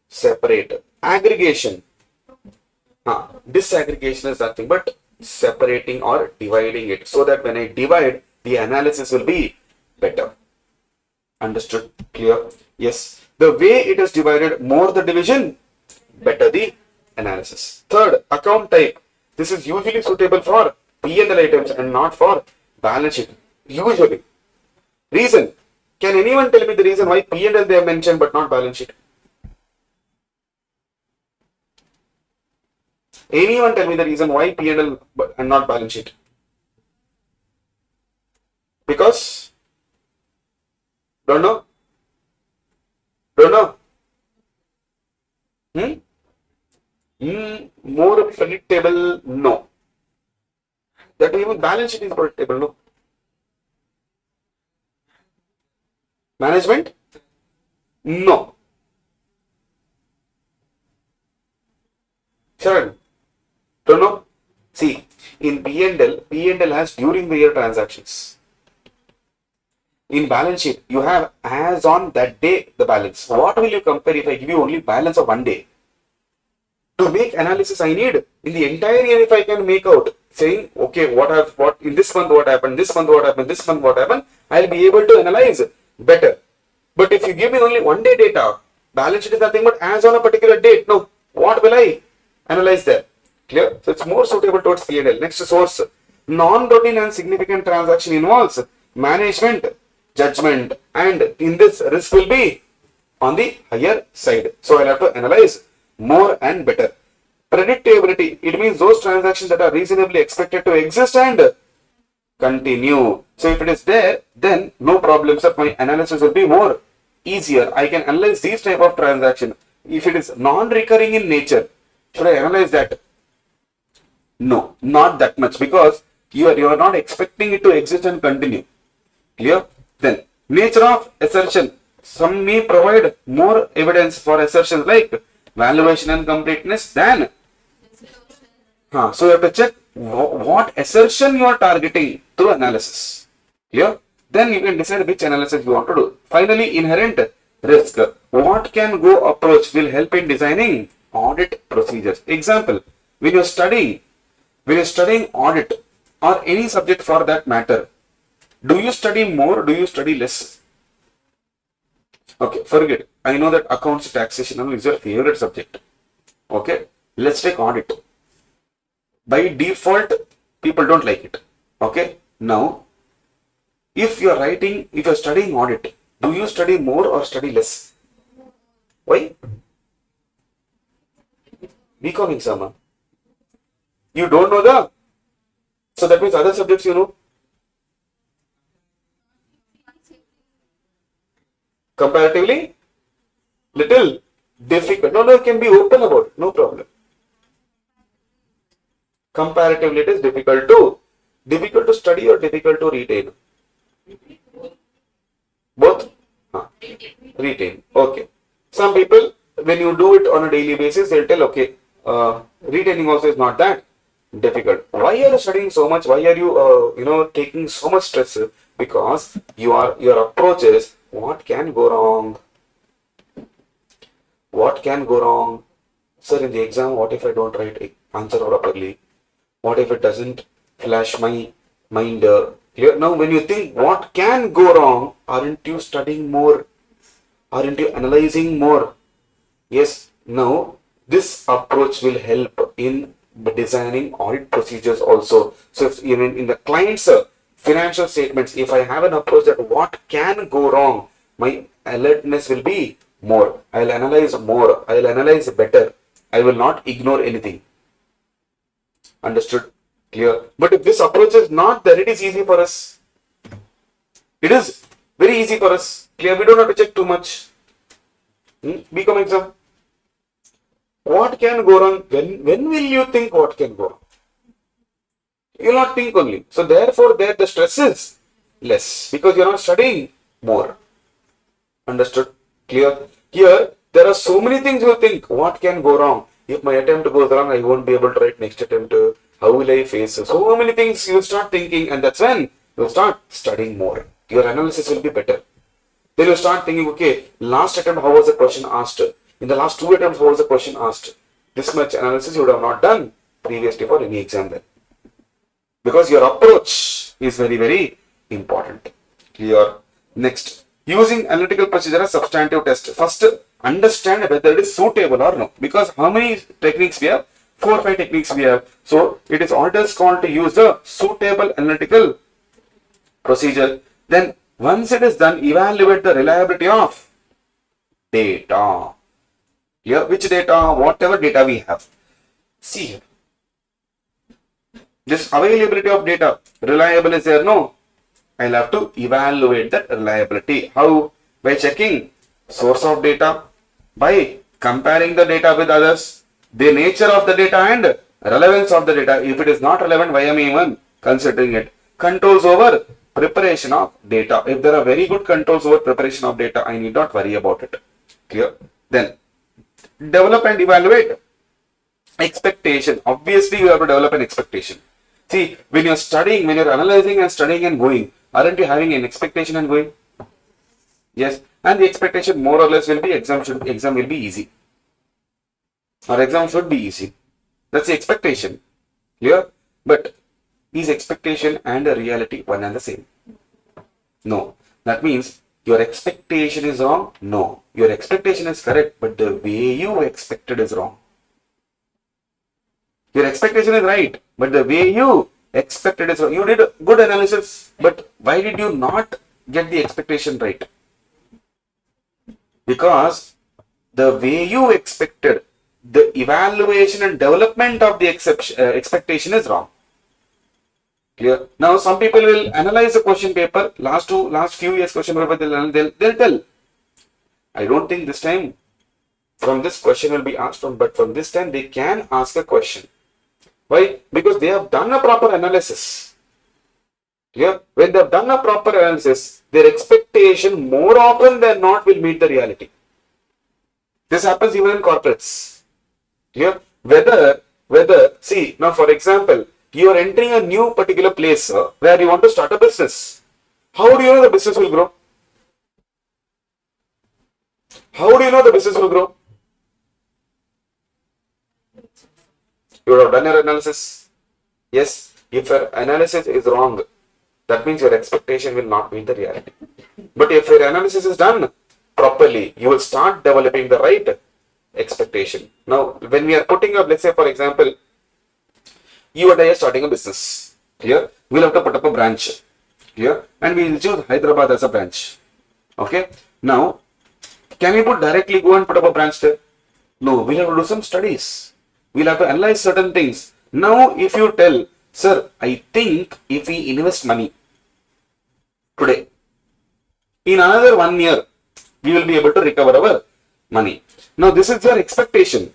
Speaker 3: Separate. Aggregation. Disaggregation is nothing but separating or dividing it, so that when I divide, the analysis will be better. Understood? Clear? Yes. The way it is divided, more the division, better the analysis. Third, account type. This is usually suitable for P&L items and not for balance sheet. Usually. Reason. Can anyone tell me the reason why P&L they have mentioned but not balance sheet? Anyone tell me the reason why P&L and not balance sheet? Because? Don't know? Don't know? More predictable? No. That even balance sheet is predictable? No. Management? No. Sharon? Don't know? See, in P&L has during the year transactions. In balance sheet, you have as on that day the balance. What will you compare if I give you only balance of one day? To make analysis, I need in the entire year if I can make out saying, okay, what in this month what happened, this month what happened, this month what happened, I'll be able to analyze better. But if you give me only one day data, balance sheet is nothing but as on a particular date. No, what will I analyze there? Clear? So it's more suitable towards P&L. Next source, non-routine and significant transaction involves management judgment, and in this risk will be on the higher side. So I'll have to analyze more and better. Predictability, it means those transactions that are reasonably expected to exist and continue. So if it is there, then no problem, sir. My analysis will be more easier. I can analyze these type of transaction. If it is non-recurring in nature, should I analyze that? No, not that much, because you are not expecting it to exist and continue. Clear? Then, nature of assertion. Some may provide more evidence for assertions like valuation and completeness than. So you have to check what assertion you are targeting through analysis. Clear? Then you can decide which analysis you want to do. Finally, inherent risk. What can go approach will help in designing audit procedures. Example, when you're studying audit or any subject for that matter, do you study more? Do you study less? Okay, forget. I know that accounts, taxation is your favorite subject. Okay, let's take audit. By default, people don't like it. Okay, now, if you're studying audit, do you study more or study less? Why? BCom exam. You don't know the. So that means other subjects you know. Comparatively, little difficult. No, you can be open about it. No problem. Comparatively, it is difficult to study or difficult to retain. Both? Retain. Okay. Some people, when you do it on a daily basis, they'll tell, okay, retaining also is not that difficult. Why are you studying so much? Why are you, taking so much stress? Because your approach is, what can go wrong? What can go wrong? Sir, in the exam, what if I don't write answer properly? What if it doesn't flash my mind? Now, when you think what can go wrong, aren't you studying more? Aren't you analyzing more? Yes, now this approach will help in designing audit procedures also. So if even in the client's financial statements, if I have an approach that what can go wrong, my alertness will be more. I'll analyze more. I'll analyze better. I will not ignore anything. Understood? Clear? But if this approach is not there, it is easy for us. It is very easy for us. Clear? We don't have to check too much. Become exam. What can go wrong? When will you think what can go wrong? You will not think only. So therefore, there the stress is less because you are not studying more. Understood? Clear? Here, there are so many things you will think. What can go wrong? If my attempt goes wrong, I won't be able to write next attempt. How will I face? So many things you will start thinking, and that's when you will start studying more. Your analysis will be better. Then you start thinking, okay, last attempt, how was the question asked? In the last 2 attempts, how was the question asked? This much analysis you would have not done previously for any exam then. Because your approach is very, very important. Clear? Next, using analytical procedure as substantive test. First, understand whether it is suitable or no. Because how many techniques we have? 4 or 5 techniques we have. So, it is always called to use the suitable analytical procedure. Then, once it is done, evaluate the reliability of data. Here, which data? Whatever data we have. See here. This availability of data, reliable is there? No. I'll have to evaluate that reliability. How? By checking source of data, by comparing the data with others, the nature of the data and relevance of the data. If it is not relevant, why am I even considering it? Controls over preparation of data. If there are very good controls over preparation of data, I need not worry about it. Clear? Then, develop and evaluate expectation. Obviously, you have to develop an expectation. See, when you're studying, when you're analyzing and studying and going, aren't you having an expectation and going? Yes. And the expectation more or less will be exam will be easy. Our exam should be easy. That's the expectation. Clear? But is expectation and a reality one and the same? No. That means your expectation is wrong? No. Your expectation is correct, but the way you expected is wrong. Your expectation is right, but the way you expected is wrong. You did a good analysis, but why did you not get the expectation right? Because the way you expected, the evaluation and development of the expectation is wrong. Clear? Now, some people will analyze the question paper, last few years question paper, they'll tell, I don't think this time from this question will be asked from, but from this time they can ask a question. Why? Because they have done a proper analysis. Clear? When they have done a proper analysis, their expectation more often than not will meet the reality. This happens even in corporates. Clear? Whether, see, now for example, you are entering a new particular place where you want to start a business. How do you know the business will grow? How do you know the business will grow? You would have done your analysis. Yes, if your analysis is wrong, that means your expectation will not meet the reality. But if your analysis is done properly, you will start developing the right expectation. Now, when we are putting up, let's say for example, you and I are starting a business. Clear? We'll have to put up a branch. Clear? And we will choose Hyderabad as a branch. Okay? Now, can we directly go and put up a branch there? No, we'll have to do some studies. We'll have to analyze certain things. Now, if you tell, sir, I think if we invest money today, in another 1 year, we will be able to recover our money. Now, this is your expectation.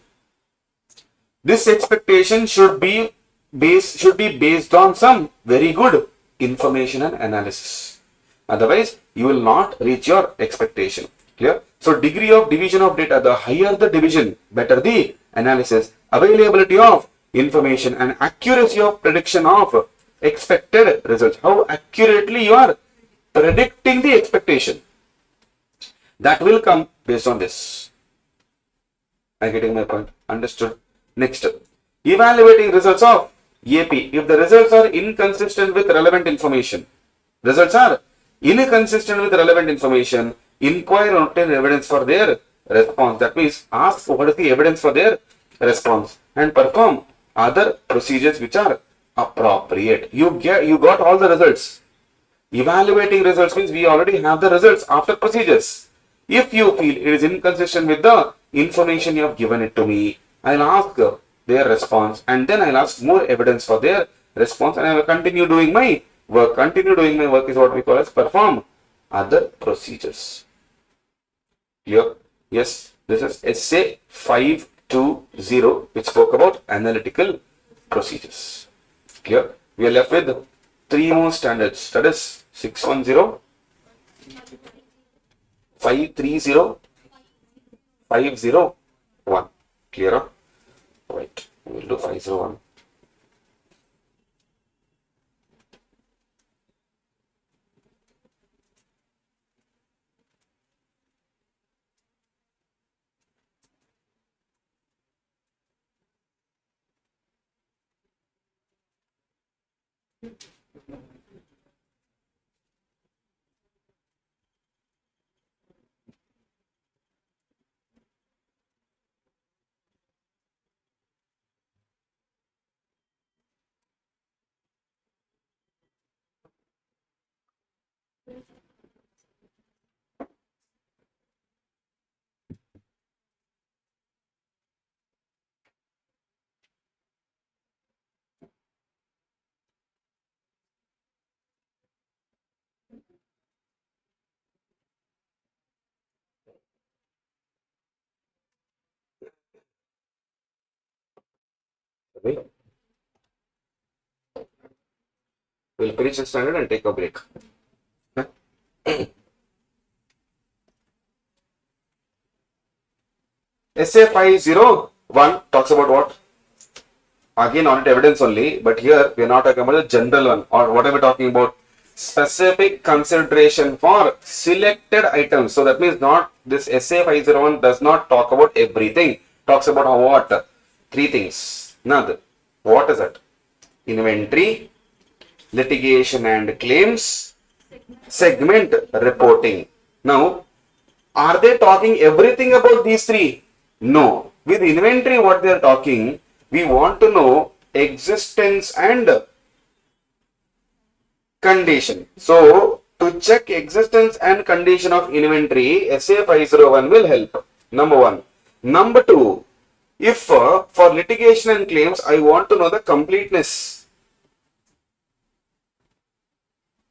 Speaker 3: This expectation should be based on some very good information and analysis. Otherwise, you will not reach your expectation. Clear? So, degree of division of data, the higher the division, better the analysis, availability of information and accuracy of prediction of expected results. How accurately you are predicting the expectation. That will come based on this. Are you getting my point? Understood? Next, evaluating results of AP. If the results are inconsistent with relevant information, inquire and obtain evidence for their response. That means ask what is the evidence for their response and perform other procedures which are appropriate. You got all the results. Evaluating results means we already have the results after procedures. If you feel it is inconsistent with the information you have given it to me, I'll ask their response and then I'll ask more evidence for their response and I will continue doing my work. Continue doing my work is what we call as perform other procedures. Clear? Yes, this is essay 520 which spoke about analytical procedures. Clear? We are left with 3 more standards. That is 610, 530, 501. Clear? Right. We will do 501. Okay. We'll finish the standard and take a break. Essay 501 talks about what? Again, audit evidence only, but here we are not talking about the general one. Or what are we talking about? Specific consideration for selected items. So that means not this essay 501 does not talk about everything. Talks about how what? 3 things. Now, what is it? Inventory, litigation and claims, segment reporting. Now, are they talking everything about these 3? No. With inventory, what they are talking, we want to know existence and condition. So, to check existence and condition of inventory, SA 501 will help. Number 1. Number 2, if for litigation and claims, I want to know the completeness.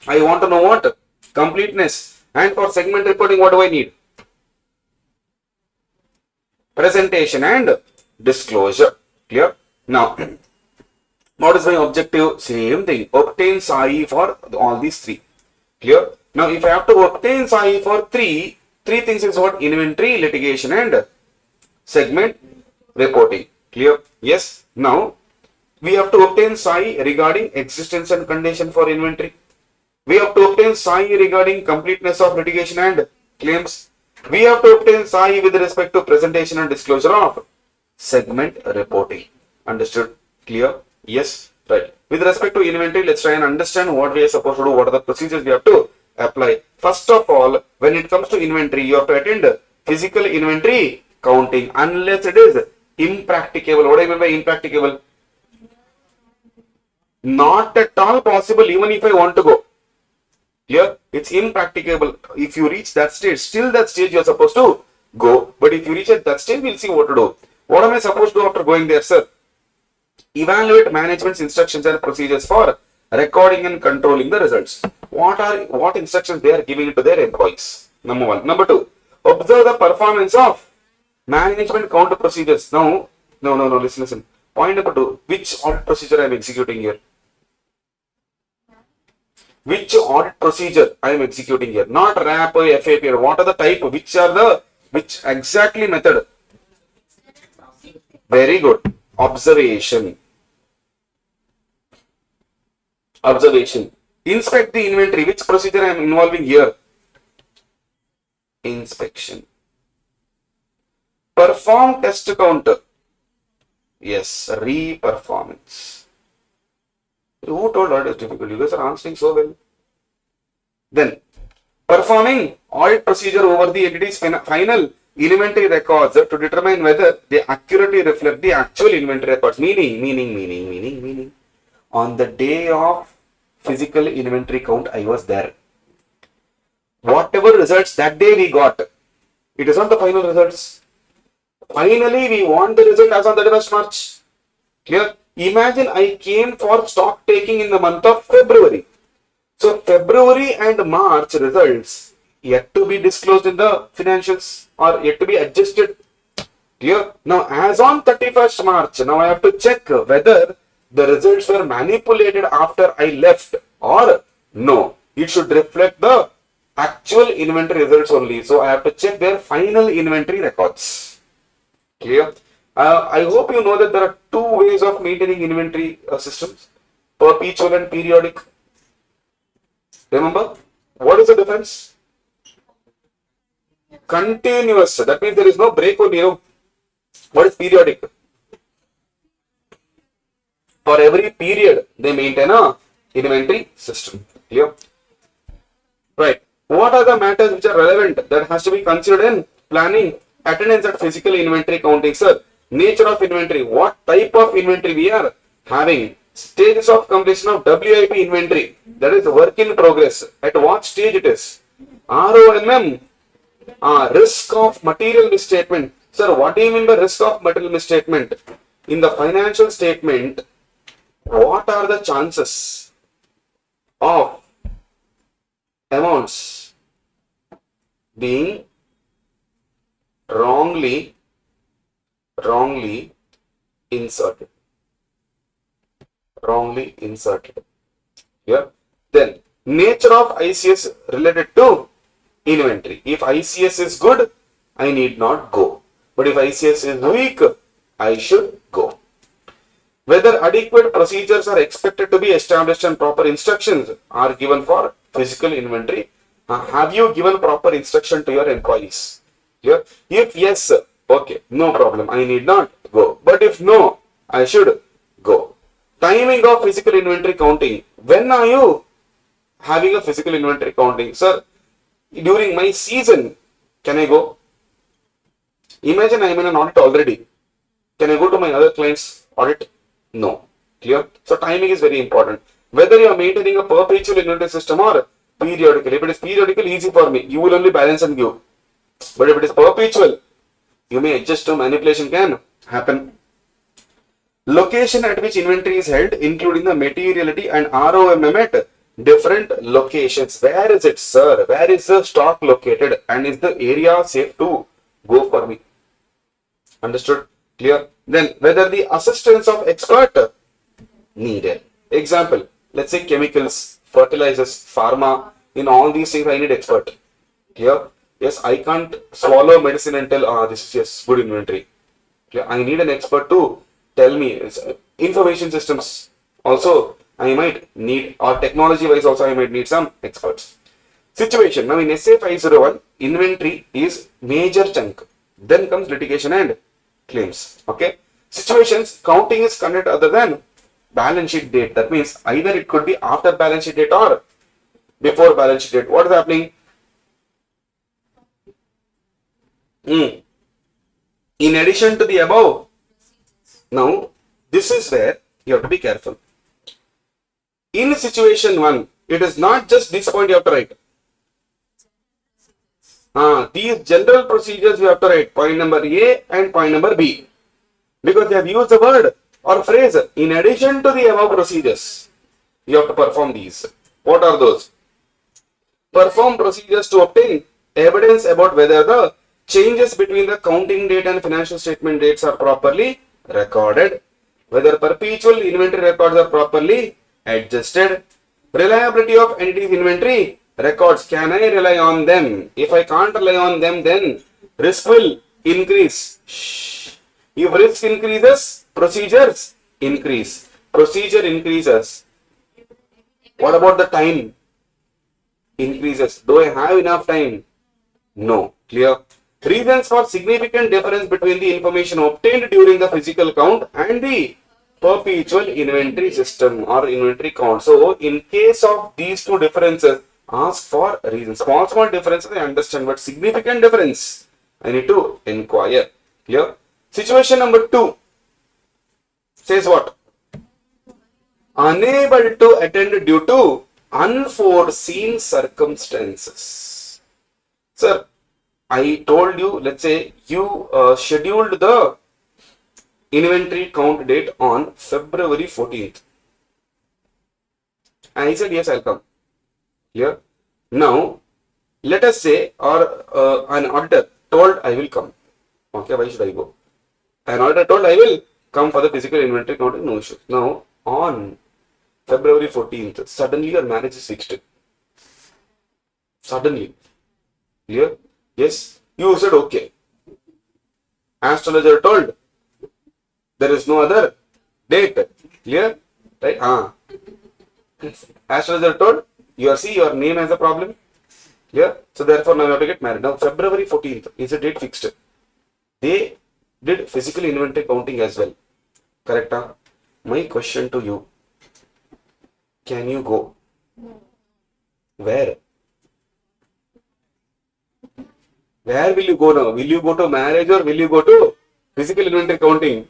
Speaker 3: I want to know what? Completeness. And for segment reporting, what do I need? Presentation and disclosure. Clear? Now, what is my objective? Same thing. Obtain SAI for all these 3. Clear? Now, if I have to obtain SAI for 3 things is what? Inventory, litigation and segment reporting. Clear? Yes. Now, we have to obtain SAI regarding existence and condition for inventory. We have to obtain SAI regarding completeness of litigation and claims. We have to obtain SAI with respect to presentation and disclosure of segment reporting. Understood? Clear? Yes. Right. With respect to inventory, let's try and understand what we are supposed to do. What are the procedures we have to apply? First of all, when it comes to inventory, you have to attend physical inventory counting unless it is impracticable. What do I mean by impracticable? Not at all possible even if I want to go. Here, it's impracticable. If you reach that stage, still that stage you are supposed to go. But if you reach at that stage, we'll see what to do. What am I supposed to do after going there, sir? Evaluate management's instructions and procedures for recording and controlling the results. What instructions they are giving to their employees? Number 1. Number 2, observe the performance of management count procedures. Now, no, listen. Point number 2, which audit procedure I am executing here? Which audit procedure I am executing here? Not RAP, FAP. What are the type? Which exactly method? Very good. Observation. Inspect the inventory. Which procedure I am involving here? Inspection. Perform test counter. Yes, re-performance. Who told audit is difficult? You guys are answering so well. Then, performing audit procedure over the entity's final inventory records to determine whether they accurately reflect the actual inventory records. Meaning. On the day of physical inventory count, I was there. Whatever results that day we got, it is not the final results. Finally, we want the result as on 31st March. Clear? Imagine I came for stock taking in the month of February. So February and March results yet to be disclosed in the financials or yet to be adjusted. Clear? Now as on 31st March, now I have to check whether the results were manipulated after I left or no. It should reflect the actual inventory results only. So I have to check their final inventory records. Clear? I hope you know that there are two ways of maintaining inventory systems, perpetual and periodic. Remember, what is the difference? Continuous, that means there is no break only. What is periodic? For every period, they maintain a inventory system. Clear? Right. What are the matters which are relevant that has to be considered in planning? Attendance at physical inventory counting, sir. Nature of inventory, what type of inventory we are having, stages of completion of WIP inventory, that is work in progress, at what stage it is, ROMM, risk of material misstatement. Sir, what do you mean by risk of material misstatement? In the financial statement, what are the chances of amounts being wrongly inserted. Yeah. Then nature of ICS related to inventory. If ICS is good, I need not go. But if ICS is weak, I should go. Whether adequate procedures are expected to be established and proper instructions are given for physical inventory. Have you given proper instruction to your employees? Yeah. If yes, okay, no problem, I need not go. But if no, I should go. Timing of physical inventory counting. When are you having a physical inventory counting? Sir, during my season, can I go? Imagine I am in an audit already. Can I go to my other client's audit? No. Clear? So timing is very important. Whether you are maintaining a perpetual inventory system or periodical. If it is periodical, easy for me. You will only balance and give. But if it is perpetual, you may adjust to manipulation can happen. Location at which inventory is held, including the materiality and ROMM at different locations. Where is it, sir? Where is the stock located? And is the area safe to go for me? Understood? Clear? Then whether the assistance of expert needed. Example, let's say chemicals, fertilizers, pharma, in all these things I need expert. Clear? Yes, I can't swallow medicine and tell, this is yes, good inventory. Clear? I need an expert to tell me. It's, information systems also I might need, or technology wise also I might need some experts. Situation. Now in SA 501, inventory is major chunk. Then comes litigation and claims. Okay. Situations, counting is conducted other than balance sheet date. That means either it could be after balance sheet date or before balance sheet date. What is happening? In addition to the above, now this is where you have to be careful. In situation 1, it is not just this point you have to write. These general procedures you have to write, point number A and point number B. Because they have used the word or phrase, in addition to the above procedures, you have to perform these. What are those? Perform procedures to obtain evidence about whether the changes between the counting date and financial statement dates are properly recorded, whether perpetual inventory records are properly adjusted, reliability of entities inventory records, can I rely on them? If I can't rely on them, then risk will increase. If risk increases, procedures increase. Procedure increases. What about the time? Increases. Do I have enough time? No. Clear? Reasons for significant difference between the information obtained during the physical count and the perpetual inventory system or inventory count. So, in case of these two differences, ask for reasons. Small differences I understand, but significant difference, I need to inquire. Clear? Situation number 2 says what? Unable to attend due to unforeseen circumstances. Sir, I told you, let's say you scheduled the inventory count date on February 14th. And I said, yes, I'll come. Clear? Now, let us say, or an auditor told I will come. Okay, why should I go? An auditor told I will come for the physical inventory counting, no issues. Now, on February 14th, suddenly your marriage is fixed. Suddenly. Clear? Yes, you said okay. Astrologer told there is no other date. Clear? Right? Astrologer told your name has a problem. Clear? So therefore now you have to get married. Now February 14th is a date fixed. They did physical inventory counting as well. Correct? My question to you, can you go? Where? Where will you go now? Will you go to marriage or will you go to physical inventory counting?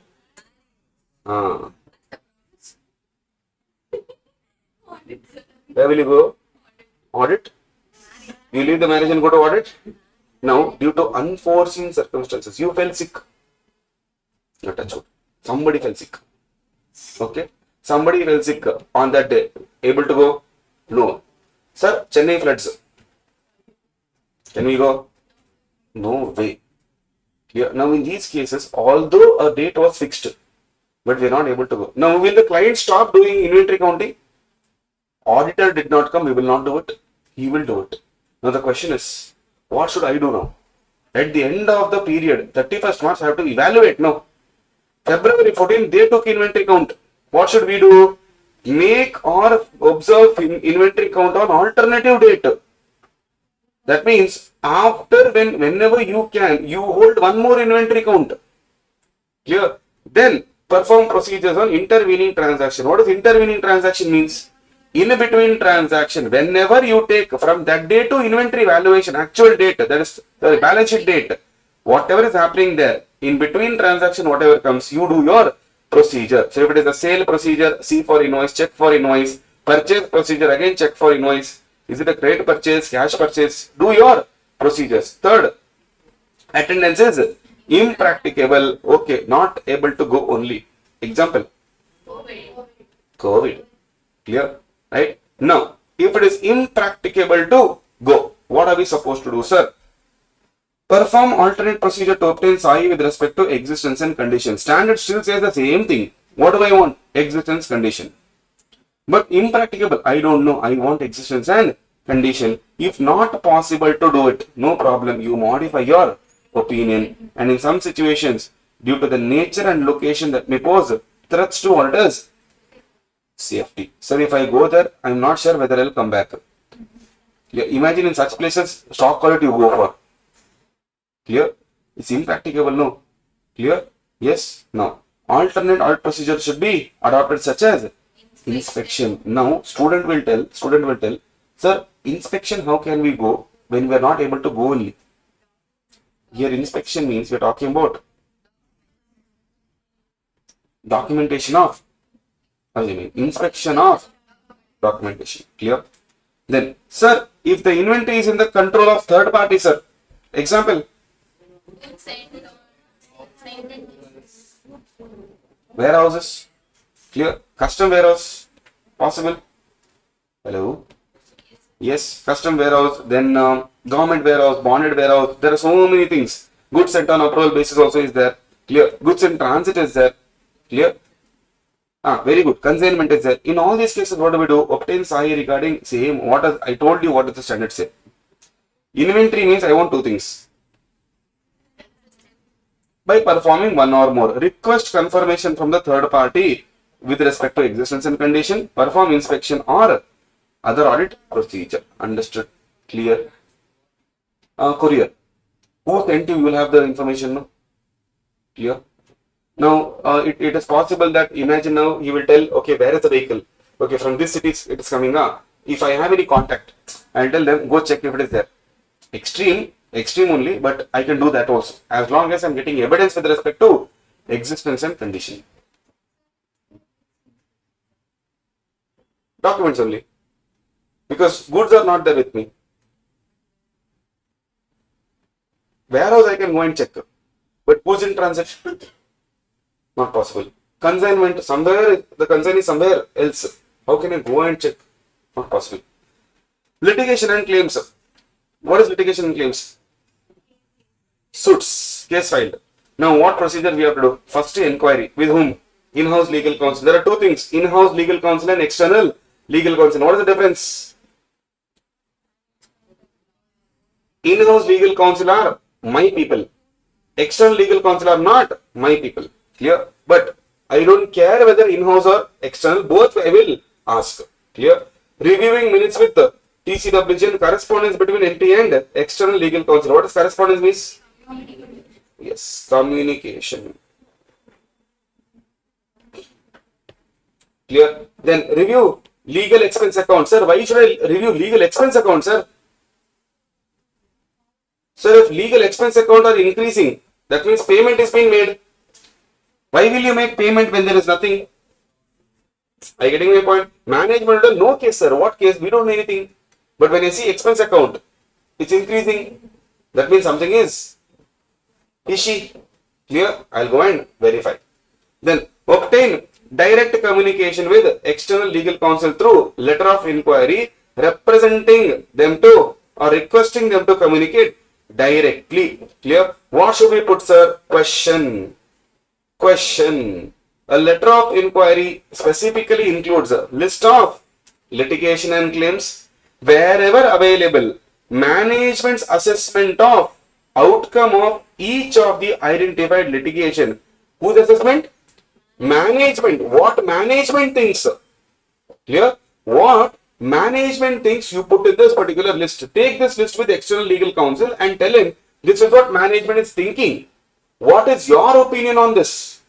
Speaker 3: Where will you go? Audit? You leave the marriage and go to audit? Now, due to unforeseen circumstances, you fell sick. Not touch wood. Somebody fell sick. Okay? Somebody fell sick on that day. Able to go? No. Sir, Chennai floods. Can we go? No way. Clear? Now, in these cases, although a date was fixed, but we are not able to go. Now, will the client stop doing inventory counting? Auditor did not come, we will not do it. He will do it. Now, the question is, what should I do now? At the end of the period, 31st March, I have to evaluate now. February 14th, they took inventory count. What should we do? Make or observe inventory count on alternative date. That means, after whenever you can, you hold one more inventory count. Clear? Then, perform procedures on intervening transaction. What does intervening transaction means? In between transaction, whenever you take from that day to inventory valuation, actual date, that is the balance sheet date, whatever is happening there, in between transaction, whatever comes, you do your procedure. So if it is a sale procedure, see for invoice, check for invoice, purchase procedure, again check for invoice. Is it a credit purchase, cash purchase? Do your procedures. Third, attendance is impracticable. Okay, not able to go only. Example, COVID. Clear? Right? Now, if it is impracticable to go, what are we supposed to do, sir? Perform alternate procedure to obtain SAI with respect to existence and condition. Standard still says the same thing. What do I want? Existence, condition. But impracticable, I don't know. I want existence and condition. If not possible to do it, no problem. You modify your opinion. And in some situations, due to the nature and location that may pose threats to auditors, safety. Sir, if I go there, I am not sure whether I will come back. Clear? Imagine in such places, stock quality you go for. Clear? It's impracticable, no? Clear? Yes? No. Alternate audit procedure should be adopted, such as inspection. Now, student will tell, sir, inspection, how can we go when we are not able to go only? Here, inspection means we are talking about documentation of, inspection of documentation. Clear? Then, sir, if the inventory is in the control of third party, sir, example, warehouses. Clear? Custom warehouse, possible? Hello? Yes, custom warehouse, then government warehouse, bonded warehouse. There are so many things. Goods sent on approval basis also is there. Clear? Goods in transit is there. Clear? Very good. Consignment is there. In all these cases, what do we do? Obtain SAI regarding same. I told you what does the standard say. Inventory means I want two things. By performing one or more, request confirmation from the third party with respect to existence and condition, perform inspection or other audit procedure. Understood? Clear? Courier. Who sent you? You will have the information. No? Clear? Now, it is possible that, imagine now, he will tell, okay, where is the vehicle? Okay, from this city it is coming. If I have any contact, I will tell them, go check if it is there. Extreme, extreme only, but I can do that also as long as I'm getting evidence with respect to existence and condition. Documents only, because goods are not there with me. Warehouse I can go and check, but who's in transaction? Not possible. Consignment, somewhere, the consign is somewhere else. How can I go and check? Not possible. Litigation and claims. What is litigation and claims? Suits, case filed. Now what procedure we have to do? First inquiry. With whom? In-house legal counsel. There are two things. In-house legal counsel and external legal counsel. What is the difference? In-house legal counsel are my people. External legal counsel are not my people. Clear? But I don't care whether in-house or external. Both I will ask. Clear? Reviewing minutes with TCWG and correspondence between NT and external legal counsel. What does correspondence mean? Yes, communication. Clear? Then review legal expense account. Sir, why should I review legal expense account, sir? Sir, if legal expense account are increasing, that means payment is being made. Why will you make payment when there is nothing? Are you getting my point? Management, no case, sir. What case? We don't know anything. But when I see expense account, it's increasing. That means something is fishy. Clear? I'll go and verify. Then obtain direct communication with external legal counsel through letter of inquiry, representing them to or requesting them to communicate directly. Clear? What should we put, sir? Question. Question. A letter of inquiry specifically includes a list of litigation and claims, wherever available, management's assessment of outcome of each of the identified litigation. Whose assessment? Management. What management thinks? Clear? What management thinks you put in this particular list. Take this list with external legal counsel and tell him this is what management is thinking. What is your opinion on this?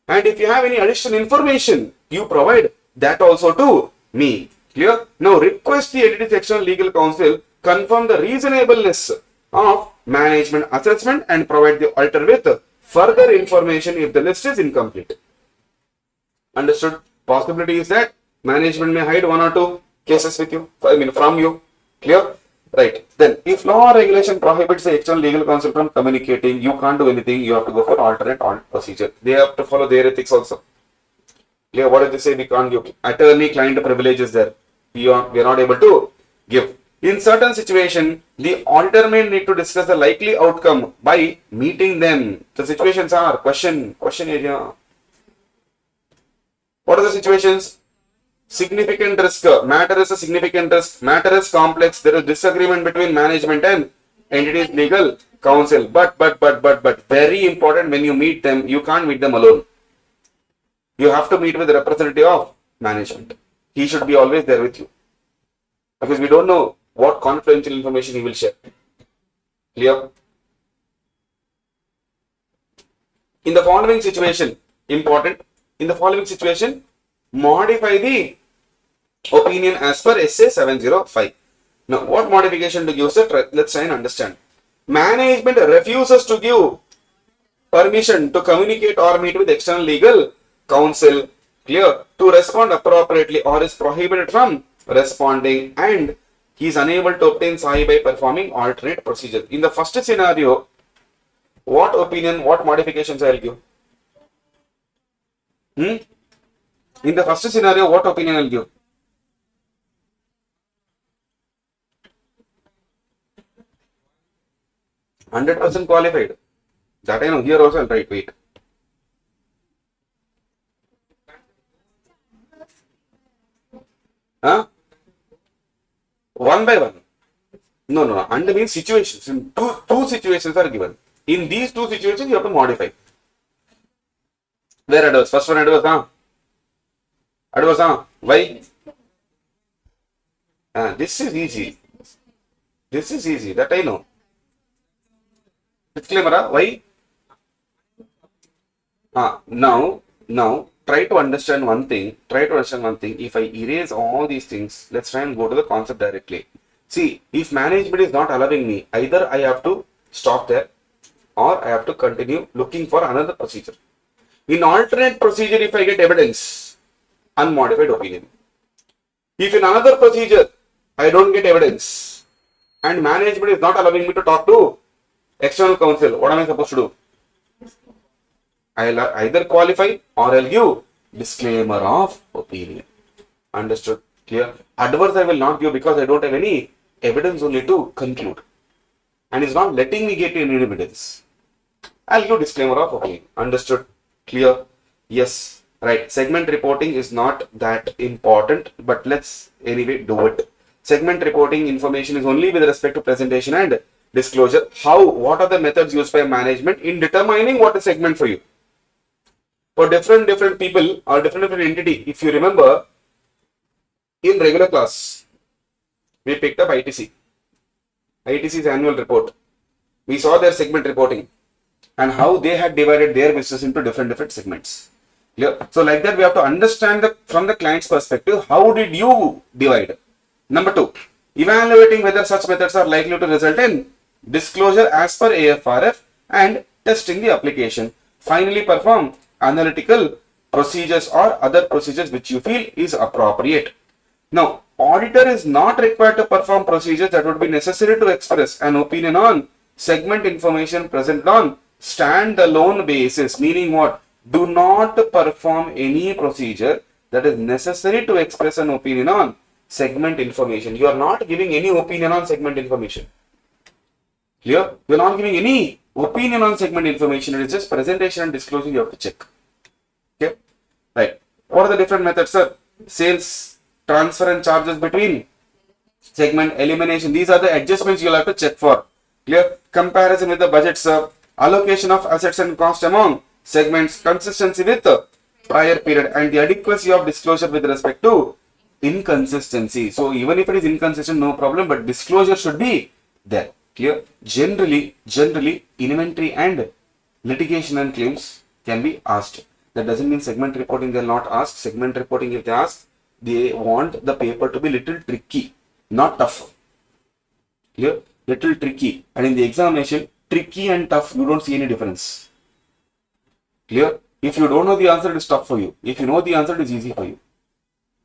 Speaker 3: And if you have any additional information, you provide that also to me. Clear? Now request the entity's external legal counsel confirm the reasonableness of management assessment and provide the auditor with further information if the list is incomplete. Understood? Possibility is that management may hide one or two cases with you, from you. Clear? Right. Then, if law or regulation prohibits the external legal counsel from communicating, you can't do anything. You have to go for alternate audit procedure. They have to follow their ethics also. Clear? What did they say? We can't give attorney-client privileges there. We are not able to give. In certain situation, the auditor may need to discuss the likely outcome by meeting them. The situations are question area. What are the situations? Significant risk. Matter is a significant risk. Matter is complex. There is disagreement between management and entities legal counsel. But very important, when you meet them, you can't meet them alone. You have to meet with the representative of management. He should be always there with you. Because we don't know what confidential information he will share. Clear? In the following situation, important. In the following situation, modify the opinion as per SA 705. Now, what modification to give, sir? Let's try and understand. Management refuses to give permission to communicate or meet with external legal counsel. Clear? To respond appropriately or is prohibited from responding, and he is unable to obtain SAI by performing alternate procedure. In the first scenario, what opinion, what modifications I will give? In the first scenario, what opinion I will give? %100% qualified. That I know. Here also I'll write. Wait. Huh? One by one. No. Under means situations. Two situations are given. In these two situations, you have to modify. Where adverse? First one adverse, huh? Adverse, huh? Why? This is easy. This is easy. That I know. Disclaimer, huh? Why? Now, try to understand one thing. If I erase all these things, let's try and go to the concept directly. See, if management is not allowing me, either I have to stop there or I have to continue looking for another procedure. In alternate procedure, if I get evidence, unmodified opinion. If in another procedure, I don't get evidence and management is not allowing me to talk to external counsel, what am I supposed to do? I'll either qualify or I'll give disclaimer of opinion. Understood? Clear? Adverse I will not give because I don't have any evidence only to conclude. And it's not letting me get any evidence. I'll give disclaimer of opinion. Understood? Clear? Yes. Right. Segment reporting is not that important, but let's anyway do it. Segment reporting information is only with respect to presentation and disclosure. What are the methods used by management in determining what is segment for you? For different people or different entity, if you remember, in regular class, we picked up ITC's annual report. We saw their segment reporting and how they had divided their business into different segments. Clear? So like that, we have to understand from the client's perspective, how did you divide? Number 2, evaluating whether such methods are likely to result in disclosure as per AFRF and testing the application. Finally, perform analytical procedures or other procedures which you feel is appropriate. Now, auditor is not required to perform procedures that would be necessary to express an opinion on segment information presented on stand-alone basis. Meaning what? Do not perform any procedure that is necessary to express an opinion on segment information. You are not giving any opinion on segment information. Clear? You are not giving any opinion on segment information. It is just presentation and disclosure you have to check. Okay? Right. What are the different methods, sir? Sales, transfer and charges between segment, elimination. These are the adjustments you will have to check for. Clear? Comparison with the budget, sir. Allocation of assets and cost among segments, consistency with the prior period, and the adequacy of disclosure with respect to inconsistency. So even if it is inconsistent, no problem, but disclosure should be there. Clear? Generally, inventory and litigation and claims can be asked. That doesn't mean segment reporting they will not ask. Segment reporting, if they ask, they want the paper to be little tricky, not tough. Clear? Little tricky. And in the examination, tricky and tough, you don't see any difference. Clear? If you don't know the answer, it is tough for you. If you know the answer, it is easy for you.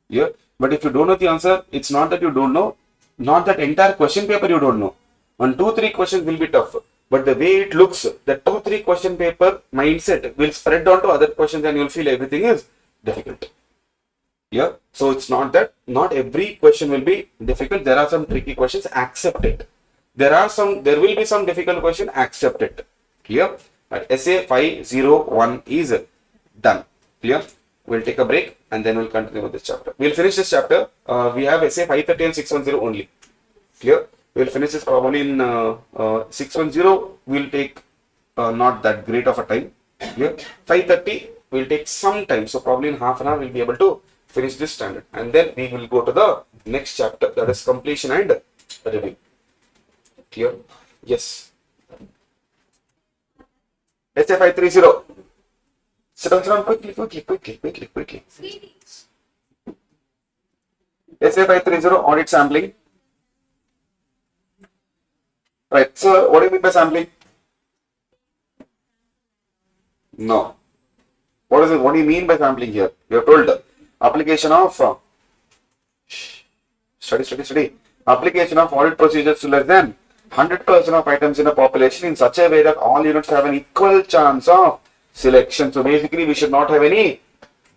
Speaker 3: Clear? But if you don't know the answer, it's not that you don't know, not that entire question paper you don't know. 1, 2, 3 questions will be tough. But the way it looks, the 2, 3 question paper mindset will spread on to other questions and you'll feel everything is difficult. Yeah. So it's not that not every question will be difficult. There are some tricky questions, accept it. There will be some difficult question, accept it. Clear? Right. SA 501 is done. Clear? We'll take a break and then we'll continue with this chapter. We'll finish this chapter. We have SA 530 and 610 only. Clear? We'll finish this probably in 610. We'll take not that great of a time. Clear? 530 will take some time. So probably in half an hour we'll be able to finish this standard. And then we will go to the next chapter, that is completion and review. Clear? Yes. SA 530. Sit down quickly. SA 530 audit sampling. Right. So what do you mean by sampling? No. What is it? What do you mean by sampling here? You have told application of study. Application of audit procedures to less than 100% of items in a population in such a way that all units have an equal chance of selection. So basically, we should not have any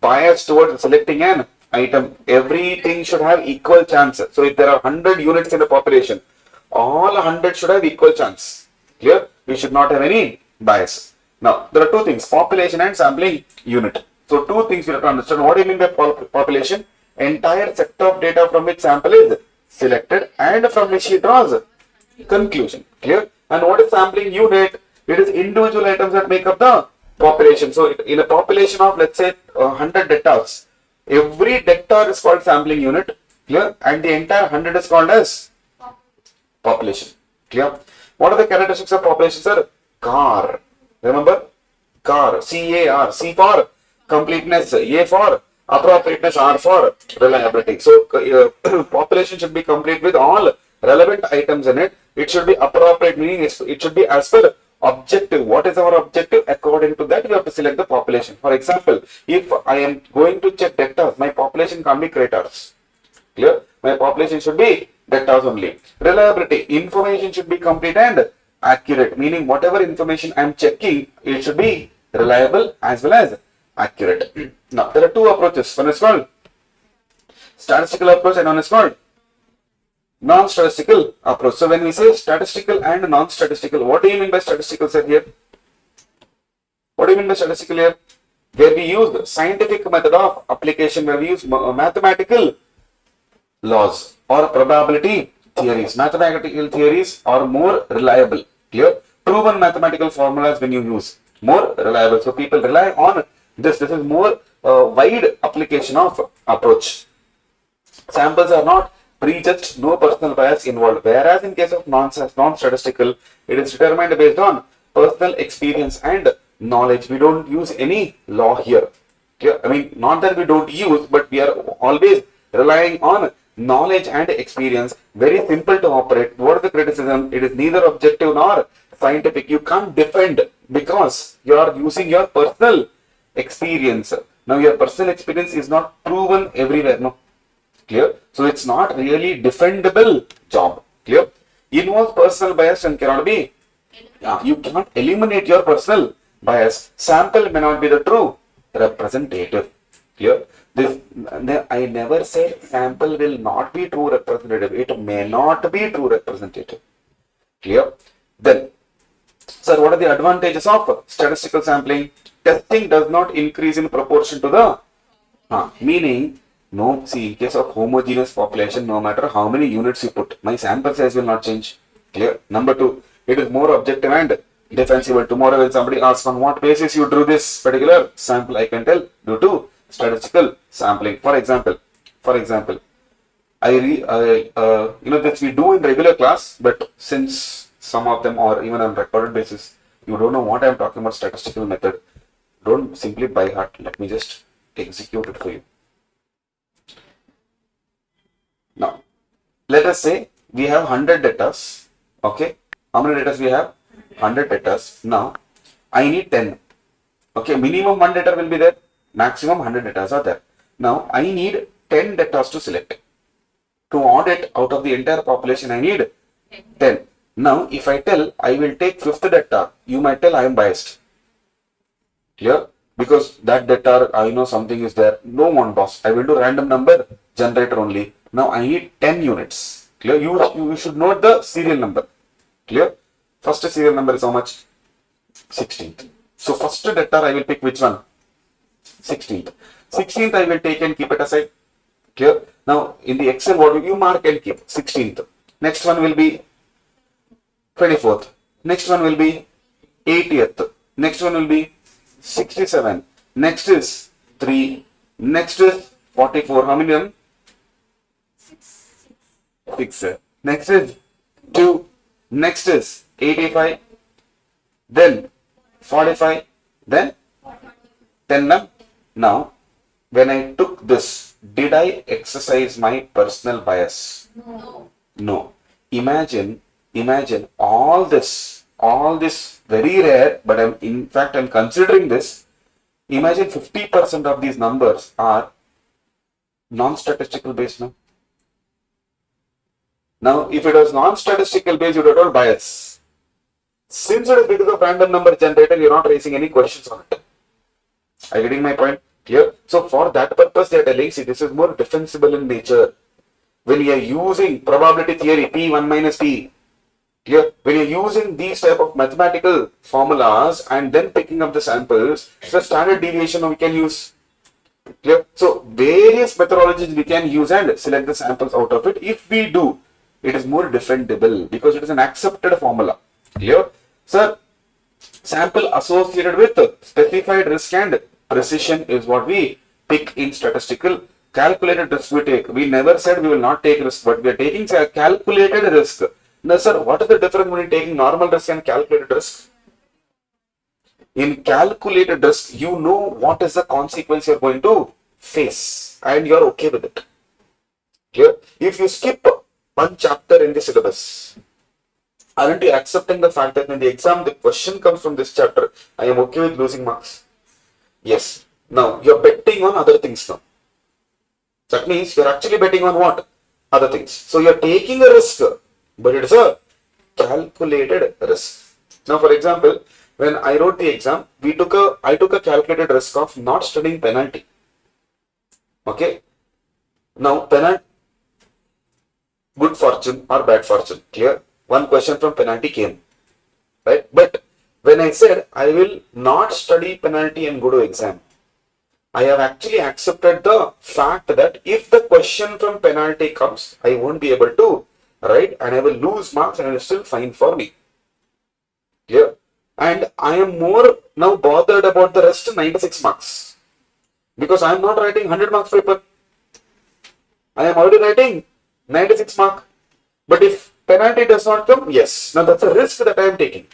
Speaker 3: bias towards selecting an item. Everything should have equal chance. So if there are 100 units in a population, all 100 should have equal chance. Clear? We should not have any bias. Now, there are two things, population and sampling unit. So two things we have to understand. What do you mean by population? Entire set of data from which sample is selected and from which he draws conclusion. Clear? And what is sampling unit? It is individual items that make up the population. So in a population of, let's say, 100 debtors, every debtor is called sampling unit. Clear? And the entire 100 is called as population. Clear? What are the characteristics of population, sir? CAR. Remember? CAR. C-A-R. C for completeness. A for appropriateness. R for reliability. So population should be complete with all relevant items in it. It should be appropriate, meaning it should be as per objective. What is our objective? According to that, we have to select the population. For example, if I am going to check debtors, my population can't be creditors. Clear? My population should be debtors only. Reliability, information should be complete and accurate, meaning whatever information I am checking, it should be reliable as well as accurate. Now, there are two approaches. One is called statistical approach and one is called non-statistical approach. So, when we say statistical and non-statistical, what do you mean by statistical, sir, here? What do you mean by statistical here? Where we use scientific method of application, where we use mathematical laws or probability theories. Mathematical theories are more reliable. Clear? Proven mathematical formulas when you use more reliable. So people rely on this. This is more wide application of approach. Samples are not prejudged, no personal bias involved. Whereas in case of non-statistical, it is determined based on personal experience and knowledge. We don't use any law here. Clear? I mean, not that we don't use, but we are always relying on knowledge and experience. Very simple to operate. What is the criticism? It is neither objective nor scientific. You can't defend because you are using your personal experience. Now your personal experience is not proven everywhere. No. Clear? So it's not really defendable job. Clear? Involves personal bias and cannot be. You cannot eliminate your personal bias. Sample may not be the true representative. Clear? I never said sample will not be true representative. It may not be true representative. Clear? Then, sir, what are the advantages of statistical sampling? Testing does not increase in proportion to the, meaning, no, see, in case of homogeneous population, no matter how many units you put, my sample size will not change. Clear? Number two, it is more objective and defensible. Tomorrow when somebody asks on what basis you drew this particular sample, I can tell due to statistical sampling. For example, this we do in regular class, but since some of them are even on recorded basis, you don't know what I am talking about statistical method. Don't simply by heart. Let me just execute it for you. Now, let us say we have 100 datas. Okay, how many datas we have? 100 datas. Now, I need 10. Okay, minimum 1 data will be there. Maximum 100 datas are there. Now, I need 10 datas to select. To audit out of the entire population, I need 10. Now, if I tell I will take 5th data, you might tell I am biased. Clear? Because that data, I know something is there. No one, boss. I will do random number generator only. Now, I need 10 units. Clear? You should note the serial number. Clear? First serial number is how much? 16th. So, first data I will pick which one? 16th. 16th I will take and keep it aside. Clear? Now, in the Excel, what you mark and keep? 16th. Next one will be 24th. Next one will be 80th. Next one will be 67. Next is 3. Next is 44. How many of them? 6. Next is 2. Next is 85. Then 45. Then 10. Now, when I took this, did I exercise my personal bias? No. Imagine all this very rare, but I'm considering this. Imagine 50% of these numbers are non-statistical based now. Now, if it was non-statistical based, you would have told bias. Since it is because of random number generator, you're not raising any questions on it. Are you getting my point? Clear? So, for that purpose, they are telling, see, this is more defensible in nature. When you are using probability theory, P1 minus P, clear? When you're using these type of mathematical formulas and then picking up the samples, so standard deviation we can use. Clear? So, various methodologies we can use and select the samples out of it. If we do, it is more defendable because it is an accepted formula. Clear? Sir, sample associated with specified risk and precision is what we pick in statistical. Calculated risk we take. We never said we will not take risk, but we are taking a calculated risk. Now, sir, what is the difference between taking normal risk and calculated risk? In calculated risk, you know what is the consequence you are going to face and you are okay with it. Clear? If you skip one chapter in the syllabus. Aren't you accepting the fact that in the exam the question comes from this chapter? I am okay with losing marks. Yes. Now you're betting on other things now. That means you're actually betting on what? Other things. So you're taking a risk, but it is a calculated risk. Now, for example, when I wrote the exam, I took a calculated risk of not studying penalty. Okay. Now, penalty, good fortune or bad fortune. Clear? One question from penalty came. Right? But when I said I will not study penalty and go to exam, I have actually accepted the fact that if the question from penalty comes, I won't be able to write and I will lose marks and it is still fine for me. Clear? And I am more now bothered about the rest 96 marks. Because I am not writing 100 marks paper. I am already writing 96 mark. But if penalty does not come, yes. Now that's a risk that I am taking.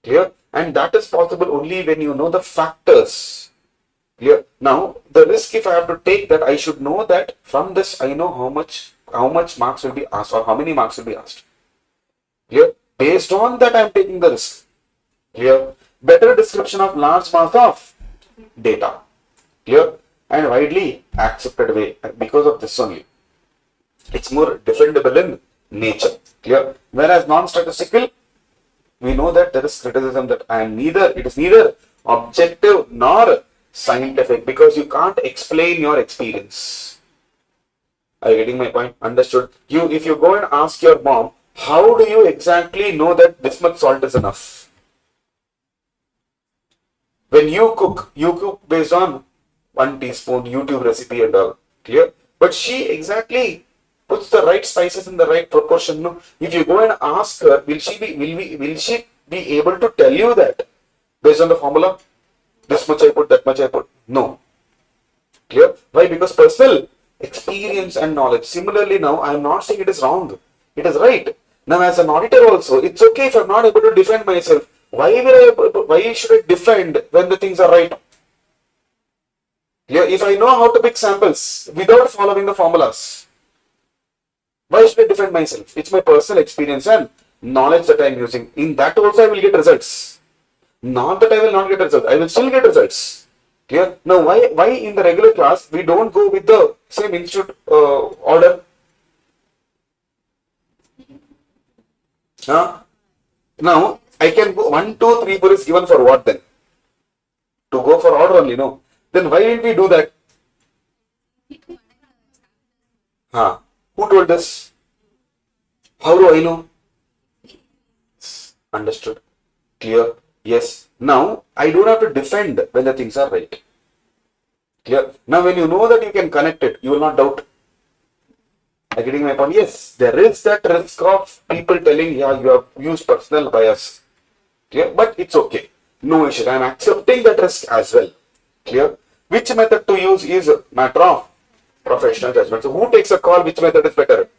Speaker 3: Clear? And that is possible only when you know the factors. Clear? Now, the risk if I have to take that, I should know that from this I know how much marks will be asked or how many marks will be asked. Clear? Based on that I am taking the risk. Clear? Better description of large mass of data. Clear? And widely accepted way because of this only. It's more defendable in nature. Clear? Whereas non-statistical, we know that there is criticism that it is neither objective nor scientific because you can't explain your experience. Are you getting my point? Understood? If you go and ask your mom, how do you exactly know that this much salt is enough? When you cook based on 1 teaspoon YouTube recipe and all. Clear? But she exactly puts the right spices in the right proportion. No? If you go and ask her, will she be able to tell you that based on the formula? This much I put, that much I put. No. Clear? Why? Because personal experience and knowledge. Similarly, now I am not saying it is wrong. It is right. Now, as an auditor also, it's okay if I am not able to defend myself. Why should I defend when the things are right? Clear? If I know how to pick samples without following the formulas, why should I defend myself? It's my personal experience and knowledge that I am using. In that also I will get results. Not that I will not get results. I will still get results. Clear? Now, why in the regular class we don't go with the same institute order? Now, I can go 1, 2, 3, 4 is given for what then? To go for order only, no? Then why didn't we do that? Who told us? How do I know? Understood? Clear? Yes. Now, I don't have to defend when the things are right. Clear? Now, when you know that you can connect it, you will not doubt. Are you getting my point? Yes, there is that risk of people telling, yeah, you have used personal bias. Clear? But it's okay. No issue. I am accepting that risk as well. Clear? Which method to use is a matter of professional judgment. So, who takes a call? Which method is better?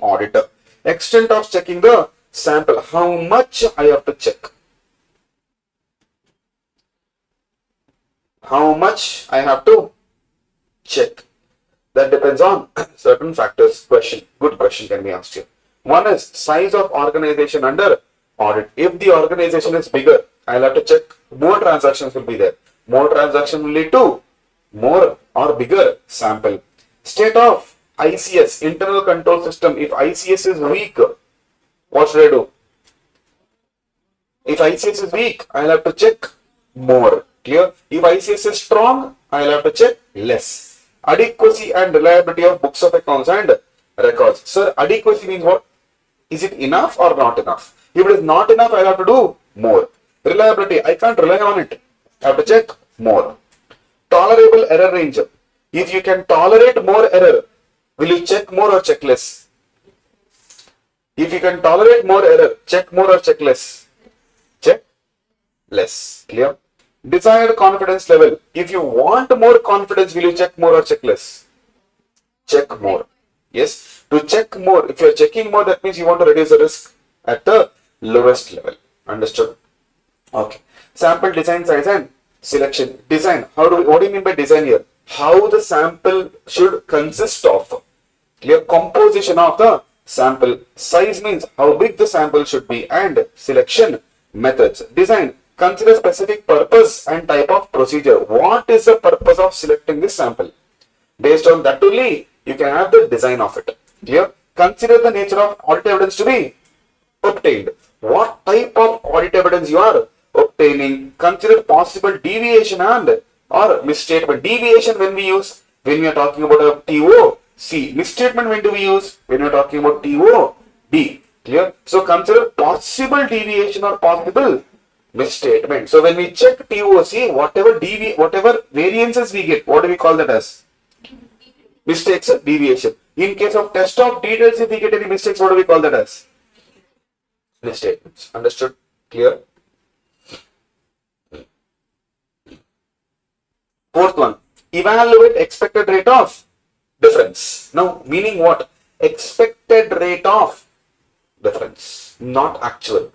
Speaker 3: Auditor. Extent of checking the sample. How much I have to check? How much I have to check? That depends on certain factors. Good question can be asked here. One is size of organization under audit. If the organization is bigger, I'll have to check more transactions will be there. More transactions will lead to more or bigger sample. State of ICS, internal control system. If ICS is weak, what should I do? If ICS is weak, I'll have to check more. Clear? If ICS is strong, I'll have to check less. Adequacy and reliability of books of accounts and records. Sir, adequacy means what? Is it enough or not enough? If it is not enough, I'll have to do more. Reliability, I can't rely on it. I have to check more. Tolerable error range. If you can tolerate more error, will you check more or check less? If you can tolerate more error, check more or check less? Check less. Clear? Desired confidence level. If you want more confidence, will you check more or check less? Check more. Yes. To check more, if you are checking more, that means you want to reduce the risk at the lowest level. Understood? Okay. Sample design size and selection. Design. What do you mean by design here? How the sample should consist of. Clear? Composition of the sample. Size means how big the sample should be. And selection methods. Design. Consider specific purpose and type of procedure. What is the purpose of selecting this sample? Based on that only, you can have the design of it. Clear? Consider the nature of audit evidence to be obtained. What type of audit evidence you are obtaining? Consider possible deviation and or misstatement. Deviation when we are talking about a TOC. Misstatement when do we use? When we are talking about TOD. Clear? So consider possible deviation or possible misstatement. So when we check TOC, whatever variances we get, what do we call that as? Mistakes, deviation. In case of test of details, if we get any mistakes, what do we call that as? Misstatements. Understood? Clear? Fourth one, evaluate expected rate of difference. Now, meaning what? Expected rate of difference, not actual.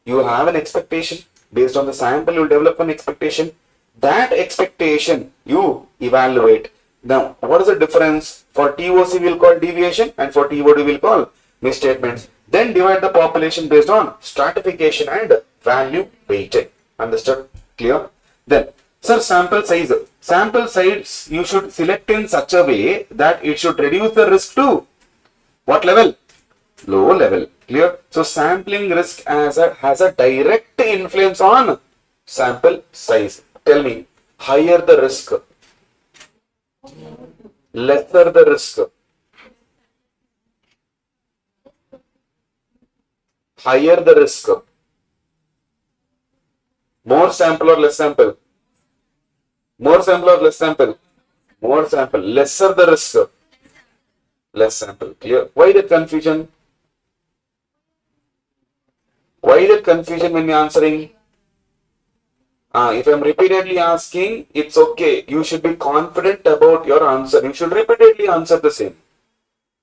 Speaker 3: You have an expectation. Based on the sample, you will develop an expectation. That expectation, you evaluate. Now, what is the difference? For TOC, we will call deviation, and for TOD, we will call misstatements. Then divide the population based on stratification and value weighting. Understood? Clear? Then, sir, sample size. Sample size you should select in such a way that it should reduce the risk to what level? Low level. Clear? So, sampling risk has a direct influence on sample size. Tell me, higher the risk, lesser the risk. Higher the risk. More sample or less sample? More sample or less sample? More sample. Lesser the risk? Less sample. Clear? Why that confusion? Why that confusion when you're answering? If I'm repeatedly asking, it's okay. You should be confident about your answer. You should repeatedly answer the same.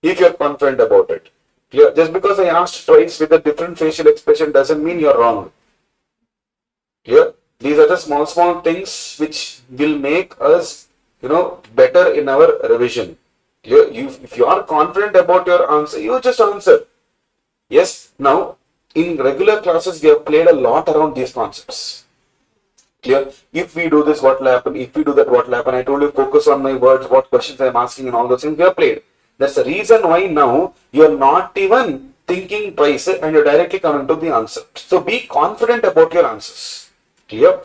Speaker 3: If you're confident about it. Clear? Just because I asked twice with a different facial expression doesn't mean you're wrong. Clear? These are the small things which will make us, better in our revision. Clear? If you are confident about your answer, you just answer. Yes. Now, in regular classes, we have played a lot around these concepts. Clear? If we do this, what will happen? If we do that, what will happen? I told you focus on my words, what questions I am asking and all those things we have played. That's the reason why now you are not even thinking twice and you're directly coming to the answer. So be confident about your answers. Clear?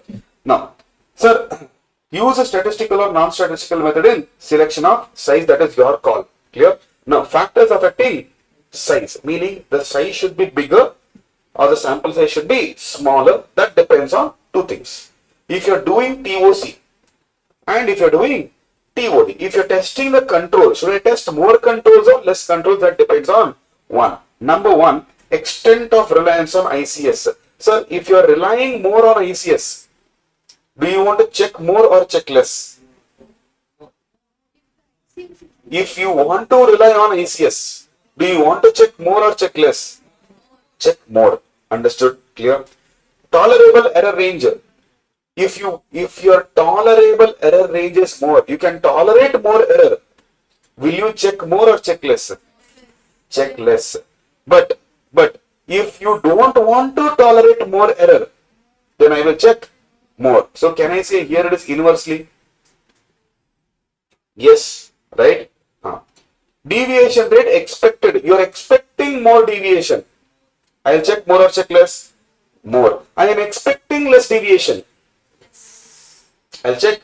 Speaker 3: Now, sir, use a statistical or non-statistical method in selection of size. That is your call. Clear? Now, factors affecting size, meaning the size should be bigger or the sample size should be smaller. That depends on two things. If you're doing TOC and if you're doing TOD, if you're testing the control, should I test more controls or less controls? That depends on one. Number one, extent of reliance on ICS. Sir, if you're relying more on ICS, do you want to check more or check less? If you want to rely on ICS, do you want to check more or check less? Check more. Understood? Clear? Tolerable error range. If your tolerable error range is more, you can tolerate more error. Will you check more or check less? Check less. But if you don't want to tolerate more error, then I will check more. So can I say here it is inversely? Yes, right? Deviation rate expected. You are expecting more deviation. I will check more or check less? More. I am expecting less deviation. I'll check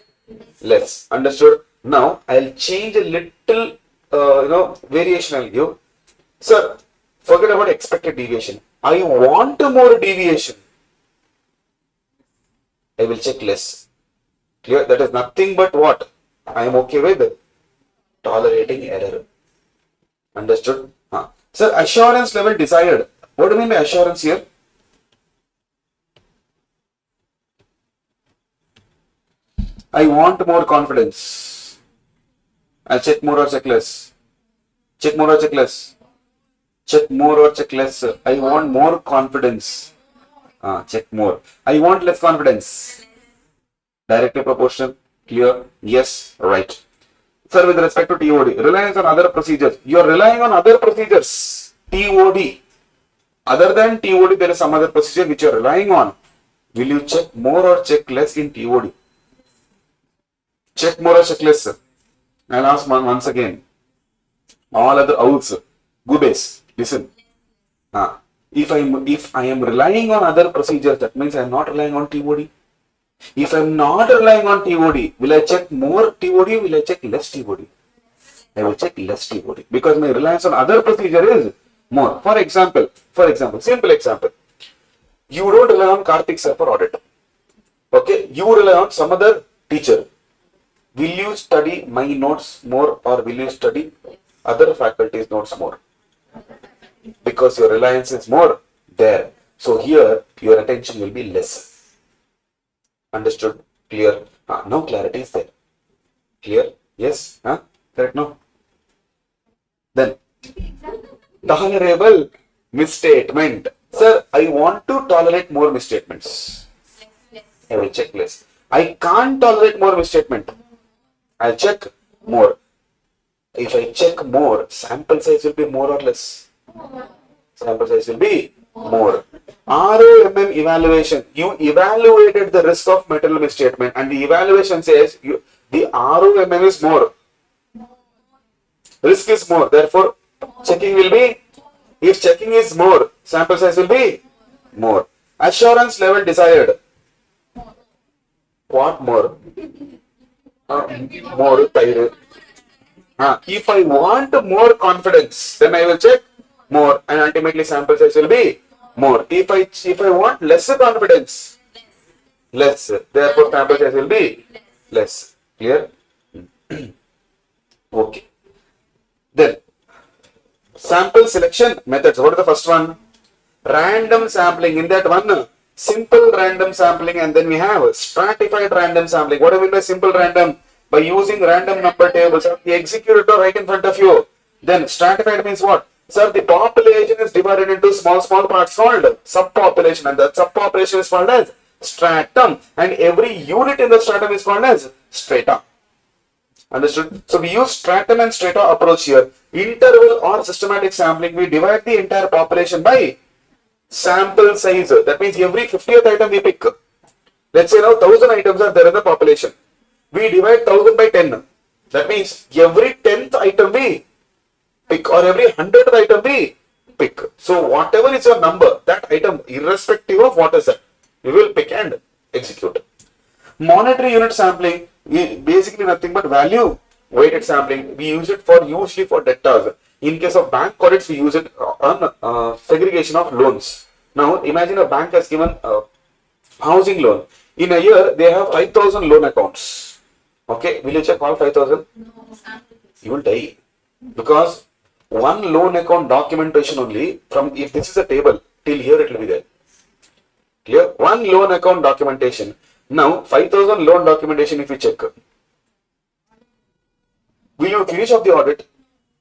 Speaker 3: less. Understood? Now I'll change a little, variation I'll give. Sir, forget about expected deviation. I want more deviation. I will check less. Clear? That is nothing but what? I am okay with tolerating error. Understood? Sir, assurance level desired. What do you mean by assurance here? I want more confidence. I'll check more or check less. Check more or check less. Check more or check less. I want more confidence. Check more. I want less confidence. Directly proportional. Clear? Yes. Right. Sir, with respect to TOD, reliance on other procedures. You are relying on other procedures. TOD. Other than TOD, there is some other procedure which you are relying on. Will you check more or check less in TOD? Check more or check less, sir. I'll ask once again. All other outs, Gubes, listen. If I am relying on other procedures, that means I am not relying on TOD. If I am not relying on TOD, will I check more TOD? Will I check less TOD? I will check less TOD because my reliance on other procedure is more. For example, simple example. You don't rely on Karthik sir for audit. Okay, you rely on some other teacher. Will you study my notes more or will you study other faculties' notes more? Because your reliance is more there. So here your attention will be less. Understood? Clear? Now clarity is there. Clear? Yes? Correct? No? Then, tolerable misstatement. Sir, I want to tolerate more misstatements. I will check less. I can't tolerate more misstatement. I'll check more. If I check more, sample size will be more or less? Sample size will be more. ROMM evaluation. You evaluated the risk of material misstatement and the evaluation says the ROMM is more. Risk is more. Therefore, checking will be, if checking is more, sample size will be more. Assurance level desired. What more? More tired. If I want more confidence, then I will check more and ultimately sample size will be more. If I want lesser confidence, less. Therefore sample size will be less. Clear? Okay. Then sample selection methods. What is the first one? Random sampling. In that one, simple random sampling, and then we have stratified random sampling. What do I mean by simple random? By using random number tables, the executor right in front of you. Then stratified means what? Sir, the population is divided into small parts called subpopulation, and that subpopulation is called as stratum, and every unit in the stratum is called as strata. Understood? So we use stratum and strata approach here. Interval or systematic sampling, we divide the entire population by sample size. That means every 50th item we pick. Let's say now 1000 items are there in the population. We divide 1000 by 10. That means every 10th item we pick or every 100th item we pick. So whatever is your number, that item, irrespective of what is that, we will pick and execute. Monetary unit sampling, basically nothing but value weighted sampling. We use it usually for debtors. In case of bank audits, we use it on segregation of loans. Now imagine a bank has given a housing loan. In a year, they have 5,000 loan accounts. Okay, will you check all 5,000?
Speaker 4: No.
Speaker 3: You will die. Because one loan account documentation only, from if this is a table, till here it will be there. Clear? One loan account documentation. Now, 5,000 loan documentation if you check. Will you finish up the audit?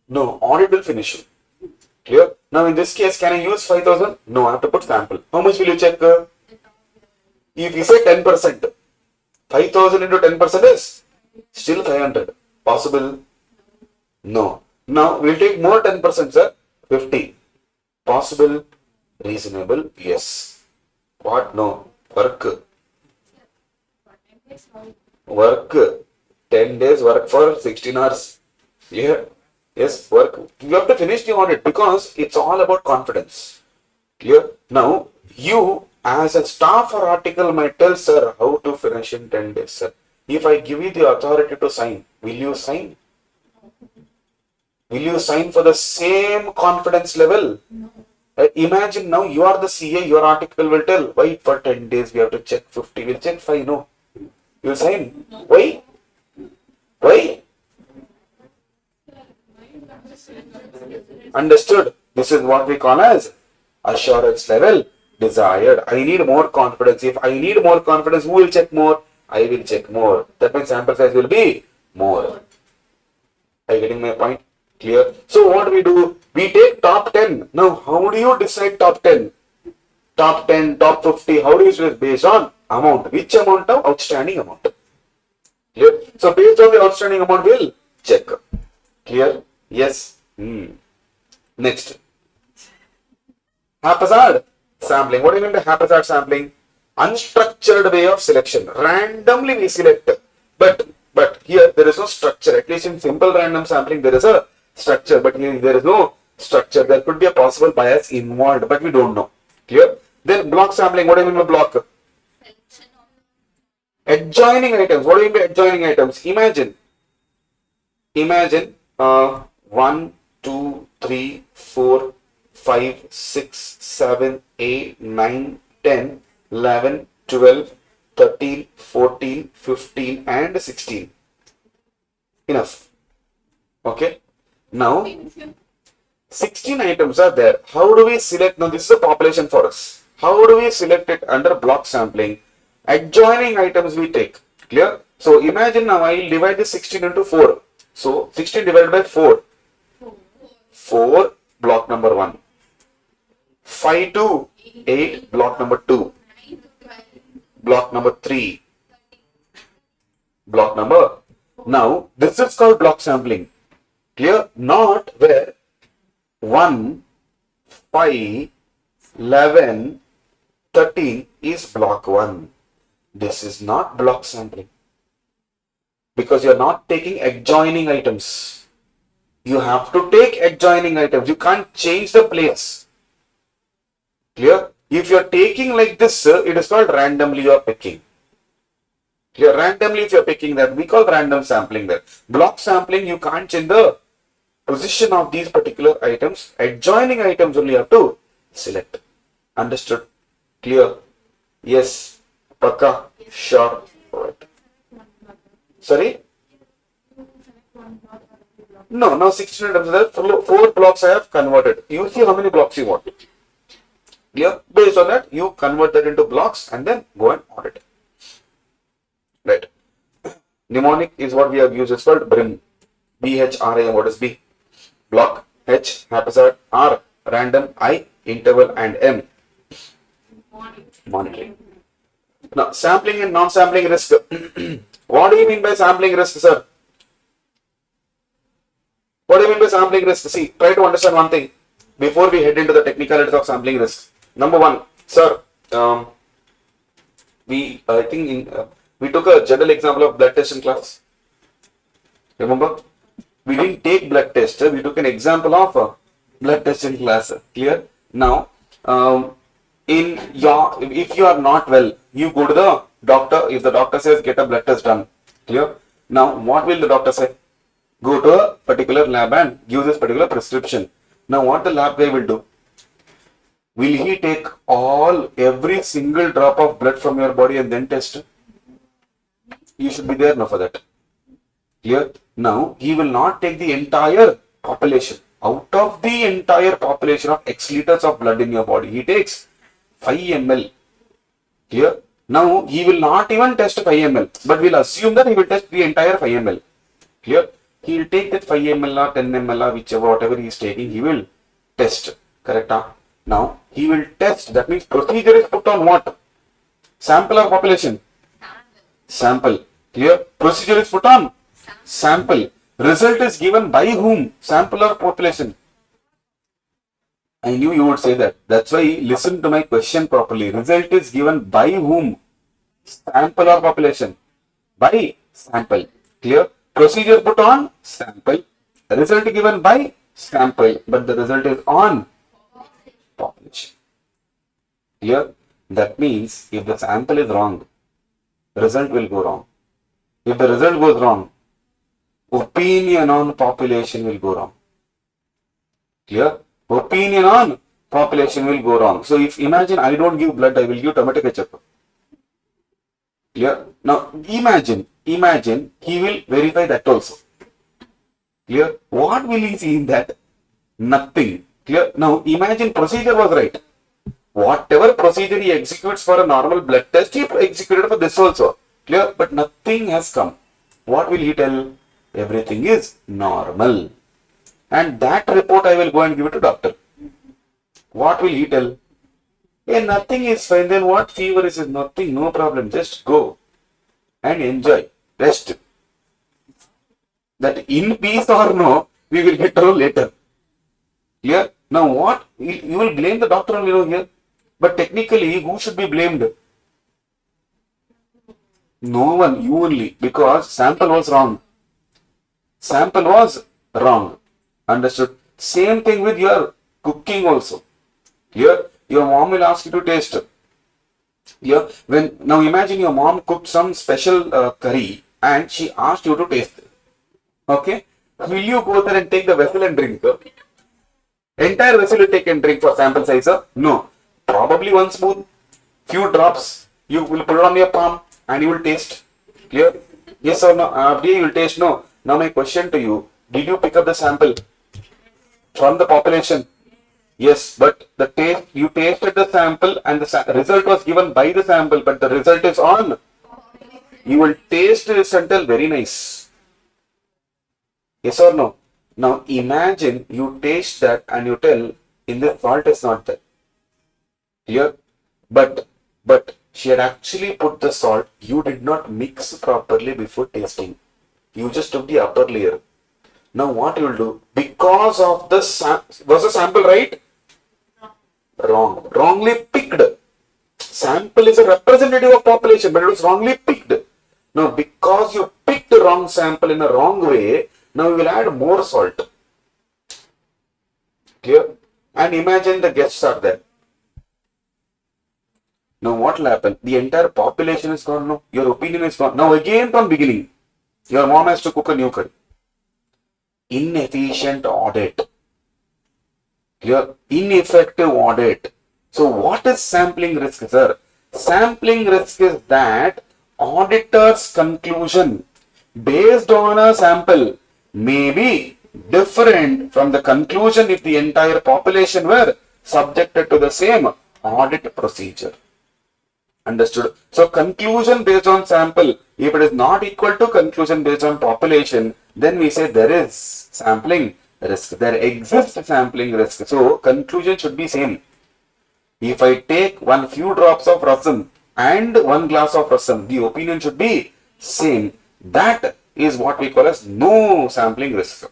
Speaker 3: No, audit will finish you. Clear? Now, in this case, can I use 5,000? No, I have to put sample. How much will you check? If you say 10%, 5,000 into 10% is still 500. Possible? No. Now, we'll take more 10%, sir. 50. Possible? Reasonable? Yes. What? No. Work. 10 days work for 16 hours. Yeah. Yes, work. You have to finish the audit because it's all about confidence. Clear? Now, you as a staff or article might tell, sir, how to finish in 10 days, sir. If I give you the authority to sign, will you sign? Will you sign for the same confidence level?
Speaker 4: No.
Speaker 3: Imagine now you are the CA, your article will tell, why for 10 days we have to check 50, we'll check 5, no. You will sign. Why? Why? Understood? This is what we call as assurance level desired. I need more confidence. If I need more confidence, who will check more? I will check more. That means sample size will be more. Are you getting my point? Clear? So what do? We take top 10. Now, how do you decide top 10? Top 10, top 50. How do you choose? Based on amount. Which amount of outstanding amount? Clear? So based on the outstanding amount, we'll check. Clear? Yes. Next. Haphazard sampling. What do you mean by haphazard sampling? Unstructured way of selection. Randomly we select. But here there is no structure. At least in simple random sampling there is a structure. But here there is no structure. There could be a possible bias involved, but we don't know. Clear? Then block sampling. What do you mean by block? Adjoining items. What do you mean by adjoining items? Imagine 1, 2, 3, 4, 5, 6, 7, 8, 9, 10, 11, 12, 13, 14, 15 and 16. Enough. Okay. Now 16 items are there. How do we select? Now this is a population for us. How do we select it under block sampling? Adjoining items we take. Clear? So imagine now I will divide this 16 into 4. So 16 divided by 4. 4 block number 1. 5 to 8 block number 2. Block number 3. Block number. Now this is called block sampling. Clear? Not where 1, 5, 11, 13 is block 1. This is not block sampling. Because you are not taking adjoining items. You have to take adjoining items. You can't change the place. Clear? If you are taking like this, it is called randomly you are picking. Clear? Randomly if you are picking that, we call random sampling that. Block sampling, you can't change the position of these particular items. Adjoining items only you have to select. Understood? Clear? Yes. Pakka? Sure. Right. Sorry? No, now 16 items there. 4 blocks I have converted. You see how many blocks you want. Clear? Based on that, you convert that into blocks and then go and audit. Right. Mnemonic is what we have used. It's called BRIM. BHRAM. What is B? Block. H. Haphazard. R. Random. I. Interval. And M. Monitoring. Now, sampling and non-sampling risk. What do you mean by sampling risk, sir? What do you mean by sampling risk? See, try to understand one thing before we head into the technicalities of sampling risk. Number one, sir, we took a general example of blood test in class. Remember? We didn't take blood test. We took an example of a blood test in class. Clear? Now, if you are not well, you go to the doctor. If the doctor says get a blood test done. Clear? Now, what will the doctor say? Go to a particular lab and give this particular prescription. Now, what the lab guy will do? Will he take every single drop of blood from your body and then test? You should be there now for that. Clear? Now, he will not take the entire population. Out of the entire population of X liters of blood in your body, he takes 5 ml. Clear? Now, he will not even test 5 ml, but we'll assume that he will test the entire 5 ml. Clear? He will take that 5 ml or 10 ml or whatever he is taking, he will test. Correct? Now, he will test. That means procedure is put on what? Sample or population? Sample. Clear? Procedure is put on? Sample. Result is given by whom? Sample or population? I knew you would say that. That's why listen to my question properly. Result is given by whom? Sample or population? By sample. Clear? Procedure put on? Sample. Result given by sample. But the result is on population. Clear? That means if the sample is wrong, result will go wrong. If the result goes wrong, opinion on population will go wrong. Clear? Opinion on population will go wrong. So if imagine I don't give blood, I will give tomato ketchup. Clear? Now imagine he will verify that also. Clear? What will he see in that? Nothing. Clear? Now imagine procedure was right. Whatever procedure he executes for a normal blood test, he executed for this also. Clear? But nothing has come. What will he tell? Everything is normal. And that report I will go and give it to doctor. What will he tell? Hey, nothing is fine. Then what fever is? Nothing, no problem. Just go and enjoy. Rest. That in peace or no, we will get to know later. Clear? Now what? You will blame the doctor only, here. But technically, who should be blamed? No one, you only, because sample was wrong. Sample was wrong. Understood? Same thing with your cooking also. Here, your mom will ask you to taste. Here, now imagine your mom cooked some special curry and she asked you to taste. Okay? Will you go there and take the vessel and drink? Entire vessel you take and drink for sample size? No. Probably one spoon, few drops, you will put it on your palm and you will taste. Clear? Yes or no? After you will taste. No. Now my question to you, did you pick up the sample from the population? Yes, but the taste, you tasted the sample and the result was given by the sample, but the result is on. You will taste this until very nice. Yes or no? Now imagine you taste that and you tell in the salt is not there. Here, but she had actually put the salt. You did not mix properly before tasting. You just took the upper layer. Now what you will do? Because of the was the sample right? Wrong. Wrongly picked. Sample is a representative of population, but it was wrongly picked. Now because you picked the wrong sample in a wrong way, now you will add more salt. Clear? And imagine the guests are there. Now what will happen? The entire population is gone. No, your opinion is gone. Now again from beginning, your mom has to cook a new curry. Inefficient audit. Your ineffective audit. So what is sampling risk, sir? Sampling risk is that auditor's conclusion based on a sample may be different from the conclusion if the entire population were subjected to the same audit procedure. Understood? So conclusion based on sample, if it is not equal to conclusion based on population, then we say there is sampling risk. There exists sampling risk. So conclusion should be same. If I take one few drops of rasam and one glass of rasam, the opinion should be same. That is what we call as no sampling risk.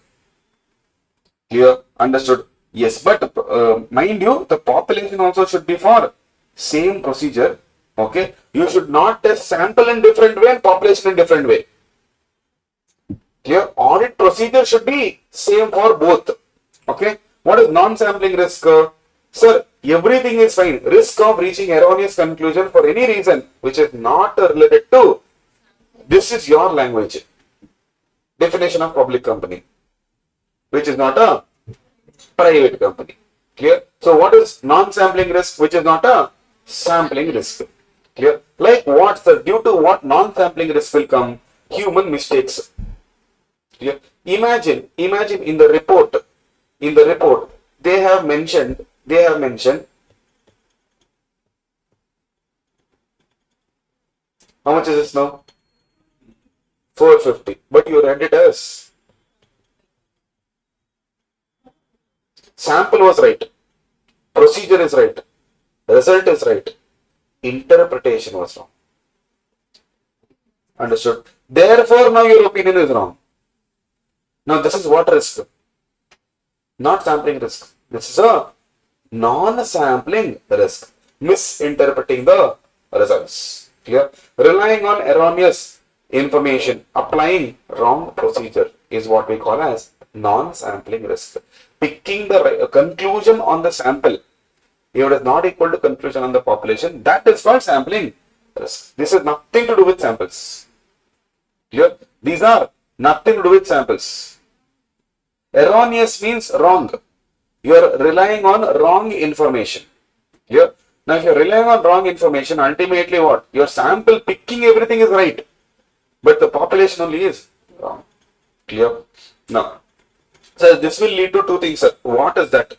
Speaker 3: Clear? Understood? Yes, but mind you, the population also should be for same procedure. Okay, you should not test sample in different way and population in different way. Clear? Audit procedure should be same for both. Okay, what is non-sampling risk? Sir, everything is fine. Risk of reaching erroneous conclusion for any reason which is not related to. This is your language. Definition of public company, which is not a private company. Clear? So what is non-sampling risk, which is not a sampling risk? Clear? Like what, sir? Due to what non-sampling risk will come? Human mistakes. Clear? Imagine in the report, they have mentioned, how much is this now? 450. But you read it as sample was right, procedure is right, result is right, interpretation was wrong. Understood? Therefore, now your opinion is wrong. Now this is what risk? Not sampling risk. This is a non-sampling risk. Misinterpreting the results. Clear? Relying on erroneous information, applying wrong procedure is what we call as non-sampling risk. Picking the conclusion on the sample, if it is not equal to conclusion on the population, that is called sampling risk. This has nothing to do with samples. Clear? These are nothing to do with samples. Erroneous means wrong. You are relying on wrong information. Clear? Now, if you are relying on wrong information, ultimately what? Your sample picking everything is right, but the population only is wrong. Clear? Now, so this will lead to two things, sir. What is that?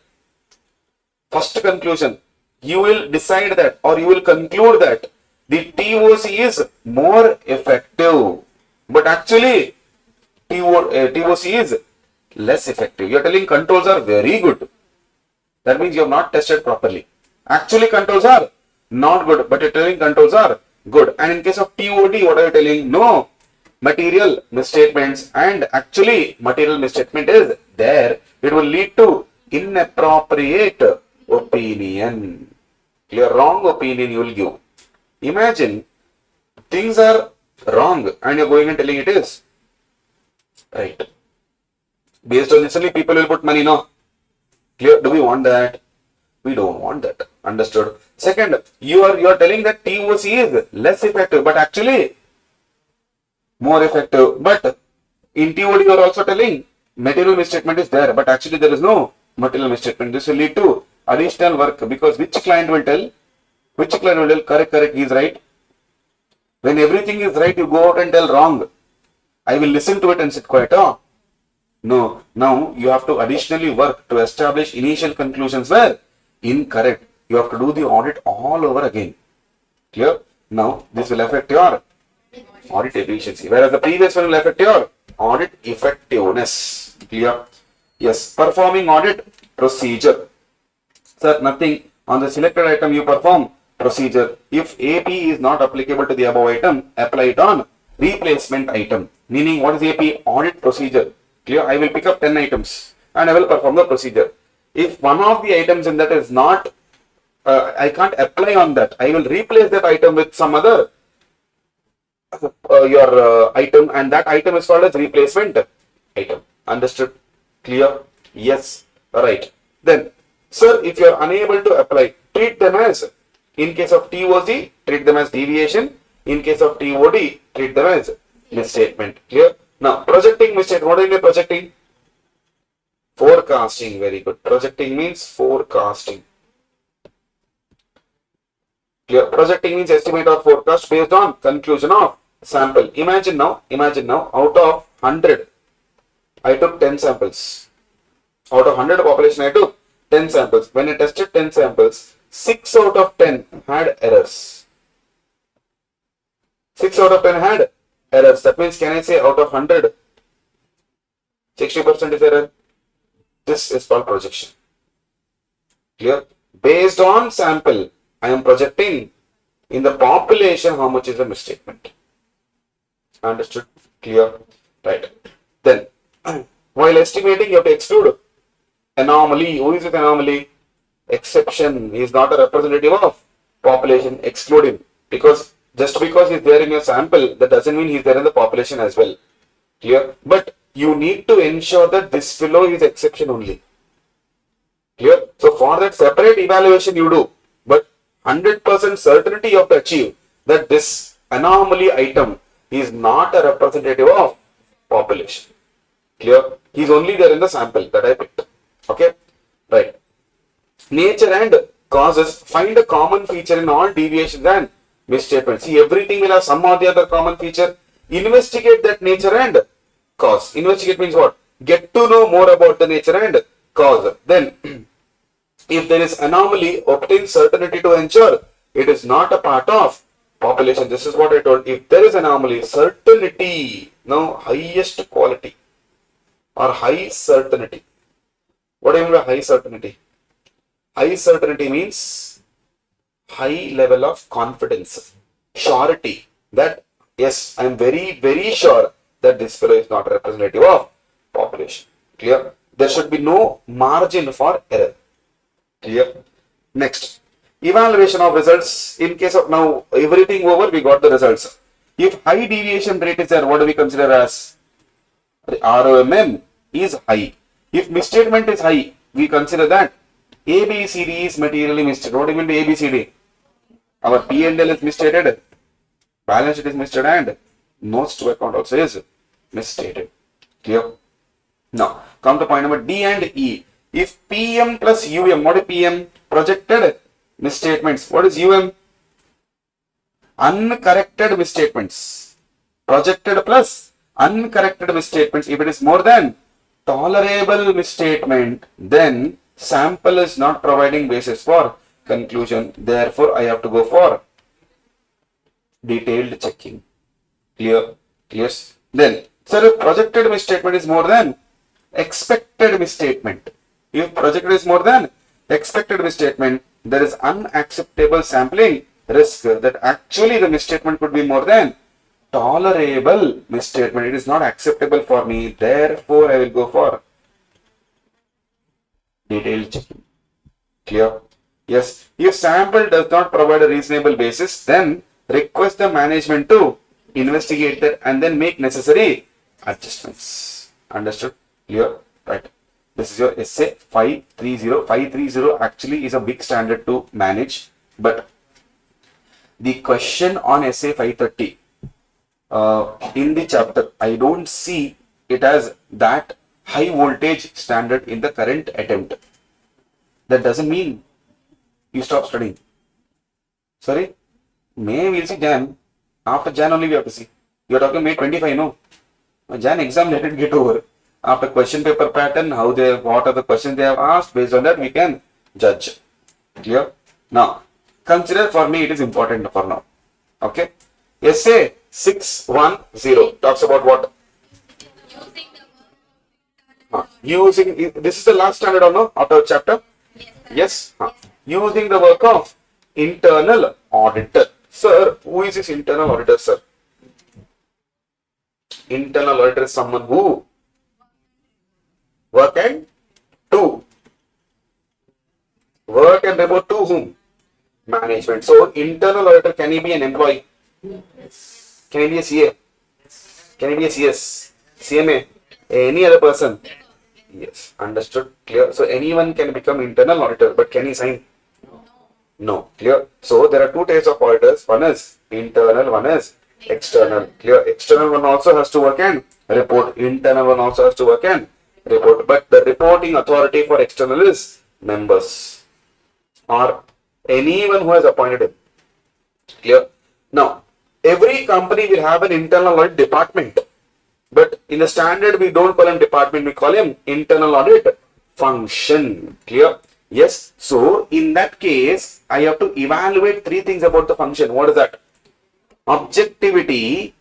Speaker 3: First conclusion, you will decide that, or you will conclude that the TOC is more effective, but actually TOC is less effective. You are telling controls are very good. That means you have not tested properly. Actually controls are not good, but you are telling controls are good. And in case of TOD, what are you telling? No, material misstatements and actually material misstatement is there, it will lead to inappropriate opinion. Clear? Wrong opinion you will give. Imagine things are wrong and you're going and telling it is right. Based on this only people will put money, no? Clear? Do we want that? We don't want that. Understood? Second, you are telling that TOC is less effective, but actually more effective. But in TOD you are also telling material misstatement is there, but actually there is no material misstatement. This will lead to additional work because which client will tell? Which client will tell correct, he is right? When everything is right, you go out and tell wrong. I will listen to it and sit quiet. Oh, no. Now you have to additionally work to establish initial conclusions were incorrect. You have to do the audit all over again. Clear? Now this will affect your audit efficiency, whereas the previous one will affect your audit effectiveness. Clear? Yes. Performing audit procedure. Sir, nothing. On the selected item you perform procedure. If AP is not applicable to the above item, apply it on replacement item. Meaning, what is AP? Audit procedure. Clear? I will pick up 10 items and I will perform the procedure. If one of the items in that is not, I can't apply on that. I will replace that item with some other item, and that item is called as replacement item. Understood? Clear? Yes. Right. Then, sir, if you are unable to apply, treat them as, in case of TOC, treat them as deviation. In case of TOD, treat them as misstatement. Clear? Now, projecting misstatement. What do you mean projecting? Forecasting. Very good. Projecting means forecasting. Clear? Projecting means estimate or forecast based on conclusion of sample. Imagine now, out of 100, I took 10 samples. Out of 100 population, I took 10 samples. When I tested 10 samples, 6 out of 10 had errors. 6 out of 10 had errors. That means, can I say out of 100, 60% is error? This is called projection. Clear? Based on sample, I am projecting in the population how much is the misstatement. Understood? Clear? Right. Then, while estimating, you have to exclude anomaly. Who is this anomaly? Exception. He is not a representative of population. Exclude him. Because just because he is there in your sample, that doesn't mean he is there in the population as well. Clear? But you need to ensure that this fellow is exception only. Clear? So for that separate evaluation you do, but 100% certainty you have to achieve that this anomaly item is not a representative of population. Clear? He is only there in the sample that I picked. Okay? Right. Nature and causes. Find a common feature in all deviations and misstatements. See, everything will have some or the other common feature. Investigate that nature and cause. Investigate means what? Get to know more about the nature and cause. Then, if there is anomaly, obtain certainty to ensure it is not a part of population. This is what I told. If there is anomaly, certainty. Now, highest quality or high certainty. What do you mean by high certainty? High certainty means high level of confidence, surety that yes, I am very, very sure that this fellow is not a representative of population. Clear? There should be no margin for error. Clear? Next, evaluation of results. In case of now everything over, we got the results. If high deviation rate is there, what do we consider as? The ROMM is high. If misstatement is high, we consider that ABCD is materially misstated. What do you mean by ABCD? Our P&L is misstated, balance sheet is misstated, and notes to account also is misstated. Clear? Now, come to point number D and E. If PM plus UM, what is PM? Projected misstatements. What is UM? Uncorrected misstatements. Projected plus uncorrected misstatements. If it is more than tolerable misstatement, then sample is not providing basis for conclusion. Therefore, I have to go for detailed checking. Clear? Yes. Then, sir, if projected misstatement is more than expected misstatement, if projected is more than expected misstatement, there is unacceptable sampling risk that actually the misstatement could be more than tolerable misstatement. It is not acceptable for me. Therefore, I will go for detailed checking. Clear? Yes. If sample does not provide a reasonable basis, then request the management to investigate that and then make necessary adjustments. Understood? Clear? Right. This is your essay 530. 530 actually is a big standard to manage, but the question on essay 530 in the chapter, I don't see it as that high voltage standard in the current attempt. That doesn't mean you stop studying. Sorry? May we'll see Jan. After Jan only we have to see. You are talking May 25, no? Jan exam, let it get over. After question paper pattern, what are the questions they have asked, based on that we can judge. Clear? Now, consider for me it is important for now. Okay? Essay 610 talks about what? Using, this is the last standard or no? After chapter? Yes. Using the work of internal auditor. Sir, who is this internal auditor, sir? Internal auditor is someone who work and to work and report to whom? Management. So, internal auditor, can he be an employee? Can he be a CA? Can he be a CS? CMA? Any other person? Yes. Understood? Clear? So, anyone can become internal auditor, but can he sign? No. Clear? So, there are two types of auditors. One is internal, one is external. Clear? External one also has to work and report. Internal one also has to work and report. But the reporting authority for external is members or anyone who has appointed him. Clear? Now, every company will have an internal audit department. But in the standard, we don't call him department, we call him internal audit function. Clear? Yes. So, in that case, I have to evaluate three things about the function. What is that? Objectivity,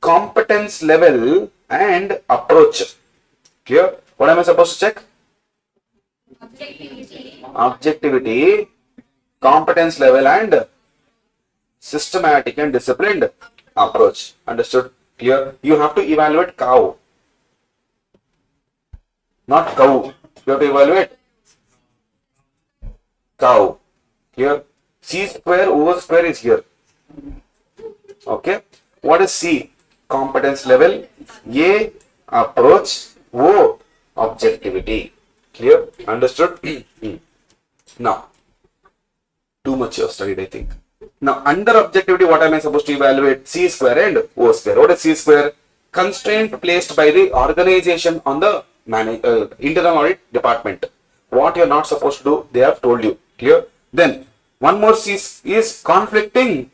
Speaker 3: competence level, and approach. Clear? What am I supposed to check? Objectivity, competence level, and systematic and disciplined approach. Understood? Clear? You have to evaluate cow, not cow. You have to evaluate cow. Clear? C square over square is here. Okay. What is C? Competence level. A, approach. O, objectivity. Clear? Understood? Now, too much you have studied, I think. Now, under objectivity, what am I supposed to evaluate? C square and O square. What is C square? Constraint placed by the organization on the internal audit department. What you are not supposed to do, they have told you. Clear? Then, one more C is conflicting.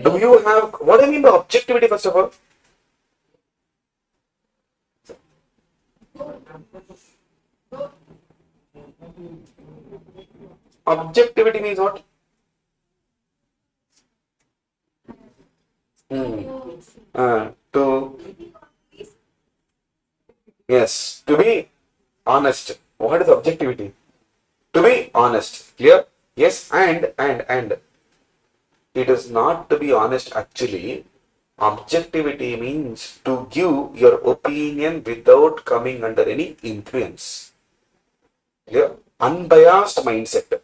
Speaker 3: Do you have, what do you mean by objectivity first of all? Objectivity means what? To be honest. What is objectivity? To be honest. Clear? Yes, and. It is not to be honest actually. Objectivity means to give your opinion without coming under any influence. Clear? Unbiased mindset.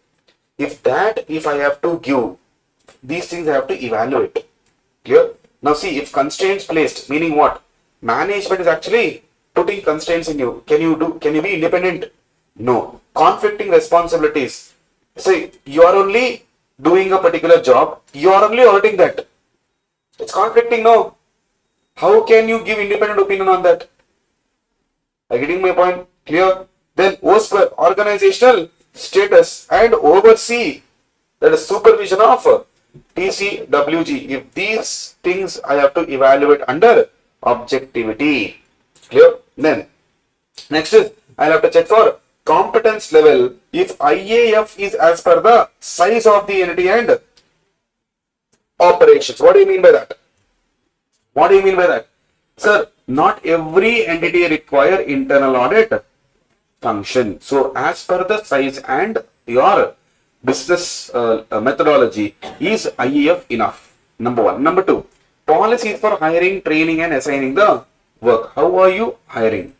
Speaker 3: If I have to give, these things I have to evaluate. Clear? Now see, if constraints placed, meaning what? Management is actually putting constraints in you. Can you be independent? No. Conflicting responsibilities. See, you are only doing a particular job, you are only auditing that. It's conflicting, no. How can you give independent opinion on that? Are you getting my point? Clear? Then O square, organizational status and oversee, that is supervision of TCWG. If these things I have to evaluate under objectivity. Clear? Then next is I'll have to check for competence level. If IAF is as per the size of the entity and operations. What do you mean by that? What do you mean by that? Sir, not every entity require internal audit function. So as per the size and your business methodology, is IAF enough? Number one. Number two, Policies for hiring, training and assigning the work. How are you hiring?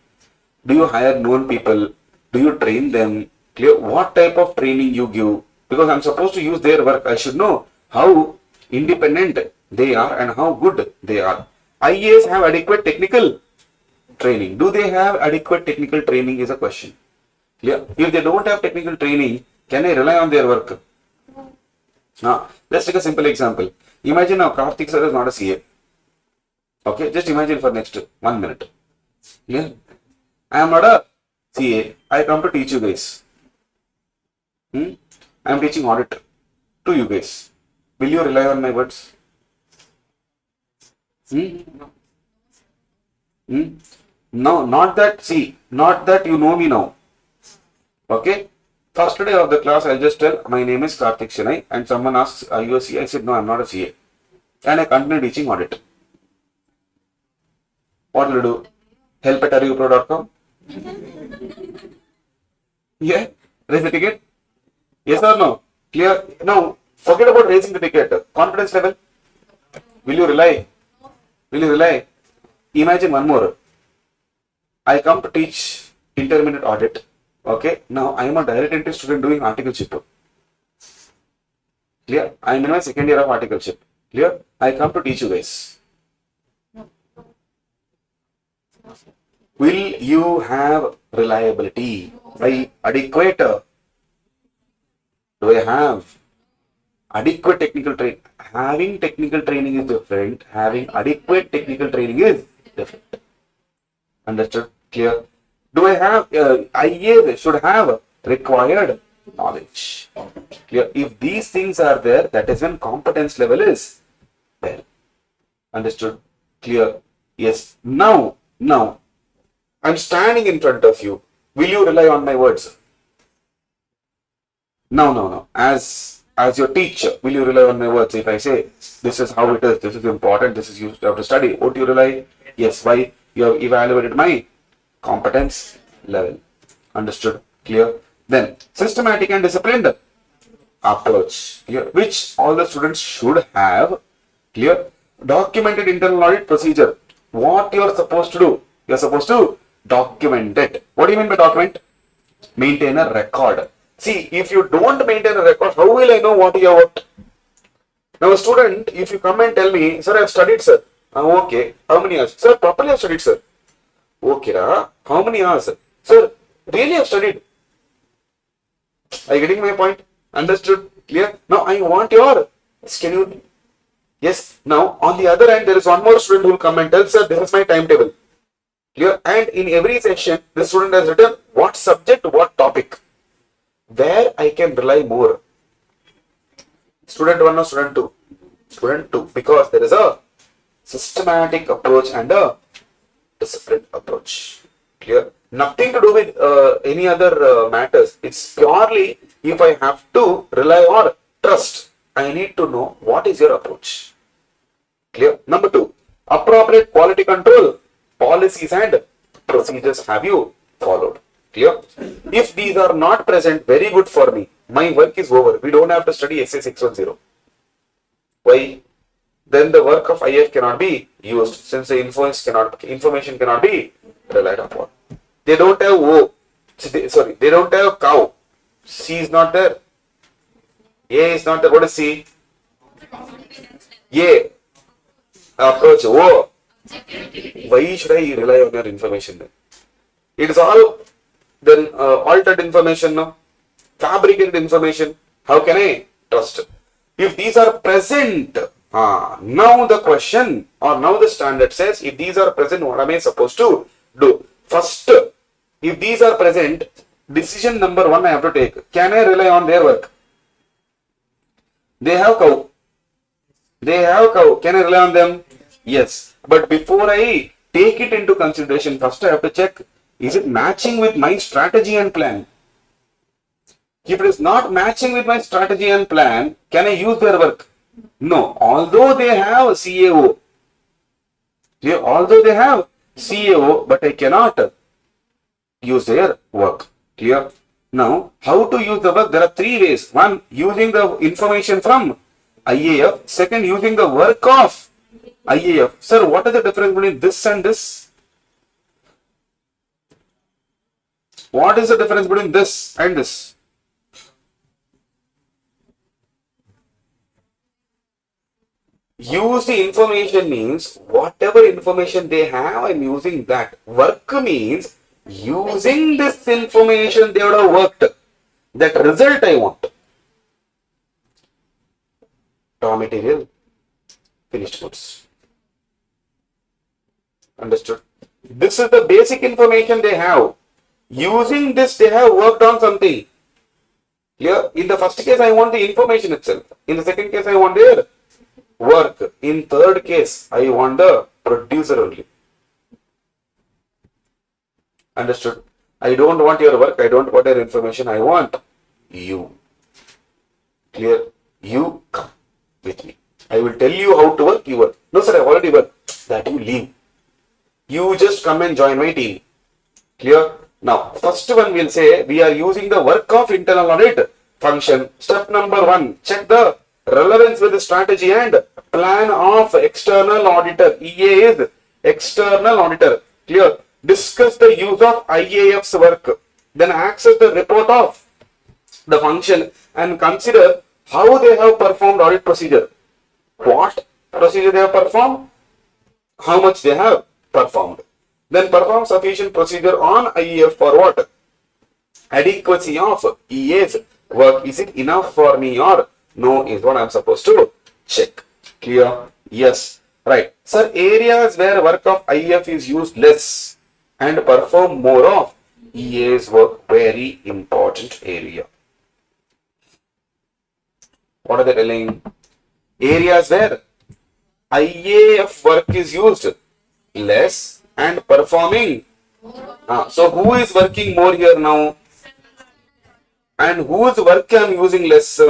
Speaker 3: Do you hire known people? Do you train them? Clear? What type of training you give? Because I'm supposed to use their work. I should know how independent they are and how good they are. IAs have adequate technical training. Do they have adequate technical training is a question. Clear? If they don't have technical training, can I rely on their work? Let's take a simple example. Imagine now Karthik sir is not a CA. Okay, just imagine for next 1 minute. Yeah. I am not a CA. I come to teach you guys. I am teaching audit to you guys. Will you rely on my words? No, not that. See, not that you know me now. Okay. First day of the class, I'll just tell my name is Karthik Shinai, and someone asks, are you a CA? I said, no, I'm not a CA. And I continue teaching audit. What will you do? Help at ArivuPro.com? Yeah? Raise the ticket? Yes or no? Clear? Now, forget about raising the ticket. Confidence level? Will you rely? Will you rely? Imagine one more. I come to teach intermediate audit. Okay? Now, I am a direct entry student doing articleship. Clear? I am in my second year of articleship. Clear? I come to teach you guys. Will you have reliability? By adequate? Do I have adequate technical training? Having technical training is different. Having adequate technical training is different. Understood? Clear? Do I have, IA should have required knowledge. Clear? If these things are there, that is when competence level is there. Understood? Clear? Yes. Now, I'm standing in front of you. Will you rely on my words? No. As your teacher, will you rely on my words? If I say, this is how it is, this is important, this is you have to study, would you rely? Yes. Why? You have evaluated my competence level. Understood? Clear? Then, systematic and disciplined approach. Clear? Which all the students should have. Clear? Documented internal audit procedure. What you are supposed to do? You are supposed to document it. What do you mean by document? Maintain a record. See, if you don't maintain a record, how will I know what you have worked? Now, a student, if you come and tell me, sir, I have studied, sir. Okay. How many hours? Sir, properly I have studied, sir. Okay, how many hours? Sir, really I have studied. Are you getting my point? Understood? Clear? Now, I want your schedule. Yes. Now, on the other hand, there is one more student who will come and tell, sir, this is my timetable. Clear? And in every session, the student has written what subject, what topic. Where I can rely more. Student 1 or student 2? Student 2. Because there is a systematic approach and a disciplined approach. Clear? Nothing to do with any other matters. It's purely if I have to rely or trust, I need to know what is your approach. Clear? Number 2. Appropriate quality control policies and procedures have you followed. Clear? If these are not present, very good for me. My work is over. We don't have to study SA 610. Why? Then the work of IF cannot be used since the information cannot be relied upon. They don't have O. They don't have cow. C is not there. A is not there. What is C? A. Approach O. Why should I rely on your information then? It is all then altered information, no? Fabricated information. How can I trust? If these are present, now the question or now the standard says, if these are present, what am I supposed to do? First, if these are present, decision number 1 I have to take. Can I rely on their work? They have cow. Can I rely on them? Yes. But before I take it into consideration, first I have to check, is it matching with my strategy and plan? If it is not matching with my strategy and plan, can I use their work? No. Although they have CAO, but I cannot use their work. Clear? Now, how to use the work? There are 3 ways. 1, using the information from IAF. Second, using the work of IAF. Sir, what is the difference between this and this? What is the difference between this and this? Use the information means whatever information they have, I'm using that. Work means using this information they would have worked. That result I want. Raw material, finished goods. Understood? This is the basic information they have. Using this, they have worked on something. Clear? In the first case, I want the information itself. In the second case, I want their work. In third case, I want the producer only. Understood? I don't want your work. I don't want your information. I want you. Clear? You come with me. I will tell you how to work. You work. No, sir, I already worked. That you leave. You just come and join my team. Clear? Now, first one will say we are using the work of internal audit function. Step number 1, check the relevance with the strategy and plan of external auditor. EA is external auditor. Clear? Discuss the use of IAF's work. Then access the report of the function and consider how they have performed audit procedure. What procedure they have performed? How much they have performed. Then perform sufficient procedure on IAF for what? Adequacy of EA's work. Is it enough for me or no is what I am supposed to check. Clear? Yes. Right. Sir, areas where work of IAF is used less and perform more of EA's work, very important area. What are they telling? Areas where IAF work is used less and performing. So who is working more here now? And whose work I am using less?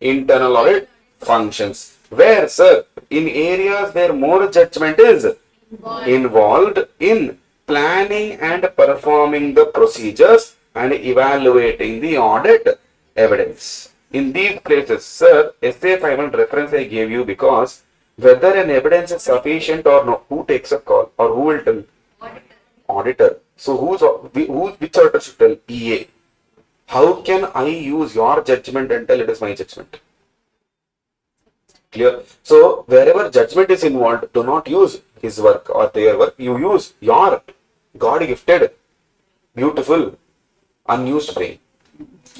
Speaker 3: Internal audit functions. Where, sir? In areas where more judgment is involved in planning and performing the procedures and evaluating the audit evidence. In these places, sir, SA 500 reference I gave you because whether an evidence is sufficient or no, who takes a call or who will tell? Auditor. So which auditor should tell? EA. How can I use your judgment and tell it is my judgment? Clear? So wherever judgment is involved, do not use his work or their work. You use your God gifted, beautiful, unused brain.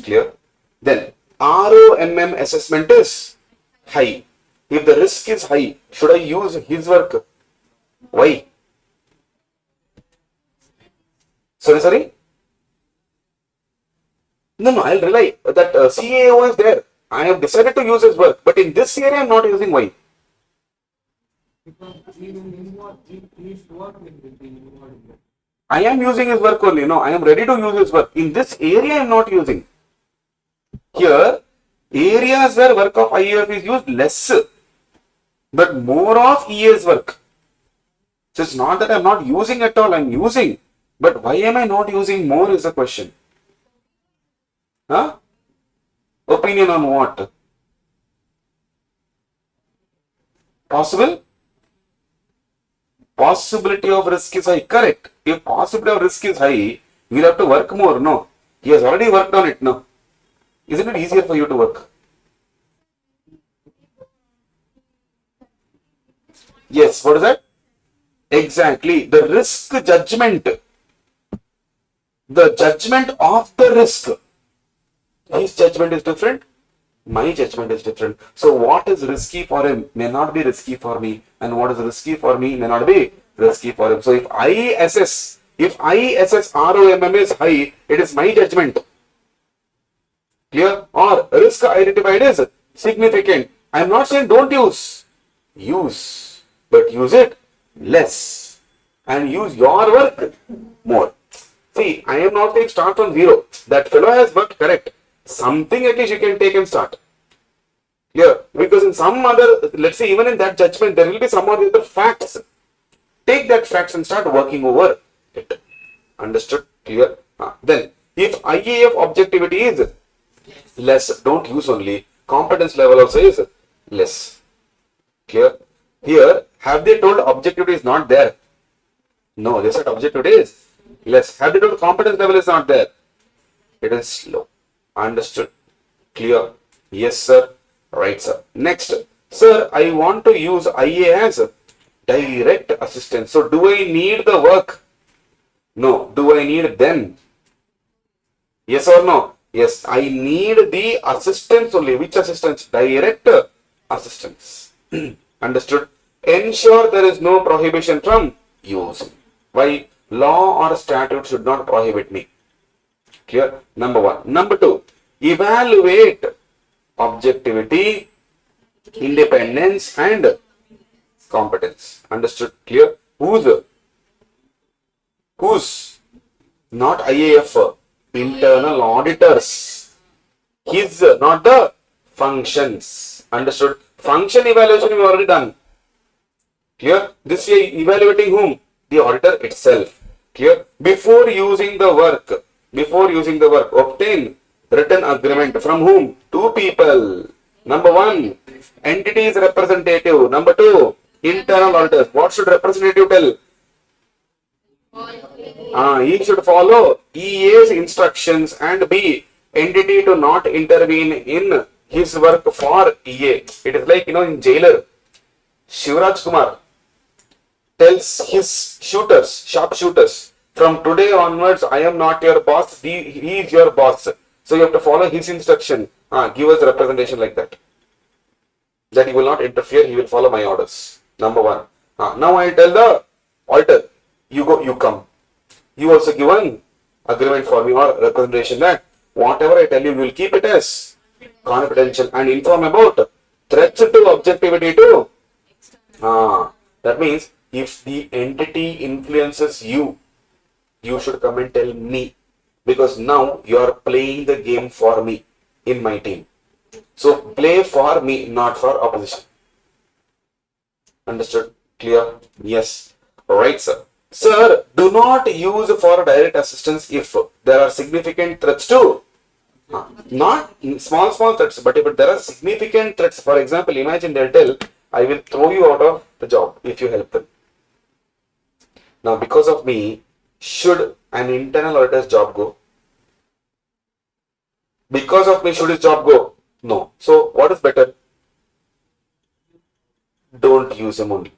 Speaker 3: Clear? Then ROMM assessment is high. If the risk is high, should I use his work? Why? Sorry? No, I'll rely that CAO is there. I have decided to use his work, but in this area I am not using. Why? I am using his work only. No, I am ready to use his work. In this area I am not using. Here, areas where work of IAF is used less, but more of EA's work. So it's not that I am not using at all, I am using. But why am I not using more is the question. Huh? Opinion on what? Possible? Possibility of risk is high. Correct. If possibility of risk is high, you will have to work more. No. He has already worked on it. No. Isn't it easier for you to work? Yes. What is that? Exactly. The risk judgment. The judgment of the risk. His judgment is different. My judgment is different. So what is risky for him may not be risky for me, and what is risky for me may not be risky for him. So if I assess ROMM is high, it is my judgment. Clear? Or risk identified is significant. I am not saying don't use. Use. But use it less. And use your work more. See, I am not saying start from zero. That fellow has worked correct. Something at least you can take and start. Clear? Because in some other, let's say even in that judgment, there will be some other facts. Take that facts and start working over it. Understood? Clear? Then, if IAF objectivity is less, don't use only. Competence level also is less. Clear? Here, have they told objectivity is not there? No, they said objectivity is less. Have they told competence level is not there? It is low. Understood? Clear? Yes, sir. Right, sir. Next, sir, I want to use IA as direct assistance. So, do I need the work? No. Do I need them? Yes or no? Yes, I need the assistance only. Which assistance? Direct assistance. Understood? Ensure there is no prohibition from using. Why? Law or statute should not prohibit me. Clear? Number one. Number two, evaluate objectivity, independence, and competence. Understood? Clear? Who's? Not IAF, internal auditors. His, not the functions. Understood? Function evaluation we already done. Clear? This way evaluating whom? The auditor itself. Clear? Before using the work, obtain written agreement from whom? Two people. Number one, entity is representative. Number two, internal auditors. What should representative tell? He should follow EA's instructions, and B, entity to not intervene in his work for EA. It is like, in jailer, Shivraj Kumar tells his sharpshooters, from today onwards, I am not your boss, he is your boss. So you have to follow his instruction. Give us representation like that. That he will not interfere, he will follow my orders. Number one. Now I tell the auditor, you go, you come. You also give an agreement for me or representation that whatever I tell you, you will keep it as confidential and inform about threats to objectivity too. That means if the entity influences you, you should come and tell me, because now you are playing the game for me in my team. So play for me, not for opposition. Understood? Clear? Yes. Right, sir. Sir, do not use for direct assistance if there are significant threats too. Not small threats, but if there are significant threats, for example, imagine they'll tell, I will throw you out of the job if you help them. Now, because of me, should an internal auditor's job go? Because of me, should his job go? No. So, what is better? Don't use him only.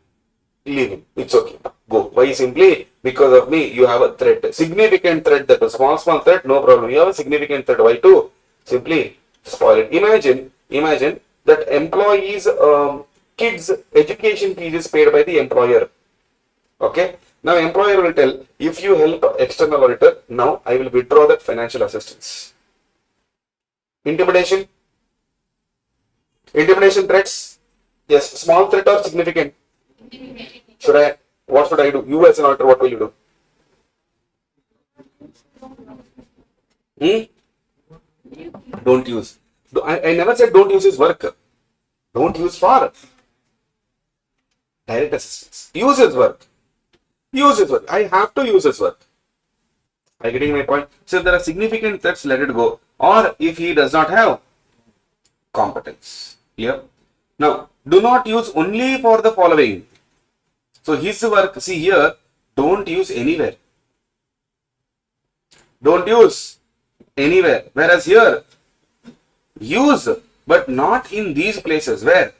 Speaker 3: Leave him. It's okay. Go. Why? Simply because of me, you have a threat. Significant threat. That a small threat, no problem. You have a significant threat. Why to? Simply spoil it. Imagine that employees' kids' education fees is paid by the employer. Okay. Now, employer will tell, if you help external auditor, now I will withdraw that financial assistance. Intimidation threats. Yes. Small threat or significant? What should I do? You as an auditor, what will you do? Don't use. I never said don't use his work. Don't use for direct assistance. Use his work. I have to use his work. Are you getting my point? So if there are significant threats, let it go. Or if he does not have competence. Clear? Now, do not use only for the following. So his work, see here, don't use anywhere. Don't use anywhere. Whereas here, use, but not in these places where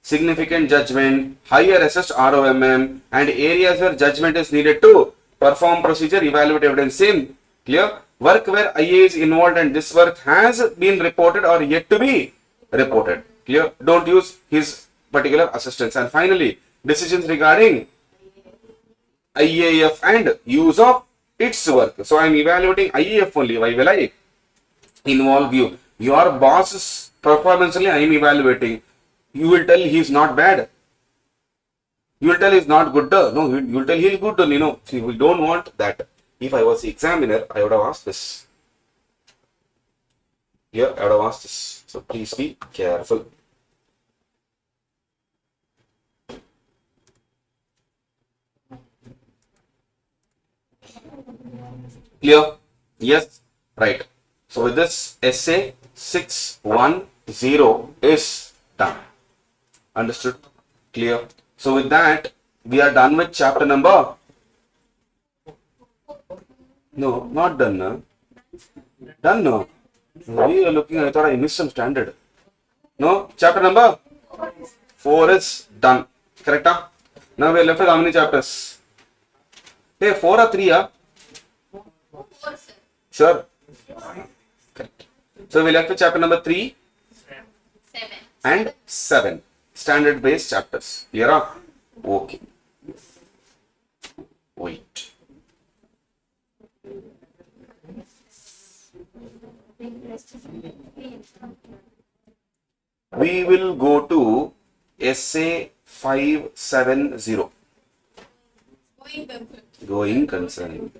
Speaker 3: significant judgment, higher assessed ROMM, and areas where judgment is needed to perform procedure, evaluate evidence. Same. Clear? Work where IA is involved and this work has been reported or yet to be reported. Clear? Don't use his particular assistance. And finally, decisions regarding IAF and use of its work. So I am evaluating IAF only. Why will I involve you? Your boss's performance only I am evaluating. You will tell he is not bad. You will tell he is not good. No, you will tell he is good. See, we don't want that. If I was the examiner, I would have asked this. Here, I would have asked this. So please be careful. Clear? Yes? Right. So with this, essay 610 is done. Understood? Clear? So with that, we are done with chapter number. No, not done. No. Done. No. We are looking. I thought I missed some standard. No, chapter number 4 is done. Correct? Huh? Now we are left with how many chapters? Hey, 4 or 3? Yeah? Sure. Correct. So we left with chapter number 3 and 7. Standard based chapters. Clear? Huh? Okay. Wait. We will go to SA 570. Going concern.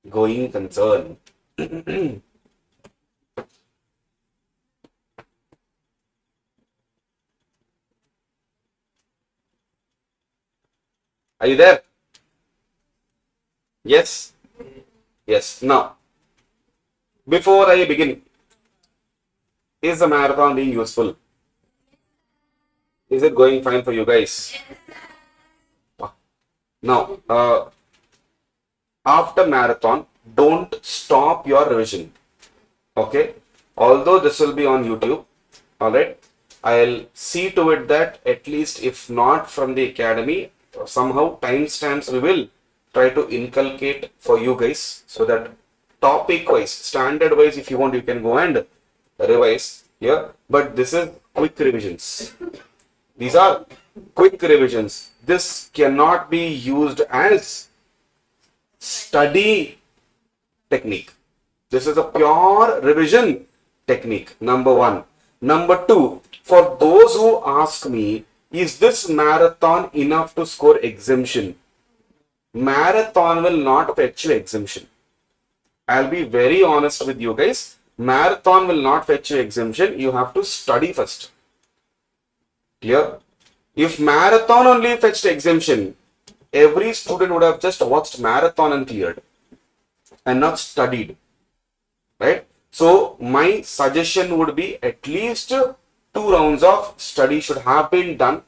Speaker 3: Going concern. Are you there? Yes? Yes. Now, before I begin, is the marathon being useful? Is it going fine for you guys? Now, after marathon, don't stop your revision. Okay? Although this will be on YouTube, alright? I'll see to it that at least if not from the academy, somehow timestamps we will try to inculcate for you guys so that topic wise, standard wise, if you want, you can go and revise here. But this is quick revisions. These are quick revisions. This cannot be used as study technique. This is a pure revision technique. Number 1. Number 2, for those who ask me, is this marathon enough to score exemption? Marathon will not fetch you exemption. I'll be very honest with you guys. Marathon will not fetch you exemption. You have to study first. Clear? If marathon only fetched exemption, every student would have just watched marathon and cleared and not studied. Right? So my suggestion would be at least 2 rounds of study should have been done.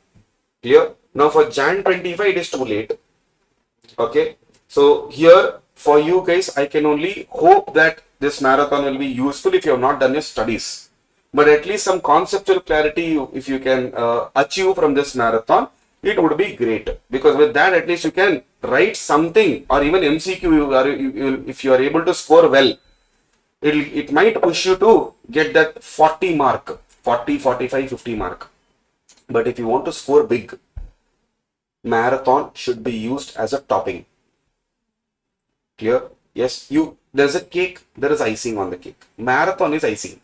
Speaker 3: Clear? Now for Jan 25 it is too late. Okay. So here for you guys, I can only hope that this marathon will be useful if you have not done your studies. But at least some conceptual clarity, if you can achieve from this marathon, it would be great. Because with that, at least you can write something, or even MCQ, if you are able to score well, it might push you to get that 40 mark, 40, 45, 50 mark. But if you want to score big, marathon should be used as a topping. Clear? Yes, there's a cake, there is icing on the cake. Marathon is icing.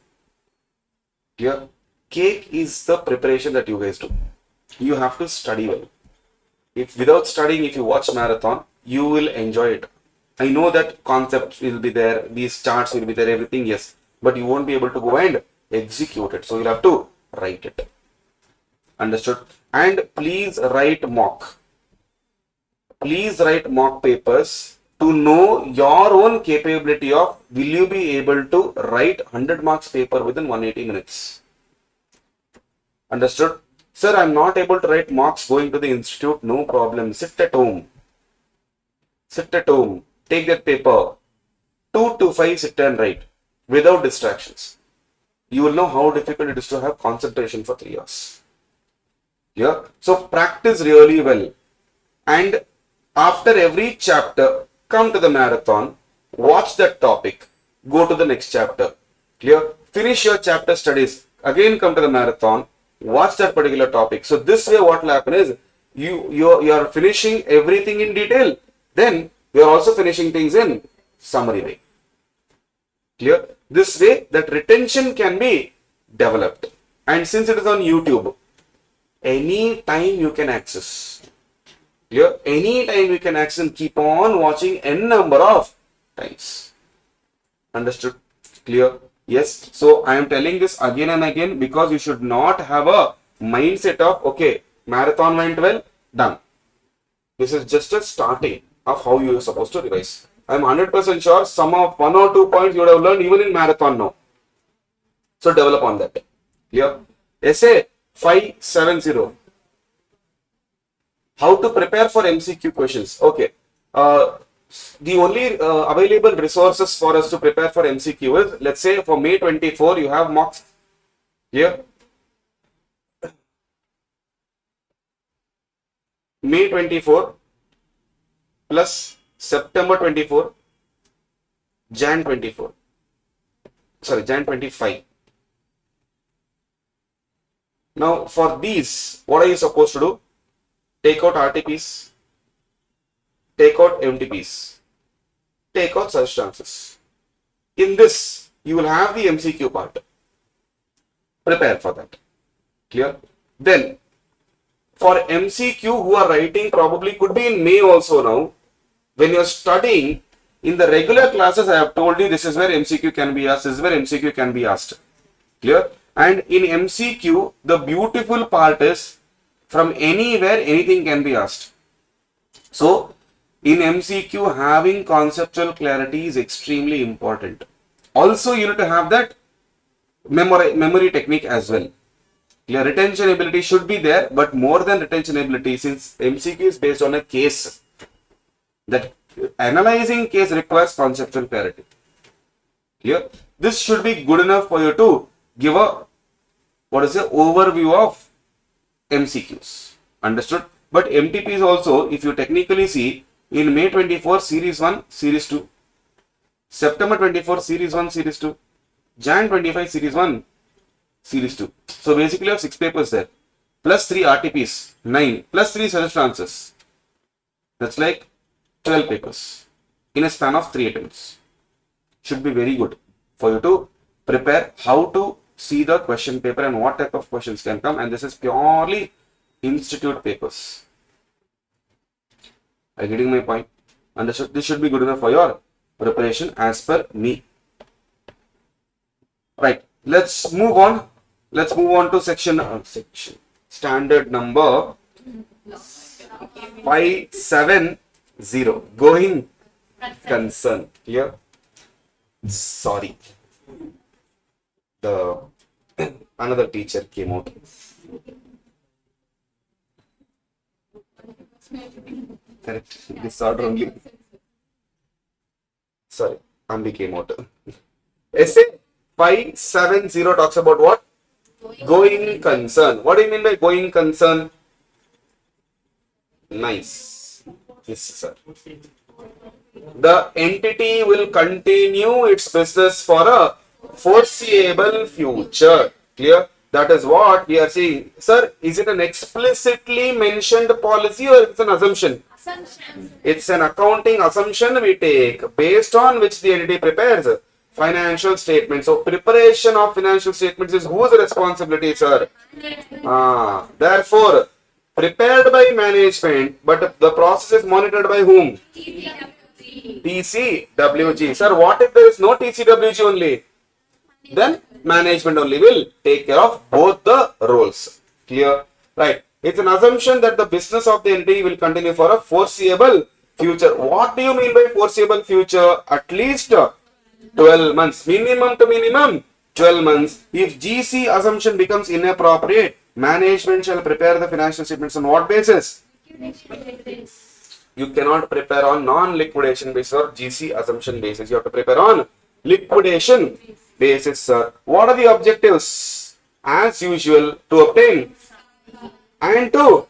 Speaker 3: Clear? Cake is the preparation that you guys do. You have to study well. If without studying, if you watch marathon, you will enjoy it. I know that concepts will be there, these charts will be there, everything, yes. But you won't be able to go and execute it. So you'll have to write it. Understood? And please write mock. Please write mock papers to know your own capability of will you be able to write 100 marks paper within 180 minutes. Understood? Sir, I'm not able to write mocks going to the institute. No problem. Sit at home. Sit at home. Take that paper. 2 to 5 sit and write without distractions. You will know how difficult it is to have concentration for 3 hours. Yeah. So practice really well. And after every chapter, come to the marathon, watch that topic, go to the next chapter. Clear? Finish your chapter studies. Again come to the marathon, watch that particular topic. So this way what will happen is you are finishing everything in detail. Then you are also finishing things in summary way. Clear? This way that retention can be developed. And since it is on YouTube, any time you can access. Clear? Any time you can access and keep on watching n number of times. Understood? Clear? Yes. So I am telling this again and again because you should not have a mindset of okay, marathon went well, done. This is just a starting of how you are supposed to revise. I'm 100% sure some of 1 or 2 points you would have learned even in marathon now. So develop on that. Clear? Essay 570. How to prepare for MCQ questions. Okay. The only available resources for us to prepare for MCQ is, let's say for May 24, you have mocks here. May 24 plus September 24, Jan 24. Sorry, Jan 25. Now, for these, what are you supposed to do? Take out RTPs, take out MTPs, take out substances. In this, you will have the MCQ part. Prepare for that. Clear? Then, for MCQ who are writing probably could be in May also now. When you are studying in the regular classes, I have told you this is where MCQ can be asked, this is where MCQ can be asked. Clear? And in MCQ, the beautiful part is from anywhere, anything can be asked. So, in MCQ, having conceptual clarity is extremely important. Also, you need to have that memory technique as well. Clear? Retention ability should be there, but more than retention ability, since MCQ is based on a case, that analyzing case requires conceptual clarity. Clear? This should be good enough for you to give a overview of MCQs. Understood? But MTPs also, if you technically see, in May 24, Series 1, Series 2, September 24, Series 1, Series 2, Jan 25, Series 1, Series 2. So basically you have 6 papers there, plus 3 RTPs, 9, plus 3 circumstances. That's like 12 papers in a span of 3 attempts. Should be very good for you to prepare how to see the question paper and what type of questions can come, and this is purely institute papers. Are you getting my point? Understood? This should be good enough for your preparation as per me. Right. Let's move on. Let's move on to section standard number 570. Going concern. Here. Sorry. The another teacher came out. Correct. This order only. Sorry, Ambi came out. Essay 570 talks about what? Going concern. What do you mean by going concern? Nice. Yes, sir. The entity will continue its business for a foreseeable future. Clear? That is what we are saying. Sir, is it an explicitly mentioned policy or it's an assumption?
Speaker 4: Assumption.
Speaker 3: It's an accounting assumption we take based on which the entity prepares financial statements. So preparation of financial statements is whose responsibility, sir? Therefore, prepared by management, but the process is monitored by whom? TCWG. Sir, what if there is no TCWG only? Then management only will take care of both the roles. Clear? Right. It's an assumption that the business of the entity will continue for a foreseeable future. What do you mean by foreseeable future? At least 12 months. Minimum to minimum 12 months. If GC assumption becomes inappropriate, management shall prepare the financial statements on what basis? You cannot prepare on non-liquidation basis or GC assumption basis. You have to prepare on liquidation basis, sir. What are the objectives? As usual, to obtain and to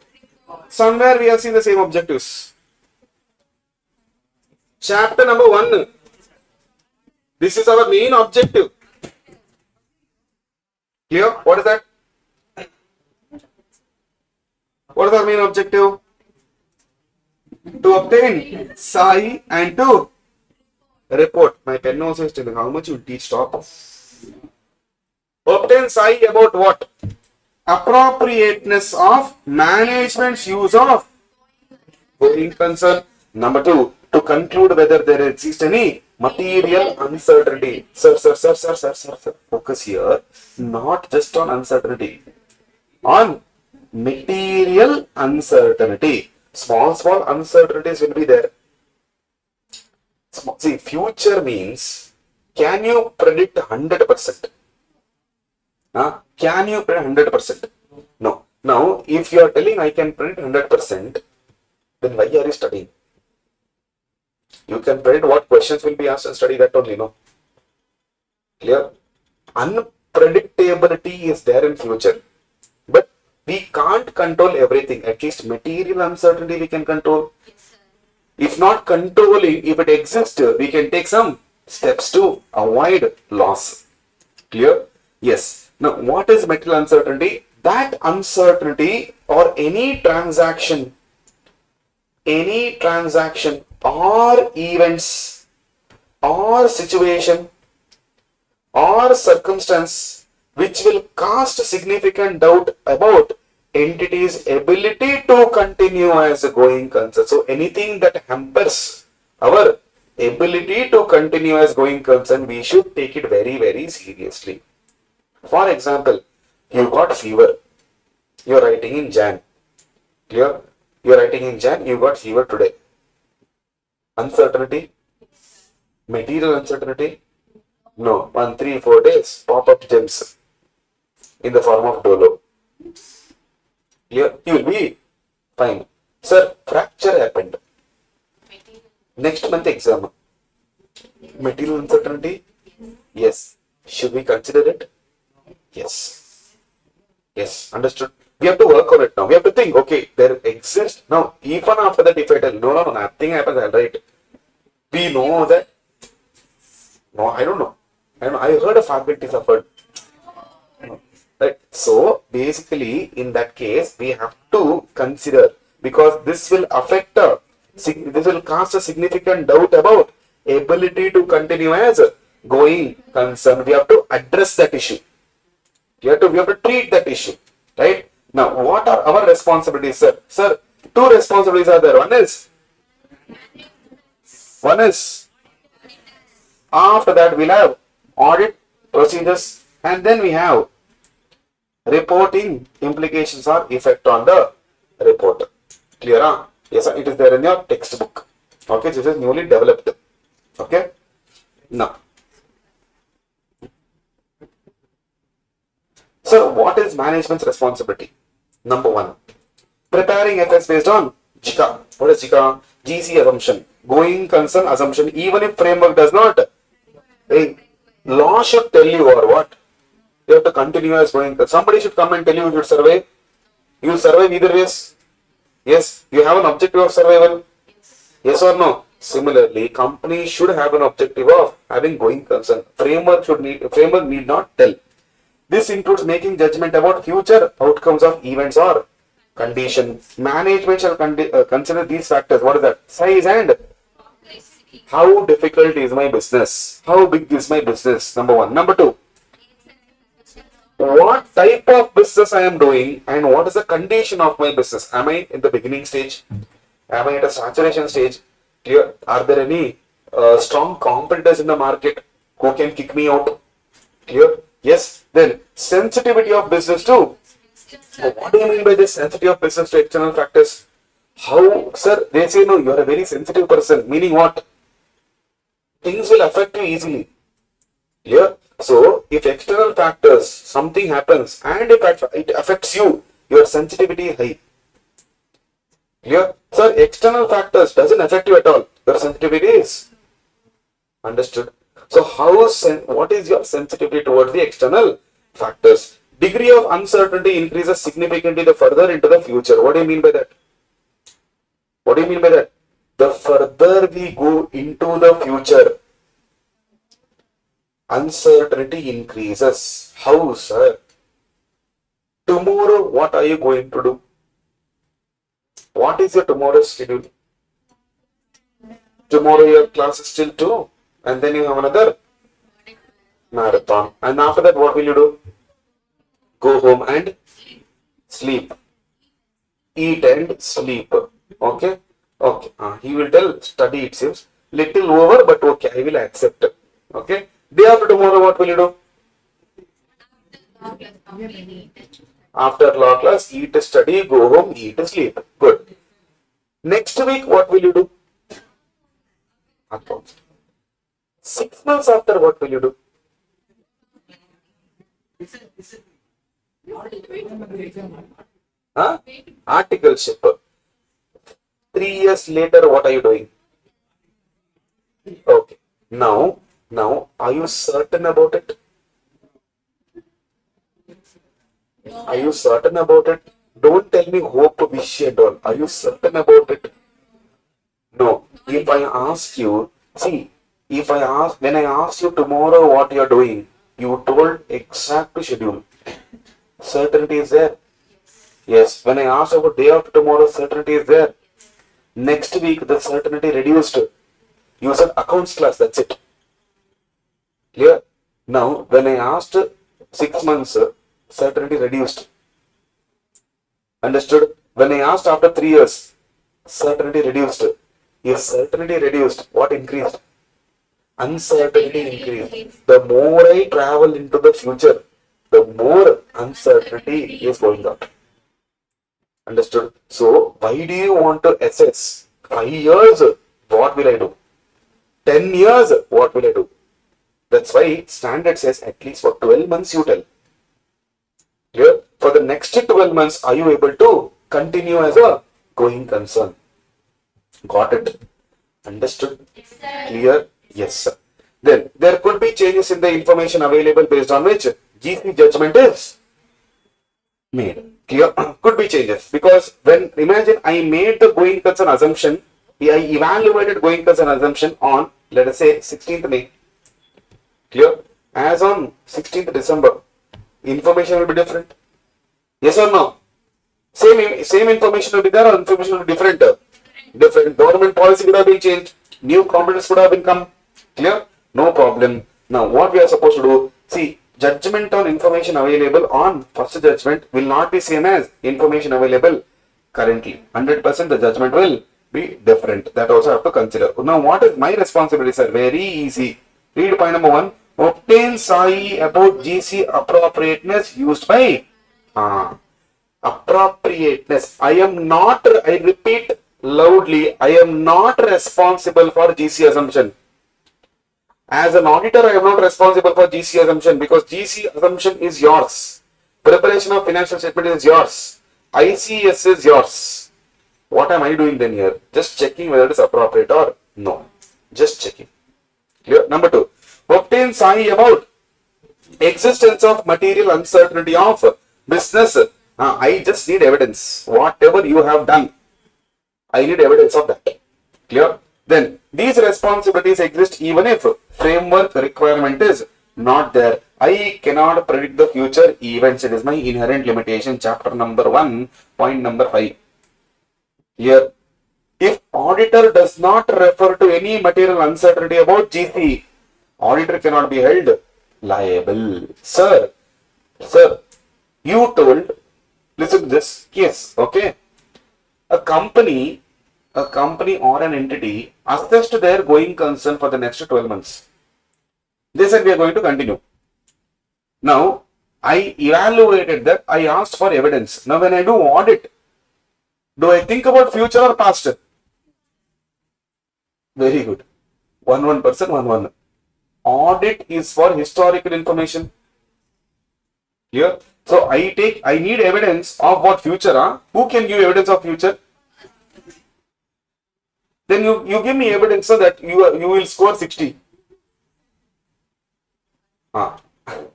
Speaker 3: somewhere we have seen the same objectives. Chapter number 1. This is our main objective. Clear? What is that? What is our main objective? To obtain SAI and to report. My pen also is telling how much you teach. Stop. Obtain SAI about what? Appropriateness of management's use of going concern. Number 2, to conclude whether there exists any material uncertainty. Sir. Focus here, not just on uncertainty, on material uncertainty. Small uncertainties will be there. see, future means, can you predict 100%? Can you predict 100%? No. Now, if you are telling I can predict 100%, then why are you studying? You can predict what questions will be asked and study that only, no? Clear? Unpredictability is there in future. But we can't control everything. At least material uncertainty we can control. If not controlling, if it exists, we can take some steps to avoid loss. Clear? Yes. Now, what is material uncertainty? That uncertainty or any transaction or events or situation or circumstance which will cast significant doubt about entity's ability to continue as a going concern. So anything that hampers our ability to continue as going concern, we should take it very, very seriously. For example, you got fever. You are writing in Jan. Clear? You are writing in Jan, you got fever today. Uncertainty? Material uncertainty? No. 1, 3, 4 days, pop-up gems in the form of dolo. Clear? You will be fine. Sir, fracture happened. Next month exam. Material uncertainty? Yes. Should we consider it? Yes. Yes. Understood? We have to work on it now. We have to think, okay, there exists. Now, even after that, if I tell, no, nothing happens, I'll write. We know that. No, I don't know. I heard a faculty suffered. Right. So, basically, in that case, we have to consider, because this will affect, this will cast a significant doubt about ability to continue as a going concern. We have to address that issue. We have to treat that issue. Right. Now, what are our responsibilities, sir? Sir, 2 responsibilities are there. One is, after that we'll have audit procedures, and then we have reporting implications or effect on the report. Clear? Huh? Yes, sir, it is there in your textbook. Okay, this is newly developed. Okay. Now, so what is management's responsibility? Number 1, preparing FS based on JICA. What is JICA? GC assumption. Going concern assumption. Even if framework does not, law should tell you or what? You have to continue as going. Somebody should come and tell you should survey. You will survive either ways. Yes. You have an objective of survival. Yes or no? Similarly, company should have an objective of having going concern. Framework need not tell. This includes making judgment about future outcomes of events or condition. Management shall consider these factors. What is that? Size and how difficult is my business? How big is my business? Number 1. Number 2, what type of business I am doing and what is the condition of my business? Am I in the beginning stage? Am I at a saturation stage? Clear? Are there any strong competitors in the market who can kick me out? Clear? Yes. Then sensitivity of business too. What do you mean by this sensitivity of business to external factors? How, sir? They say no, you are a very sensitive person. Meaning what? Things will affect you easily. Clear? So, if external factors, something happens and if it affects you, your sensitivity is high. Clear? Sir, external factors doesn't affect you at all. Your sensitivity is understood. So, what is your sensitivity towards the external factors? Degree of uncertainty increases significantly the further into the future. What do you mean by that? What do you mean by that? The further we go into the future, uncertainty increases. How, sir? Tomorrow, what are you going to do? What is your tomorrow's schedule? Tomorrow your class is still 2 and then you have another marathon. And after that, what will you do? Go home and sleep. Eat and sleep. Okay? Okay. He will tell study, it seems. Little over, but okay, I will accept. Okay? Day after tomorrow, what will you do? After law class, eat, study, go home, eat, sleep. Good. Next week, what will you do? Accounts. 6 months after, what will you do? Huh? Articleship. 3 years later, what are you doing? Okay. Now, are you certain about it? Are you certain about it? Don't tell me hope, wish, and all. Are you certain about it? No. If I ask you, see, when I ask you tomorrow what you are doing, you told exact schedule. Certainty is there. Yes. When I ask about day after tomorrow, certainty is there. Next week, the certainty reduced. You said accounts class, that's it. Clear? Now, when I asked 6 months, certainty reduced. Understood? When I asked after 3 years, certainty reduced. If certainty reduced, what increased? Uncertainty increased. The more I travel into the future, the more uncertainty is going up. Understood? So, why do you want to assess? 5 years, what will I do? 10 years, what will I do? That's why standard says at least for 12 months you tell. Clear? For the next 12 months, are you able to continue as a going concern? Got it? Understood? Clear? Yes, sir. Then there could be changes in the information available based on which GC judgment is made. Clear? Could be changes because when imagine I made the going concern assumption, I evaluated going concern assumption on let us say 16th May. Clear? As on 16th December, information will be different. Yes or no? Same information will be there or information will be different? Different. Government policy could have been changed. New competence could have been come. Clear? No problem. Now what we are supposed to do? See, judgment on information available on first judgment will not be same as information available currently. 100% the judgment will be different. That also have to consider. Now what is my responsibility, sir? Very easy. Read point number 1. Obtain SAI about GC appropriateness used by appropriateness. I repeat loudly, I am not responsible for GC assumption. As an auditor, I am not responsible for GC assumption because GC assumption is yours. Preparation of financial statement is yours. ICS is yours. What am I doing then here? Just checking whether it is appropriate or no. Just checking. Clear? Number 2. Obtain SAI about existence of material uncertainty of business. I just need evidence. Whatever you have done, I need evidence of that. Clear? Then these responsibilities exist even if framework requirement is not there. I cannot predict the future events. It is my inherent limitation. Chapter number 1, point number 5. Here, if auditor does not refer to any material uncertainty about GC, auditor cannot be held liable. Sir, you told, listen to this case, okay? A company or an entity assessed their going concern for the next 12 months. They said we are going to continue. Now, I evaluated that. I asked for evidence. Now, when I do audit, do I think about future or past? Very good. 1%, 1. Audit is for historical information. Here. So, I need evidence of what future. Who can give evidence of future? Then you give me evidence so that you will score 60.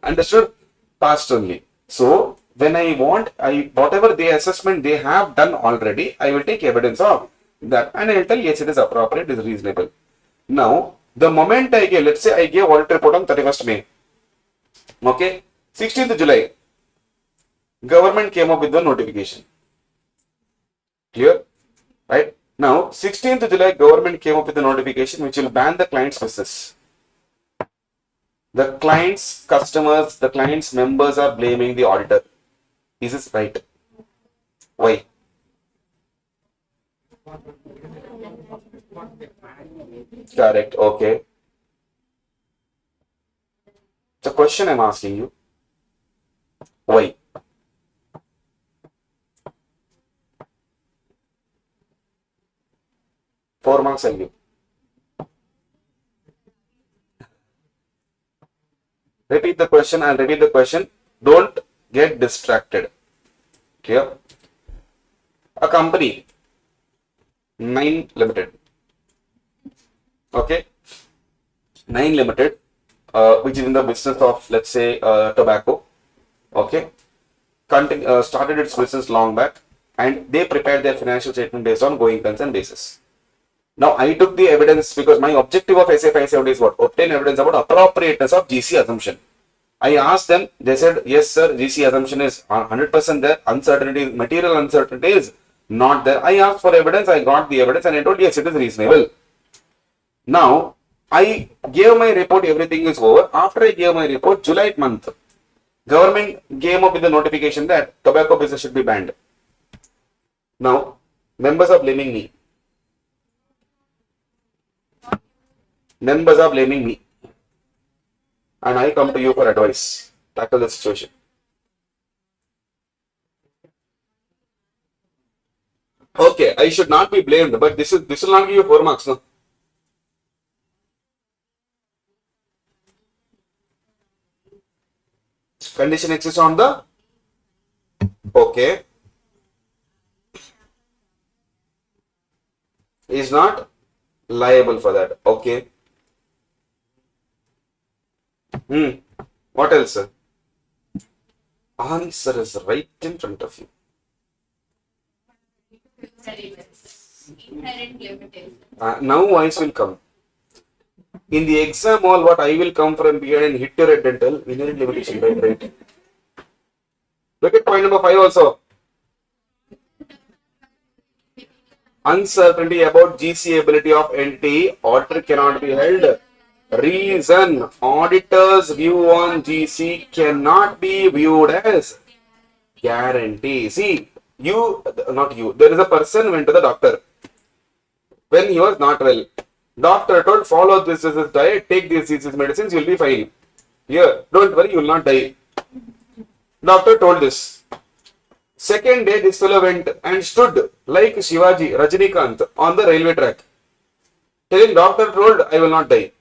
Speaker 3: Understood? Past only. So when I want, whatever the assessment they have done already, I will take evidence of that and I will tell yes, it is appropriate, it is reasonable. Now, the moment I gave, let's say I gave audit report on 31st May. Okay, 16th July, government came up with the notification. Clear? Right? Now, 16th July, government came up with a notification which will ban the client's business. The client's customers, the client's members are blaming the auditor. Is this right? Why? Correct. Okay. It's a question I'm asking you. Why? Four marks I'll give. Repeat the question. I'll repeat the question. Don't get distracted. Clear? A company, 9 Limited. Okay? 9 Limited, which is in the business of, let's say, tobacco. Okay? Started its business long back, and they prepared their financial statement based on going concern basis. Now, I took the evidence because my objective of SA 570 is what? Obtain evidence about appropriateness of GC assumption. I asked them, they said, yes, sir, GC assumption is 100% there, uncertainty, material uncertainty is not there. I asked for evidence, I got the evidence, and I told, yes, it is reasonable. Now, I gave my report, everything is over. After I gave my report, July month, government came up with the notification that tobacco business should be banned. Now, members are blaming me. Members are blaming me. And I come to you for advice. Tackle the situation. Okay, I should not be blamed, but this will not give you 4 marks, no? Condition exists on the okay. Is not liable for that. Okay. What else, sir? Answer is right in front of you.
Speaker 4: Inherent limitation.
Speaker 3: Now voice will come. In the exam hall, what I will come from behind and hit your dental, inherent limitation, right? Look at point number 5 also. Uncertainty about GC ability of entity, auditor cannot be held. Reason, auditor's view on GC cannot be viewed as guarantee. See, not you, there is a person went to the doctor when he was not well. Doctor told, follow this diet, take these medicines, you will be fine. Here, don't worry, you will not die. Doctor told this. Second day, this fellow went and stood like Shivaji, Rajinikanth on the railway track, telling doctor told, I will not die.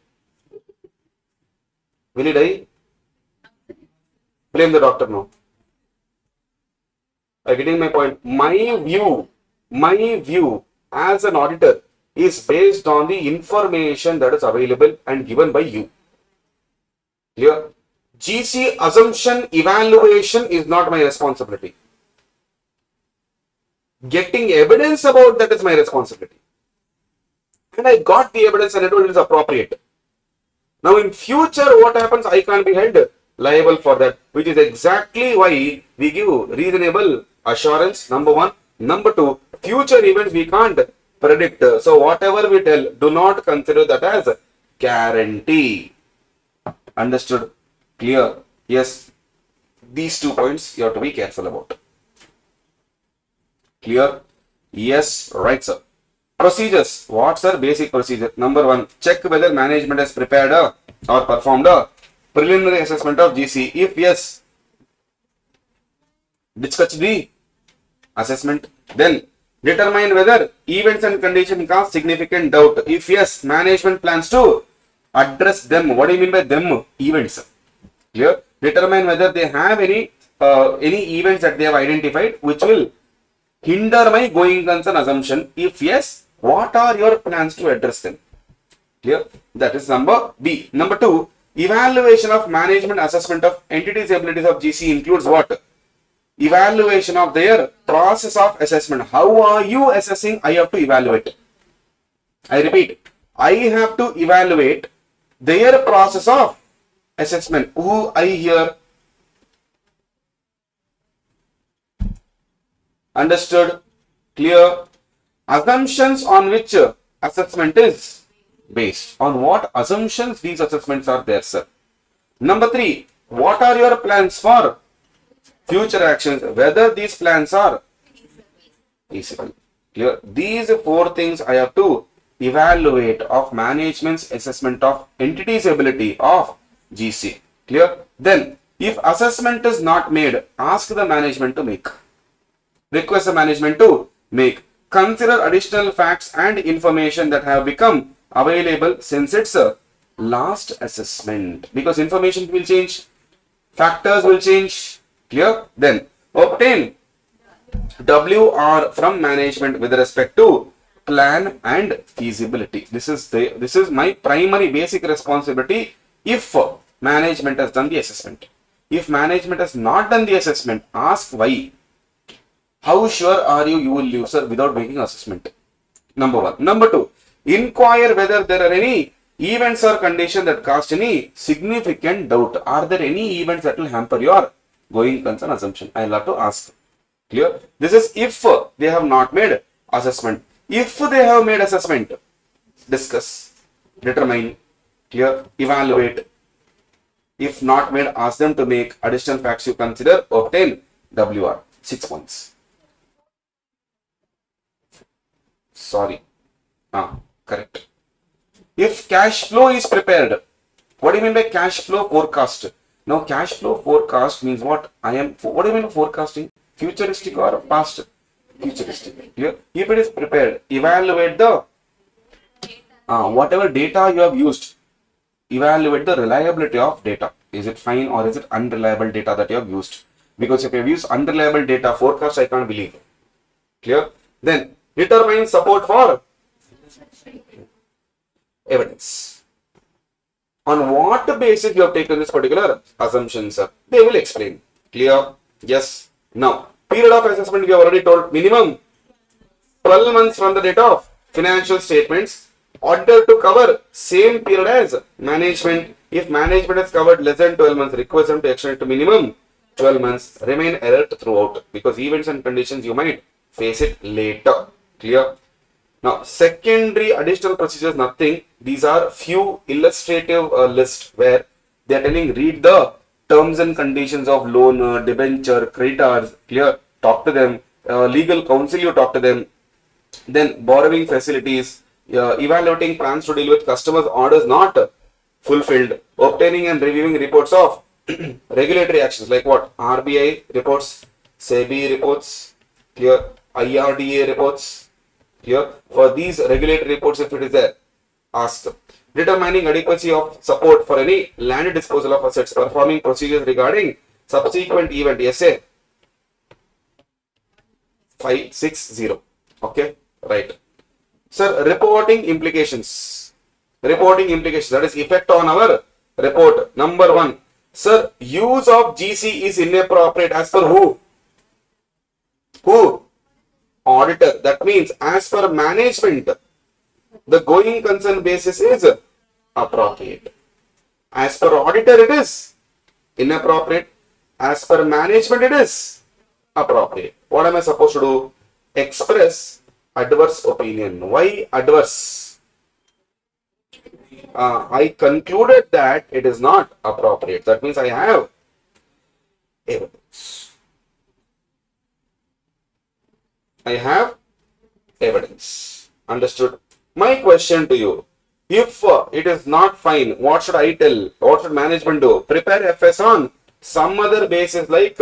Speaker 3: Will he die? Blame the doctor now. Are you getting my point? My view as an auditor is based on the information that is available and given by you. Clear? GC assumption evaluation is not my responsibility. Getting evidence about that is my responsibility. And I got the evidence and I told it is appropriate. Now in future, what happens? I can't be held liable for that, which is exactly why we give reasonable assurance, number 1. Number 2, future events we can't predict. So whatever we tell, do not consider that as guarantee. Understood? Clear? Yes. These 2 points you have to be careful about. Clear? Yes. Right, sir. Procedures. What's our basic procedure? Number 1, check whether management has prepared or performed a preliminary assessment of GC. If yes, discuss the assessment. Then determine whether events and conditions cause significant doubt. If yes, management plans to address them. What do you mean by them? Events. Clear? Determine whether they have any events that they have identified which will hinder my going concern assumption. If yes, what are your plans to address them? Clear? That is number B. Number 2, evaluation of management assessment of entities' abilities of GC includes what? Evaluation of their process of assessment. How are you assessing? I have to evaluate. I repeat, I have to evaluate their process of assessment. Who I hear? Understood? Clear? Assumptions on which assessment is based. On what assumptions these assessments are there, sir? Number 3, what are your plans for future actions? Whether these plans are feasible. Clear? These 4 things I have to evaluate of management's assessment of entity's ability of GC. Clear? Then, if assessment is not made, ask the management to make. Request the management to make. Consider additional facts and information that have become available since its last assessment, because information will change, factors will change. Clear? Then obtain WR from management with respect to plan and feasibility. This is my primary basic responsibility if management has done the assessment. If management has not done the assessment, ask why. How sure are you will leave, sir, without making assessment? Number one. Number two, inquire whether there are any events or conditions that cause any significant doubt. Are there any events that will hamper your going concern assumption? I'll have to ask. Clear? This is if they have not made assessment. If they have made assessment, discuss, determine, clear, evaluate. If not made, ask them to make additional facts you consider, obtain WR. 6 points. Sorry. Correct. If cash flow is prepared, what do you mean by cash flow forecast? Now, cash flow forecast means what? What do you mean by forecasting? Futuristic or past? Futuristic. Clear? If it is prepared, evaluate the whatever data you have used. Evaluate the reliability of data. Is it fine or is it unreliable data that you have used? Because if you have used unreliable data forecast, I can't believe. Clear? Then determine support for evidence. On what basis you have taken this particular assumption, sir? They will explain. Clear? Yes. Now, period of assessment we have already told, minimum 12 months from the date of financial statements. Auditor to cover same period as management. If management has covered less than 12 months, request them to extend it to minimum 12 months. Remain alert throughout, because events and conditions you might face it later. Clear? Now, secondary additional procedures, nothing. These are few illustrative lists where they are telling read the terms and conditions of loan, debenture, creditors. Clear? Talk to them. Legal counsel, you talk to them. Then borrowing facilities. Evaluating plans to deal with customers' orders not fulfilled, obtaining and reviewing reports of regulatory actions like what? RBI reports, SEBI reports, clear, IRDA reports, clear. For these regulatory reports, if it is there, ask. Determining adequacy of support for any land disposal of assets, performing procedures regarding subsequent event, SA 560. Okay, right. Sir, reporting implications. Reporting implications, that is effect on our report. Number one, sir, use of GC is inappropriate as per who? Who? Auditor. That means as per management, the going concern basis is appropriate. As per auditor, it is inappropriate. As per management, it is appropriate. What am I supposed to do? Express adverse opinion. Why adverse? I concluded that it is not appropriate. That means I have evidence. I have evidence. Understood? My question to you, if it is not fine, what should I tell? What should management do? Prepare FS on some other basis like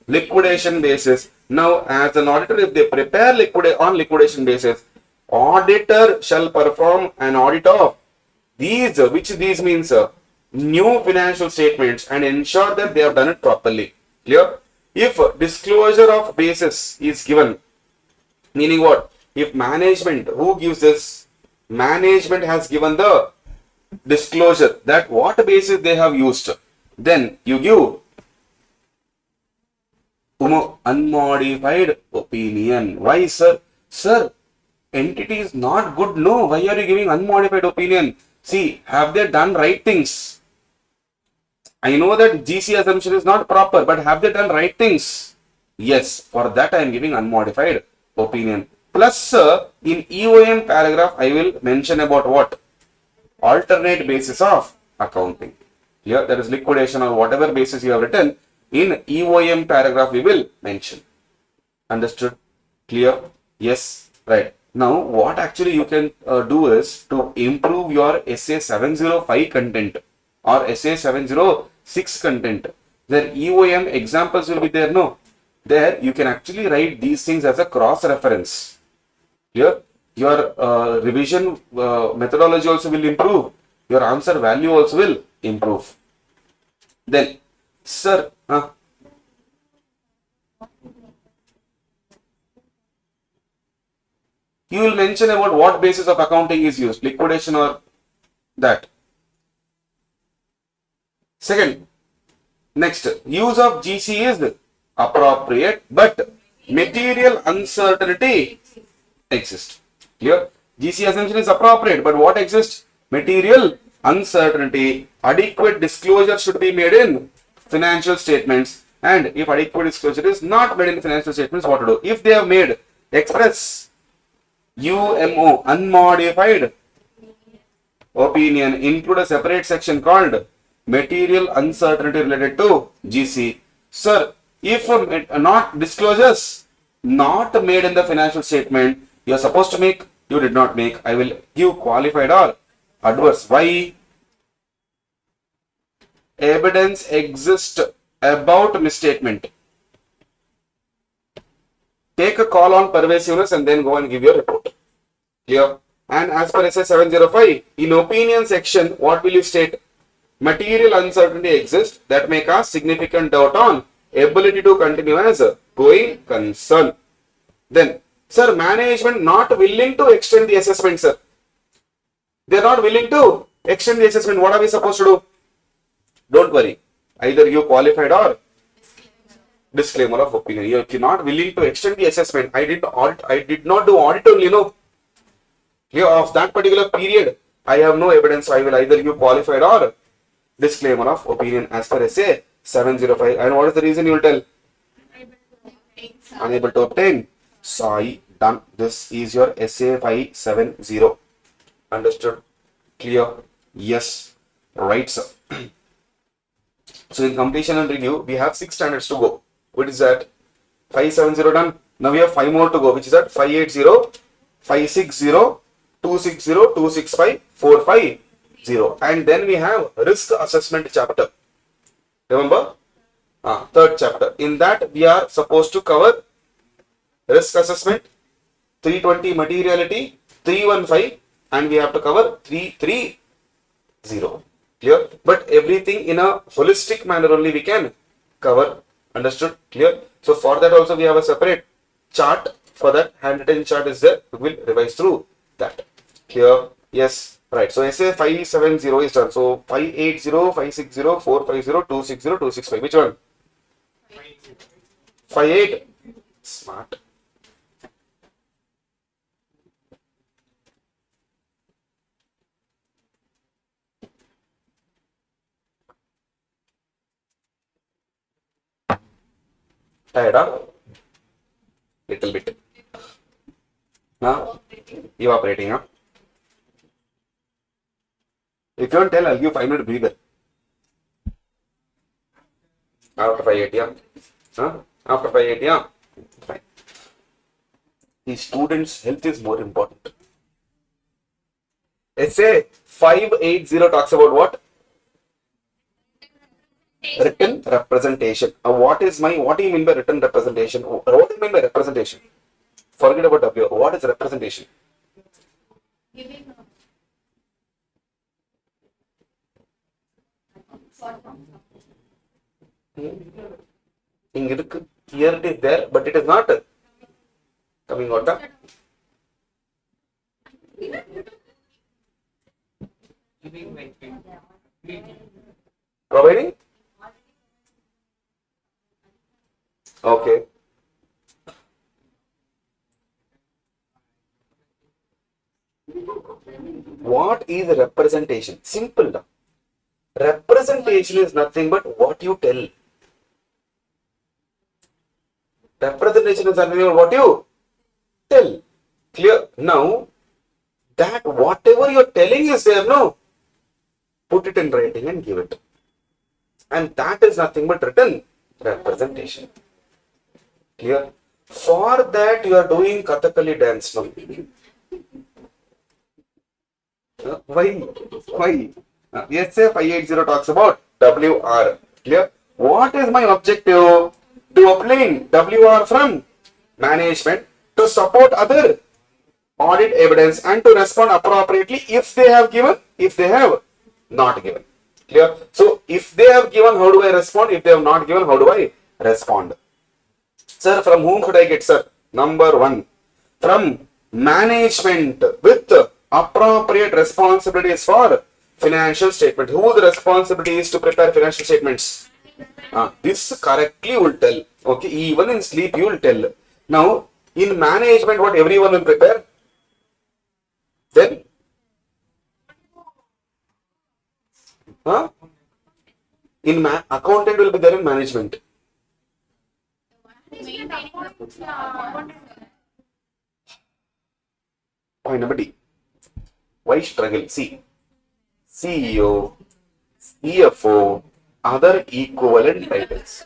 Speaker 3: liquidation basis. Now, as an auditor, if they prepare on liquidation basis, auditor shall perform an audit of these, which these means new financial statements, and ensure that they have done it properly. Clear? If disclosure of basis is given, meaning what? If management, who gives this? Management has given the disclosure that what basis they have used. Then you give unmodified opinion. Why, sir? Sir, entity is not good. No, why are you giving unmodified opinion? See, have they done right things? I know that GC assumption is not proper, but have they done right things? Yes, for that I am giving unmodified opinion. Plus, in EOM paragraph, I will mention about what? Alternate basis of accounting. Here, that is liquidation or whatever basis you have written. In EOM paragraph, we will mention. Understood? Clear? Yes. Right. Now, what actually you can do is to improve your SA 705 content or SA 706 content. Their EOM examples will be there, no? There, you can actually write these things as a cross-reference. Clear? Your revision methodology also will improve. your answer value also will improve. Then, sir, you will mention about what basis of accounting is used, liquidation or that. Second, next, use of GC is appropriate, but material uncertainty exists. Clear? GC assumption is appropriate, but what exists? Material uncertainty. Adequate disclosure should be made in financial statements, and if adequate disclosure is not made in financial statements, what to do? If they have made express UMO, unmodified opinion, include a separate section called material uncertainty related to GC. Sir, if not disclosures not made in the financial statement, you are supposed to make, you did not make, I will give qualified or adverse. Why? Evidence exists about misstatement. Take a call on pervasiveness and then go and give your report. Clear? And as per SA 705, in opinion section, what will you state? Material uncertainty exists that may cause significant doubt on ability to continue as a going concern. Then, sir, management not willing to extend the assessment, sir. They are not willing to extend the assessment. What are we supposed to do? Don't worry. Either you qualified or disclaimer of opinion. If you're not willing to extend the assessment, I did not do audit only, no. Here of that particular period, I have no evidence. So I will either give qualified or disclaimer of opinion as per SA 705. And what is the reason you will tell? Unable to obtain. Sorry, done. This is your SA 570. Understood? Clear? Yes. Right, sir. So in completion and review, we have 6 standards to go. What is that? 570 done. Now we have 5 more to go, which is at 580, 560, 260, 265, 450. And then we have risk assessment chapter. Remember? Third chapter. In that we are supposed to cover risk assessment, 320 materiality, 315, and we have to cover 330. Clear? But everything in a holistic manner only we can cover. Understood? Clear? So for that also we have a separate chart. For that, handwritten chart is there. We will revise through that. Clear? Yes. Right. So SA 570 is done. So 580, 560, 450, 260, 265. Which one? 58. Smart. Tired, huh? Little bit. Evaporating, huh? If you don't tell, I'll give 5-minute breather. After 580, yeah? After 580, yeah? Fine. The student's health is more important. SA 580 talks about what? Written representation. What do you mean by written representation? What do you mean by representation? Forget about W. What is representation?
Speaker 4: Giving
Speaker 3: Here it is there, but it is not coming out. Providing? Okay. What is representation? Simple. Representation is nothing but what you tell. Representation is nothing but what you tell. Clear? Now, that whatever you're telling is there, no? Put it in writing and give it. And that is nothing but written representation. Clear? For that you are doing Kathakali dance now. Why? SA 580 talks about WR. Clear? What is my objective? To obtain WR from management to support other audit evidence and to respond appropriately if they have Not given. Clear? So if they have given, how do I respond? If they have not given, how do I respond? Sir, from whom should I get, sir? Number one, from management with appropriate responsibilities for financial statement. Whose responsibility is to prepare financial statements? This correctly will tell. Okay, even in sleep you will tell. Now, in management, what everyone will prepare? Then, accountant will be there in management. Point number D. Why struggle? See, CEO, CFO, other equivalent titles.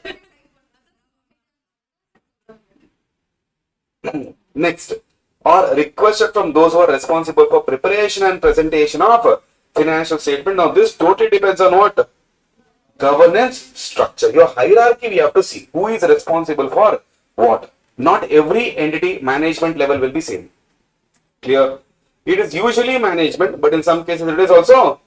Speaker 3: Next, or requested from those who are responsible for preparation and presentation of financial statement. Now, this totally depends on what? Governance structure. Your hierarchy, we have to see who is responsible for what. Not every entity management level will be same. Clear? It is usually management, but in some cases it is also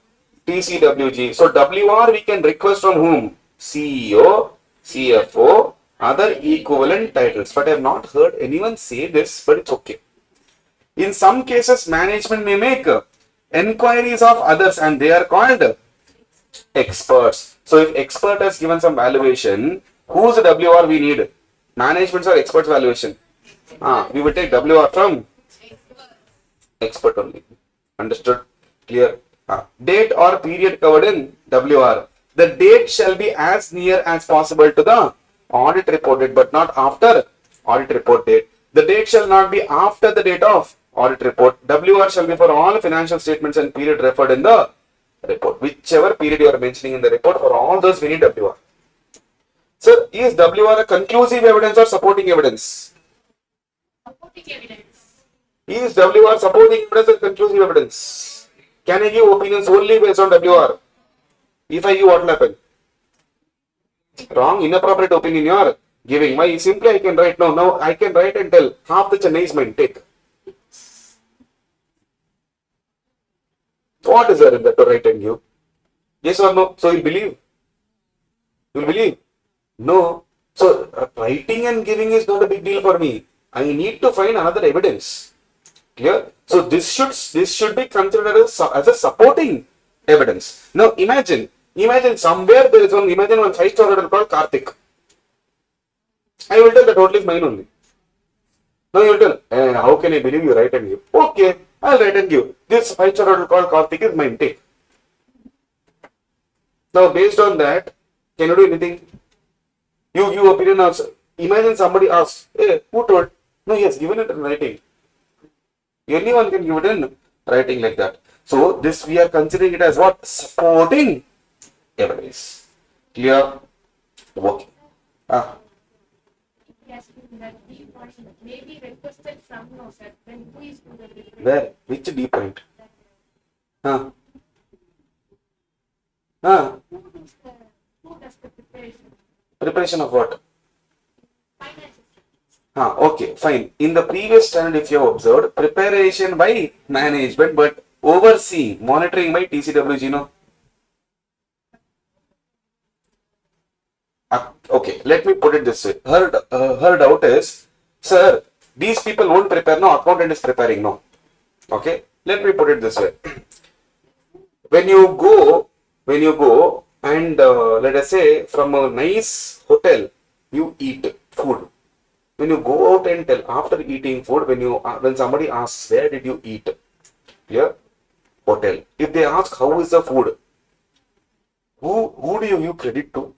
Speaker 3: TCWG. So WR we can request from whom? CEO, CFO, other equivalent titles. But I have not heard anyone say this, but it's okay. In some cases, management may make enquiries of others and they are called experts. So if expert has given some valuation, whose WR we need? Management's or experts valuation? We will take WR from expert only. Understood? Clear? Date or period covered in WR. The date shall be as near as possible to the audit report date, but not after audit report date. The date shall not be after the date of audit report. WR shall be for all financial statements and period referred in the report. Whichever period you are mentioning in the report, for all those we need WR. So, is WR a conclusive evidence or supporting evidence?
Speaker 4: Supporting evidence.
Speaker 3: Is WR supporting evidence or conclusive evidence? Can I give opinions only based on WR? If I give, what will happen? Wrong, inappropriate opinion you are giving. Why? Simply I can write, no, I can write and tell half the Chennai is mine, take. What is there in that to write and give? Yes or no? So you believe? You believe? No. So writing and giving is not a big deal for me. I need to find another evidence. Clear? So this should be considered as a supporting evidence. Now imagine somewhere there is one 5-star hotel called Karthik. I will tell that hotel is mine only. Now you will tell, how can I believe you write and give? Okay, I will write and give. This 5-star hotel called Karthik is mine, take. Now based on that, can you do anything? You give opinion also. Imagine somebody asks, hey, who told? No, he has given it in writing. Anyone can give it in writing like that. So this we are considering it as what? Supporting evidence. Clear? Okay.
Speaker 4: Yes, that the point may be requested from no sir. Then who is to the preparation?
Speaker 3: Where? Which D point?
Speaker 4: Who does the preparation?
Speaker 3: Preparation of what?
Speaker 4: Finances.
Speaker 3: Okay, fine. In the previous standard, if you have observed, preparation by management, but overseeing, monitoring by TCWG, no? Okay, let me put it this way. Her doubt is, sir, these people won't prepare, no, accountant is preparing, no. Okay, let me put it this way. When you go and let us say from a nice hotel, you eat food. When you go out and tell after eating food, when somebody asks where did you eat, clear? Hotel. If they ask how is the food, who do you give credit to?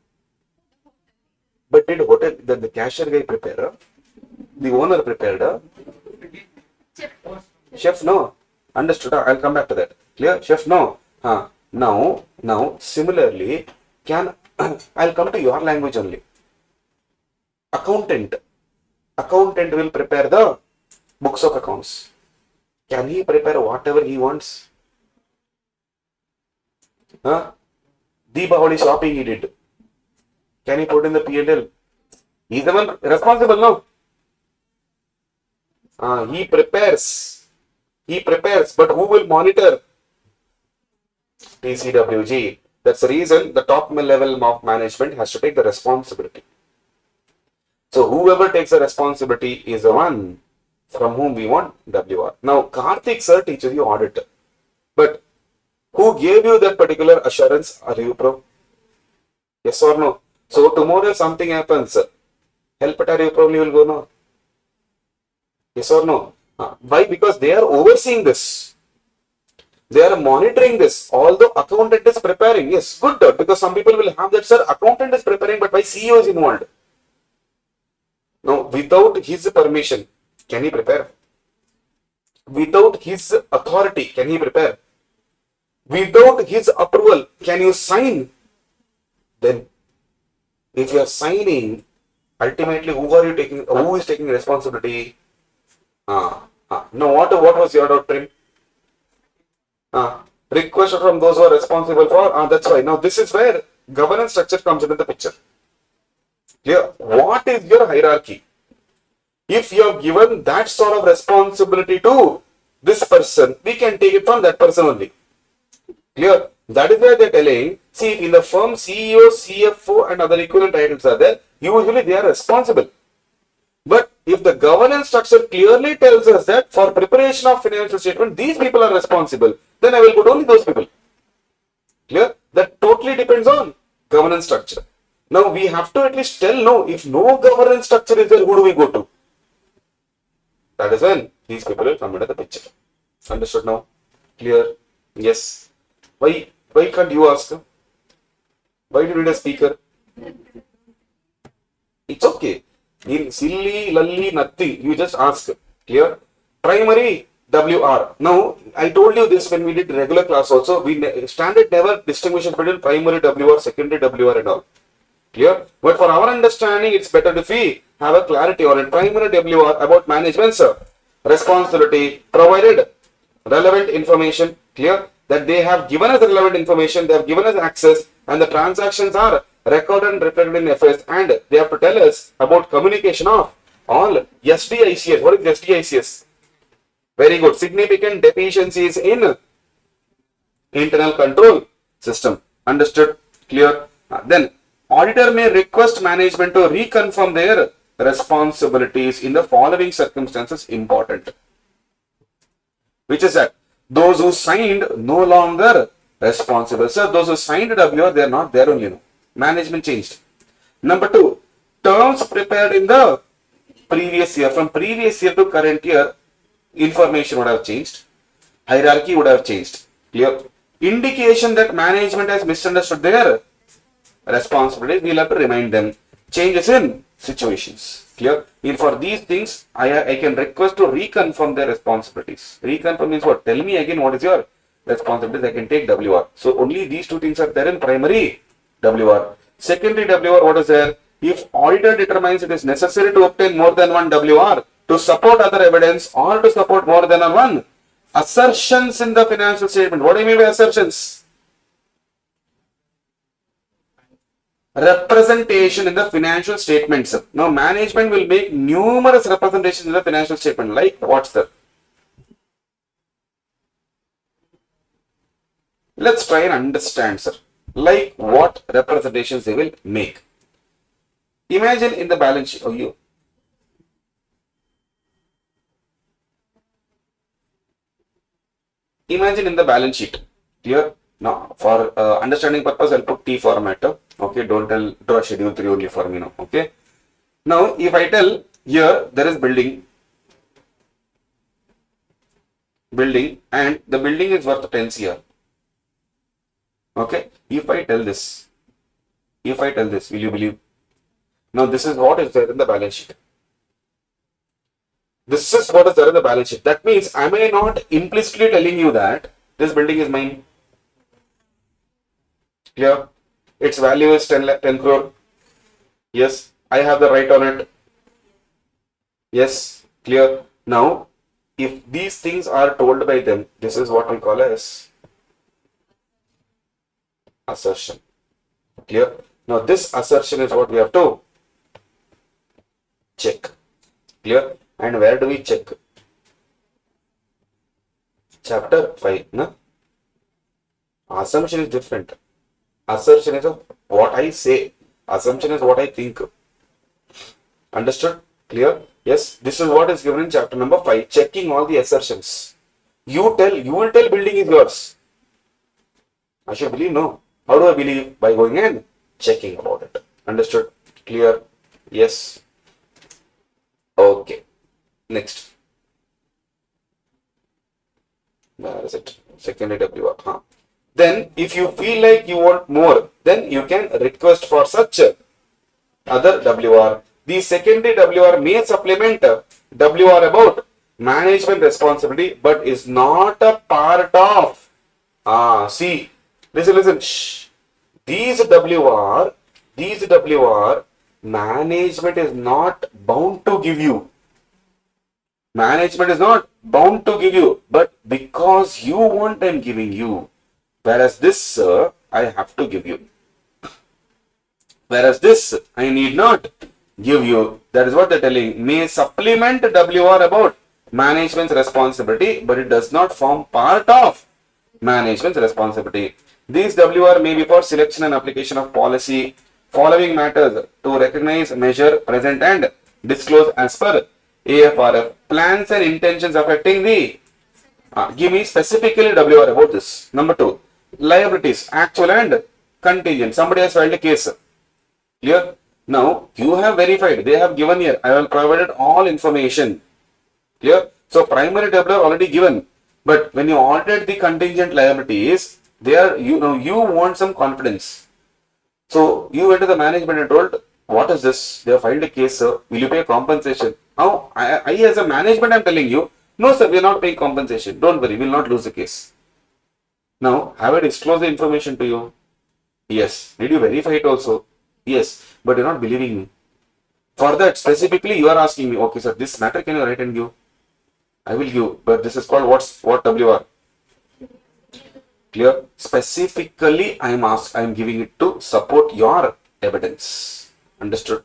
Speaker 3: But did hotel the cashier guy prepare? The owner prepared? Chef no. Understood? I'll come back to that. Clear? Chef no. Now similarly, I'll come to your language only. Accountant will prepare the books of accounts. Can he prepare whatever he wants? Deepavali shopping he did. Can he put in the P&L? He's the one responsible, no? He prepares, but who will monitor? TCWG. That's the reason the top level of management has to take the responsibility. So whoever takes the responsibility is the one from whom we want WR. Now Karthik sir teaches you audit, but who gave you that particular assurance? ArivuPro? Yes or no? So tomorrow if something happens, help at ArivuPro will go no. Yes or no? Why? Because they are overseeing this. They are monitoring this. Although accountant is preparing, yes, good, because some people will have that, sir, accountant is preparing, but why CEO is involved? No, without his permission, can he prepare? Without his authority, can he prepare? Without his approval, can you sign? Then, if you are signing, ultimately, who is taking responsibility? No, what was your doctrine? Request from those who are responsible for, that's why. Now, this is where governance structure comes into the picture. Clear? What is your hierarchy? If you have given that sort of responsibility to this person, we can take it from that person only. Clear? That is why they are telling, see, in the firm, CEO, CFO and other equivalent titles are there, usually they are responsible. But if the governance structure clearly tells us that for preparation of financial statement, these people are responsible, then I will put only those people. Clear? That totally depends on governance structure. Now we have to at least tell, no, if no governance structure is there, who do we go to? That is when these people will come into the picture. Understood now? Clear? Yes. Why can't you ask? Why do you need a speaker? It's okay. In silly, lully, nothing. You just ask. Clear? Primary WR. Now, I told you this when we did regular class also. Standard never distinguishes between primary WR, secondary WR and all. Clear? But for our understanding, it's better if we have a clarity on it. Primary WR about management's responsibility, provided relevant information. Clear? That they have given us relevant information, they have given us access, and the transactions are recorded and reflected in FS, and they have to tell us about communication of all SDICS. What is SDICS? Very good. Significant deficiencies in internal control system. Understood? Clear? Then auditor may request management to reconfirm their responsibilities in the following circumstances. Important. Which is that those who signed no longer responsible. So those who signed WR, they are not there only. No. Management changed. Number 2, terms prepared in the previous year. From previous year to current year, information would have changed. Hierarchy would have changed. Clear? Indication that management has misunderstood their responsibilities, we'll have to remind them. Changes in situations. Clear? And for these things, I can request to reconfirm their responsibilities. Reconfirm means what? Tell me again what is your responsibilities. I can take WR. So only these two things are there in primary WR. Secondary WR, what is there? If auditor determines it is necessary to obtain more than one WR to support other evidence or to support more than one assertions in the financial statement. What do you mean by assertions? Representation in the financial statements. Now, management will make numerous representations in the financial statement. Like what's that? Let's try and understand, sir. Like what representations they will make. Imagine in the balance sheet. Imagine in the balance sheet. Clear? Now, for understanding purpose, I'll put T format. Okay, don't draw schedule 3 only for me now. Okay. Now, if I tell here there is building, and the building is worth 10 CR. Okay. If I tell this, will you believe? Now, this is what is there in the balance sheet. This is what is there in the balance sheet. That means, am I not implicitly telling you that this building is mine? Clear? Its value is 10 crore. Yes, I have the right on it. Yes, clear. Now, if these things are told by them, this is what we call as assertion. Clear? Now, this assertion is what we have to check. Clear? And where do we check? Chapter 5. No? Assumption is different. Assertion is what I say. Assumption is what I think. Understood? Clear? Yes. This is what is given in chapter number 5. Checking all the assertions. You will tell building is yours. I should believe, no. How do I believe? By going and checking about it. Understood? Clear? Yes. Okay. Next. Where is it? Secondary WR. Huh. Then, if you feel like you want more, then you can request for such other WR. The secondary WR may supplement WR about management responsibility, but is not a part of. See, listen. Shh. These WR, management is not bound to give you. Management is not bound to give you, but because you want, I'm giving you. Whereas this, I have to give you. Whereas this, I need not give you. That is what they're telling. May supplement WR about management's responsibility, but it does not form part of management's responsibility. These WR may be for selection and application of policy. Following matters to recognize, measure, present and disclose as per AFRF. Plans and intentions affecting the give me specifically WR about this. Number 2. Liabilities, actual and contingent. Somebody has filed a case. Clear? Now, you have verified. They have given here. I have provided all information. Clear? So, primary WR already given. But when you audit the contingent liabilities, there you want some confidence. So, you went to the management and told, what is this? They have filed a case, sir. Will you pay compensation? Now, I as a management, I am telling you, no, sir, we are not paying compensation. Don't worry, we will not lose the case. Now, have I disclosed the information to you? Yes. Did you verify it also? Yes. But you're not believing me. For that, specifically, you are asking me, okay, sir, this matter can you write and give? I will give, but this is called what WR? Clear? Specifically, I am giving it to support your evidence. Understood?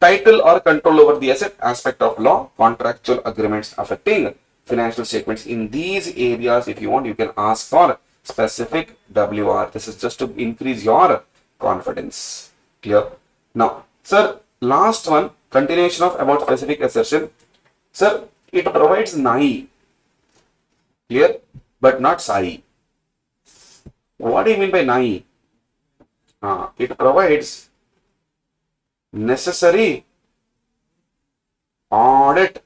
Speaker 3: Title or control over the asset aspect of law, contractual agreements affecting financial statements. In these areas, if you want, you can ask for specific WR. This is just to increase your confidence. Clear? Now, sir, last one, continuation of about specific assertion. Sir, it provides NAI. Clear? But not SAI. What do you mean by NAI? It provides necessary audit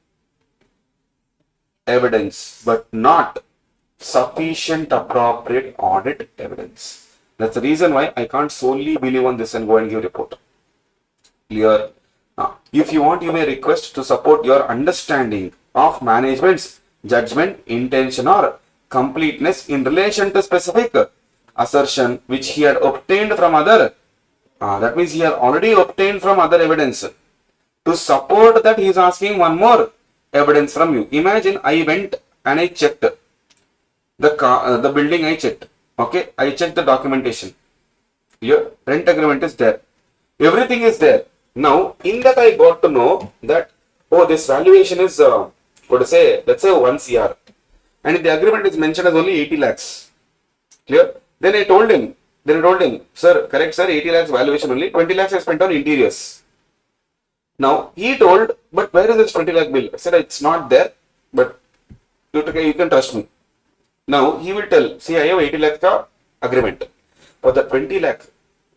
Speaker 3: evidence, but not sufficient appropriate audit evidence. That's the reason why I can't solely believe on this and go and give report. Clear? If you want, you may request to support your understanding of management's judgment, intention or completeness in relation to specific assertion which he had obtained from other. That means he had already obtained from other evidence. To support that, he is asking one more evidence from you. Imagine I went and I checked the building. I checked. Okay, I checked the documentation. Your rent agreement is there. Everything is there. Now, in that I got to know that, oh, this valuation is, let's say 1 CR. And the agreement is mentioned as only 80 lakhs. Clear? Then I told him, sir, correct sir, 80 lakhs valuation only, 20 lakhs I spent on interiors. Now, he told, but where is this 20 lakh bill? I said, it's not there, but you can trust me. Now, he will tell, see, I have 80 lakh ka agreement. For the 20 lakh,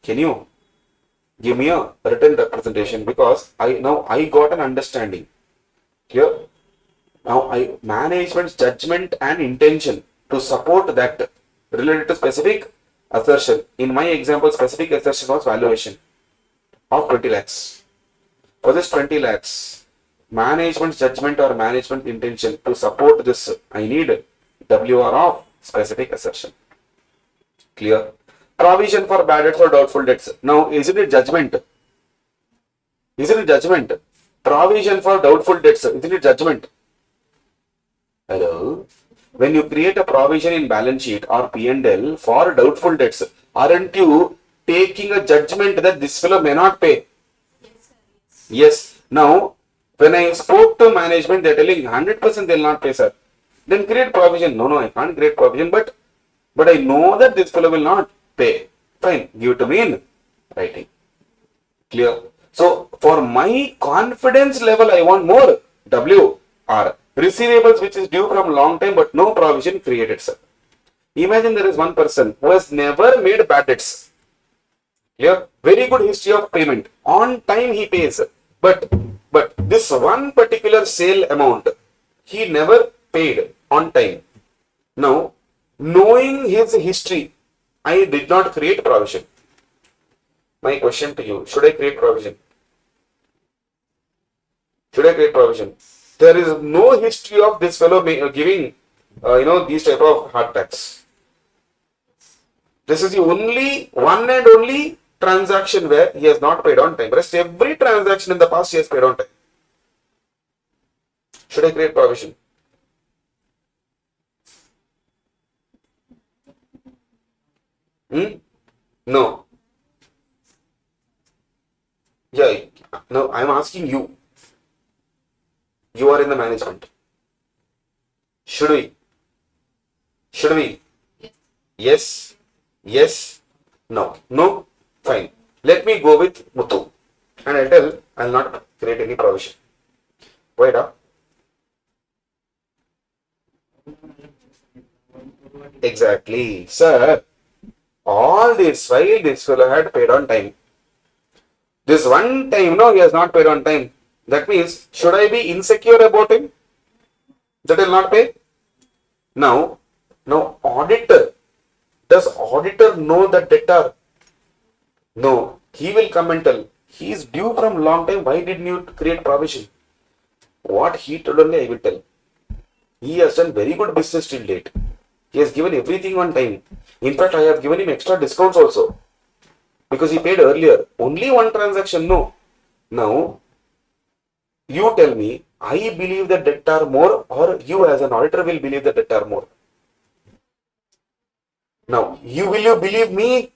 Speaker 3: can you give me a written representation? Because I got an understanding. Clear? Now, management's judgment and intention to support that related to specific assertion. In my example, specific assertion was valuation of 20 lakhs. For this 20 lakhs, management's judgment or management intention to support this, I need WR of specific assertion. Clear? Provision for bad debts or doubtful debts. Now, isn't it judgment? Isn't it judgment? Provision for doubtful debts, isn't it judgment? Hello? When you create a provision in balance sheet or P&L for doubtful debts, aren't you taking a judgment that this fellow may not pay? Yes. Now, when I spoke to management, they're telling 100% they'll not pay, sir. Then create provision. No, I can't create provision, but but I know that this fellow will not pay. Fine, give it to me in writing. Clear? So for my confidence level, I want more WR. Receivables which is due from long time but no provision created, sir. Imagine there is one person who has never made bad debts. Clear? Very good history of payment. On time he pays. But this one particular sale amount, he never paid on time. Now, knowing his history, I did not create provision. My question to you, should I create provision? Should I create provision? There is no history of this fellow giving, these type of hard tax. This is the only one and only transaction where he has not paid on time. Rest every transaction in the past he has paid on time. Should I create provision? No. Yeah, no, I am asking you. You are in the management. Should we? Should we? Yes. Yes. No. No. Fine. Let me go with Muthu. And I tell I will not create any provision. Why not? Exactly. Sir, all this while this fellow had paid on time. This one time, no, he has not paid on time. That means, should I be insecure about him? That will not pay? Now, auditor. Does auditor know the debtor? No. He will come and tell, he is due from long time, why didn't you create provision? What he told only I will tell. He has done very good business till date. He has given everything on time. In fact, I have given him extra discounts also. Because he paid earlier. Only one transaction, no. Now, you tell me, I believe the debtor more or you as an auditor will believe the debtor more. Now, will you believe me?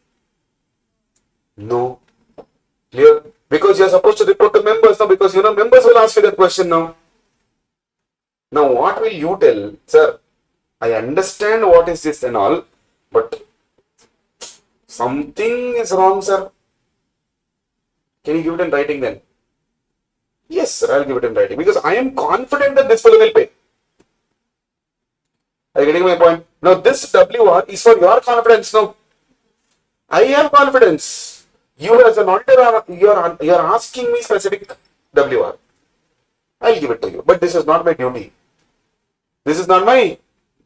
Speaker 3: No. Clear? Because you are supposed to report to members now because members will ask you that question now. Now, what will you tell? Sir, I understand what is this and all, but something is wrong, sir. Can you give it in writing then? Yes, sir, I'll give it in writing because I am confident that this fellow will pay. Are you getting my point? Now, this WR is for your confidence now. I have confidence. You as an auditor, you are asking me specific WR. I'll give it to you. But this is not my duty. This is not my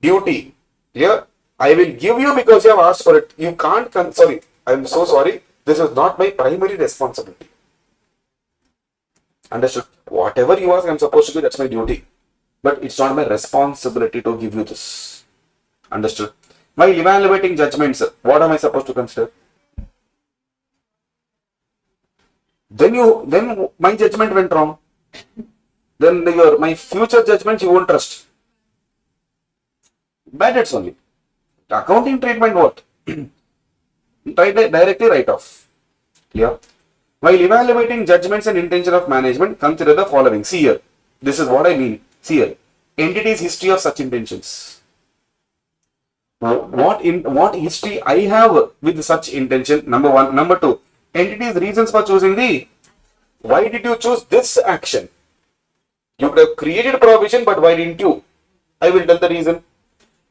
Speaker 3: duty. Clear? I will give you because you have asked for it. You can't, sorry, I'm so sorry. This is not my primary responsibility. Understood? Whatever you ask, I'm supposed to do, that's my duty. But it's not my responsibility to give you this. Understood? While evaluating judgments, what am I supposed to consider? Then my judgment went wrong. Then my future judgments you won't trust. Bad debts only. Accounting treatment what? Directly write off. Clear? While evaluating judgments and intention of management, consider the following. See here. This is what I mean. See here. Entity's history of such intentions. Now, what history I have with such intention? Number one. Number two. Entity's reasons for choosing why did you choose this action? You could have created provision, but why didn't you? I will tell the reason.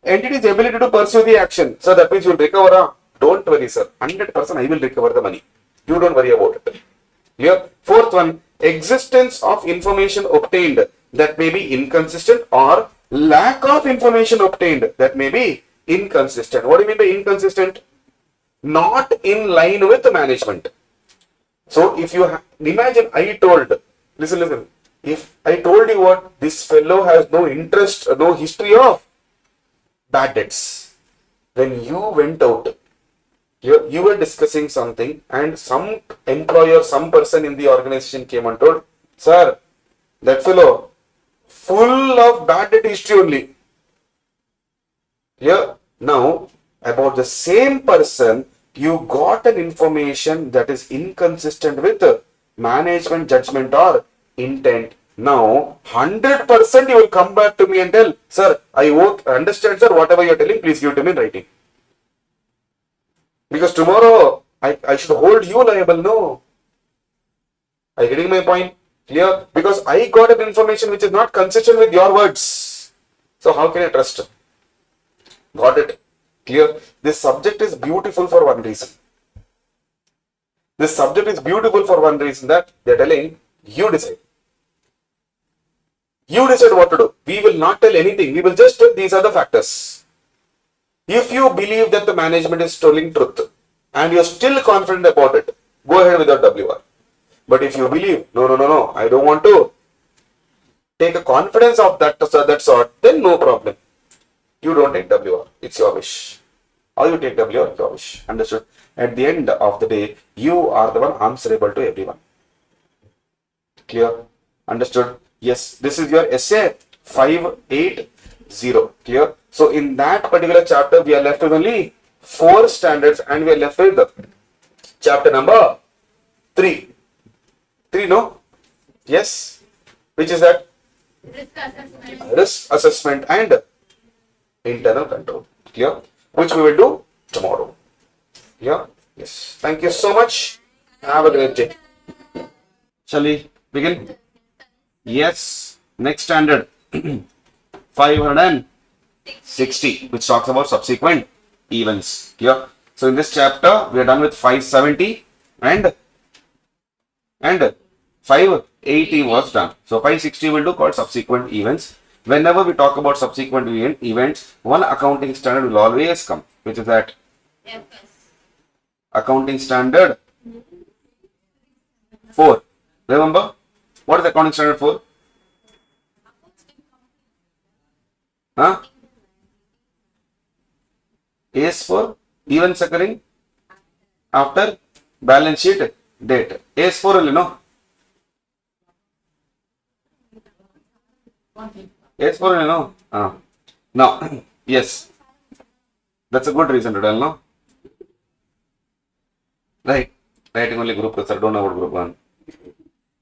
Speaker 3: Entity's ability to pursue the action. So that means you will recover. Don't worry, sir. 100% I will recover the money. You don't worry about it. Clear? Fourth one, existence of information obtained that may be inconsistent or lack of information obtained that may be inconsistent. What do you mean by inconsistent? Not in line with the management. So if you imagine listen, if I told you what this fellow has no interest, no history of bad debts, when you went out, you were discussing something and some employer, some person in the organization came and told, sir, that fellow full of bad debt history only. Here, now about the same person, you got an information that is inconsistent with management judgment or intent. Now, 100% you will come back to me and tell, sir, I understand, sir, whatever you are telling, please give it to me in writing. Because tomorrow I should hold you liable. No. Are you getting my point? Clear? Because I got an information which is not consistent with your words. So how can I trust? Got it? Clear? This subject is beautiful for one reason. This subject is beautiful for one reason, that they're telling you decide. You decide what to do. We will not tell anything. We will just tell these are the factors. If you believe that the management is telling truth and you're still confident about it, go ahead without WR. But if you believe, no, I don't want to take a confidence of that sort, then no problem. You don't take WR. It's your wish. Or you take WR, it's your wish. Understood? At the end of the day, you are the one answerable to everyone. Clear? Understood? Yes. This is your essay 580. Clear? So in that particular chapter, we are left with only 4 standards and we are left with chapter number 3. 3, no? Yes. Which is that? Risk assessment and internal control. Clear? Which we will do tomorrow. Clear? Yes. Thank you so much. Have a great day. Shall we begin? Yes. Next standard 560, which talks about subsequent events. Clear? So in this chapter, we are done with 570 and 580 was done. So 560 will do called subsequent events. Whenever we talk about subsequent events, one accounting standard will always come, which is that accounting standard 4. Remember, what is accounting standard 4? Huh? Is for events occurring after balance sheet date. Is for only, no? Is for only, no? Now, yes. That's a good reason to tell, no? Right. Writing only group, sir. Don't know about group 1.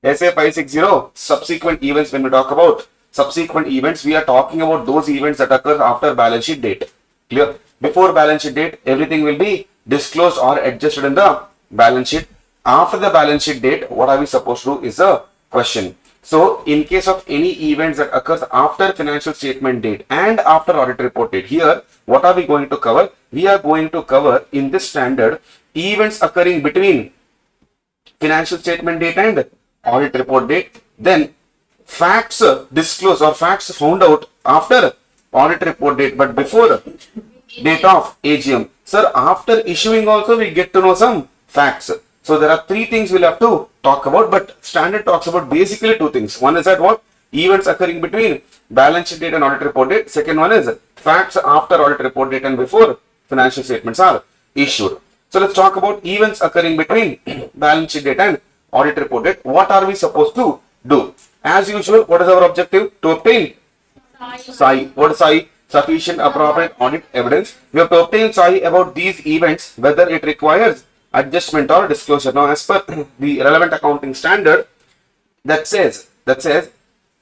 Speaker 3: SA 560, subsequent events. When we talk about subsequent events, we are talking about those events that occur after balance sheet date. Clear? Before balance sheet date, everything will be disclosed or adjusted in the balance sheet. After the balance sheet date, what are we supposed to do is a question. So, in case of any events that occurs after financial statement date and after audit report date, here, what are we going to cover? We are going to cover in this standard events occurring between financial statement date and audit report date. Then, facts disclosed or facts found out after audit report date, but before date of AGM. Sir, after issuing also we get to know some facts. So there are 3 things we'll have to talk about, but standard talks about basically 2 things. One is that what? Events occurring between balance sheet date and audit report date. Second one is facts after audit report date and before financial statements are issued. So let's talk about events occurring between balance sheet date and audit report date. What are we supposed to do? As usual, what is our objective? To obtain SAI. What is SAI? Sufficient appropriate audit evidence. We have to obtain SAI about these events, whether it requires adjustment or disclosure. Now, as per the relevant accounting standard, that says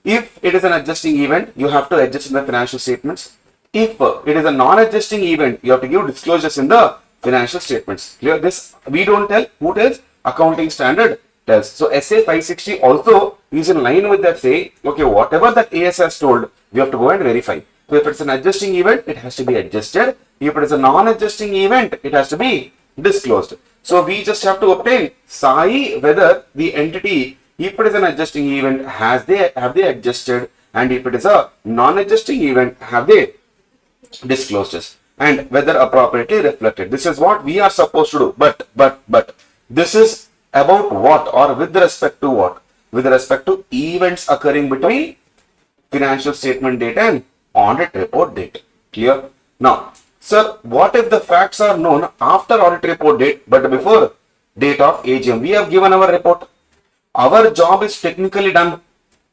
Speaker 3: if it is an adjusting event, you have to adjust in the financial statements. If it is a non-adjusting event, you have to give disclosures in the financial statements. Clear? This we don't tell. Who tells? Accounting standard tells. So SA 560 also is in line with that, say, okay, whatever that AS has told, we have to go and verify. So if it's an adjusting event, it has to be adjusted. If it is a non-adjusting event, it has to be disclosed. So we just have to obtain SAI whether the entity, if it is an adjusting event, have they adjusted, and if it is a non-adjusting event, have they disclosed this, and whether appropriately reflected. This is what we are supposed to do. But this is about what, or with respect to what? With respect to events occurring between financial statement date and audit report date. Clear? Now, sir, what if the facts are known after audit report date but before date of AGM? We have given our report. Our job is technically done.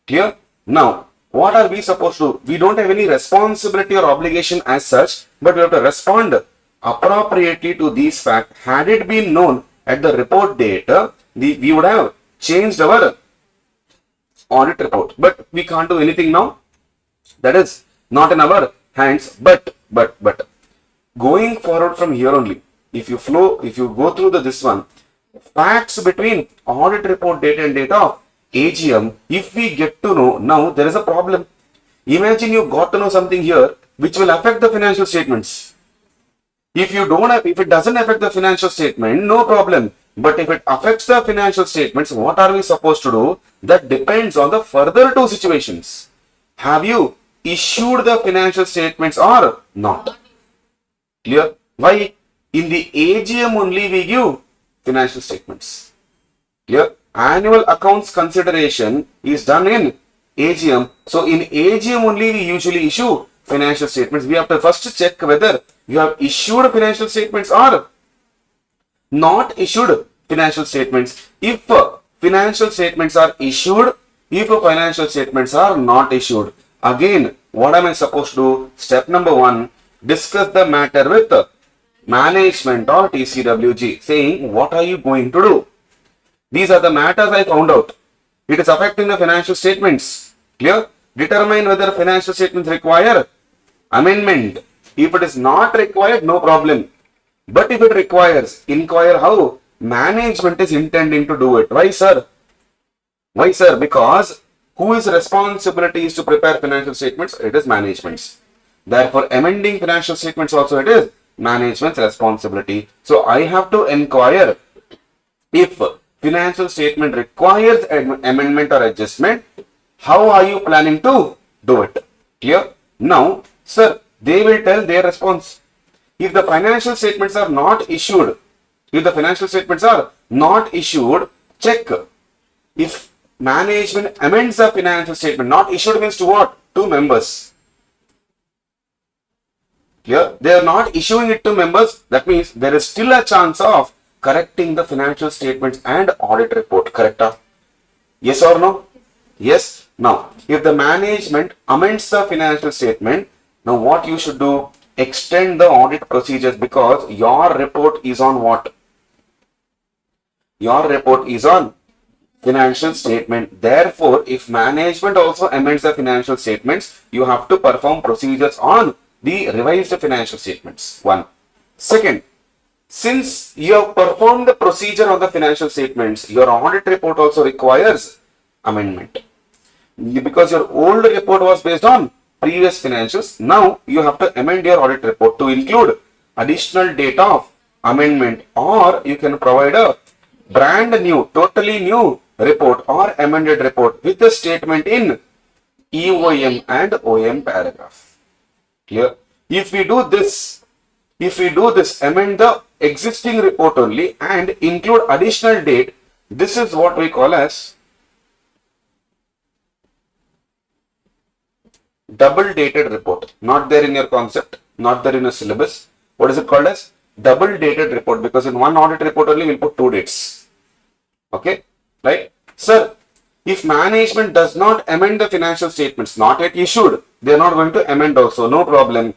Speaker 3: Clear? Now, what are we supposed to do? We don't have any responsibility or obligation as such, but we have to respond appropriately to these facts. Had it been known at the report date, we would have changed our audit report. But we can't do anything now. That is not in our hands. But going forward from here only, if you go through this one, facts between audit report date and date of AGM, if we get to know, now there is a problem. Imagine you got to know something here which will affect the financial statements. If it doesn't affect the financial statement, no problem. But if it affects the financial statements, what are we supposed to do? That depends on the further two situations. Have you issued the financial statements or not? Clear? Why? In the AGM only we give financial statements. Clear? Annual accounts consideration is done in AGM. So in AGM only we usually issue financial statements. We have to first check whether you have issued financial statements or not issued financial statements. If financial statements are issued, if financial statements are not issued, again, what am I supposed to do? Step number 1, discuss the matter with management or TCWG, saying what are you going to do? These are the matters I found out. It is affecting the financial statements. Clear? Determine whether financial statements require amendment. If it is not required, no problem. But if it requires, inquire how management is intending to do it. Why, sir? Why, sir? Because whose responsibility is to prepare financial statements? It is management's. Therefore, amending financial statements also it is management's responsibility. So, I have to inquire if financial statement requires amendment or adjustment, how are you planning to do it? Clear? Now, sir, they will tell their response. If the financial statements are not issued, check if management amends the financial statement. Not issued means to what? To members. Clear? They are not issuing it to members. That means there is still a chance of correcting the financial statements and audit report. Correct? Yes or no? Yes. Now, if the management amends the financial statement, now what you should do? Extend the audit procedures, because your report is on what? Your report is on financial statement. Therefore, if management also amends the financial statements, you have to perform procedures on the revised financial statements. 1. Second, since you have performed the procedure on the financial statements, your audit report also requires amendment. Because your old report was based on previous financials, now you have to amend your audit report to include additional data of amendment, or you can provide a brand new, totally new report or amended report with a statement in EOM and OM paragraph. Clear? If we do this, amend the existing report only and include additional date, this is what we call as double dated report. Not there in your concept, not there in your syllabus. What is it called as? Double dated report, because in one audit report only we'll put 2 dates. Okay, right? Sir, if management does not amend the financial statements, not yet issued, they are not going to amend also, no problem.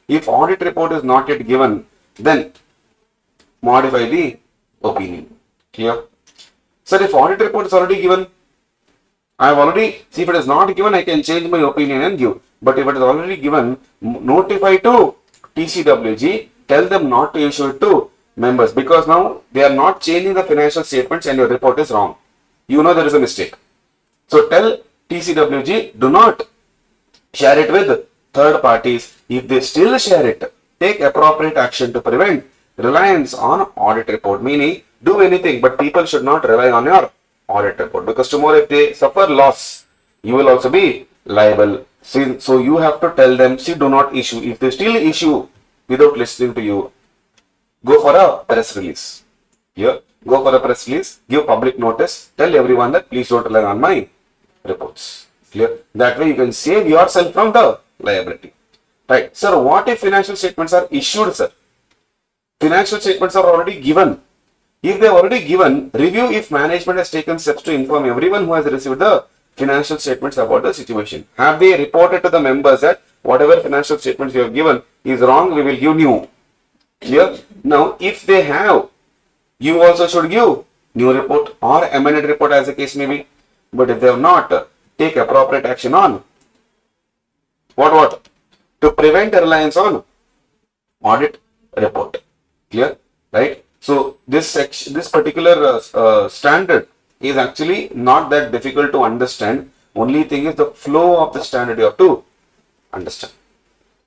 Speaker 3: If audit report is not yet given, then modify the opinion. Clear? Sir, if audit report is already given, I have already, see, if it is not given, I can change my opinion and give. But if it is already given, notify to TCWG, tell them not to issue it to members, because now they are not changing the financial statements and your report is wrong. You know there is a mistake. So tell TCWG, do not share it with third parties. If they still share it, take appropriate action to prevent reliance on audit report. Meaning, do anything, but people should not rely on your audit report, because tomorrow if they suffer loss, you will also be liable. So you have to tell them, see, do not issue. If they still issue without listening to you, go for a press release. Here, go for a press release, give public notice, tell everyone that please don't rely on my reports. Clear? That way you can save yourself from the liability. Right. Sir, what if financial statements are issued, sir? Financial statements are already given. If they are already given, review if management has taken steps to inform everyone who has received the financial statements about the situation. Have they reported to the members that whatever financial statements you have given is wrong, we will give new. Clear? Now, if they have, you also should give new report or amended report as the case may be. But if they have not, take appropriate action on what? To prevent reliance on audit report. Clear? right? So this section, this particular standard is actually not that difficult to understand. Only thing is the flow of the standard you have to understand.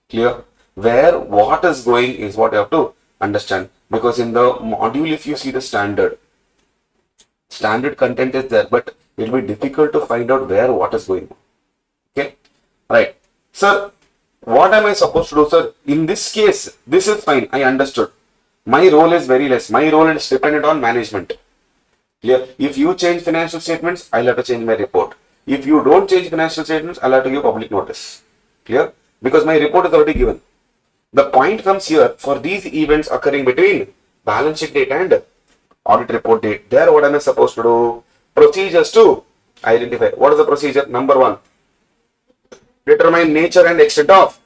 Speaker 3: Clear? Where what is going is what you have to understand. Because in the module, if you see the standard content is there, but it will be difficult to find out where what is going on. Okay, right, sir. What am I supposed to do, sir? In this case, this is fine. I understood. My role is very less. My role is dependent on management. Clear? If you change financial statements, I'll have to change my report. If you don't change financial statements, I'll have to give public notice. Clear? Because my report is already given. The point comes here for these events occurring between balance sheet date and audit report date. There, what am I supposed to do? Procedures to identify. What is the procedure? Number one, determine nature and extent of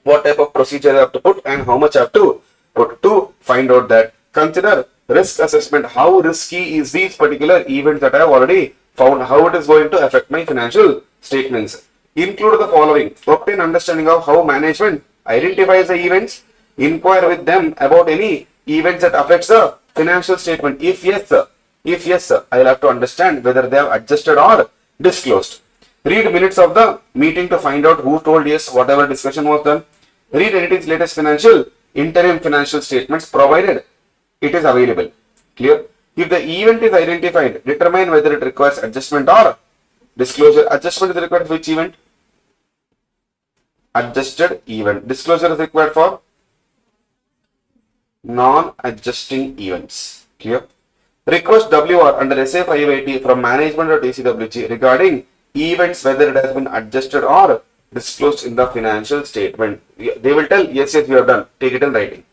Speaker 3: what type of procedure I have to put and how much I have to put to find out that. Consider risk assessment. How risky is these particular events that I have already found? How it is going to affect my financial statements? Include the following. Obtain understanding of how management identifies the events. Inquire with them about any events that affects the financial statement. If yes, sir, I will have to understand whether they have adjusted or disclosed. Read minutes of the meeting to find out who told yes, whatever discussion was done. Read entity's latest interim financial statements provided it is available. Clear? If the event is identified, determine whether it requires adjustment or disclosure. Adjustment is required for which event? Adjusted event. Disclosure is required for non-adjusting events. Clear? Request WR under SA 580 from management or TCWG regarding events whether it has been adjusted or disclosed in the financial statement. They will tell yes, we have done. Take it in writing.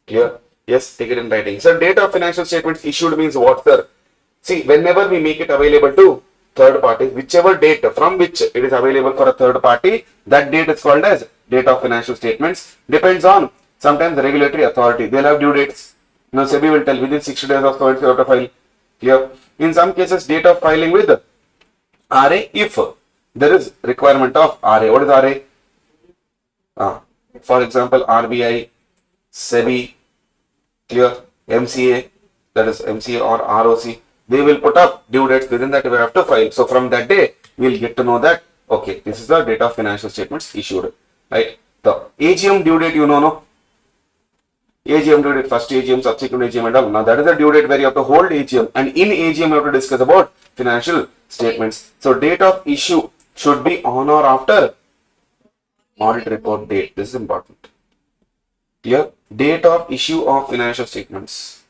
Speaker 3: Clear? Yes, take it in writing. So date of financial statements issued means what, sir? See, whenever we make it available to third parties, whichever date from which it is available for a third party, that date is called as date of financial statements. Depends on sometimes the regulatory authority. They'll have due dates. Now SEBI will tell within 60 days of commence you have to file. Clear? In some cases, date of filing with RA if there is requirement of RA. What is RA? For example, RBI, SEBI, clear, MCA, that is MCA or ROC. They will put up due dates within that we have to file. So from that day, we will get to know that, okay, this is the date of financial statements issued. Right? The AGM due date, you know, no? AGM due date, first AGM, subsequent AGM and all. Now that is the due date where you have to hold AGM, and in AGM you have to discuss about financial statements. So date of issue should be on or after audit report date. This is important. Clear? Date of issue of financial statements.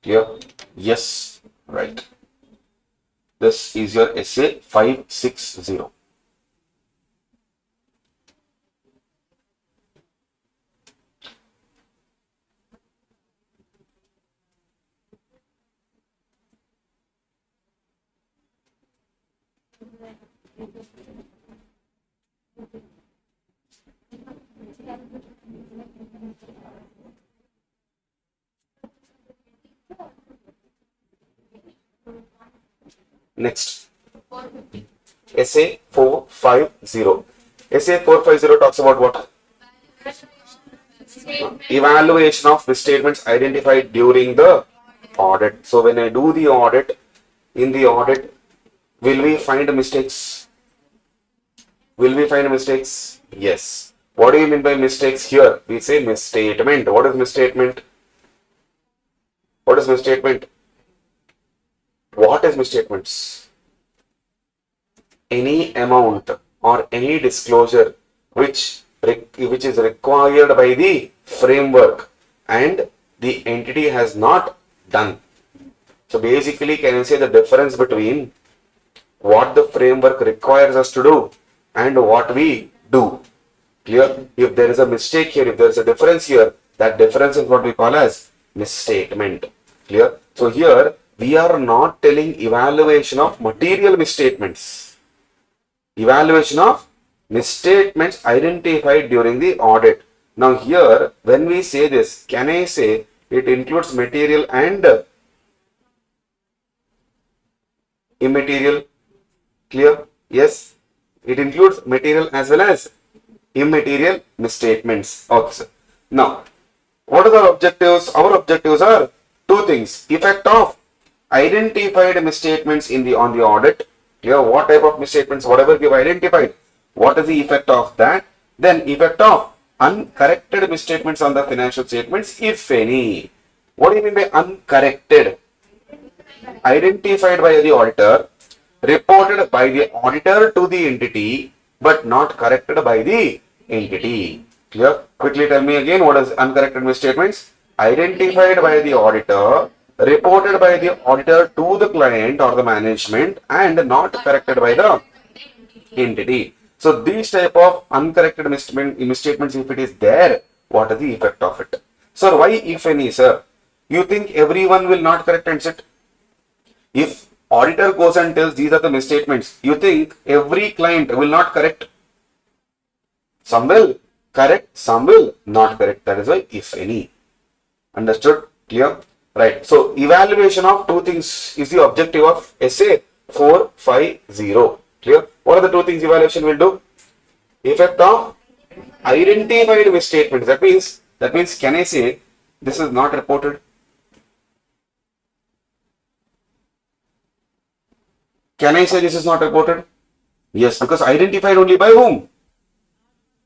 Speaker 3: Clear? Yes. Right. This is your essay 560. Next, essay 450. Essay 450 talks about what? Evaluation of misstatements identified during the audit. So when I do the audit, in the audit, will we find mistakes? Will we find mistakes? Yes. What do you mean by mistakes here? We say misstatement. What is misstatement? What is misstatement? What is misstatements? Any amount or any disclosure which is required by the framework and the entity has not done. So basically, can you say the difference between what the framework requires us to do and what we do? Clear? If there is a mistake here, if there is a difference here, that difference is what we call as misstatement. Clear? So here, we are not telling evaluation of material misstatements. Evaluation of misstatements identified during the audit. Now here, when we say this, can I say it includes material and immaterial? Clear? Yes. It includes material as well as immaterial misstatements. Okay, sir. Now, what are our objectives? Our objectives are two things. Effect of identified misstatements on the audit. Here, what type of misstatements, whatever you've identified, what is the effect of that? Then effect of uncorrected misstatements on the financial statements, if any. What do you mean by uncorrected? Identified by the auditor, reported by the auditor to the entity, but not corrected by the entity. Clear? Quickly tell me again, what is uncorrected misstatements? Identified by the auditor, reported by the auditor to the client or the management, and not corrected by the entity. So these type of uncorrected misstatements, if it is there, what is the effect of it? Sir, why if any, sir? You think everyone will not correct and sit? If auditor goes and tells these are the misstatements, you think every client will not correct? Some will correct, some will not correct. That is why if any. Understood? Clear? Right. So evaluation of two things is the objective of SA 450. Clear? What are the two things evaluation will do? Effect of identified misstatements. That means can I say this is not reported? Can I say this is not reported? Yes, because identified only by whom?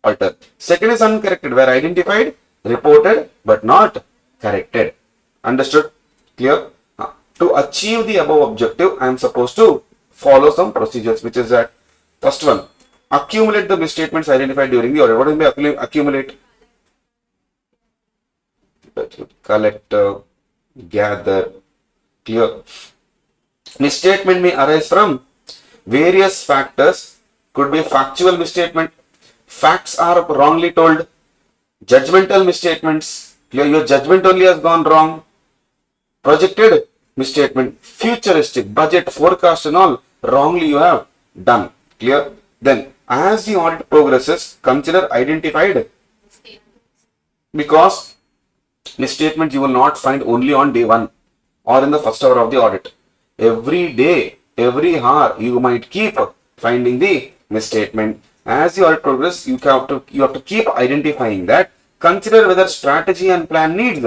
Speaker 3: Auditor. Second is uncorrected, where identified, reported, but not corrected. Understood? Clear? To achieve the above objective, I am supposed to follow some procedures, which is that first one, accumulate the misstatements identified during the audit. What do you mean by accumulate? Collect, gather. Clear? Misstatement may arise from various factors. Could be factual misstatement. Facts are wrongly told. Judgmental misstatements. Your judgment only has gone wrong. Projected misstatement. Futuristic, budget, forecast and all wrongly you have done. Clear? Then as the audit progresses, consider identified, because misstatements you will not find only on day one or in the first hour of the audit. Every day, every hour, you might keep finding the misstatement. As the audit progresses, you have to keep identifying that. Consider whether strategy and plan needs.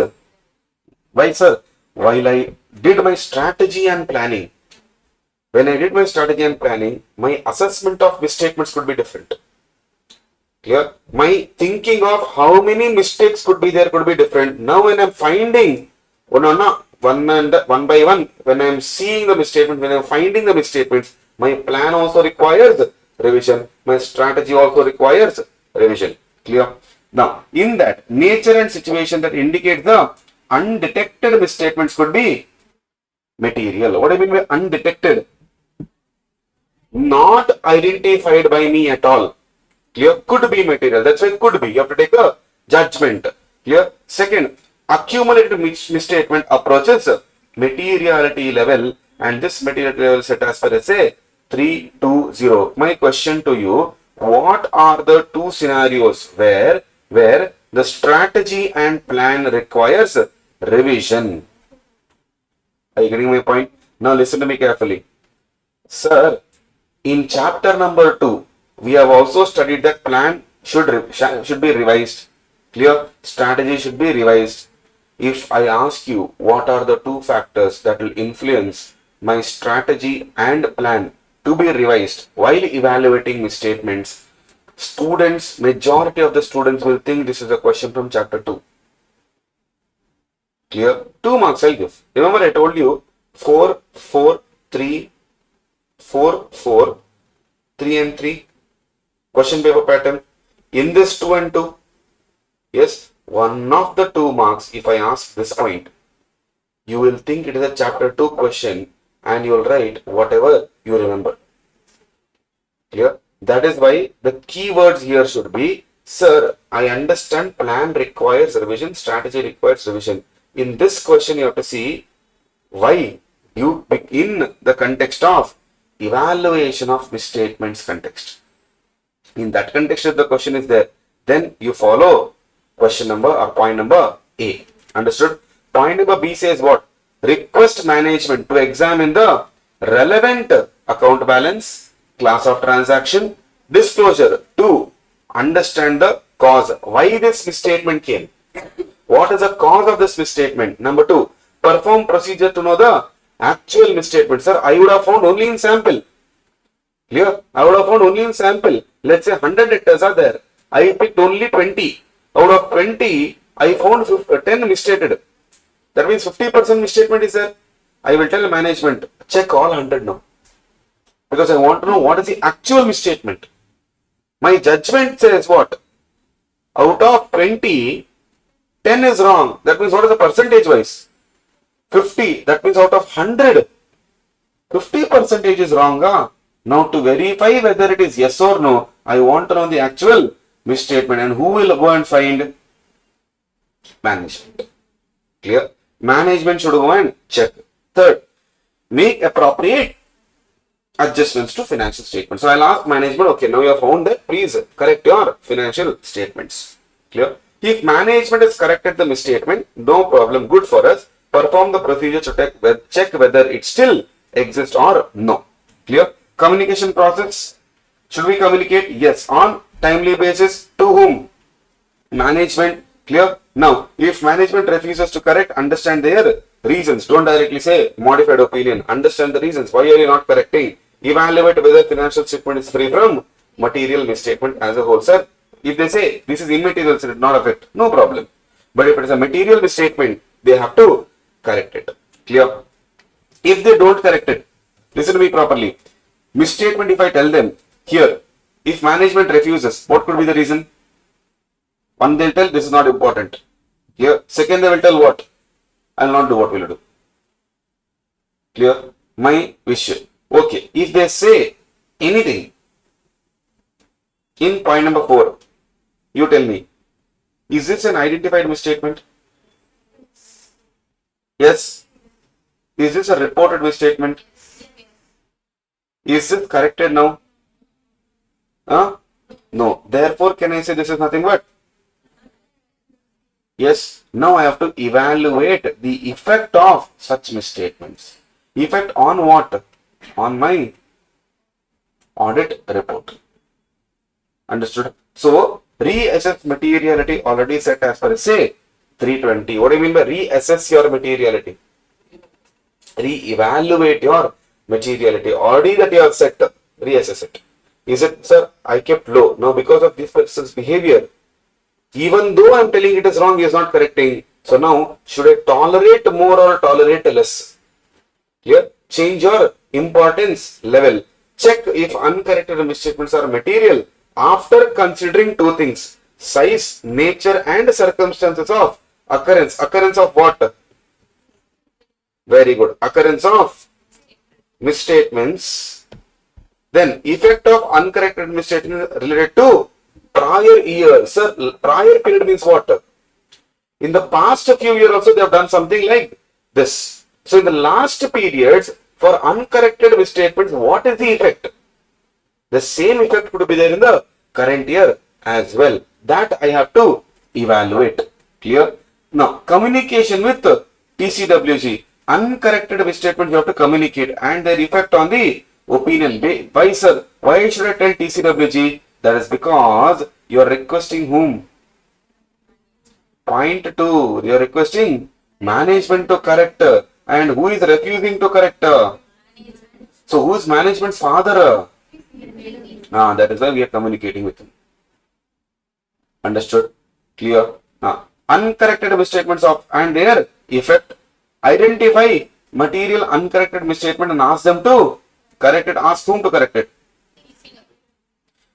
Speaker 3: Why, sir? While I did my strategy and planning, when I did my strategy and planning, my assessment of misstatements could be different. Clear? My thinking of how many mistakes could be there could be different. Now when I'm finding one by one, when I'm seeing the misstatement, when I'm finding the misstatements, my plan also requires revision. My strategy also requires revision. Clear? Now, in that, nature and situation that indicate the undetected misstatements could be material. What do I mean by undetected? Not identified by me at all. Clear? Could be material. That's why could be. You have to take a judgment. Clear? Second, accumulated misstatement approaches materiality level, and this materiality level set as per SA 320. My question to you, what are the two scenarios where the strategy and plan requires revision? Are you getting my point? Now listen to me carefully. Sir, in chapter number 2, we have also studied that plan should be revised. Clear? Strategy should be revised. If I ask you what are the two factors that will influence my strategy and plan to be revised while evaluating misstatements, majority of the students will think this is a question from chapter 2. Clear? 2 marks I'll give. Remember I told you 4, 4, 3, 4, 4, 3 and 3. Question paper pattern. In this 2 and 2, yes, one of the 2 marks, if I ask this point, you will think it is a chapter 2 question and you will write whatever you remember. Clear? That is why the keywords here should be, sir, I understand plan requires revision, strategy requires revision. In this question, you have to see why you in the context of evaluation of misstatements context. In that context, if the question is there, then you follow question number or point number A. Understood? Point number B says what? Request management to examine the relevant account balance, class of transaction, Disclosure. 2. Understand the cause. Why this misstatement came? What is the cause of this misstatement? Number 2. Perform procedure to know the actual misstatement. Sir, I would have found only in sample. Clear? I would have found only in sample. Let's say 100 letters are there. I picked only 20. Out of 20, I found 10 misstated. That means 50% misstatement is there. I will tell management, check all 100 now. Because I want to know what is the actual misstatement. My judgment says what? Out of 20, 10 is wrong. That means what is the percentage wise? 50. That means out of 100, 50% is wrong. Huh? Now to verify whether it is yes or no, I want to know the actual misstatement, and who will go and find? Management. Clear? Management should go and check. Third, make appropriate adjustments to financial statements. So I'll ask management, okay, now you have found that, please correct your financial statements. Clear? If management has corrected the misstatement, no problem, good for us. Perform the procedure to check whether it still exists or no. Clear? Communication process. Should we communicate? Yes. On timely basis. To whom? Management. Clear? Now, if management refuses to correct, understand their reasons. Don't directly say modified opinion. Understand the reasons. Why are you not correcting? Evaluate whether financial statement is free from material misstatement as a whole. Sir, if they say this is immaterial, so it not affect, no problem. But if it is a material misstatement, they have to correct it. Clear? If they don't correct it, listen to me properly. Misstatement, if I tell them here, if management refuses, what could be the reason? One, they'll tell this is not important. Clear? Second, they will tell what? I will not do what will you do. Clear? My wish. Okay. If they say anything in point number 4, you tell me, is this an identified misstatement? Yes. Is this a reported misstatement? Is it corrected now? No. Therefore, can I say this is nothing but? Yes. Now I have to evaluate the effect of such misstatements. Effect on what? On my audit report. Understood? So, reassess materiality already set as per say 320. What do you mean by reassess your materiality? Re-evaluate your materiality. Already that you have set, reassess it. Is it, sir, I kept low. Now because of this person's behavior, even though I am telling it is wrong, he is not correcting. So now, should I tolerate more or tolerate less? Here, change your importance level. Check if uncorrected misstatements are material after considering two things: size, nature and circumstances of occurrence. Occurrence of what? Very good. Occurrence of misstatements. Then effect of uncorrected misstatement related to prior year. Sir, prior period means what? In the past few years also they have done something like this. So in the last periods for uncorrected misstatements, what is the effect? The same effect could be there in the current year as well. That I have to evaluate. Clear? Now, communication with TCWG. Uncorrected misstatements you have to communicate and their effect on the opinion. Why, sir? Why should I tell TCWG? That is because you are requesting whom? Point 2. You are requesting management to correct. And who is refusing to correct? So who is management's father? That is why we are communicating with him. Understood? Clear? Uncorrected misstatements of and their effect. Identify material uncorrected misstatement and ask them to correct it. Ask whom to correct it.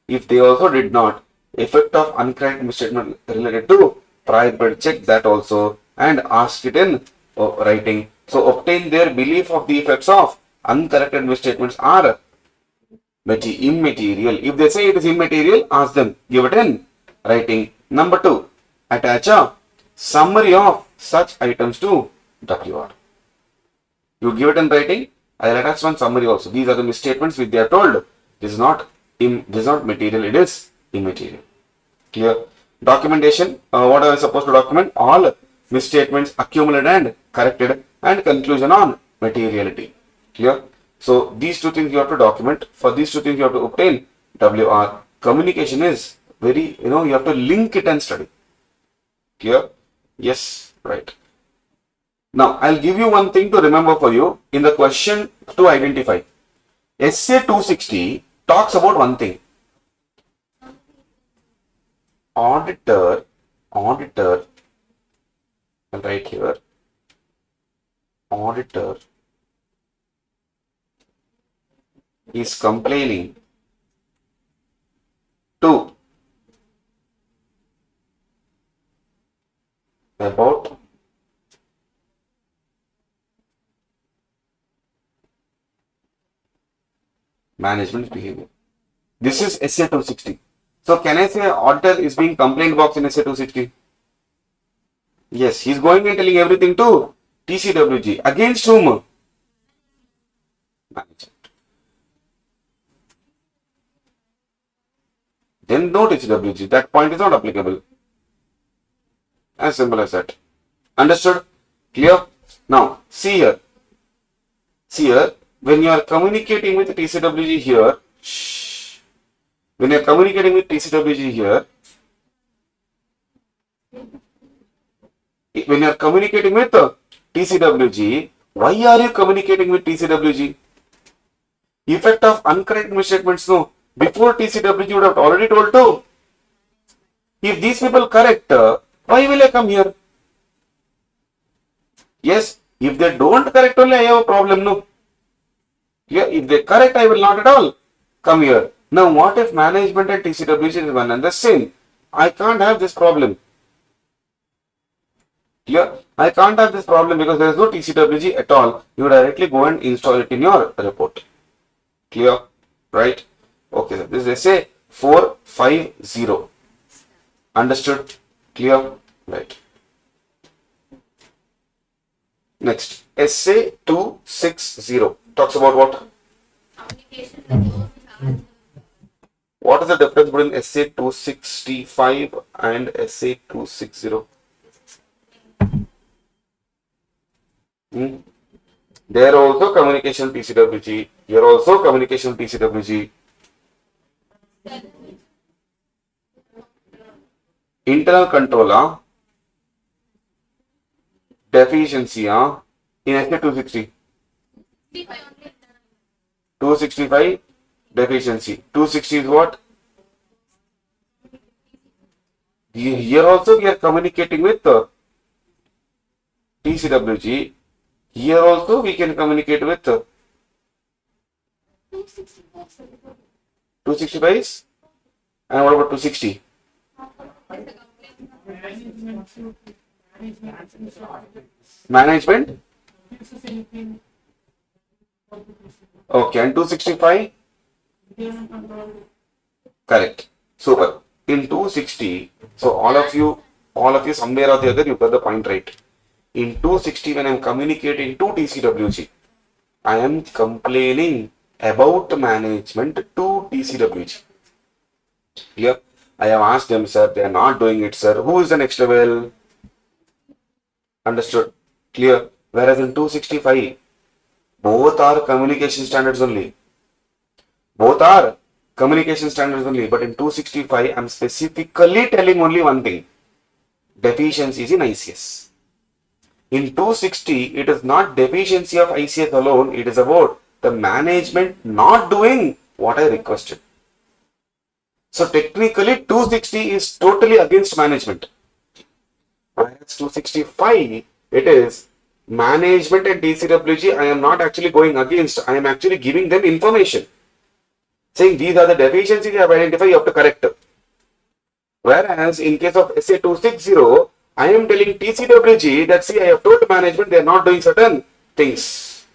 Speaker 3: If they also did not, effect of uncorrected misstatement related to prior period, check that also and ask it in writing. So obtain their belief of the effects of uncorrected misstatements are immaterial. If they say it is immaterial, ask them, give it in writing. Number 2, attach a summary of such items to WR. You give it in writing, I will attach one summary also. These are the misstatements which they are told. This is not material, it is immaterial. Clear? Documentation. What are we supposed to document? All misstatements accumulated and corrected and conclusion on materiality. Clear? So these two things you have to document. For these two things you have to obtain WR. communication is very, you have to link it and study. Clear? Yes, right. Now, I'll give you one thing to remember for you in the question to identify. SA 260 talks about one thing. Auditor, I'll write here, auditor is complaining to about management behavior. This is SA 260. So can I say auditor is being complaint box in SA 260? Yes, he's going and telling everything to TCWG. Against whom? Management. Then no TCWG. That point is not applicable. As simple as that. Understood? Clear? Now, see here. When you are communicating with TCWG here, when you are communicating with TCWG here, when you are communicating with TCWG, why are you communicating with TCWG? Effect of uncorrect misstatements, no. Before TCWG would have already told to. If these people correct, why will I come here? Yes, if they don't correct only, I have a problem, no. Yeah, if they correct, I will not at all come here. Now, what if management and TCWG is one and the same? I can't have this problem. Clear? I can't have this problem because there is no TCWG at all. You directly go and install it in your report. Clear? Right? Okay, so this is SA 450. Understood? Clear? Right. Next, SA 260 talks about what? What is the difference between SA 265 and SA 260? There also communication TCWG. Here also communication TCWG. Internal controller deficiency in SA 260. 265 deficiency. 260 is what? Here also we are communicating with TCWG. Here also we can communicate with 265 is, and what about 260? Management? Okay, and 265? Correct. Super. In 260, so all of you somewhere or the other, you got the point right. In 260, when I am communicating to TCWG, I am complaining about management to TCWG. Clear? I have asked them, sir, they are not doing it, sir. Who is the next level? Understood? Clear? Whereas in 265, both are communication standards only. Both are communication standards only. But in 265, I am specifically telling only one thing. Deficiencies in ICS. In 260, it is not deficiency of ICS alone. It is about the management not doing what I requested. So technically, 260 is totally against management. Whereas 265, it is management and TCWG. I am not actually going against. I am actually giving them information. Saying these are the deficiencies you have identified, you have to correct. Whereas in case of SA 260, I am telling TCWG that see, I have told management they are not doing certain things.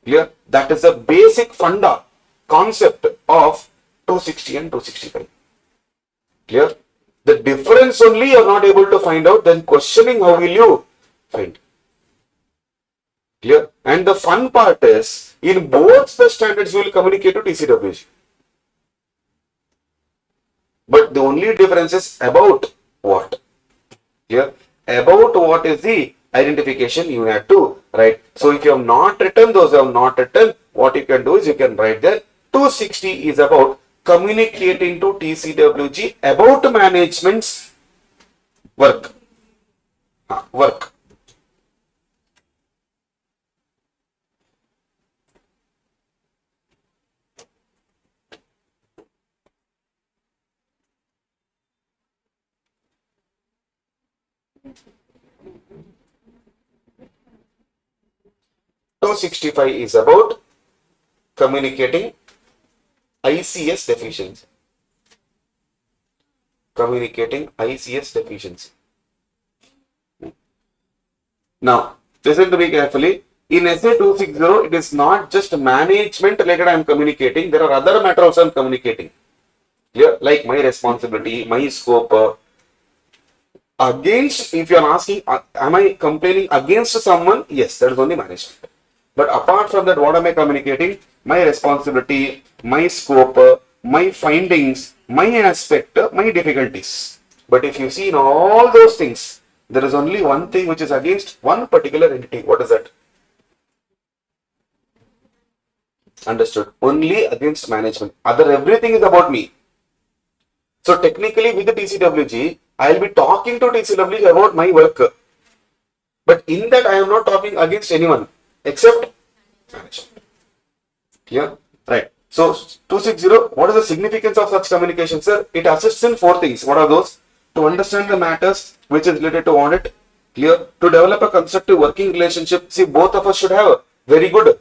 Speaker 3: Clear? That is the basic funda concept of 260 and 265. Clear? The difference only you are not able to find out, then questioning how will you find? Clear? And the fun part is, in both the standards you will communicate to TCWG. But the only difference is about what? Clear? About what is the identification you have to write. So if you have not written, those who have not written, what you can do is you can write there 260 is about communicating to TCWG about management's work. Work. (265) is about communicating ICS deficiency. Communicating ICS deficiency. Now, listen to me carefully. In SA 260, it is not just management related I am communicating. There are other matters also I am communicating. Clear? Like my responsibility, my scope. Against, if you are asking, am I complaining against someone? Yes, that is only management. But apart from that, what am I communicating? My responsibility, my scope, my findings, my aspect, my difficulties. But if you see in all those things, there is only one thing which is against one particular entity. What is that? Understood. Only against management. Other everything is about me. So technically with the TCWG, I will be talking to TCWG about my work. But in that I am not talking against anyone except management. Clear? Right. So 260, what is the significance of such communication, sir? It assists in 4 things. What are those? To understand the matters which is related to audit. Clear? To develop a constructive working relationship. See, both of us should have a very good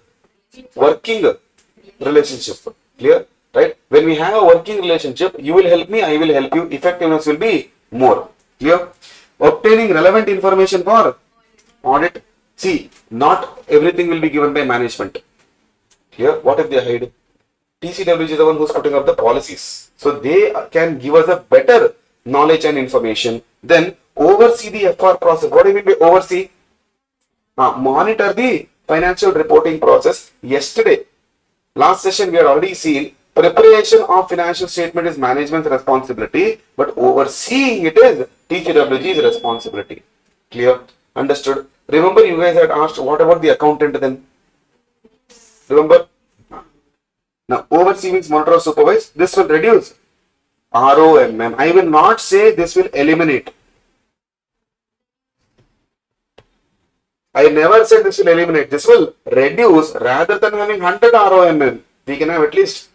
Speaker 3: working relationship. Clear? Right? When we have a working relationship, you will help me, I will help you. Effectiveness will be more. Clear? Obtaining relevant information for audit. See, not everything will be given by management. Clear? What if they hide? TCWG is the one who's putting up the policies. So they can give us a better knowledge and information. Then oversee the FR process. What do you mean by oversee? Monitor the financial reporting process. Yesterday, last session, we had already seen preparation of financial statement is management's responsibility, but overseeing it is TCWG's responsibility. Clear? Understood? Remember, you guys had asked, what about the accountant then? Remember? Now, oversee means monitor or supervise. This will reduce ROMM. I will not say this will eliminate. I never said this will eliminate. This will reduce rather than having 100 ROMM. We can have at least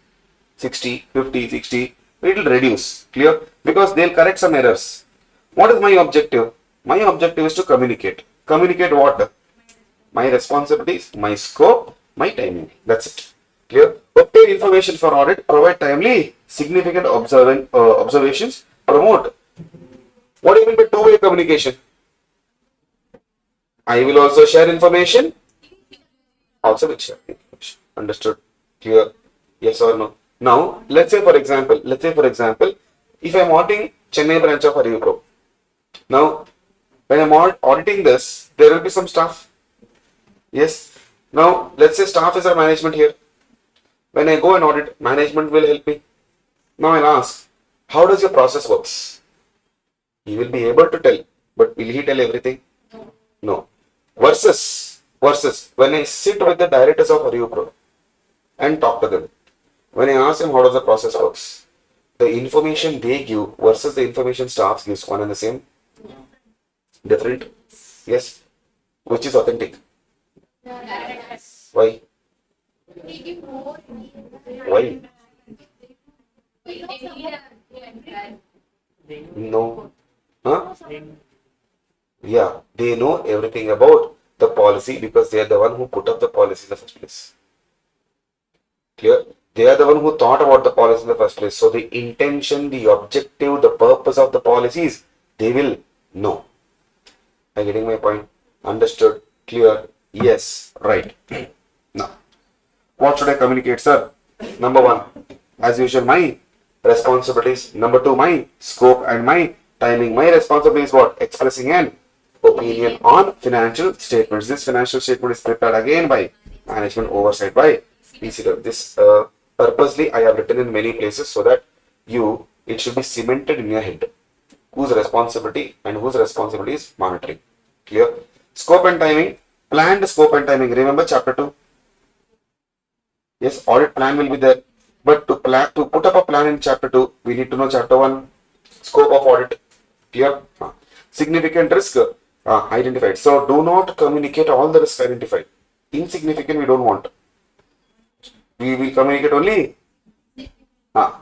Speaker 3: 60, 50, 60. It will reduce. Clear? Because they will correct some errors. What is my objective? My objective is to communicate. Communicate what? My responsibilities, my scope, my timing. That's it. Clear? Obtain information for audit, provide timely, significant observations, promote. What do you mean by two-way communication? I will also share information, also will share information. Understood? Clear? Yes or no? Now, let's say for example, if I am auditing Chennai branch of ArivuPro. Now, when I am auditing this, there will be some staff. Yes. Now, let's say staff is our management here. When I go and audit, management will help me. Now I'll ask, how does your process works? He will be able to tell, but will he tell everything? No. Versus, when I sit with the directors of ArivuPro and talk to them, when I ask them how does the process works, the information they give versus the information staff gives one and the same? Different? Yes. Which is authentic? Why? Why? No. Huh? Yeah, they know everything about the policy because they are the one who put up the policy in the first place. Clear? They are the one who thought about the policy in the first place. So the intention, the objective, the purpose of the policies, they will know. Are you getting my point? Understood? Clear? Yes. Right. Now, what should I communicate, sir? Number 1, as usual, my responsibilities. Number 2, my scope and my timing. My responsibility is what? Expressing an opinion on financial statements. This financial statement is prepared again by management, oversight by PCW. This purposely I have written in many places so that it should be cemented in your head. Whose responsibility and whose responsibility is monitoring. Clear? Scope and timing. Planned scope and timing. Remember chapter 2? Yes, audit plan will be there. But to put up a plan in chapter 2, we need to know chapter 1, scope of audit, clear? Significant risk identified. So do not communicate all the risks identified. Insignificant we don't want. We will communicate only.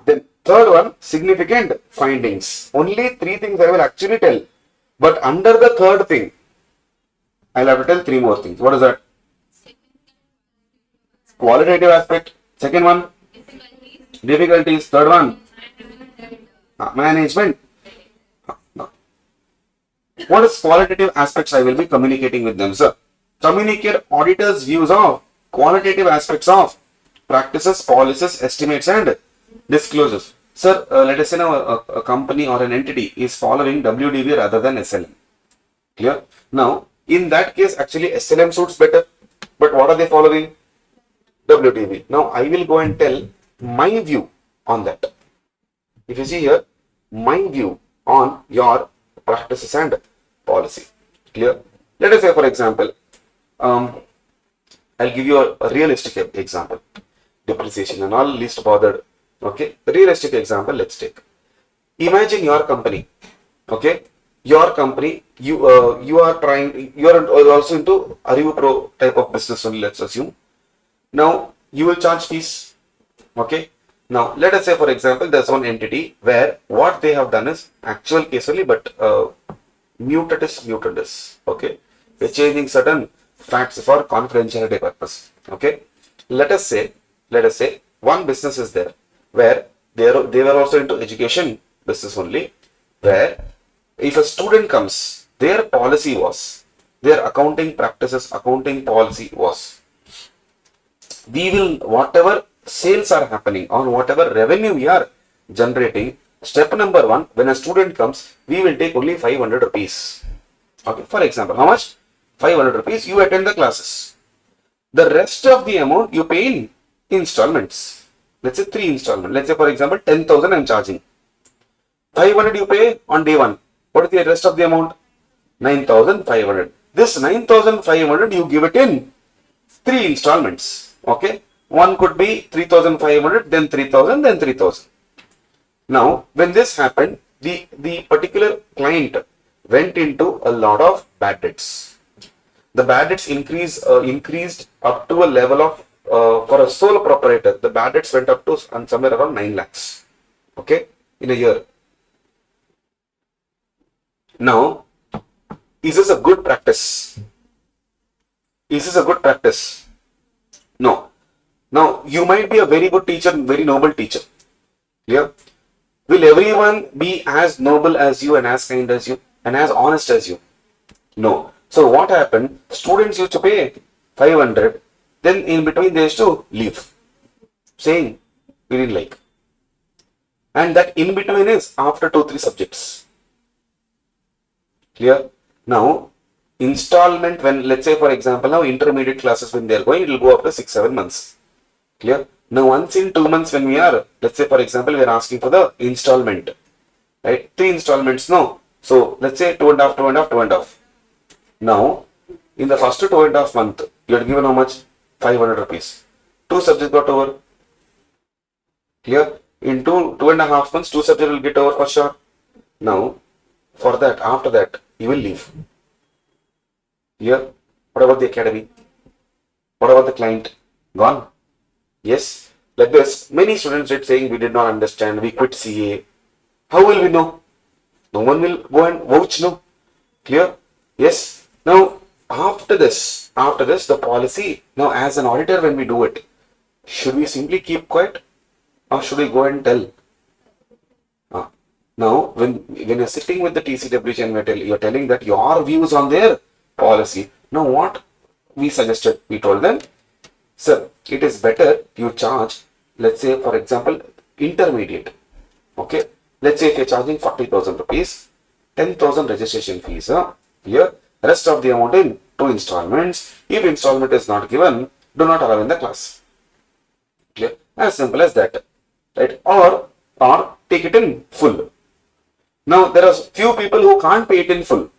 Speaker 3: Then third one, significant findings. Only 3 things I will actually tell. But under the third thing, I'll have to tell 3 more things. What is that? Qualitative aspect. Second one, difficulties. Third one, management. What is qualitative aspects I will be communicating with them, sir? Communicate auditors' views of qualitative aspects of practices, policies, estimates and disclosures. Sir, let us say now a company or an entity is following WDV rather than SLM. Clear? Now, in that case, actually SLM suits better. But what are they following? WDV. Now, I will go and tell my view on that. If you see here, my view on your practices and policy. Clear? Let us say, for example, I'll give you a realistic example. Depreciation and all, least bothered. Okay, realistic example, let's take. Imagine your company. Okay, your company, you are also into ArivuPro type of business only, let's assume. Now, you will charge fees. Okay, now let us say, for example, there's one entity where what they have done is actual case only, but muted is. Okay, we're changing certain facts for confidentiality purpose. Okay, let us say one business is there where they were also into education business only, where if a student comes, their policy was, their accounting practices, accounting policy was, we will, whatever sales are happening or whatever revenue we are generating, step number 1, when a student comes, we will take only 500 rupees. Okay, for example, how much? 500 rupees, you attend the classes. The rest of the amount you pay in installments. Let's say 3 installments. Let's say, for example, 10,000 I am charging. 500 you pay on day 1. What is the rest of the amount? 9,500. This 9,500 you give it in 3 installments. Okay. One could be 3,500, then 3,000, then 3,000. Now, when this happened, the particular client went into a lot of bad debts. The bad debts increased up to a level of, for a sole proprietor, the bad debts went up to somewhere around 9 lakhs. Okay, in a year. Now, is this a good practice? Is this a good practice? No. Now, you might be a very good teacher, very noble teacher. Clear? Will everyone be as noble as you and as kind as you and as honest as you? No. So what happened? Students used to pay 500, then in between they used to leave, saying we didn't like. And that in between is after 2-3 subjects. Clear? Now, installment, when let's say for example now intermediate classes when they are going, it will go up to 6-7 months. Clear? Now once in 2 months when we are, let's say for example we are asking for the installment, right? 3 installments now. So let's say 2.5. Now in the first 2.5 month you are given how much? 500 rupees. 2 subjects got over. Clear? In 2.5 months 2 subjects will get over for sure. Now for that, after that you will leave. Clear? What about the academy? What about the client? Gone. Yes, like this, many students did saying we did not understand, we quit CA. How will we know? No one will go and vouch, no? Clear? Yes. Now, after this, the policy, now as an auditor when we do it, should we simply keep quiet or should we go and tell? Now, when you're sitting with the TCWG and you're telling that your views on their policy, now what we suggested, we told them, sir, it is better you charge, let's say for example, intermediate. Okay, let's say if you're charging 40,000 rupees, 10,000 registration fees. Here, rest of the amount in 2 installments. If installment is not given, do not allow in the class. Clear? As simple as that. Right? Or take it in full. Now there are few people who can't pay it in full.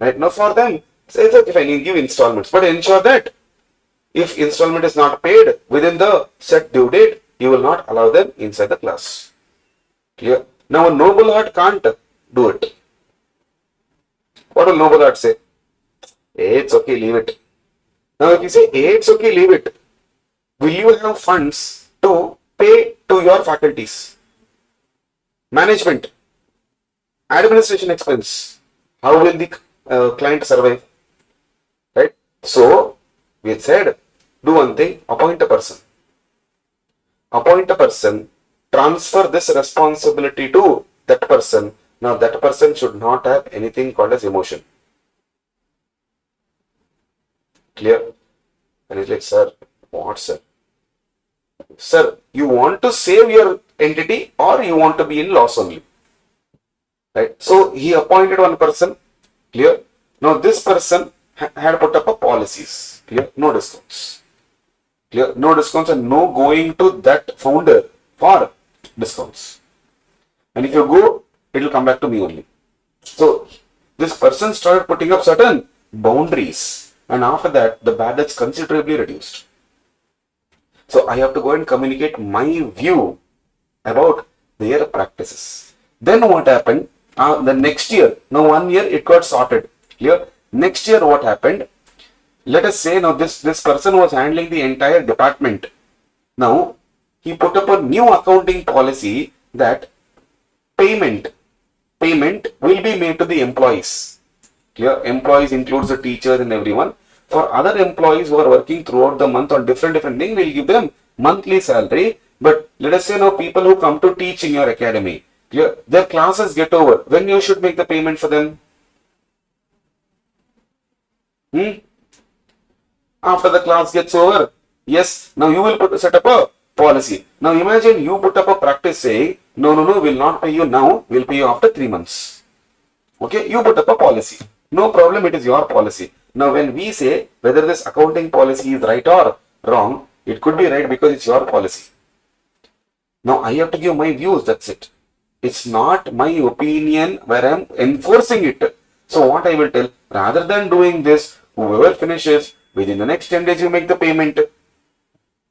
Speaker 3: Right? Now for them, say it's okay, fine, you give installments, but ensure that if installment is not paid within the set due date, you will not allow them inside the class. Clear? Now a noble heart can't do it. What will noble heart say? Hey, it's okay, leave it. Now if you say, hey, it's okay, leave it, will you have funds to pay to your faculties? Management, administration expense, how will the client survive? Right? So, we had said, do one thing, appoint a person. Appoint a person, transfer this responsibility to that person. Now, that person should not have anything called as emotion. Clear? And it's like, sir, what, sir? Sir, you want to save your entity or you want to be in loss only? Right? So, he appointed one person. Clear? Now, this person had put up a policies. Clear? No discounts. Clear? No discounts and no going to that founder for discounts. And if you go, it will come back to me only. So, this person started putting up certain boundaries. And after that, the bad debts considerably reduced. So, I have to go and communicate my view about their practices. Then what happened? The next year, now 1 year it got sorted. Clear? Next year what happened? Let us say now this person was handling the entire department. Now he put up a new accounting policy that payment will be made to the employees. Clear? Employees includes the teachers and everyone. For other employees who are working throughout the month on different things, we'll give them monthly salary. But let us say now people who come to teach in your academy, clear? Their classes get over. When you should make the payment for them? After the class gets over. Yes, now you will set up a policy. Now imagine you put up a practice saying, no, we'll not pay you now, we'll pay you after 3 months. Okay, you put up a policy. No problem, it is your policy. Now when we say whether this accounting policy is right or wrong, it could be right because it's your policy. Now I have to give my views, that's it. It's not my opinion where I'm enforcing it. So what I will tell, rather than doing this, whoever finishes, within the next 10 days you make the payment.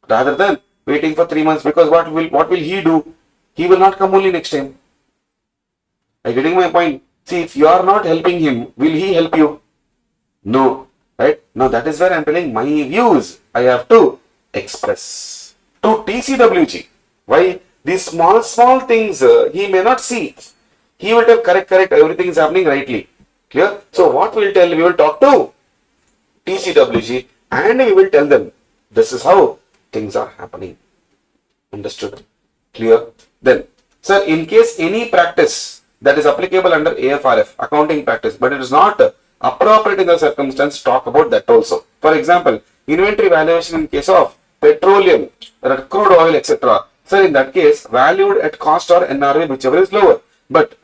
Speaker 3: Rather than waiting for 3 months, because what will he do? He will not come only next time. Are you getting my point? See, if you are not helping him, will he help you? No. Right? Now that is where I am telling my views. I have to express to TCWG. Why? These small things he may not see. He will tell correct, everything is happening rightly. Clear? So what we will tell, we will talk to TCWG and we will tell them this is how things are happening. Understood? Clear? Then, sir, in case any practice that is applicable under AFRF, accounting practice, but it is not appropriate in the circumstance, talk about that also. For example, inventory valuation in case of petroleum, crude oil, etc. Sir, in that case, valued at cost or NRV, whichever is lower. But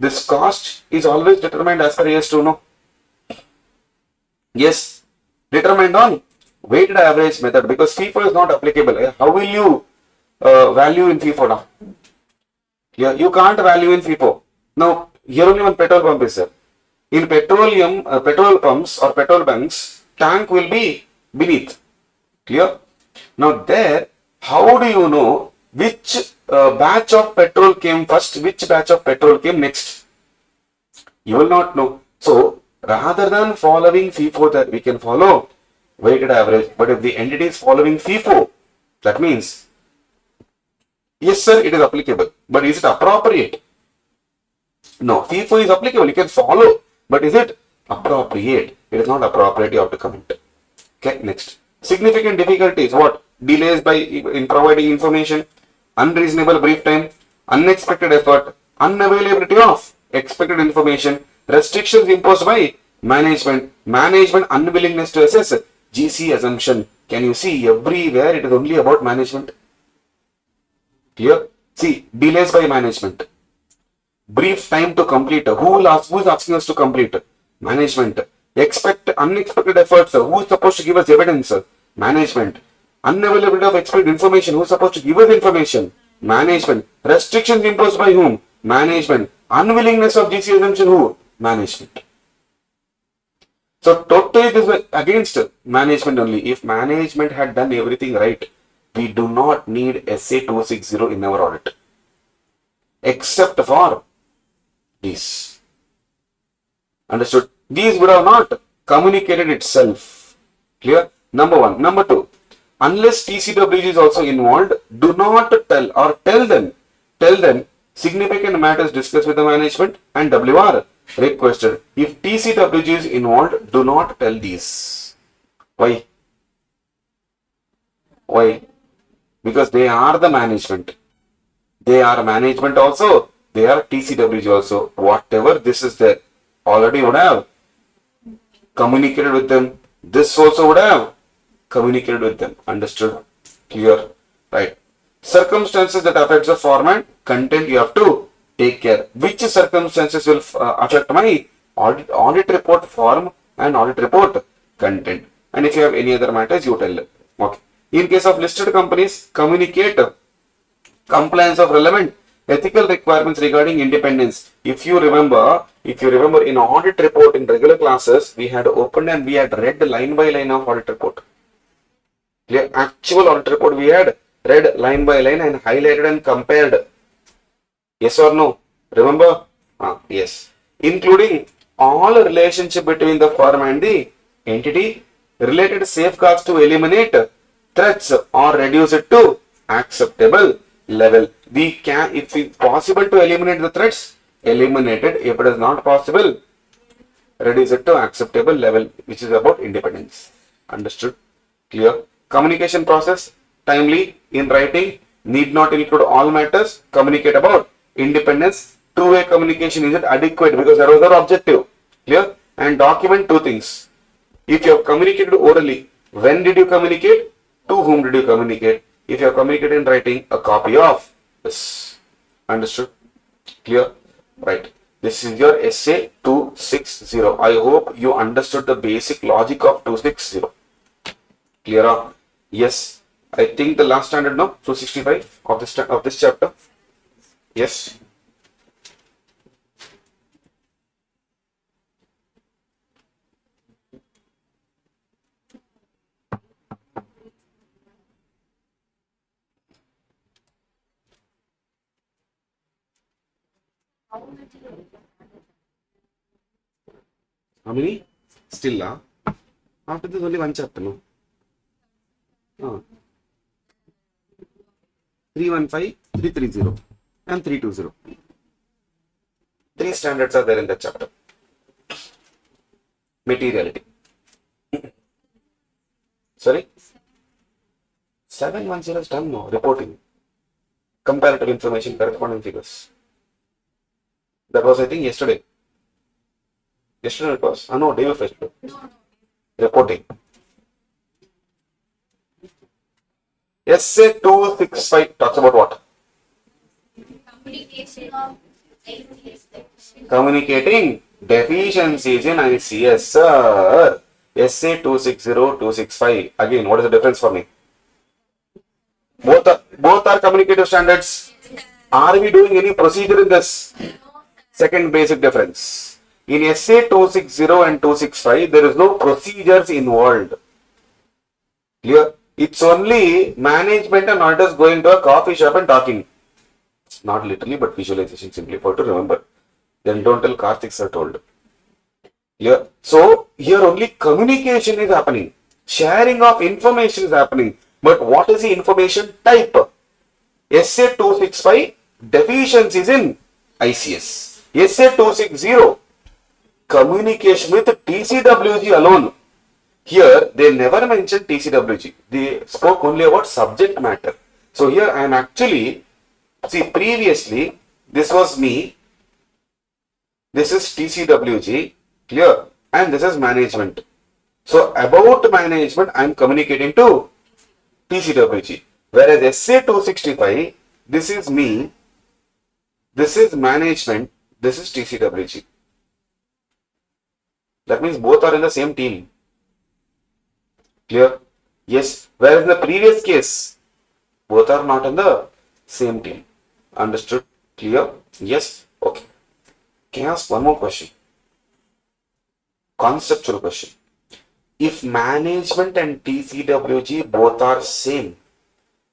Speaker 3: this cost is always determined as per AS2, no? Yes, determined on weighted average method, because FIFO is not applicable. How will you value in FIFO now? Yeah, you can't value in FIFO. Now, here only one petrol pump is there. In petroleum, petrol pumps or petrol bunks, tank will be beneath. Clear? Now there, how do you know which batch of petrol came first, which batch of petrol came next? You will not know. So, rather than following FIFO, that we can follow weighted average. But if the entity is following FIFO, that means, yes sir, it is applicable. But is it appropriate? No, FIFO is applicable. You can follow. But is it appropriate? It is not appropriate. You have to comment. Okay, next. Significant difficulties. What? Delays in providing information, unreasonable brief time, unexpected effort, unavailability of expected information, restrictions imposed by management, unwillingness to assess GC assumption. Can you see everywhere it is only about management? Clear? See, delays by management. Brief time to complete. Who is asking us to complete? Management. Unexpected efforts. Who is supposed to give us evidence? Management. Unavailability of expected information. Who is supposed to give us information? Management. Restrictions imposed by whom? Management. Unwillingness of GC assumption. Who? Management. So totally this was against management only. If management had done everything right, we do not need SA 260 in our audit, except for these. Understood? These would have not communicated itself. Clear? Number one. Number two, unless TCWG is also involved, do not tell or tell them significant matters discussed with the management and WR requested. If TCWG is involved, do not tell these. Why? Why? Because they are the management. They are management also. They are TCWG also. Whatever this is there, already would have communicated with them. This also would have communicated with them. Understood? Clear? Right. Circumstances that affects the format, content you have to take care. Which circumstances will affect my audit report form and audit report content? And if you have any other matters, you tell them. Okay. In case of listed companies, communicate compliance of relevant ethical requirements regarding independence. If you remember in audit report in regular classes, we had opened and we had read line by line of audit report. Clear? Actual audit report we had read line by line and highlighted and compared. Yes or no? Remember? Yes. Including all relationship between the firm and the entity, related safeguards to eliminate threats or reduce it to acceptable level. We can, if it's possible to eliminate the threats, eliminate it. If it is not possible, reduce it to acceptable level, which is about independence. Understood? Clear? Communication process, timely, in writing, need not include all matters, communicate about independence. Two-way communication, is it adequate? Because that was our objective. Clear? And document two things. If you have communicated orally, when did you communicate? To whom did you communicate? If you have communicated in writing, a copy of this. Understood? Clear? Right. This is your essay 260. I hope you understood the basic logic of 260. Clear? Yes. I think the last standard now, 265 of this chapter. Yes. How many? Still, after this only one chapter, no? 315, 330 and 320. Three standards are there in that chapter. Materiality. Sorry? 710 is done now. Reporting. Comparative information, corresponding figures. That was, I think, yesterday. Yesterday it was. No, day before yesterday. Reporting. Essay 265 talks about what?
Speaker 4: Communication of ICS deficiency.
Speaker 3: Communicating deficiencies in ICS, sir. Essay 260, 265. Again, what is the difference for me? Both are communicative standards. Are we doing any procedure in this? Second basic difference. In Essay 260 and 265, there is no procedures involved. Clear? It's only management and auditors going to a coffee shop and talking. Not literally, but visualization simply for to remember. Then don't tell Karthik sir told. Clear? So, here only communication is happening. Sharing of information is happening. But what is the information type? Essay 265, deficiencies in ICS. Essay 260, communication with TCWG alone. Here, they never mentioned TCWG. They spoke only about subject matter. So, here I am actually, see, previously, this was me. This is TCWG, clear? And this is management. So, about management, I am communicating to TCWG. Whereas Essay 265, this is me, this is management, this is TCWG. That means both are in the same team. Clear? Yes. Whereas in the previous case, both are not in the same team. Understood? Clear? Yes? Okay. Can I ask one more question? Conceptual question. If management and TCWG both are same,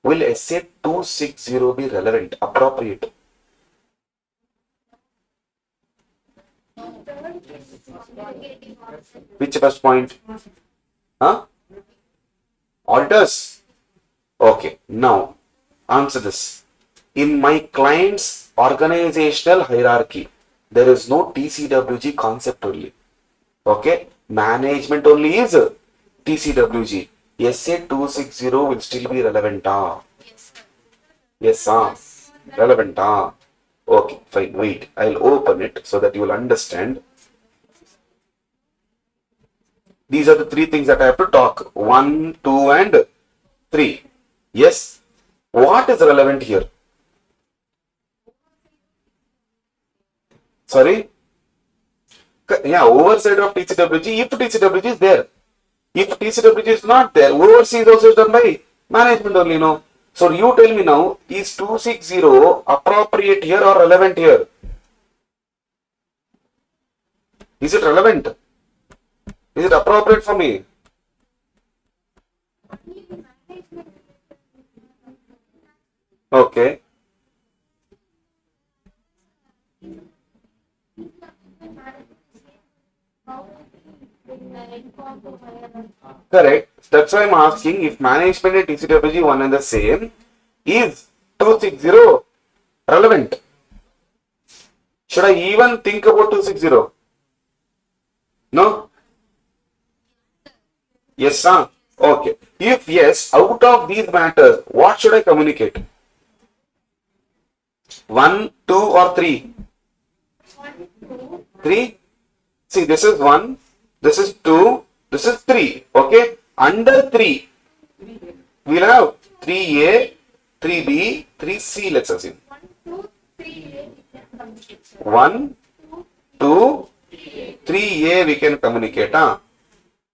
Speaker 3: will SA 260 be relevant, appropriate? Which first point? Huh? Auditors. Okay, now answer this. In my client's organizational hierarchy, there is no TCWG concept only. Okay, management only is TCWG. SA 260 will still be relevant. Yes, sir. Relevant. Okay, fine. Wait, I'll open it so that you will understand. These are the three things that I have to talk. 1, 2, and 3. Yes. What is relevant here? Sorry? Yeah, oversight of TCWG if TCWG is there. If TCWG is not there, oversee is also done by management only, no? So you tell me now, is 260 appropriate here or relevant here? Is it relevant? Is it appropriate for me? Okay. Correct. That's why I'm asking if management and TCWG one and the same, is 260 relevant? Should I even think about 260? No? Yes, sir. Okay. If yes, out of these matters, what should I communicate? 1, 2, or 3? 3? See, this is 1, this is 2, this is 3. Okay. Under 3, we'll have 3A, 3B, 3C, let's assume. 1, 2, 3A we can communicate.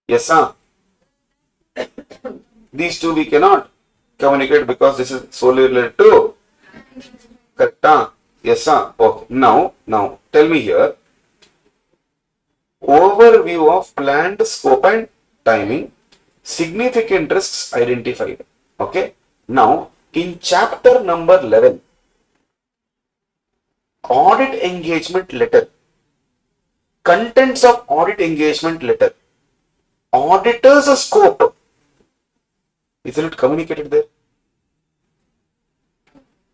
Speaker 3: Yes, sir. These two we cannot communicate because this is solely related to. Correct? Yes, sir. Okay. Now, tell me here. Overview of planned scope and timing. Significant risks identified. Okay. Now, in chapter number 11, audit engagement letter. Contents of audit engagement letter. Auditor's scope. Isn't it communicated there?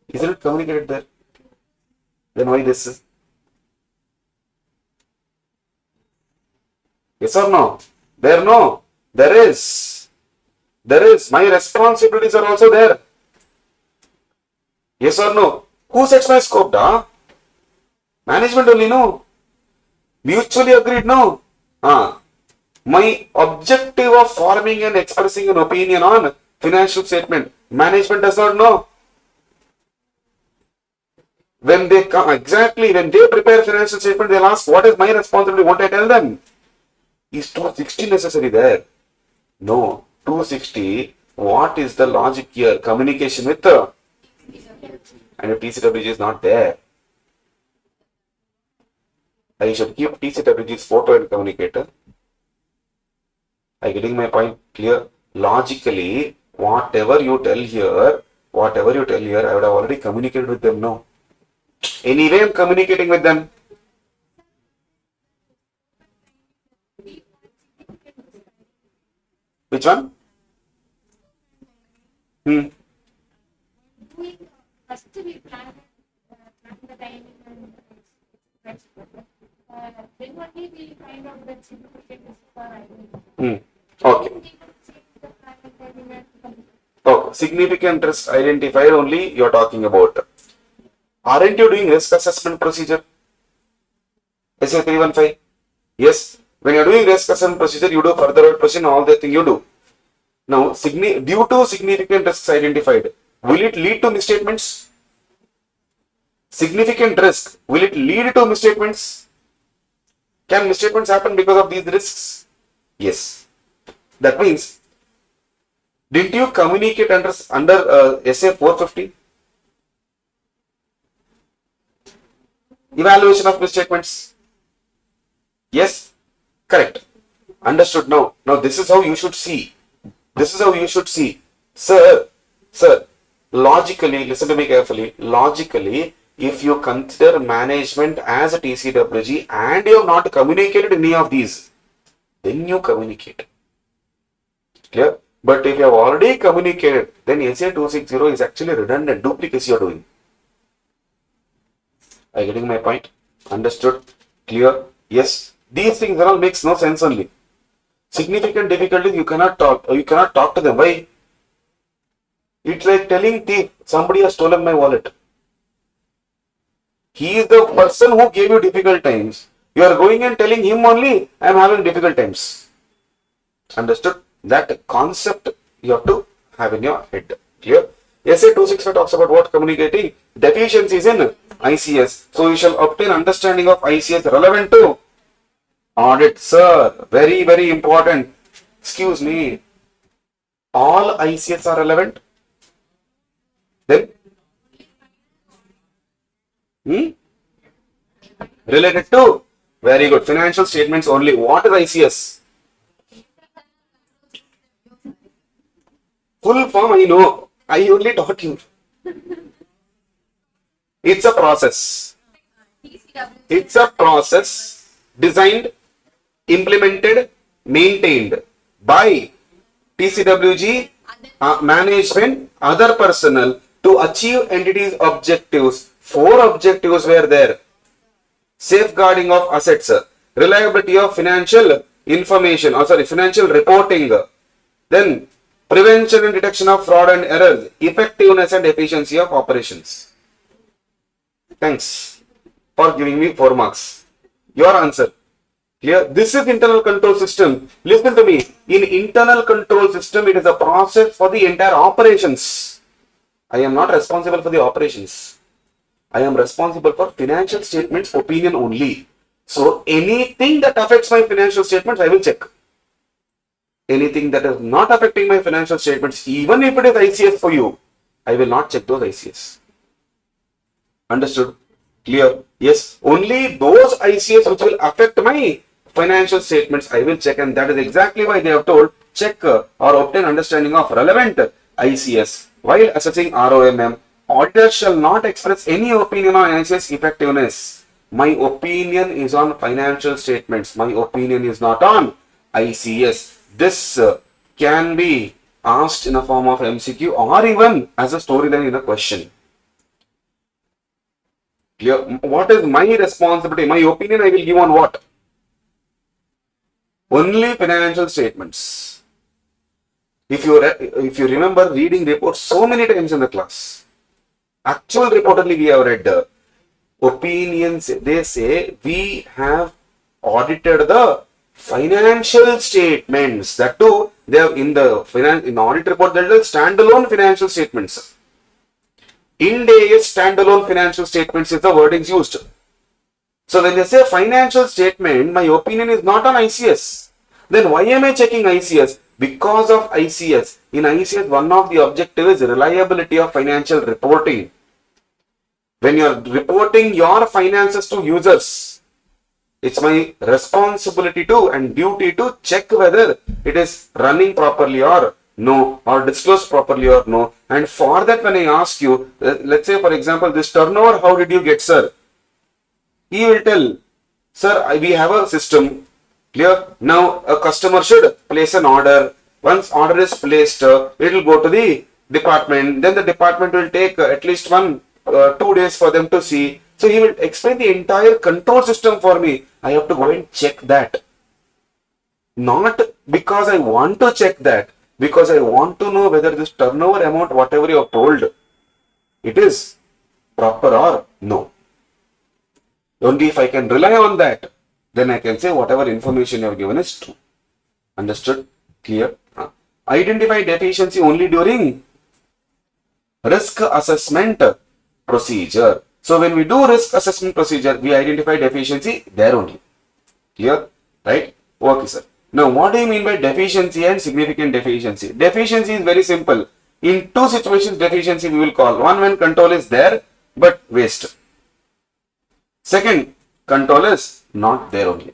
Speaker 3: Isn't it communicated there? Then why this is? Yes or no? There no. There is. There is. My responsibilities are also there. Yes or no? Who sets my scope? Management only, no? Mutually agreed, no? My objective of forming and expressing an opinion on financial statement, management does not know. When they come, exactly, when they prepare financial statement, they'll ask, what is my responsibility? What I tell them? Is 260 necessary there? No. 260, what is the logic here? Communication with the, and if TCWG is not there, I should keep TCWG's photo and communicator. Are you getting my point clear? Logically, whatever you tell here, I would have already communicated with them now. Anyway, I'm communicating with them. Which one?
Speaker 4: First we plan the timing and then only we find out that significant is for identity.
Speaker 3: Okay. Oh, significant risk identified only you are talking about. Aren't you doing risk assessment procedure? SA 315? Yes. When you are doing risk assessment procedure, you do further audit procedure, all the thing you do. Now, due to significant risks identified, will it lead to misstatements? Significant risk, will it lead to misstatements? Can misstatements happen because of these risks? Yes. That means, didn't you communicate under SA 450? Evaluation of misstatements. Yes? Correct. Understood now. Now this is how you should see. This is how you should see. Sir, logically, listen to me carefully, logically, if you consider management as a TCWG and you have not communicated any of these, then you communicate. Clear? But if you have already communicated, then SA 260 is actually redundant, duplicacy you are doing. Are you getting my point? Understood? Clear? Yes. These things all makes no sense only. Significant difficulties you cannot talk to them. Why? It's like telling thief, somebody has stolen my wallet. He is the person who gave you difficult times. You are going and telling him only, I am having difficult times. Understood? That concept you have to have in your head. Clear? SA 265 talks about what? Communicating deficiencies in ICS. So you shall obtain understanding of ICS relevant to audit. Sir, very, very important. Excuse me. All ICS are relevant? Then? Related to? Very good. Financial statements only. What is ICS? Full form I know. I only taught you. It's a process. It's a process designed, implemented, maintained by TCWG, management, other personnel to achieve entities' objectives. 4 objectives were there. Safeguarding of assets, reliability of financial information, financial reporting, then prevention and detection of fraud and errors, effectiveness and efficiency of operations. Thanks for giving me 4 marks. Your answer. Clear? This is internal control system. Listen to me. In internal control system, it is a process for the entire operations. I am not responsible for the operations. I am responsible for financial statements opinion only. So anything that affects my financial statements, I will check. Anything that is not affecting my financial statements, even if it is ICS for you, I will not check those ICS. Understood? Clear? Yes. Only those ICS which will affect my financial statements, I will check, and that is exactly why they have told check or obtain understanding of relevant ICS. While assessing ROMM, auditor shall not express any opinion on ICS effectiveness. My opinion is on financial statements. My opinion is not on ICS. This can be asked in a form of MCQ or even as a storyline in a question. Clear? What is my responsibility? My opinion I will give on what? Only financial statements. If you remember reading reports so many times in the class, actual report only we have read. Opinions, they say we have audited the financial statements. That too, they have in the audit report there is standalone financial statements. Ind AS standalone financial statements is the wordings used. So when they say financial statement, my opinion is not on ICS. Then why am I checking ICS? Because of ICS. In ICS, one of the objectives is reliability of financial reporting. When you are reporting your finances to users, it's my responsibility to and duty to check whether it is running properly or no, or disclosed properly or no. And for that, when I ask you, let's say for example, this turnover, how did you get, sir? He will tell, sir, we have a system. Clear? Now a customer should place an order. Once order is placed, it will go to the department. Then the department will take at least 2 days for them to see. So he will explain the entire control system for me. I have to go and check that. Not because I want to check that, because I want to know whether this turnover amount, whatever you have told, it is proper or no. Only if I can rely on that, then I can say whatever information you have given is true. Understood? Clear? Identify deficiency only during risk assessment procedure. So when we do risk assessment procedure, we identify deficiency there only. Clear? Right? Okay, sir. Now, what do you mean by deficiency and significant deficiency? Deficiency is very simple. In 2 situations, deficiency we will call. One, when control is there, but waste. Second, control is not there only.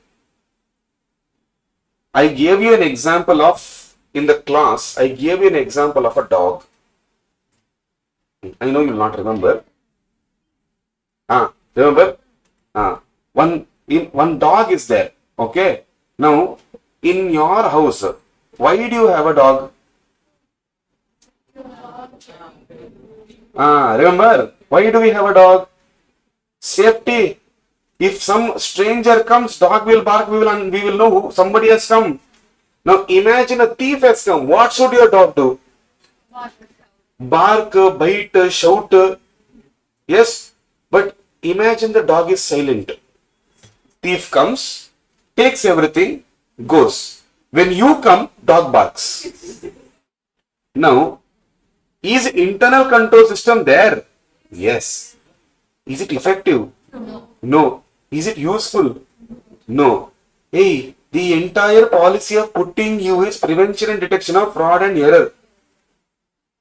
Speaker 3: I gave you an example of, in the class, I gave you an example of a dog. I know you will not remember. Remember? One dog is there. Okay. Now, in your house, why do you have a dog? Remember? Why do we have a dog? Safety. If some stranger comes, dog will bark. We will know who somebody has come. Now, imagine a thief has come. What should your dog do? Bark, bite, shout. Yes, but imagine the dog is silent. Thief comes, takes everything, goes. When you come, dog barks. Now, is internal control system there? Yes. Is it effective? No. Is it useful? No. Hey, the entire policy of putting you is prevention and detection of fraud and error.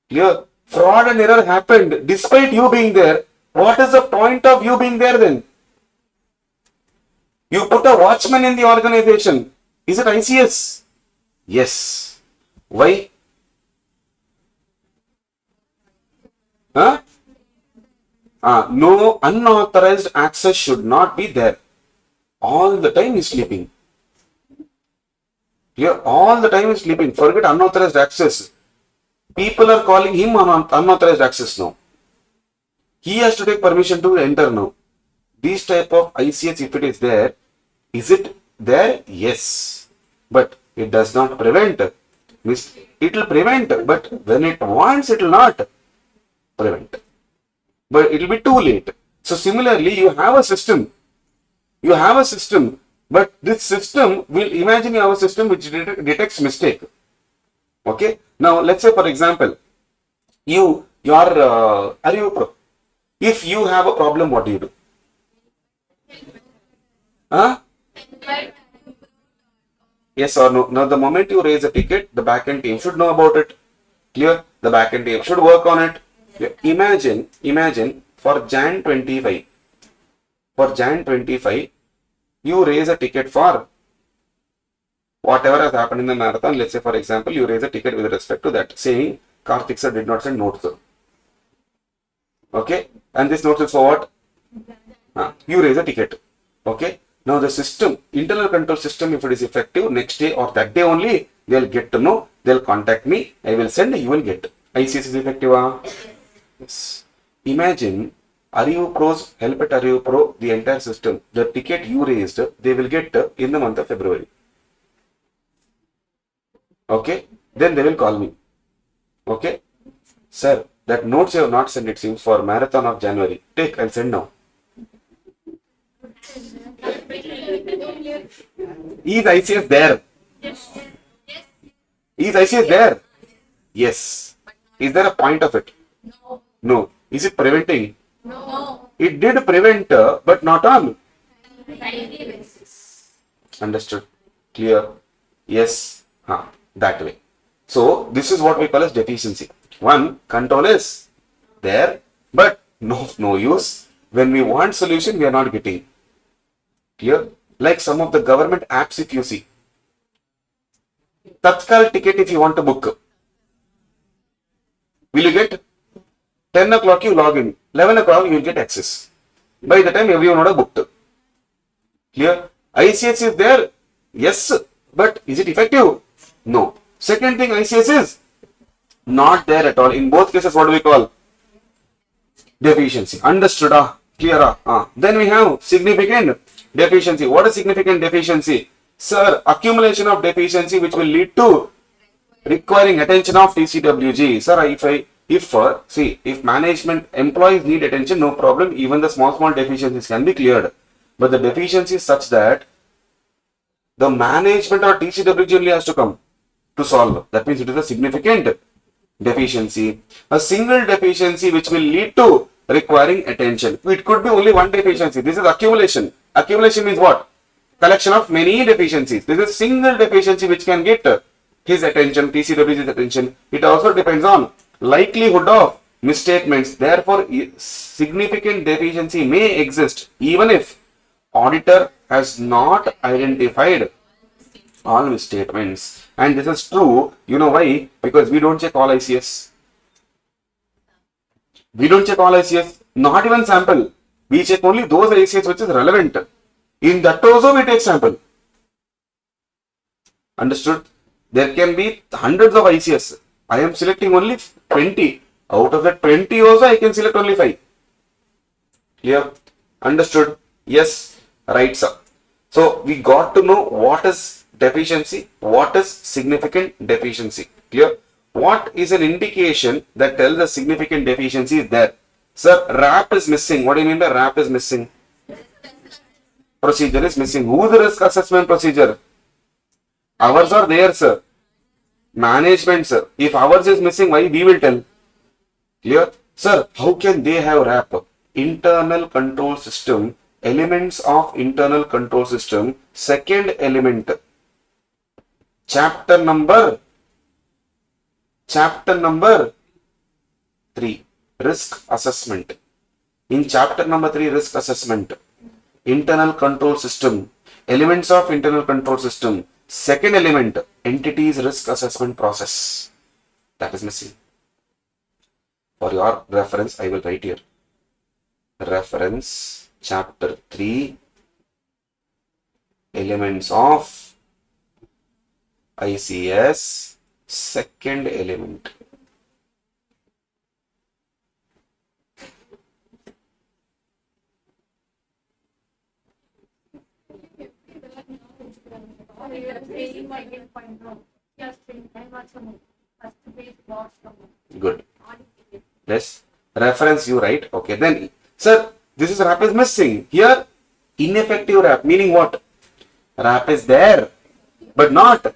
Speaker 3: Clear? Fraud and error happened despite you being there. What is the point of you being there then? You put a watchman in the organization. Is it ICS? Yes. Why? No unauthorized access should not be there. All the time he's sleeping. Clear? All the time he's sleeping. Forget unauthorized access. People are calling him unauthorized access now. He has to take permission to enter now. This type of ICS, if it is there, is it there? Yes. But it does not prevent. It will prevent, but when it wants, it will not prevent. But it will be too late. So similarly, you have a system. But this system will imagine you have a system which detects mistake. Okay. Now let's say, for example, you are ArivuPro. If you have a problem, what do you do? Yes or no? Now the moment you raise a ticket, the backend team should know about it. Clear? The backend team should work on it. Imagine for Jan 25, you raise a ticket for whatever has happened in the marathon. Let's say, for example, you raise a ticket with respect to that, saying Karthik sir did not send notes. Okay, and this notice is for what? You raise a ticket. Okay, now the system, internal control system, if it is effective, next day or that day only, they'll get to know, they'll contact me, I will send, you will get. ICS is effective. Yes. Imagine ArivuPro's help at ArivuPro, the entire system, the ticket you raised, they will get in the month of February. Okay, then they will call me. Okay, sir, that notes you have not sent, it seems, for marathon of January. Take, I'll send now. Is ICS there? Is ICS there? Yes. Is there a point of it? No. Is it preventing?
Speaker 4: No.
Speaker 3: It did prevent, but not on. Understood? Clear? Yes. That way. So, this is what we call as deficiency. One, control is there, but no use. When we want solution, we are not getting. Clear? Like some of the government apps, if you see. Tatkal ticket if you want to book. Will you get? 10 o'clock you log in. 11 o'clock you will get access. By the time everyone would have booked. Clear? ICS is there? Yes. But is it effective? No. Second thing, ICS is not there at all. In both cases, what do we call? Deficiency. Understood? Clear? Then we have significant deficiency. What is significant deficiency? Sir, accumulation of deficiency which will lead to requiring attention of TCWG. Sir, if management employees need attention, no problem. Even the small deficiencies can be cleared. But the deficiency is such that the management or TCWG only has to come to solve. That means it is a significant deficiency. A single deficiency which will lead to requiring attention. It could be only one deficiency. This is accumulation. Accumulation means what? Collection of many deficiencies. This is single deficiency which can get his attention, TCWG's attention. It also depends on likelihood of misstatements. Therefore, significant deficiency may exist even if auditor has not identified all misstatements. And this is true. You know why? Because we don't check all ICS. We don't check all ICS, not even sample. We check only those ICS which is relevant. In that also we take sample. Understood? There can be hundreds of ICS. I am selecting only 20. Out of that 20 also I can select only 5. Clear? Understood? Yes. Right, sir. So we got to know what is deficiency, what is significant deficiency. Clear? What is an indication that tells a significant deficiency is there? Sir, RAP is missing. What do you mean by RAP is missing? Procedure is missing. Who is the risk assessment procedure? Ours are there, sir. Management, sir. If ours is missing, why we will tell? Clear? Sir, how can they have RAP? Internal control system, elements of internal control system, second element. Chapter number 3, risk assessment. In chapter number 3, risk assessment, internal control system, elements of internal control system, second element, entities risk assessment process. That is missing. For your reference, I will write here. Reference chapter 3, elements of ICS, second element. Good. Yes. Reference you write. Okay. Then, sir, this is RAP is missing. Here, ineffective RAP. Meaning what? RAP is there, but not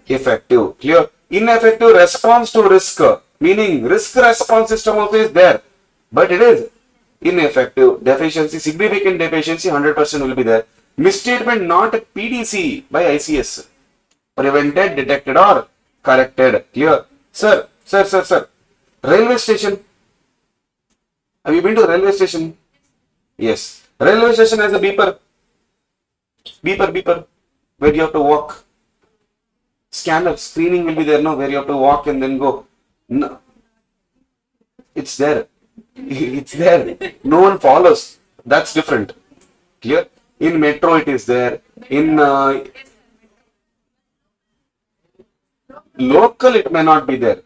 Speaker 3: effective. Clear? Ineffective response to risk. Meaning risk response system also is there, but it is ineffective. Deficiency, significant deficiency, 100% will be there. Misstatement not PDC by ICS. Prevented, detected or corrected. Clear? Sir. Railway station. Have you been to railway station? Yes. Railway station has a beeper. Beeper. Where you have to walk. Scanner, screening will be there, no? Where you have to walk and then go. No. It's there. It's there. No one follows. That's different. Clear? In metro it is there. In local it may not be there.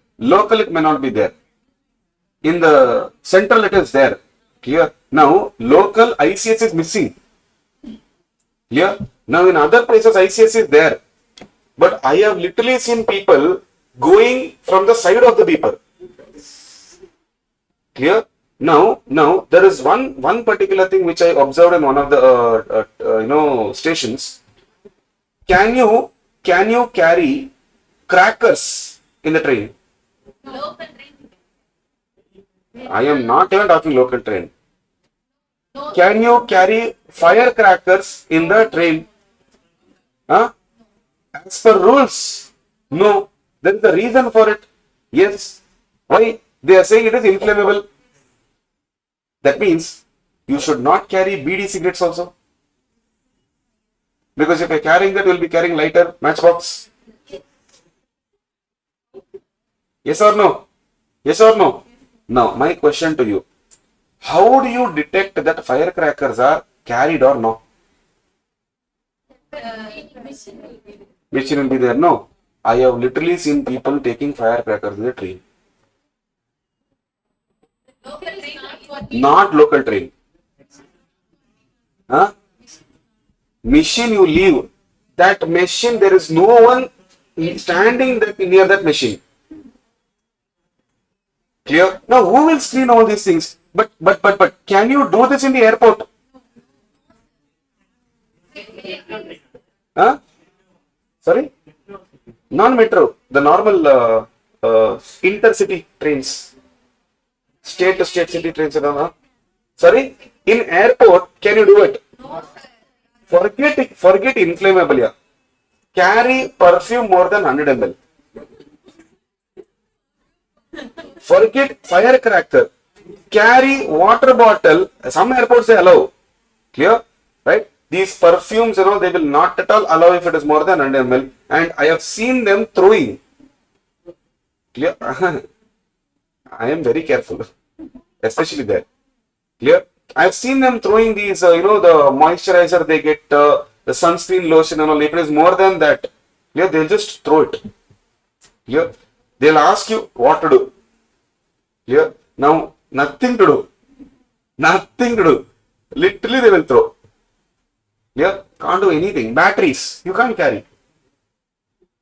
Speaker 3: In the central it is there. Clear? Now local ICS is missing. Clear? Now in other places ICS is there. But I have literally seen people going from the side of the beeper. Clear? Now there is one particular thing which I observed in one of the stations. Can you carry crackers in the train?
Speaker 4: Local train.
Speaker 3: I am not even talking local train. Can you carry firecrackers in the train? Huh? As per rules, no. There is a reason for it. Yes. Why? They are saying it is inflammable. That means you should not carry BD cigarettes also. Because if you are carrying that, you will be carrying lighter, matchbox. Yes or no? Yes or no? Now, my question to you. How do you detect that firecrackers are carried or no? Mission will be there. No. I have literally seen people taking firecrackers in the train. Not local train. Huh? Machine you leave. That machine, there is no one standing near that machine. Clear? Now, who will screen all these things? But can you do this in the airport? Huh? Sorry? Non-metro. The normal intercity trains. State to state city trains. Sorry? In airport, can you do it? Forget inflammable. Yeah. Carry perfume more than 100 ml. Forget firecracker. Carry water bottle. Some airports they allow. Clear? Right? These perfumes, they will not at all allow if it is more than 100 ml. And I have seen them throwing. Clear? I am very careful. especially there. Clear? I've seen them throwing these, the moisturizer they get, the sunscreen lotion and all. If it is more than that, clear, they'll just throw it. Clear? They'll ask you what to do. Clear? Now, nothing to do. Nothing to do. Literally, they will throw. Clear? Can't do anything. Batteries, you can't carry.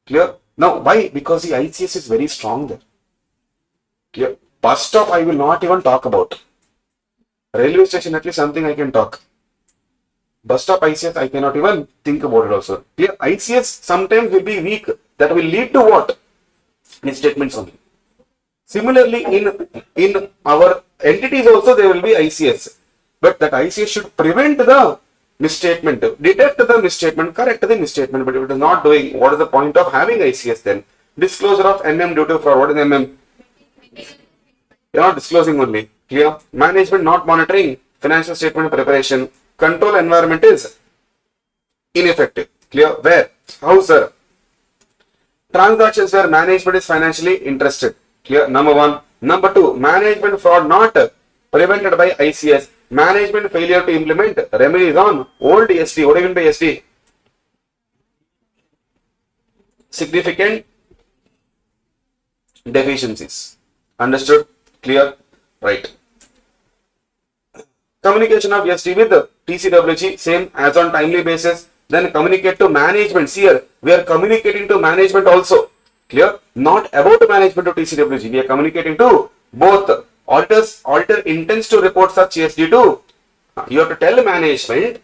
Speaker 3: Clear? Now, why? Because the ICS is very strong there. Clear? Bus stop, I will not even talk about. Railway station, at least something I can talk. Bus stop ICS, I cannot even think about it also. Clear? ICS sometimes will be weak. That will lead to what? Misstatements only. Similarly, in our entities also there will be ICS. But that ICS should prevent the misstatement, detect the misstatement, correct the misstatement. But if it is not doing, what is the point of having ICS then? Disclosure of NM due to fraud. What is MM? You are not disclosing only. Clear? Management not monitoring financial statement preparation. Control environment is ineffective. Clear? Where? How, sir? Transactions where management is financially interested. Clear? Number one. Number two, management fraud not prevented by ICS. Management failure to implement remedies on old SD. What do you mean by SD? Significant deficiencies. Understood? Clear? Right. Communication of SD with TCWG, same as on timely basis. Then communicate to management. See here, we are communicating to management also. Clear? Not about management to TCWG. We are communicating to both. Auditor intends to report such SD to. You have to tell management,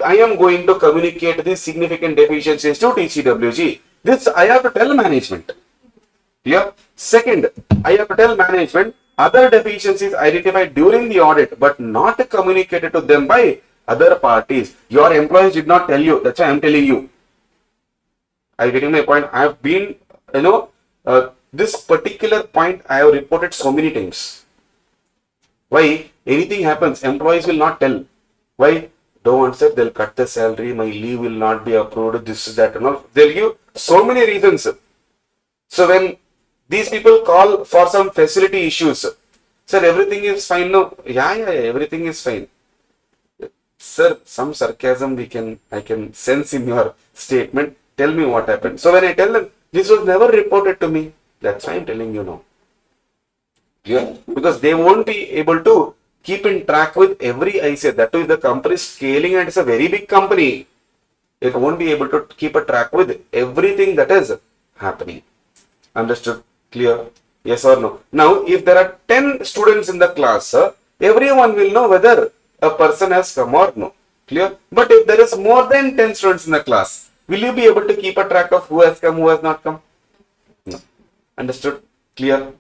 Speaker 3: I am going to communicate these significant deficiencies to TCWG. This I have to tell management. Clear? Second, I have to tell management other deficiencies identified during the audit but not communicated to them by other parties. Your employees did not tell you. That's why I am telling you. Are you getting my point? I have been, this particular point I have reported so many times. Why? Anything happens, employees will not tell. Why? Don't want said they'll cut the salary, my leave will not be approved, this, that and all. They'll give so many reasons. So when these people call for some facility issues, sir, everything is fine now. Yeah, everything is fine. Sir, some sarcasm I can sense in your statement. Tell me what happened. So when I tell them, this was never reported to me. That's why I'm telling you now. Yeah? Because they won't be able to keep in track with every ICS. That too, if the company is scaling and it's a very big company, it won't be able to keep a track with everything that is happening. Understood? Clear? Yes or no? Now, if there are 10 students in the class, everyone will know whether a person has come or no. Clear? But if there is more than 10 students in the class, will you be able to keep a track of who has come, who has not come? No. Understood? Clear?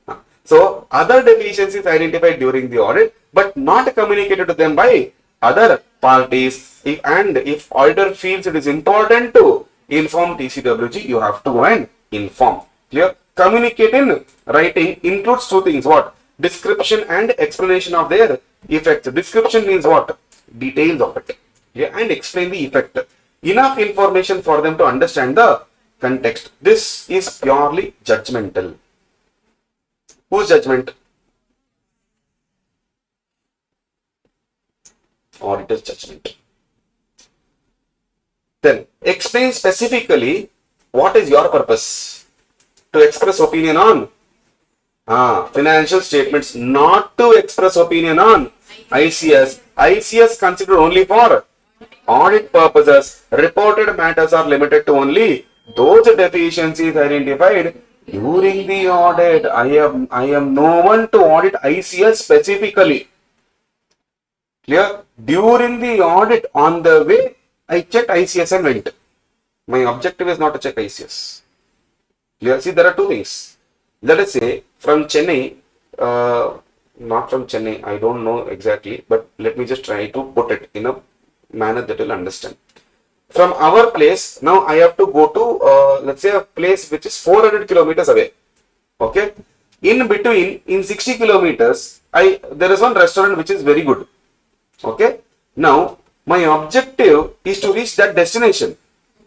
Speaker 3: So, other deficiencies identified during the audit but not communicated to them by other parties. If auditor feels it is important to inform TCWG, you have to go and inform. Clear? Communicate in writing includes two things. What? Description and explanation of their effects. Description means what? Details of it. Yeah, and explain the effect. Enough information for them to understand the context. This is purely judgmental. Whose judgment? Auditor's judgment. Then explain specifically what is your purpose. To express opinion on financial statements, not to express opinion on ICS. ICS considered only for audit purposes. Reported matters are limited to only those deficiencies identified during the audit. I am no one to audit ICS specifically. Clear? During the audit, on the way, I checked ICS and went. My objective is not to check ICS. Clear? See, there are two things. Let us say from Chennai, not from Chennai, I don't know exactly, but let me just try to put it in a manner that you'll understand. From our place, now I have to go to, let's say, a place which is 400 kilometers away. Okay? In between, in 60 kilometers, there is one restaurant which is very good. Okay? Now, my objective is to reach that destination.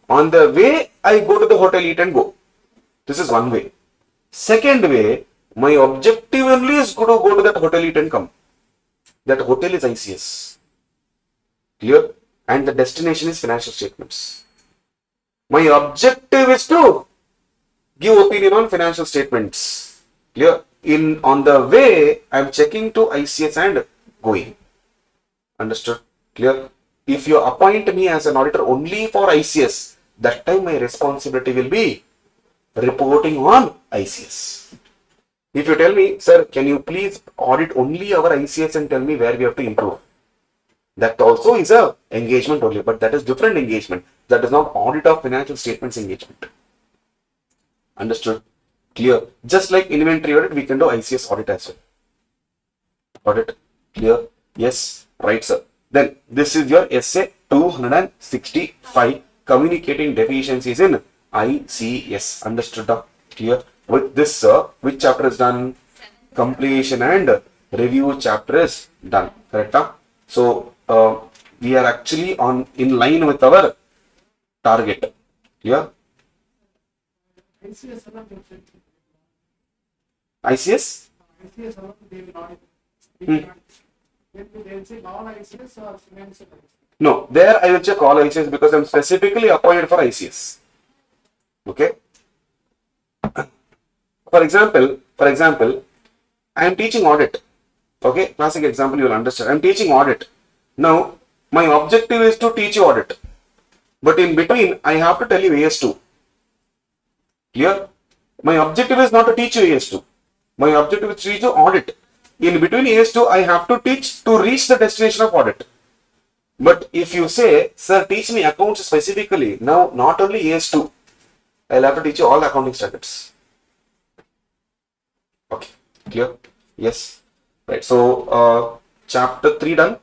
Speaker 3: On the way, I go to the hotel, eat and go. This is one way. Second way, My objective only is to go to that hotel, eat and come. That hotel is ICS. Clear? And the destination is financial statements. My objective is to give opinion on financial statements. Clear? On the way, I am checking to ICS and going. Understood? Clear? If you appoint me as an auditor only for ICS, that time my responsibility will be reporting on ICS. If you tell me, sir, can you please audit only our ICS and tell me where we have to improve? That also is a engagement only, but that is different engagement. That is not audit of financial statements engagement. Understood? Clear? Just like inventory audit, we can do ICS audit as well. Audit? Clear? Yes? Right, sir. Then this is your essay 265, communicating deficiencies in ICS. Understood? Clear? With this, sir, which chapter is done? Completion and review chapter is done. Correct? So we are actually in line with our target. Clear? ICS? No, there I will check all ICS because I am specifically appointed for ICS. Okay. For example, I am teaching audit. Okay, classic example you will understand. I am teaching audit. Now, my objective is to teach you audit. But in between, I have to tell you AS2. Clear? My objective is not to teach you AS2. My objective is to teach you audit. In between AS2, I have to teach to reach the destination of audit. But if you say, sir, teach me accounts specifically, now not only AS2, I'll have to teach you all accounting standards. Okay, clear? Yes. Right. So, chapter 3 done.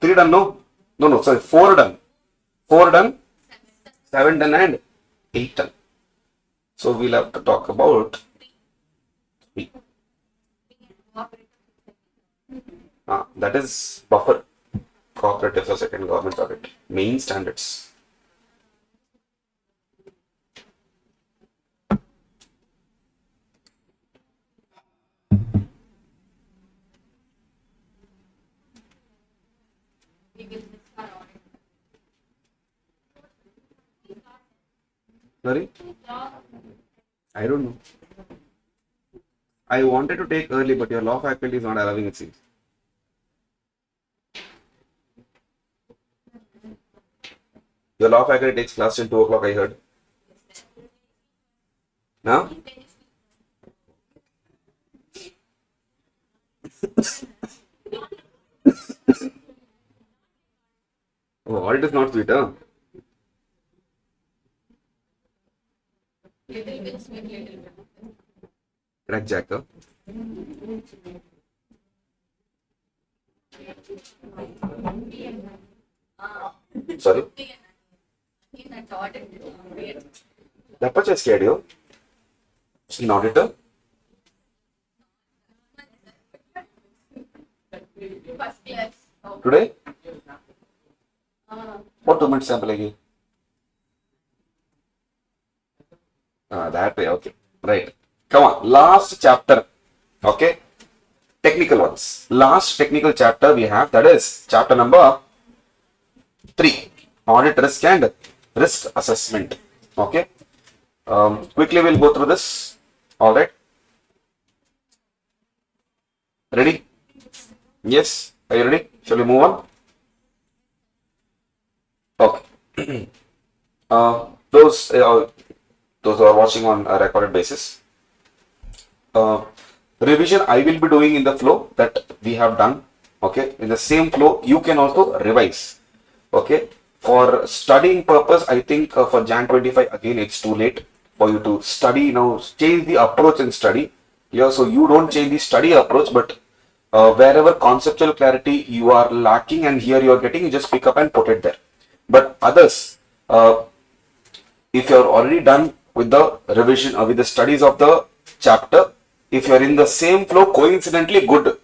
Speaker 3: 3 done, no? No, sorry, 4 done. 4 done, 7 done and 8 done. So, we'll have to talk about 3. That is buffer. Cooperative or second government audit. Main standards. Sorry? I don't know. I wanted to take early, but your law faculty is not allowing it, seems. Your law faculty takes class till 2 o'clock, I heard. Now? Oh, audit is not sweet, huh? Crack Jack, huh? Sorry? That much I scared you? An auditor? Today? What 2 minutes sample again? That way, okay. Right. Come on, last chapter. Okay. Technical ones. Last technical chapter we have, that is chapter number 3. Audit risk and risk assessment. Okay. Quickly we'll go through this. Alright. Ready? Yes. Are you ready? Shall we move on? Okay. Those who are watching on a recorded basis. Revision I will be doing in the flow that we have done. Okay. In the same flow, you can also revise. Okay. For studying purpose, I think for Jan 25, again, it's too late for you to study now. Change the approach and study. Yeah, so you don't change the study approach, but wherever conceptual clarity you are lacking and here you are getting, you just pick up and put it there. But others, if you are already done with the revision or with the studies of the chapter, if you are in the same flow, coincidentally good,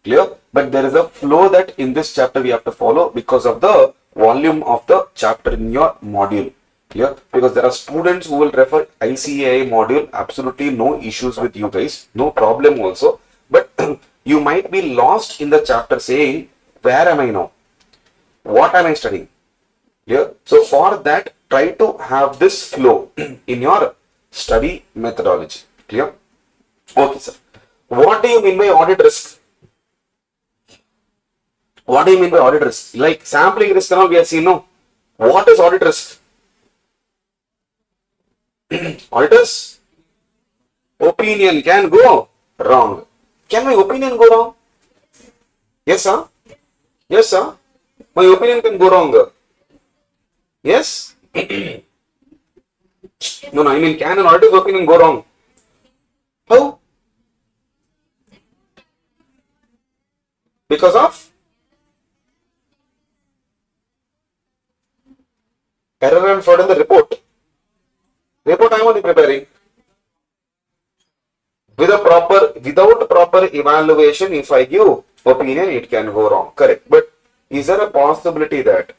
Speaker 3: clear? But there is a flow that in this chapter we have to follow because of the volume of the chapter in your module. Clear? Because there are students who will refer ICAI module, absolutely no issues with you guys, no problem also. But you might be lost in the chapter saying, where am I now? What am I studying? Clear? So for that, try to have this flow in your study methodology. Clear? Okay, sir. What do you mean by audit risk? What do you mean by audit risk? Like sampling risk now we have seen, no? What is audit risk? Auditor's opinion can go wrong. Can my opinion go wrong? Yes, sir? Yes, sir? My opinion can go wrong. Yes? No, I mean, can an auditor's opinion go wrong? How? Because of error and fraud in the report. Report I am only preparing. Without proper evaluation, if I give opinion, it can go wrong. Correct. But is there a possibility that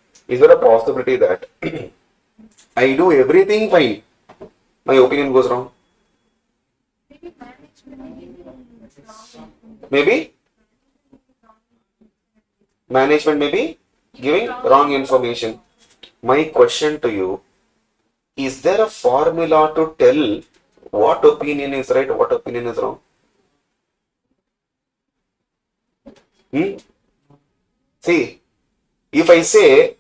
Speaker 3: I do everything fine, my opinion goes wrong? Maybe management may be giving wrong information. My question to you, is there a formula to tell what opinion is right, what opinion is wrong? See, if I say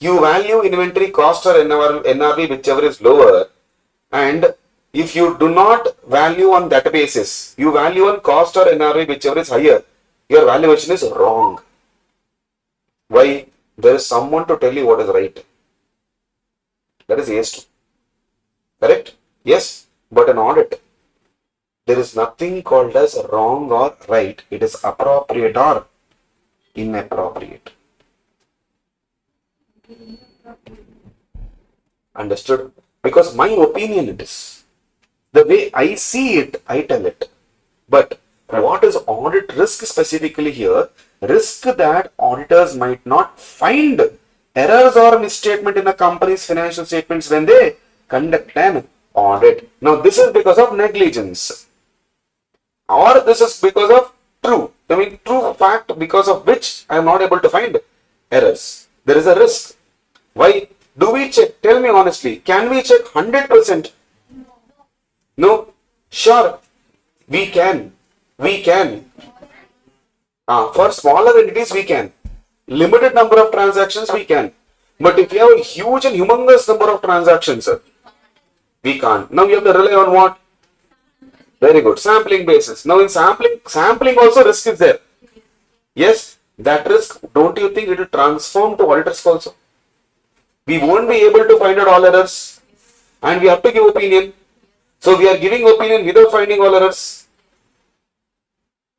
Speaker 3: you value inventory cost or NRV, whichever is lower, and if you do not value on that basis, you value on cost or NRV, whichever is higher, your valuation is wrong. Why? There is someone to tell you what is right. That is yes. Correct? Yes. But in audit, there is nothing called as wrong or right. It is appropriate or inappropriate. Understood? Because my opinion it is. The way I see it, I tell it. But what is audit risk specifically here? Risk that auditors might not find errors or misstatement in a company's financial statements when they conduct an audit. Now this is because of negligence, or this is because of true fact because of which I am not able to find errors. There is a risk. Why? Do we check? Tell me honestly, can we check 100%? No? Sure, we can. For smaller entities, we can. Limited number of transactions, we can. But if you have a huge and humongous number of transactions, we can't. Now you have to rely on what? Very good. Sampling basis. Now in sampling also risk is there. Yes, that risk, don't you think it will transform to audit risk also? We won't be able to find out all errors and we have to give opinion. So we are giving opinion without finding all errors.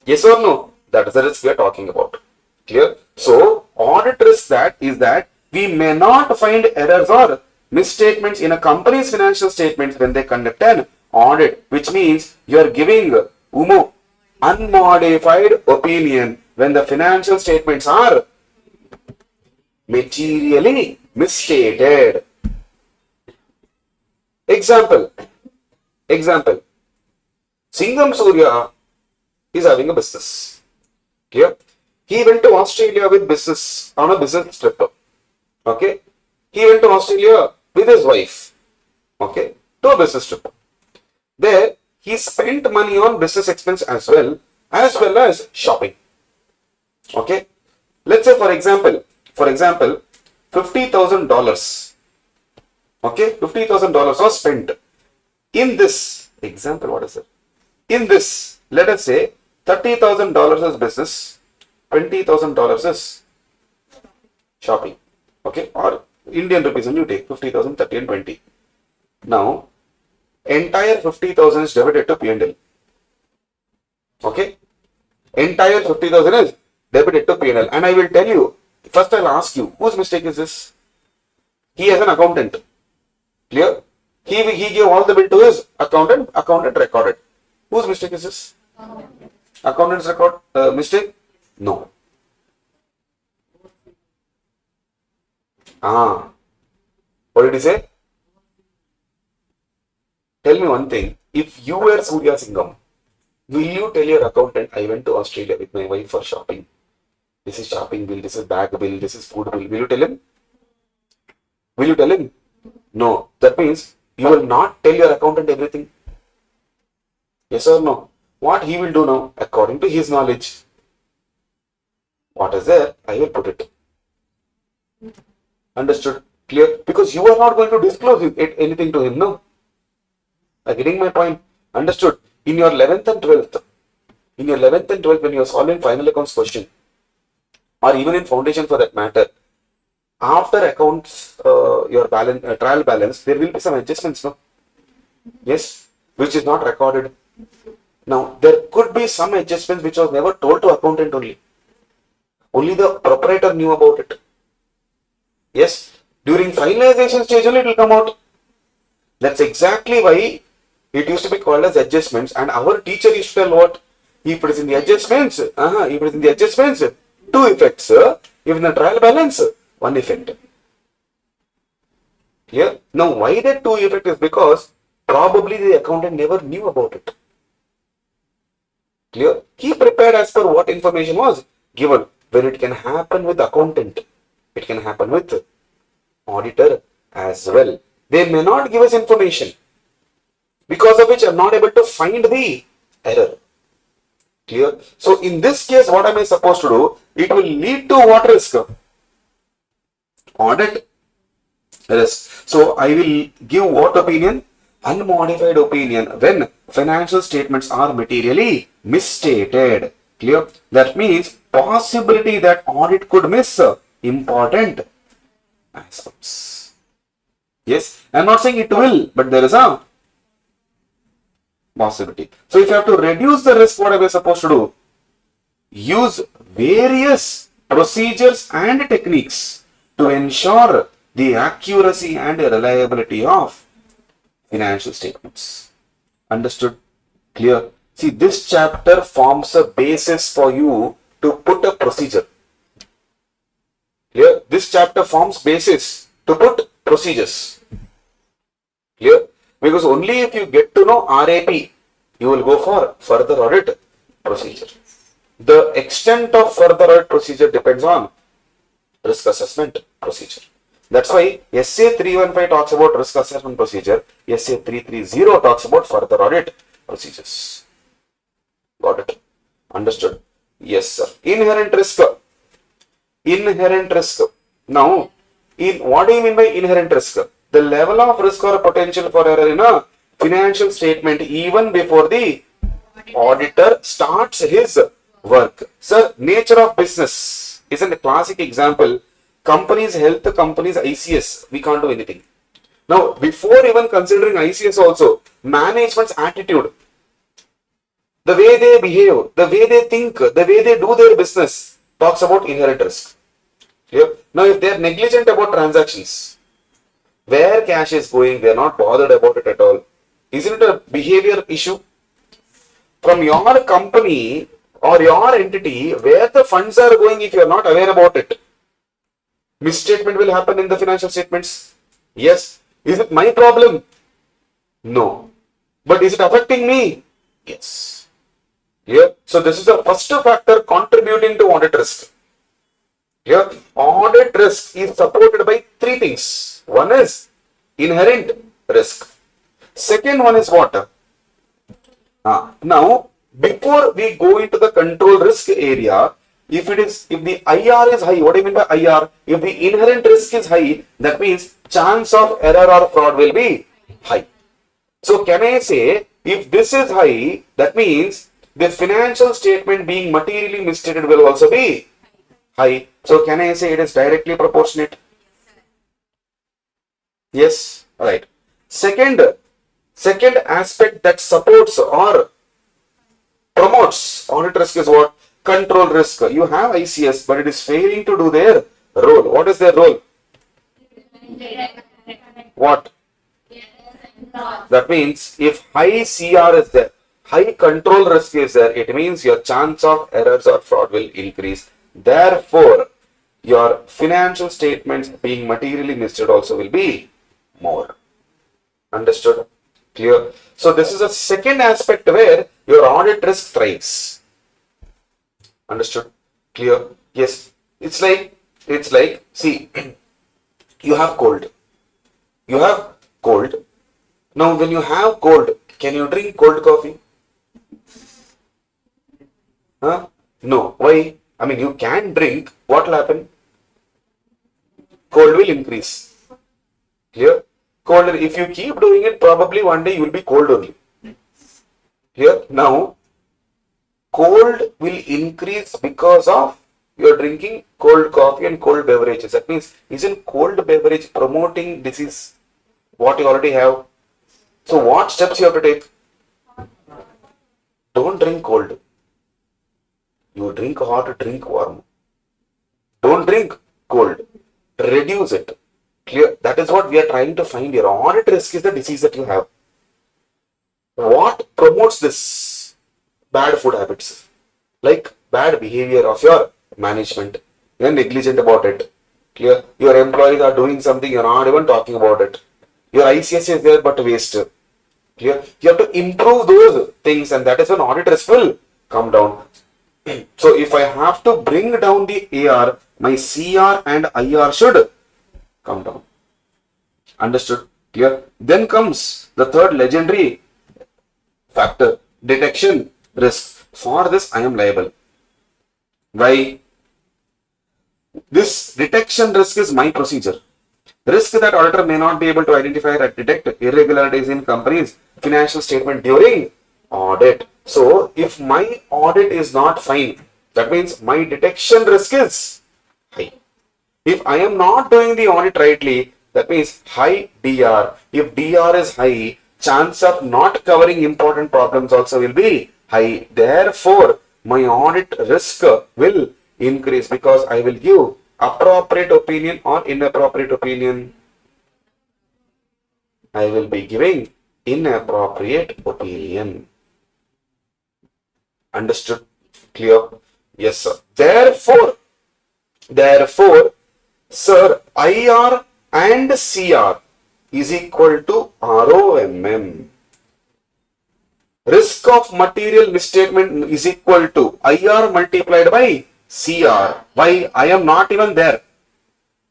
Speaker 3: Yes or no? That is the risk we are talking about. Clear? So audit risk is that we may not find errors or misstatements in a company's financial statements when they conduct an audit, which means you are giving unmodified opinion when the financial statements are materially misstated. Example. Singham Surya is having a business. Clear? He went to Australia with business on a business trip. Okay? He went to Australia with his wife. Okay? To a business trip. There, he spent money on business expense as well as shopping. Okay? Let's say for example, $50,000. Okay? $50,000 was spent. In this example, what is it? In this, let us say $30,000 is business, $20,000 is shopping. Okay? Or Indian rupees, and you take 50,000, 30 and 20. Now, entire 50,000 is debited to P&L. Okay? Entire 50,000 is debited to P&L. And I will tell you, first I'll ask you, whose mistake is this? He is an accountant. Clear? He gave all the bill to his accountant recorded. Whose mistake is this? Accountant's record mistake? No. What did he say? Tell me one thing. If you were Surya Singham, will you tell your accountant, I went to Australia with my wife for shopping? This is shopping bill, this is bag bill, this is food bill. Will you tell him? Will you tell him? No. That means you will not tell your accountant everything. Yes or no? What he will do now, according to his knowledge. What is there, I will put it. Understood? Clear? Because you are not going to disclose anything to him, no? Are getting my point? Understood? In your 11th and 12th, when you are solving final accounts question, or even in foundation for that matter, after accounts, your balance, trial balance, there will be some adjustments, no? Yes, which is not recorded. Now, there could be some adjustments which was never told to accountant only. Only the proprietor knew about it. Yes, during finalization stage only it will come out. That's exactly why it used to be called as adjustments, and our teacher used to tell what? If it is in the adjustments, two effects. If in the trial balance, one effect. Clear? Now, why that two effect is because probably the accountant never knew about it. Clear? He prepared as per what information was given. When it can happen with accountant, it can happen with auditor as well. They may not give us information, because of which I am not able to find the error. Clear? So in this case, what am I supposed to do? It will lead to what risk? Audit risk. So I will give what opinion? Unmodified opinion when financial statements are materially misstated. Clear? That means possibility that audit could miss important aspects. Yes, I am not saying it will, but there is a possibility. So if you have to reduce the risk, what are we supposed to do? Use various procedures and techniques to ensure the accuracy and reliability of financial statements. Understood? Clear? See, this chapter forms a basis for you to put a procedure. Clear? This chapter forms basis to put procedures. Clear? Because only if you get to know RAP, you will go for further audit procedure. The extent of further audit procedure depends on risk assessment procedure. That's why SA 315 talks about risk assessment procedure, SA 330 talks about further audit procedures. Got it? Understood? Yes, sir. Inherent risk. Inherent risk. Now, what do you mean by inherent risk? The level of risk or potential for error in a financial statement even before the auditor starts his work. Sir, nature of business is a classic example. Companies, health companies, ICS, we can't do anything. Now, before even considering ICS also, management's attitude, the way they behave, the way they think, the way they do their business, talks about inherent risk. Clear? Now, if they are negligent about transactions, where cash is going, they are not bothered about it at all. Isn't it a behavior issue? From your company or your entity, where the funds are going, if you are not aware about it, misstatement will happen in the financial statements. Yes. Is it my problem? No. But is it affecting me? Yes. Here, so this is the first factor contributing to audit risk. Here, audit risk is supported by three things. One is inherent risk. Second one is what? Now, before we go into the control risk area, if the IR is high, what do you mean by IR? If the inherent risk is high, that means chance of error or fraud will be high. So can I say, if this is high, that means the financial statement being materially misstated will also be high. So can I say it is directly proportionate? Yes, right. Second aspect that supports or promotes audit risk is what? Control risk. You have ICS, but it is failing to do their role. What is their role? What? That means if high CR is there, high control risk is there, it means your chance of errors or fraud will increase. Therefore, your financial statements being materially misstated also will be more. Understood? Clear? So this is a second aspect where your audit risk thrives. Understood? Clear? Yes. It's like, see, you have cold. You have cold. Now, when you have cold, can you drink cold coffee? Huh? No. Why? I mean, you can drink. What will happen? Cold will increase. Clear? Cold. If you keep doing it, probably one day you will be cold only. Clear? Now, cold will increase because of you're drinking cold coffee and cold beverages. That means, isn't cold beverage promoting disease? What you already have? So, what steps you have to take? Don't drink cold. You drink hot, drink warm. Don't drink cold. Reduce it. Clear? That is what we are trying to find here. Audit risk is the disease that you have. What promotes this? Bad food habits. Like bad behavior of your management. You are negligent about it. Clear? Your employees are doing something, you are not even talking about it. Your ICS is there but waste. Clear? You have to improve those things, and that is when audit risk will come down. So if I have to bring down the AR, my CR and IR should come down. Understood? Clear? Then comes the third legendary factor, detection risk. For this, I am liable. Why? This detection risk is my procedure. Risk that auditor may not be able to identify or detect irregularities in company's financial statement during audit. So, if my audit is not fine, that means my detection risk is high. If I am not doing the audit rightly, that means high DR. If DR is high, chance of not covering important problems also will be high. Therefore, my audit risk will increase because I will give appropriate opinion or inappropriate opinion. I will be giving inappropriate opinion. Understood? Clear? Yes, sir. Therefore, sir, IR and CR is equal to ROMM. Risk of material misstatement is equal to IR multiplied by CR. Why? I am not even there.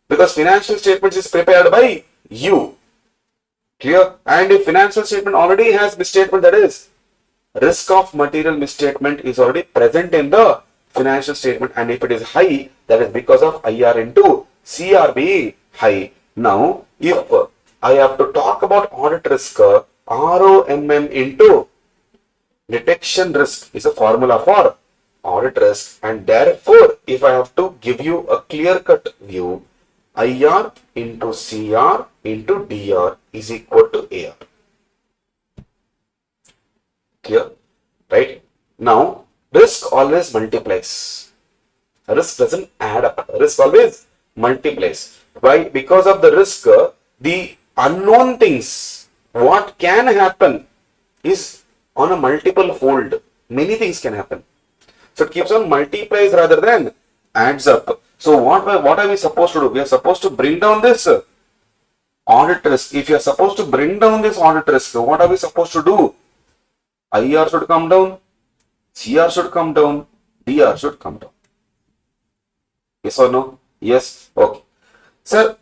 Speaker 3: Because financial statements is prepared by you. Clear? And if financial statement already has misstatement, that is, risk of material misstatement is already present in the financial statement, and if it is high, that is because of IR into CR being high. Now, if I have to talk about audit risk, ROMM into detection risk is a formula for audit risk, and therefore, if I have to give you a clear-cut view, IR into CR into DR is equal to AR. Clear? Right? Now, risk always multiplies. Risk doesn't add up. Risk always multiplies. Why? Because of the risk, the unknown things, what can happen is on a multiple fold. Many things can happen. So it keeps on multiplies rather than adds up. So what are we supposed to do? We are supposed to bring down this audit risk. If you are supposed to bring down this audit risk, what are we supposed to do? IR should come down, CR should come down, DR should come down. Yes or no? Yes. Okay. Sir,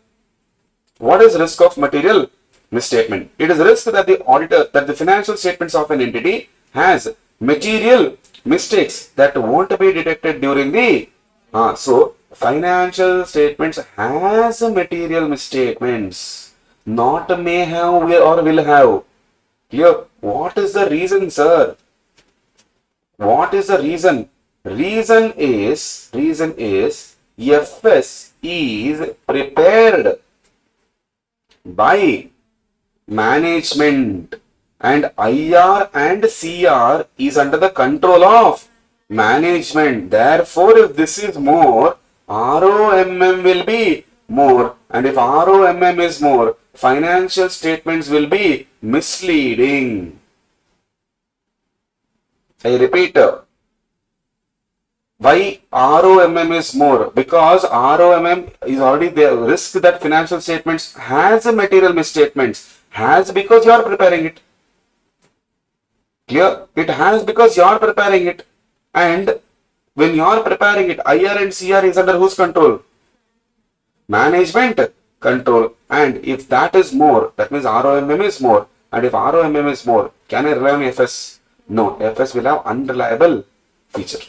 Speaker 3: what is risk of material misstatement? It is risk that the financial statements of an entity has material mistakes that won't be detected during the so financial statements has material misstatements, not may have or will have. Clear? What is the reason, sir? What is the reason? Reason is FS is prepared by management and IR and CR is under the control of management. Therefore, if this is more, ROMM will be more, and if ROMM is more, financial statements will be misleading. I repeat, why ROMM is more? Because ROMM is already the risk that financial statements has a material misstatements, has because you are preparing it. Clear? It has because you are preparing it. And when you are preparing it, IR and CR is under whose control? Management control. And if that is more, that means ROMM is more. And if ROMM is more, can I rely on FS? No, FS will have unreliable feature.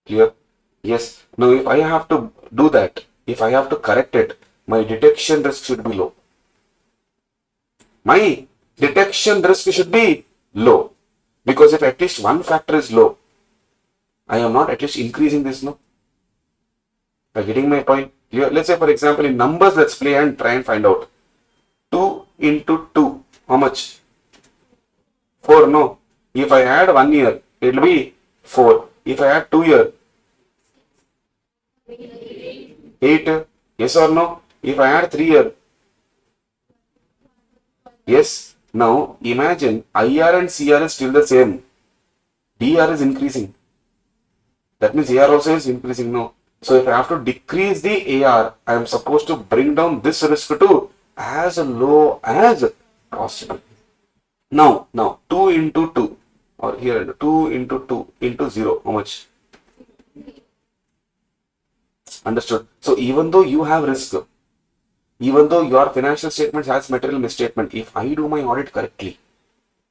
Speaker 3: Clear? Yes. Now, if I have to do that, if I have to correct it, my detection risk should be low. My detection risk should be low. Because if at least one factor is low, I am not at least increasing this, no? Are you getting my point? Clear? Let's say, for example, in numbers, let's play and try and find out. 2 into 2, how much? 4, no. If I add 1 year, it will be 4. If I add 2 year, 8. Yes or no? If I add 3 year, yes. Now, imagine IR and CR is still the same. DR is increasing. That means AR also is increasing, no. So, if I have to decrease the AR, I am supposed to bring down this risk to as low as possible. Now, 2 into 2, or here 2 into 2 into 0, how much? Understood? So, even though you have risk, even though your financial statements has material misstatement, if I do my audit correctly,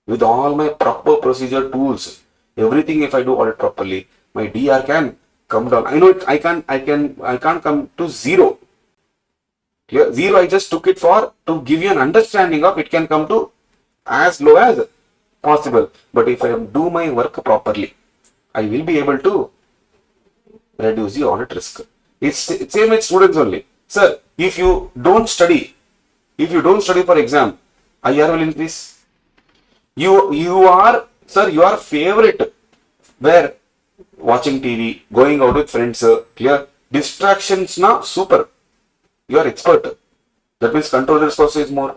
Speaker 3: with all my proper procedure tools, everything, if I do audit properly, my DR can come down. I know it, I can't come to 0. Clear? 0, I just took it for to give you an understanding of it can come to as low as possible. But if I do my work properly, I will be able to reduce the audit risk. It's same with students only. Sir, if you don't study for exam, IR will increase. You are favorite where watching TV, going out with friends, clear? Distractions now, super. You are expert. That means control risk also is more.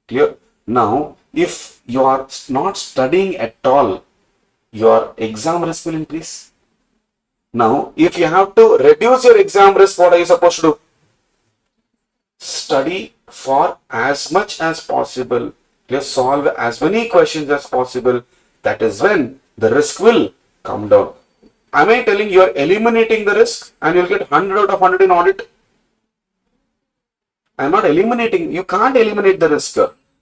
Speaker 3: Clear? Now, if you are not studying at all, your exam risk will increase. Now, if you have to reduce your exam risk, what are you supposed to do? Study for as much as possible. Just solve as many questions as possible. That is when the risk will come down. Am I telling you are eliminating the risk and you'll get 100 out of 100 in audit? I am not eliminating. You can't eliminate the risk.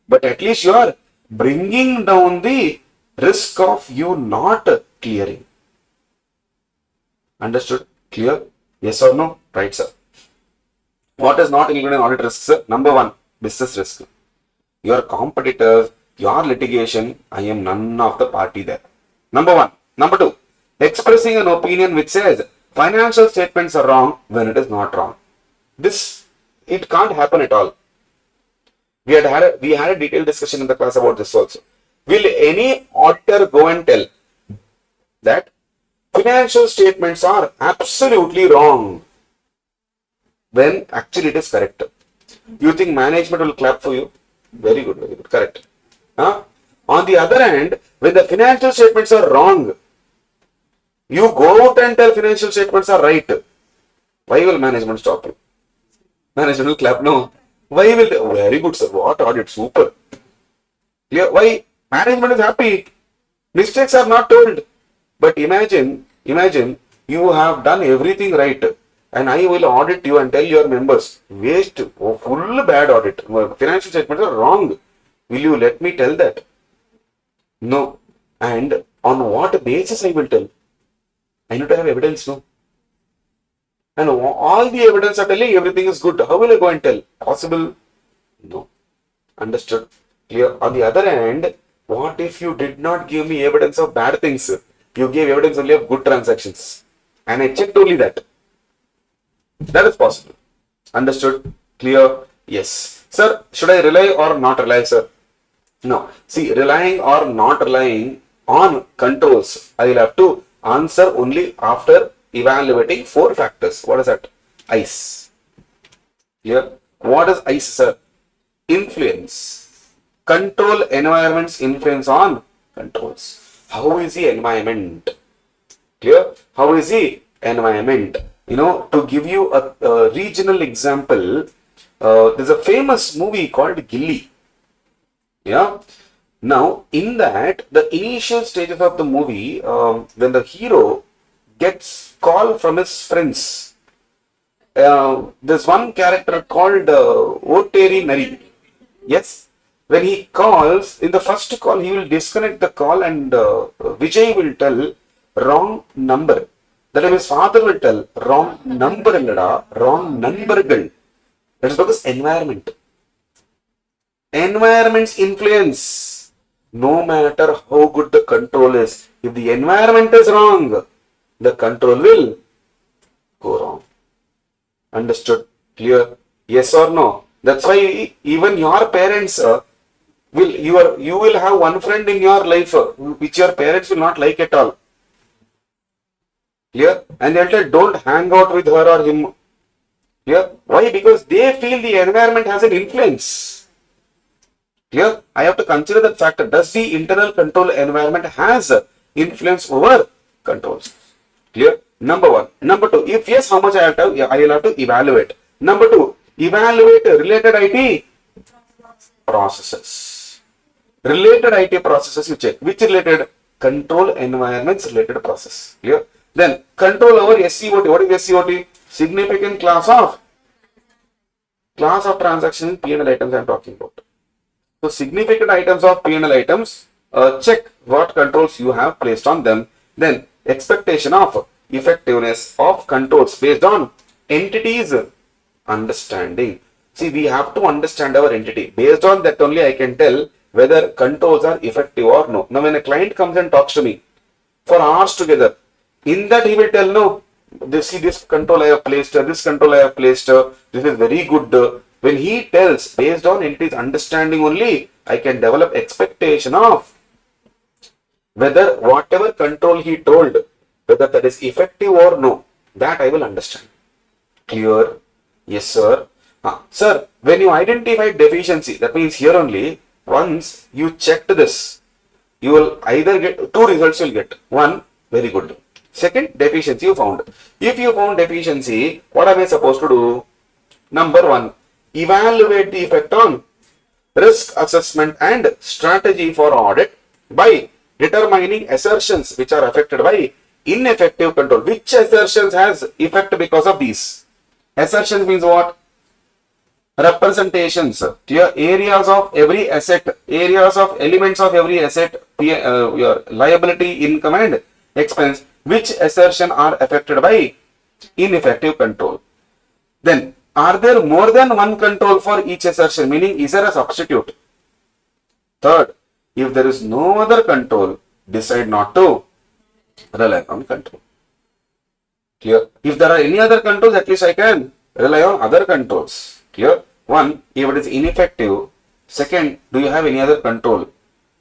Speaker 3: But at least you are bringing down the risk of you not clearing. Understood? Clear? Yes or no? Right, sir. What is not included in audit risk, sir? Number 1, business risk. Your competitors, your litigation, I am none of the party there. Number 1. Number 2, expressing an opinion which says financial statements are wrong when it is not wrong. It can't happen at all. We had a detailed discussion in the class about this also. Will any auditor go and tell that financial statements are absolutely wrong when actually it is correct? You think management will clap for you? Very good, correct. On the other hand, when the financial statements are wrong, you go out and tell financial statements are right. Why will management stop you? Management will clap, no. Why will they? Very good, sir. What audit? Super. Clear? Why? Management is happy. Mistakes are not told. But imagine you have done everything right and I will audit you and tell your members, waste, full bad audit. Financial statements are wrong. Will you let me tell that? No. And on what basis I will tell? I need to have evidence, no? And all the evidence are telling everything is good. How will I go and tell? Possible? No. Understood? Clear? On the other hand, what if you did not give me evidence of bad things? You gave evidence only of good transactions. And I checked only that. That is possible. Understood? Clear? Yes. Sir, should I rely or not rely, sir? No. See, relying or not relying on controls, I will have to answer only after evaluating 4 factors. What is that? ICE. Here, what is ICE, sir? Influence. Control environment's influence on controls. How is the environment? Clear? How is the environment? To give you a regional example, there's a famous movie called Gilly. Yeah. Now, in that, the initial stages of the movie, when the hero gets call from his friends, there's one character called Oteri Nari. Yes, when he calls, in the first call, he will disconnect the call and Vijay will tell wrong number. That is, his father will tell wrong number, wrong numbergal. That is because environment. Environment's influence. No matter how good the control is, if the environment is wrong, the control will go wrong. Understood? Clear? Yes or no? That's why even your parents you will have one friend in your life which your parents will not like at all. Clear? And they'll tell, don't hang out with her or him. Clear? Why? Because they feel the environment has an influence. Clear? I have to consider that factor. Does the internal control environment has influence over controls? Clear? Number one. Number two, if yes, how much I will have to evaluate. Number two, evaluate related IT processes. Related IT processes you check. Which related? Control environments related process. Clear? Then control over SCOT. What is SCOT? Significant class of transaction in P&L items I am talking about. So significant items of P&L items, check what controls you have placed on them. Then expectation of effectiveness of controls based on entities understanding. See, we have to understand our entity. Based on that only I can tell whether controls are effective or no. Now when a client comes and talks to me for hours together, in that he will tell, no, this control I have placed, this control I have placed, this is very good. When he tells based on entities understanding only, I can develop expectation of whether whatever control he told, whether that is effective or no, that I will understand. Clear? Yes, sir. Sir, when you identify deficiency, that means here only, once you checked this, you will either get two results. You'll get one, very good. Second, deficiency you found. If you found deficiency, what am I supposed to do? Number one, evaluate the effect on risk assessment and strategy for audit by determining assertions which are affected by ineffective control. Which assertions has effect because of these? Assertions means what? Representations, clear, areas of every asset, areas of elements of every asset, your liability, income and expense, which assertion are affected by ineffective control. Then, are there more than one control for each assertion? Meaning, is there a substitute? Third, if there is no other control, decide not to rely on control. Clear? If there are any other controls, at least I can rely on other controls. Clear? One, if it is ineffective. Second, do you have any other control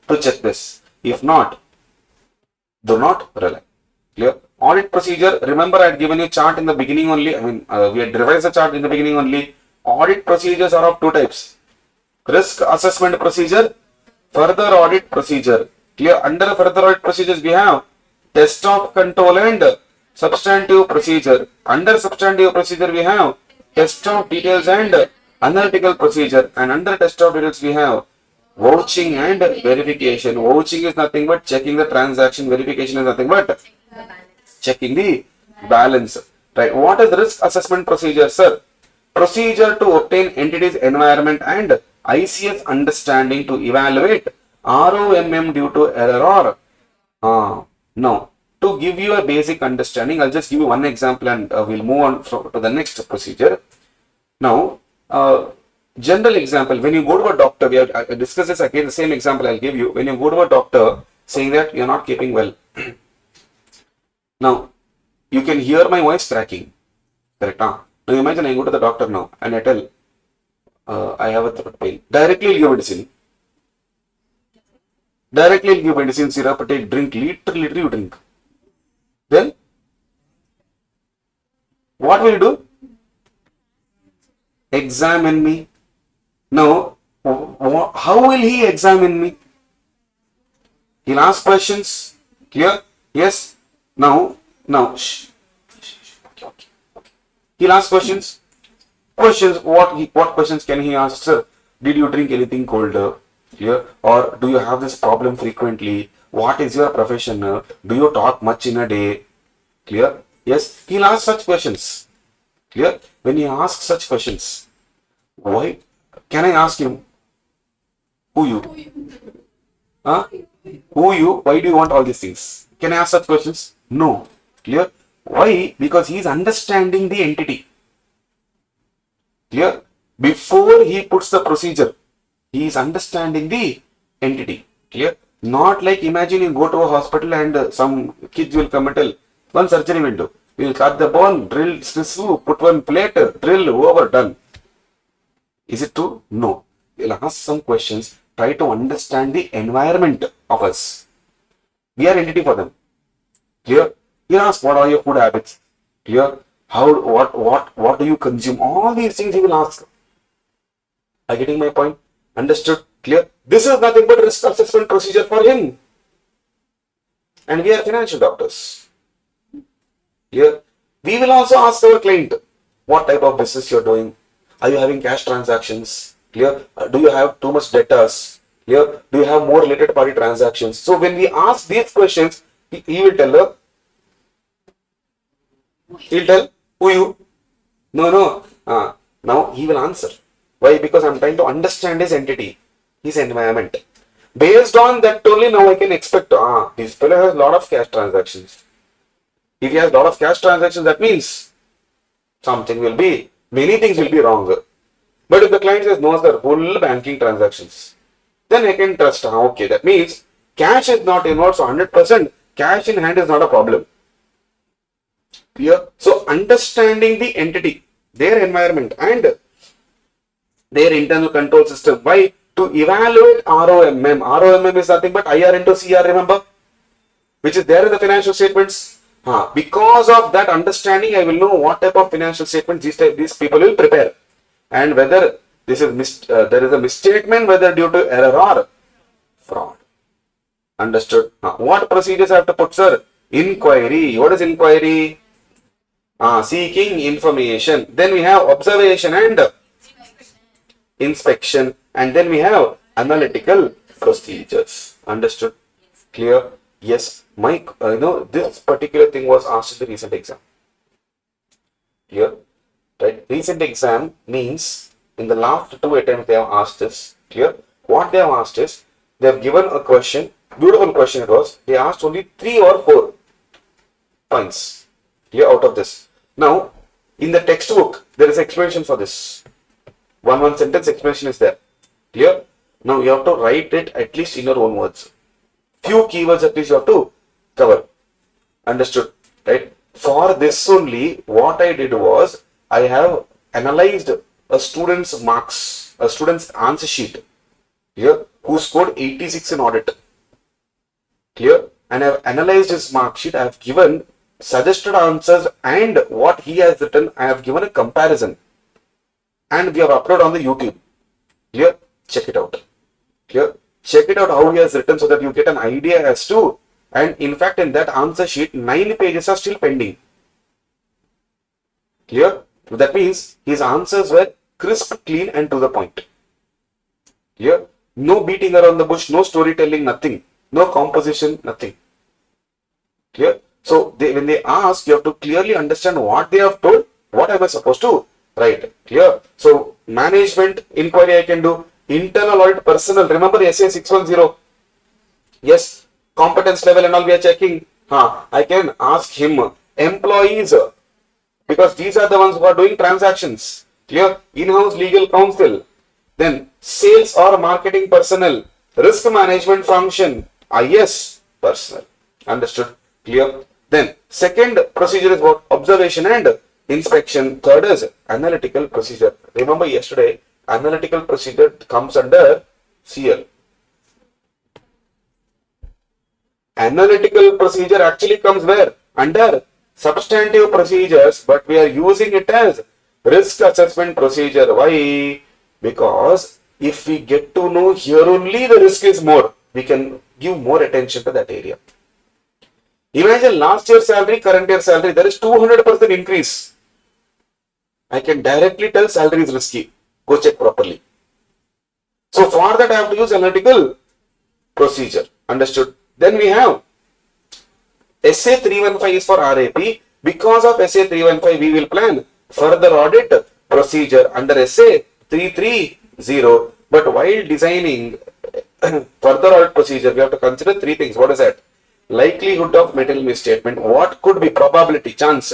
Speaker 3: to check this? If not, do not rely. Clear? Audit procedure, remember I had given you chart in the beginning only. We had revised the chart in the beginning only. Audit procedures are of two types. Risk assessment procedure, further audit procedure. Clear? Under further audit procedures, we have test of control and substantive procedure. Under substantive procedure, we have test of details and analytical procedure. And under test of details, we have vouching and verification. Vouching is nothing but checking the transaction. Verification is nothing but checking the balance. Right? What is risk assessment procedure, sir? Procedure to obtain entities, environment and ICS understanding to evaluate ROMM due to error or no. To give you a basic understanding, I'll just give you one example and we'll move on to the next procedure. Now, general example, when you go to a doctor, we have discussed this again, the same example I'll give you. When you go to a doctor saying that you're not keeping well. Now, you can hear my voice cracking. Correct? Now imagine I go to the doctor now and I tell, I have a throat pain. Directly he'll give medicine. Directly he'll give medicine, syrup, take, drink, literally you drink. Then, what will you do? Examine me. Now, how will he examine me? He'll ask questions. Clear? Yes. Now, shh. Okay. He'll ask questions. What questions can he ask, sir? Did you drink anything colder? Clear? Or do you have this problem frequently? What is your profession? Do you talk much in a day? Clear? Yes, he'll ask such questions. Clear? When he asks such questions, why? Can I ask him, who you? Huh? Who you? Why do you want all these things? Can I ask such questions? No. Clear? Why? Because he is understanding the entity. Clear? Before he puts the procedure, he is understanding the entity. Clear? Not like imagine you go to a hospital and some kids will come and tell, one surgery will do. We will cut the bone, drill, screw, put one plate, drill, over, done. Is it true? No. We'll ask some questions, try to understand the environment of us. We are entity for them. Clear? You ask what are your food habits? Clear? How, what do you consume? All these things he will ask. Are you getting my point? Understood? Clear? This is nothing but risk assessment procedure for him. And we are financial doctors. Clear? We will also ask our client what type of business you're doing. Are you having cash transactions? Clear? Do you have too much debtors? Clear? Do you have more related party transactions? So when we ask these questions, he will tell her. He'll tell who you. No. Now he will answer. Why? Because I'm trying to understand his entity, his environment. Based on that only now I can expect, this fellow has a lot of cash transactions. If he has a lot of cash transactions, that means many things will be wrong. But if the client says, no sir, full banking transactions, then I can trust, okay, that means cash is not involved, so 100% cash in hand is not a problem. Clear? So understanding the entity, their environment and their internal control system. Why? To evaluate ROMM. ROMM is nothing but IR into CR, remember? Which is there in the financial statements. Because of that understanding, I will know what type of financial statements these people will prepare. And whether this is there is a misstatement, whether due to error or fraud. Understood? What procedures I have to put, sir? Inquiry. What is inquiry? Seeking information. Then we have observation and inspection, and then we have analytical procedures. Understood? Clear? Yes. Mike, this particular thing was asked in the recent exam. Clear? Right? Recent exam means in the last 2 attempts they have asked this. Clear? What they have asked is, they have given a question, beautiful question it was, they asked only 3 or 4 points. Clear? Out of this. Now, in the textbook, there is explanation for this. One sentence explanation is there. Clear? Now you have to write it at least in your own words. Few keywords at least you have to cover. Understood? Right? For this only, what I did was, I have analyzed a student's marks, a student's answer sheet. Clear? Who scored 86 in audit. Clear? And I have analyzed his mark sheet. I have given suggested answers and what he has written. I have given a comparison. And we have uploaded on the YouTube. Clear? Check it out. Clear? Check it out how he has written so that you get an idea as to, and in fact in that answer sheet 9 pages are still pending. Clear? That means his answers were crisp, clean and to the point. Clear? No beating around the bush, no storytelling, nothing. No composition, nothing. Clear? So when they ask, you have to clearly understand what they have told, what am I supposed to write. Clear? So management inquiry I can do, internal audit personal, remember SA 610? Yes, competence level and all we are checking. I can ask him, employees, because these are the ones who are doing transactions. Clear? In-house legal counsel. Then sales or marketing personnel, risk management function, IS personnel. Understood? Clear? Then second procedure is what? Observation and inspection. Third is analytical procedure. Remember yesterday, analytical procedure comes under CL. Analytical procedure actually comes where? Under substantive procedures, but we are using it as risk assessment procedure. Why? Because if we get to know here only the risk is more, we can give more attention to that area. Imagine last year's salary, current year salary, there is 200% increase. I can directly tell salary is risky. Go check properly. So for that I have to use analytical procedure. Understood? Then we have SA 315 is for RAP. Because of SA 315, we will plan further audit procedure under SA 330. But while designing further audit procedure, we have to consider three things. What is that? Likelihood of material misstatement. What could be probability, chance?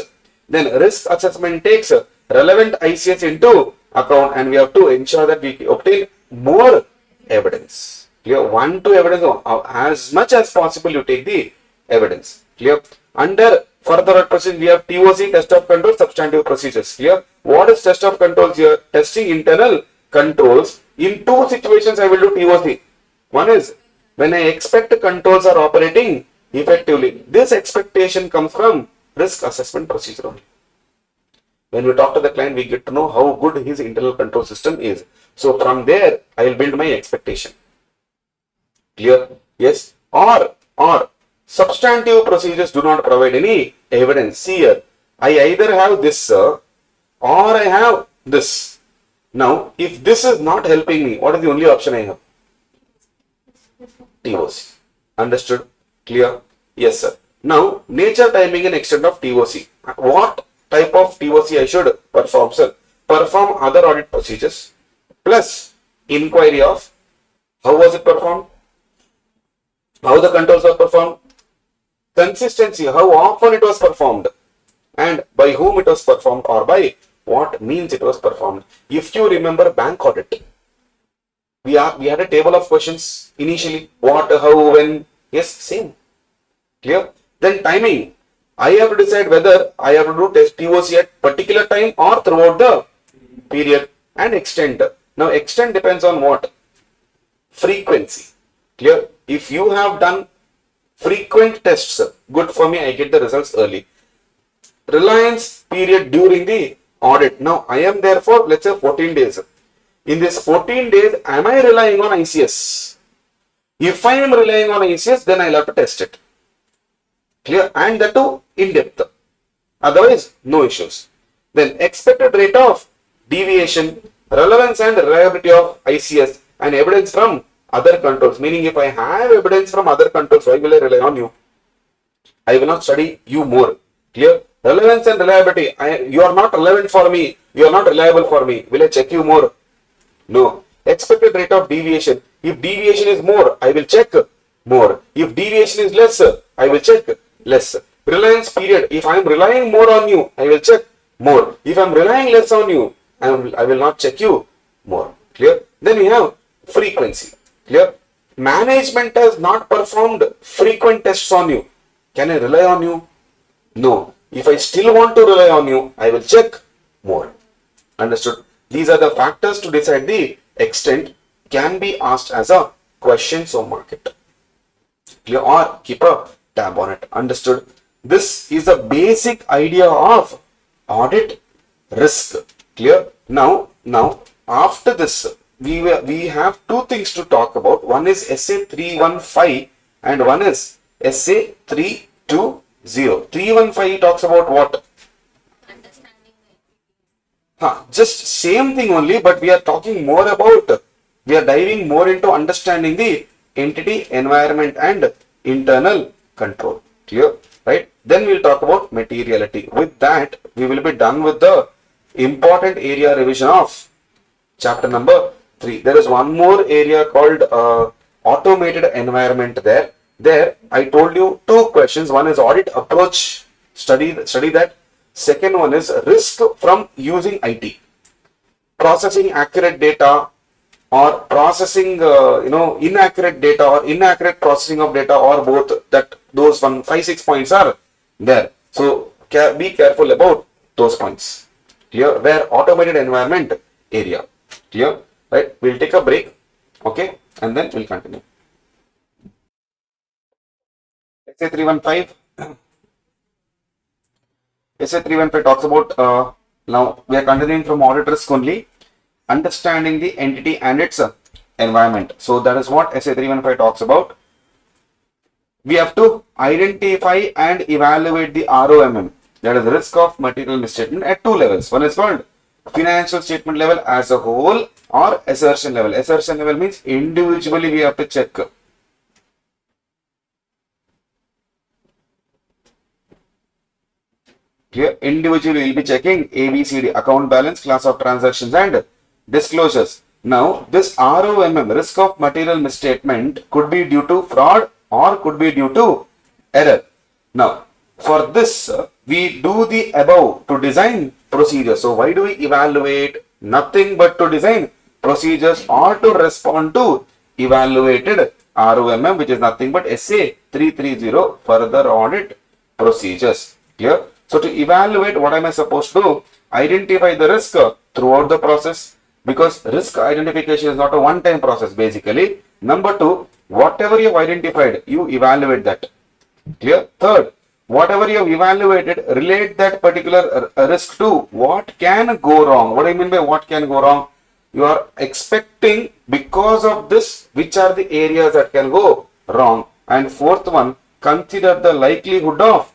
Speaker 3: Then risk assessment takes relevant ICS into account, and we have to ensure that we obtain more evidence. Clear? One to evidence, as much as possible you take the evidence. Clear? Under further audit procedure, we have TOC, test of control, substantive procedures. Clear? What is test of controls here? Testing internal controls. In two situations I will do TOC. One is when I expect controls are operating effectively. This expectation comes from risk assessment procedure only. When we talk to the client, we get to know how good his internal control system is. So from there, I will build my expectation. Clear? Yes. Or substantive procedures do not provide any evidence. See here, I either have this or I have this. Now, if this is not helping me, what is the only option I have? TOC. Understood? Clear? Yes, sir. Now, nature, timing and extent of TOC. What type of TOC I should perform, sir? Perform other audit procedures plus inquiry of how was it performed, how the controls were performed, consistency, how often it was performed, and by whom it was performed or by what means it was performed. If you remember bank audit, we had a table of questions initially. What, how, when. Yes, same. Clear? Then timing. I have to decide whether I have to do test TOC at particular time or throughout the period. And extent. Now extent depends on what? Frequency. Clear? If you have done frequent tests, good for me, I get the results early. Reliance period during the audit. Now I am there for, let's say, 14 days. In this 14 days, am I relying on ICS? If I am relying on ICS, then I'll have to test it. Clear? And that too in depth. Otherwise, no issues. Then expected rate of deviation, relevance and reliability of ICS, and evidence from other controls. Meaning, if I have evidence from other controls, why will I rely on you? I will not study you more. Clear? Relevance and reliability. You are not relevant for me. You are not reliable for me. Will I check you more? No. Expected rate of deviation. If deviation is more, I will check more. If deviation is less, I will check less. Reliance period. If I am relying more on you, I will check more. If I am relying less on you, I will not check you more. Clear? Then we have frequency. Clear? Management has not performed frequent tests on you. Can I rely on you? No. If I still want to rely on you, I will check more. Understood? These are the factors to decide the extent. Can be asked as a question, so mark it. Clear? Or keep a tab on it. Understood? This is the basic idea of audit risk. Clear? Now after this, we have two things to talk about. One is SA 315 and one is SA 320. 315 talks about what? Just same thing only, but we are talking more about, we are diving more into understanding the entity, environment and internal control. Clear? Right? Then we'll talk about materiality. With that, we will be done with the important area revision of chapter number 3. There is one more area called automated environment there. There, I told you two questions. One is audit approach, study that. Second one is risk from using IT. Processing accurate data or processing, inaccurate data or inaccurate processing of data or both. Those 5-6 points are there. So, be careful about those points. Clear? Where automated environment area. Clear? Right? We'll take a break. Okay? And then we'll continue. SA 315. SA 315 talks about, now we are continuing from audit risk only, understanding the entity and its environment. So that is what SA 315 talks about. We have to identify and evaluate the ROMM, that is risk of material misstatement, at two levels. One is called financial statement level as a whole or assertion level. Assertion level means individually we have to check. Clear? Individually will be checking ABCD, account balance, class of transactions and disclosures. Now this ROMM, risk of material misstatement, could be due to fraud or could be due to error. Now for this we do the above to design procedures. So why do we evaluate? Nothing but to design procedures or to respond to evaluated ROMM, which is nothing but SA 330 further audit procedures. Clear? So to evaluate, what am I supposed to do? Identify the risk throughout the process, because risk identification is not a one-time process basically. Number two, whatever you have identified, you evaluate that. Clear? Third, whatever you have evaluated, relate that particular risk to what can go wrong. What do I mean by what can go wrong? You are expecting because of this, which are the areas that can go wrong. And fourth one, consider the likelihood of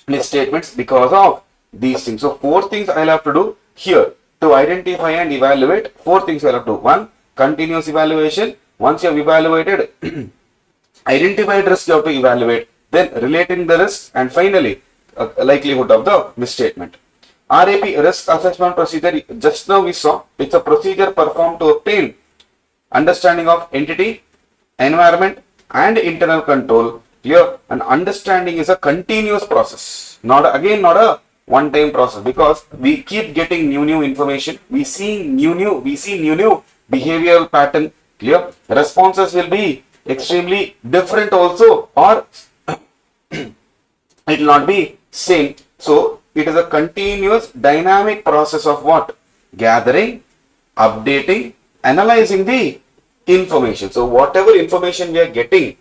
Speaker 3: misstatements because of these things. So four things I'll have to do here to identify and evaluate. Four things I'll have to do. One, continuous evaluation. Once you have evaluated, identified risk you have to evaluate. Then relating the risk, and finally likelihood of the misstatement. RAP, risk assessment procedure, just now we saw, it's a procedure performed to obtain understanding of entity, environment and internal control. Here, an understanding is a continuous process, not a one-time process, because we keep getting new information. We see new behavioral pattern. Clear? Responses will be extremely different also, or it will not be same. So it is a continuous dynamic process of what? Gathering, updating, analyzing the information. So whatever information we are getting,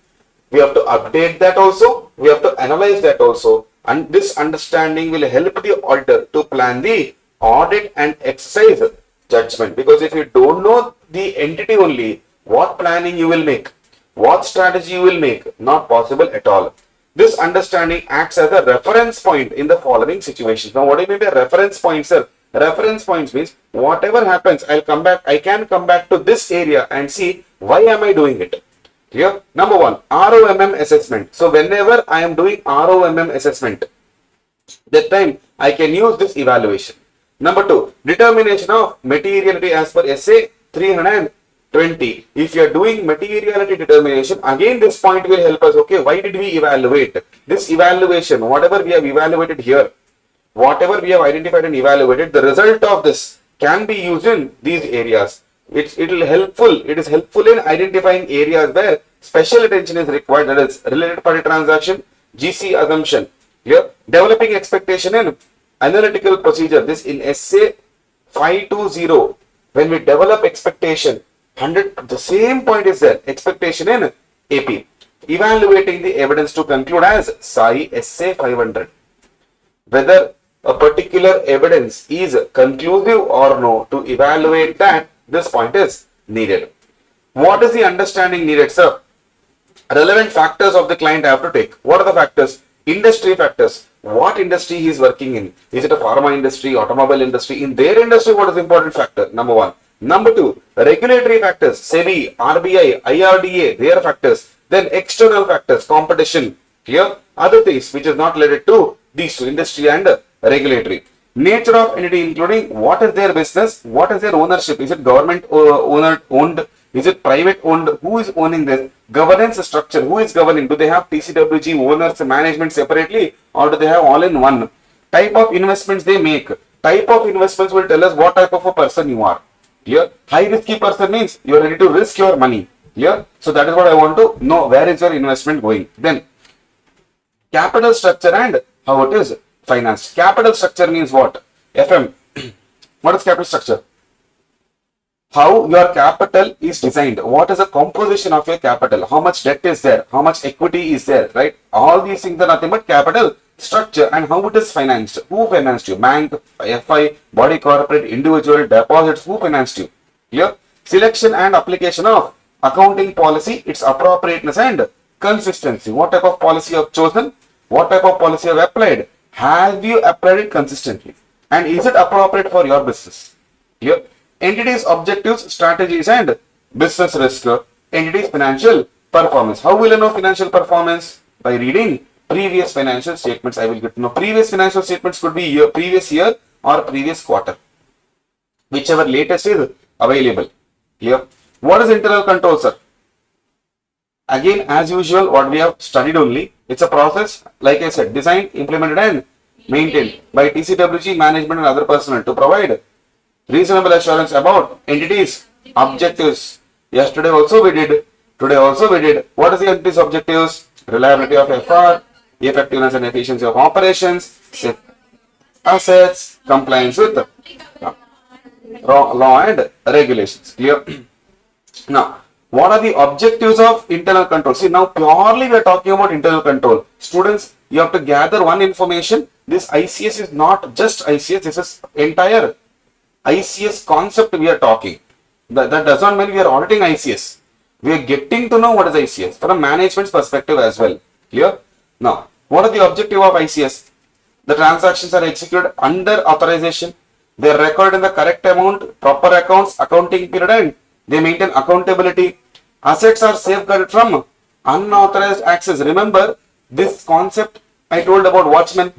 Speaker 3: we have to update that also, we have to analyze that also, and this understanding will help the auditor to plan the audit and exercise judgment. Because if you don't know the entity only, what planning you will make, what strategy you will make, not possible at all. This understanding acts as a reference point in the following situations. Now what do you mean by reference point, sir? Reference points means whatever happens, I can come back to this area and see why am I doing it. Here, number one, ROMM assessment. So whenever I am doing ROMM assessment, that time I can use this evaluation. Number two, determination of materiality as per SA 320. If you are doing materiality determination, again this point will help us. Okay, why did we evaluate? This evaluation, whatever we have evaluated here, whatever we have identified and evaluated, the result of this can be used in these areas. It is helpful in identifying areas where special attention is required, that is related party transaction, GC assumption. Here, developing expectation in analytical procedure. This in SA 520, when we develop expectation, 100, the same point is there, expectation in AP. Evaluating the evidence to conclude as SAI SA 500. Whether a particular evidence is conclusive or no, to evaluate that, this point is needed. What is the understanding needed, sir? Relevant factors of the client I have to take. What are the factors? Industry factors. What industry he is working in? Is it a pharma industry, automobile industry? In their industry, what is the important factor? Number one. Number two, regulatory factors. SEBI, RBI, IRDA, their factors. Then external factors, competition. Here, other things which is not related to these two, industry and regulatory. Nature of entity, including what is their business, what is their ownership, is it government owned, is it private owned, who is owning this, governance structure, who is governing, do they have TCWG owners, management separately, or do they have all in one, type of investments they make, type of investments will tell us what type of a person you are. Clear? High risky person means you are ready to risk your money. Clear? So that is what I want to know, where is your investment going. Then capital structure and how it is financed. Capital structure means what? FM. What is capital structure? How your capital is designed. What is the composition of your capital? How much debt is there? How much equity is there? Right? All these things are nothing but capital structure, and how it is financed. Who financed you? Bank, FI, body corporate, individual, deposits. Who financed you? Clear? Selection and application of accounting policy, its appropriateness and consistency. What type of policy you have chosen? What type of policy you have applied? Have you applied it consistently? and is it appropriate for your business? Clear? Entities objectives, strategies and business risk. Entities financial performance. How will I know financial performance? By reading previous financial statements. I will get to know. Previous financial statements could be previous year or previous quarter, whichever latest is available. Clear? What is internal control, sir? Again, as usual, what we have studied only, it's a process, like I said, designed, implemented and maintained by TCWG management and other personnel to provide reasonable assurance about entities, objectives. Yesterday also we did, today also we did. What is the entities objectives? Reliability of effort, effectiveness and efficiency of operations, safe assets, compliance with law and regulations. Clear? Now, what are the objectives of internal control? See, now purely we are talking about internal control. Students, you have to gather one information. This ICS is not just ICS, this is entire ICS concept we are talking. That does not mean we are auditing ICS. We are getting to know what is ICS from management's perspective as well. Clear? Now, what are the objective of ICS? The transactions are executed under authorization. They are recorded in the correct amount, proper accounts, accounting period, and they maintain accountability. Assets are safeguarded from unauthorized access. Remember this concept I told about watchmen.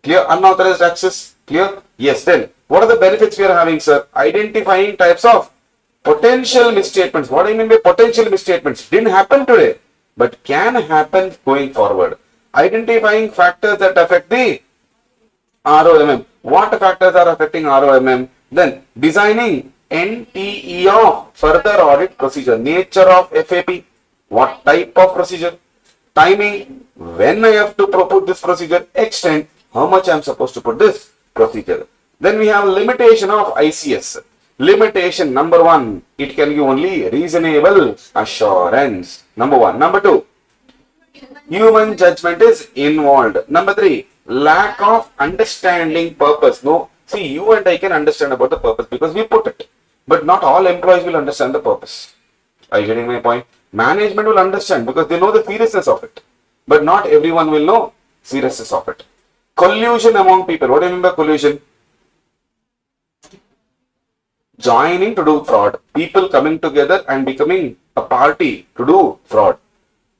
Speaker 3: Clear? Unauthorized access. Clear? Yes. Then what are the benefits we are having, sir? Identifying types of potential misstatements. What do you mean by potential misstatements? Didn't happen today, but can happen going forward. Identifying factors that affect the ROMM. What factors are affecting ROMM? Then designing NTE of further audit procedure. Nature of FAP. What type of procedure? Timing. When I have to put this procedure. Extent. How much I am supposed to put this procedure. Then we have limitation of ICS. Limitation number one. It can give only reasonable assurance. Number one. Number two. Human judgment is involved. Number three. Lack of understanding purpose. No. See, you and I can understand about the purpose because we put it. But not all employees will understand the purpose. Are you getting my point? Management will understand because they know the seriousness of it. But not everyone will know seriousness of it. Collusion among people. What do you mean by collusion? Joining to do fraud. People coming together and becoming a party to do fraud.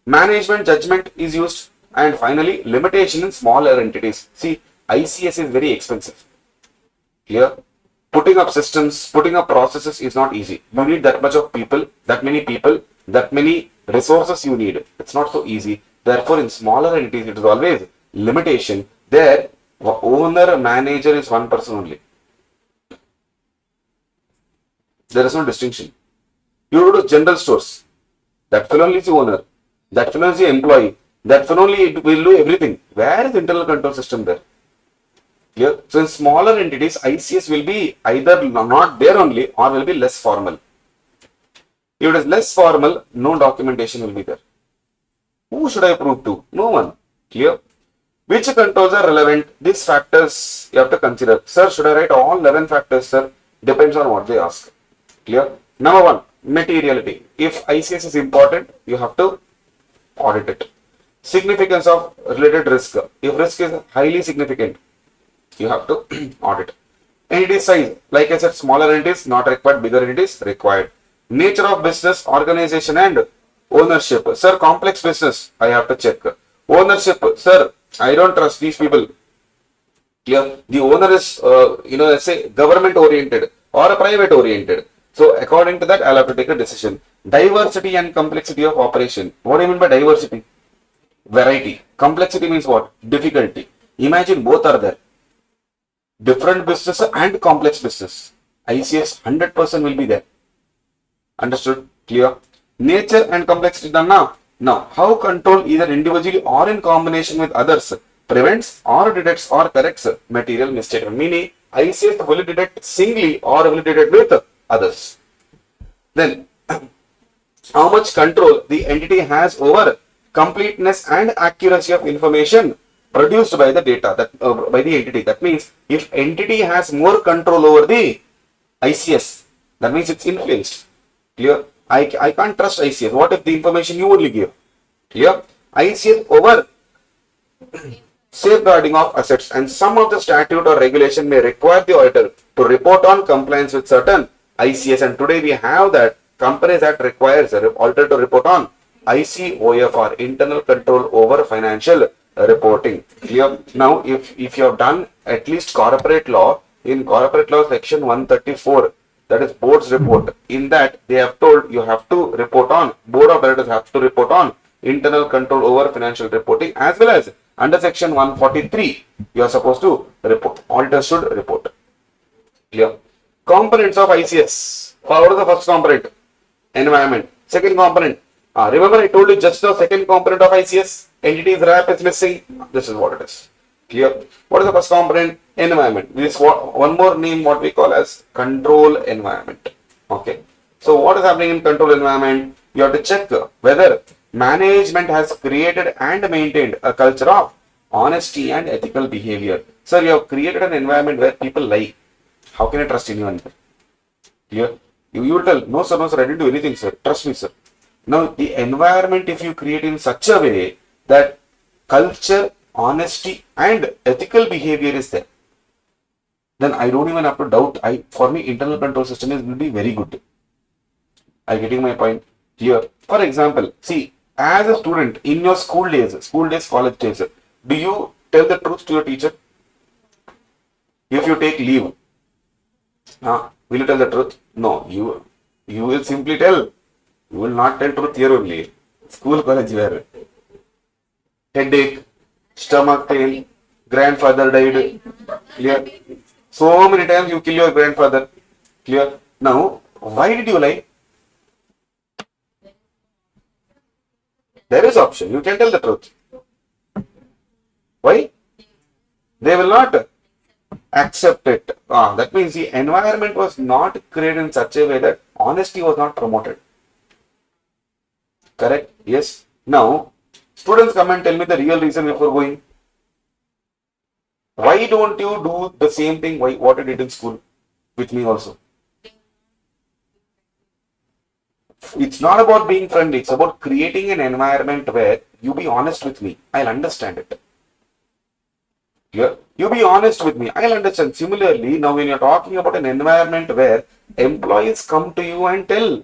Speaker 3: Management judgment is used. And finally, limitation in smaller entities. See, ICS is very expensive. Clear? Putting up systems, putting up processes is not easy. You need that much of people, that many resources you need. It's not so easy. Therefore, in smaller entities, it is always limitation. There, owner, manager is one person only. There is no distinction. You go to general stores. That fellow only is the owner. That fellow is the employee. That fellow only will do everything. Where is the internal control system there? Clear? So in smaller entities, ICS will be either not there only or will be less formal. If it is less formal, no documentation will be there. Who should I prove to? No one. Clear? Which controls are relevant? These factors you have to consider. Sir, should I write all 11 factors, sir? Depends on what they ask. Clear? Number one, materiality. If ICS is important, you have to audit it. Significance of related risk. If risk is highly significant, you have to audit. Entity size, like I said, smaller entities not required, bigger entities required. Nature of business, organization and ownership. Sir, complex business, I have to check. Ownership, sir, I don't trust these people. Clear? The owner is, let's say government oriented or private oriented. So according to that, I'll have to take a decision. Diversity and complexity of operation. What do you mean by diversity? Variety. Complexity means what? Difficulty. Imagine both are there. Different business and complex business. ICS 100% will be there. Understood? Clear? Nature and complexity done now. Now, how control either individually or in combination with others prevents or detects or corrects material misstatement. Meaning, ICS will detect singly or will detect with others. Then, how much control the entity has over completeness and accuracy of information produced by the data, by the entity. That means, if entity has more control over the ICS, that means it's influenced. Clear? I can't trust ICS. What if the information you only give? Clear? ICS over safeguarding of assets, and some of the statute or regulation may require the auditor to report on compliance with certain ICS, and today we have that Companies Act requires the auditor to report on ICOFR, internal control over financial reporting. Clear? Now, if you have done at least corporate law, in corporate law section 134, that is board's report, in that they have told you have to report on, board of directors have to report on internal control over financial reporting, as well as under section 143, you are supposed to report. Auditor should report. Clear? Components of ICS. What is the first component? Environment. Second component. Remember I told you just the second component of ICS. Entities wrap is missing. This is what it is. Clear? What is the first component? Environment. This is one more name what we call as control environment. Okay. So what is happening in control environment? You have to check whether management has created and maintained a culture of honesty and ethical behavior. Sir, you have created an environment where people lie. How can I trust anyone? Clear? You will tell, no sir, I didn't do anything, sir. Trust me, sir. Now, the environment, if you create in such a way that culture, honesty, and ethical behavior is there, then I don't even have to doubt. For me, internal control system will be very good. Are you getting my point? Here, for example, see, as a student in your school days, college days, do you tell the truth to your teacher? If you take leave, will you tell the truth? No, you will simply tell. You will not tell truth here only. School, college, where? Headache, stomach pain, grandfather died. Clear? So many times you kill your grandfather. Clear? Now, why did you lie? There is option. You can tell the truth. Why? They will not accept it. That means the environment was not created in such a way that honesty was not promoted. Correct? Yes. Now, students come and tell me the real reason before going. Why don't you do the same thing what you did in school with me also? It's not about being friendly. It's about creating an environment where you be honest with me. I'll understand it. You be honest with me. I'll understand. Similarly, now when you're talking about an environment where employees come to you and tell,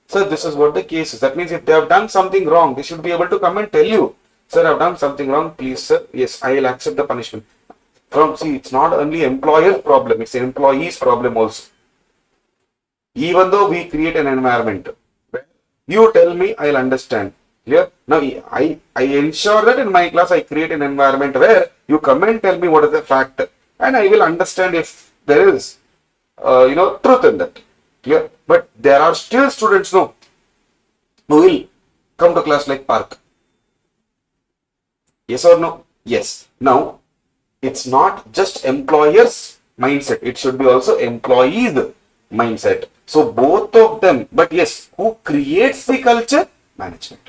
Speaker 3: sir, this is what the case is. That means if they have done something wrong, they should be able to come and tell you, sir, I've done something wrong. Please, sir. Yes, I will accept the punishment. It's not only employer's problem, it's an employee's problem also. Even though we create an environment, you tell me, I'll understand. Clear? Now, I ensure that in my class, I create an environment where you come and tell me what is the fact, and I will understand if there is, truth in that. Clear? But there are still students, who will come to class like park. Yes or no? Yes. Now, it's not just employer's mindset. It should be also employee's mindset. So, both of them, but yes, who creates the culture? Management.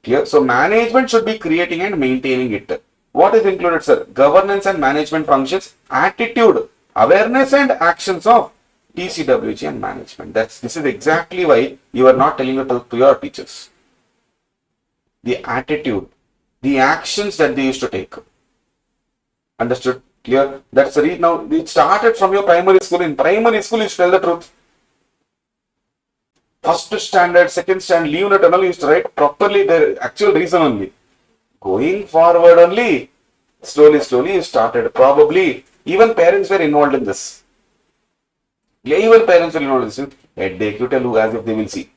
Speaker 3: Clear? So, management should be creating and maintaining it. What is included, sir? Governance and management functions, attitude, awareness and actions of TCWG and management. This is exactly why you are not telling it to your teachers. The attitude, the actions that they used to take. Understood? Clear? That's the reason. Now, it started from your primary school. In primary school, you should tell the truth. First standard, second standard, leave note and all, you used to write properly the actual reason only. Going forward only, slowly you started. Probably, even parents were involved in this. Yeah, even parents were involved in this. Headache, you tell as if they will see.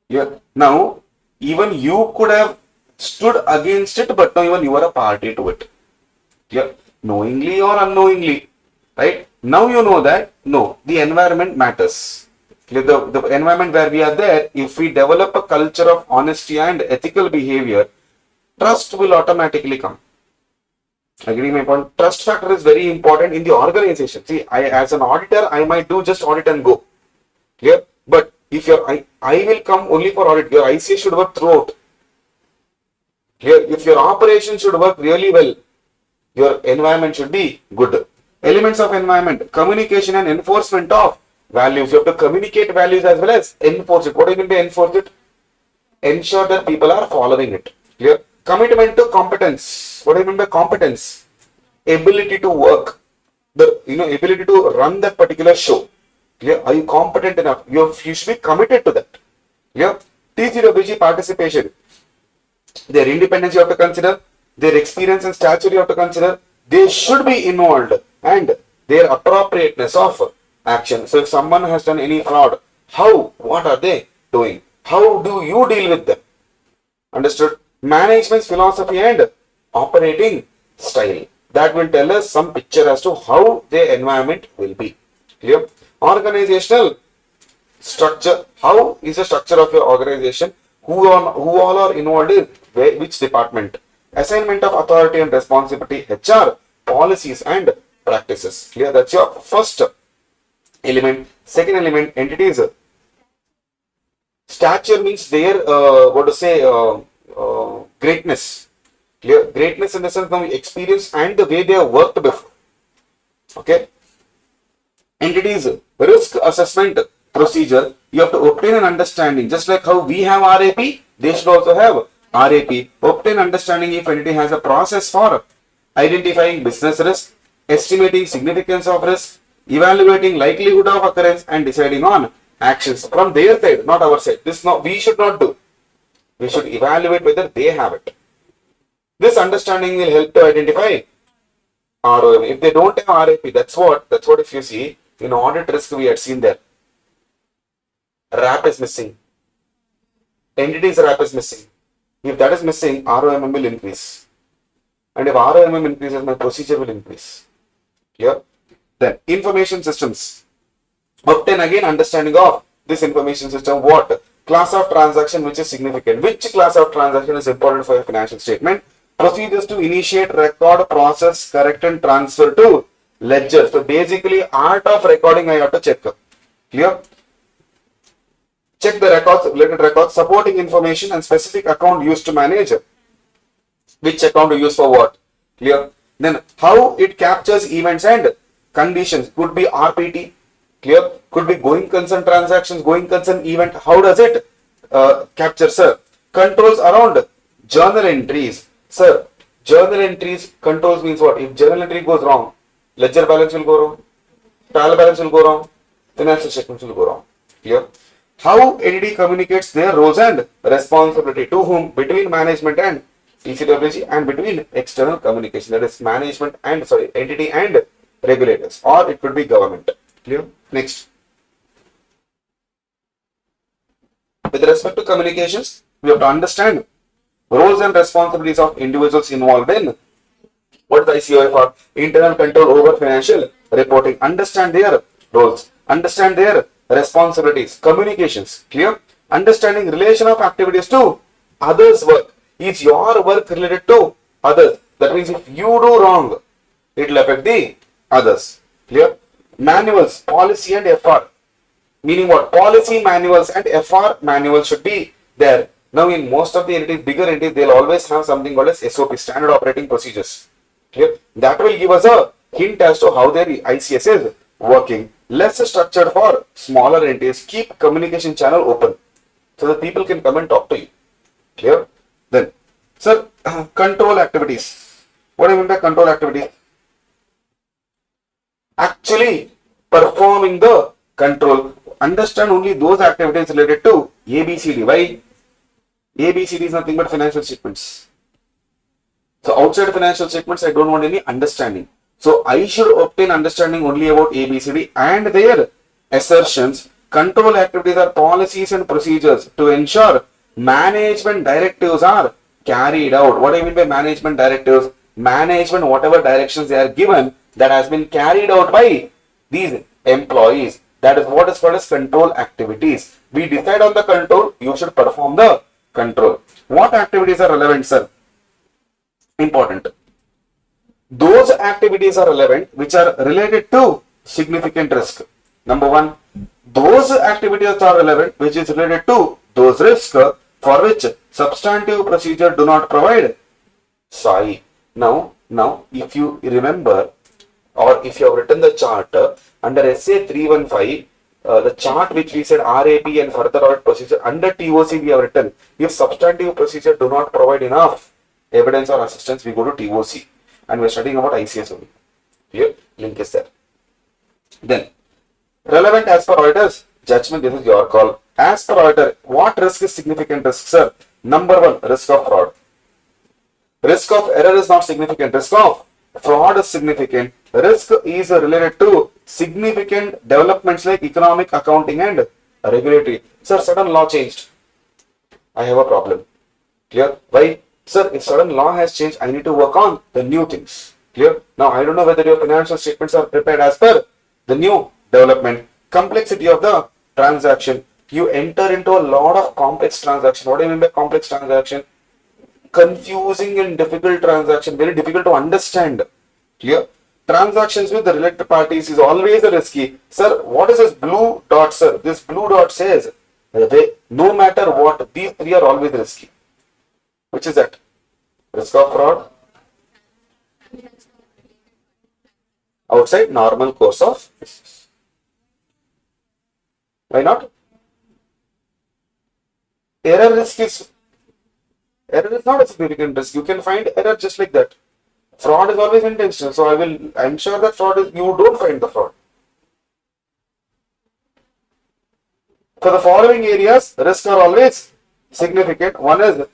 Speaker 3: Yeah. Now, even you could have stood against it, but now even you are a party to it. Yeah. Knowingly or unknowingly, right? Now you know that, no, the environment matters. The environment where we are there, if we develop a culture of honesty and ethical behavior, trust will automatically come. Agreeing my point? Trust factor is very important in the organization. See, as an auditor, I might do just audit and go. Clear? But if I will come only for audit, your ICA should work throughout. Clear? If your operation should work really well, your environment should be good. Elements of environment, communication and enforcement of values. You have to communicate values as well as enforce it. What do you mean by enforce it? Ensure that people are following it. Clear? Commitment to competence. What do you mean by competence? Ability to work, ability to run that particular show. Clear? Are you competent enough? You should be committed to that. Clear? TCWG participation. Their independence you have to consider, their experience and stature you have to consider. They should be involved and their appropriateness of action. So if someone has done any fraud, what are they doing? How do you deal with them? Understood? Management's philosophy and operating style. That will tell us some picture as to how the environment will be. Clear? Organizational structure. How is the structure of your organization? Who all are involved in which department? Assignment of authority and responsibility, HR, policies and practices. Clear? That's your first element. Second element, entities. Stature means their greatness. Clear? Greatness in the sense of experience and the way they have worked before. Okay. Entities, risk assessment procedure. You have to obtain an understanding. Just like how we have RAP, they should also have RAP. Obtain understanding if entity has a process for identifying business risk, estimating significance of risk, evaluating likelihood of occurrence, and deciding on actions from their side, not our side. We should not do. We should evaluate whether they have it. This understanding will help to identify ROM. If they don't have RAP, that's what if you see in audit risk we had seen there. RAP is missing. Entities RAP is missing. If that is missing, ROMM will increase. And if ROMM increases, my procedure will increase. Clear? Then information systems. Obtain again understanding of this information system. What? Class of transaction which is significant. Which class of transaction is important for your financial statement? Procedures to initiate, record, process, correct and transfer to ledger. So basically art of recording I have to check. Clear? Check the records, related records, supporting information and specific account used to manage. Which account to use for what? Clear? Then how it captures events and conditions. Could be RPT. Clear? Could be going concern transactions, going concern event. How does it capture, sir? Controls around journal entries. Sir, journal entries controls means what? If journal entry goes wrong, ledger balance will go wrong, trial balance will go wrong, financial statements will go wrong. Clear? How entity communicates their roles and responsibility to whom? Between management and TCWG and between external communication. That is management and entity and regulators, or it could be government. Clear? Next. With respect to communications, we have to understand roles and responsibilities of individuals involved in what is the ICOI for? Internal control over financial reporting. Understand their roles, understand their responsibilities, communications. Clear? Understanding relation of activities to others' work. Is your work related to others? That means if you do wrong, it will affect the others. Clear? Manuals, policy and FR. Meaning what? Policy manuals and FR manuals should be there. Now in most of the entities, bigger entities, they'll always have something called as SOP, standard operating procedures. Clear? That will give us a hint as to how their ICS is working. Less structured for smaller entities. Keep communication channel open so that people can come and talk to you. Clear? Then, sir, control activities. What do you mean by control activities? Actually performing the control. Understand only those activities related to ABCD. Why? ABCD is nothing but financial statements. So outside financial statements, I don't want any understanding. So I should obtain understanding only about ABCD and their assertions. Control activities are policies and procedures to ensure management directives are carried out. What do I mean by management directives? Management, whatever directions they are given, that has been carried out by these employees. That is what is called as control activities. We decide on the control, you should perform the control. What activities are relevant, sir? Important. Those activities are relevant which are related to significant risk. Number one, those activities are relevant which is related to those risks for which substantive procedure do not provide SAI. Now, if you remember, or if you have written the chart under SA 315, the chart which we said RAP and further audit procedure, under TOC we have written, if substantive procedure do not provide enough evidence or assistance, we go to TOC. And we're studying about ICS only. Clear? Link is there. Then, relevant as per auditors, judgment, this is your call. As per auditor, what risk is significant risk, sir? Number one, risk of fraud. Risk of error is not significant. Risk of fraud is significant. Risk is related to significant developments like economic, accounting, and regulatory. Sir, sudden law changed. I have a problem. Clear? Why? Sir, if sudden law has changed, I need to work on the new things. Clear? Now, I don't know whether your financial statements are prepared as per the new development. Complexity of the transaction. You enter into a lot of complex transaction. What do you mean by complex transaction? Confusing and difficult transaction. Very difficult to understand. Clear? Transactions with the related parties is always a risky. Sir, what is this blue dot, sir? This blue dot says, no matter what, these three are always risky. Which is that? Risk of fraud, outside normal course of business. Why not? Error is not a significant risk. You can find error just like that. Fraud is always intentional. So I'm sure that fraud is, you don't find the fraud. For the following areas, risks are always significant. One is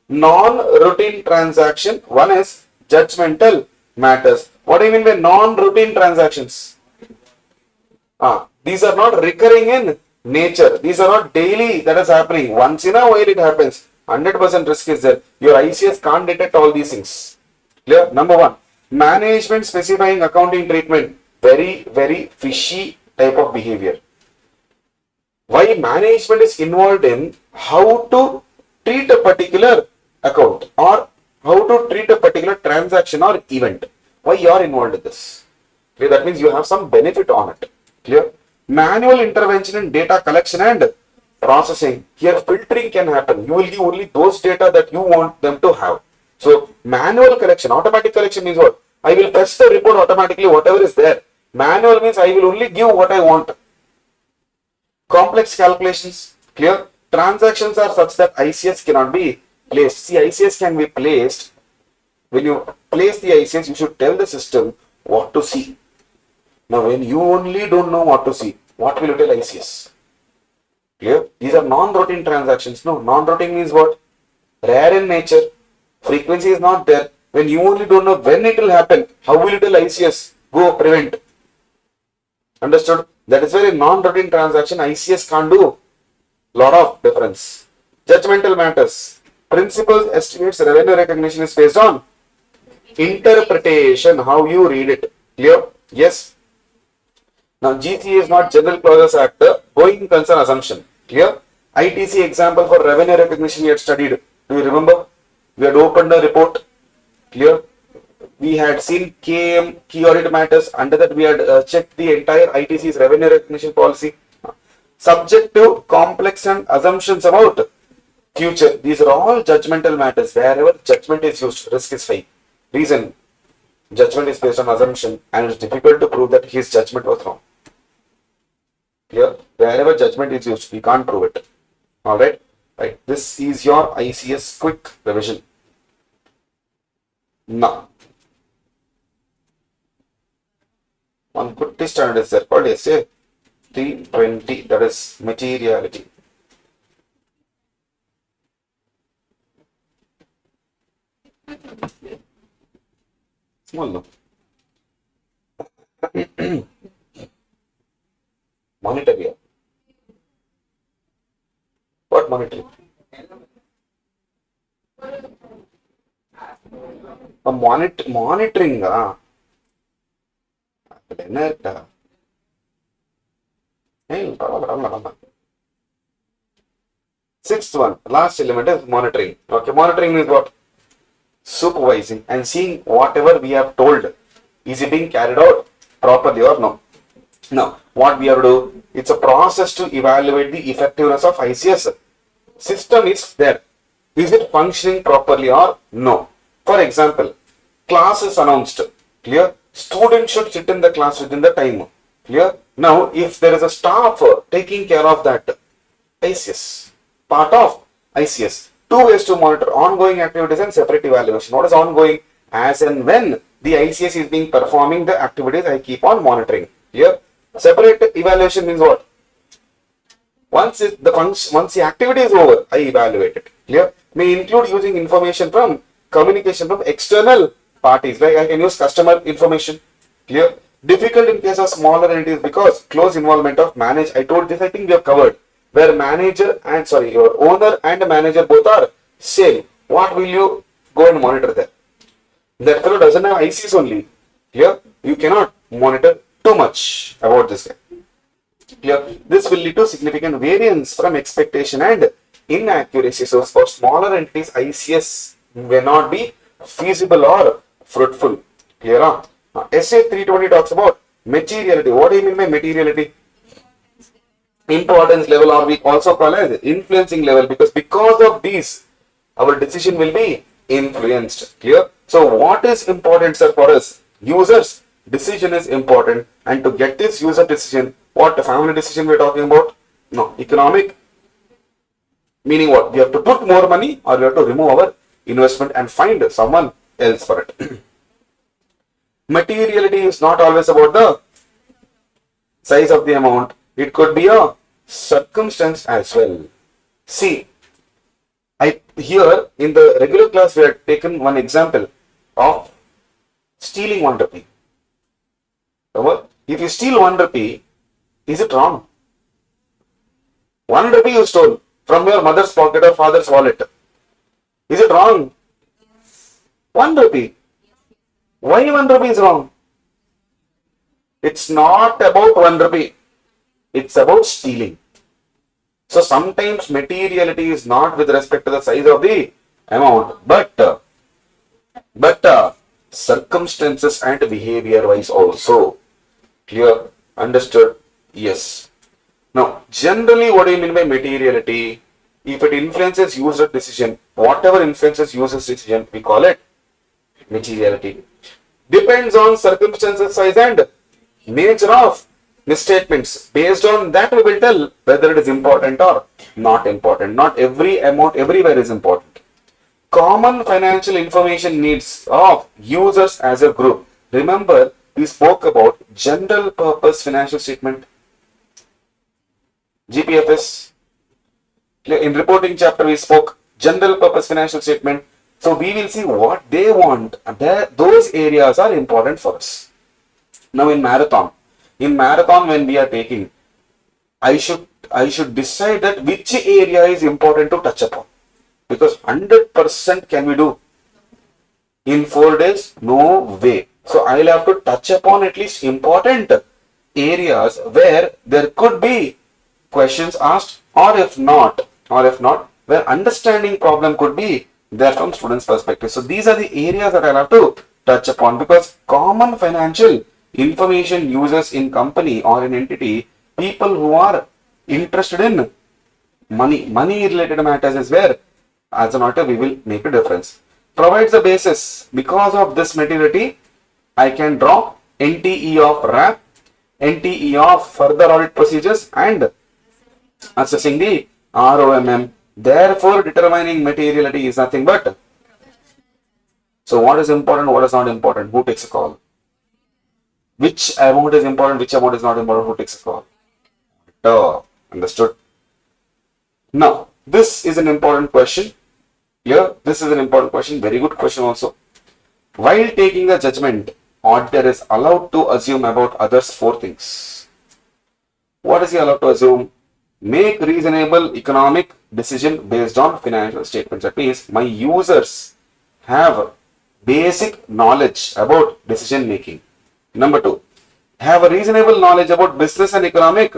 Speaker 3: non-routine transaction. One is judgmental matters. What do you mean by non-routine transactions? These are not recurring in nature. These are not daily that is happening. Once in a while it happens. 100% risk is there. Your ICS can't detect all these things. Clear? Number one, management specifying accounting treatment. Very, very fishy type of behavior. Why management is involved in how to treat a particular account or how to treat a particular transaction or event. Why you are involved in this? Clear? That means you have some benefit on it. Clear? Manual intervention in data collection and processing. Here filtering can happen. You will give only those data that you want them to have. So manual collection, automatic collection means what? I will fetch the report automatically, whatever is there. Manual means I will only give what I want. Complex calculations. Clear? Transactions are such that ICS cannot be placed. See, ICS can be placed. When you place the ICS, you should tell the system what to see. Now, when you only don't know what to see, what will you tell ICS? Clear? These are non-routine transactions. No, non-routine means what? Rare in nature. Frequency is not there. When you only don't know when it will happen, how will you tell ICS? Go prevent. Understood? That is where a non-routine transaction, ICS can't do lot of difference. Judgmental matters. Principles, estimates, revenue recognition is based on interpretation, how you read it. Clear? Yes. Now, GCA is not General Clauses Act, going concern assumption. Clear? ITC example for revenue recognition we had studied. Do you remember? We had opened a report. Clear? We had seen KM, key audit matters. Under that, we had checked the entire ITC's revenue recognition policy. Subject to complex and assumptions about future. These are all judgmental matters. Wherever judgment is used, risk is high. Reason, judgment is based on assumption and it's difficult to prove that his judgment was wrong. Clear? Wherever judgment is used, we can't prove it. Alright? Right. This is your ICS quick revision. Now, one good standard is there called SA 320, that is materiality. Small no. Monitor here. What monitoring? A monitoring. Sixth one, last element is monitoring. Okay, monitoring means what? Supervising and seeing whatever we have told. Is it being carried out properly or no? Now, what we have to do, it's a process to evaluate the effectiveness of ICS. System is there. Is it functioning properly or no? For example, class is announced. Clear? Student should sit in the class within the time. Clear? Now, if there is a staff taking care of that ICS, part of ICS, Two ways to monitor: ongoing activities and separate evaluation. What is ongoing? As and when the ICS is being performing the activities, I keep on monitoring. Here, separate evaluation means what? Once the activity is over, I evaluate it. Clear? May include using information from communication from external parties. Like I can use customer information. Clear? Difficult in case of smaller entities because close involvement of manage. I told this, I think we have covered. Where manager and your owner and manager both are same. What will you go and monitor there? That fellow doesn't have ICs only. Clear? You cannot monitor too much about this guy. Clear? This will lead to significant variance from expectation and inaccuracy. So for smaller entities, ICS may not be feasible or fruitful. Clear? SA 320 talks about materiality. What do you mean by materiality? Importance level, or we also call as influencing level, because of these, our decision will be influenced. Clear? So what is important, sir, for us? Users' decision is important, and to get this user decision, what family decision we are talking about? No, economic. Meaning what? We have to put more money or we have to remove our investment and find someone else for it. Materiality is not always about the size of the amount. It could be a circumstance as well. See, here in the regular class we have taken one example of stealing 1 rupee. If you steal 1 rupee, is it wrong? 1 rupee you stole from your mother's pocket or father's wallet. Is it wrong? 1 rupee. Why 1 rupee is wrong? It's not about 1 rupee. It's about stealing. So sometimes materiality is not with respect to the size of the amount, but circumstances and behavior wise also. Clear? Understood? Yes. Now, generally, what do you mean by materiality? If it influences user decision, whatever influences user's decision, we call it materiality. Depends on circumstances, size and nature of misstatements. Based on that, we will tell whether it is important or not important. Not every amount everywhere is important. Common financial information needs of users as a group. Remember, we spoke about general purpose financial statement, GPFS. In reporting chapter, we spoke general purpose financial statement. So we will see what they want. Those areas are important for us. Now in marathon when we are taking, I should decide that which area is important to touch upon, because 100% can we do in 4 days? No way. So I will have to touch upon at least important areas where there could be questions asked, or if not, where understanding problem could be there from students' perspective. So these are the areas that I'll have to touch upon, because common financial information users in company or in entity, people who are interested in money related matters is where as an auditor we will make a difference. Provides a basis. Because of this materiality, I can draw NTE of RAP, NTE of further audit procedures and assessing the ROMM. Therefore, determining materiality is nothing but. So what is important, what is not important? Who takes a call? Which amount is important, which amount is not important? Who takes a call? Understood? Now, this is an important question. Here, this is an important question. Very good question also. While taking a judgment, auditor is allowed to assume about others 4 things. What is he allowed to assume? Make reasonable economic decision based on financial statements. That means my users have basic knowledge about decision making. Number 2, have a reasonable knowledge about business and economic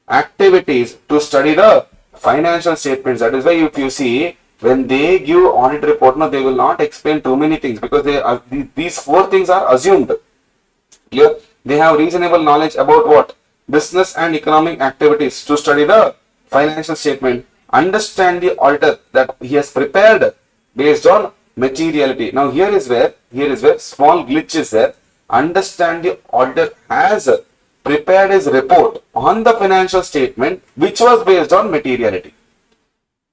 Speaker 3: activities to study the financial statements. That is why if you see, when they give audit report, no, they will not explain too many things, because these 4 things are assumed. Clear? They have reasonable knowledge about what? Business and economic activities to study the financial statement. Understand the auditor that he has prepared based on materiality. Now here is where small glitch is there. Understand the auditor has prepared his report on the financial statement which was based on materiality.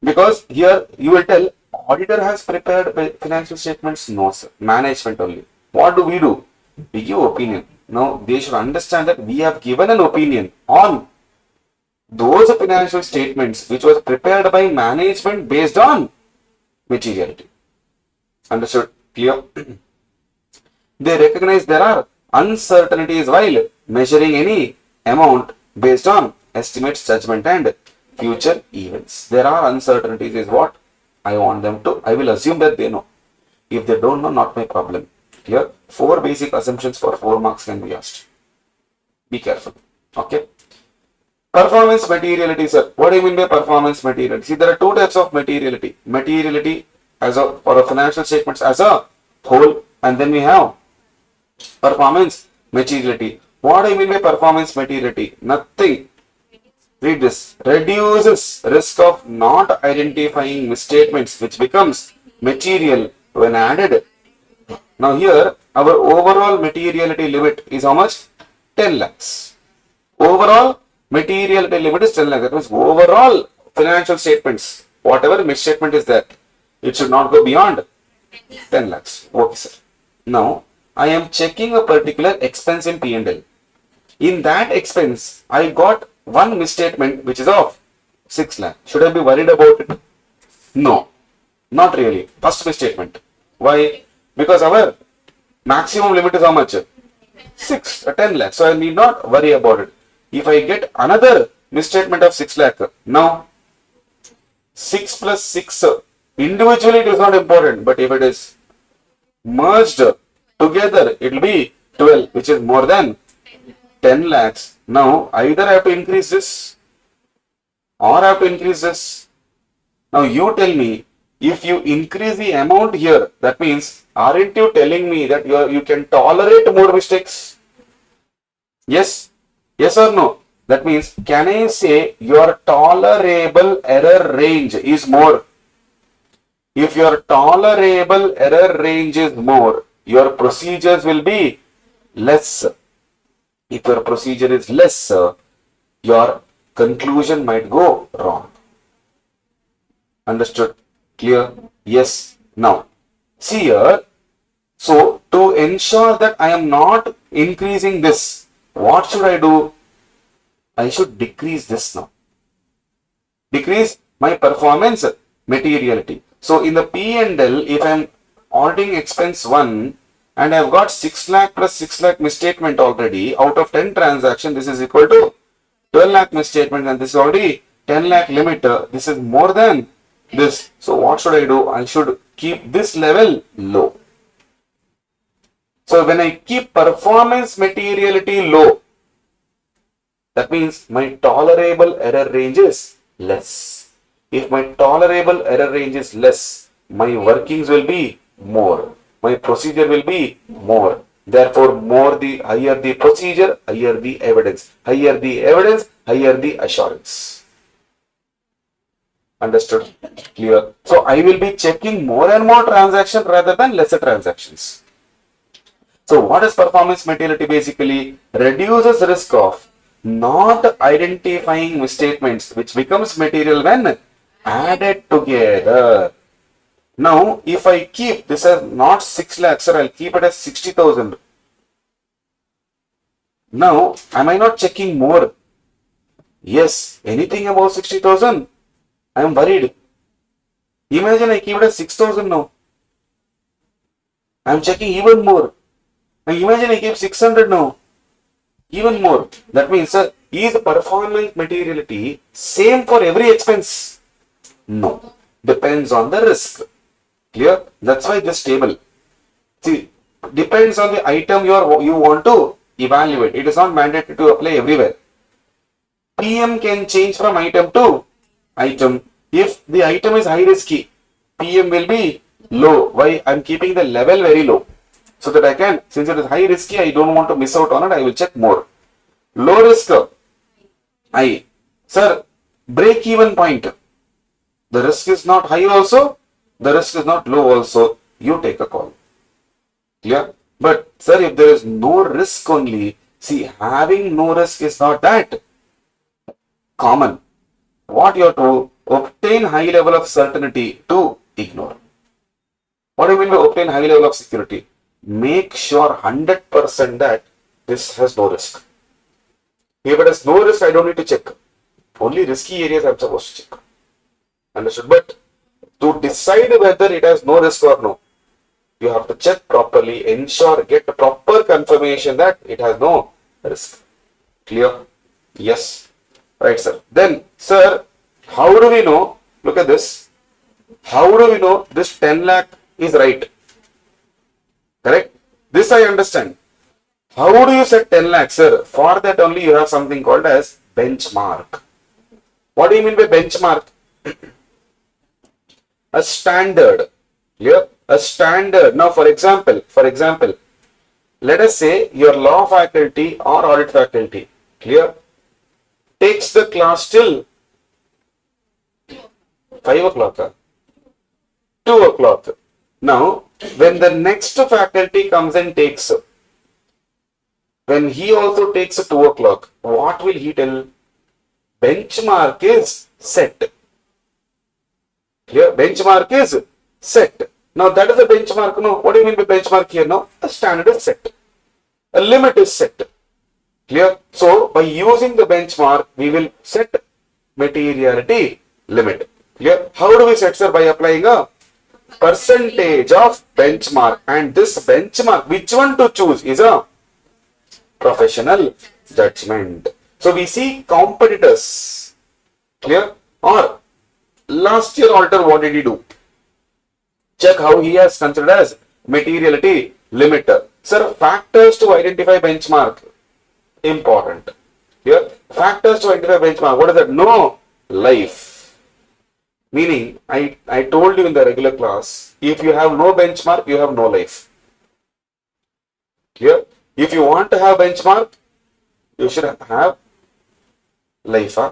Speaker 3: Because here you will tell auditor has prepared financial statements. No, sir. Management only. What do? We give opinion. Now they should understand that we have given an opinion on those financial statements which was prepared by management based on materiality. Understood? Clear? They recognize there are uncertainties while measuring any amount based on estimates, judgment and future events. There are uncertainties is what I want them to. I will assume that they know. If they don't know, not my problem. Here, 4 basic assumptions for 4 marks can be asked. Be careful. Okay. Performance materiality, sir. What do you mean by performance materiality? See, there are 2 types of materiality. Materiality as a for a financial statements as a whole, and then we have performance materiality. What do you mean by performance materiality? Nothing. Read this. Reduces risk of not identifying misstatements, which becomes material when added. Now here, our overall materiality limit is how much? 10 lakhs. Overall materiality limit is 10 lakhs. That means overall financial statements, whatever misstatement is there, it should not go beyond 10 lakhs. Okay, sir. Now, I am checking a particular expense in P&L. In that expense, I got one misstatement which is of 6 lakh. Should I be worried about it? No, not really. First misstatement. Why? Because our maximum limit is how much? 10 lakh. So I need not worry about it. If I get another misstatement of 6 lakh, now 6 plus 6, individually it is not important, but if it is merged together, it will be 12, which is more than 10 lakhs. Now, either I have to increase this or I have to increase this. Now, you tell me, if you increase the amount here, that means, aren't you telling me that you can tolerate more mistakes? Yes? Yes or no? That means, can I say your tolerable error range is more? If your tolerable error range is more, your procedures will be less. If your procedure is less, your conclusion might go wrong. Understood? Clear? Yes. Now, see here. So, to ensure that I am not increasing this, what should I do? I should decrease this now. Decrease my performance materiality. So, in the P&L, if I am auditing expense 1 and I have got 6 lakh plus 6 lakh misstatement already, out of 10 transactions, this is equal to 12 lakh misstatement, and this is already 10 lakh limit. This is more than this. So, what should I do? I should keep this level low. So, when I keep performance materiality low, that means my tolerable error range is less. If my tolerable error range is less, my workings will be more. My procedure will be more. Therefore, higher the procedure, higher the evidence. Higher the evidence, higher the assurance. Understood? Clear? So, I will be checking more and more transactions rather than lesser transactions. So, what is performance materiality basically? Reduces risk of not identifying misstatements, which becomes material when added together. Now, if I keep this as not 6 lakhs, sir, I'll keep it as 60,000. Now, am I not checking more? Yes, anything above 60,000, I am worried. Imagine I keep it as 6,000 now. I am checking even more. Now, imagine I keep 600 now. Even more. That means, sir, is the performance materiality same for every expense? No. Depends on the risk. Clear? That's why this table. See, depends on the item you want to evaluate. It is not mandated to apply everywhere. PM can change from item to item. If the item is high risky, PM will be low. Why? I am keeping the level very low. So that I can, since it is high risky, I don't want to miss out on it, I will check more. Low risk, high. Sir, break even point. The risk is not high also, the risk is not low also. You take a call. Clear? But sir, if there is no risk only, see, having no risk is not that common. What you have to obtain obtain high level of certainty to ignore. What do you mean by obtain high level of security? Make sure 100% that this has no risk. If it has no risk, I don't need to check. Only risky areas I'm supposed to check. Understood? But to decide whether it has no risk or no, you have to check properly, ensure, get a proper confirmation that it has no risk. Clear? Yes. Right, sir. Then, sir, how do we know? Look at this. How do we know this 10 lakh is right? Correct? This I understand. How do you set 10 lakhs, sir? For that only you have something called as benchmark. What do you mean by benchmark? A standard. Clear? A standard. Now, for example, let us say your law faculty or audit faculty, clear, takes the class till 5 o'clock, 2 o'clock. Now, when the next faculty comes and takes, when he also takes 2 o'clock, what will he tell? Benchmark is set. Clear? Benchmark is set. Now, that is a benchmark. No, what do you mean by benchmark here? No, a standard is set. A limit is set. Clear? So, by using the benchmark, we will set materiality limit. Clear? How do we set, sir? By applying a percentage of benchmark. And this benchmark, which one to choose, is a professional judgment. So, we see competitors. Clear? Or last year auditor, what did he do? Check how he has considered as materiality limit. Sir, factors to identify benchmark. Important. Here, factors to identify benchmark. What is that? No life. Meaning, I told you in the regular class, if you have no benchmark, you have no life. Clear? If you want to have benchmark, you should have life. Huh?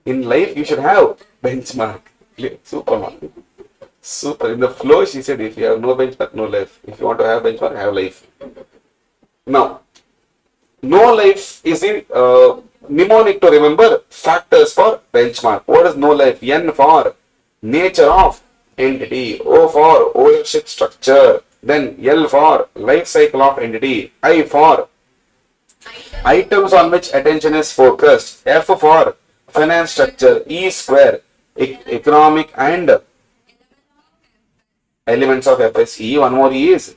Speaker 3: In life, you should have benchmark. Clear? Super. Super. In the flow, she said, if you have no benchmark, no life. If you want to have benchmark, have life. Now, no life is the mnemonic to remember factors for benchmark. What is no life? N for nature of entity, O for ownership structure, then L for life cycle of entity, I for items on which attention is focused, F for finance structure, E square, economic and elements of FSE. One more E is,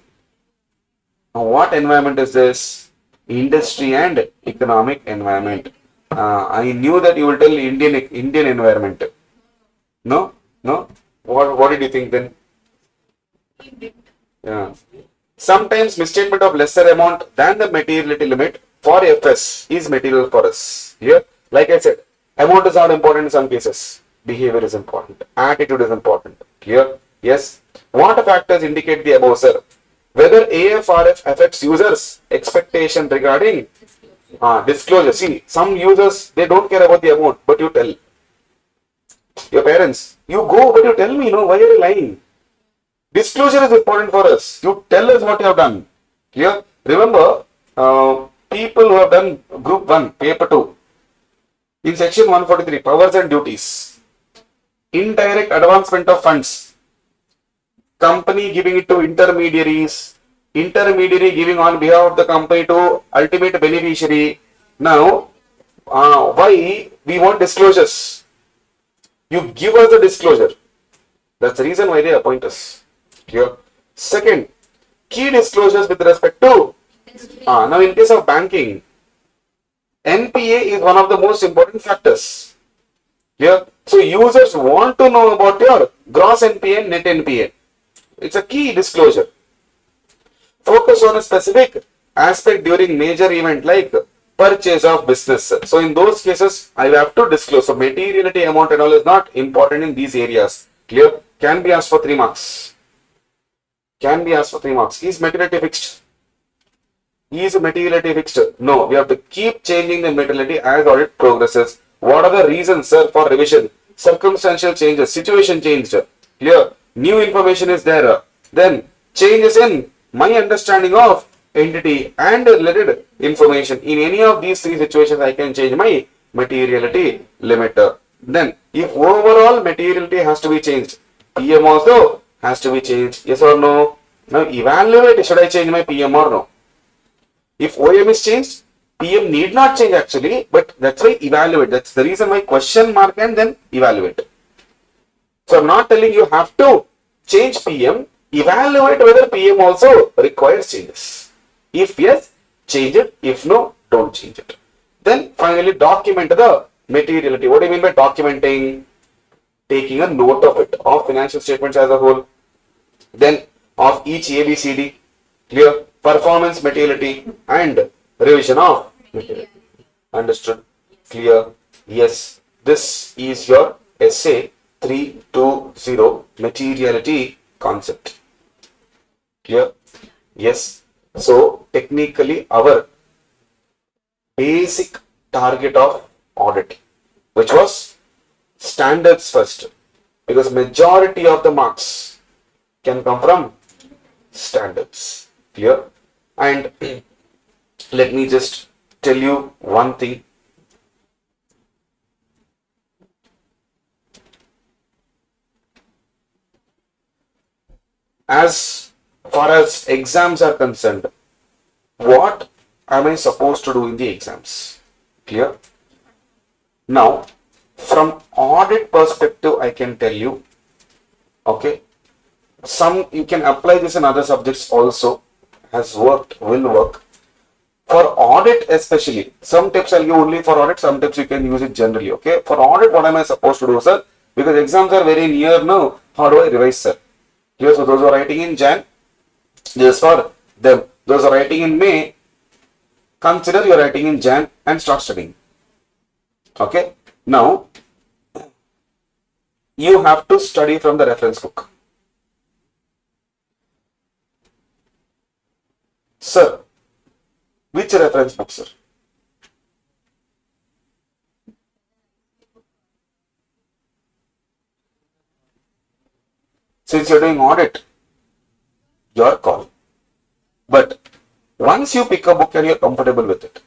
Speaker 3: what environment is this? Industry and economic environment. I knew that you will tell Indian environment. No? What did you think then? Yeah. Sometimes misstatement of lesser amount than the materiality limit for FS is material for us. Here, like I said, amount is not important in some cases. Behavior is important. Attitude is important. Clear? Yes. What factors indicate the above, sir? Whether AFRF affects users' expectation regarding disclosure. See, some users, they don't care about the amount, but you tell. Your parents, you go, but you tell me, why are you lying? Disclosure is important for us. You tell us what you have done. Clear? Remember, people who have done group 1, paper 2, in section 143, powers and duties, indirect advancement of funds, company giving it to intermediaries, intermediary giving on behalf of the company to ultimate beneficiary. Now, why we want disclosures? You give us the disclosure. That's the reason why they appoint us. Clear? Second, key disclosures with respect to, now in case of banking, NPA is one of the most important factors. Clear? So users want to know about your gross NPA and net NPA. It's a key disclosure. Focus on a specific aspect during major event like purchase of business. So in those cases, I have to disclose. So materiality amount and all is not important in these areas. Clear? Can be asked for 3 marks. Can be asked for 3 marks. Is materiality fixed? Is materiality fixed? No. We have to keep changing the materiality as audit progresses. What are the reasons, sir, for revision? Circumstantial changes. Situation changed. Clear? New information is there. Then changes in my understanding of entity and related information. In any of these 3 situations, I can change my materiality limit. Then if overall materiality has to be changed, PM also has to be changed. Yes or no? Now evaluate, should I change my PM or no? If OM is changed, PM need not change actually, but that's why evaluate. That's the reason why question mark and then evaluate. So I'm not telling you have to change PM, evaluate whether PM also requires changes. If yes, change it. If no, don't change it. Then finally document the materiality. What do you mean by documenting? Taking a note of it, of financial statements as a whole, then of each ABCD, clear, performance materiality and revision of materiality. Understood? Clear? Yes. This is your essay 320 materiality concept. Clear? Yes. So technically our basic target of audit, which was standards first, because majority of the marks can come from standards. Clear? And let me just tell you one thing. As far as exams are concerned, what am I supposed to do in the exams? Clear? Now, from audit perspective, I can tell you, okay, you can apply this in other subjects also, has worked, will work. For audit especially, some tips I'll give only for audit, some tips you can use it generally, okay. For audit, what am I supposed to do, sir? Because exams are very near now, how do I revise, sir? Here, so those who are writing in Jan, this is for them. Those who are writing in May, consider you are writing in Jan and start studying. Okay. Now, you have to study from the reference book. Sir, which reference book, sir? Since you're doing audit, your call. But once you pick a book and you're comfortable with it,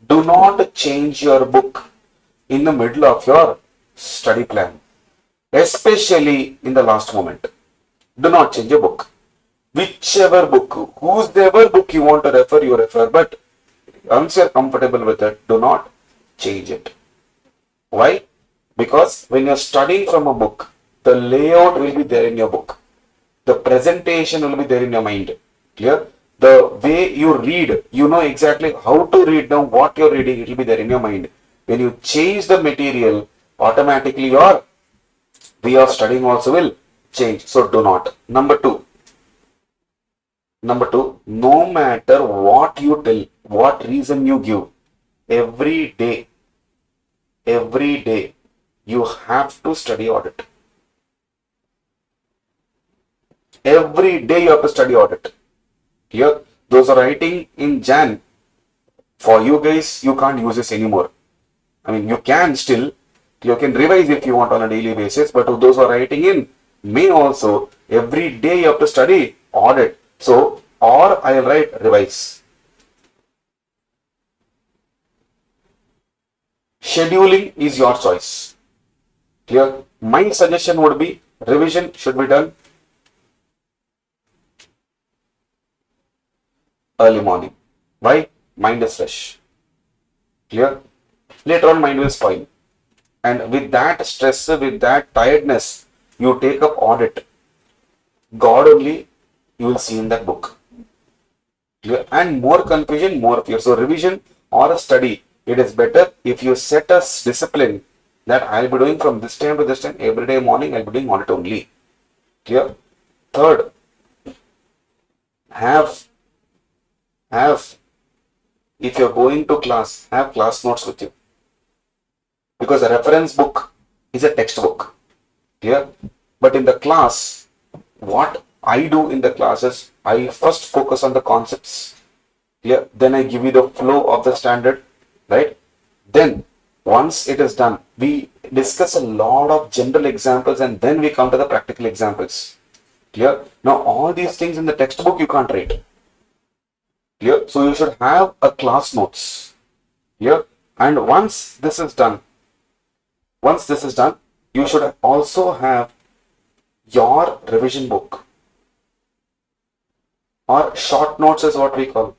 Speaker 3: do not change your book in the middle of your study plan, especially in the last moment. Do not change your book. Whichever book, whosever book you want to refer, you refer. But once you're comfortable with it, do not change it. Why? Because when you're studying from a book, the layout will be there in your book. The presentation will be there in your mind. Clear? The way you read, you know exactly how to read now, what you're reading, it will be there in your mind. When you change the material, automatically your way of studying also will change. So do not. Number two, no matter what you tell, what reason you give, every day, you have to study audit. Every day you have to study audit. Here, those are writing in Jan. For you guys, you can't use this anymore. I mean, you can still, you can revise if you want on a daily basis, but to those who are writing in May also, every day you have to study audit. So, or I'll write revise. Scheduling is your choice. Clear? My suggestion would be revision should be done early morning. Why? Mind is fresh. Clear? Later on mind will spoil. And with that stress, with that tiredness, you take up audit. God only you will see in that book. Clear? And more confusion, more fear. So revision or a study, it is better if you set a discipline that I'll be doing from this time to this time, every day morning I'll be doing audit only. Clear? Third, if you're going to class, have class notes with you. Because a reference book is a textbook. Clear? But in the class, what I do in the classes, I first focus on the concepts. Clear? Then I give you the flow of the standard. Right? Then, once it is done, we discuss a lot of general examples and then we come to the practical examples. Clear? Now, all these things in the textbook you can't write. Clear? So you should have a class notes. Clear? And once this is done, Once this is done, you should also have your revision book, or short notes is what we call.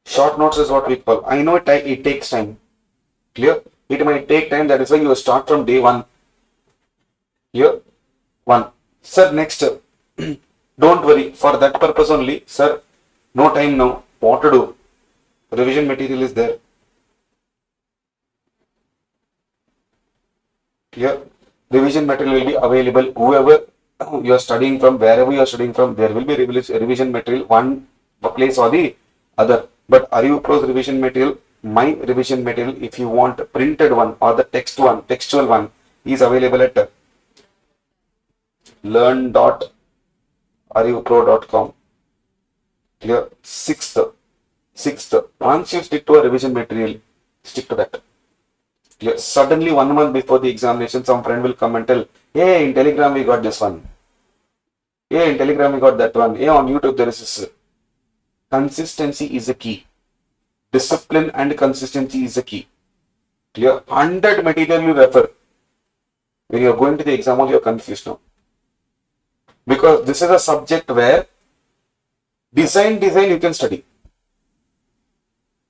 Speaker 3: Short notes is what we call. I know it takes time. Clear? It might take time. That is why you start from day one. Clear? One. Sir, next. Don't worry. For that purpose only, sir, no time now. What to do? Revision material is there. Clear? Revision material will be available. Whoever you are studying from, wherever you are studying from, there will be revision material, one place or the other. But ArivuPro's revision material, my revision material, if you want printed one or the textual one, is available at learn.arivupro.com. Clear? Sixth. Once you stick to a revision material, stick to that. Clear? Suddenly 1 month before the examination, some friend will come and tell, hey, in Telegram we got this one. Hey, in Telegram we got that one. Hey, on YouTube there is this. Consistency is a key. Discipline and consistency is a key. Clear? 100 material you refer. When you are going to the exam hall, you are confused now. Because this is a subject where design you can study.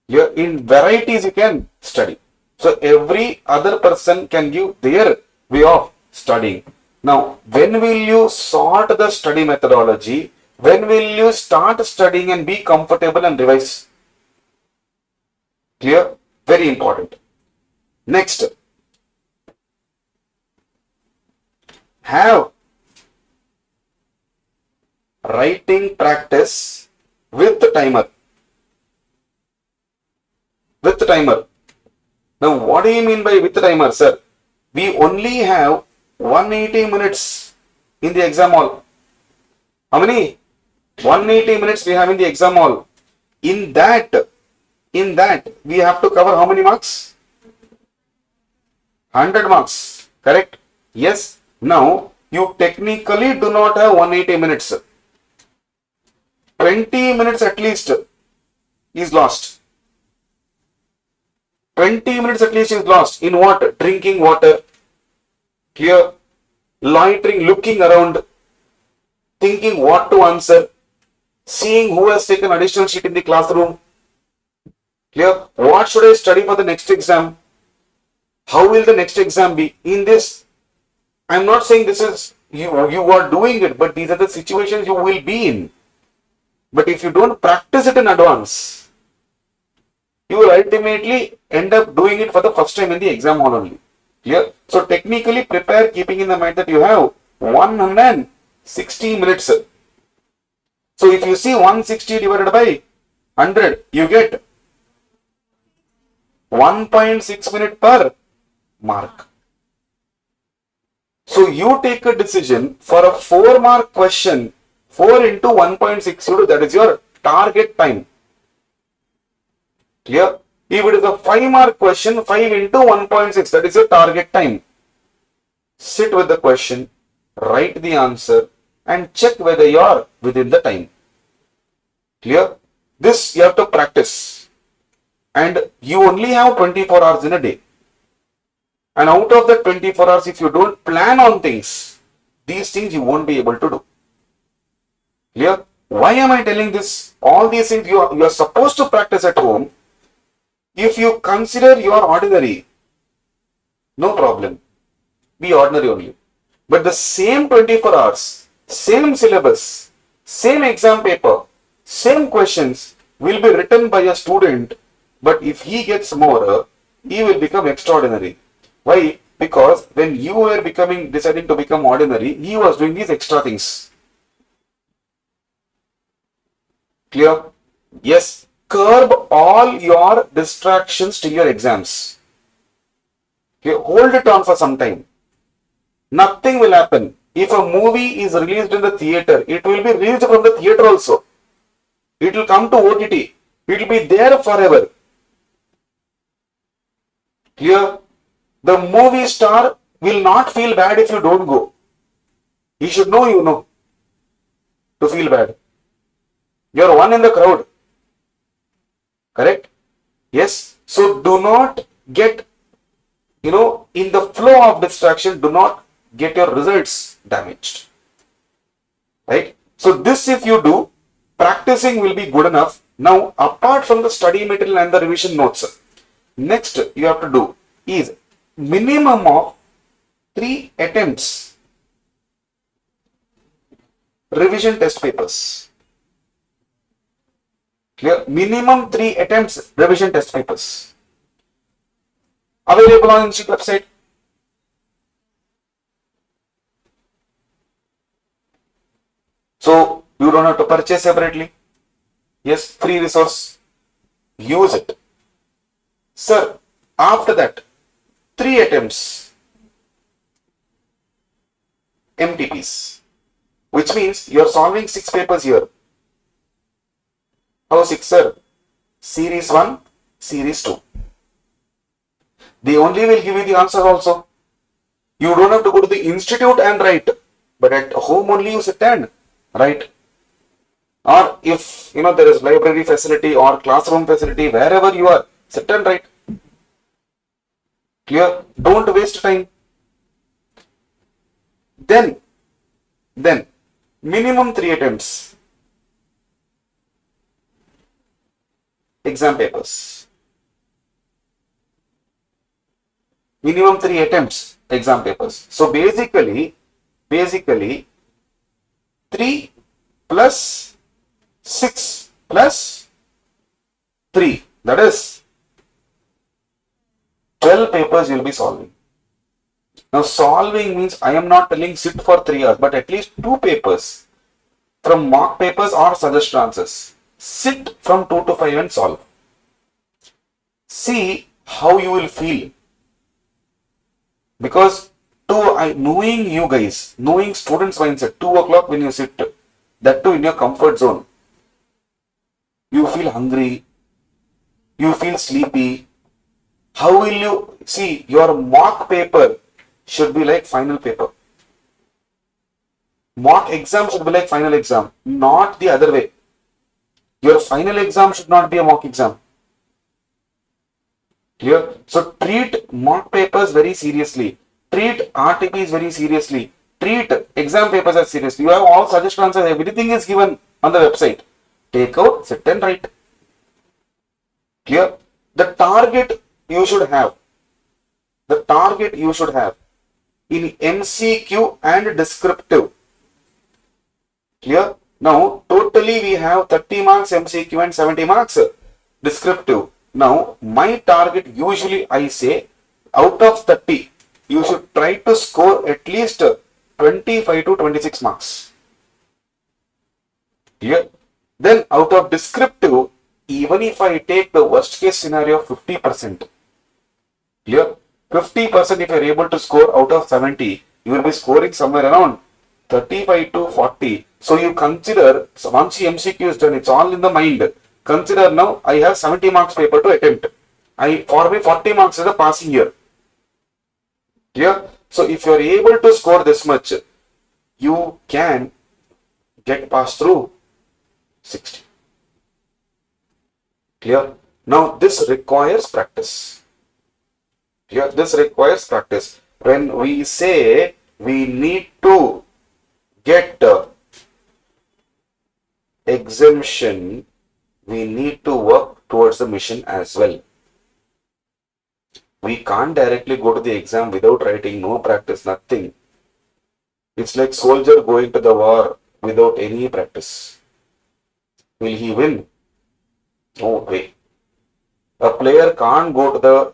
Speaker 3: Here in varieties you can study. So every other person can give their way of studying. Now, when will you sort the study methodology? When will you start studying and be comfortable and revise? Clear? Very important. Next, have writing practice with timer. With timer. Now, what do you mean by with timer, sir? We only have 180 minutes in the exam hall. How many? 180 minutes we have in the exam hall. In that, we have to cover how many marks? 100 marks. Correct? Yes. Now, you technically do not have 180 minutes. 20 minutes at least is lost. 20 minutes at least is lost. In what? Drinking water. Clear? Loitering, looking around, thinking what to answer, seeing who has taken additional sheet in the classroom. Clear? What should I study for the next exam? How will the next exam be? In this, I am not saying this is you are doing it, but these are the situations you will be in. But if you don't practice it in advance, you will ultimately end up doing it for the first time in the exam hall only. Clear? So technically prepare, keeping in the mind that you have 160 minutes. So if you see 160 divided by 100, you get 1.6 minute per mark. So you take a decision for a 4 mark question, 4 into 1.6, that is your target time. Clear? If it is a 5 mark question, 5 into 1.6, that is your target time. Sit with the question, write the answer, and check whether you are within the time. Clear? This you have to practice. And you only have 24 hours in a day. And out of that 24 hours, if you don't plan on things, these things you won't be able to do. Clear? Why am I telling this? All these things you are supposed to practice at home. If you consider you are ordinary, no problem. Be ordinary only. But the same 24 hours, same syllabus, same exam paper, same questions will be written by a student, but if he gets more, he will become extraordinary. Why? Because when you were deciding to become ordinary, he was doing these extra things. Clear? Yes. Curb all your distractions till your exams. Okay, hold it on for some time. Nothing will happen. If a movie is released in the theater, it will be released from the theater also. It will come to OTT. It will be there forever. Clear? The movie star will not feel bad if you don't go. He should know you know to feel bad. You are one in the crowd. Correct? Yes. So do not get, in the flow of distraction, do not get your results damaged. Right? So this, if you do, practicing will be good enough. Now, apart from the study material and the revision notes, next you have to do is minimum of 3 attempts revision test papers. Clear? Minimum 3 attempts revision test papers. Available on institute website. So you don't have to purchase separately. Yes, free resource. Use it. Sir, after that, 3 attempts MTPs, which means you are solving 6 papers here. How 6, sir? Series 1, Series 2. They only will give you the answer also. You don't have to go to the institute and write, but at home only you sit and write. Or if there is library facility or classroom facility, wherever you are, sit and write. Clear? Don't waste time. Then minimum 3 attempts exam papers. Minimum 3 attempts exam papers. So basically 3 plus 6 plus 3, that is 12 papers you will be solving. Now solving means I am not telling sit for 3 hours, but at least 2 papers from mock papers or suggested answers. Sit from 2 to 5 and solve. See how you will feel. Because knowing you guys, knowing students' mindset, 2 o'clock when you sit, that too in your comfort zone, you feel hungry, you feel sleepy. How will you see? Your mock paper should be like final paper. Mock exam should be like final exam, not the other way. Your final exam should not be a mock exam. Clear? So treat mock papers very seriously. Treat RTPs very seriously. Treat exam papers as seriously. You have all suggested answers. Everything is given on the website. Take out, sit and write. Clear? The target you should have. The target you should have in MCQ and descriptive. Clear? Now, totally we have 30 marks MCQ and 70 marks descriptive. Now, my target usually I say out of 30, you should try to score at least 25 to 26 marks. Clear? Then out of descriptive, even if I take the worst case scenario of 50%, clear? 50% if you are able to score out of 70, you will be scoring somewhere around 35 to 40. So you consider, so once the MCQ is done, it's all in the mind. Consider now I have 70 marks paper to attempt. For me 40 marks is the passing year. Clear? So if you are able to score this much, you can get passed through 60. Clear? Now this requires practice. Clear? This requires practice. When we say we need to get exemption, we need to work towards the mission as well. We can't directly go to the exam without writing, no practice, nothing. It's like soldier going to the war without any practice. Will he win? No way. A player can't go to the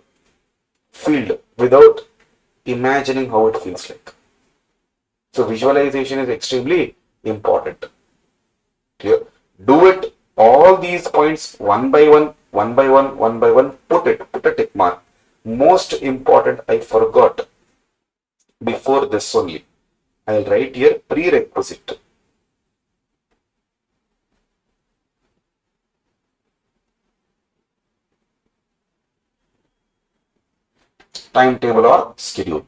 Speaker 3: field without imagining how it feels like. So visualization is extremely important. Clear? Do it. All these points one by one, put a tick mark. Most important, I forgot before this only. I'll write here prerequisite. Timetable or schedule.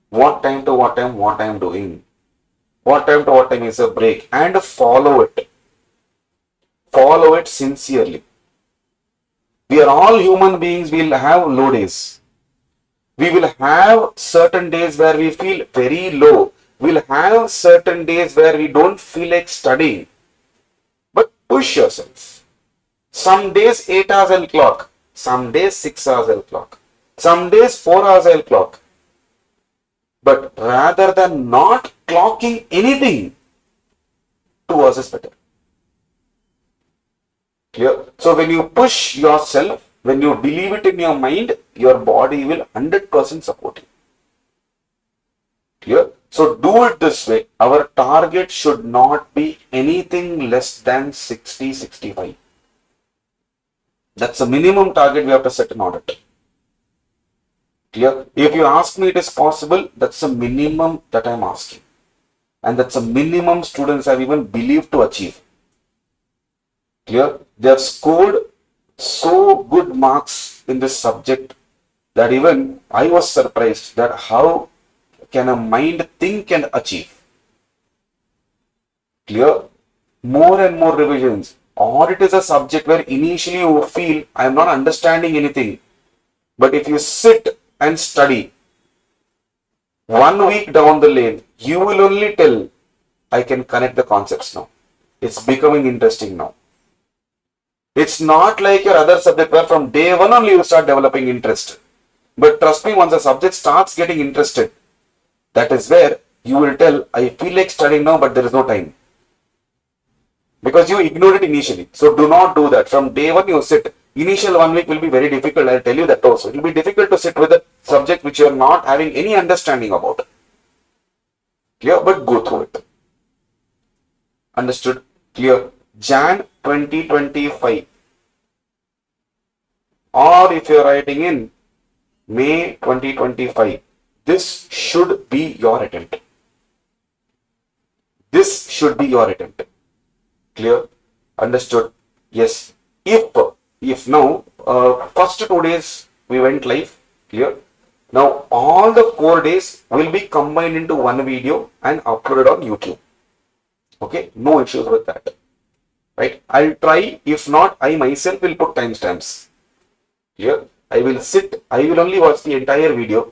Speaker 3: What time to what time, what I am doing. What time to what time is a break, and follow it. Follow it sincerely. We are all human beings. We'll have low days. We will have certain days where we feel very low. We'll have certain days where we don't feel like studying. But push yourself. Some days 8 hours I'll clock. Some days 6 hours I'll clock. Some days 4 hours I'll clock. But rather than not clocking anything, 2 hours is better. Clear? So when you push yourself, when you believe it in your mind, your body will 100% support you. Clear? So do it this way. Our target should not be anything less than 60, 65. That's the minimum target we have to set in audit. Clear? If you ask me it is possible, that's the minimum that I am asking. And that's the minimum students have even believed to achieve. Clear? They have scored so good marks in this subject that even I was surprised that how can a mind think and achieve. Clear? More and more revisions. Audit is a subject where initially you feel I am not understanding anything. But if you sit and study, 1 week down the lane, you will only tell, I can connect the concepts now. It's becoming interesting now. It's not like your other subject where from day one only you start developing interest. But trust me, once the subject starts getting interested, that is where you will tell, I feel like studying now, but there is no time. Because you ignored it initially. So do not do that. From day one you sit. Initial 1 week will be very difficult. I'll tell you that also. It will be difficult to sit with a subject which you are not having any understanding about. Clear? But go through it. Understood? Clear? Jan 2025. Or if you are writing in May 2025, this should be your attempt. This should be your attempt. Clear? Understood? Yes. If now, first 2 days we went live. Clear? Now all the 4 days will be combined into one video and uploaded on YouTube. Okay? No issues with that. Right? I'll try. If not, I myself will put timestamps. Clear? I will sit. I will only watch the entire video.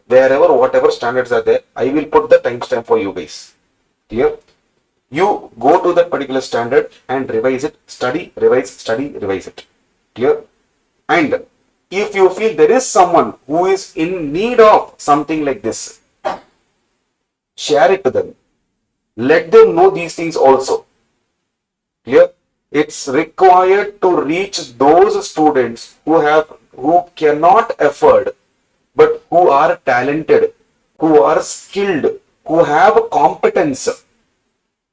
Speaker 3: Wherever, whatever standards are there, I will put the timestamp for you guys. Clear? You go to that particular standard and revise it, study, revise it. Clear? And if you feel there is someone who is in need of something like this, share it to them. Let them know these things also. Clear? It's required to reach those students who cannot afford, but who are talented, who are skilled, who have competence.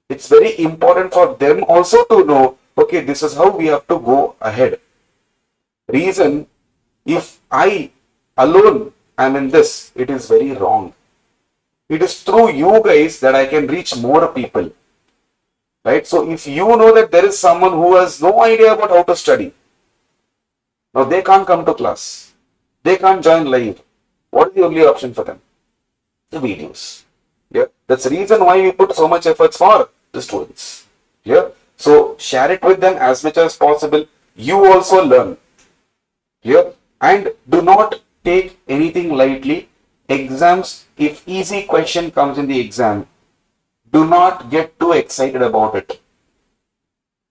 Speaker 3: It's very important for them also to know, okay, this is how we have to go ahead. Reason, if I alone am in this, it is very wrong. It is through you guys that I can reach more people. Right? So if you know that there is someone who has no idea about how to study, now they can't come to class. They can't join live. What is the only option for them? The videos. Yeah? That's the reason why we put so much efforts for the students. Yeah? So share it with them as much as possible. You also learn. Yeah? And do not take anything lightly. Exams, if easy question comes in the exam, do not get too excited about it.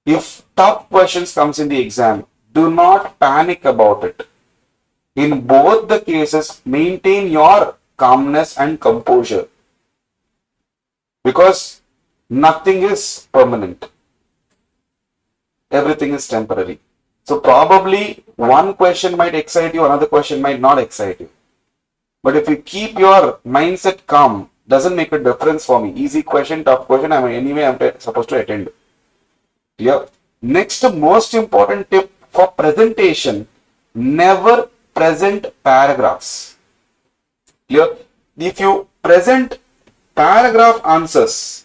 Speaker 3: If tough questions comes in the exam, do not panic about it. In both the cases, maintain your calmness and composure. Because nothing is permanent. Everything is temporary. So probably one question might excite you, another question might not excite you. But if you keep your mindset calm, doesn't make a difference for me. Easy question, tough question, I'm supposed to attend. Clear? Next, most important tip for presentation, never present paragraphs. Clear? If you present paragraph answers,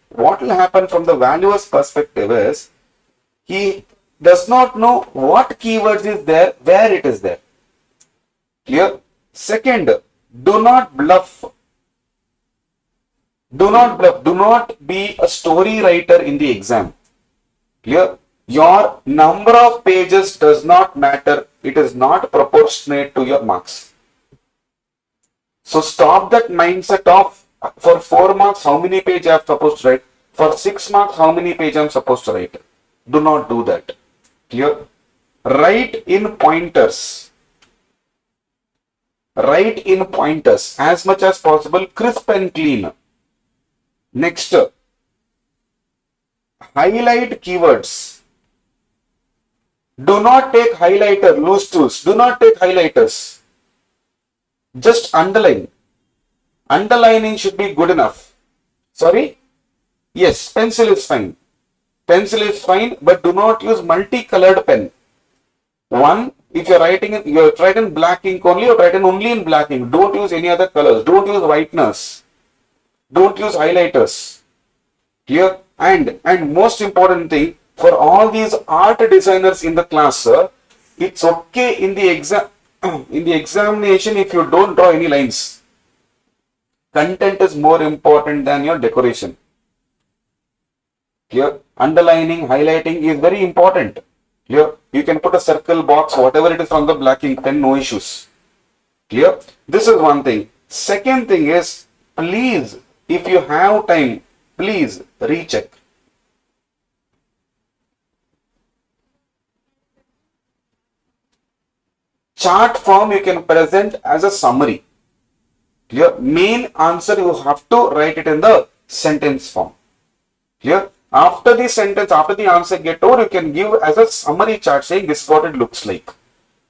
Speaker 3: what will happen from the valuer's perspective is, he does not know what keywords is there, where it is there. Clear? Second, do not bluff. Do not bluff. Do not be a story writer in the exam. Clear? Your number of pages does not matter. It is not proportionate to your marks. So stop that mindset of for 4 marks, how many pages I am supposed to write? For 6 marks, how many pages I am supposed to write? Do not do that. Clear? Write in pointers. Write in pointers as much as possible, crisp and clean. Next, highlight keywords. Do not take highlighter, loose tools. Do not take highlighters. Just underline. Underlining should be good enough. Sorry? Yes, pencil is fine. Pencil is fine, but do not use multicolored pen. One, if you're writing in black ink only, you're writing only in black ink. Don't use any other colors. Don't use whiteners. Don't use highlighters. Clear? And most important thing, for all these art designers in the class, it's okay in the exam in the examination if you don't draw any lines. Content is more important than your decoration. Clear? Underlining, highlighting is very important. Clear? You can put a circle box, whatever it is from the black ink pen, no issues. Clear? This is one thing. Second thing is, please, if you have time, please recheck. Chart form you can present as a summary. Clear? Main answer you have to write it in the sentence form. Clear? After the sentence, after the answer get over, you can give as a summary chart saying this is what it looks like.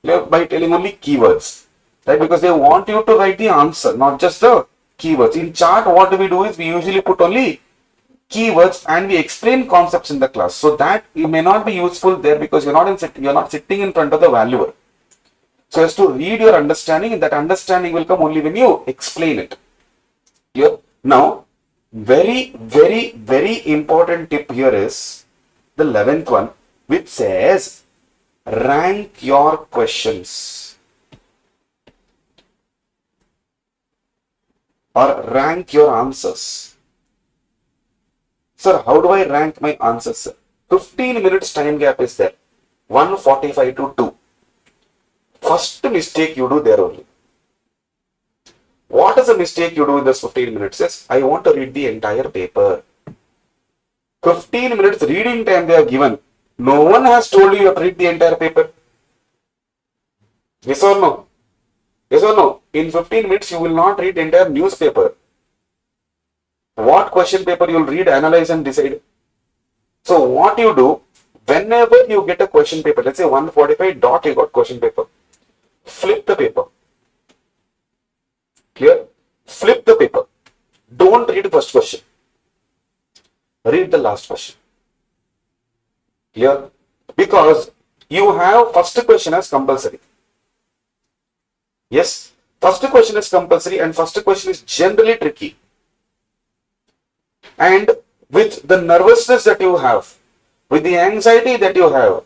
Speaker 3: Clear? By telling only keywords. Right? Because they want you to write the answer, not just the keywords. In chart, what we do is we usually put only keywords and we explain concepts in the class. So that it may not be useful there because you're not sitting in front of the valuer. So as to read your understanding, and that understanding will come only when you explain it. Clear? Now, very, very, very important tip here is the 11th one, which says rank your questions or rank your answers. Sir, how do I rank my answers, sir? 15 minutes time gap is there. 1:45 to 2. First mistake you do there only. What is the mistake you do in this 15 minutes? Is I want to read the entire paper. 15 minutes reading time they have given. No one has told you you have to read the entire paper. Yes or no? Yes or no? In 15 minutes you will not read the entire newspaper. What question paper you will read, analyze and decide. So what you do, whenever you get a question paper, let's say 1:45 dot you got question paper. Flip the paper. Clear? Flip the paper. Don't read the first question. Read the last question. Clear? Because you have first question as compulsory. Yes, first question is compulsory and first question is generally tricky. And with the nervousness that you have, with the anxiety that you have,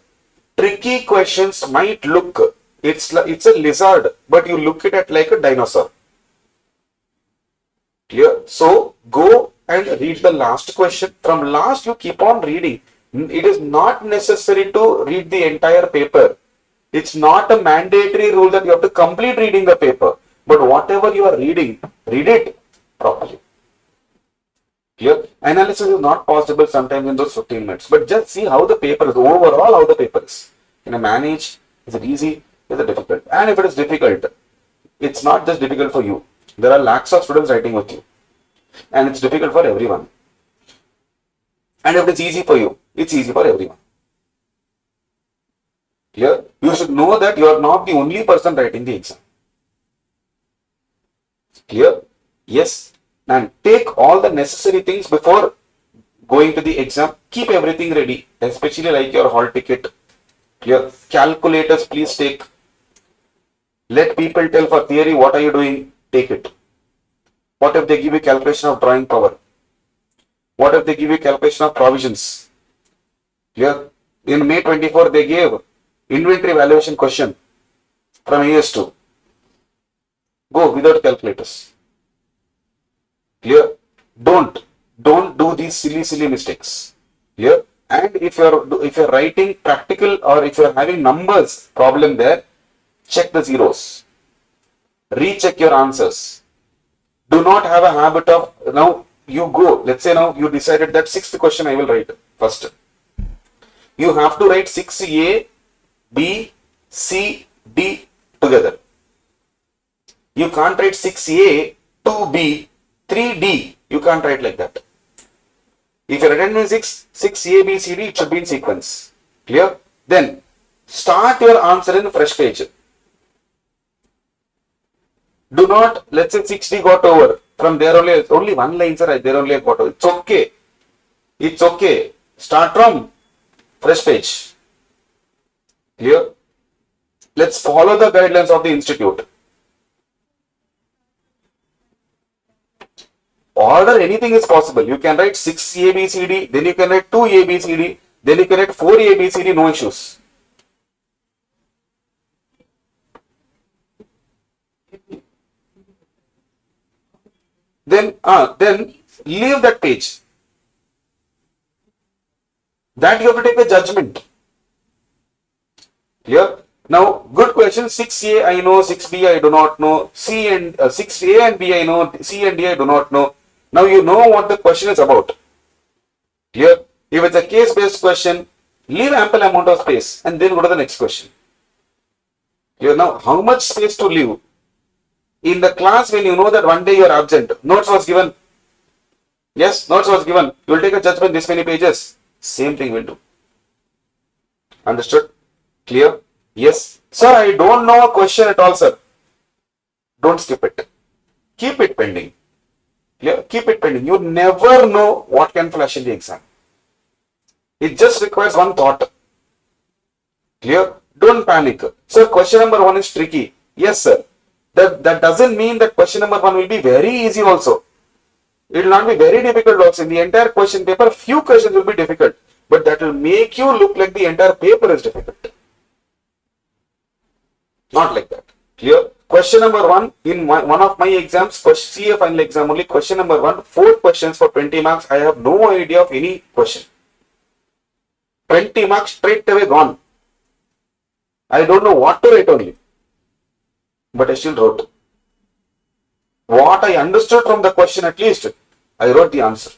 Speaker 3: tricky questions might look, it's a lizard, but you look at it like a dinosaur. Clear? So go and read the last question. From last you keep on reading. It is not necessary to read the entire paper. It's not a mandatory rule that you have to complete reading the paper. But whatever you are reading, read it properly. Clear? Analysis is not possible sometimes in those 15 minutes. But just see how the paper is, overall how the paper is. Can I manage? Is it easy? Is it difficult? And if it is difficult, it's not just difficult for you. There are lakhs of students writing with you. And it's difficult for everyone. And if it's easy for you, it's easy for everyone. Clear? You should know that you are not the only person writing the exam. Clear? Yes. And take all the necessary things before going to the exam. Keep everything ready, especially like your hall ticket. Clear? Calculators, please take. Let people tell for theory, what are you doing? Take it. What if they give you calculation of drawing power? What if they give you calculation of provisions? Clear? In May 24, they gave inventory valuation question from AS2. Go without calculators. Clear? Don't do these silly mistakes. Clear? And if you're writing practical or if you're having numbers problem there, check the zeros. Recheck your answers. Do not have a habit of now you go. Let's say now you decided that sixth question I will write first. You have to write 6A, B, C, D together. You can't write 6A, 2B, 3D. You can't write like that. If you're written in 6A, B, C, D, it should be in sequence. Clear? Then start your answer in fresh page. Do not, let's say 6D got over. From there only one line, sir, there only I got over. It's okay. It's okay. Start from fresh page. Clear? Let's follow the guidelines of the institute. Order anything is possible. You can write 6 A, B, C, D, then you can write 2 A, B, C, D, then you can write 4 A, B, C, D, no issues. Then leave that page. That you have to take a judgment. Clear? Now, good question. 6A I know, 6B I do not know. 6A and B I know, C and D I do not know. Now you know what the question is about. Clear? If it's a case-based question, leave ample amount of space and then go to the next question. Clear? Now, how much space to leave? In the class, when you know that one day you are absent, notes was given. Yes, notes was given. You will take a judgment this many pages. Same thing will do. Understood? Clear? Yes. Sir, I don't know a question at all, sir. Don't skip it. Keep it pending. Clear? Keep it pending. You never know what can flash in the exam. It just requires one thought. Clear? Don't panic. Sir, question number 1 is tricky. Yes, sir. That doesn't mean that question number 1 will be very easy also. It will not be very difficult also. In the entire question paper, few questions will be difficult. But that will make you look like the entire paper is difficult. Not like that. Clear? Question number 1 in one of my exams, CA final exam only, question number 1, 4 questions for 20 marks. I have no idea of any question. 20 marks straight away gone. I don't know what to write only. But I still wrote. What I understood from the question at least, I wrote the answer.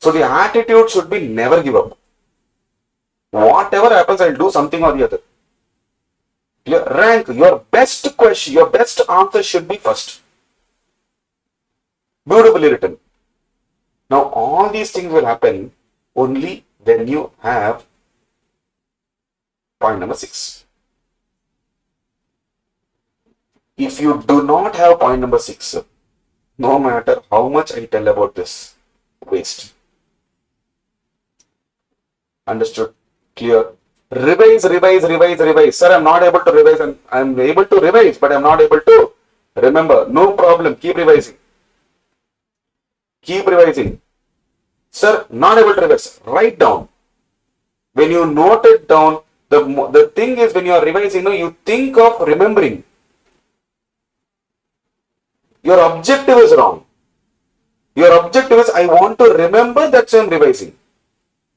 Speaker 3: So the attitude should be never give up. Whatever happens, I'll do something or the other. Rank your best question, your best answer should be first. Beautifully written. Now all these things will happen only when you have point number 6. If you do not have point number 6, no matter how much I tell about this, waste. Understood? Clear? Revise. Sir, I'm not able to revise and I'm able to revise, but I'm not able to remember. No problem. Keep revising. Keep revising. Sir, not able to revise. Write down. When you note it down, the thing is when you are revising, you think of remembering. Your objective is wrong. Your objective is, I want to remember, that's why I'm revising.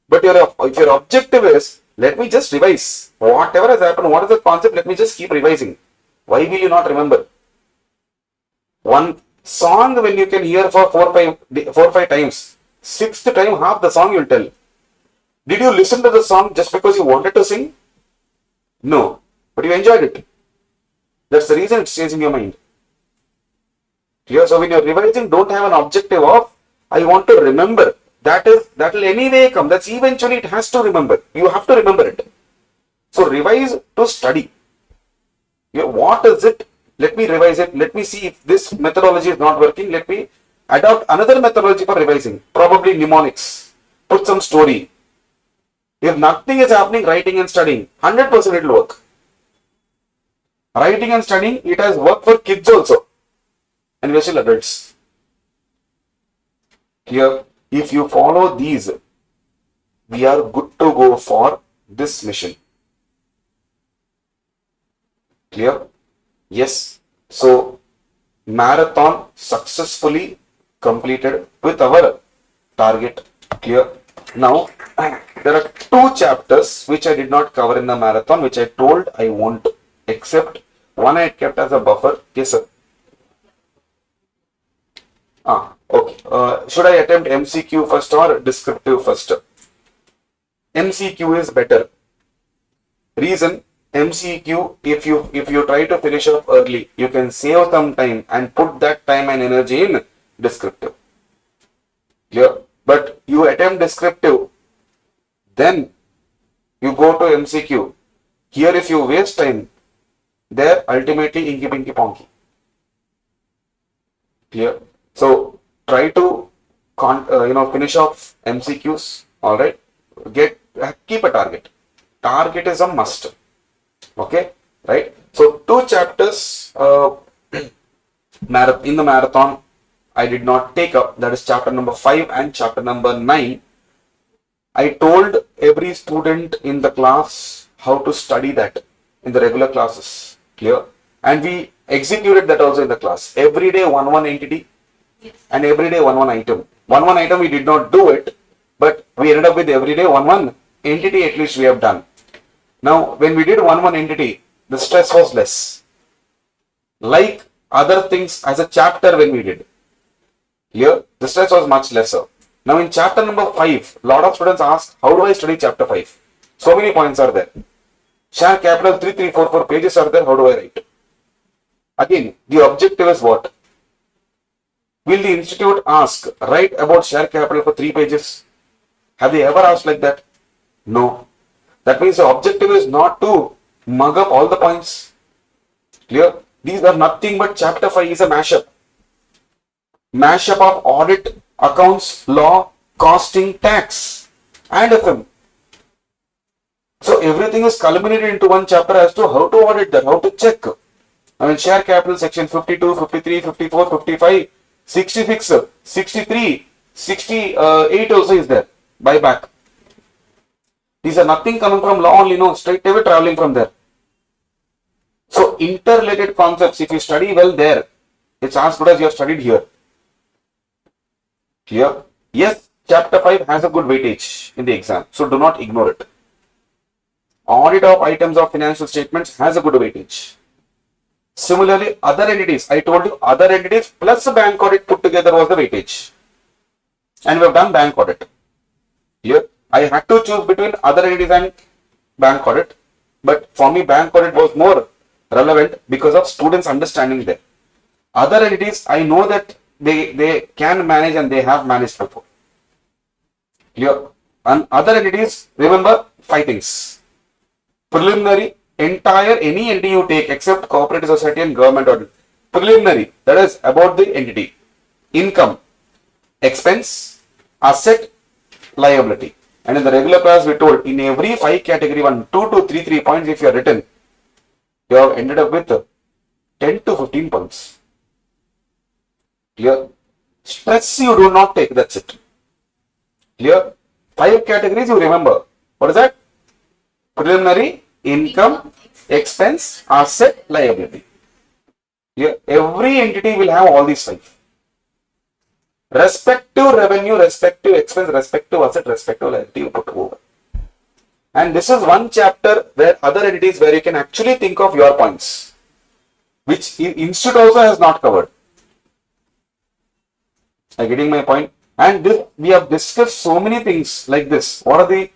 Speaker 3: But if your objective is, let me just revise. Whatever has happened, what is the concept, let me just keep revising. Why will you not remember? One song when you can hear for 4 or 5 times, 6th time, half the song you will tell. Did you listen to the song just because you wanted to sing? No. But you enjoyed it. That's the reason it stays in your mind. Clear? So when you're revising, don't have an objective of, I want to remember. That will anyway come. That's eventually it has to remember. You have to remember it. So revise to study. What is it? Let me revise it. Let me see if this methodology is not working. Let me adopt another methodology for revising. Probably mnemonics. Put some story. If nothing is happening, writing and studying, 100% it will work. Writing and studying, it has worked for kids also. And we're still adults. Here, if you follow these, we are good to go for this mission. Clear? Yes. So, marathon successfully completed with our target. Clear? Now, there are two chapters which I did not cover in the marathon, which I told I won't, except one I kept as a buffer. Yes, sir. Okay. Should I attempt MCQ first or descriptive first? MCQ is better. Reason, MCQ, if you try to finish off early, you can save some time and put that time and energy in descriptive. Clear? But you attempt descriptive, then you go to MCQ. Here, if you waste time, there ultimately inky pinky ponky. Clear? So try to finish off MCQs. All right. Keep a target. Target is a must. Okay. Right. So two chapters in the marathon I did not take up. That is chapter number 5 and chapter number 9. I told every student in the class how to study that in the regular classes. Clear? And we executed that also in the class. Every day one entity and every day one item. One item we did not do it, but we ended up with every day one entity at least we have done. Now, when we did one entity, the stress was less. Like other things as a chapter when we did. Here, the stress was much lesser. Now in chapter number 5, a lot of students ask, how do I study chapter 5? So many points are there. Share capital 3, 3, 4, 4 pages are there. How do I write? Again, the objective is what? Will the institute ask, write about share capital for 3 pages? Have they ever asked like that? No. That means the objective is not to mug up all the points. Clear? These are nothing but chapter 5 is a mashup. Mashup of audit, accounts, law, costing, tax, and FM. So everything is culminated into one chapter as to how to audit that, how to check. I mean, share capital section 52, 53, 54, 55, 66, 63, 68 also is there. Buyback. These are nothing coming from law only, no, straight away traveling from there. So interrelated concepts, if you study well there, it's as good as you have studied here. Clear? Yes, chapter 5 has a good weightage in the exam, so do not ignore it. Audit of items of financial statements has a good weightage. Similarly, other entities, I told you other entities plus bank audit put together was the weightage. And we have done bank audit. Here, I had to choose between other entities and bank audit, but for me bank audit was more relevant because of students' understanding there. Other entities, I know that they can manage and they have managed before. Clear? And other entities, remember 5 things. Preliminary, entire any entity you take except cooperative society and government audit. Preliminary, that is about the entity. Income, expense, asset, liability. And in the regular class we told in every 5 category 1, 2 to 3 points if you are written, you have ended up with 10 to 15 points. Clear? Stress you do not take, that's it. Clear? 5 categories you remember. What is that? Preliminary, income, expense, asset, liability. Clear? Every entity will have all these 5. Respective revenue, respective expense, respective asset, respective liability you put over. And this is one chapter where other entities where you can actually think of your points, which institute also has not covered. Are you getting my point? And this, we have discussed so many things like this. What are the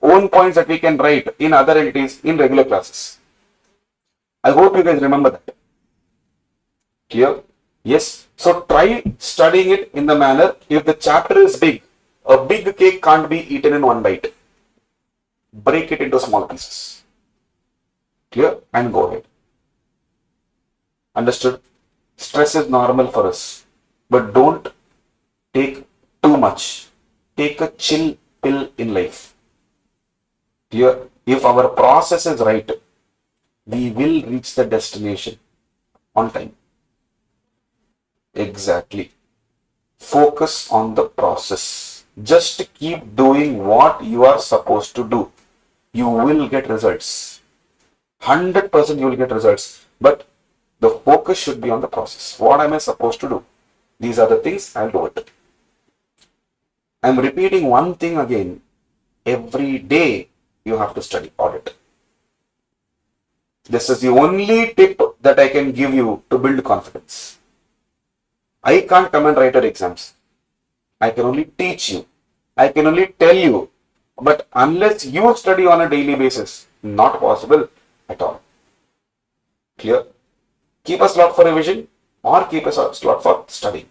Speaker 3: own points that we can write in other entities in regular classes? I hope you guys remember that. Clear? Yes. So try studying it in the manner, if the chapter is big, a big cake can't be eaten in one bite. Break it into small pieces. Clear? And go ahead. Understood? Stress is normal for us, but don't take too much. Take a chill pill in life. Clear? If our process is right, we will reach the destination on time. Exactly. Focus on the process. Just keep doing what you are supposed to do. You will get results. 100% you will get results. But the focus should be on the process. What am I supposed to do? These are the things, I'll do it. I'm repeating one thing again. Every day you have to study audit. This is the only tip that I can give you to build confidence. I can't come and write your exams. I can only teach you. I can only tell you. But unless you study on a daily basis, not possible at all. Clear? Keep a slot for revision or keep a slot for studying.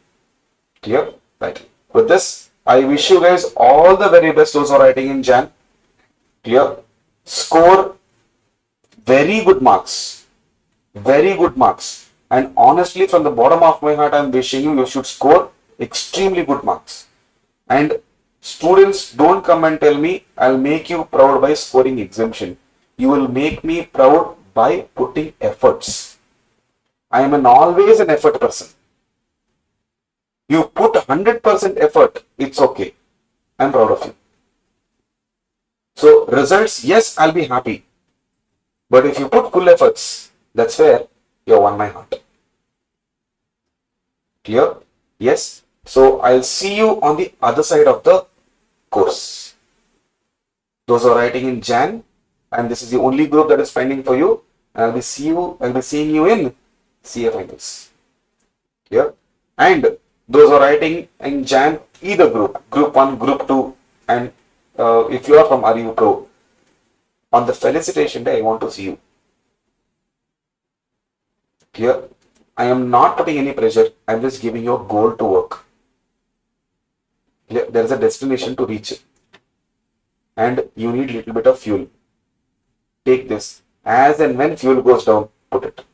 Speaker 3: Clear? Right. With this, I wish you guys all the very best, those who are writing in Jan. Clear? Score very good marks. Very good marks. And honestly, from the bottom of my heart, I am wishing you should score extremely good marks. And students, don't come and tell me I'll make you proud by scoring exemption. You will make me proud by putting efforts. I am always an effort person. You put 100% effort, it's okay. I'm proud of you. So results, yes, I'll be happy. But if you put full efforts, that's where you won my heart. Clear? Yes. So I'll see you on the other side of the course. Those who are writing in Jan, and this is the only group that is pending for you. I'll be seeing you in CA finals. Clear? And those who are writing in Jan, either group 1, group 2, and if you are from ArivuPro, on the felicitation day, I want to see you. Clear? I am not putting any pressure. I am just giving you a goal to work. Clear? There is a destination to reach it. And you need a little bit of fuel. Take this. As and when fuel goes down, put it.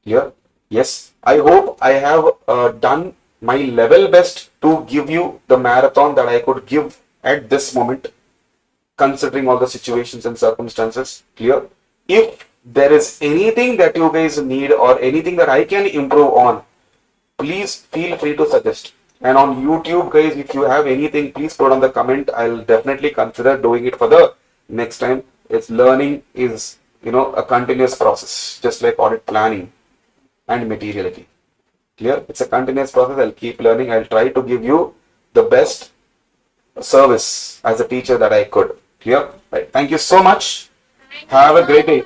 Speaker 3: Clear? Yes. I hope I have done my level best to give you the marathon that I could give at this moment, considering all the situations and circumstances. Clear? If there is anything that you guys need or anything that I can improve on, please feel free to suggest. And on YouTube, guys, if you have anything, please put on the comment. I'll definitely consider doing it for the next time. It's learning is, a continuous process, just like audit planning and materiality. Clear? It's a continuous process. I'll keep learning. I'll try to give you the best service as a teacher that I could. Clear? Right. Thank you so much. Have a great day.